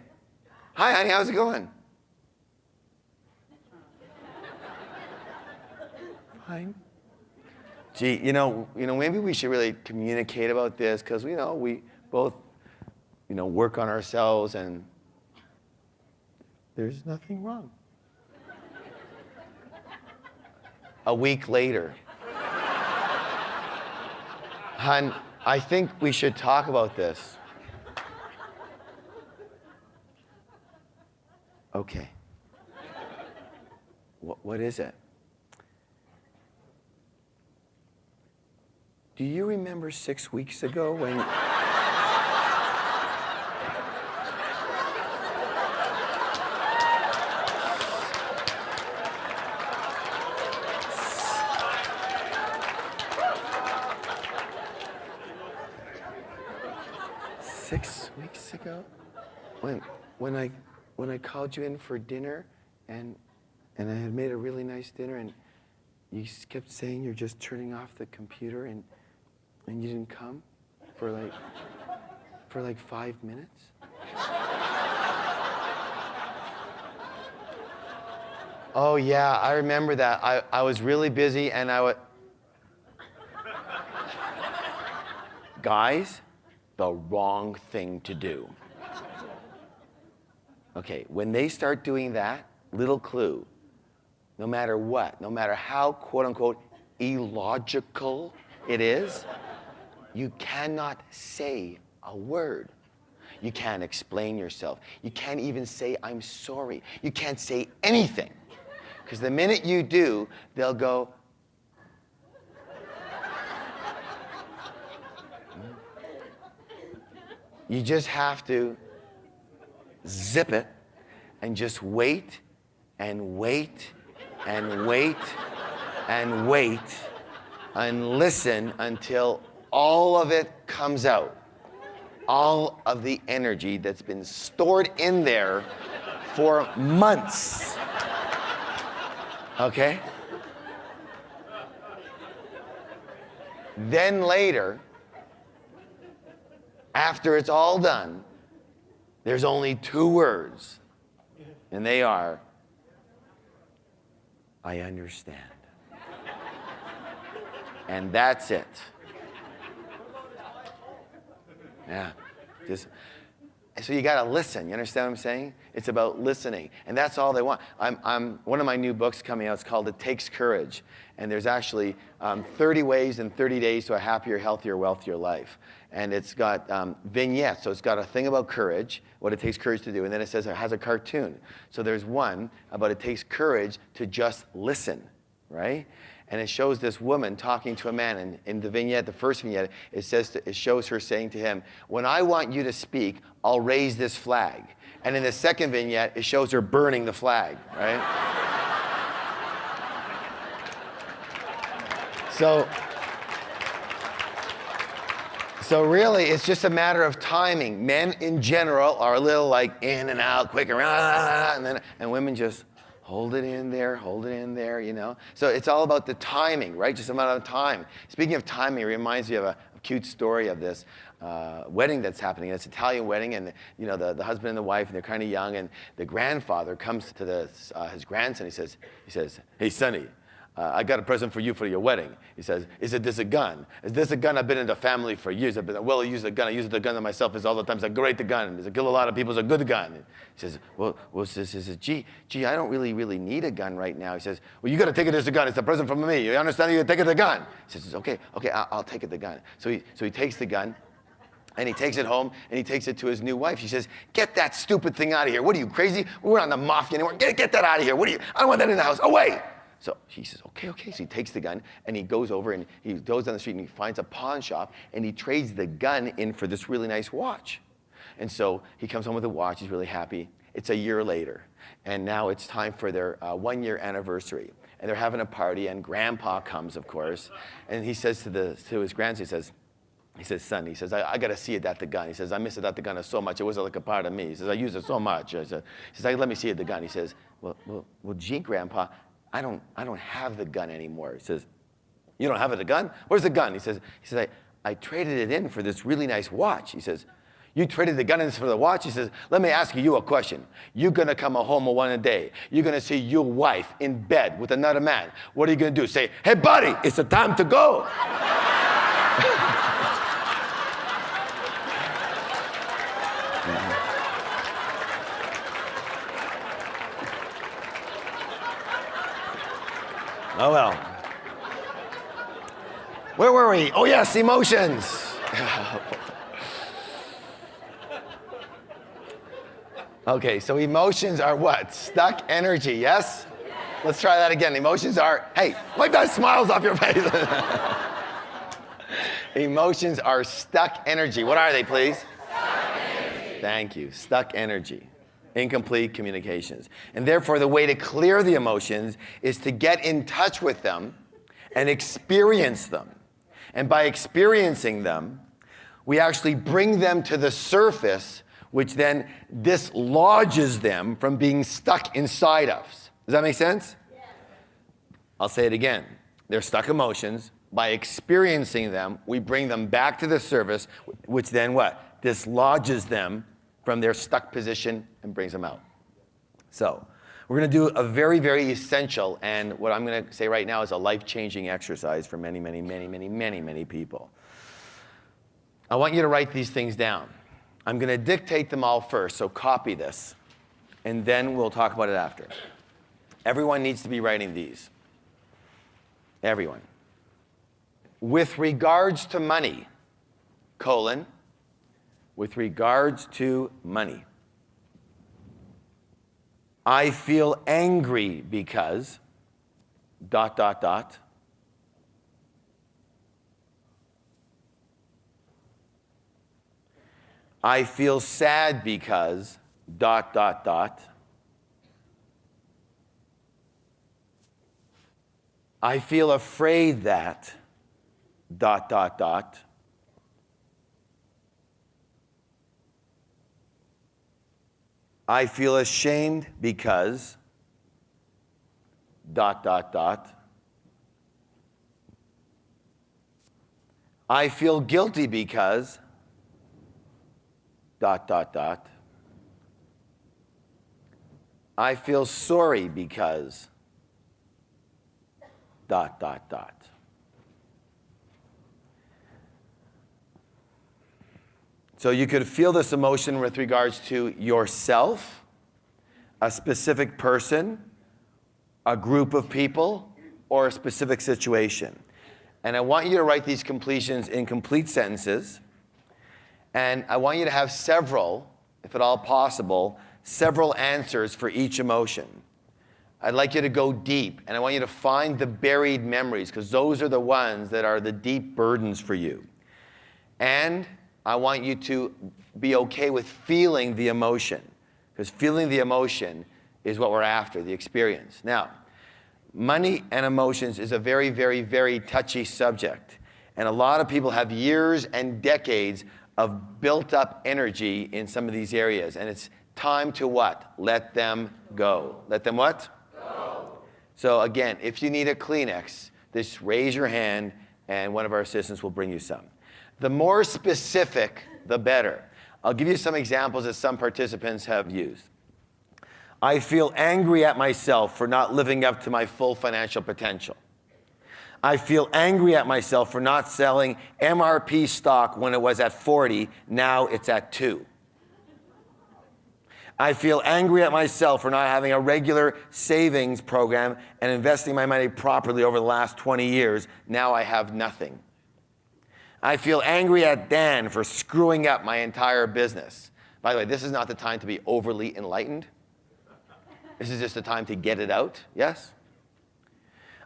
Speaker 1: Hi, honey, how's it going? Fine. Gee, you know, maybe we should really communicate about this because, you know, we both, you know, work on ourselves and there's nothing wrong. A week later. Hon, I think we should talk about this. Okay. What is it? Do you remember 6 weeks ago when... 6 weeks ago, when I called you in for dinner, and I had made a really nice dinner, and you kept saying you're just turning off the computer, and you didn't come for like 5 minutes. Oh yeah, I remember that. I was really busy, and Guys, the wrong thing to do. Okay, when they start doing that, little clue, no matter what, no matter how quote unquote illogical it is, you cannot say a word. You can't explain yourself. You can't even say, I'm sorry. You can't say anything. Because the minute you do, they'll go, you just have to zip it and just wait and wait and wait and wait and listen until all of it comes out. All of the energy that's been stored in there for months. Okay? Then later, after it's all done, there's only 2 words, and they are, I understand. And that's it. Yeah. So you got to listen. You understand what I'm saying? It's about listening. And that's all they want. One of my new books coming out is called It Takes Courage. And there's actually 30 ways in 30 days to a happier, healthier, wealthier life. And it's got vignettes. So it's got a thing about courage, what it takes courage to do. And then it says it has a cartoon. So there's one about it takes courage to just listen, right? And it shows this woman talking to a man. And in the vignette, the first vignette, it shows her saying to him, when I want you to speak, I'll raise this flag. And in the second vignette, it shows her burning the flag, right? So really, it's just a matter of timing. Men in general are a little like in and out, quick, and women just hold it in there, you know? So it's all about the timing, right? Just a matter of time. Speaking of timing, it reminds me of a cute story of this wedding that's happening. It's an Italian wedding, and you know the husband and the wife, and they're kind of young, and the grandfather comes to his grandson. He says, hey, Sonny, I got a present for you for your wedding. He says, is this a gun? Is this a gun? I've been in the family for years. I use the gun. I use the gun on myself all the time. It's a great gun. It's a kill a lot of people. It's a good gun. He says, he says, gee, I don't really need a gun right now. He says, well, you got to take it as a gun. It's a present from me. You understand? You got to take it as a gun. He says, okay, I'll take it the gun. So he takes the gun. And he takes it home, and he takes it to his new wife. She says, get that stupid thing out of here. What are you, crazy? We're not the mafia anymore. Get that out of here. I don't want that in the house. Away. So he says, okay. So he takes the gun, and he goes over, and he goes down the street, and he finds a pawn shop, and he trades the gun in for this really nice watch. And so he comes home with the watch. He's really happy. It's a year later, and now it's time for their 1-year anniversary. And they're having a party, and Grandpa comes, of course, and he says to his grandson, he says, son, I got to see it at the gun. He says, I miss it at the gun so much. It was like a part of me. He says, I use it so much. He says, let me see it at the gun. He says, well, gee, Grandpa, I don't have the gun anymore. He says, you don't have it, the gun? Where's the gun? He says, I traded it in for this really nice watch. He says, you traded the gun in for the watch? He says, let me ask you a question. You're going to come home one day. You're going to see your wife in bed with another man. What are you going to do? Say, hey, buddy, it's the time to go. Oh, well. Where were we? Oh, yes, emotions. Okay, so emotions are what? Stuck energy, yes? Let's try that again. Emotions are, hey, wipe that smiles off your face. Emotions are stuck energy. What are they, please? Stuck energy. Thank you. Stuck energy. Incomplete communications. And therefore, the way to clear the emotions is to get in touch with them and experience them. And by experiencing them, we actually bring them to the surface, which then dislodges them from being stuck inside us. Does that make sense? Yeah. I'll say it again. They're stuck emotions. By experiencing them, we bring them back to the surface, which then what? Dislodges them from their stuck position and brings them out. So we're going to do a very, very essential, and what I'm going to say right now is a life-changing exercise for many, many, many, many, many, many people. I want you to write these things down. I'm going to dictate them all first, so copy this, and then we'll talk about it after. Everyone needs to be writing these. Everyone. With regards to money, with regards to money, I feel angry because, I feel sad because, I feel afraid that, I feel ashamed because, I feel guilty because, I feel sorry because, So you could feel this emotion with regards to yourself, a specific person, a group of people, or a specific situation. And I want you to write these completions in complete sentences. And I want you to have several, if at all possible, several answers for each emotion. I'd like you to go deep, and I want you to find the buried memories, because those are the ones that are the deep burdens for you. And I want you to be okay with feeling the emotion, because feeling the emotion is what we're after, the experience. Now, money and emotions is a very, very, very touchy subject. And a lot of people have years and decades of built-up energy in some of these areas. And it's time to what? Let them go. Let them what? Go. So again, if you need a Kleenex, just raise your hand and one of our assistants will bring you some. The more specific, the better. I'll give you some examples that some participants have used. I feel angry at myself for not living up to my full financial potential. I feel angry at myself for not selling MRP stock when it was at 40, now it's at 2. I feel angry at myself for not having a regular savings program and investing my money properly over the last 20 years, now I have nothing. I feel angry at Dan for screwing up my entire business. By the way, this is not the time to be overly enlightened. This is just the time to get it out, yes?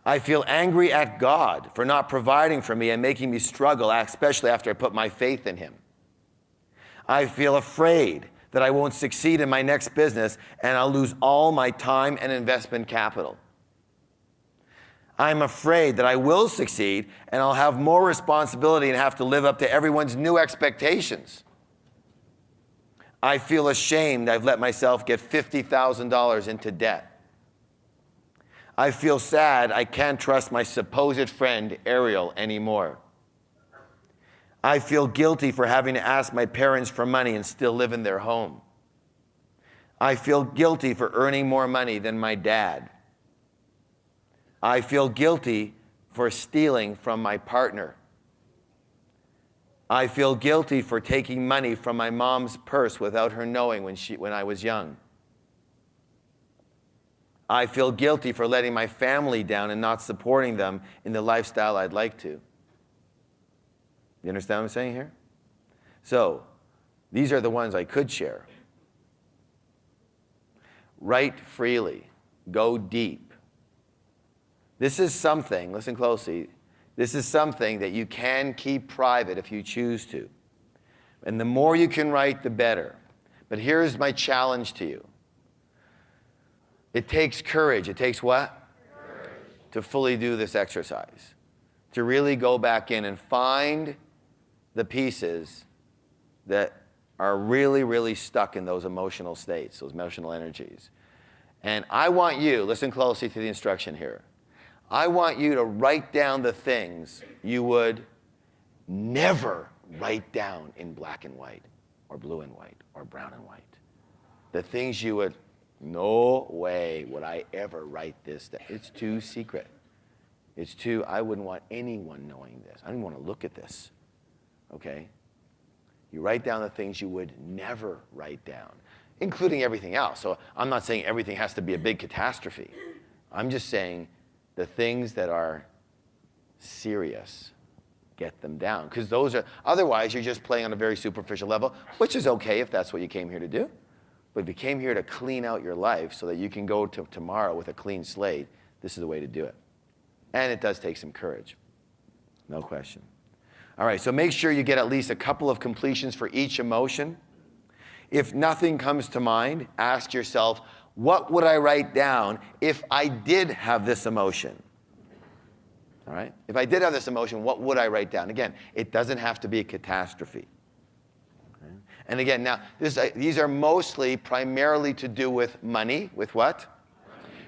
Speaker 1: I feel angry at God for not providing for me and making me struggle, especially after I put my faith in Him. I feel afraid that I won't succeed in my next business and I'll lose all my time and investment capital. I'm afraid that I will succeed and I'll have more responsibility and have to live up to everyone's new expectations. I feel ashamed I've let myself get $50,000 into debt. I feel sad I can't trust my supposed friend Ariel anymore. I feel guilty for having to ask my parents for money and still live in their home. I feel guilty for earning more money than my dad. I feel guilty for stealing from my partner. I feel guilty for taking money from my mom's purse without her knowing when I was young. I feel guilty for letting my family down and not supporting them in the lifestyle I'd like to. You understand what I'm saying here? So, these are the ones I could share. Write freely. Go deep. This is something, listen closely, this is something that you can keep private if you choose to. And the more you can write, the better. But here's my challenge to you. It takes courage. It takes what? Courage. To fully do this exercise. To really go back in and find the pieces that are really, really stuck in those emotional states, those emotional energies. And I want you, listen closely to the instruction here. I want you to write down the things you would never write down in black and white, or blue and white, or brown and white. The things you would, no way would I ever write this down. It's too secret. It's too, I wouldn't want anyone knowing this. I don't even want to look at this, okay? You write down the things you would never write down, including everything else. So I'm not saying everything has to be a big catastrophe. I'm just saying the things that are serious, get them down. Because those are, otherwise you're just playing on a very superficial level, which is okay if that's what you came here to do. But if you came here to clean out your life so that you can go to tomorrow with a clean slate, this is the way to do it. And it does take some courage, no question. All right, so make sure you get at least a couple of completions for each emotion. If nothing comes to mind, ask yourself, what would I write down if I did have this emotion? All right, if I did have this emotion, what would I write down? Again, it doesn't have to be a catastrophe. Okay? And again, now, these are mostly primarily to do with money, with what?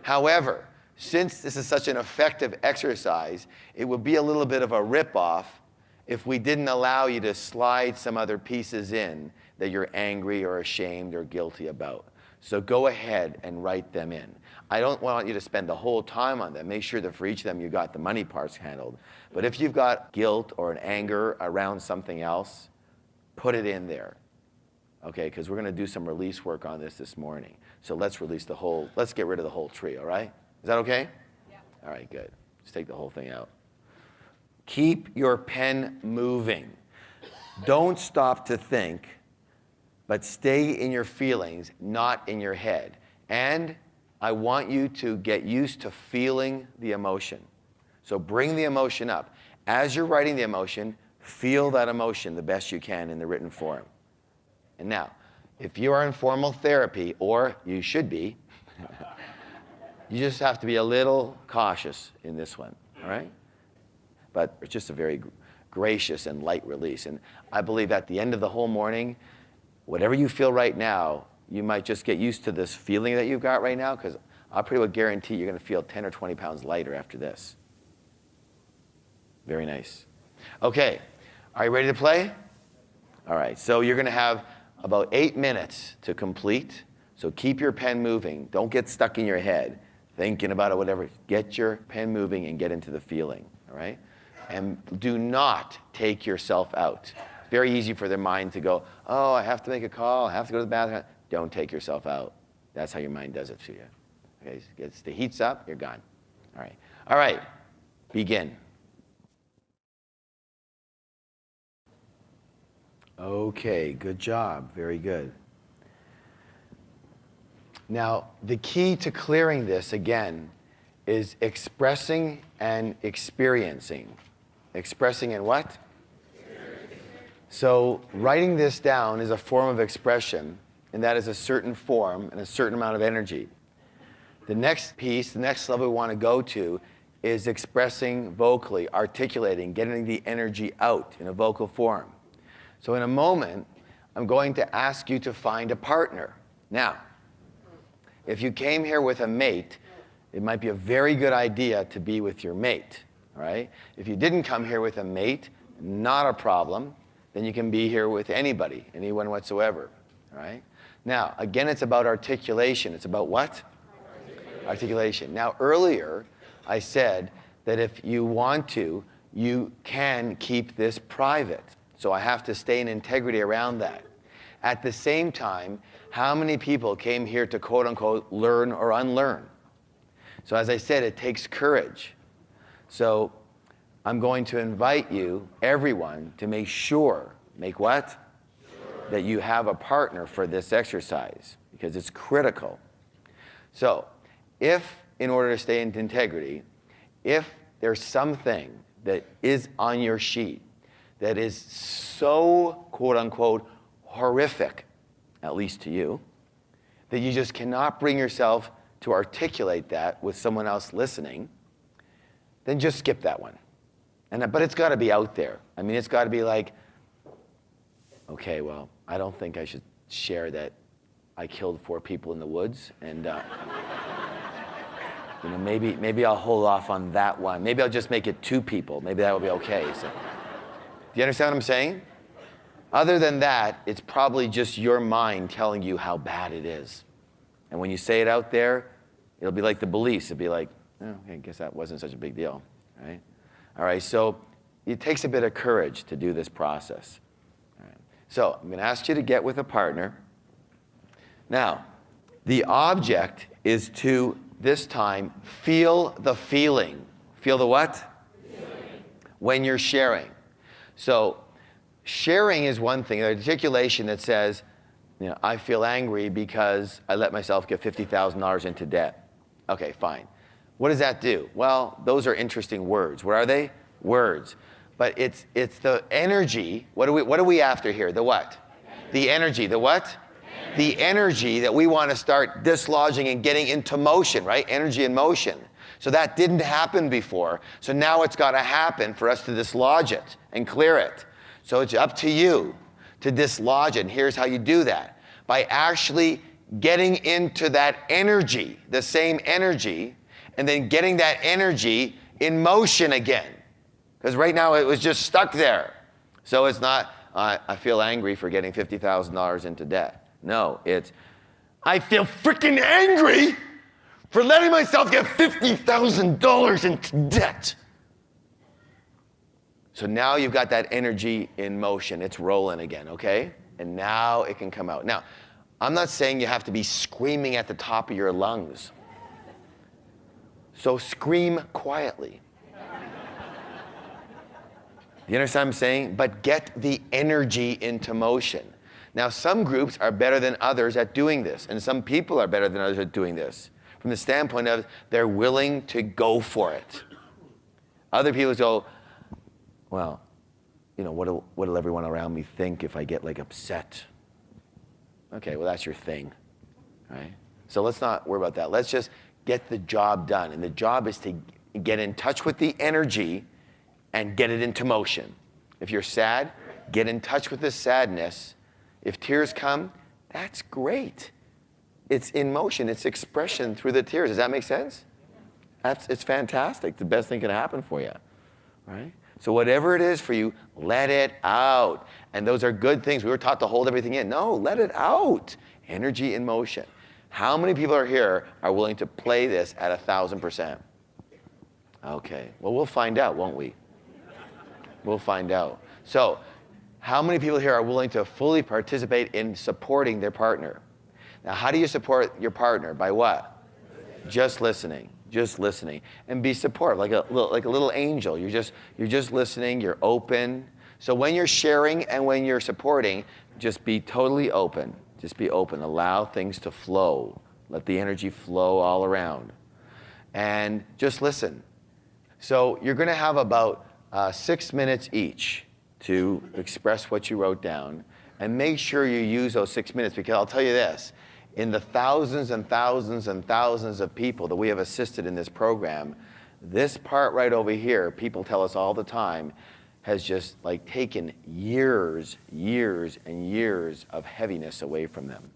Speaker 1: However, since this is such an effective exercise, it would be a little bit of a ripoff if we didn't allow you to slide some other pieces in that you're angry or ashamed or guilty about. So go ahead and write them in. I don't want you to spend the whole time on them. Make sure that for each of them you got the money parts handled. But if you've got guilt or an anger around something else, put it in there. Okay, because we're going to do some release work on this morning. So let's release the whole, let's get rid of the whole tree, all right? Is that okay? Yeah. All right, good. Let's take the whole thing out. Keep your pen moving. Don't stop to think, but stay in your feelings, not in your head. And I want you to get used to feeling the emotion. So bring the emotion up. As you're writing the emotion, feel that emotion the best you can in the written form. And now, if you are in formal therapy, or you should be, you just have to be a little cautious in this one, all right? But it's just a very gracious and light release. And I believe at the end of the whole morning, whatever you feel right now, you might just get used to this feeling that you've got right now, because I'll pretty well guarantee you're going to feel 10 or 20 pounds lighter after this. Very nice. Okay, are you ready to play? All right, so you're going to have about 8 minutes to complete. So keep your pen moving. Don't get stuck in your head, thinking about it, whatever. Get your pen moving and get into the feeling, all right? And do not take yourself out. It's very easy for their mind to go, oh, I have to make a call, I have to go to the bathroom. Don't take yourself out. That's how your mind does it to you. Okay, gets the heat's up, you're gone. All right, begin. Okay, good job, very good. Now, the key to clearing this, again, is expressing and experiencing. Expressing and what? So writing this down is a form of expression, and that is a certain form and a certain amount of energy. The next piece, the next level we want to go to is expressing vocally, articulating, getting the energy out in a vocal form. So in a moment, I'm going to ask you to find a partner. Now, if you came here with a mate, it might be a very good idea to be with your mate, all right? If you didn't come here with a mate, not a problem. Then you can be here with anybody, anyone whatsoever, all right? Now, again, it's about articulation. It's about what? Articulation. Now, earlier, I said that if you want to, you can keep this private. So I have to stay in integrity around that. At the same time, how many people came here to quote unquote learn or unlearn? So as I said, it takes courage. So I'm going to invite you, everyone, to make sure, make what? Sure. That you have a partner for this exercise, because it's critical. So if, in order to stay in integrity, if there's something that is on your sheet that is so, quote unquote, horrific, at least to you, that you just cannot bring yourself to articulate that with someone else listening, then just skip that one. But it's got to be out there. I mean, it's got to be like, okay, well, I don't think I should share that I killed 4 people in the woods, and maybe I'll hold off on that one. Maybe I'll just make it 2 people. Maybe that will be okay. So, do you understand what I'm saying? Other than that, it's probably just your mind telling you how bad it is. And when you say it out there, it'll be like the beliefs. It'll be like, oh, I guess that wasn't such a big deal, right? All right, so it takes a bit of courage to do this process. All right. So I'm going to ask you to get with a partner. Now, the object is to, this time, feel the feeling. Feel the what? Feeling. When you're sharing. So sharing is one thing, the articulation that says, I feel angry because I let myself get $50,000 into debt. Okay, fine. What does that do? Well, those are interesting words. What are they? Words. But it's the energy. What are we after here? The what? The energy. The what? The energy that we want to start dislodging and getting into motion, right? Energy in motion. So that didn't happen before. So now it's got to happen for us to dislodge it and clear it. So it's up to you to dislodge it. And here's how you do that. By actually getting into that energy, the same energy, and then getting that energy in motion again. Because right now it was just stuck there. So it's not, I feel angry for getting $50,000 into debt. No, it's, I feel freaking angry for letting myself get $50,000 into debt. So now you've got that energy in motion. It's rolling again, okay? And now it can come out. Now, I'm not saying you have to be screaming at the top of your lungs. So scream quietly. You understand what I'm saying? But get the energy into motion. Now, some groups are better than others at doing this, and some people are better than others at doing this, from the standpoint of they're willing to go for it. Other people go, well, what'll everyone around me think if I get upset? Okay, well, that's your thing, right? So let's not worry about that. Let's just get the job done, and the job is to get in touch with the energy and get it into motion. If you're sad, get in touch with the sadness. If tears come, that's great. It's in motion. It's expression through the tears. Does that make sense? It's fantastic. The best thing can happen for you, right? So whatever it is for you, let it out. And those are good things. We were taught to hold everything in. No, let it out. Energy in motion. How many people are here are willing to play this at 1,000%? Okay. Well, we'll find out, won't we? We'll find out. So, how many people here are willing to fully participate in supporting their partner? Now, how do you support your partner? By what? Just listening. Just listening. And be supportive, like a little angel. You're just listening, you're open. So when you're sharing and when you're supporting, just be totally open. Just be open. Allow things to flow. Let the energy flow all around. And just listen. So you're going to have about 6 minutes each to express what you wrote down, and make sure you use those 6 minutes, because I'll tell you this, in the thousands and thousands and thousands of people that we have assisted in this program, this part right over here, people tell us all the time, has just taken years and years of heaviness away from them.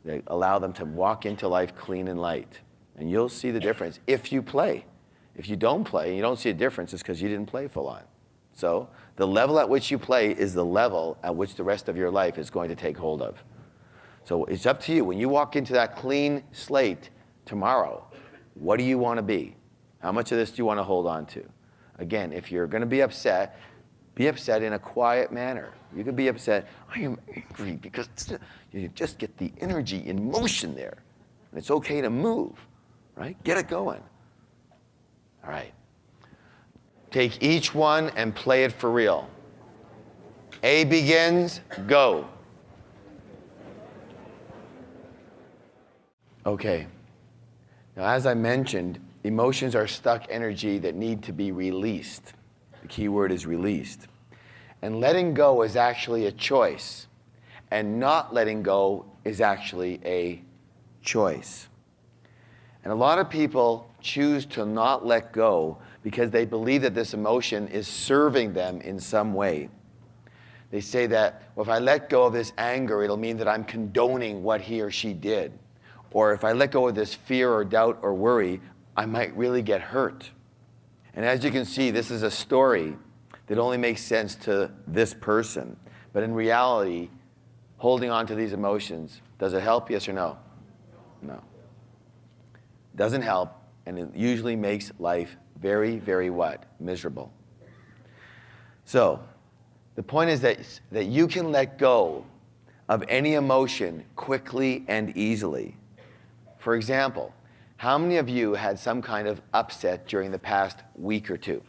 Speaker 1: They allow them to walk into life clean and light. And you'll see the difference if you play. If you don't play and you don't see a difference, it's because you didn't play full on. So the level at which you play is the level at which the rest of your life is going to take hold of. So it's up to you. When you walk into that clean slate tomorrow, what do you want to be? How much of this do you want to hold on to? Again, if you're going to be upset in a quiet manner. You can be upset, I am angry, because you just get the energy in motion there. And it's okay to move, right? Get it going. All right. Take each one and play it for real. A begins, go. Okay. Now, as I mentioned, emotions are stuck energy that need to be released. The key word is released. And letting go is actually a choice. And not letting go is actually a choice. And a lot of people choose to not let go because they believe that this emotion is serving them in some way. They say that, well, if I let go of this anger, it'll mean that I'm condoning what he or she did. Or if I let go of this fear or doubt or worry, I might really get hurt. And as you can see, this is a story that only makes sense to this person. But in reality, holding on to these emotions, does it help, yes or no? No. Doesn't help, and it usually makes life very, very what? Miserable. So, the point is that you can let go of any emotion quickly and easily. For example, how many of you had some kind of upset during the past week or two?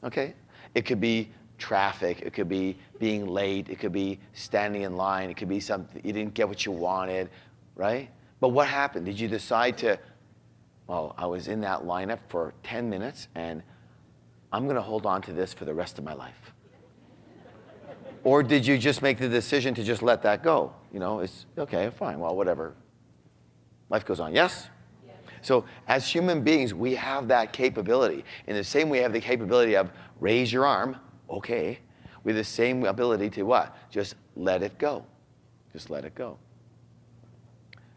Speaker 1: Okay? It could be traffic, it could be being late, it could be standing in line, it could be something, you didn't get what you wanted, right? But what happened? Did you decide to, well, I was in that lineup for 10 minutes and I'm gonna hold on to this for the rest of my life? Or did you just make the decision to just let that go? You know, it's okay, fine, well, whatever. Life goes on, yes? So as human beings, we have that capability. In the same way we have the capability of raise your arm, okay. We have the same ability to what? Just let it go. Just let it go.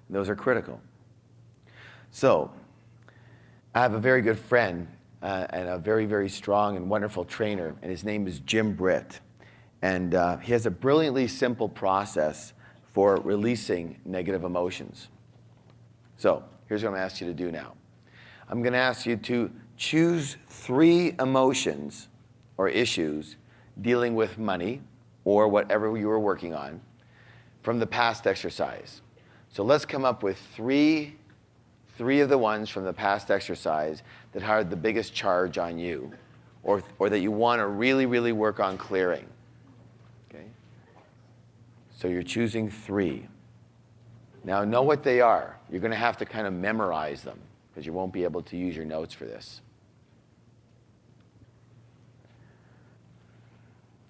Speaker 1: And those are critical. So I have a very good friend and a very, very strong and wonderful trainer, and his name is Jim Britt. And he has a brilliantly simple process for releasing negative emotions. So here's what I'm going to ask you to do now. I'm going to ask you to choose 3 emotions or issues dealing with money or whatever you were working on from the past exercise. So let's come up with three of the ones from the past exercise that had the biggest charge on you or that you want to really, really work on clearing. Okay? So you're choosing 3. Now know what they are. You're going to have to kind of memorize them because you won't be able to use your notes for this.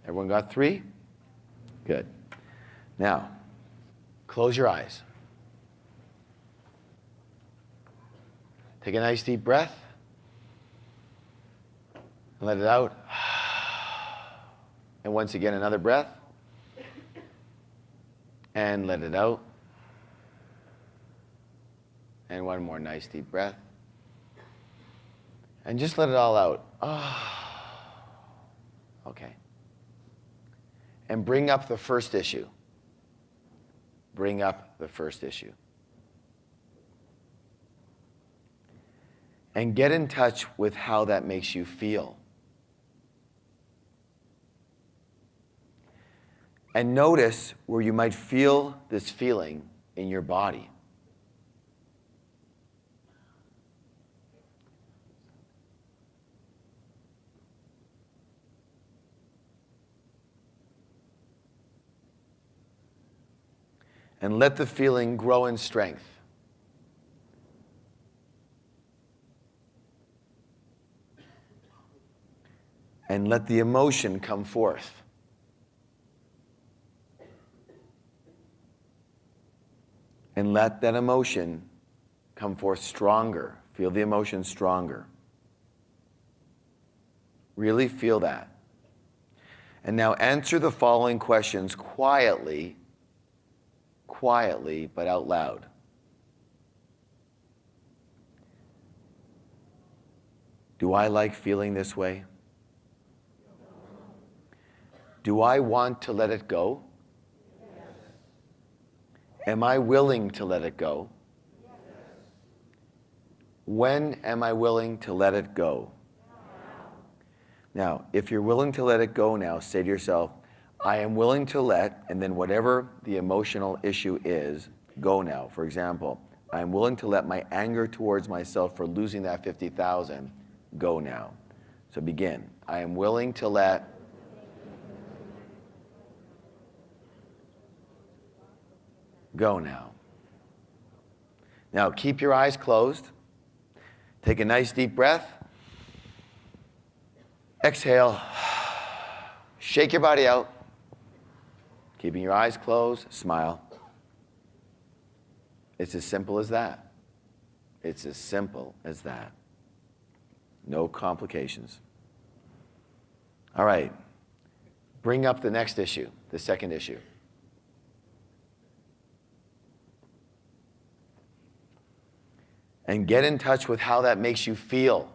Speaker 1: Everyone got 3? Good. Now, close your eyes. Take a nice deep breath. And let it out. And once again, another breath. And let it out. And one more nice deep breath. And just let it all out. Okay. And bring up the first issue. Bring up the first issue. And get in touch with how that makes you feel. And notice where you might feel this feeling in your body. And let the feeling grow in strength. And let the emotion come forth. And let that emotion come forth stronger. Feel the emotion stronger. Really feel that. And now answer the following questions quietly but out loud. Do I like feeling this way? Do I want to let it go? Yes. Am I willing to let it go? Yes. When am I willing to let it go? Now, if you're willing to let it go now, say to yourself, I am willing to let, and then whatever the emotional issue is, go now. For example, I am willing to let my anger towards myself for losing that $50,000 go now. So begin. I am willing to let go now. Now keep your eyes closed. Take a nice deep breath. Exhale. Shake your body out. Keeping your eyes closed, smile. It's as simple as that. It's as simple as that. No complications. All right. Bring up the next issue, the second issue. And get in touch with how that makes you feel.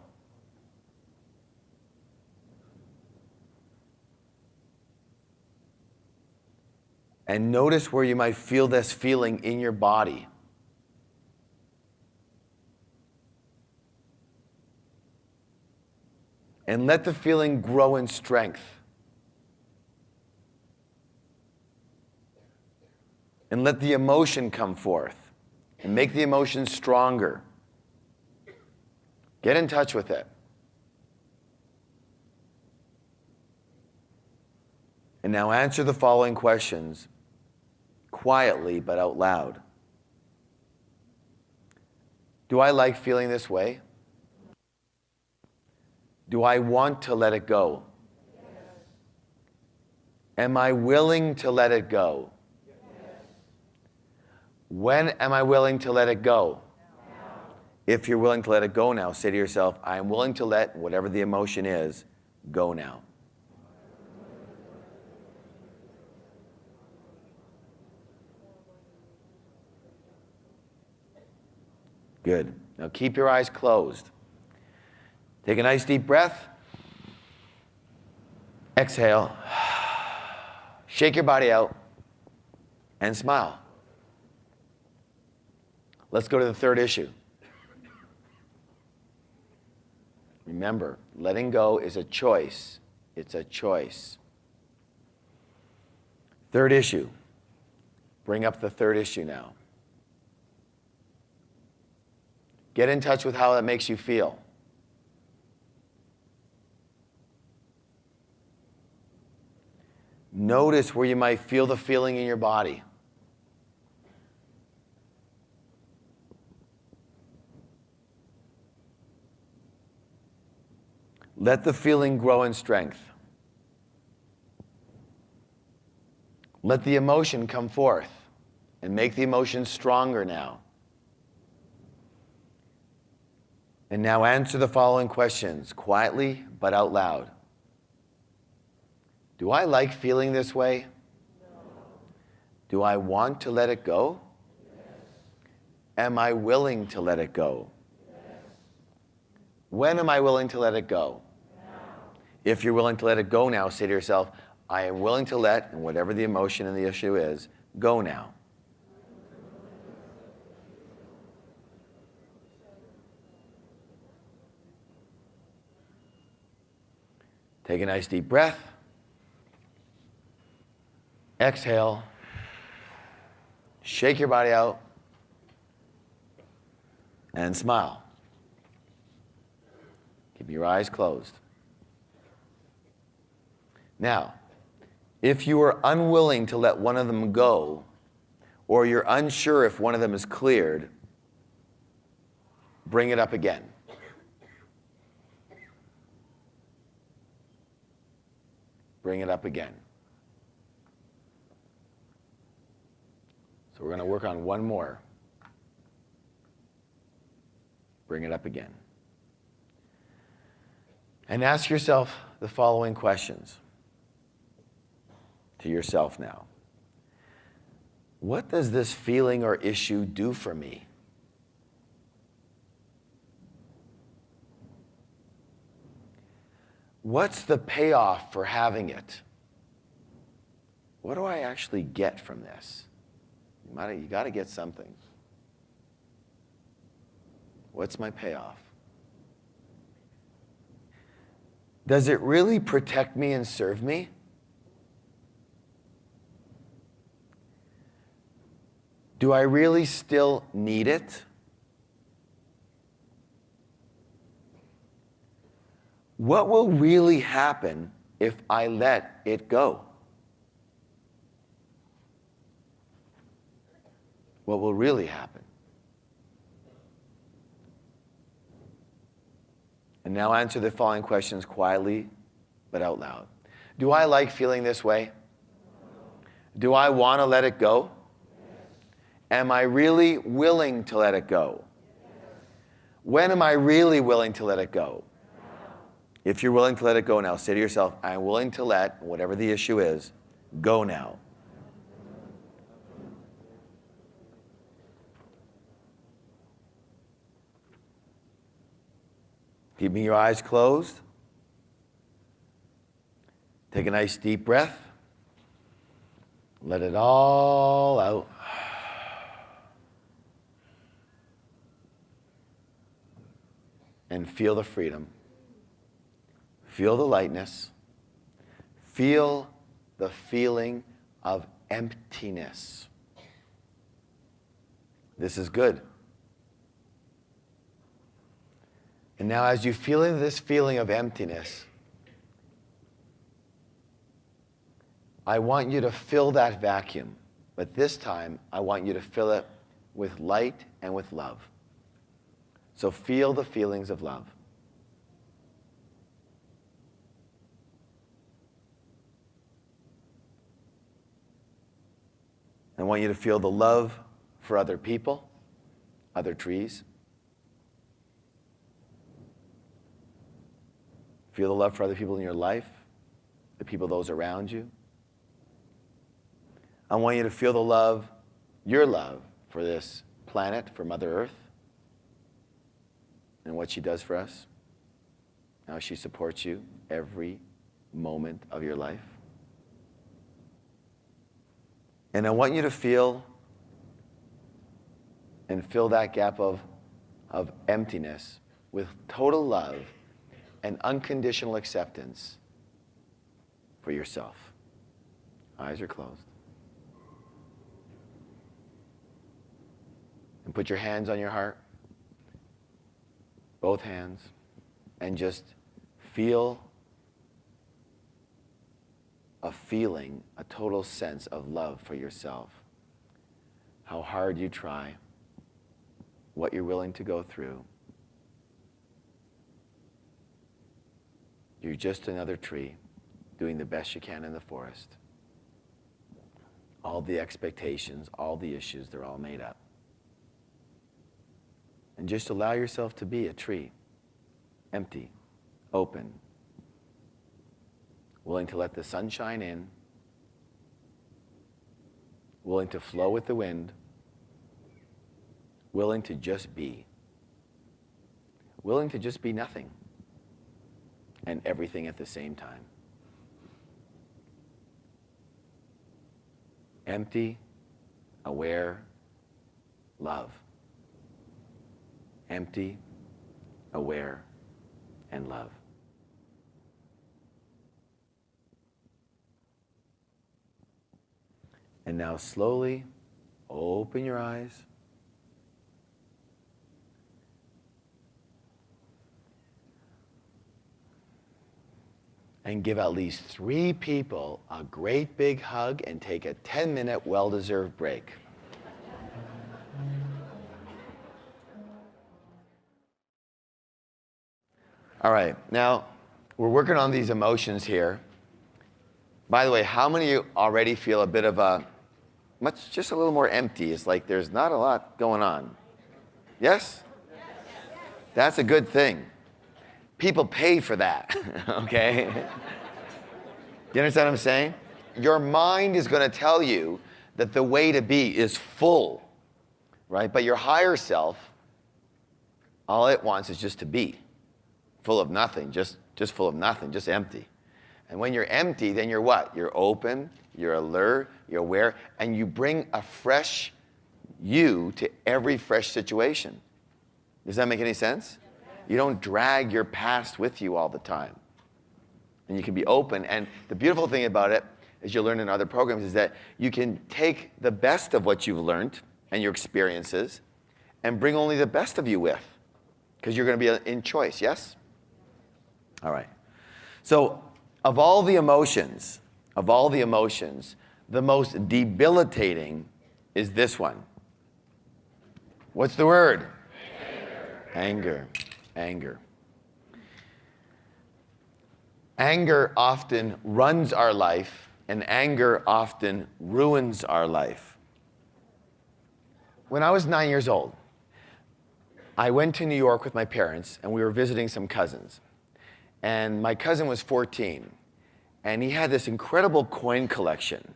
Speaker 1: And notice where you might feel this feeling in your body. And let the feeling grow in strength. And let the emotion come forth. And make the emotion stronger. Get in touch with it. And now answer the following questions quietly but out loud. Do I like feeling this way? Do I want to let it go? Am I willing to let it go? When am I willing to let it go? If you're willing to let it go now, say to yourself, I am willing to let whatever the emotion is go now. Good. Now keep your eyes closed. Take a nice deep breath. Exhale. Shake your body out and smile. Let's go to the third issue. Remember, letting go is a choice. It's a choice. Third issue. Bring up the third issue now. Get in touch with how that makes you feel. Notice where you might feel the feeling in your body. Let the feeling grow in strength. Let the emotion come forth and make the emotion stronger now. And now answer the following questions quietly but out loud. Do I like feeling this way? No. Do I want to let it go? Yes. Am I willing to let it go? Yes. When am I willing to let it go? Now. If you're willing to let it go now, say to yourself, I am willing to let, and whatever the emotion and the issue is, go now. Take a nice deep breath. Exhale. Shake your body out. And smile. Keep your eyes closed. Now, if you are unwilling to let one of them go, or you're unsure if one of them is cleared, bring it up again. Bring it up again. So we're going to work on one more. Bring it up again. And ask yourself the following questions. To yourself now. What does this feeling or issue do for me? What's the payoff for having it? What do I actually get from this? You got to get something. What's my payoff? Does it really protect me and serve me? Do I really still need it? What will really happen if I let it go? What will really happen? And now answer the following questions quietly but out loud. Do I like feeling this way? Do I want to let it go? Am I really willing to let it go? When am I really willing to let it go? If you're willing to let it go now, say to yourself, I'm willing to let whatever the issue is go now. Keeping your eyes closed. Take a nice deep breath. Let it all out. And feel the freedom. Feel the lightness. Feel the feeling of emptiness. This is good. And now as you feel this feeling of emptiness, I want you to fill that vacuum. But this time, I want you to fill it with light and with love. So feel the feelings of love. I want you to feel the love for other people, other trees. Feel the love for other people in your life, the people, those around you. I want you to feel the love, your love, for this planet, for Mother Earth, and what she does for us, how she supports you every moment of your life. And I want you to feel and fill that gap of emptiness with total love and unconditional acceptance for yourself. Eyes are closed. And put your hands on your heart, both hands, and just feel a feeling, a total sense of love for yourself. How hard you try, what you're willing to go through. You're just another tree doing the best you can in the forest. All the expectations, all the issues, they're all made up. And just allow yourself to be a tree, empty, open, willing to let the sunshine in, willing to flow with the wind, willing to just be, willing to just be nothing and everything at the same time. Empty, aware, love. Empty, aware, and love. And now slowly open your eyes. And give at least 3 people a great big hug and take a 10-minute well-deserved break. All right, now we're working on these emotions here. By the way, how many of you already feel a bit of just a little more empty? It's like there's not a lot going on. Yes? That's a good thing. People pay for that, okay? You understand what I'm saying? Your mind is going to tell you that the way to be is full, right? But your higher self, all it wants is just to be. Full of nothing, just full of nothing, just empty. And when you're empty, then you're what? You're open, you're alert, you're aware, and you bring a fresh you to every fresh situation. Does that make any sense? You don't drag your past with you all the time. And you can be open. And the beautiful thing about it, as you'll learn in other programs, is that you can take the best of what you've learned and your experiences and bring only the best of you with. Because you're going to be in choice, yes? All right. So, of all the emotions, the most debilitating is this one. What's the word? Anger. Anger. Anger often runs our life, and anger often ruins our life. When I was 9 years old, I went to New York with my parents, and we were visiting some cousins. And my cousin was 14, and he had this incredible coin collection.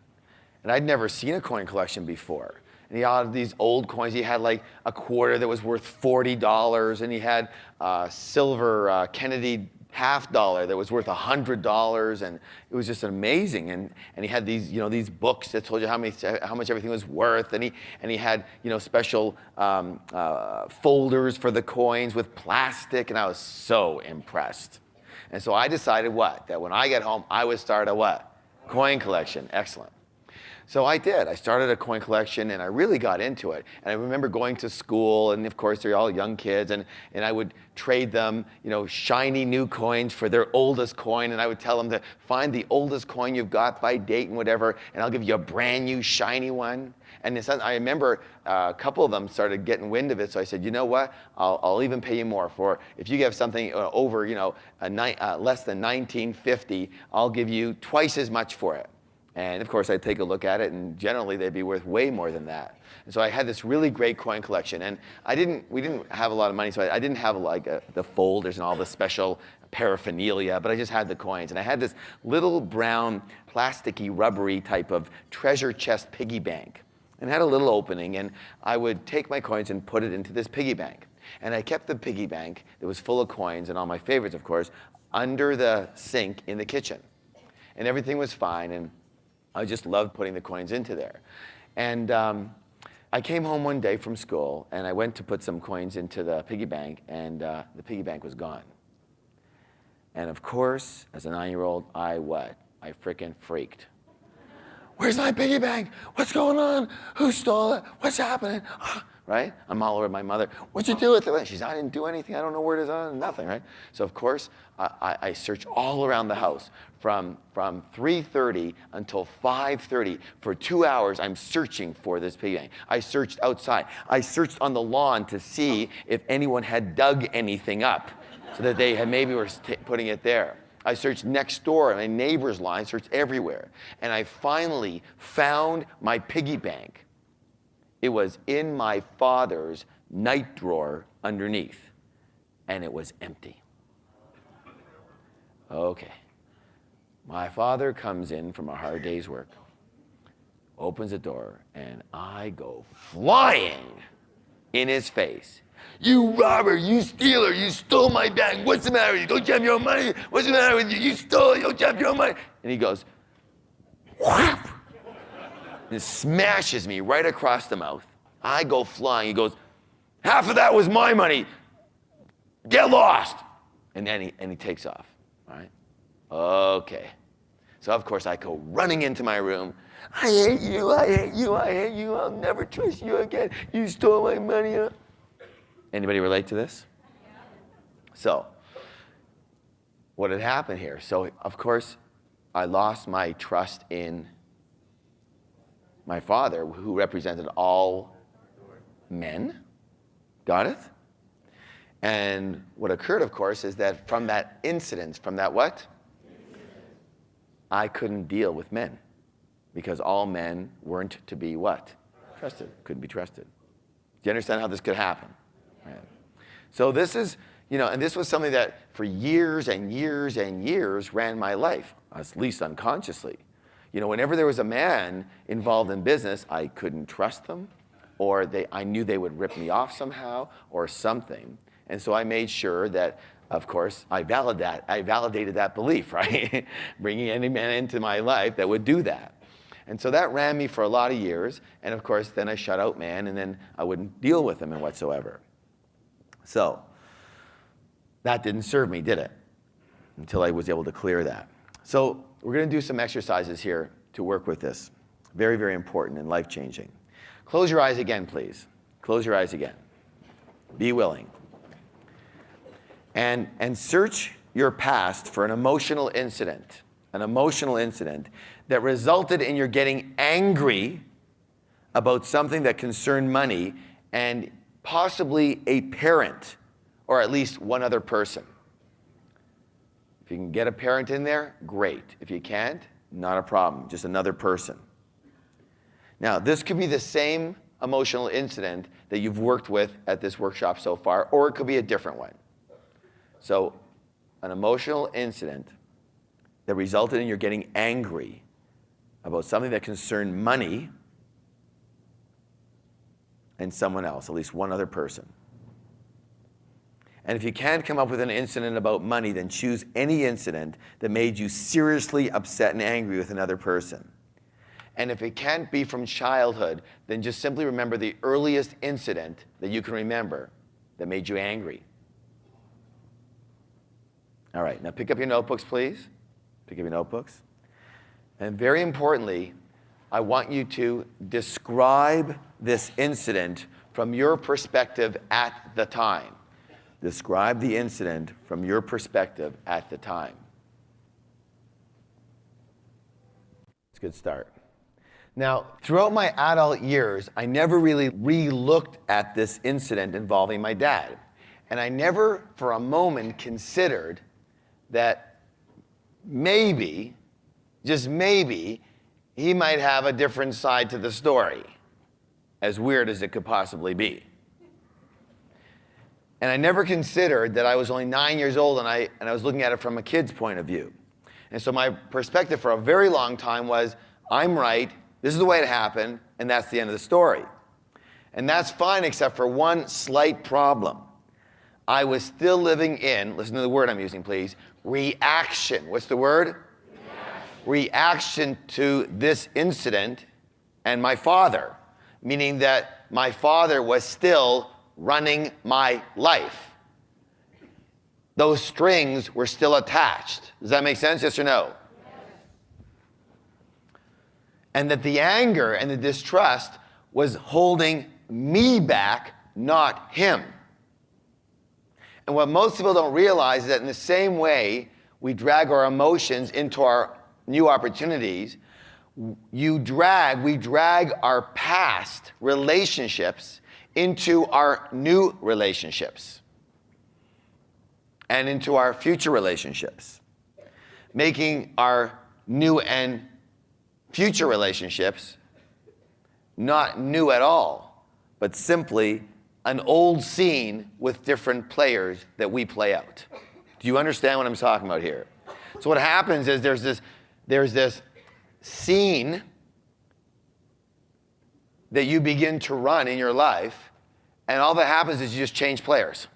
Speaker 1: And I'd never seen a coin collection before. And he had these old coins. He had like a quarter that was worth $40, and he had a silver Kennedy $50 that was worth $100, and it was just amazing. And he had these, these books that told you how much everything was worth, and he had, special folders for the coins with plastic, and I was so impressed. And so I decided that when I get home, I would start a what? Coin collection. Excellent. So I did. I started a coin collection, and I really got into it. And I remember going to school, and of course, they're all young kids, and I would trade them, shiny new coins for their oldest coin, and I would tell them to find the oldest coin you've got by date and whatever, and I'll give you a brand new shiny one. And I remember a couple of them started getting wind of it, so I said, you know what? I'll even pay you more for if you have something over, less than $19.50, I'll give you twice as much for it. And of course, I'd take a look at it, and generally they'd be worth way more than that. And so I had this really great coin collection, and we didn't have a lot of money, so I didn't have the folders and all the special paraphernalia, but I just had the coins. And I had this little brown, plasticky, rubbery type of treasure chest piggy bank. And it had a little opening, and I would take my coins and put it into this piggy bank. And I kept the piggy bank that was full of coins, and all my favorites, of course, under the sink in the kitchen. And everything was fine, and I just loved putting the coins into there. And I came home one day from school, and I went to put some coins into the piggy bank, and the piggy bank was gone. And of course, as a 9-year-old, I frickin' freaked. Where's my piggy bank? What's going on? Who stole it? What's happening? Right? I'm all over my mother. What'd you do with it? She said, I didn't do anything. I don't know where it is. Nothing, right? So of course, I searched all around the house from 3:30 until 5:30. For 2 hours, I'm searching for this piggy bank. I searched outside. I searched on the lawn to see if anyone had dug anything up so that they had maybe were putting it there. I searched next door in my neighbor's lawn. I searched everywhere. And I finally found my piggy bank. It was in my father's night drawer underneath, and it was empty. Okay. My father comes in from a hard day's work, opens the door, and I go flying in his face. You robber, you stealer, you stole my bag. What's the matter with you? Don't you have your own money? What's the matter with you? You stole it, don't you have your own money? And he goes, whap! And smashes me right across the mouth. I go flying. He goes, half of that was my money. Get lost. And then he takes off. All right? Okay. So of course I go running into my room. I hate you, I hate you, I hate you. I'll never trust you again. You stole my money. Anybody relate to this? So, what had happened here? So of course, I lost my trust in my father, who represented all men. Got it? And what occurred, of course, is that from that incident, from that what? I couldn't deal with men because all men weren't to be what? Trusted. Couldn't be trusted. Do you understand how this could happen? Right. So this is, and this was something that for years and years and years ran my life, at least unconsciously. Whenever there was a man involved in business, I couldn't trust them, or I knew they would rip me off somehow or something. And so I made sure that, of course, I validated that belief, right? Bringing any man into my life that would do that. And so that ran me for a lot of years. And of course, then I shut out man, and then I wouldn't deal with him in whatsoever. So that didn't serve me, did it? Until I was able to clear that. So we're going to do some exercises here to work with this. Very, very important and life-changing. Close your eyes again, please. Close your eyes again. Be willing. And search your past for an emotional incident that resulted in your getting angry about something that concerned money and possibly a parent or at least one other person. If you can get a parent in there, great. If you can't, not a problem, just another person. Now, this could be the same emotional incident that you've worked with at this workshop so far, or it could be a different one. So an emotional incident that resulted in your getting angry about something that concerned money and someone else, at least one other person. And if you can't come up with an incident about money, then choose any incident that made you seriously upset and angry with another person. And if it can't be from childhood, then just simply remember the earliest incident that you can remember that made you angry. All right, now pick up your notebooks, please. Pick up your notebooks. And very importantly, I want you to describe this incident from your perspective at the time. Describe the incident from your perspective at the time. It's a good start. Now, throughout my adult years, I never really re-looked at this incident involving my dad. And I never for a moment considered that maybe, just maybe, he might have a different side to the story, as weird as it could possibly be. And I never considered that I was only 9 years old and I was looking at it from a kid's point of view. And so my perspective for a very long time was, I'm right, this is the way it happened, and that's the end of the story. And that's fine except for one slight problem. I was still living in, listen to the word I'm using please, reaction. What's the word? Reaction to this incident and my father, meaning that my father was still running my life. Those strings were still attached. Does that make sense? Yes or no? Yes. And that the anger and the distrust was holding me back, not him. And what most people don't realize is that in the same way we drag our emotions into our new opportunities, we drag our past relationships into our new relationships and into our future relationships, making our new and future relationships not new at all, but simply an old scene with different players that we play out. Do you understand what I'm talking about here? So what happens is there's this scene that you begin to run in your life, and all that happens is you just change players.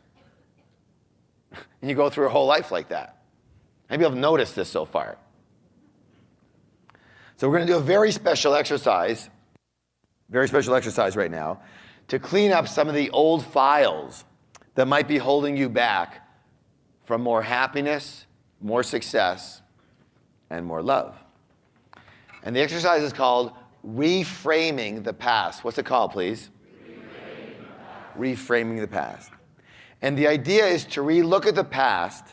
Speaker 1: And you go through a whole life like that. Maybe you've noticed this so far. So we're going to do a very special exercise right now, to clean up some of the old files that might be holding you back from more happiness, more success, and more love. And the exercise is called reframing the past. What's it called, please? Reframing the past. And the idea is to re-look at the past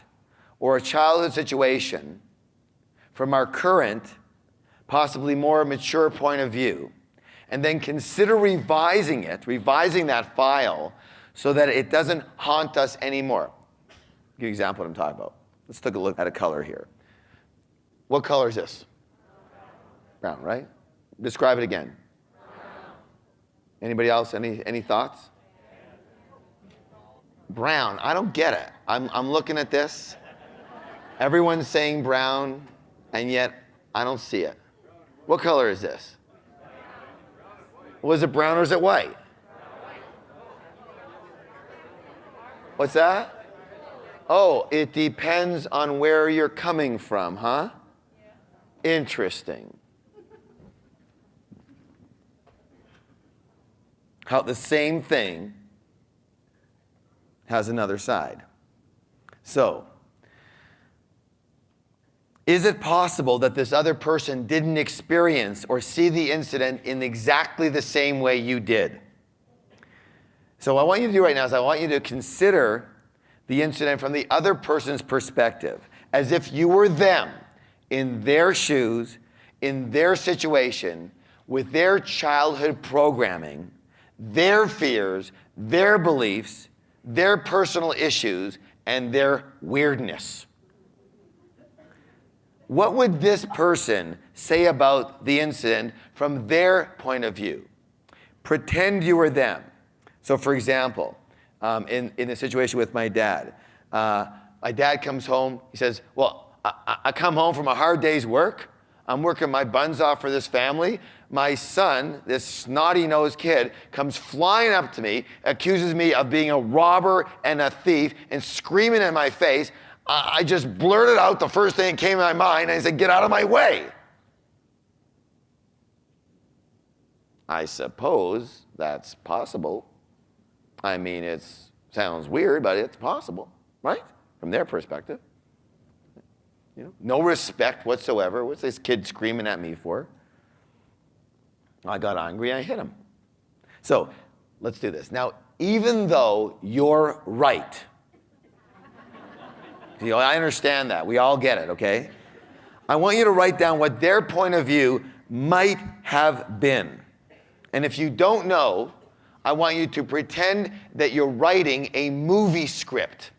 Speaker 1: or a childhood situation from our current, possibly more mature point of view, and then consider revising that file so that it doesn't haunt us anymore. I'll give you an example of what I'm talking about. Let's take a look at a color here. What color is this? Brown, right? Describe it again. Anybody else? Any thoughts? Brown. I don't get it. I'm looking at this. Everyone's saying brown, and yet I don't see it. What color is this? Was it brown or is it white? What's that? Oh, it depends on where you're coming from, huh? Interesting. How the same thing has another side. So, is it possible that this other person didn't experience or see the incident in exactly the same way you did? So what I want you to do right now is I want you to consider the incident from the other person's perspective, as if you were them, in their shoes, in their situation, with their childhood programming, their fears, their beliefs, their personal issues, and their weirdness. What would this person say about the incident from their point of view? Pretend you were them. So for example, in the situation with my dad, my dad comes home. He says, well, I come home from a hard day's work. I'm working my buns off for this family. My son, this snotty-nosed kid, comes flying up to me, accuses me of being a robber and a thief, and screaming in my face. I just blurted out the first thing that came to my mind, and I said, get out of my way. I suppose that's possible. I mean, it sounds weird, but it's possible, right? From their perspective. No respect whatsoever. What's this kid screaming at me for? I got angry, I hit him. So let's do this. Now, even though you're right, I understand that. We all get it, okay? I want you to write down what their point of view might have been. And if you don't know, I want you to pretend that you're writing a movie script.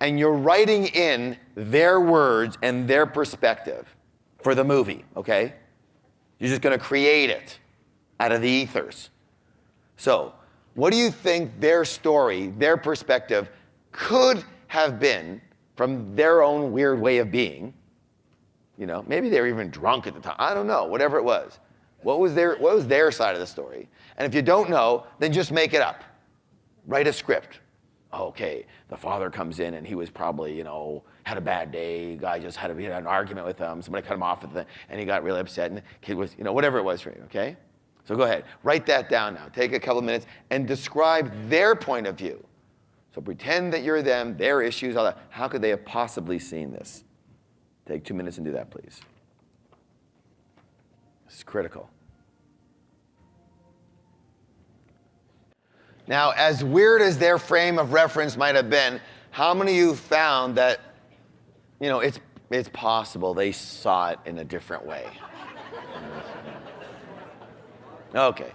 Speaker 1: And you're writing in their words and their perspective for the movie, okay? You're just going to create it out of the ethers. So, what do you think their story, their perspective could have been from their own weird way of being? Maybe they were even drunk at the time. I don't know, whatever it was. What was their side of the story? And if you don't know, then just make it up. Write a script. Okay, the father comes in and he was probably, had a bad day. Guy just had an argument with him. Somebody cut him off and he got really upset. And the kid was, whatever it was for you, okay? So go ahead, write that down now. Take a couple of minutes and describe their point of view. So pretend that you're them, their issues, all that. How could they have possibly seen this? Take 2 minutes and do that, please. This is critical. Now, as weird as their frame of reference might have been, how many of you found that, it's possible they saw it in a different way? Okay.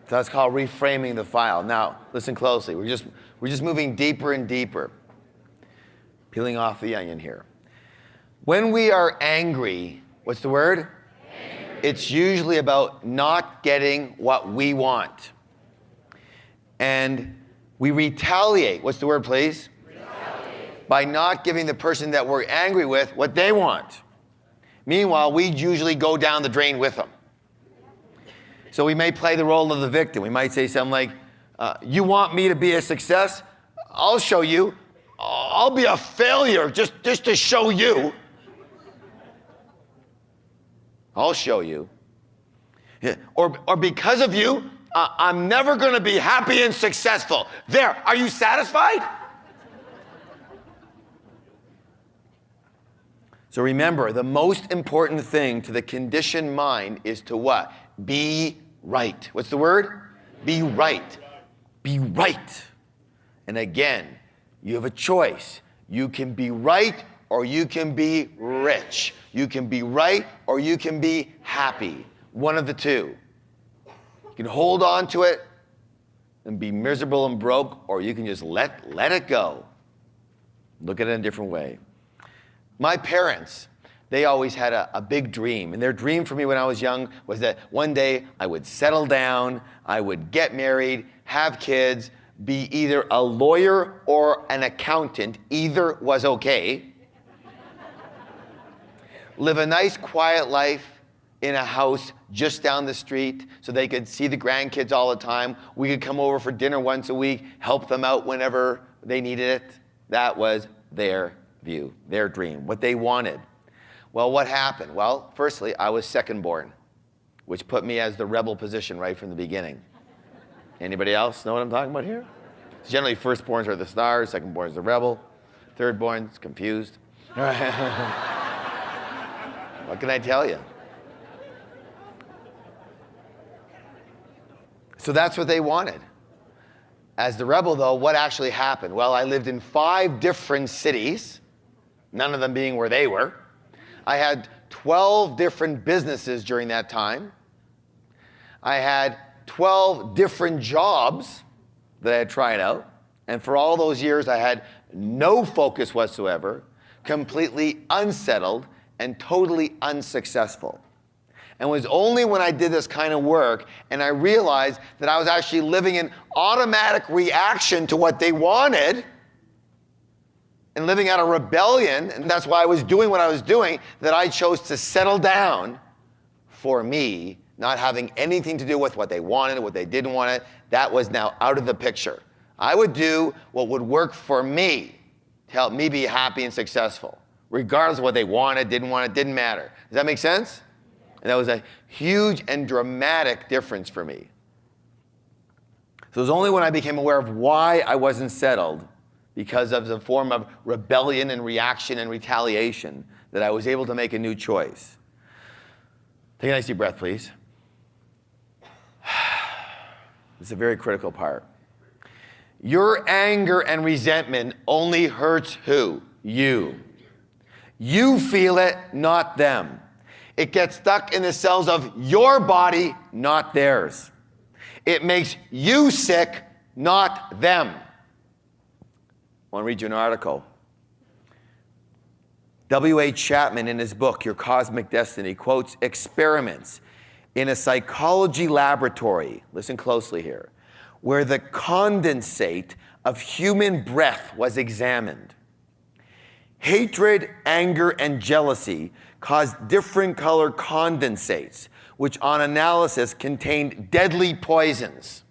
Speaker 1: So that's called reframing the file. Now, listen closely. We're just moving deeper and deeper. Peeling off the onion here. When we are angry, what's the word? Angry. It's usually about not getting what we want. And we retaliate. What's the word, please? Retaliate. By not giving the person that we're angry with what they want. Meanwhile, we usually go down the drain with them. So we may play the role of the victim. We might say something like, you want me to be a success? I'll show you. I'll be a failure just to show you. I'll show you. Yeah. Or because of you, I'm never going to be happy and successful. There, are you satisfied? So remember, the most important thing to the conditioned mind is to what? Be right. What's the word? Be right. Be right. And again, you have a choice. You can be right or you can be rich. You can be right or you can be happy. One of the two. You can hold on to it and be miserable and broke, or you can just let it go. Look at it in a different way. My parents, they always had a big dream. And their dream for me when I was young was that one day I would settle down, I would get married, have kids, be either a lawyer or an accountant. Either was okay. Live a nice, quiet life in a house just down the street so they could see the grandkids all the time. We could come over for dinner once a week, help them out whenever they needed it. That was their view, their dream, what they wanted. Well, what happened? Well, firstly, I was second born, which put me as the rebel position right from the beginning. Anybody else know what I'm talking about here? Generally, firstborns are the stars, secondborn is the rebel, thirdborn's confused. What can I tell you? So that's what they wanted. As the rebel, though, what actually happened? Well, I lived in 5 different cities, none of them being where they were. I had 12 different businesses during that time. I had 12 different jobs that I had tried out. And for all those years, I had no focus whatsoever, completely unsettled, and totally unsuccessful. And it was only when I did this kind of work and I realized that I was actually living in automatic reaction to what they wanted and living out of rebellion, and that's why I was doing what I was doing, that I chose to settle down for me, not having anything to do with what they wanted, what they didn't want it. That was now out of the picture. I would do what would work for me to help me be happy and successful, regardless of what they wanted, didn't want it, didn't matter. Does that make sense? And that was a huge and dramatic difference for me. So it was only when I became aware of why I wasn't settled, because of the form of rebellion and reaction and retaliation, that I was able to make a new choice. Take a nice deep breath, please. This is a very critical part. Your anger and resentment only hurts who? You. You feel it, not them. It gets stuck in the cells of your body, not theirs. It makes you sick, not them. I want to read you an article. W.H. Chapman, in his book, Your Cosmic Destiny, quotes experiments in a psychology laboratory, listen closely here, where the condensate of human breath was examined. Hatred, anger, and jealousy caused different color condensates, which on analysis contained deadly poisons.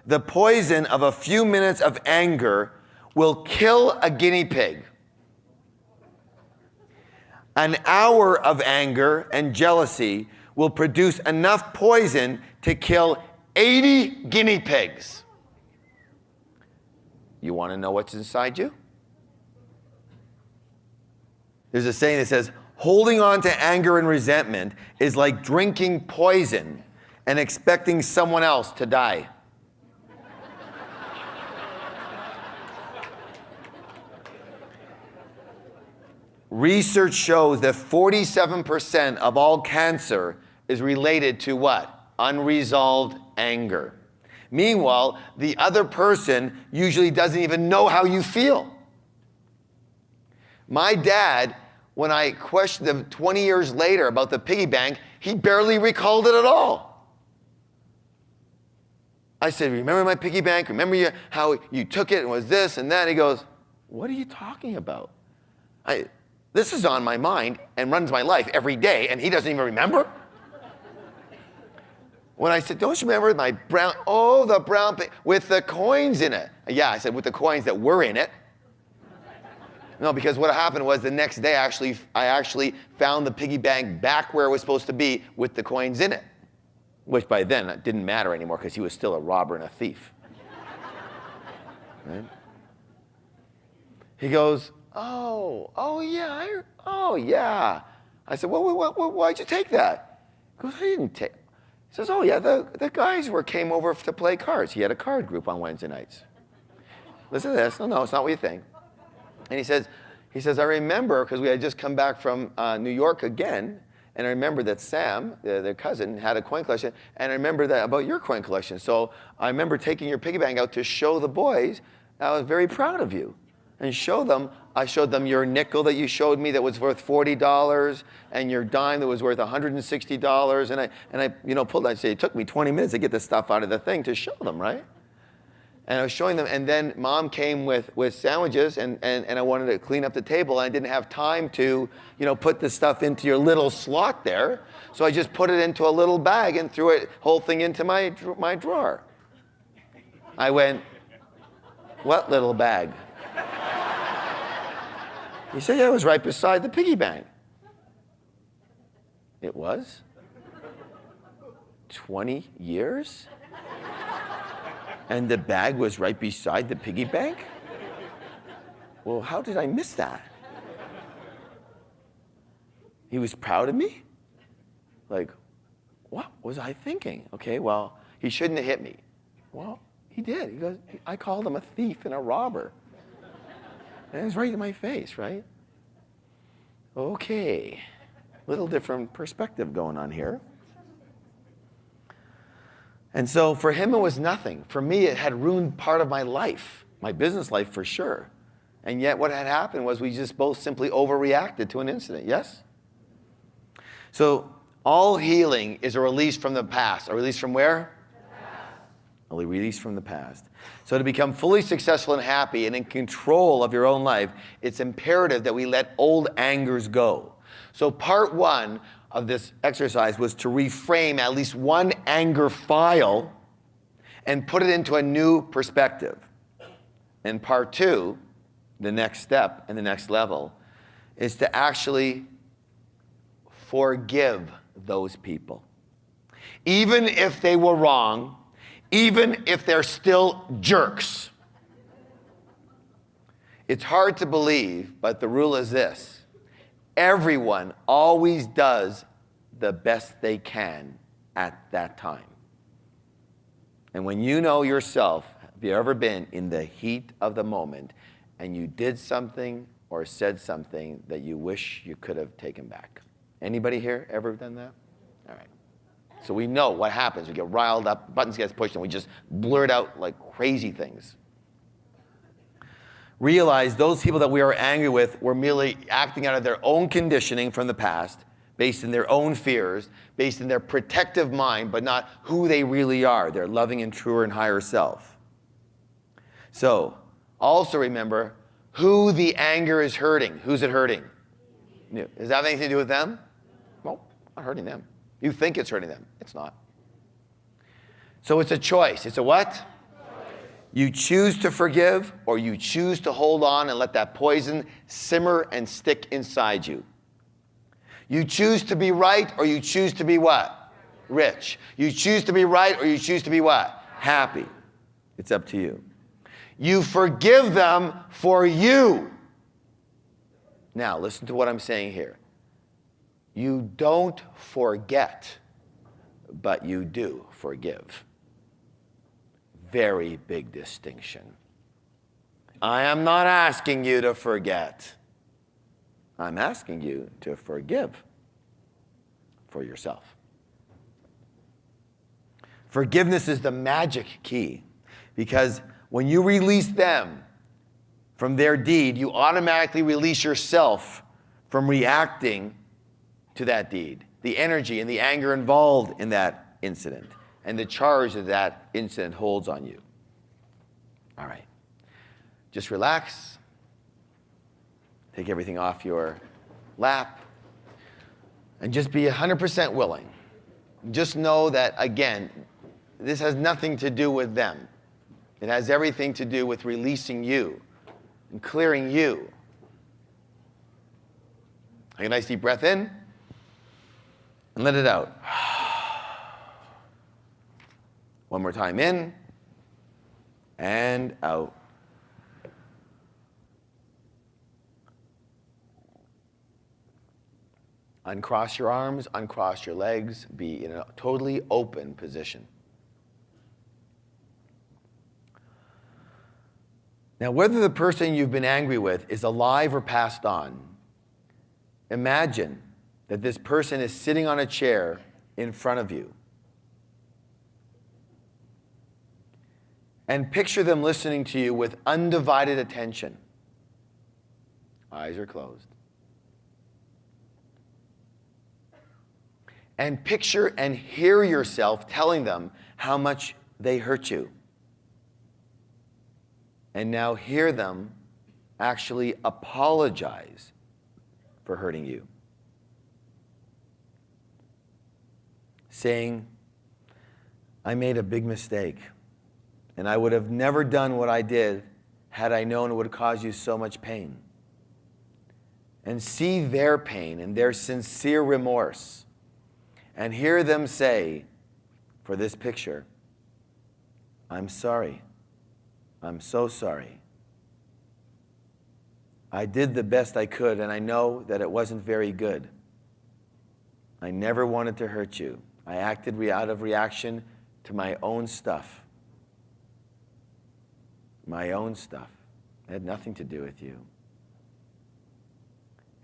Speaker 1: The poison of a few minutes of anger will kill a guinea pig. An hour of anger and jealousy will produce enough poison to kill 80 guinea pigs. You want to know what's inside you? There's a saying that says, holding on to anger and resentment is like drinking poison and expecting someone else to die. Research shows that 47% of all cancer is related to what? Unresolved anger. Meanwhile, the other person usually doesn't even know how you feel. My dad, when I questioned him 20 years later about the piggy bank, he barely recalled it at all. I said, remember my piggy bank? Remember how you took it and was this and that? He goes, what are you talking about? This is on my mind and runs my life every day, and he doesn't even remember? When I said, don't you remember my brown, the brown pig with the coins in it? Yeah, I said, with the coins that were in it. No, because what happened was the next day, I actually found the piggy bank back where it was supposed to be with the coins in it, which by then it didn't matter anymore because he was still a robber and a thief. Right? He goes, oh yeah. I said, why'd you take that? He goes, I didn't take. He says, oh yeah, the guys came over to play cards. He had a card group on Wednesday nights. Listen to this. No, it's not what you think. And he says, I remember, because we had just come back from New York again, and I remember that Sam, their cousin, had a coin collection, and I remember that about your coin collection. So I remember taking your piggy bank out to show the boys. I was very proud of you. And I showed them your nickel that you showed me that was worth $40, and your dime that was worth $160. And I pulled. I said, it took me 20 minutes to get the stuff out of the thing to show them, right? And I was showing them, and then Mom came with sandwiches, and I wanted to clean up the table, and I didn't have time to, put the stuff into your little slot there. So I just put it into a little bag and threw it whole thing into my drawer. I went, what little bag? He said, yeah, it was right beside the piggy bank. It was? 20 years? And the bag was right beside the piggy bank? Well, how did I miss that? He was proud of me? Like, what was I thinking? Okay, well, he shouldn't have hit me. Well, he did. He goes, I called him a thief and a robber. And it was right in my face, right? Okay, little different perspective going on here. And so for him, it was nothing. For me, it had ruined part of my life, my business life for sure. And yet what had happened was we just both simply overreacted to an incident, yes? So all healing is a release from the past. A release from where? only release from the past. So to become fully successful and happy and in control of your own life, it's imperative that we let old angers go. So part one of this exercise was to reframe at least one anger file and put it into a new perspective. And part two, the next step and the next level, is to actually forgive those people. Even if they were wrong, even if they're still jerks. It's hard to believe, but the rule is this: everyone always does the best they can at that time. And when you know yourself, have you ever been in the heat of the moment and you did something or said something that you wish you could have taken back? Anybody here ever done that? All right. So we know what happens. We get riled up, buttons get pushed, and we just blurt out like crazy things. Realize those people that we are angry with were merely acting out of their own conditioning from the past, based in their own fears, based in their protective mind, but not who they really are, their loving and truer and higher self. So, also remember who the anger is hurting. Who's it hurting? Does that have anything to do with them? No, not hurting them. You think it's hurting them. It's not. So it's a choice. It's a what? You choose to forgive, or you choose to hold on and let that poison simmer and stick inside you. You choose to be right, or you choose to be what? Rich. You choose to be right, or you choose to be what? Happy. It's up to you. You forgive them for you. Now, listen to what I'm saying here. You don't forget, but you do forgive. Very big distinction. I am not asking you to forget. I'm asking you to forgive for yourself. Forgiveness is the magic key, because when you release them from their deed, you automatically release yourself from reacting to that deed, the energy and the anger involved in that incident, and the charge that that incident holds on you. All right. Just relax. Take everything off your lap. And just be 100% willing. Just know that, again, this has nothing to do with them. It has everything to do with releasing you and clearing you. Take a nice deep breath in and let it out. One more time, in and out. Uncross your arms, uncross your legs, be in a totally open position. Now, whether the person you've been angry with is alive or passed on, imagine that this person is sitting on a chair in front of you. And picture them listening to you with undivided attention. Eyes are closed. And picture and hear yourself telling them how much they hurt you. And now hear them actually apologize for hurting you. Saying, I made a big mistake, and I would have never done what I did had I known it would cause you so much pain. And see their pain and their sincere remorse. And hear them say, for this picture, I'm sorry. I'm so sorry. I did the best I could, and I know that it wasn't very good. I never wanted to hurt you. I acted out of reaction to my own stuff. My own stuff. It had nothing to do with you.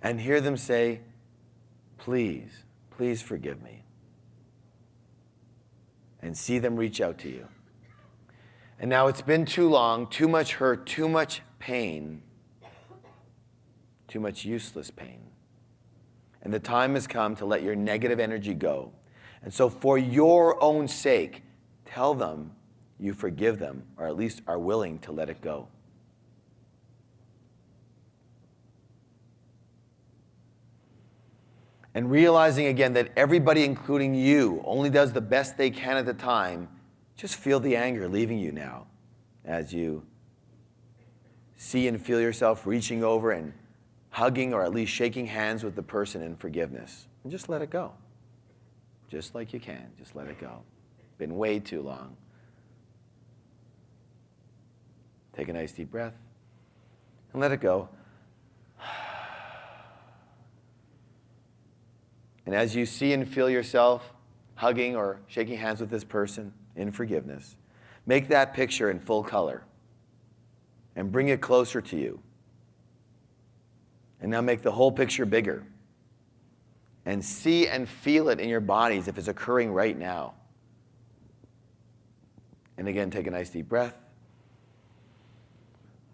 Speaker 1: And hear them say, please, please forgive me. And see them reach out to you. And now it's been too long, too much hurt, too much pain, too much useless pain. And the time has come to let your negative energy go. And so for your own sake, tell them you forgive them, or at least are willing to let it go. And realizing again that everybody, including you, only does the best they can at the time, just feel the anger leaving you now as you see and feel yourself reaching over and hugging or at least shaking hands with the person in forgiveness. And just let it go. Just like you can, just let it go. Been way too long. Take a nice deep breath and let it go. And as you see and feel yourself hugging or shaking hands with this person in forgiveness, make that picture in full color and bring it closer to you. And now make the whole picture bigger. And see and feel it in your bodies if it's occurring right now. And again, take a nice deep breath.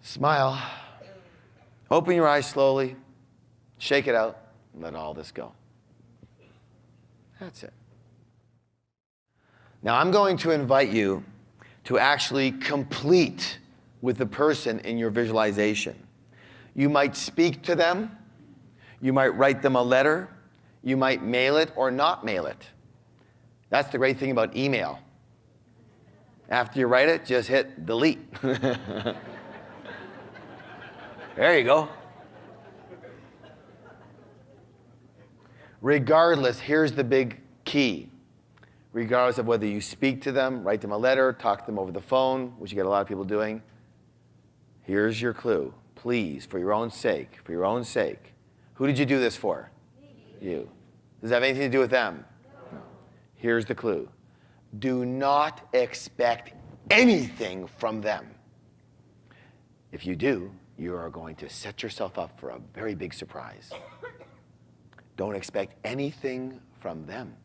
Speaker 1: Smile. Open your eyes slowly. Shake it out. And let all this go. That's it. Now I'm going to invite you to actually complete with the person in your visualization. You might speak to them. You might write them a letter. You might mail it or not mail it. That's the great thing about email. After you write it, just hit delete. There you go. Regardless, here's the big key. Regardless of whether you speak to them, write them a letter, talk to them over the phone, which you get a lot of people doing, here's your clue. Please, for your own sake, who did you do this for? You. Does it have anything to do with them? No. Here's the clue. Do not expect anything from them. If you do, you are going to set yourself up for a very big surprise. Don't expect anything from them.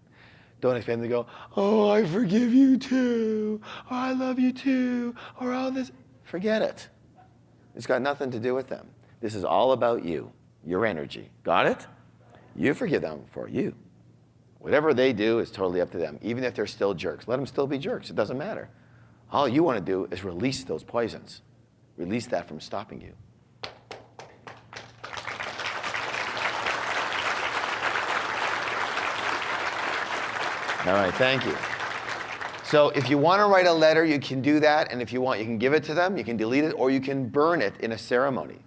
Speaker 1: Don't expect them to go, oh, I forgive you too, or I love you too, or all this. Forget it. It's got nothing to do with them. This is all about you, your energy. Got it? You forgive them for you. Whatever they do is totally up to them, even if they're still jerks. Let them still be jerks. It doesn't matter. All you want to do is release those poisons. Release that from stopping you. All right, thank you. So if you want to write a letter, you can do that. And if you want, you can give it to them, you can delete it, or you can burn it in a ceremony.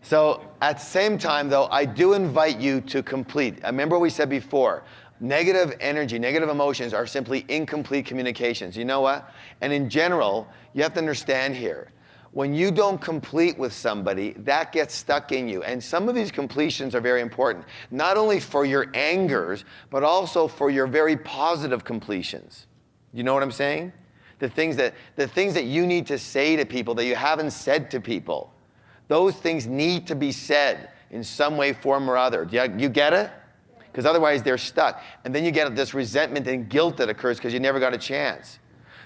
Speaker 1: So at the same time, though, I do invite you to complete. Remember what we said before. Negative energy, negative emotions are simply incomplete communications. You know what? And in general, you have to understand here, when you don't complete with somebody, that gets stuck in you. And some of these completions are very important, not only for your angers, but also for your very positive completions. You know what I'm saying? The things that you need to say to people that you haven't said to people. Those things need to be said in some way, form, or other. You get it? Because otherwise they're stuck. And then you get this resentment and guilt that occurs because you never got a chance.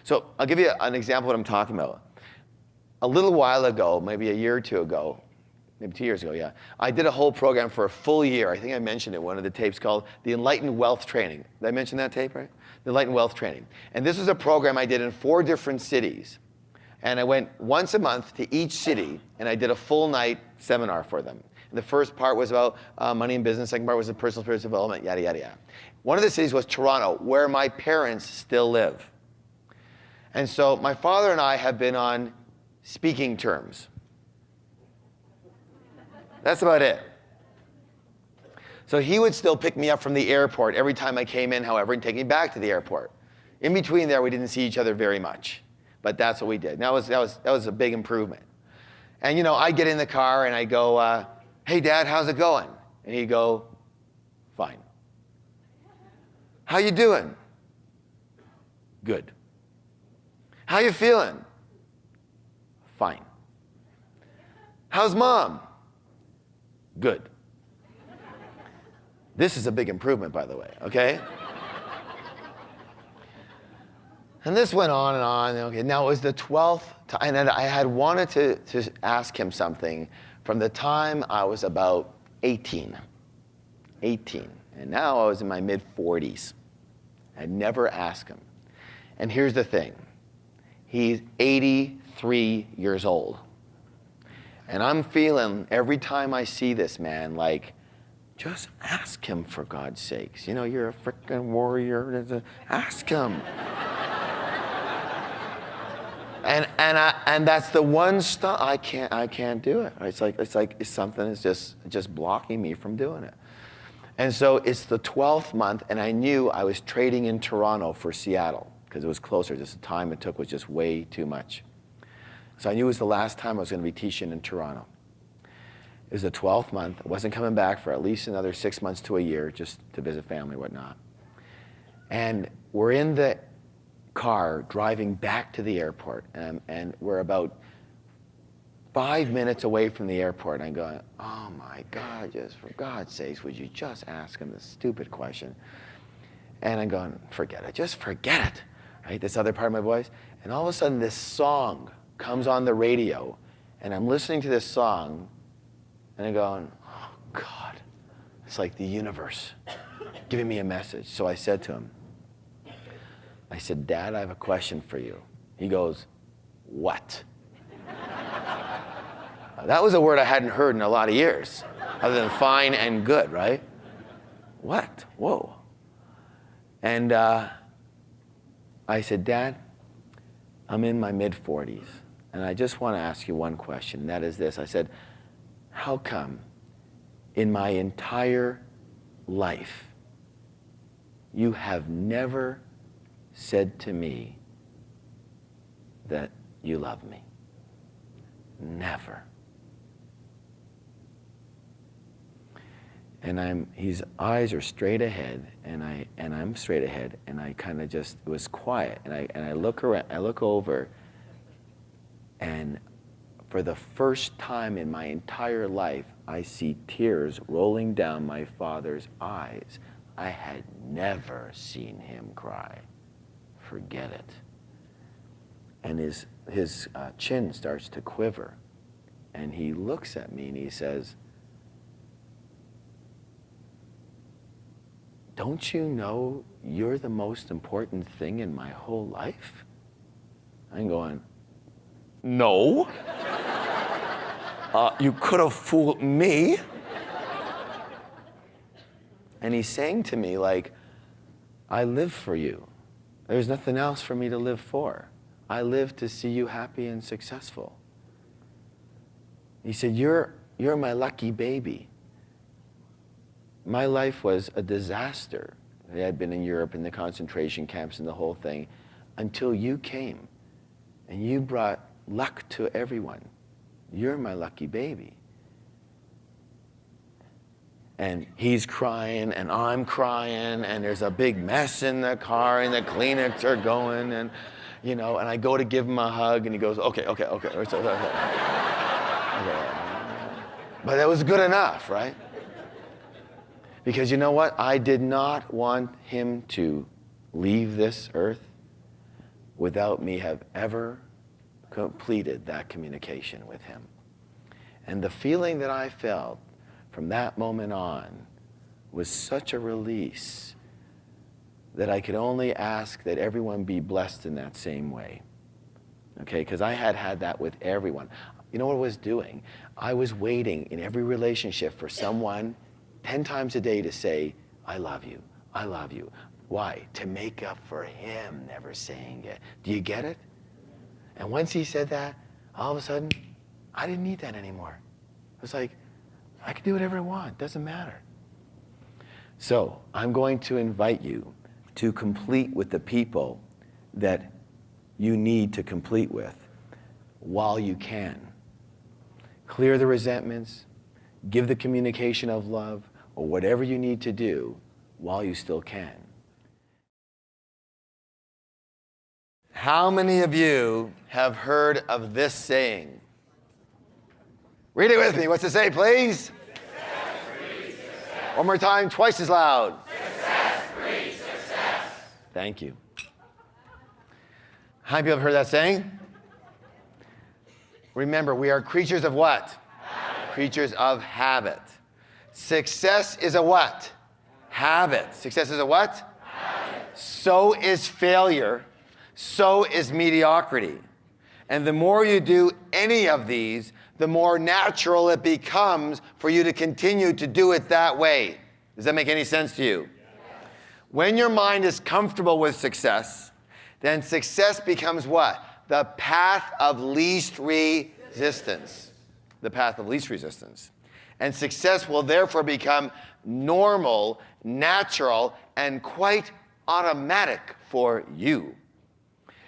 Speaker 1: So I'll give you an example of what I'm talking about. A little while ago, maybe a year or two ago, maybe 2 years ago, yeah, I did a whole program for a full year. I think I mentioned it in one of the tapes called the Enlightened Wealth Training. Did I mention that tape, right? The Enlightened Wealth Training. And this was a program I did in 4 different cities. And I went once a month to each city, and I did a full night seminar for them. And the first part was about money and business. The second part was the personal spiritual development, yada, yada, yada. One of the cities was Toronto, where my parents still live. And so my father and I have been on speaking terms. That's about it. So he would still pick me up from the airport every time I came in, however, and take me back to the airport. In between there, we didn't see each other very much. But that's what we did. That was a big improvement. And, you know, I get in the car and I go, hey, Dad, how's it going? And he'd go, fine. How you doing? Good. How you feeling? Fine. How's Mom? Good. This is a big improvement, by the way, okay? And this went on and on. Okay, now it was the 12th time, and I had wanted to ask him something from the time I was about 18. And now I was in my mid-40s. I'd never asked him. And here's the thing. He's 83 years old. And I'm feeling every time I see this man, like, just ask him for God's sakes. You know, you're a freaking warrior. Ask him. And that's the one stuff I can't do it. It's like something is just blocking me from doing it. And so it's the 12th month, and I knew I was trading in Toronto for Seattle because it was closer. Just the time it took was just way too much. So I knew it was the last time I was going to be teaching in Toronto. It was the 12th month. I wasn't coming back for at least another 6 months to a year just to visit family and whatnot. And we're in the car driving back to the airport, and we're about 5 minutes away from the airport. And I'm going, oh my God, just for God's sakes, would you just ask him this stupid question? And I'm going, forget it, just forget it, right? This other part of my voice. And all of a sudden this song comes on the radio, and I'm listening to this song, and I'm going, oh God, it's like the universe giving me a message. So I said to him, I said, Dad, I have a question for you. He goes, what? That was a word I hadn't heard in a lot of years, other than fine and good, right? What? Whoa. And I said, Dad, I'm in my mid-40s, and I just want to ask you one question, and that is this. I said, how come in my entire life you have never said to me that you love me? Never. And his eyes are straight ahead, and I'm straight ahead, and I kind of just, it was quiet, and I look around, I look over, and for the first time in my entire life, I see tears rolling down my father's eyes. I had never seen him cry. Forget it. And his chin starts to quiver, and he looks at me and he says, don't you know you're the most important thing in my whole life? I'm going, no. You could have fooled me. And he's saying to me, like, I live for you. There's nothing else for me to live for. I live to see you happy and successful. He said, you're my lucky baby. My life was a disaster. I had been in Europe in the concentration camps and the whole thing until you came and you brought luck to everyone. You're my lucky baby. And he's crying and I'm crying and there's a big mess in the car and the Kleenex are going and, you know, and I go to give him a hug and he goes, okay. Okay. But that was good enough, right? Because you know what? I did not want him to leave this earth without me have ever completed that communication with him. And the feeling that I felt from that moment on was such a release that I could only ask that everyone be blessed in that same way. Okay, because I had that with everyone. You know what I was doing? I was waiting in every relationship for someone 10 times a day to say, I love you, I love you. Why? To make up for him never saying it. Do you get it? And once he said that, all of a sudden, I didn't need that anymore. It was like, I can do whatever I want, doesn't matter. So I'm going to invite you to complete with the people that you need to complete with while you can. Clear the resentments, give the communication of love, or whatever you need to do while you still can. How many of you have heard of this saying? Read it with me. What's it say, please?
Speaker 5: Success breeds success.
Speaker 1: One more time, twice as loud.
Speaker 5: Success breeds success.
Speaker 1: Thank you. How many people have heard that saying? Remember, we are creatures of what? Habit. Creatures of habit. Success is a what? Habit. Success is a what? Habit. So is failure. so is mediocrity. And the more you do any of these, the more natural it becomes for you to continue to do it that way. Does that make any sense to you? When your mind is comfortable with success, then success becomes what? The path of least resistance. The path of least resistance. And success will therefore become normal, natural, and quite automatic for you.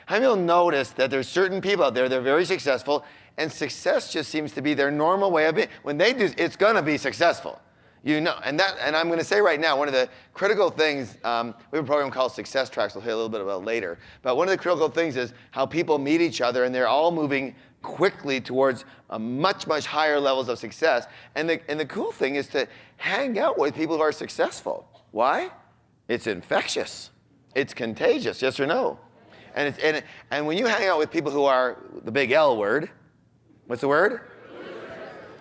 Speaker 1: How many of you notice that there's certain people out there, they're very successful, and success just seems to be their normal way of being. When they do, it's gonna be successful. You know, and I'm gonna say right now, one of the critical things, we have a program called Success Tracks, we'll hear a little bit about later, but one of the critical things is how people meet each other and they're all moving quickly towards a much, much higher levels of success. And the cool thing is to hang out with people who are successful. Why? It's infectious. It's contagious, yes or no? And when you hang out with people who are the big L word, what's the word?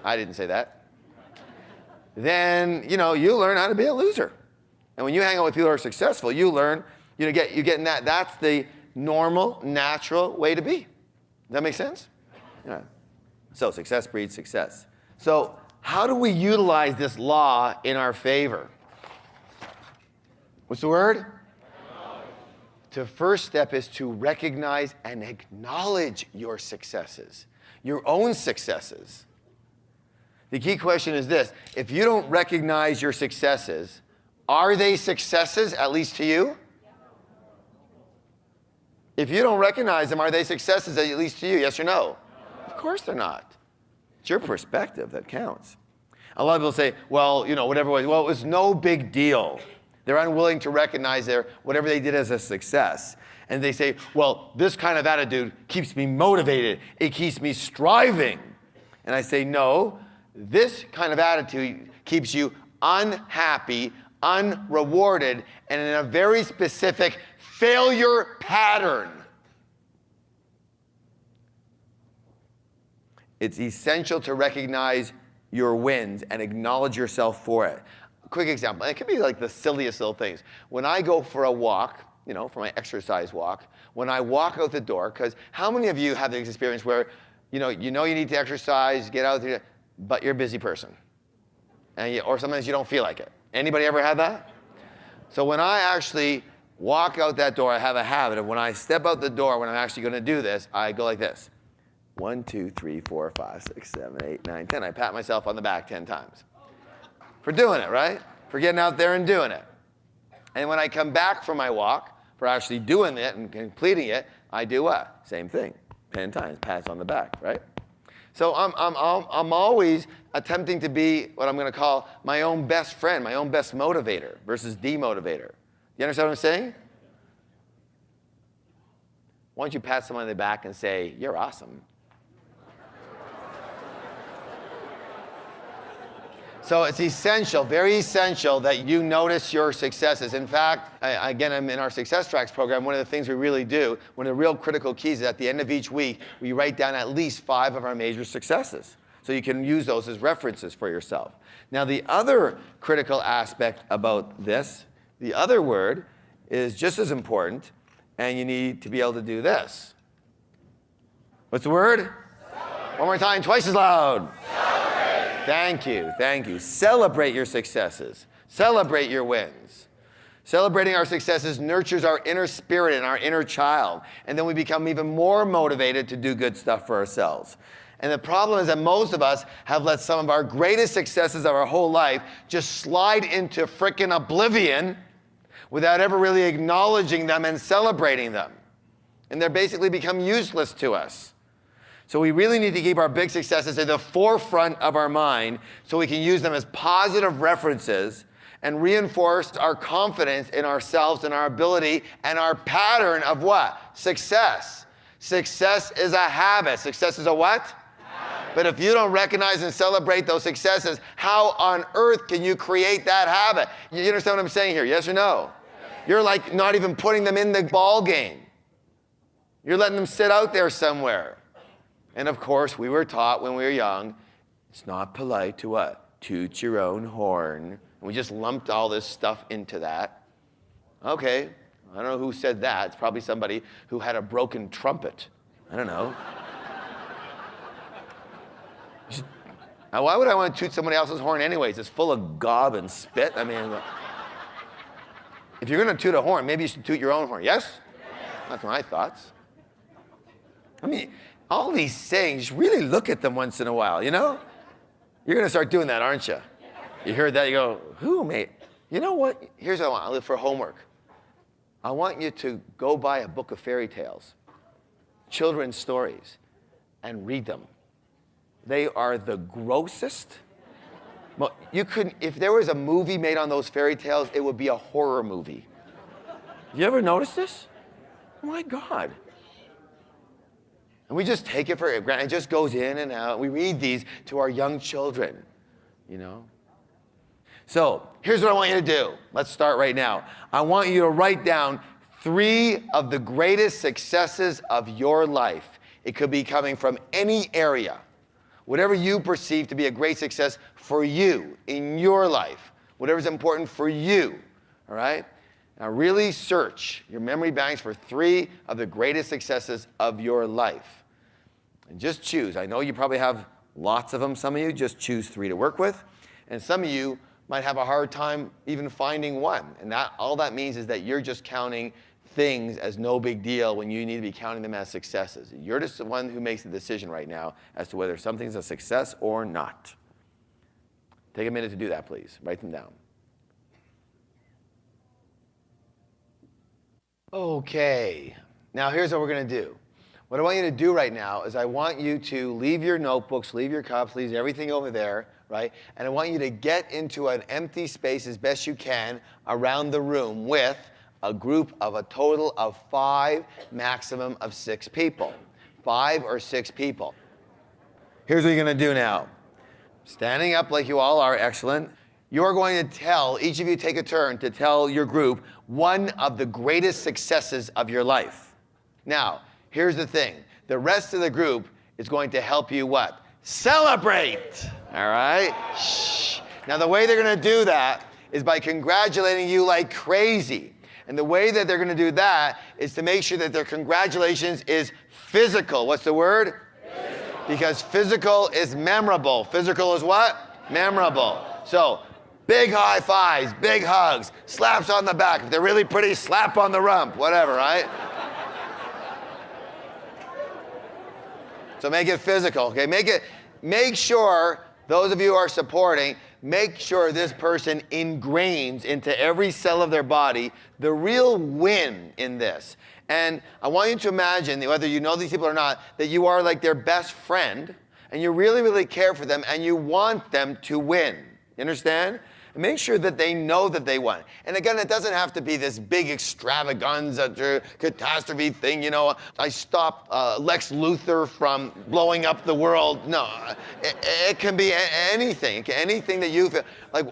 Speaker 1: I didn't say that. Then, you learn how to be a loser. And when you hang out with people who are successful, you learn, you get in that. That's the normal, natural way to be. Does that make sense? Yeah. So success breeds success. So how do we utilize this law in our favor? What's the word? The first step is to recognize and acknowledge your successes, your own successes. The key question is this: if you don't recognize your successes, are they successes, at least to you? If you don't recognize them, are they successes, at least to you? Yes or no? Of course they're not. It's your perspective that counts. A lot of people say, well, whatever it was, well, it was no big deal. They're unwilling to recognize whatever they did as a success. And they say, well, this kind of attitude keeps me motivated. It keeps me striving. And I say, no, this kind of attitude keeps you unhappy, unrewarded, and in a very specific failure pattern. It's essential to recognize your wins and acknowledge yourself for it. A quick example, and it can be like the silliest little things. When I go for a walk, for my exercise walk, when I walk out the door, because how many of you have the experience where, you need to exercise, get out there, but you're a busy person, or sometimes you don't feel like it. Anybody ever had that? So when I actually walk out that door, I have a habit of when I step out the door, when I'm actually going to do this, I go like this. 1, 2, 3, 4, 5, 6, 7, 8, 9, 10. I pat myself on the back 10 times. For doing it, right? For getting out there and doing it. And when I come back from my walk, for actually doing it and completing it, I do what? Same thing. 10 times, pats on the back, right? So I'm always attempting to be what I'm going to call my own best friend, my own best motivator versus demotivator. You understand what I'm saying? Why don't you pat someone on the back and say, you're awesome. So it's essential, very essential, that you notice your successes. In fact, again, I'm in our Success Tracks program. One of the things we really do, one of the real critical keys is at the end of each week, we write down at least 5 of our major successes. So you can use those as references for yourself. Now, the other critical aspect about this, the other word, is just as important, and you need to be able to do this. What's the word? Celebrate. One more time, twice as loud. Celebrate. Thank you. Celebrate your successes. Celebrate your wins. Celebrating our successes nurtures our inner spirit and our inner child, and then we become even more motivated to do good stuff for ourselves. And the problem is that most of us have let some of our greatest successes of our whole life just slide into frickin' oblivion without ever really acknowledging them and celebrating them. And they're basically become useless to us. So we really need to keep our big successes at the forefront of our mind so we can use them as positive references and reinforce our confidence in ourselves and our ability and our pattern of what? Success. Success is a habit. Success is a what? Habit. But if you don't recognize and celebrate those successes, how on earth can you create that habit? You understand what I'm saying here? Yes or no? Yes. You're like not even putting them in the ball game. You're letting them sit out there somewhere. And of course, we were taught when we were young, it's not polite to what? Toot your own horn. And we just lumped all this stuff into that. Okay, I don't know who said that. It's probably somebody who had a broken trumpet. I don't know. Now, why would I want to toot somebody else's horn anyways? It's full of gob and spit. I mean, if you're going to toot a horn, maybe you should toot your own horn. Yes? That's my thoughts. I mean, all these sayings, really look at them once in a while, you know? You're going to start doing that, aren't you? You heard that, you go, who, mate? You know what? Here's what I want. I live for homework. I want you to go buy a book of fairy tales, children's stories, and read them. They are the grossest. Well, you couldn't, if there was a movie made on those fairy tales, it would be a horror movie. You ever notice this? Oh my God. And we just take it for granted. It just goes in and out. We read these to our young children, you know? So here's what I want you to do. Let's start right now. I want you to write down 3 of the greatest successes of your life. It could be coming from any area. Whatever you perceive to be a great success for you in your life. Whatever's important for you, all right? Now really search your memory banks for 3 of the greatest successes of your life. And just choose. I know you probably have lots of them. Some of you just choose 3 to work with. And some of you might have a hard time even finding one. And all that means is that you're just counting things as no big deal when you need to be counting them as successes. You're just the one who makes the decision right now as to whether something's a success or not. Take a minute to do that, please. Write them down. Okay. Now here's what we're going to do. What I want you to do right now is I want you to leave your notebooks, leave your cups, leave everything over there, right? And I want you to get into an empty space as best you can around the room with a group of a total of 5, maximum of 6 people. 5 or 6 people. Here's what you're going to do now. Standing up like you all are, excellent. You're going to tell, each of you take a turn to tell your group one of the greatest successes of your life. Now, here's the thing. The rest of the group is going to help you what? Celebrate! All right? Shh. Now, the way they're going to do that is by congratulating you like crazy. And the way that they're going to do that is to make sure that their congratulations is physical. What's the word? Physical. Because physical is memorable. Physical is what? Memorable. So, big high fives, big hugs, slaps on the back. If they're really pretty, slap on the rump, whatever, right? So make it physical, okay? Make sure, those of you who are supporting, make sure this person ingrains into every cell of their body the real win in this. And I want you to imagine, whether you know these people or not, that you are like their best friend, and you really, really care for them, and you want them to win. You understand? And make sure that they know that they won. And again, it doesn't have to be this big extravaganza, catastrophe thing. You know, I stopped Lex Luthor from blowing up the world. No, it can be anything. Anything that you feel like.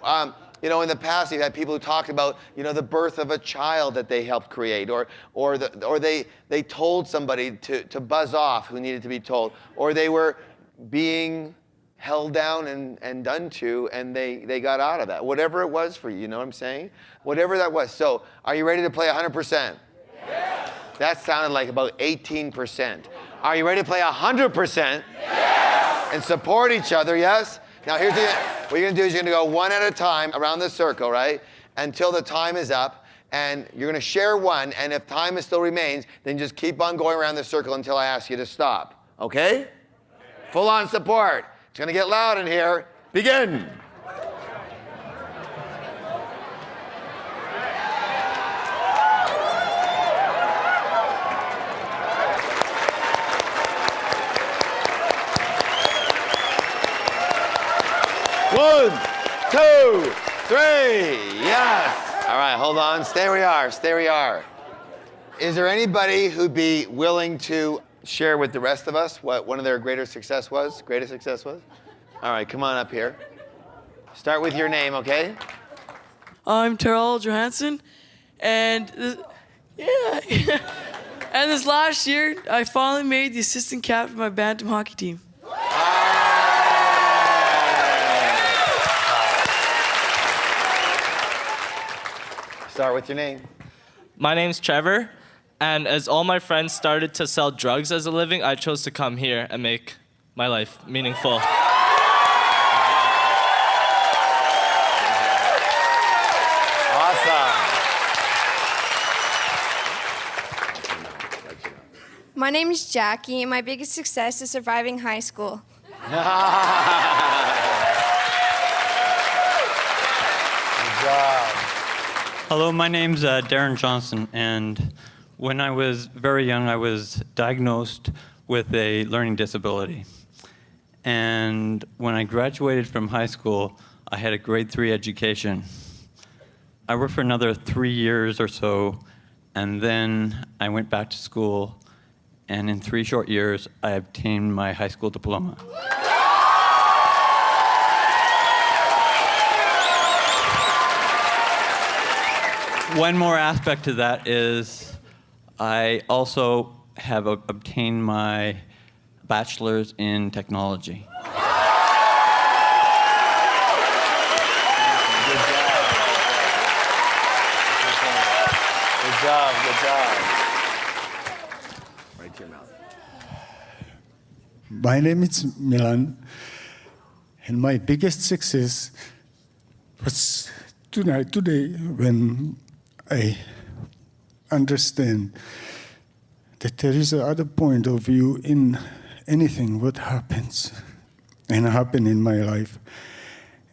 Speaker 1: You know, in the past, you've had people who talked about, you know, the birth of a child that they helped create, or they told somebody to buzz off who needed to be told, or they were being held down and done to, and they got out of that. Whatever it was for you, you know what I'm saying? Whatever that was. So, are you ready to play 100%? Yes. That sounded like about 18%. Are you ready to play 100%? Yes. And support each other, yes? Now, here's what you're going to do is you're going to go one at a time around the circle, right? Until the time is up. And you're going to share one. And if time still remains, then just keep on going around the circle until I ask you to stop. Okay? Full on support. It's going to get loud in here. Begin. One, 2, 3, yes. All right, hold on. Stay where you are. Stay where you are. Is there anybody who'd be willing to share with the rest of us what one of their greatest success was? All right, come on up here. Start with your name, okay?
Speaker 6: I'm Terrell Johansson, and and this last year, I finally made the assistant captain of my Bantam hockey team.
Speaker 1: Start with your name.
Speaker 7: My name's Trevor, and as all my friends started to sell drugs as a living, I chose to come here and make my life meaningful.
Speaker 1: Awesome.
Speaker 8: My name is Jackie, and my biggest success is surviving high school.
Speaker 1: Good job.
Speaker 23: Hello, my name's Darren Johnson, and when I was very young, I was diagnosed with a learning disability. And when I graduated from high school, I had a grade 3 education. I worked for another 3 years or so, and then I went back to school, and in 3 short years, I obtained my high school diploma. One more aspect to that is I also have obtained my bachelor's in technology.
Speaker 1: Good job, good job. Right to your mouth.
Speaker 24: My name is Milan, and my biggest success was today when I understand that there is another point of view in anything what happens and happen in my life,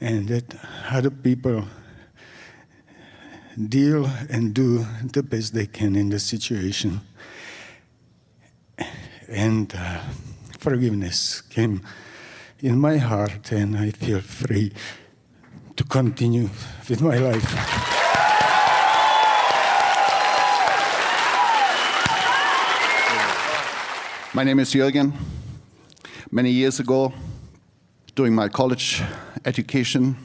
Speaker 24: and that other people deal and do the best they can in the situation. And forgiveness came in my heart, and I feel free to continue with my life.
Speaker 25: My name is Jürgen. Many years ago, during my college education,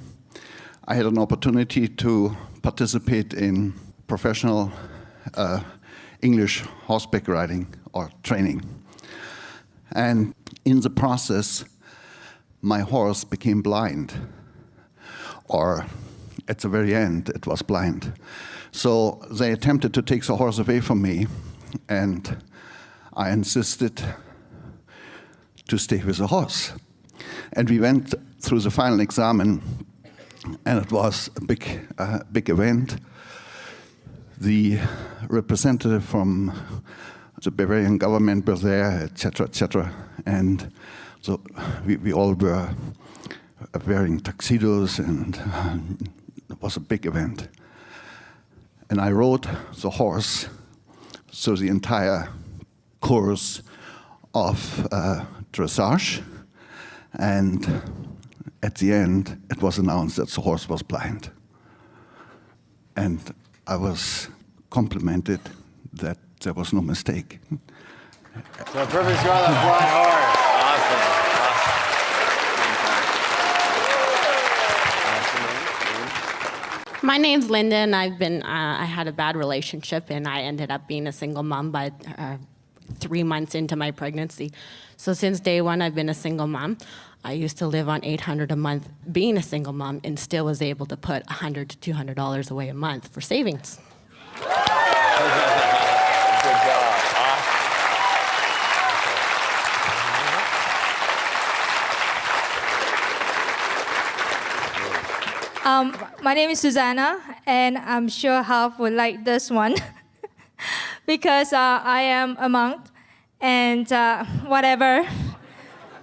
Speaker 25: I had an opportunity to participate in professional English horseback riding or training. And in the process, my horse became blind. Or at the very end, it was blind. So they attempted to take the horse away from me, and I insisted to stay with the horse. And we went through the final exam, and it was a big event. The representative from the Bavarian government was there, etc., etc. And so we all were wearing tuxedos, and it was a big event. And I rode the horse through the entire course of dressage, and at the end it was announced that the horse was blind. And I was complimented that there was no mistake.
Speaker 1: So a perfect score on the blind horse.
Speaker 26: My name's Linda, and I had a bad relationship, and I ended up being a single mom by 3 months into my pregnancy. So since day one, I've been a single mom. I used to live on $800 a month being a single mom, and still was able to put $100 to $200 away a month for savings.
Speaker 1: Good job.
Speaker 27: My name is Susanna, and I'm sure Harv would like this one because I am a monk, and whatever.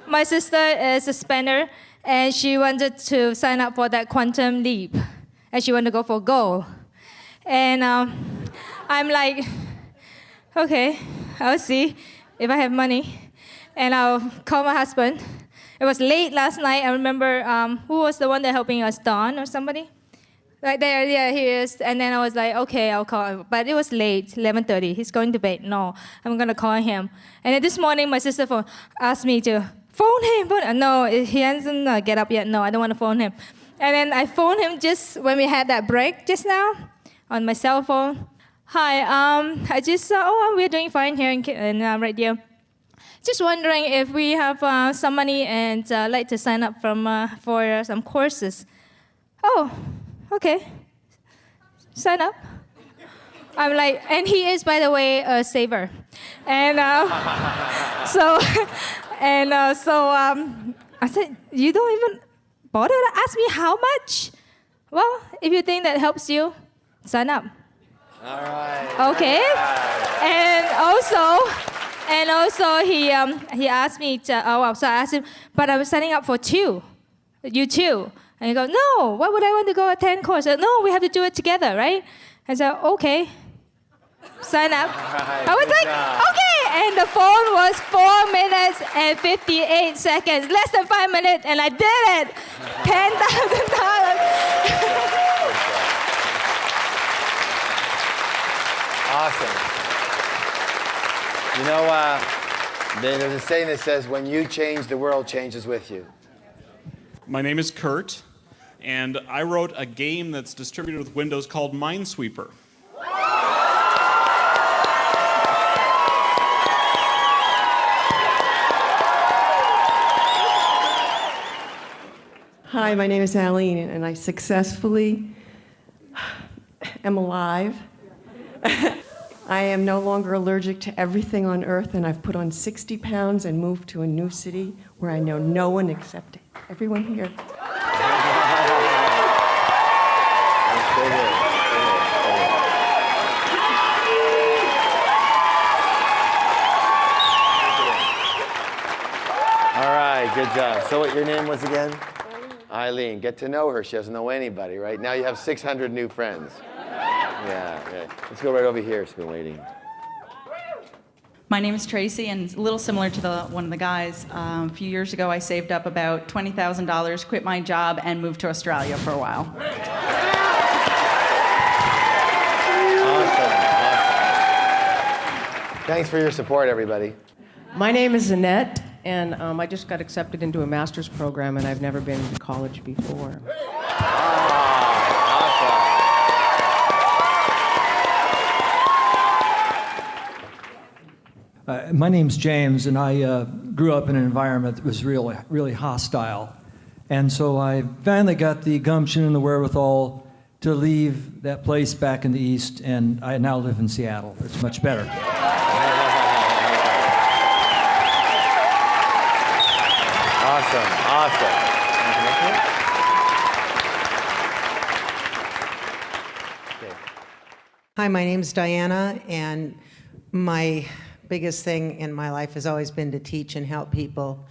Speaker 27: My sister is a spender, and she wanted to sign up for that quantum leap, and she wanted to go for gold. And I'm like, okay, I'll see if I have money, and I'll call my husband. It was late last night. I remember who was the one that helping us, Dawn or somebody? Right there, yeah, he is. And then I was like, okay, I'll call him. But it was late, 11:30. He's going to bed. No, I'm gonna call him. And then this morning, my sister asked me to phone him. No, he hasn't get up yet. No, I don't want to phone him. And then I phoned him just when we had that break just now on my cell phone. Hi, I just we're doing fine here in right here. Just wondering if we have some money and like to sign up for some courses. Oh, okay. Sign up. I'm like, and he is, by the way, a saver. And so I said, you don't even bother to ask me how much? Well, if you think that helps you, sign up.
Speaker 1: All right.
Speaker 27: Okay. And also he asked me to, so I asked him, but I'm signing up for two. You too. And he goes, no, why would I want to go attend course? I said, no, we have to do it together, right? I said, okay. Sign up.
Speaker 1: Right,
Speaker 27: I was like, okay. And the phone was 4 minutes and 58 seconds, less than 5 minutes, and I did it. $10,000.
Speaker 1: Awesome. You know, there's a saying that says, when you change, the world changes with you.
Speaker 9: My name is Kurt, and I wrote a game that's distributed with Windows called Minesweeper.
Speaker 10: Hi, my name is Aline, and I successfully am alive. I am no longer allergic to everything on earth, and I've put on 60 pounds and moved to a new city where I know no one except everyone here.
Speaker 1: All right, good job. So what your name was again? Eileen. Get to know her. She doesn't know anybody, right? Now you have 600 new friends. Yeah, okay. Let's go right over here. She's been waiting.
Speaker 11: My name is Tracy, and it's a little similar to one of the guys. A few years ago, I saved up about $20,000, quit my job, and moved to Australia for a while.
Speaker 1: Awesome. Thanks for your support, everybody.
Speaker 13: My name is Annette, and I just got accepted into a master's program, and I've never been to college before.
Speaker 14: My name's James, and I grew up in an environment that was really, really hostile. And so I finally got the gumption and the wherewithal to leave that place back in the East, and I now live in Seattle. It's much better.
Speaker 1: Awesome.
Speaker 15: Hi, my name's Diana, and my biggest thing in my life has always been to teach and help people.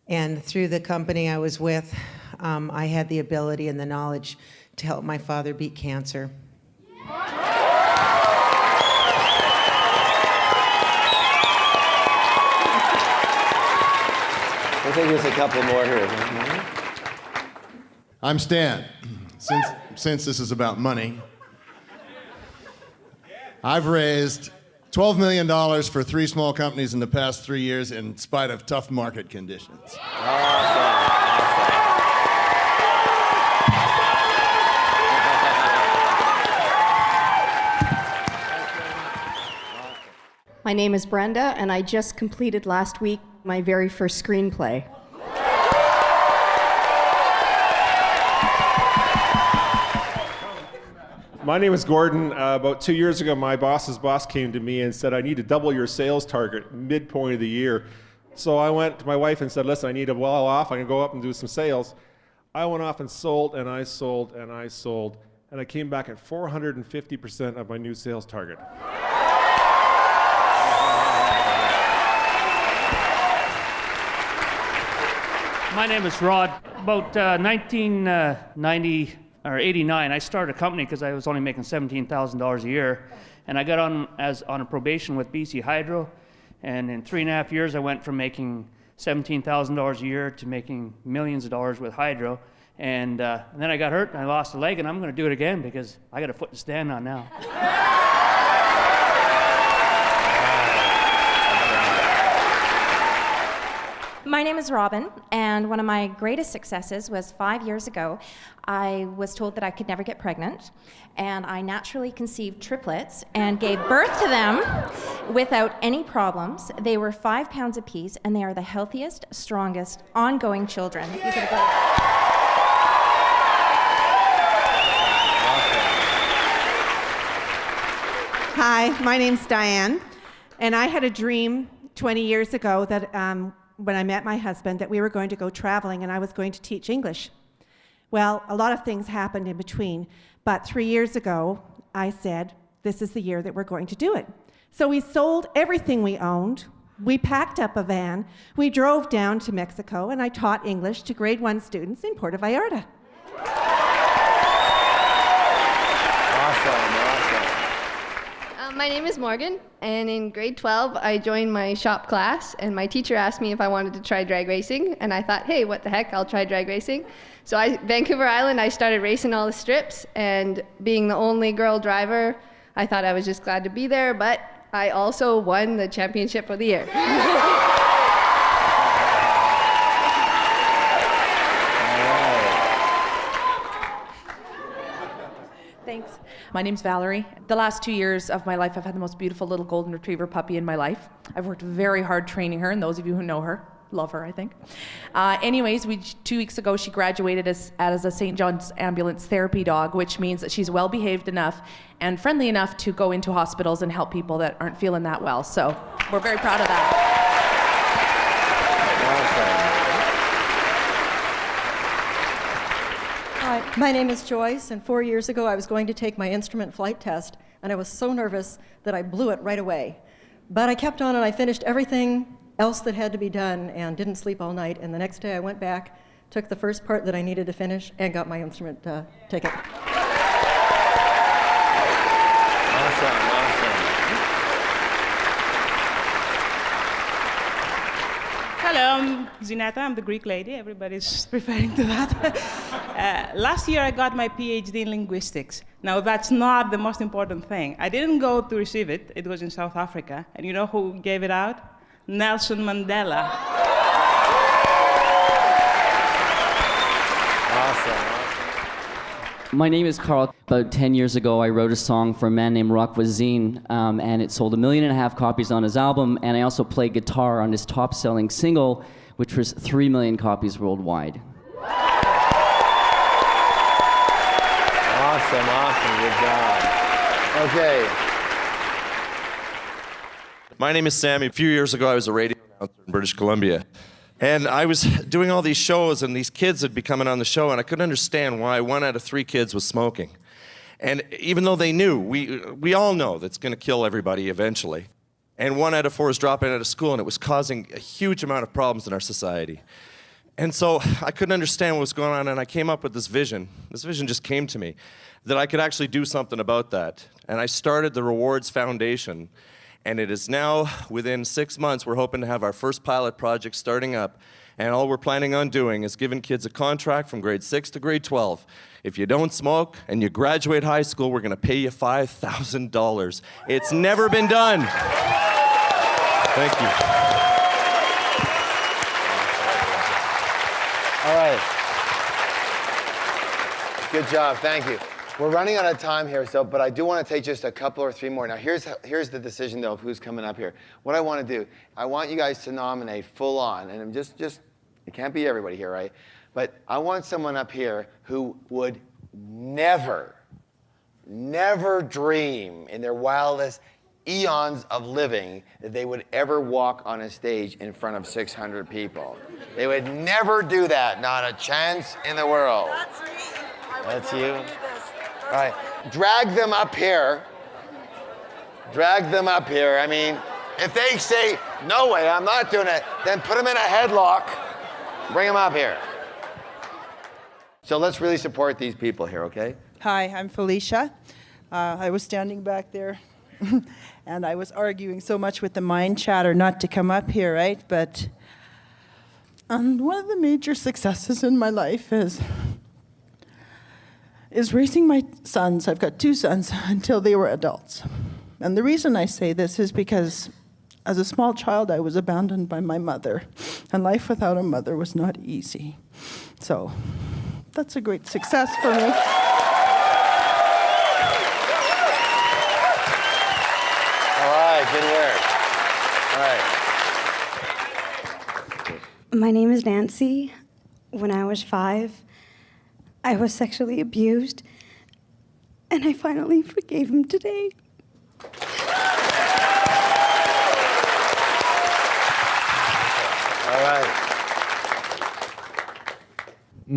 Speaker 15: And through the company I was with, I had the ability and the knowledge to help my father beat cancer.
Speaker 1: We'll take just a couple more here.
Speaker 16: I'm Stan. Since this is about money, I've raised $12 million for 3 small companies in the past 3 years in spite of tough market conditions.
Speaker 10: My name is Brenda, and I just completed last week my very first screenplay.
Speaker 28: My name is Gordon. About 2 years ago, my boss's boss came to me and said, I need to double your sales target midpoint of the year. So I went to my wife and said, listen, I need a well off. I can go up and do some sales. I went off and sold, and I sold, and I sold, and I came back at 450% of my new sales target.
Speaker 29: My name is Rod. About 1990 or 89, I started a company because I was only making $17,000 a year, and I got on a probation with BC Hydro, and in 3.5 years I went from making $17,000 a year to making millions of dollars with Hydro, and then I got hurt and I lost a leg, and I'm going to do it again because I got a foot to stand on now.
Speaker 30: My name is Robin, and one of my greatest successes was 5 years ago. I was told that I could never get pregnant, and I naturally conceived triplets and gave birth to them without any problems. They were 5 pounds apiece, and they are the healthiest, strongest, ongoing children. You could have
Speaker 2: Hi, my name's Diane, and I had a dream 20 years ago that when I met my husband that we were going to go traveling and I was going to teach English. Well, a lot of things happened in between, but 3 years ago, I said, this is the year that we're going to do it. So we sold everything we owned, we packed up a van, we drove down to Mexico, and I taught English to grade 1 students in Puerto Vallarta.
Speaker 3: My name is Morgan, and in grade 12, I joined my shop class, and my teacher asked me if I wanted to try drag racing, and I thought, hey, what the heck, I'll try drag racing. So Vancouver Island, I started racing all the strips, and being the only girl driver, I thought I was just glad to be there, but I also won the championship of the year.
Speaker 4: Thanks. My name's Valerie. The last 2 years of my life, I've had the most beautiful little golden retriever puppy in my life. I've worked very hard training her, and those of you who know her love her, I think. Anyways, 2 weeks ago, she graduated as a St. John's Ambulance therapy dog, which means that she's well-behaved enough and friendly enough to go into hospitals and help people that aren't feeling that well. So we're very proud of that.
Speaker 12: Hi, my name is Joyce, and 4 years ago I was going to take my instrument flight test, and I was so nervous that I blew it right away. But I kept on and I finished everything else that had to be done and didn't sleep all night, and the next day I went back, took the first part that I needed to finish, and got my instrument ticket.
Speaker 17: Hello, I'm Zinata. I'm the Greek lady. Everybody's referring to that. Last year, I got my PhD in linguistics. Now, that's not the most important thing. I didn't go to receive it. It was in South Africa. And you know who gave it out? Nelson Mandela.
Speaker 18: My name is Carl. About 10 years ago, I wrote a song for a man named Rock Voisine, and it sold 1.5 million copies on his album, and I also played guitar on his top-selling single, which was 3 million copies worldwide.
Speaker 1: Awesome, good job. Okay.
Speaker 19: My name is Sammy. A few years ago, I was a radio announcer in British Columbia. And I was doing all these shows, and these kids would be coming on the show, and I couldn't understand why 1 out of 3 kids was smoking. And even though they knew, we all know that's going to kill everybody eventually. And 1 out of 4 is dropping out of school, and it was causing a huge amount of problems in our society. And so I couldn't understand what was going on, and I came up with this vision. This vision just came to me, that I could actually do something about that. And I started the Rewards Foundation. And it is now, within 6 months, we're hoping to have our first pilot project starting up. And all we're planning on doing is giving kids a contract from grade 6 to grade 12. If you don't smoke and you graduate high school, we're going to pay you $5,000. It's never been done. Thank you.
Speaker 1: All right. Good job, thank you. We're running out of time here, but I do want to take just a couple or 3 more. Now, here's the decision, though, of who's coming up here. What I want to do, I want you guys to nominate full on, and just it can't be everybody here, right? But I want someone up here who would never dream in their wildest eons of living that they would ever walk on a stage in front of 600 people. They would never do that, not a chance in the world. That's you. All right, drag them up here. Drag them up here. I mean, if they say, no way, I'm not doing it, then put them in a headlock. Bring them up here. So let's really support these people here, okay?
Speaker 20: Hi, I'm Felicia. I was standing back there, and I was arguing so much with the mind chatter not to come up here, right? But one of the major successes in my life is raising my sons. I've got 2 sons until they were adults. And the reason I say this is because as a small child, I was abandoned by my mother, and life without a mother was not easy. So that's a great success for me.
Speaker 1: All right, good work. All right.
Speaker 21: My name is Nancy. When I was 5, I was sexually abused, and I finally forgave him today.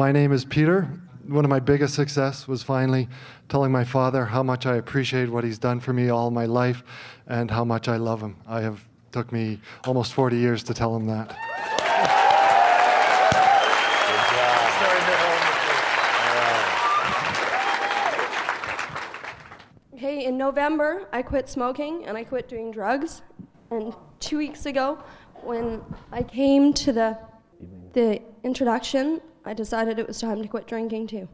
Speaker 5: My name is Peter. One of my biggest success was finally telling my father how much I appreciate what he's done for me all my life and how much I love him. Took me almost 40 years to tell him that.
Speaker 6: Hey, in November, I quit smoking and I quit doing drugs. And 2 weeks ago, when I came to the introduction, I decided it was time to quit drinking too.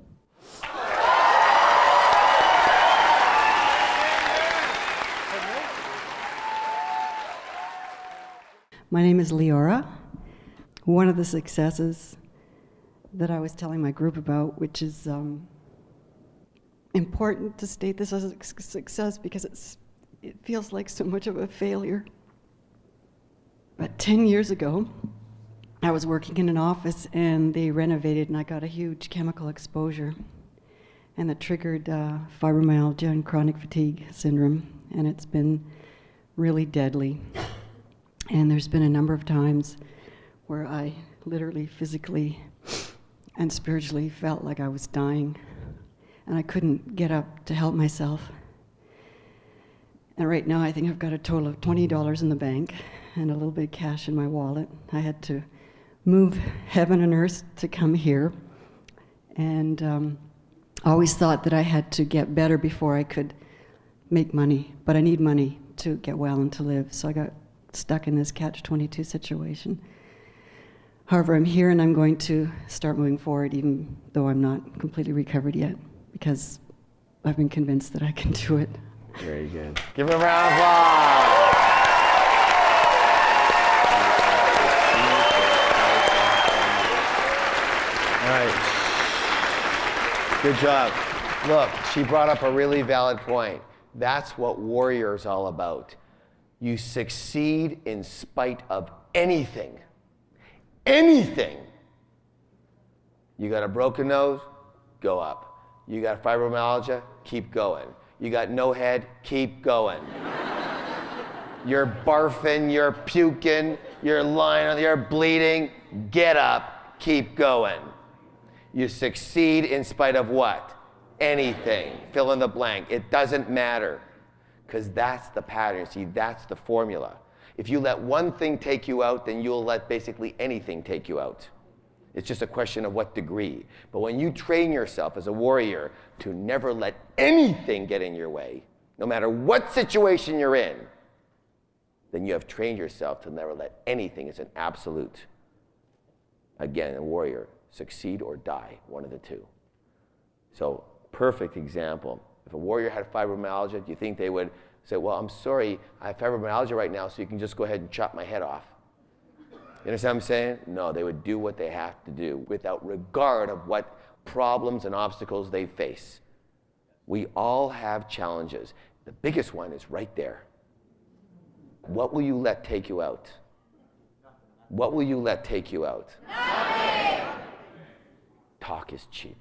Speaker 7: My name is Leora. One of the successes that I was telling my group about, which is important to state this as a success because it feels like so much of a failure. But 10 years ago, I was working in an office and they renovated and I got a huge chemical exposure. And that triggered fibromyalgia and chronic fatigue syndrome. And it's been really deadly. And there's been a number of times where I literally, physically, and spiritually felt like I was dying. And I couldn't get up to help myself. And right now I think I've got a total of $20 in the bank and a little bit of cash in my wallet. I had to move heaven and earth to come here. And I always thought that I had to get better before I could make money. But I need money to get well and to live. So I got stuck in this catch-22 situation. However, I'm here and I'm going to start moving forward even though I'm not completely recovered yet because I've been convinced that I can do it.
Speaker 1: Very good. Give him a round of applause. All right. Good job. Look, she brought up a really valid point. That's what Warrior's all about. You succeed in spite of anything. Anything. You got a broken nose? Go up. You got fibromyalgia? Keep going. You got no head? Keep going. You're barfing, you're puking, you're lying, you're bleeding? Get up, keep going. You succeed in spite of what? Anything. Fill in the blank. It doesn't matter. Because that's the pattern. See, that's the formula. If you let one thing take you out, then you'll let basically anything take you out. It's just a question of what degree. But when you train yourself as a warrior to never let anything get in your way, no matter what situation you're in, then you have trained yourself to never let anything as an absolute. Again, a warrior, succeed or die, one of the two. So, perfect example. If a warrior had fibromyalgia, do you think they would say, well, I'm sorry, I have fibromyalgia right now, so you can just go ahead and chop my head off? You understand what I'm saying? No, they would do what they have to do without regard of what problems and obstacles they face. We all have challenges. The biggest one is right there. What will you let take you out? What will you let take you out? Nothing. Talk is cheap.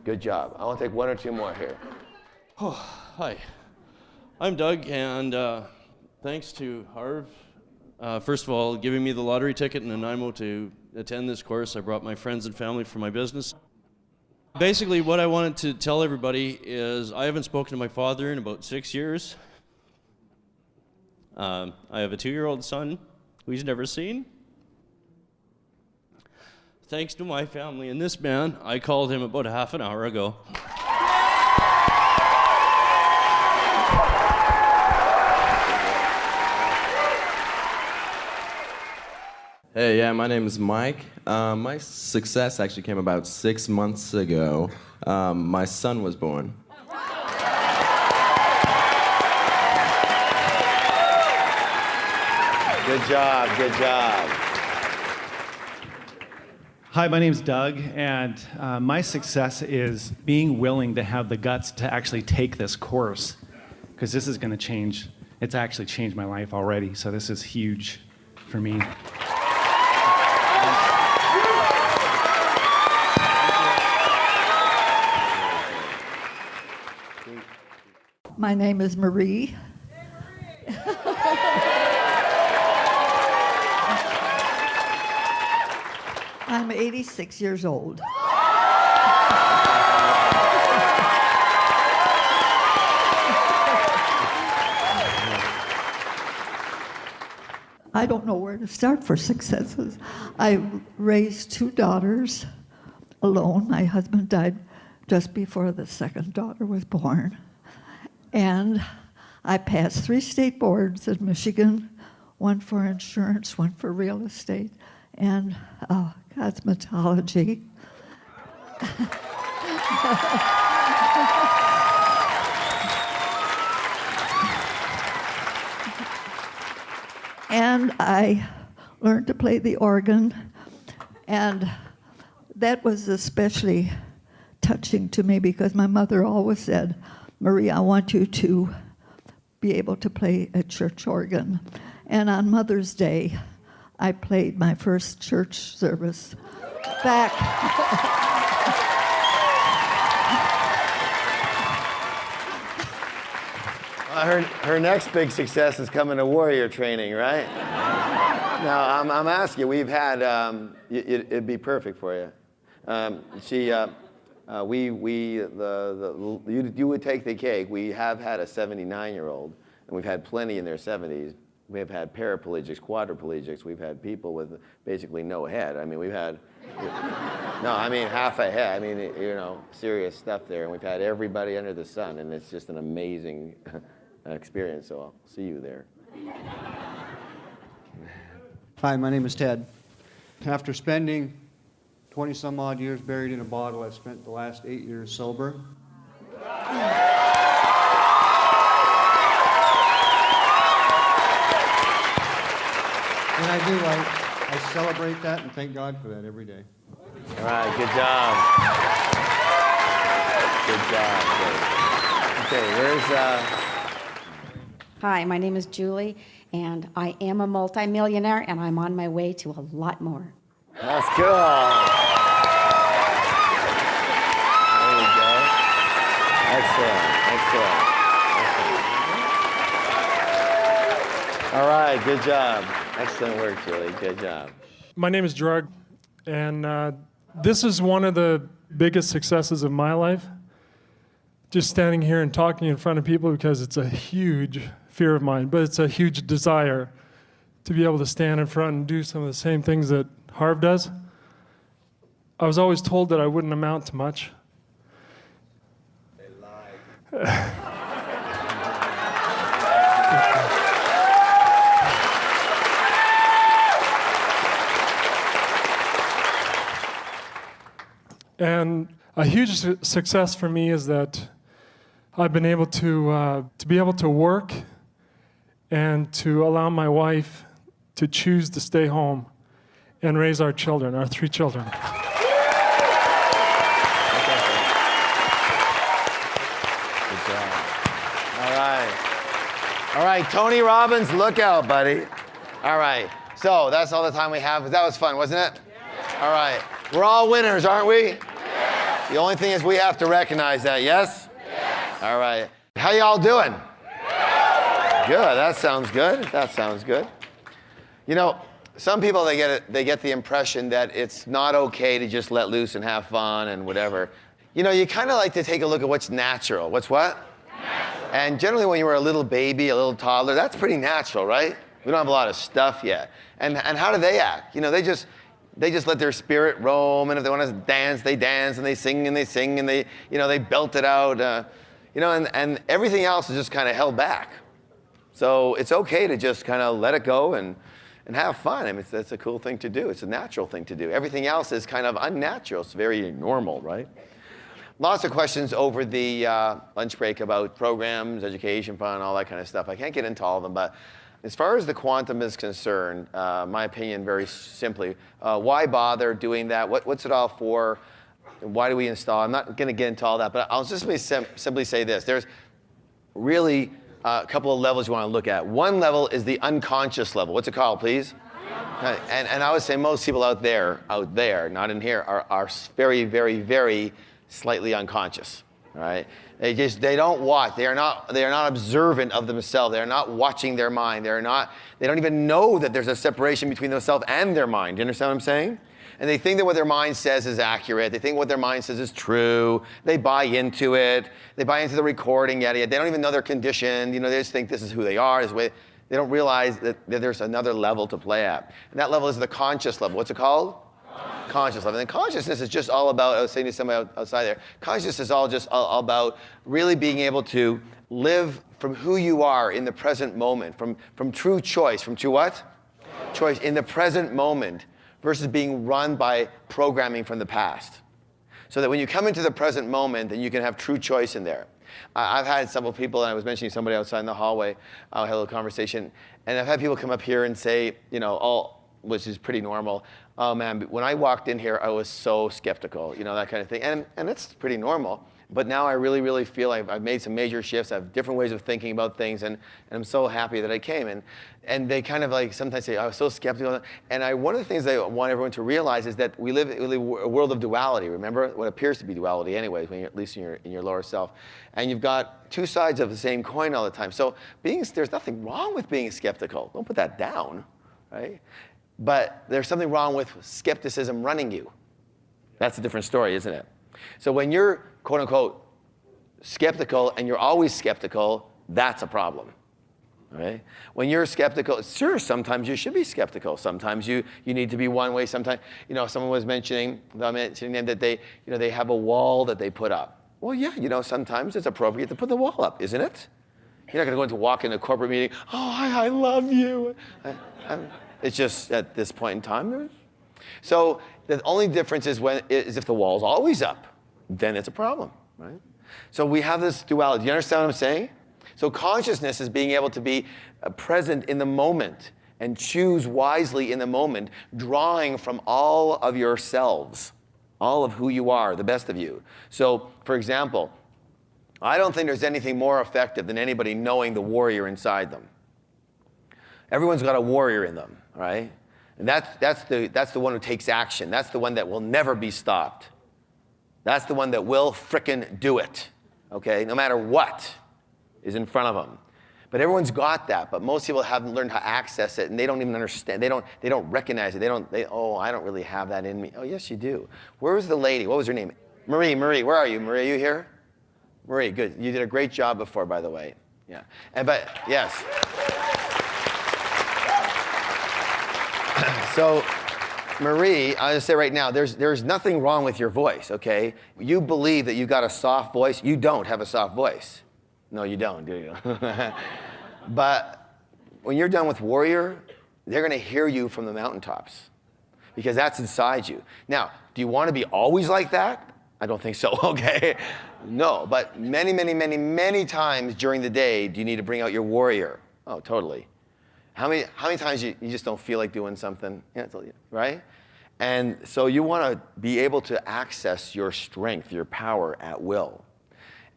Speaker 1: Good job. I want to take one or two more here.
Speaker 8: Oh, hi. I'm Doug, and thanks to Harv, first of all, giving me the lottery ticket in Nanaimo to attend this course. I brought my friends and family for my business. Basically, what I wanted to tell everybody is I haven't spoken to my father in about 6 years. I have a 2-year-old son who he's never seen. Thanks to my family and this man, I called him about a half an hour ago.
Speaker 22: Hey, yeah, my name is Mike. My success actually came about 6 months ago. My son was born.
Speaker 1: Good job, good job.
Speaker 23: Hi, my name's Doug, and my success is being willing to have the guts to actually take this course, because this is going to change. It's actually changed my life already, so this is huge for me.
Speaker 24: My name is Marie. I'm 86 years old. I don't know where to start for successes. I raised 2 daughters alone. My husband died just before the second daughter was born. And I passed 3 state boards in Michigan, 1 for insurance, 1 for real estate, and cosmetology. And I learned to play the organ, and that was especially touching to me because my mother always said, Marie, I want you to be able to play a church organ. And on Mother's Day, I played my first church service back.
Speaker 1: Her next big success is coming to warrior training, right? Now, I'm asking you, we've had, it'd be perfect for you. You would take the cake. We have had a 79-year-old, and we've had plenty in their 70s. We've had paraplegics, quadriplegics. We've had people with basically no head. I mean, we've had, half a head. I mean, serious stuff there. And we've had everybody under the sun, and it's just an amazing experience. So I'll see you there.
Speaker 9: Hi, my name is Ted. After spending 20 some odd years buried in a bottle, I've spent the last 8 years sober. And I celebrate that and thank God for that every day.
Speaker 1: All right, good job. Good job. Okay, where's
Speaker 10: Hi, my name is Julie, and I am a multimillionaire, and I'm on my way to a lot more.
Speaker 1: That's cool. There we go. Excellent. All right, good job. Excellent work, Julie. Good job.
Speaker 11: My name is Drug, and this is one of the biggest successes of my life. Just standing here and talking in front of people because it's a huge fear of mine, but it's a huge desire to be able to stand in front and do some of the same things that Harv does. I was always told that I wouldn't amount to much.
Speaker 1: They lied.
Speaker 11: And a huge success for me is that I've been able to be able to work and to allow my wife to choose to stay home and raise our children, our 3 children.
Speaker 1: Good job. All right, Tony Robbins, look out, buddy. All right, so that's all the time we have. That was fun, wasn't it? Yeah. All right, we're all winners, aren't we? Yeah. The only thing is we have to recognize that, yes? Yes. All right, how y'all doing? Good, that sounds good. You know, some people, they get the impression that it's not okay to just let loose and have fun and whatever. You know, you kind of like to take a look at what's natural. What's what? Natural. And generally when you were a little baby, a little toddler, that's pretty natural, right? We don't have a lot of stuff yet. And how do they act? You know, they just let their spirit roam, and if they want to dance, they dance, and they sing, and they belt it out. And everything else is just kind of held back. So it's okay to just kind of let it go and have fun. I mean, that's a cool thing to do. It's a natural thing to do. Everything else is kind of unnatural. It's very normal, right? Lots of questions over the lunch break about programs, education fund, all that kind of stuff. I can't get into all of them, but as far as the quantum is concerned, my opinion, very simply, why bother doing that? What's it all for? Why do we install? I'm not going to get into all that, but I'll just simply say this. There's really a couple of levels you want to look at. One level is the unconscious level. What's it called, please? And I would say most people out there, not in here, are very, very, very slightly unconscious. All right? They don't watch. They are not observant of themselves. They are not watching their mind. They don't even know that there's a separation between themselves and their mind. Do you understand what I'm saying? And they think that what their mind says is accurate. They think what their mind says is true. They buy into it. They buy into the recording, yada, yada. They don't even know they're conditioned. They just think this is who they are. This way. They don't realize that there's another level to play at. And that level is the conscious level. What's it called? Conscious level. And consciousness is just all about, I was saying to somebody outside there, consciousness is all about really being able to live from who you are in the present moment, from true choice, from true what? Choice in the present moment versus being run by programming from the past. So that when you come into the present moment, then you can have true choice in there. I've had several people, and I was mentioning somebody outside in the hallway, I had a little conversation, and I've had people come up here and say, which is pretty normal, oh man, when I walked in here, I was so skeptical, that kind of thing. And it's pretty normal. But now I really, really feel I've made some major shifts. I have different ways of thinking about things, and I'm so happy that I came. And they kind of sometimes say, I was so skeptical. And one of the things I want everyone to realize is that we live a world of duality. Remember what appears to be duality anyways, when you're, at least in your lower self. And you've got two sides of the same coin all the time. So there's nothing wrong with being skeptical. Don't put that down, right? But there's something wrong with skepticism running you. That's a different story, isn't it? So when you're, quote unquote, skeptical and you're always skeptical, that's a problem. Right? When you're skeptical, sure, sometimes you should be skeptical. Sometimes you need to be one way. Sometimes, someone was mentioning that they have a wall that they put up. Well, yeah, sometimes it's appropriate to put the wall up, isn't it? You're not going to walk into a corporate meeting, oh, I love you. It's just at this point in time. So the only difference is if the wall's always up, then it's a problem, right? So we have this duality. Do you understand what I'm saying? So consciousness is being able to be present in the moment and choose wisely in the moment, drawing from all of yourselves, all of who you are, the best of you. So, for example, I don't think there's anything more effective than anybody knowing the warrior inside them. Everyone's got a warrior in them, right? And that's the one who takes action. That's the one that will never be stopped. That's the one that will frickin' do it, okay? No matter what is in front of them. But everyone's got that, but most people haven't learned how to access it, and they don't even understand. They don't recognize it. I don't really have that in me. Oh, yes, you do. Where was the lady? What was her name? Marie, where are you? Marie, are you here? Marie, good. You did a great job before, by the way. Yeah. Yes. So, Marie, I'll just say right now, there's nothing wrong with your voice, okay? You believe that you've got a soft voice. You don't have a soft voice. No, you don't, do you? But when you're done with Warrior, they're going to hear you from the mountaintops because that's inside you. Now, do you want to be always like that? I don't think so, okay? No, but many, many, many, many times during the day, do you need to bring out your Warrior? Oh, totally. How many times you just don't feel like doing something, right? And so you want to be able to access your strength, your power at will.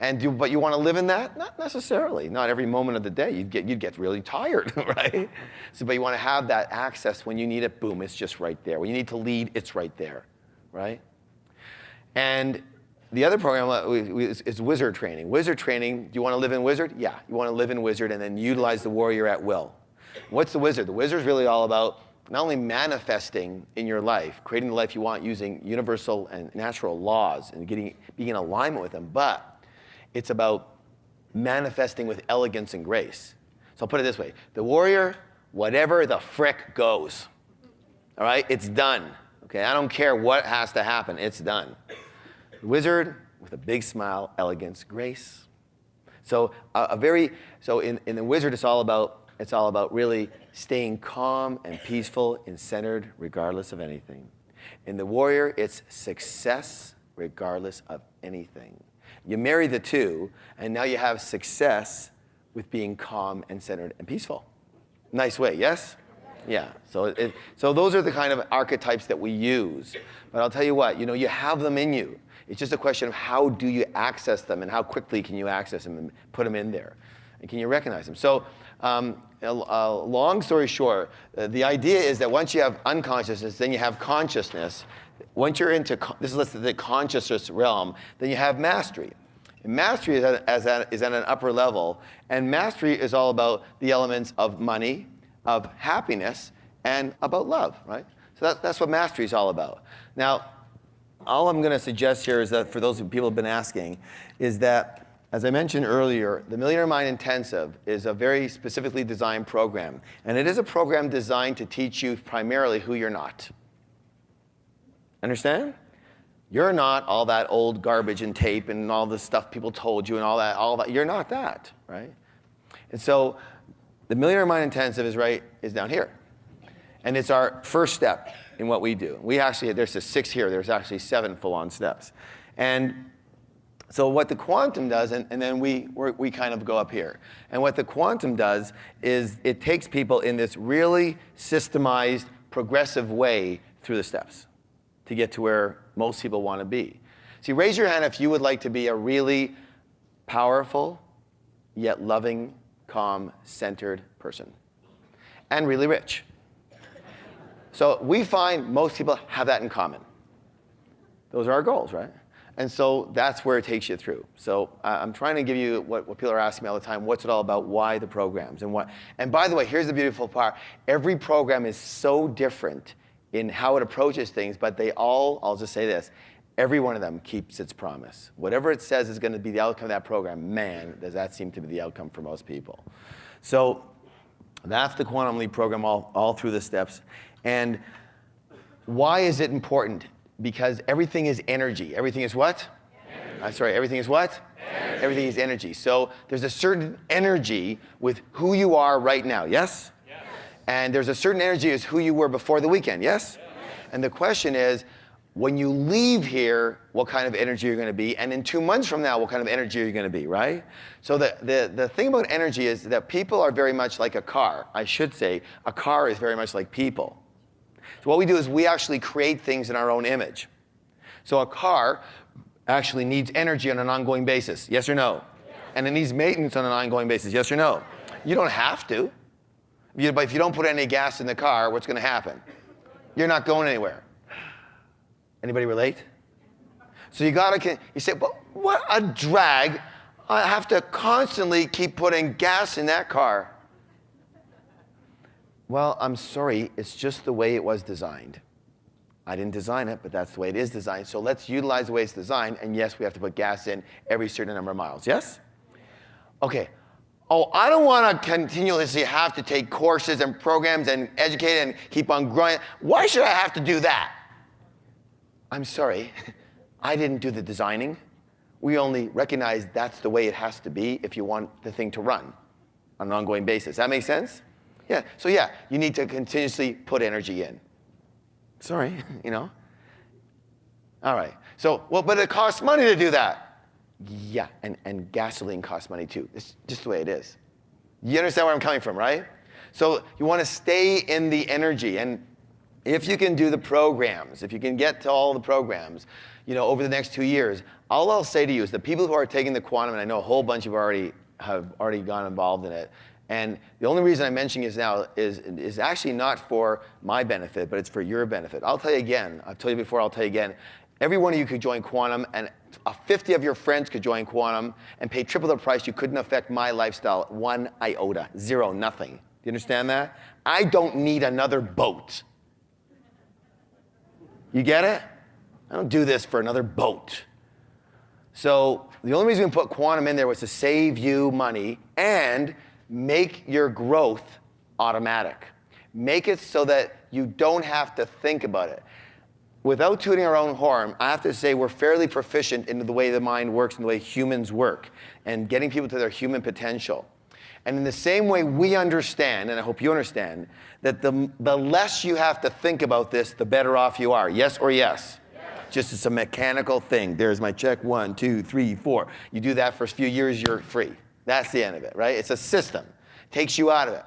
Speaker 1: But you want to live in that? Not necessarily. Not every moment of the day. You'd get really tired, right? But you want to have that access when you need it. Boom, it's just right there. When you need to lead, it's right there, right? And the other program is Wizard Training. Wizard Training. Do you want to live in Wizard? Yeah, you want to live in Wizard and then utilize the Warrior at will. What's the Wizard? The Wizard is really all about not only manifesting in your life, creating the life you want using universal and natural laws and being in alignment with them, but it's about manifesting with elegance and grace. So I'll put it this way. The Warrior, whatever the frick goes. All right? It's done. Okay? I don't care what has to happen. It's done. The Wizard, with a big smile, elegance, grace. So in the Wizard, it's all about really staying calm and peaceful and centered regardless of anything. In the Warrior, it's success regardless of anything. You marry the two, and now you have success with being calm and centered and peaceful. Nice way, yes? Yeah. So those are the kind of archetypes that we use. But I'll tell you what, you have them in you. It's just a question of how do you access them and how quickly can you access them and put them in there. And can you recognize them? So long story short, the idea is that once you have unconsciousness, then you have consciousness. Once you're into the consciousness realm, then you have mastery. And mastery is at an upper level, and mastery is all about the elements of money, of happiness, and about love, right? So that's what mastery is all about. Now, all I'm going to suggest here is that for those people who have been asking, is that, as I mentioned earlier, the Millionaire Mind Intensive is a very specifically designed program. And it is a program designed to teach you primarily who you're not. Understand? You're not all that old garbage and tape and all the stuff people told you and all that. You're not that, right? And so the Millionaire Mind Intensive is down here. And it's our first step in what we do. There's a 6 here, there's actually 7 full-on steps. And so what the quantum does, and then we kind of go up here. And what the quantum does is it takes people in this really systemized, progressive way through the steps to get to where most people want to be. See, raise your hand if you would like to be a really powerful, yet loving, calm, centered person. And really rich. So we find most people have that in common. Those are our goals, right? And so that's where it takes you through. So I'm trying to give you what people are asking me all the time, what's it all about, why the programs, and what. And by the way, here's the beautiful part. Every program is so different in how it approaches things, but they all, I'll just say this, every one of them keeps its promise. Whatever it says is going to be the outcome of that program, man, does that seem to be the outcome for most people. So that's the Quantum Leap program all through the steps. And why is it important? Because everything is energy. Everything is what? Everything is what? Energy. Everything is energy. So there's a certain energy with who you are right now, yes? Yes. And there's a certain energy as who you were before the weekend, yes? Yes. And the question is, when you leave here, what kind of energy you're going to be, and in 2 months from now, what kind of energy are you going to be, right? So the thing about energy is that people are very much like a car. I should say, a car is very much like people. So what we do is we actually create things in our own image. So a car actually needs energy on an ongoing basis, yes or no? Yes. And it needs maintenance on an ongoing basis, yes or no? You don't have to. But if you don't put any gas in the car, what's going to happen? You're not going anywhere. Anybody relate? So you say, well, what a drag. I have to constantly keep putting gas in that car. Well, I'm sorry, it's just the way it was designed. I didn't design it, but that's the way it is designed. So let's utilize the way it's designed, and yes, we have to put gas in every certain number of miles, yes? Okay. Oh, I don't want to continuously have to take courses and programs and educate and keep on growing. Why should I have to do that? I'm sorry, I didn't do the designing. We only recognize that's the way it has to be if you want the thing to run on an ongoing basis. That make sense? Yeah, so yeah, you need to continuously put energy in. Sorry, All right, so, well, but it costs money to do that. Yeah, and gasoline costs money too. It's just the way it is. You understand where I'm coming from, right? So you want to stay in the energy, and if you can do the programs, if you can get to all the programs, over the next 2 years, all I'll say to you is the people who are taking the quantum, and I know a whole bunch of you have already gone involved in it, and the only reason I'm mentioning it now is actually not for my benefit, but it's for your benefit. I'll tell you again, I've told you before, I'll tell you again, every one of you could join quantum, and 50 of your friends could join quantum and pay triple the price. You couldn't affect my lifestyle 1 iota, 0, nothing. Do you understand that? I don't need another boat. You get it? I don't do this for another boat. So the only reason we put quantum in there was to save you money and make your growth automatic. Make it so that you don't have to think about it. Without tooting our own horn, I have to say we're fairly proficient in the way the mind works and the way humans work and getting people to their human potential. And in the same way we understand, and I hope you understand, that the less you have to think about this, the better off you are. Yes or yes? Just it's a mechanical thing. There's my check, 1, 2, 3, 4. You do that for a few years, you're free. That's the end of it, right? It's a system. Takes you out of it.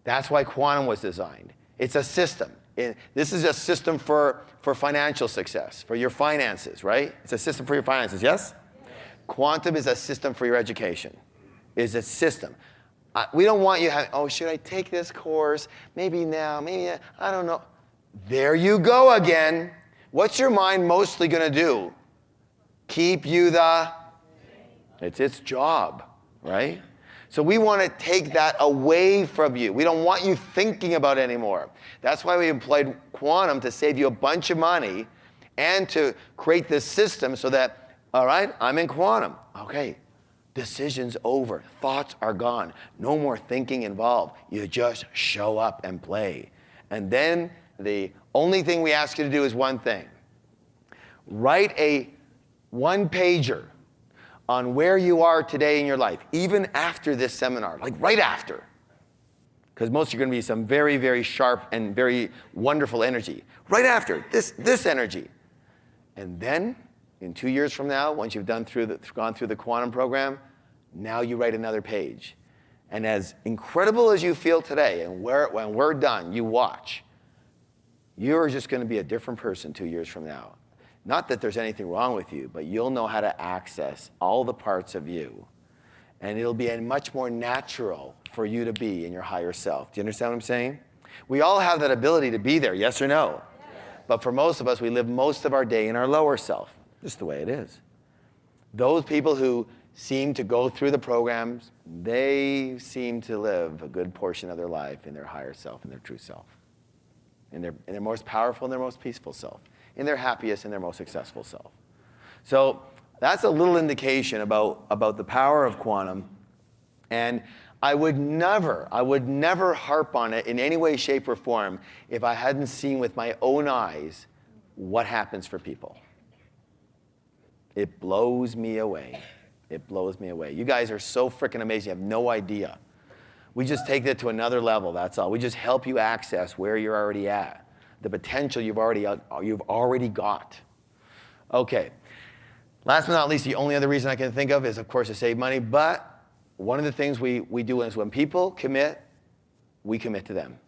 Speaker 1: That's why quantum was designed. It's a system. This is a system for financial success, for your finances, right? It's a system for your finances, yes? Quantum is a system for your education. It's a system. We don't want you having, should I take this course? Maybe now, maybe I don't know. There you go again. What's your mind mostly going to do? Keep you it's its job, right? So we want to take that away from you. We don't want you thinking about it anymore. That's why we employed quantum to save you a bunch of money and to create this system so that, all right, I'm in quantum. Okay, decision's over. Thoughts are gone. No more thinking involved. You just show up and play. And then the only thing we ask you to do is one thing. Write a one-pager on where you are today in your life, even after this seminar, like right after. Because most are going to be some very, very sharp and very wonderful energy. Right after, this energy. And then, in 2 years from now, once you've gone through the quantum program, now you write another page. And as incredible as you feel today, and when we're done, you watch, you're just going to be a different person 2 years from now. Not that there's anything wrong with you, but you'll know how to access all the parts of you. And it'll be much more natural for you to be in your higher self. Do you understand what I'm saying? We all have that ability to be there, yes or no? Yes. But for most of us, we live most of our day in our lower self. Just the way it is. Those people who seem to go through the programs, they seem to live a good portion of their life in their higher self, in their true self. In their most powerful and their most peaceful self. In their happiest and their most successful self. So that's a little indication about the power of quantum. And I would never harp on it in any way, shape, or form if I hadn't seen with my own eyes what happens for people. It blows me away. It blows me away. You guys are so freaking amazing. You have no idea. We just take that to another level, that's all. We just help you access where you're already at. The potential you've already got. Okay. Last but not least, the only other reason I can think of is, of course, to save money. But one of the things we do is when people commit, we commit to them.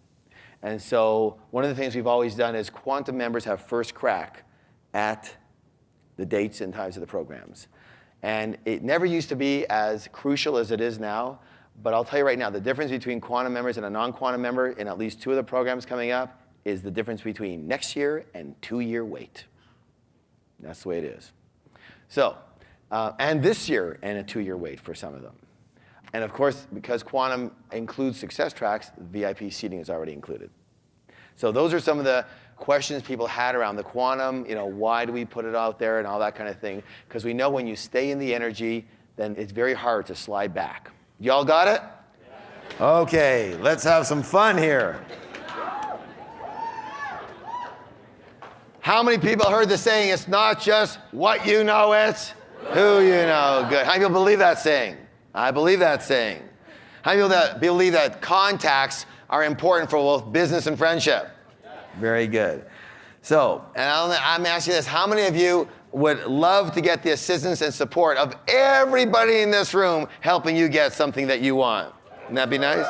Speaker 1: And so one of the things we've always done is quantum members have first crack at the dates and times of the programs. And it never used to be as crucial as it is now. But I'll tell you right now, the difference between quantum members and a non-quantum member in at least 2 of the programs coming up is the difference between next year and 2-year wait. That's the way it is. So, and this year and a 2-year wait for some of them. And of course, because quantum includes success tracks, VIP seating is already included. So those are some of the questions people had around the quantum, why do we put it out there and all that kind of thing. Because we know when you stay in the energy, then it's very hard to slide back. Y'all got it? Okay, let's have some fun here. How many people heard the saying, it's not just what you know, it's who you know? Good. How many people believe that saying? I believe that saying. How many people believe that contacts are important for both business and friendship? Very good. So, and I'm asking this, how many of you would love to get the assistance and support of everybody in this room helping you get something that you want? Wouldn't that be nice?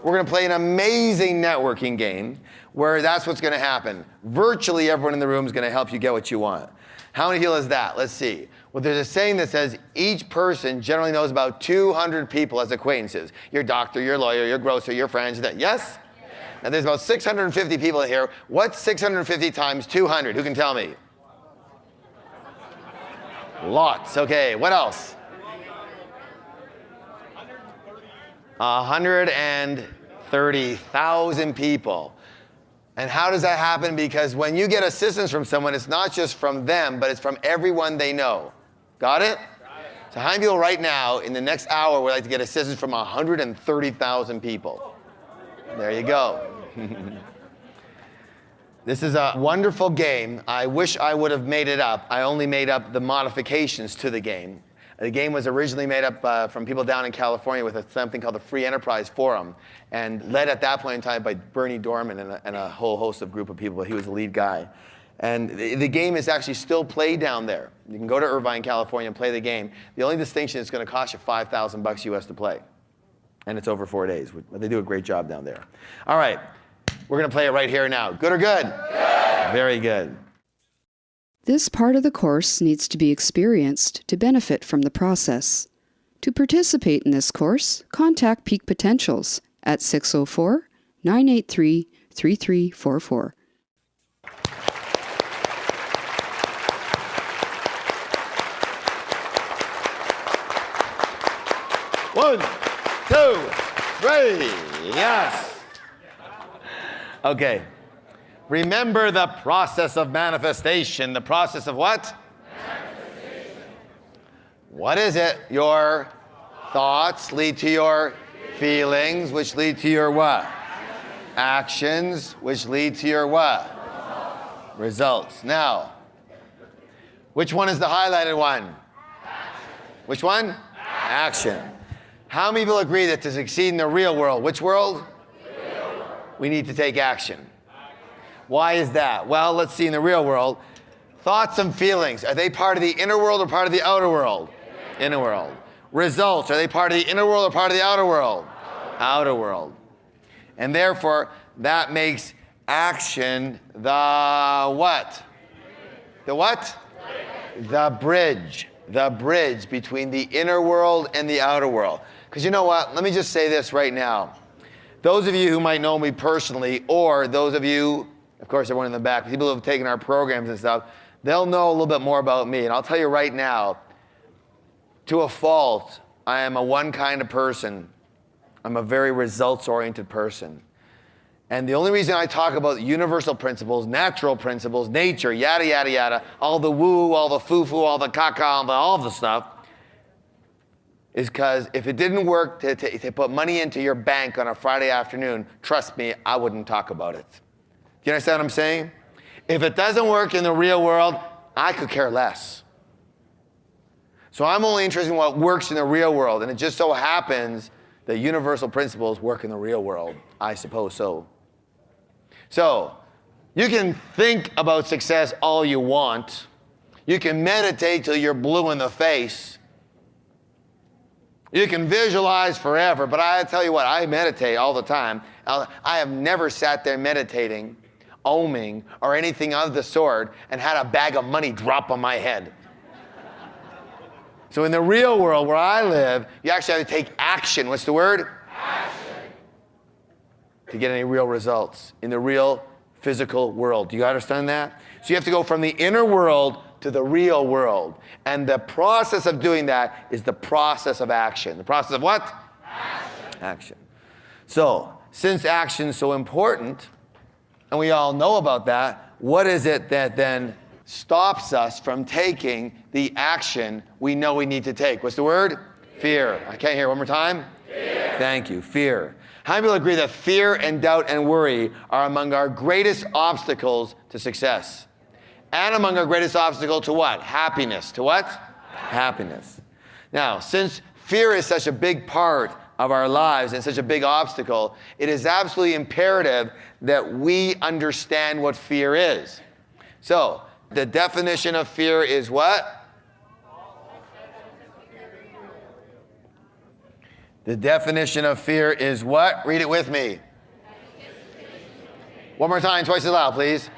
Speaker 1: We're going to play an amazing networking game where that's what's going to happen. Virtually everyone in the room is going to help you get what you want. How many people is that? Let's see. Well, there's a saying that says each person generally knows about 200 people as acquaintances. Your doctor, your lawyer, your grocer, your friends. Yes? Now there's about 650 people here. What's 650 times 200? Who can tell me? Lots. Okay, what else? 130,000 people. And how does that happen? Because when you get assistance from someone, it's not just from them, but it's from everyone they know. Got it? So how many people right now, in the next hour, would like to get assistance from 130,000 people? There you go. This is a wonderful game. I wish I would have made it up. I only made up the modifications to the game. The game was originally made up from people down in California with something called the Free Enterprise Forum, and led at that point in time by Bernie Dorman and a whole host of group of people, but he was the lead guy. And the game is actually still played down there. You can go to Irvine, California and play the game. The only distinction is it's going to cost you $5,000 US to play. And it's over 4 days. They do a great job down there. All right, we're going to play it right here now. Good or good? Good. Very good.
Speaker 13: This part of the course needs to be experienced to benefit from the process. To participate in this course, contact Peak Potentials at 604-983-3344.
Speaker 1: 1, 2, 3. Yes. Okay. Remember the process of manifestation. The process of what? Manifestation. What is it? Your thoughts lead to your feelings, which lead to your what? Actions, which lead to your what? Results. Now, which one is the highlighted one? Which one? Action. How many people agree that to succeed in the real world, which world? We need to take action. Why is that? Well, let's see in the real world. Thoughts and feelings, are they part of the inner world or part of the outer world? Inner world. Results, are they part of the inner world or part of the outer world? Outer world. And therefore, that makes action the what? The what? The bridge. The bridge between the inner world and the outer world. Because you know what? Let me just say this right now. Those of you who might know me personally, or those of you, of course, everyone in the back, people who have taken our programs and stuff, they'll know a little bit more about me. And I'll tell you right now, to a fault, I am a one kind of person. I'm a very results-oriented person. And the only reason I talk about universal principles, natural principles, nature, yada, yada, yada, all the woo, all the foo-foo, all the caca, all the stuff, is because if it didn't work to put money into your bank on a Friday afternoon, trust me, I wouldn't talk about it. Do you understand what I'm saying? If it doesn't work in the real world, I could care less. So I'm only interested in what works in the real world, and it just so happens that universal principles work in the real world. I suppose so. So, you can think about success all you want. You can meditate till you're blue in the face. You can visualize forever, but I tell you what, I meditate all the time. I have never sat there meditating, oming, or anything of the sort and had a bag of money drop on my head. So in the real world where I live, you actually have to take action. What's the word? Action. To get any real results in the real physical world. Do you understand that? So you have to go from the inner world to the real world. And the process of doing that is the process of action. The process of what? Action. So, since action is so important, and we all know about that, what is it that then stops us from taking the action we know we need to take? What's the word? Fear. I can't hear. One more time. Fear. Thank you. Fear. How many people agree that fear and doubt and worry are among our greatest obstacles to success? And among our greatest obstacle to what? Happiness. To what? Happiness. Now, since fear is such a big part of our lives and such a big obstacle, it is absolutely imperative that we understand what fear is. So, the definition of fear is what? The definition of fear is what? Read it with me. One more time, twice as loud, please.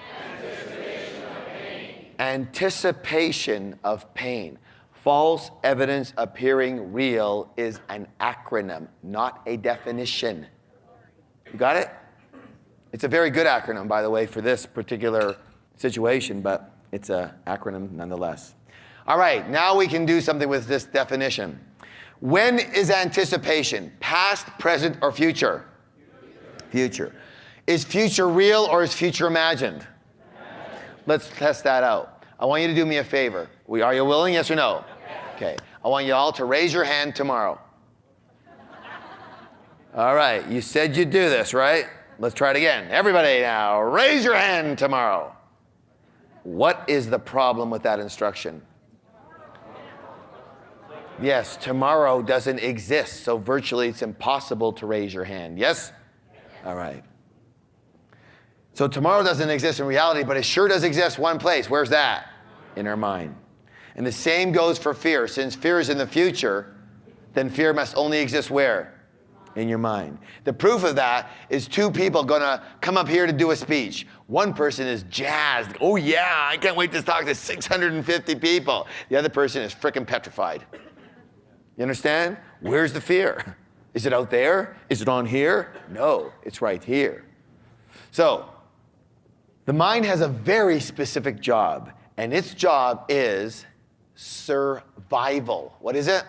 Speaker 1: Anticipation of pain. False evidence appearing real is an acronym, not a definition. You got it? It's a very good acronym, by the way, for this particular situation, but it's an acronym nonetheless. All right, now we can do something with this definition. When is anticipation? Past, present, or future? Future. Is future real or is future imagined? Let's test that out. I want you to do me a favor. Are you willing, yes or no? Okay. I want you all to raise your hand tomorrow. All right. You said you'd do this, right? Let's try it again. Everybody now, raise your hand tomorrow. What is the problem with that instruction? Yes, tomorrow doesn't exist, so virtually it's impossible to raise your hand. Yes? All right. So tomorrow doesn't exist in reality, but it sure does exist one place. Where's that? In our mind. And the same goes for fear. Since fear is in the future, then fear must only exist where? In your mind. The proof of that is two people going to come up here to do a speech. One person is jazzed. Oh yeah, I can't wait to talk to 650 people. The other person is frickin' petrified. You understand? Where's the fear? Is it out there? Is it on here? No, it's right here. So, the mind has a very specific job, and its job is survival. What is it?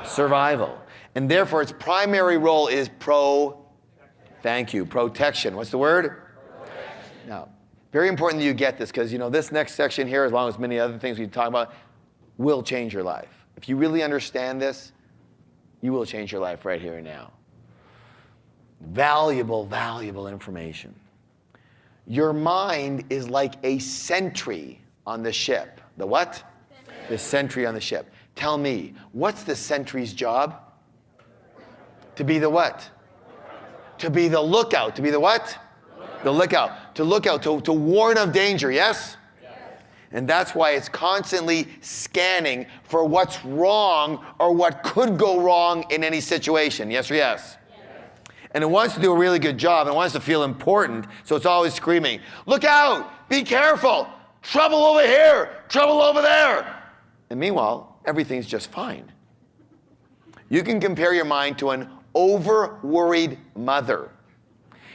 Speaker 1: Survival. And therefore, its primary role is protection. What's the word? Protection. Now, very important that you get this, because this next section here, as long as many other things we talk about, will change your life. If you really understand this, you will change your life right here and now. Valuable, valuable information. Your mind is like a sentry on the ship. The what? The sentry on the ship. Tell me, what's the sentry's job? To be the what? To be the lookout. To be the what? The lookout. To look out, to warn of danger, yes? And that's why it's constantly scanning for what's wrong or what could go wrong in any situation. Yes or yes? And it wants to do a really good job. It wants to feel important, so it's always screaming, look out, be careful, trouble over here, trouble over there. And meanwhile, everything's just fine. You can compare your mind to an over-worried mother.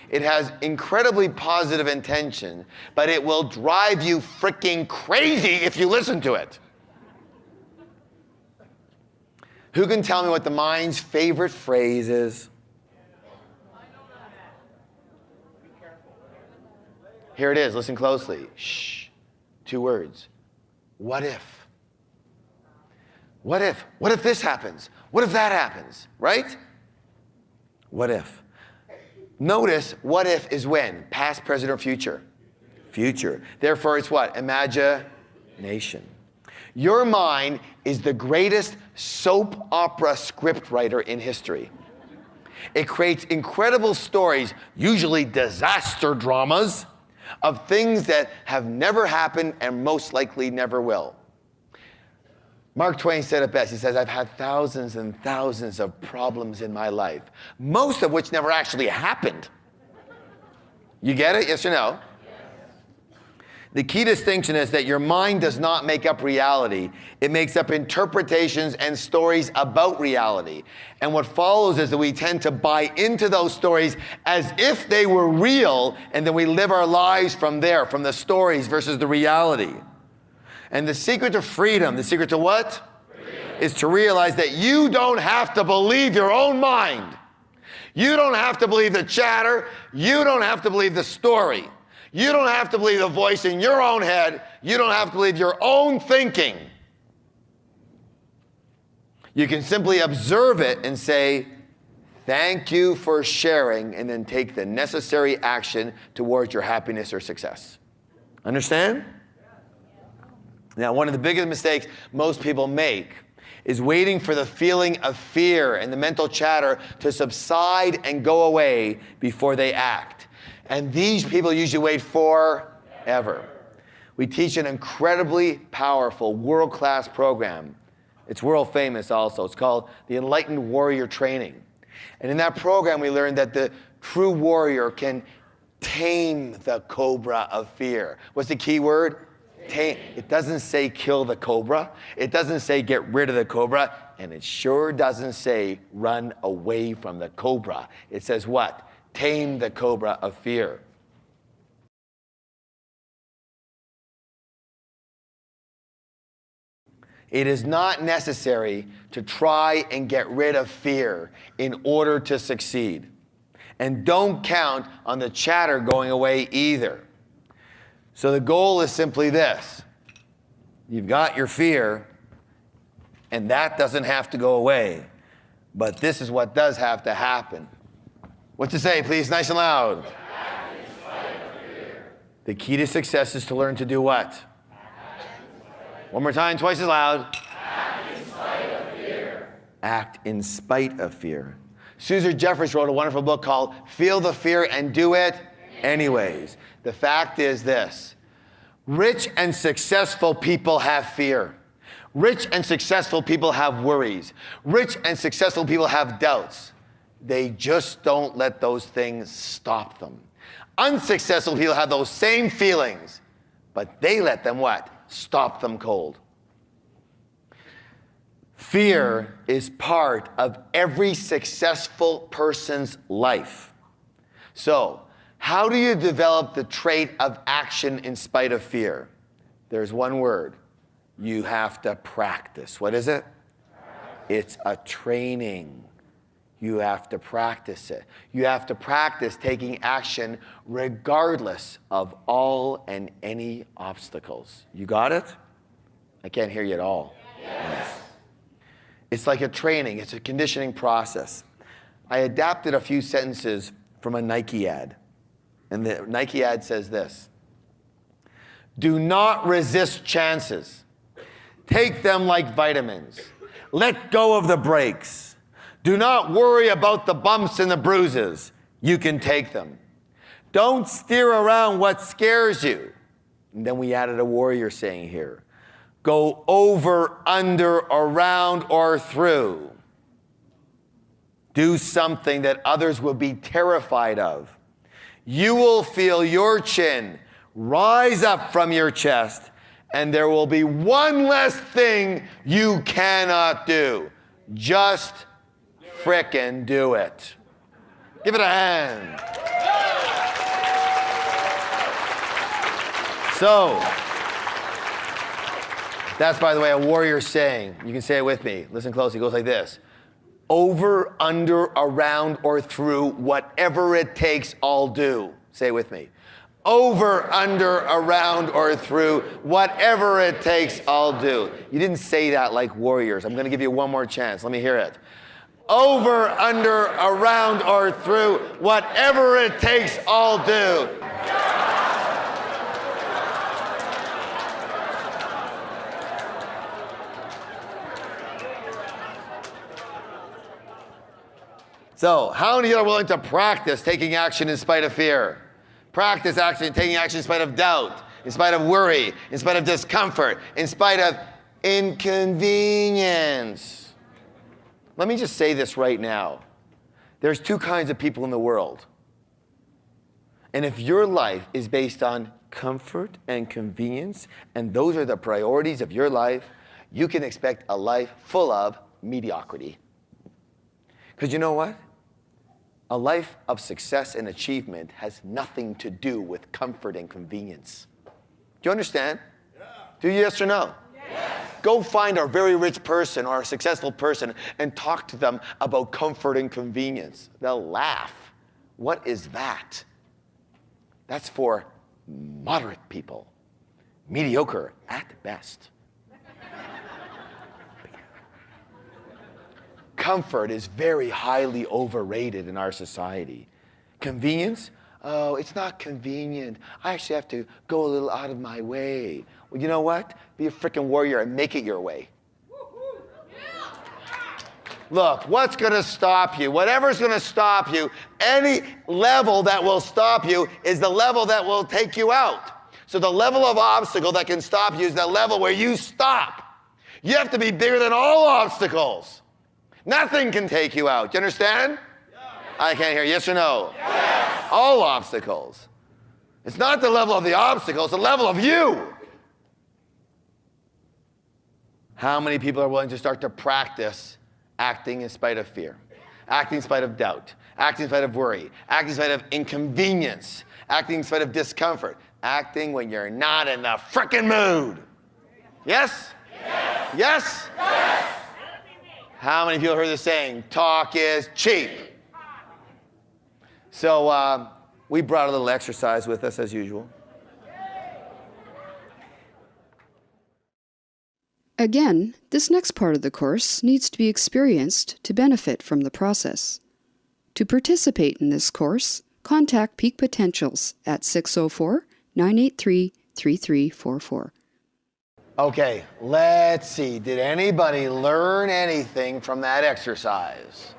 Speaker 1: It has incredibly positive intention, but it will drive you freaking crazy if you listen to it. Who can tell me what the mind's favorite phrase is? Here it is. Listen closely. Shh. 2 words. What if? What if? What if this happens? What if that happens? Right? What if? Notice, what if is when? Past, present, or future? Future. Therefore, it's what? Imagination. Your mind is the greatest soap opera script writer in history. It creates incredible stories, usually disaster dramas, of things that have never happened and most likely never will. Mark Twain said it best. He says, I've had thousands and thousands of problems in my life, most of which never actually happened. You get it? Yes or no? The key distinction is that your mind does not make up reality. It makes up interpretations and stories about reality. And what follows is that we tend to buy into those stories as if they were real, and then we live our lives from there, from the stories versus the reality. And the secret to freedom, the secret to what? Freedom. Is to realize that you don't have to believe your own mind. You don't have to believe the chatter. You don't have to believe the story. You don't have to believe the voice in your own head. You don't have to believe your own thinking. You can simply observe it and say, thank you for sharing, and then take the necessary action towards your happiness or success. Understand? Now, one of the biggest mistakes most people make is waiting for the feeling of fear and the mental chatter to subside and go away before they act. And these people usually wait forever. We teach an incredibly powerful, world-class program. It's world famous also. It's called the Enlightened Warrior Training. And in that program, we learned that the true warrior can tame the cobra of fear. What's the key word? Tame. It doesn't say kill the cobra. It doesn't say get rid of the cobra. And it sure doesn't say run away from the cobra. It says what? Tame the cobra of fear. It is not necessary to try and get rid of fear in order to succeed. And don't count on the chatter going away either. So the goal is simply this. You've got your fear, and that doesn't have to go away. But this is what does have to happen. What's it say, please? Nice and loud.
Speaker 2: Act in spite of fear.
Speaker 1: The key to success is to learn to do what? One more time, twice as loud.
Speaker 2: Act in spite of fear.
Speaker 1: Act in spite of fear. Susan Jeffers wrote a wonderful book called Feel the Fear and Do It Anyways. The fact is this. Rich and successful people have fear. Rich and successful people have worries. Rich and successful people have doubts. They just don't let those things stop them. Unsuccessful people have those same feelings, but they let them what? Stop them cold. Fear is part of every successful person's life. So, how do you develop the trait of action in spite of fear? There's one word. You have to practice. What is it? It's a training. You have to practice it. You have to practice taking action regardless of all and any obstacles. You got it? I can't hear you at all. Yes. It's like a training. It's a conditioning process. I adapted a few sentences from a Nike ad. And the Nike ad says this: do not resist chances. Take them like vitamins. Let go of the brakes. Do not worry about the bumps and the bruises. You can take them. Don't steer around what scares you. And then we added a warrior saying here: go over, under, around, or through. Do something that others will be terrified of. You will feel your chin rise up from your chest, and there will be one less thing you cannot do. Just frickin' do it. Give it a hand. So, that's, by the way, a warrior saying. You can say it with me. Listen closely. It goes like this: over, under, around, or through, whatever it takes, I'll do. Say it with me. Over, under, around, or through, whatever it takes, I'll do. You didn't say that like warriors. I'm going to give you one more chance. Let me hear it. Over, under, around, or through, whatever it takes, I'll do. So, how many of you are willing to practice taking action in spite of fear? Practice action, taking action in spite of doubt, in spite of worry, in spite of discomfort, in spite of inconvenience. Let me just say this right now. There's two kinds of people in the world. And if your life is based on comfort and convenience, and those are the priorities of your life, you can expect a life full of mediocrity. Because you know what? A life of success and achievement has nothing to do with comfort and convenience. Do you understand? Yeah. Do you, yes or no? Yes. Go find a very rich person or a successful person and talk to them about comfort and convenience. They'll laugh. What is that? That's for moderate people. Mediocre at best. Comfort is very highly overrated in our society. Convenience? Oh, it's not convenient. I actually have to go a little out of my way. Well, you know what? Be a freaking warrior and make it your way. Look, what's going to stop you? Whatever's going to stop you, any level that will stop you is the level that will take you out. So the level of obstacle that can stop you is the level where you stop. You have to be bigger than all obstacles. Nothing can take you out. Do you understand? Yeah. I can't hear. Yes or no? Yes. All obstacles. It's not the level of the obstacle, it's the level of you. How many people are willing to start to practice acting in spite of fear, acting in spite of doubt, acting in spite of worry, acting in spite of inconvenience, acting in spite of discomfort, acting when you're not in the frickin' mood? Yes? Yes? Yes? Yes. How many people heard the saying, talk is cheap? So we brought a little exercise with us as usual.
Speaker 13: Again, this next part of the course needs to be experienced to benefit from the process. To participate in this course, contact Peak Potentials at 604-983-3344.
Speaker 1: Okay, let's see. Did anybody learn anything from that exercise?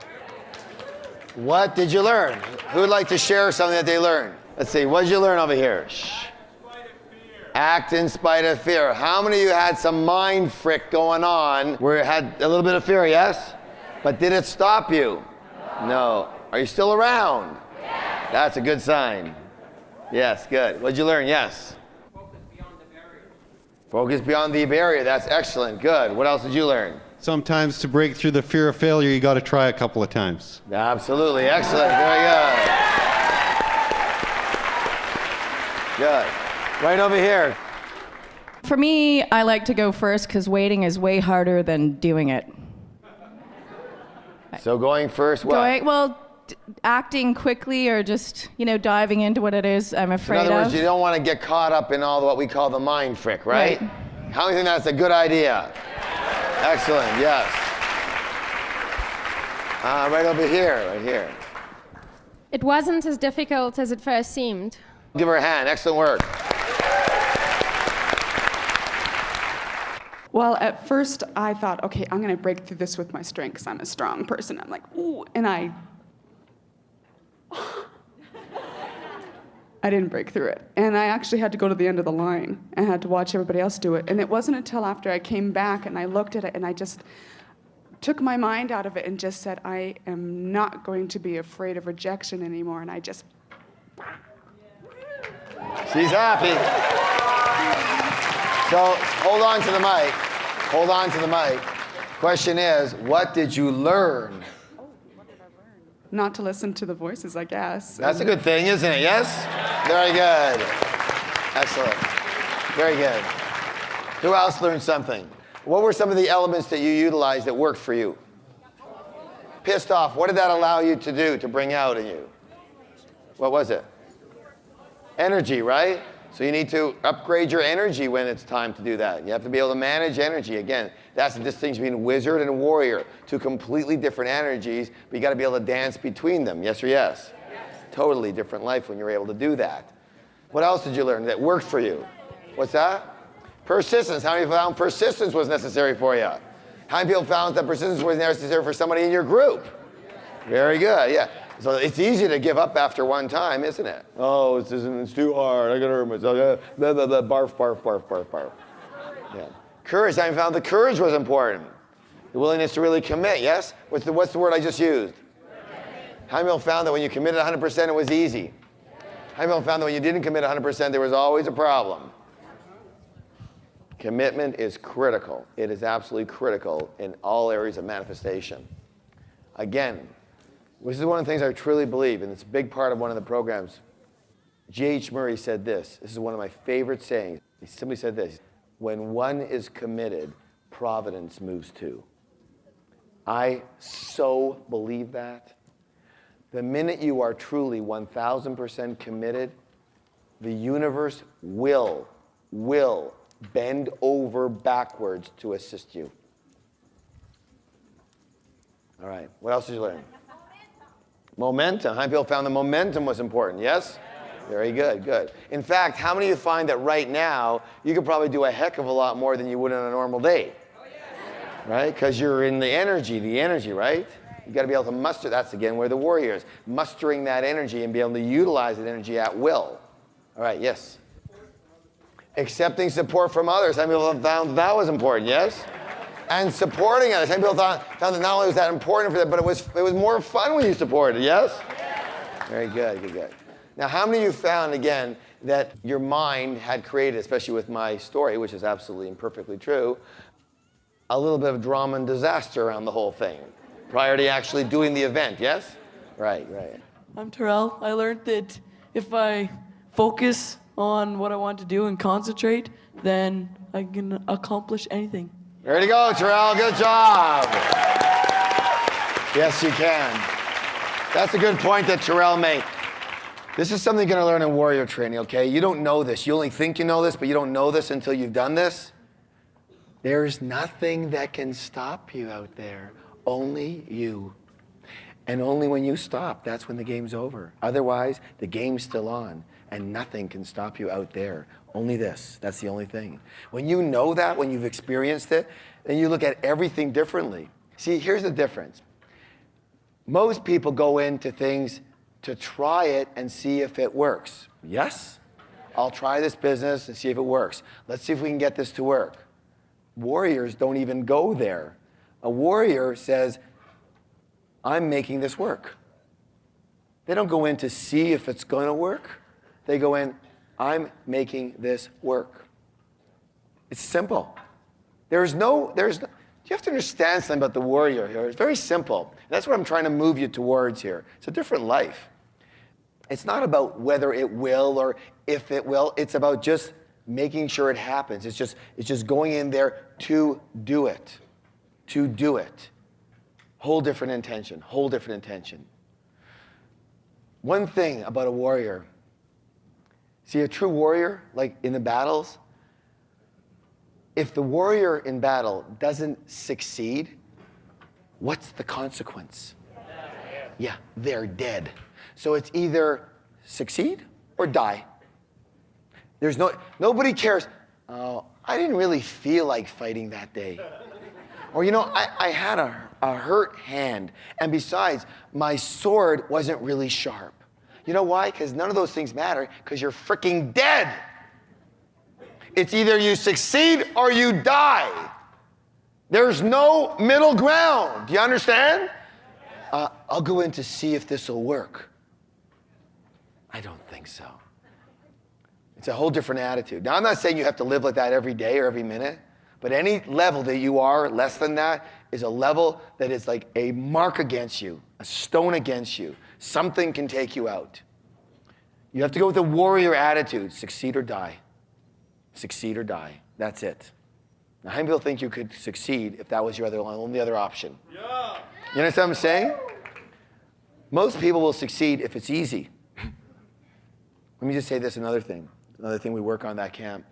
Speaker 1: What did you learn? Who would like to share something that they learned? Let's see, what did you learn over here? Shh. Act in spite of fear. How many of you had some mind frick going on where you had a little bit of fear, yes? But did it stop you? No. Are you still around? Yes. That's a good sign. Yes, good. What did you learn? Yes. Focus beyond the barrier. That's excellent. Good. What else did you learn?
Speaker 9: Sometimes to break through the fear of failure, you got to try a couple of times.
Speaker 1: Absolutely. Excellent. Very good. Good. Right over here.
Speaker 3: For me, I like to go first because waiting is way harder than doing it.
Speaker 1: So going first, what?
Speaker 3: Acting quickly or just, diving into what it is I'm afraid of.
Speaker 1: In other words, you don't want to get caught up in all what we call the mind trick, right? How many think that's a good idea? Excellent, yes. Right over here, right here.
Speaker 4: It wasn't as difficult as it first seemed.
Speaker 1: Give her a hand, excellent work.
Speaker 14: Well, at first I thought, okay, I'm gonna break through this with my strength because I'm a strong person. I'm like, ooh, and I didn't break through it. And I actually had to go to the end of the line and had to watch everybody else do it. And it wasn't until after I came back and I looked at it and I just took my mind out of it and just said, I am not going to be afraid of rejection anymore. And I just...
Speaker 1: She's happy. So hold on to the mic. Hold on to the mic. Question is, what did you learn?
Speaker 14: Not to listen to the voices, I guess.
Speaker 1: That's a good thing, isn't it? Yes? Very good. Excellent. Very good. Who else learned something? What were some of the elements that you utilized that worked for you? Pissed off. What did that allow you to do, to bring out in you? What was it? Energy, right? So you need to upgrade your energy when it's time to do that. You have to be able to manage energy. Again, that's the distinction between wizard and warrior. Two completely different energies, but you got to be able to dance between them. Yes or yes? Yes. Totally different life when you're able to do that. What else did you learn that worked for you? What's that? Persistence. How many people found persistence was necessary for you? How many people found that persistence was necessary for somebody in your group? Very good, yeah. So it's easy to give up after one time, isn't it? Oh, it's too hard. I gotta hurt myself. Blah, blah, blah, barf, barf, barf, barf, barf. Yeah. Courage. I found that courage was important. The willingness to really commit. Yes. What's the word I just used? How many people found that when you committed 100%, it was easy? How many people found that when you didn't commit 100%, there was always a problem? Commitment is critical. It is absolutely critical in all areas of manifestation. Again. This is one of the things I truly believe, and it's a big part of one of the programs. J.H. Murray said this. This is one of my favorite sayings. He simply said this: when one is committed, providence moves too. I so believe that. The minute you are truly 1,000% committed, the universe will bend over backwards to assist you. All right, what else did you learn? Momentum. How many people found the momentum was important? Yes? Very good, good. In fact, how many of you find that right now, you could probably do a heck of a lot more than you would on a normal day? Right? Because you're in the energy, right? You got to be able to muster. That's, again, where the warrior is. Mustering that energy and be able to utilize that energy at will. All right, yes? Accepting support from others. How many people found that was important? Yes? And supporting others. Some people found that not only was that important for them, but it was more fun when you supported, yes? Very good, good, good. Now, how many of you found, again, that your mind had created, especially with my story, which is absolutely and perfectly true, a little bit of drama and disaster around the whole thing prior to actually doing the event, yes? Right, right.
Speaker 15: I'm Terrell. I learned that if I focus on what I want to do and concentrate, then I can accomplish anything.
Speaker 1: There you go, Terrell. Good job. Yes, you can. That's a good point that Terrell made. This is something you're going to learn in warrior training, okay? You don't know this. You only think you know this, but you don't know this until you've done this. There's nothing that can stop you out there. Only you. And only when you stop, that's when the game's over. Otherwise, the game's still on, and nothing can stop you out there. Only this. That's the only thing. When you know that, when you've experienced it, then you look at everything differently. See, here's the difference. Most people go into things to try it and see if it works. Yes? I'll try this business and see if it works. Let's see if we can get this to work. Warriors don't even go there. A warrior says, I'm making this work. They don't go in to see if it's going to work. They go in, I'm making this work. It's simple. You have to understand something about the warrior here. It's very simple. That's what I'm trying to move you towards here. It's a different life. It's not about whether it will or if it will. It's about just making sure it happens. It's just going in there to do it. To do it. Whole different intention, whole different intention. One thing about a warrior, see, a true warrior, like in the battles, if the warrior in battle doesn't succeed, what's the consequence? Yeah, they're dead. So it's either succeed or die. Nobody cares. Oh, I didn't really feel like fighting that day. Or, I had a hurt hand. And besides, my sword wasn't really sharp. You know why? Because none of those things matter, because you're freaking dead. It's either you succeed or you die. There's no middle ground. Do you understand? I'll go in to see if this will work. I don't think so. It's a whole different attitude. Now, I'm not saying you have to live like that every day or every minute, but any level that you are less than that is a level that is like a mark against you, a stone against you. Something can take you out. You have to go with a warrior attitude. Succeed or die. Succeed or die. That's it. Now, how many people think you could succeed if that was your only other option? Yeah. You understand what I'm saying? Most people will succeed if it's easy. Let me just say this, another thing we work on that camp.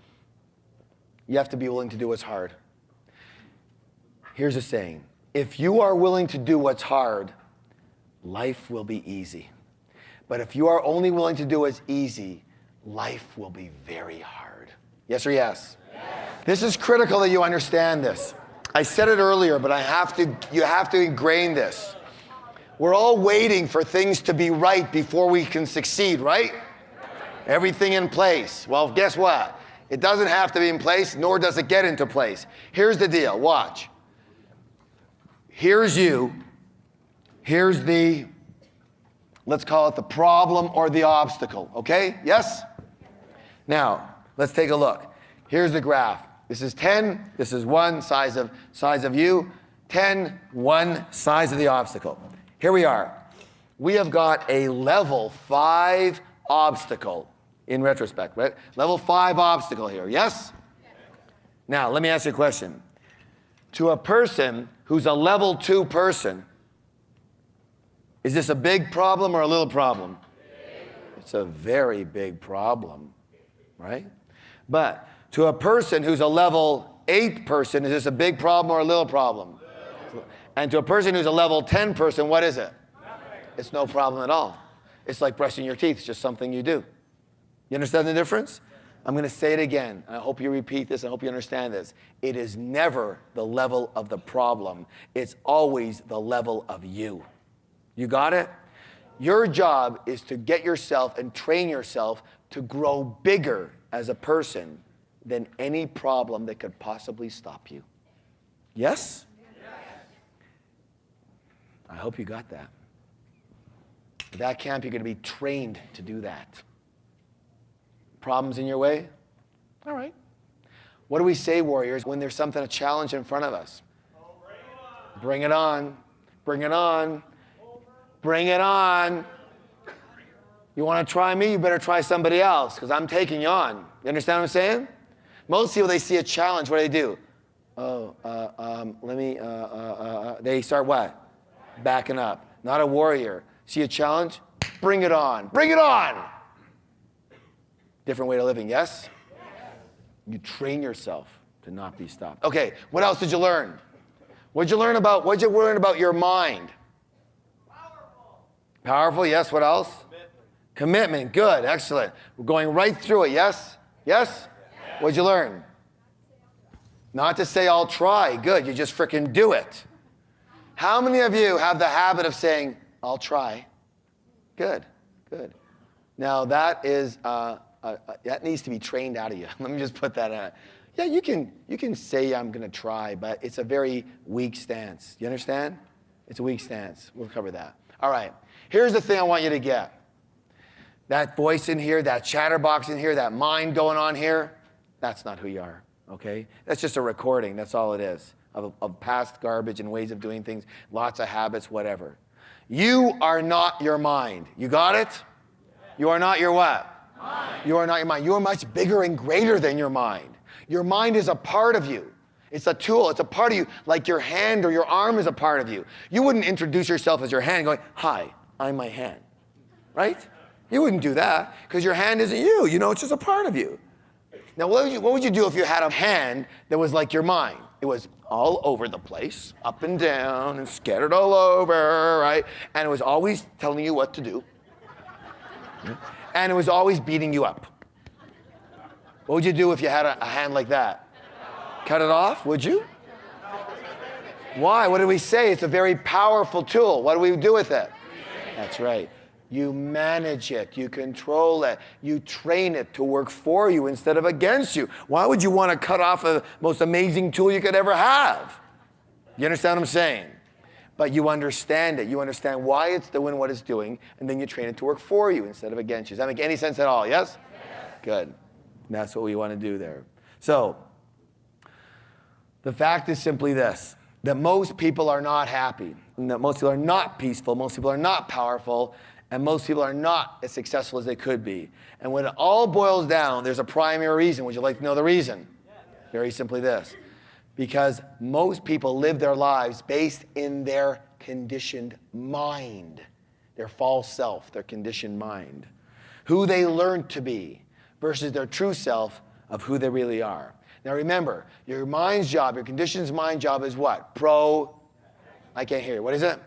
Speaker 1: You have to be willing to do what's hard. Here's a saying. If you are willing to do what's hard, life will be easy. But if you are only willing to do what's easy, life will be very hard. Yes or yes? Yes. This is critical that you understand this. I said it earlier, but you have to ingrain this. We're all waiting for things to be right before we can succeed, right? Everything in place. Well, guess what? It doesn't have to be in place, nor does it get into place. Here's the deal. Watch. Here's you. Here's the, let's call it the problem or the obstacle. Okay? Yes? Now, let's take a look. Here's the graph. This is 10. This is 1, size of you. 10, 1, size of the obstacle. Here we are. We have got a level 5 obstacle in retrospect, right? Level 5 obstacle here, yes? Now, let me ask you a question. To a person who's a level 2 person, is this a big problem or a little problem? It's a very big problem, right? But to a person who's a level 8 person, is this a big problem or a little problem? And to a person who's a level 10 person, what is it? It's no problem at all. It's like brushing your teeth. It's just something you do. You understand the difference? I'm going to say it again. I hope you repeat this. I hope you understand this. It is never the level of the problem. It's always the level of you. You got it? Your job is to get yourself and train yourself to grow bigger as a person than any problem that could possibly stop you. Yes? I hope you got that. At that camp, you're going to be trained to do that. Problems in your way? All right. What do we say, warriors, when there's a challenge in front of us? Bring it on. Bring it on. Bring it on. You want to try me? You better try somebody else, because I'm taking you on. You understand what I'm saying? Most people, they see a challenge. What do? They start what? Backing up. Not a warrior. See a challenge? Bring it on. Bring it on. Different way of living, yes? You train yourself to not be stopped. Okay, what else did you learn? What'd you learn about your mind? Powerful, yes. What else? Commitment. Good, excellent. We're going right through it, yes? Yes? What'd you learn? Not to say I'll try. Good, you just frickin' do it. How many of you have the habit of saying, I'll try? Good, good. Now that is, that needs to be trained out of you. Let me just put that out. Yeah, you can say I'm gonna try, but it's a very weak stance. You understand? It's a weak stance. We'll cover that. All right, here's the thing I want you to get. That voice in here, that chatterbox in here, that mind going on here, that's not who you are, okay? That's just a recording, that's all it is, of past garbage and ways of doing things, lots of habits, whatever. You are not your mind. You got it? You are not your what? Mind. You are not your mind. You are much bigger and greater than your mind. Your mind is a part of you. It's a tool. It's a part of you, like your hand or your arm is a part of you. You wouldn't introduce yourself as your hand going, hi, I'm my hand, right? You wouldn't do that because your hand isn't you. You know, it's just a part of you. Now, what would you do if you had a hand that was like your mind? It was all over the place, up and down and scattered all over, right? And it was always telling you what to do. And it was always beating you up. What would you do if you had a hand like that? Cut it off, would you? Why? What did we say? It's a very powerful tool. What do we do with it? That's right. You manage it, you control it, you train it to work for you instead of against you. Why would you want to cut off the most amazing tool you could ever have? You understand what I'm saying? But you understand it. You understand why it's doing what it's doing, and then you train it to work for you instead of against you. Does that make any sense at all? Yes? Good. And that's what we want to do there. So, the fact is simply this, that most people are not happy, and that most people are not peaceful, most people are not powerful, and most people are not as successful as they could be. And when it all boils down, there's a primary reason. Would you like to know the reason? Very simply this. Because most people live their lives based in their conditioned mind, their false self, their conditioned mind, who they learned to be versus their true self of who they really are. Now remember, your mind's job, your conditioned mind job is what? I can't hear you. What is it?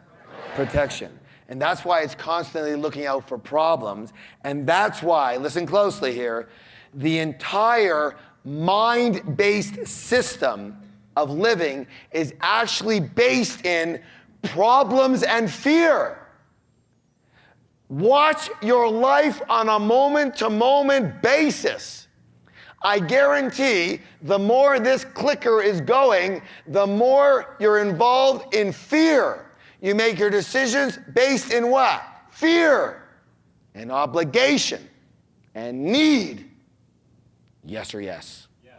Speaker 1: Protection. And that's why it's constantly looking out for problems. And that's why, listen closely here, the entire mind-based system of living is actually based in problems and fear. Watch your life on a moment-to-moment basis. I guarantee the more this clicker is going, the more you're involved in fear. You make your decisions based in what? Fear and obligation and need. Yes or yes? Yes.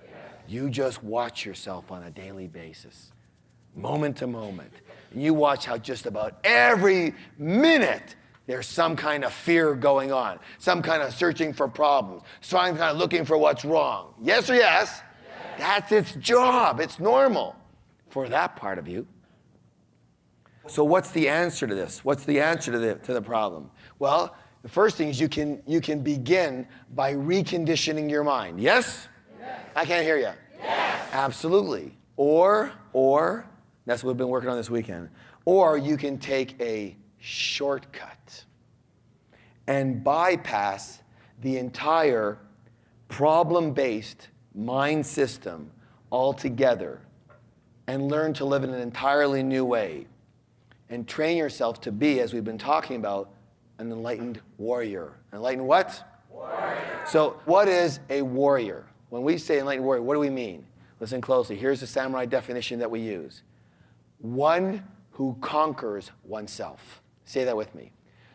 Speaker 1: You just watch yourself on a daily basis, moment to moment. And you watch how just about every minute there's some kind of fear going on, some kind of searching for problems, some kind of looking for what's wrong. Yes or yes? Yes. That's its job. It's normal for that part of you. So what's the answer to this? What's the answer to the problem? Well, the first thing is you can begin by reconditioning your mind. Yes? Yes. I can't hear you. Yes. Absolutely. Or, that's what we've been working on this weekend. Or you can take a shortcut and bypass the entire problem-based mind system altogether and learn to live in an entirely new way. And train yourself to be, as we've been talking about, an enlightened warrior. Enlightened what? Warrior. So what is a warrior? When we say enlightened warrior, what do we mean? Listen closely. Here's the samurai definition that we use. One who conquers oneself. Say that with me.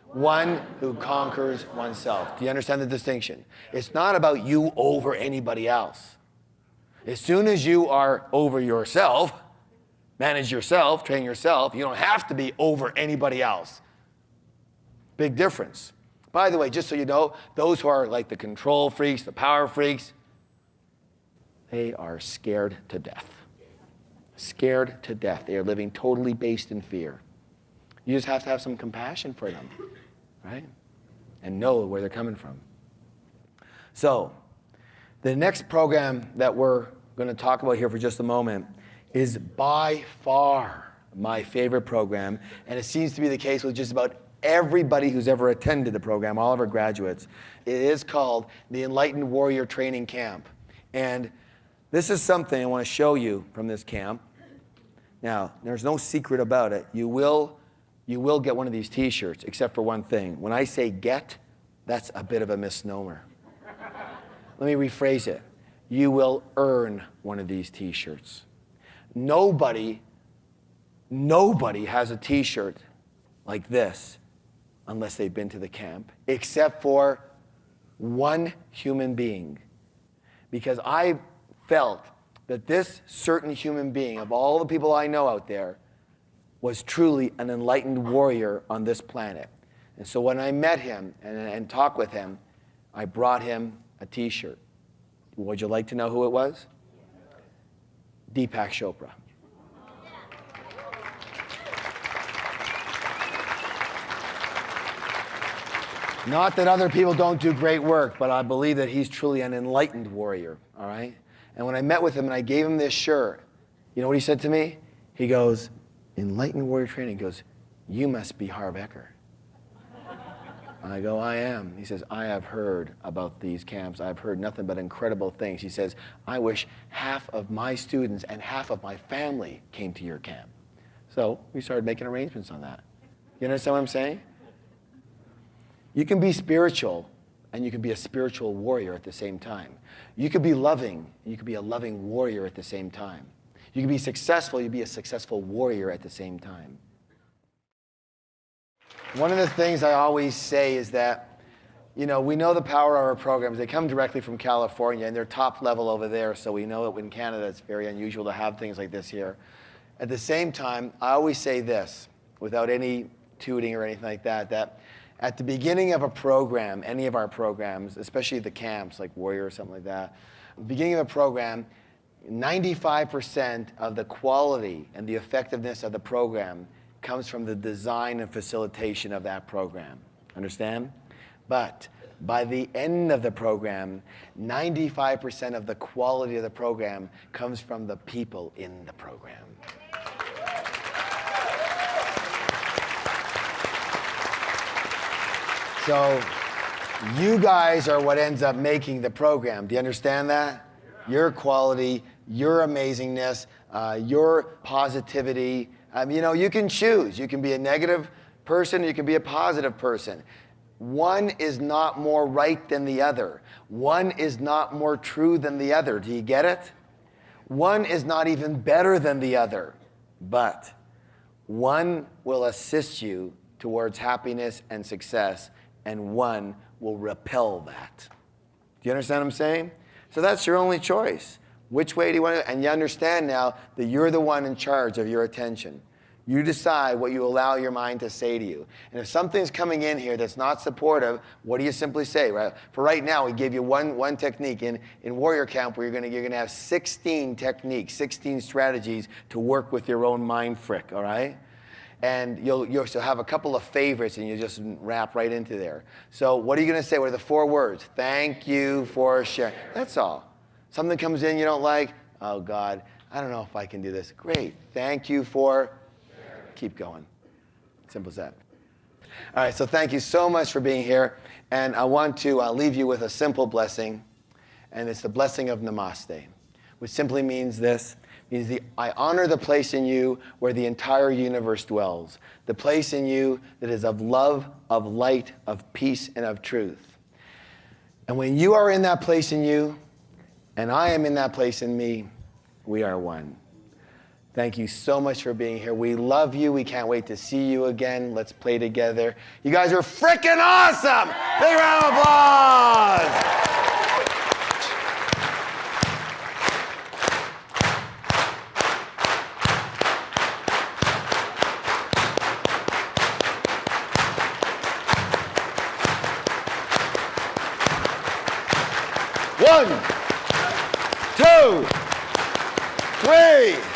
Speaker 1: One who conquers oneself. Do you understand the distinction? It's not about you over anybody else. As soon as you are over yourself, manage yourself, train yourself. You don't have to be over anybody else. Big difference. By the way, just so you know, those who are like the control freaks, the power freaks, they are scared to death. Scared to death. They are living totally based in fear. You just have to have some compassion for them, right? And know where they're coming from. So, the next program that we're going to talk about here for just a moment is by far my favorite program, and it seems to be the case with just about everybody who's ever attended the program, all of our graduates. It is called the Enlightened Warrior Training Camp. And this is something I want to show you from this camp. Now, there's no secret about it. You will get one of these t-shirts, except for one thing. When I say get, that's a bit of a misnomer. Let me rephrase it. You will earn one of these t-shirts. Nobody has a t-shirt like this unless they've been to the camp, except for one human being. Because I felt that this certain human being, of all the people I know out there, was truly an enlightened warrior on this planet. And so when I met him and talked with him, I brought him a t-shirt. Would you like to know who it was? Deepak Chopra. Not that other people don't do great work, but I believe that he's truly an enlightened warrior, all right? And when I met with him and I gave him this shirt, you know what he said to me? He goes, enlightened warrior training. He goes, you must be Harv Eker. And I go, I am. He says, I have heard about these camps. I've heard nothing but incredible things. He says, I wish half of my students and half of my family came to your camp. So we started making arrangements on that. You understand what I'm saying? You can be spiritual and you can be a spiritual warrior at the same time. You could be loving and you could be a loving warrior at the same time. You can be successful, you can be a successful warrior at the same time. One of the things I always say is that, you know, we know the power of our programs. They come directly from California and they're top level over there, so we know that in Canada it's very unusual to have things like this here. At the same time, I always say this, without any tooting or anything like that, that at the beginning of a program, any of our programs, especially the camps like Warrior or something like that, beginning of a program, 95% of the quality and the effectiveness of the program comes from the design and facilitation of that program. Understand? But by the end of the program, 95% of the quality of the program comes from the people in the program. So you guys are what ends up making the program. Do you understand that? Your quality, your amazingness, your positivity. You know, you can choose. You can be a negative person, you can be a positive person. One is not more right than the other. One is not more true than the other. Do you get it? One is not even better than the other. But one will assist you towards happiness and success, and one will repel that. Do you understand what I'm saying? So that's your only choice. Which way do you want to? And you understand now that you're the one in charge of your attention. You decide what you allow your mind to say to you. And if something's coming in here that's not supportive, what do you simply say? Right? For right now, we give you one technique. In Warrior Camp, where you're gonna have 16 techniques, 16 strategies to work with your own mind frick, all right? And you'll have a couple of favorites and you just wrap right into there. So what are you gonna say? What are the 4 words? Thank you for sharing. That's all. Something comes in you don't like, oh God, I don't know if I can do this. Great, thank you for sharing. Keep going. Simple as that. All right, so thank you so much for being here. And I want to leave you with a simple blessing. And it's the blessing of Namaste, which simply means this. I honor the place in you where the entire universe dwells, the place in you that is of love, of light, of peace, and of truth. And when you are in that place in you, and I am in that place in me, we are one. Thank you so much for being here. We love you. We can't wait to see you again. Let's play together. You guys are freaking awesome! Big round of applause! One, 2, 3.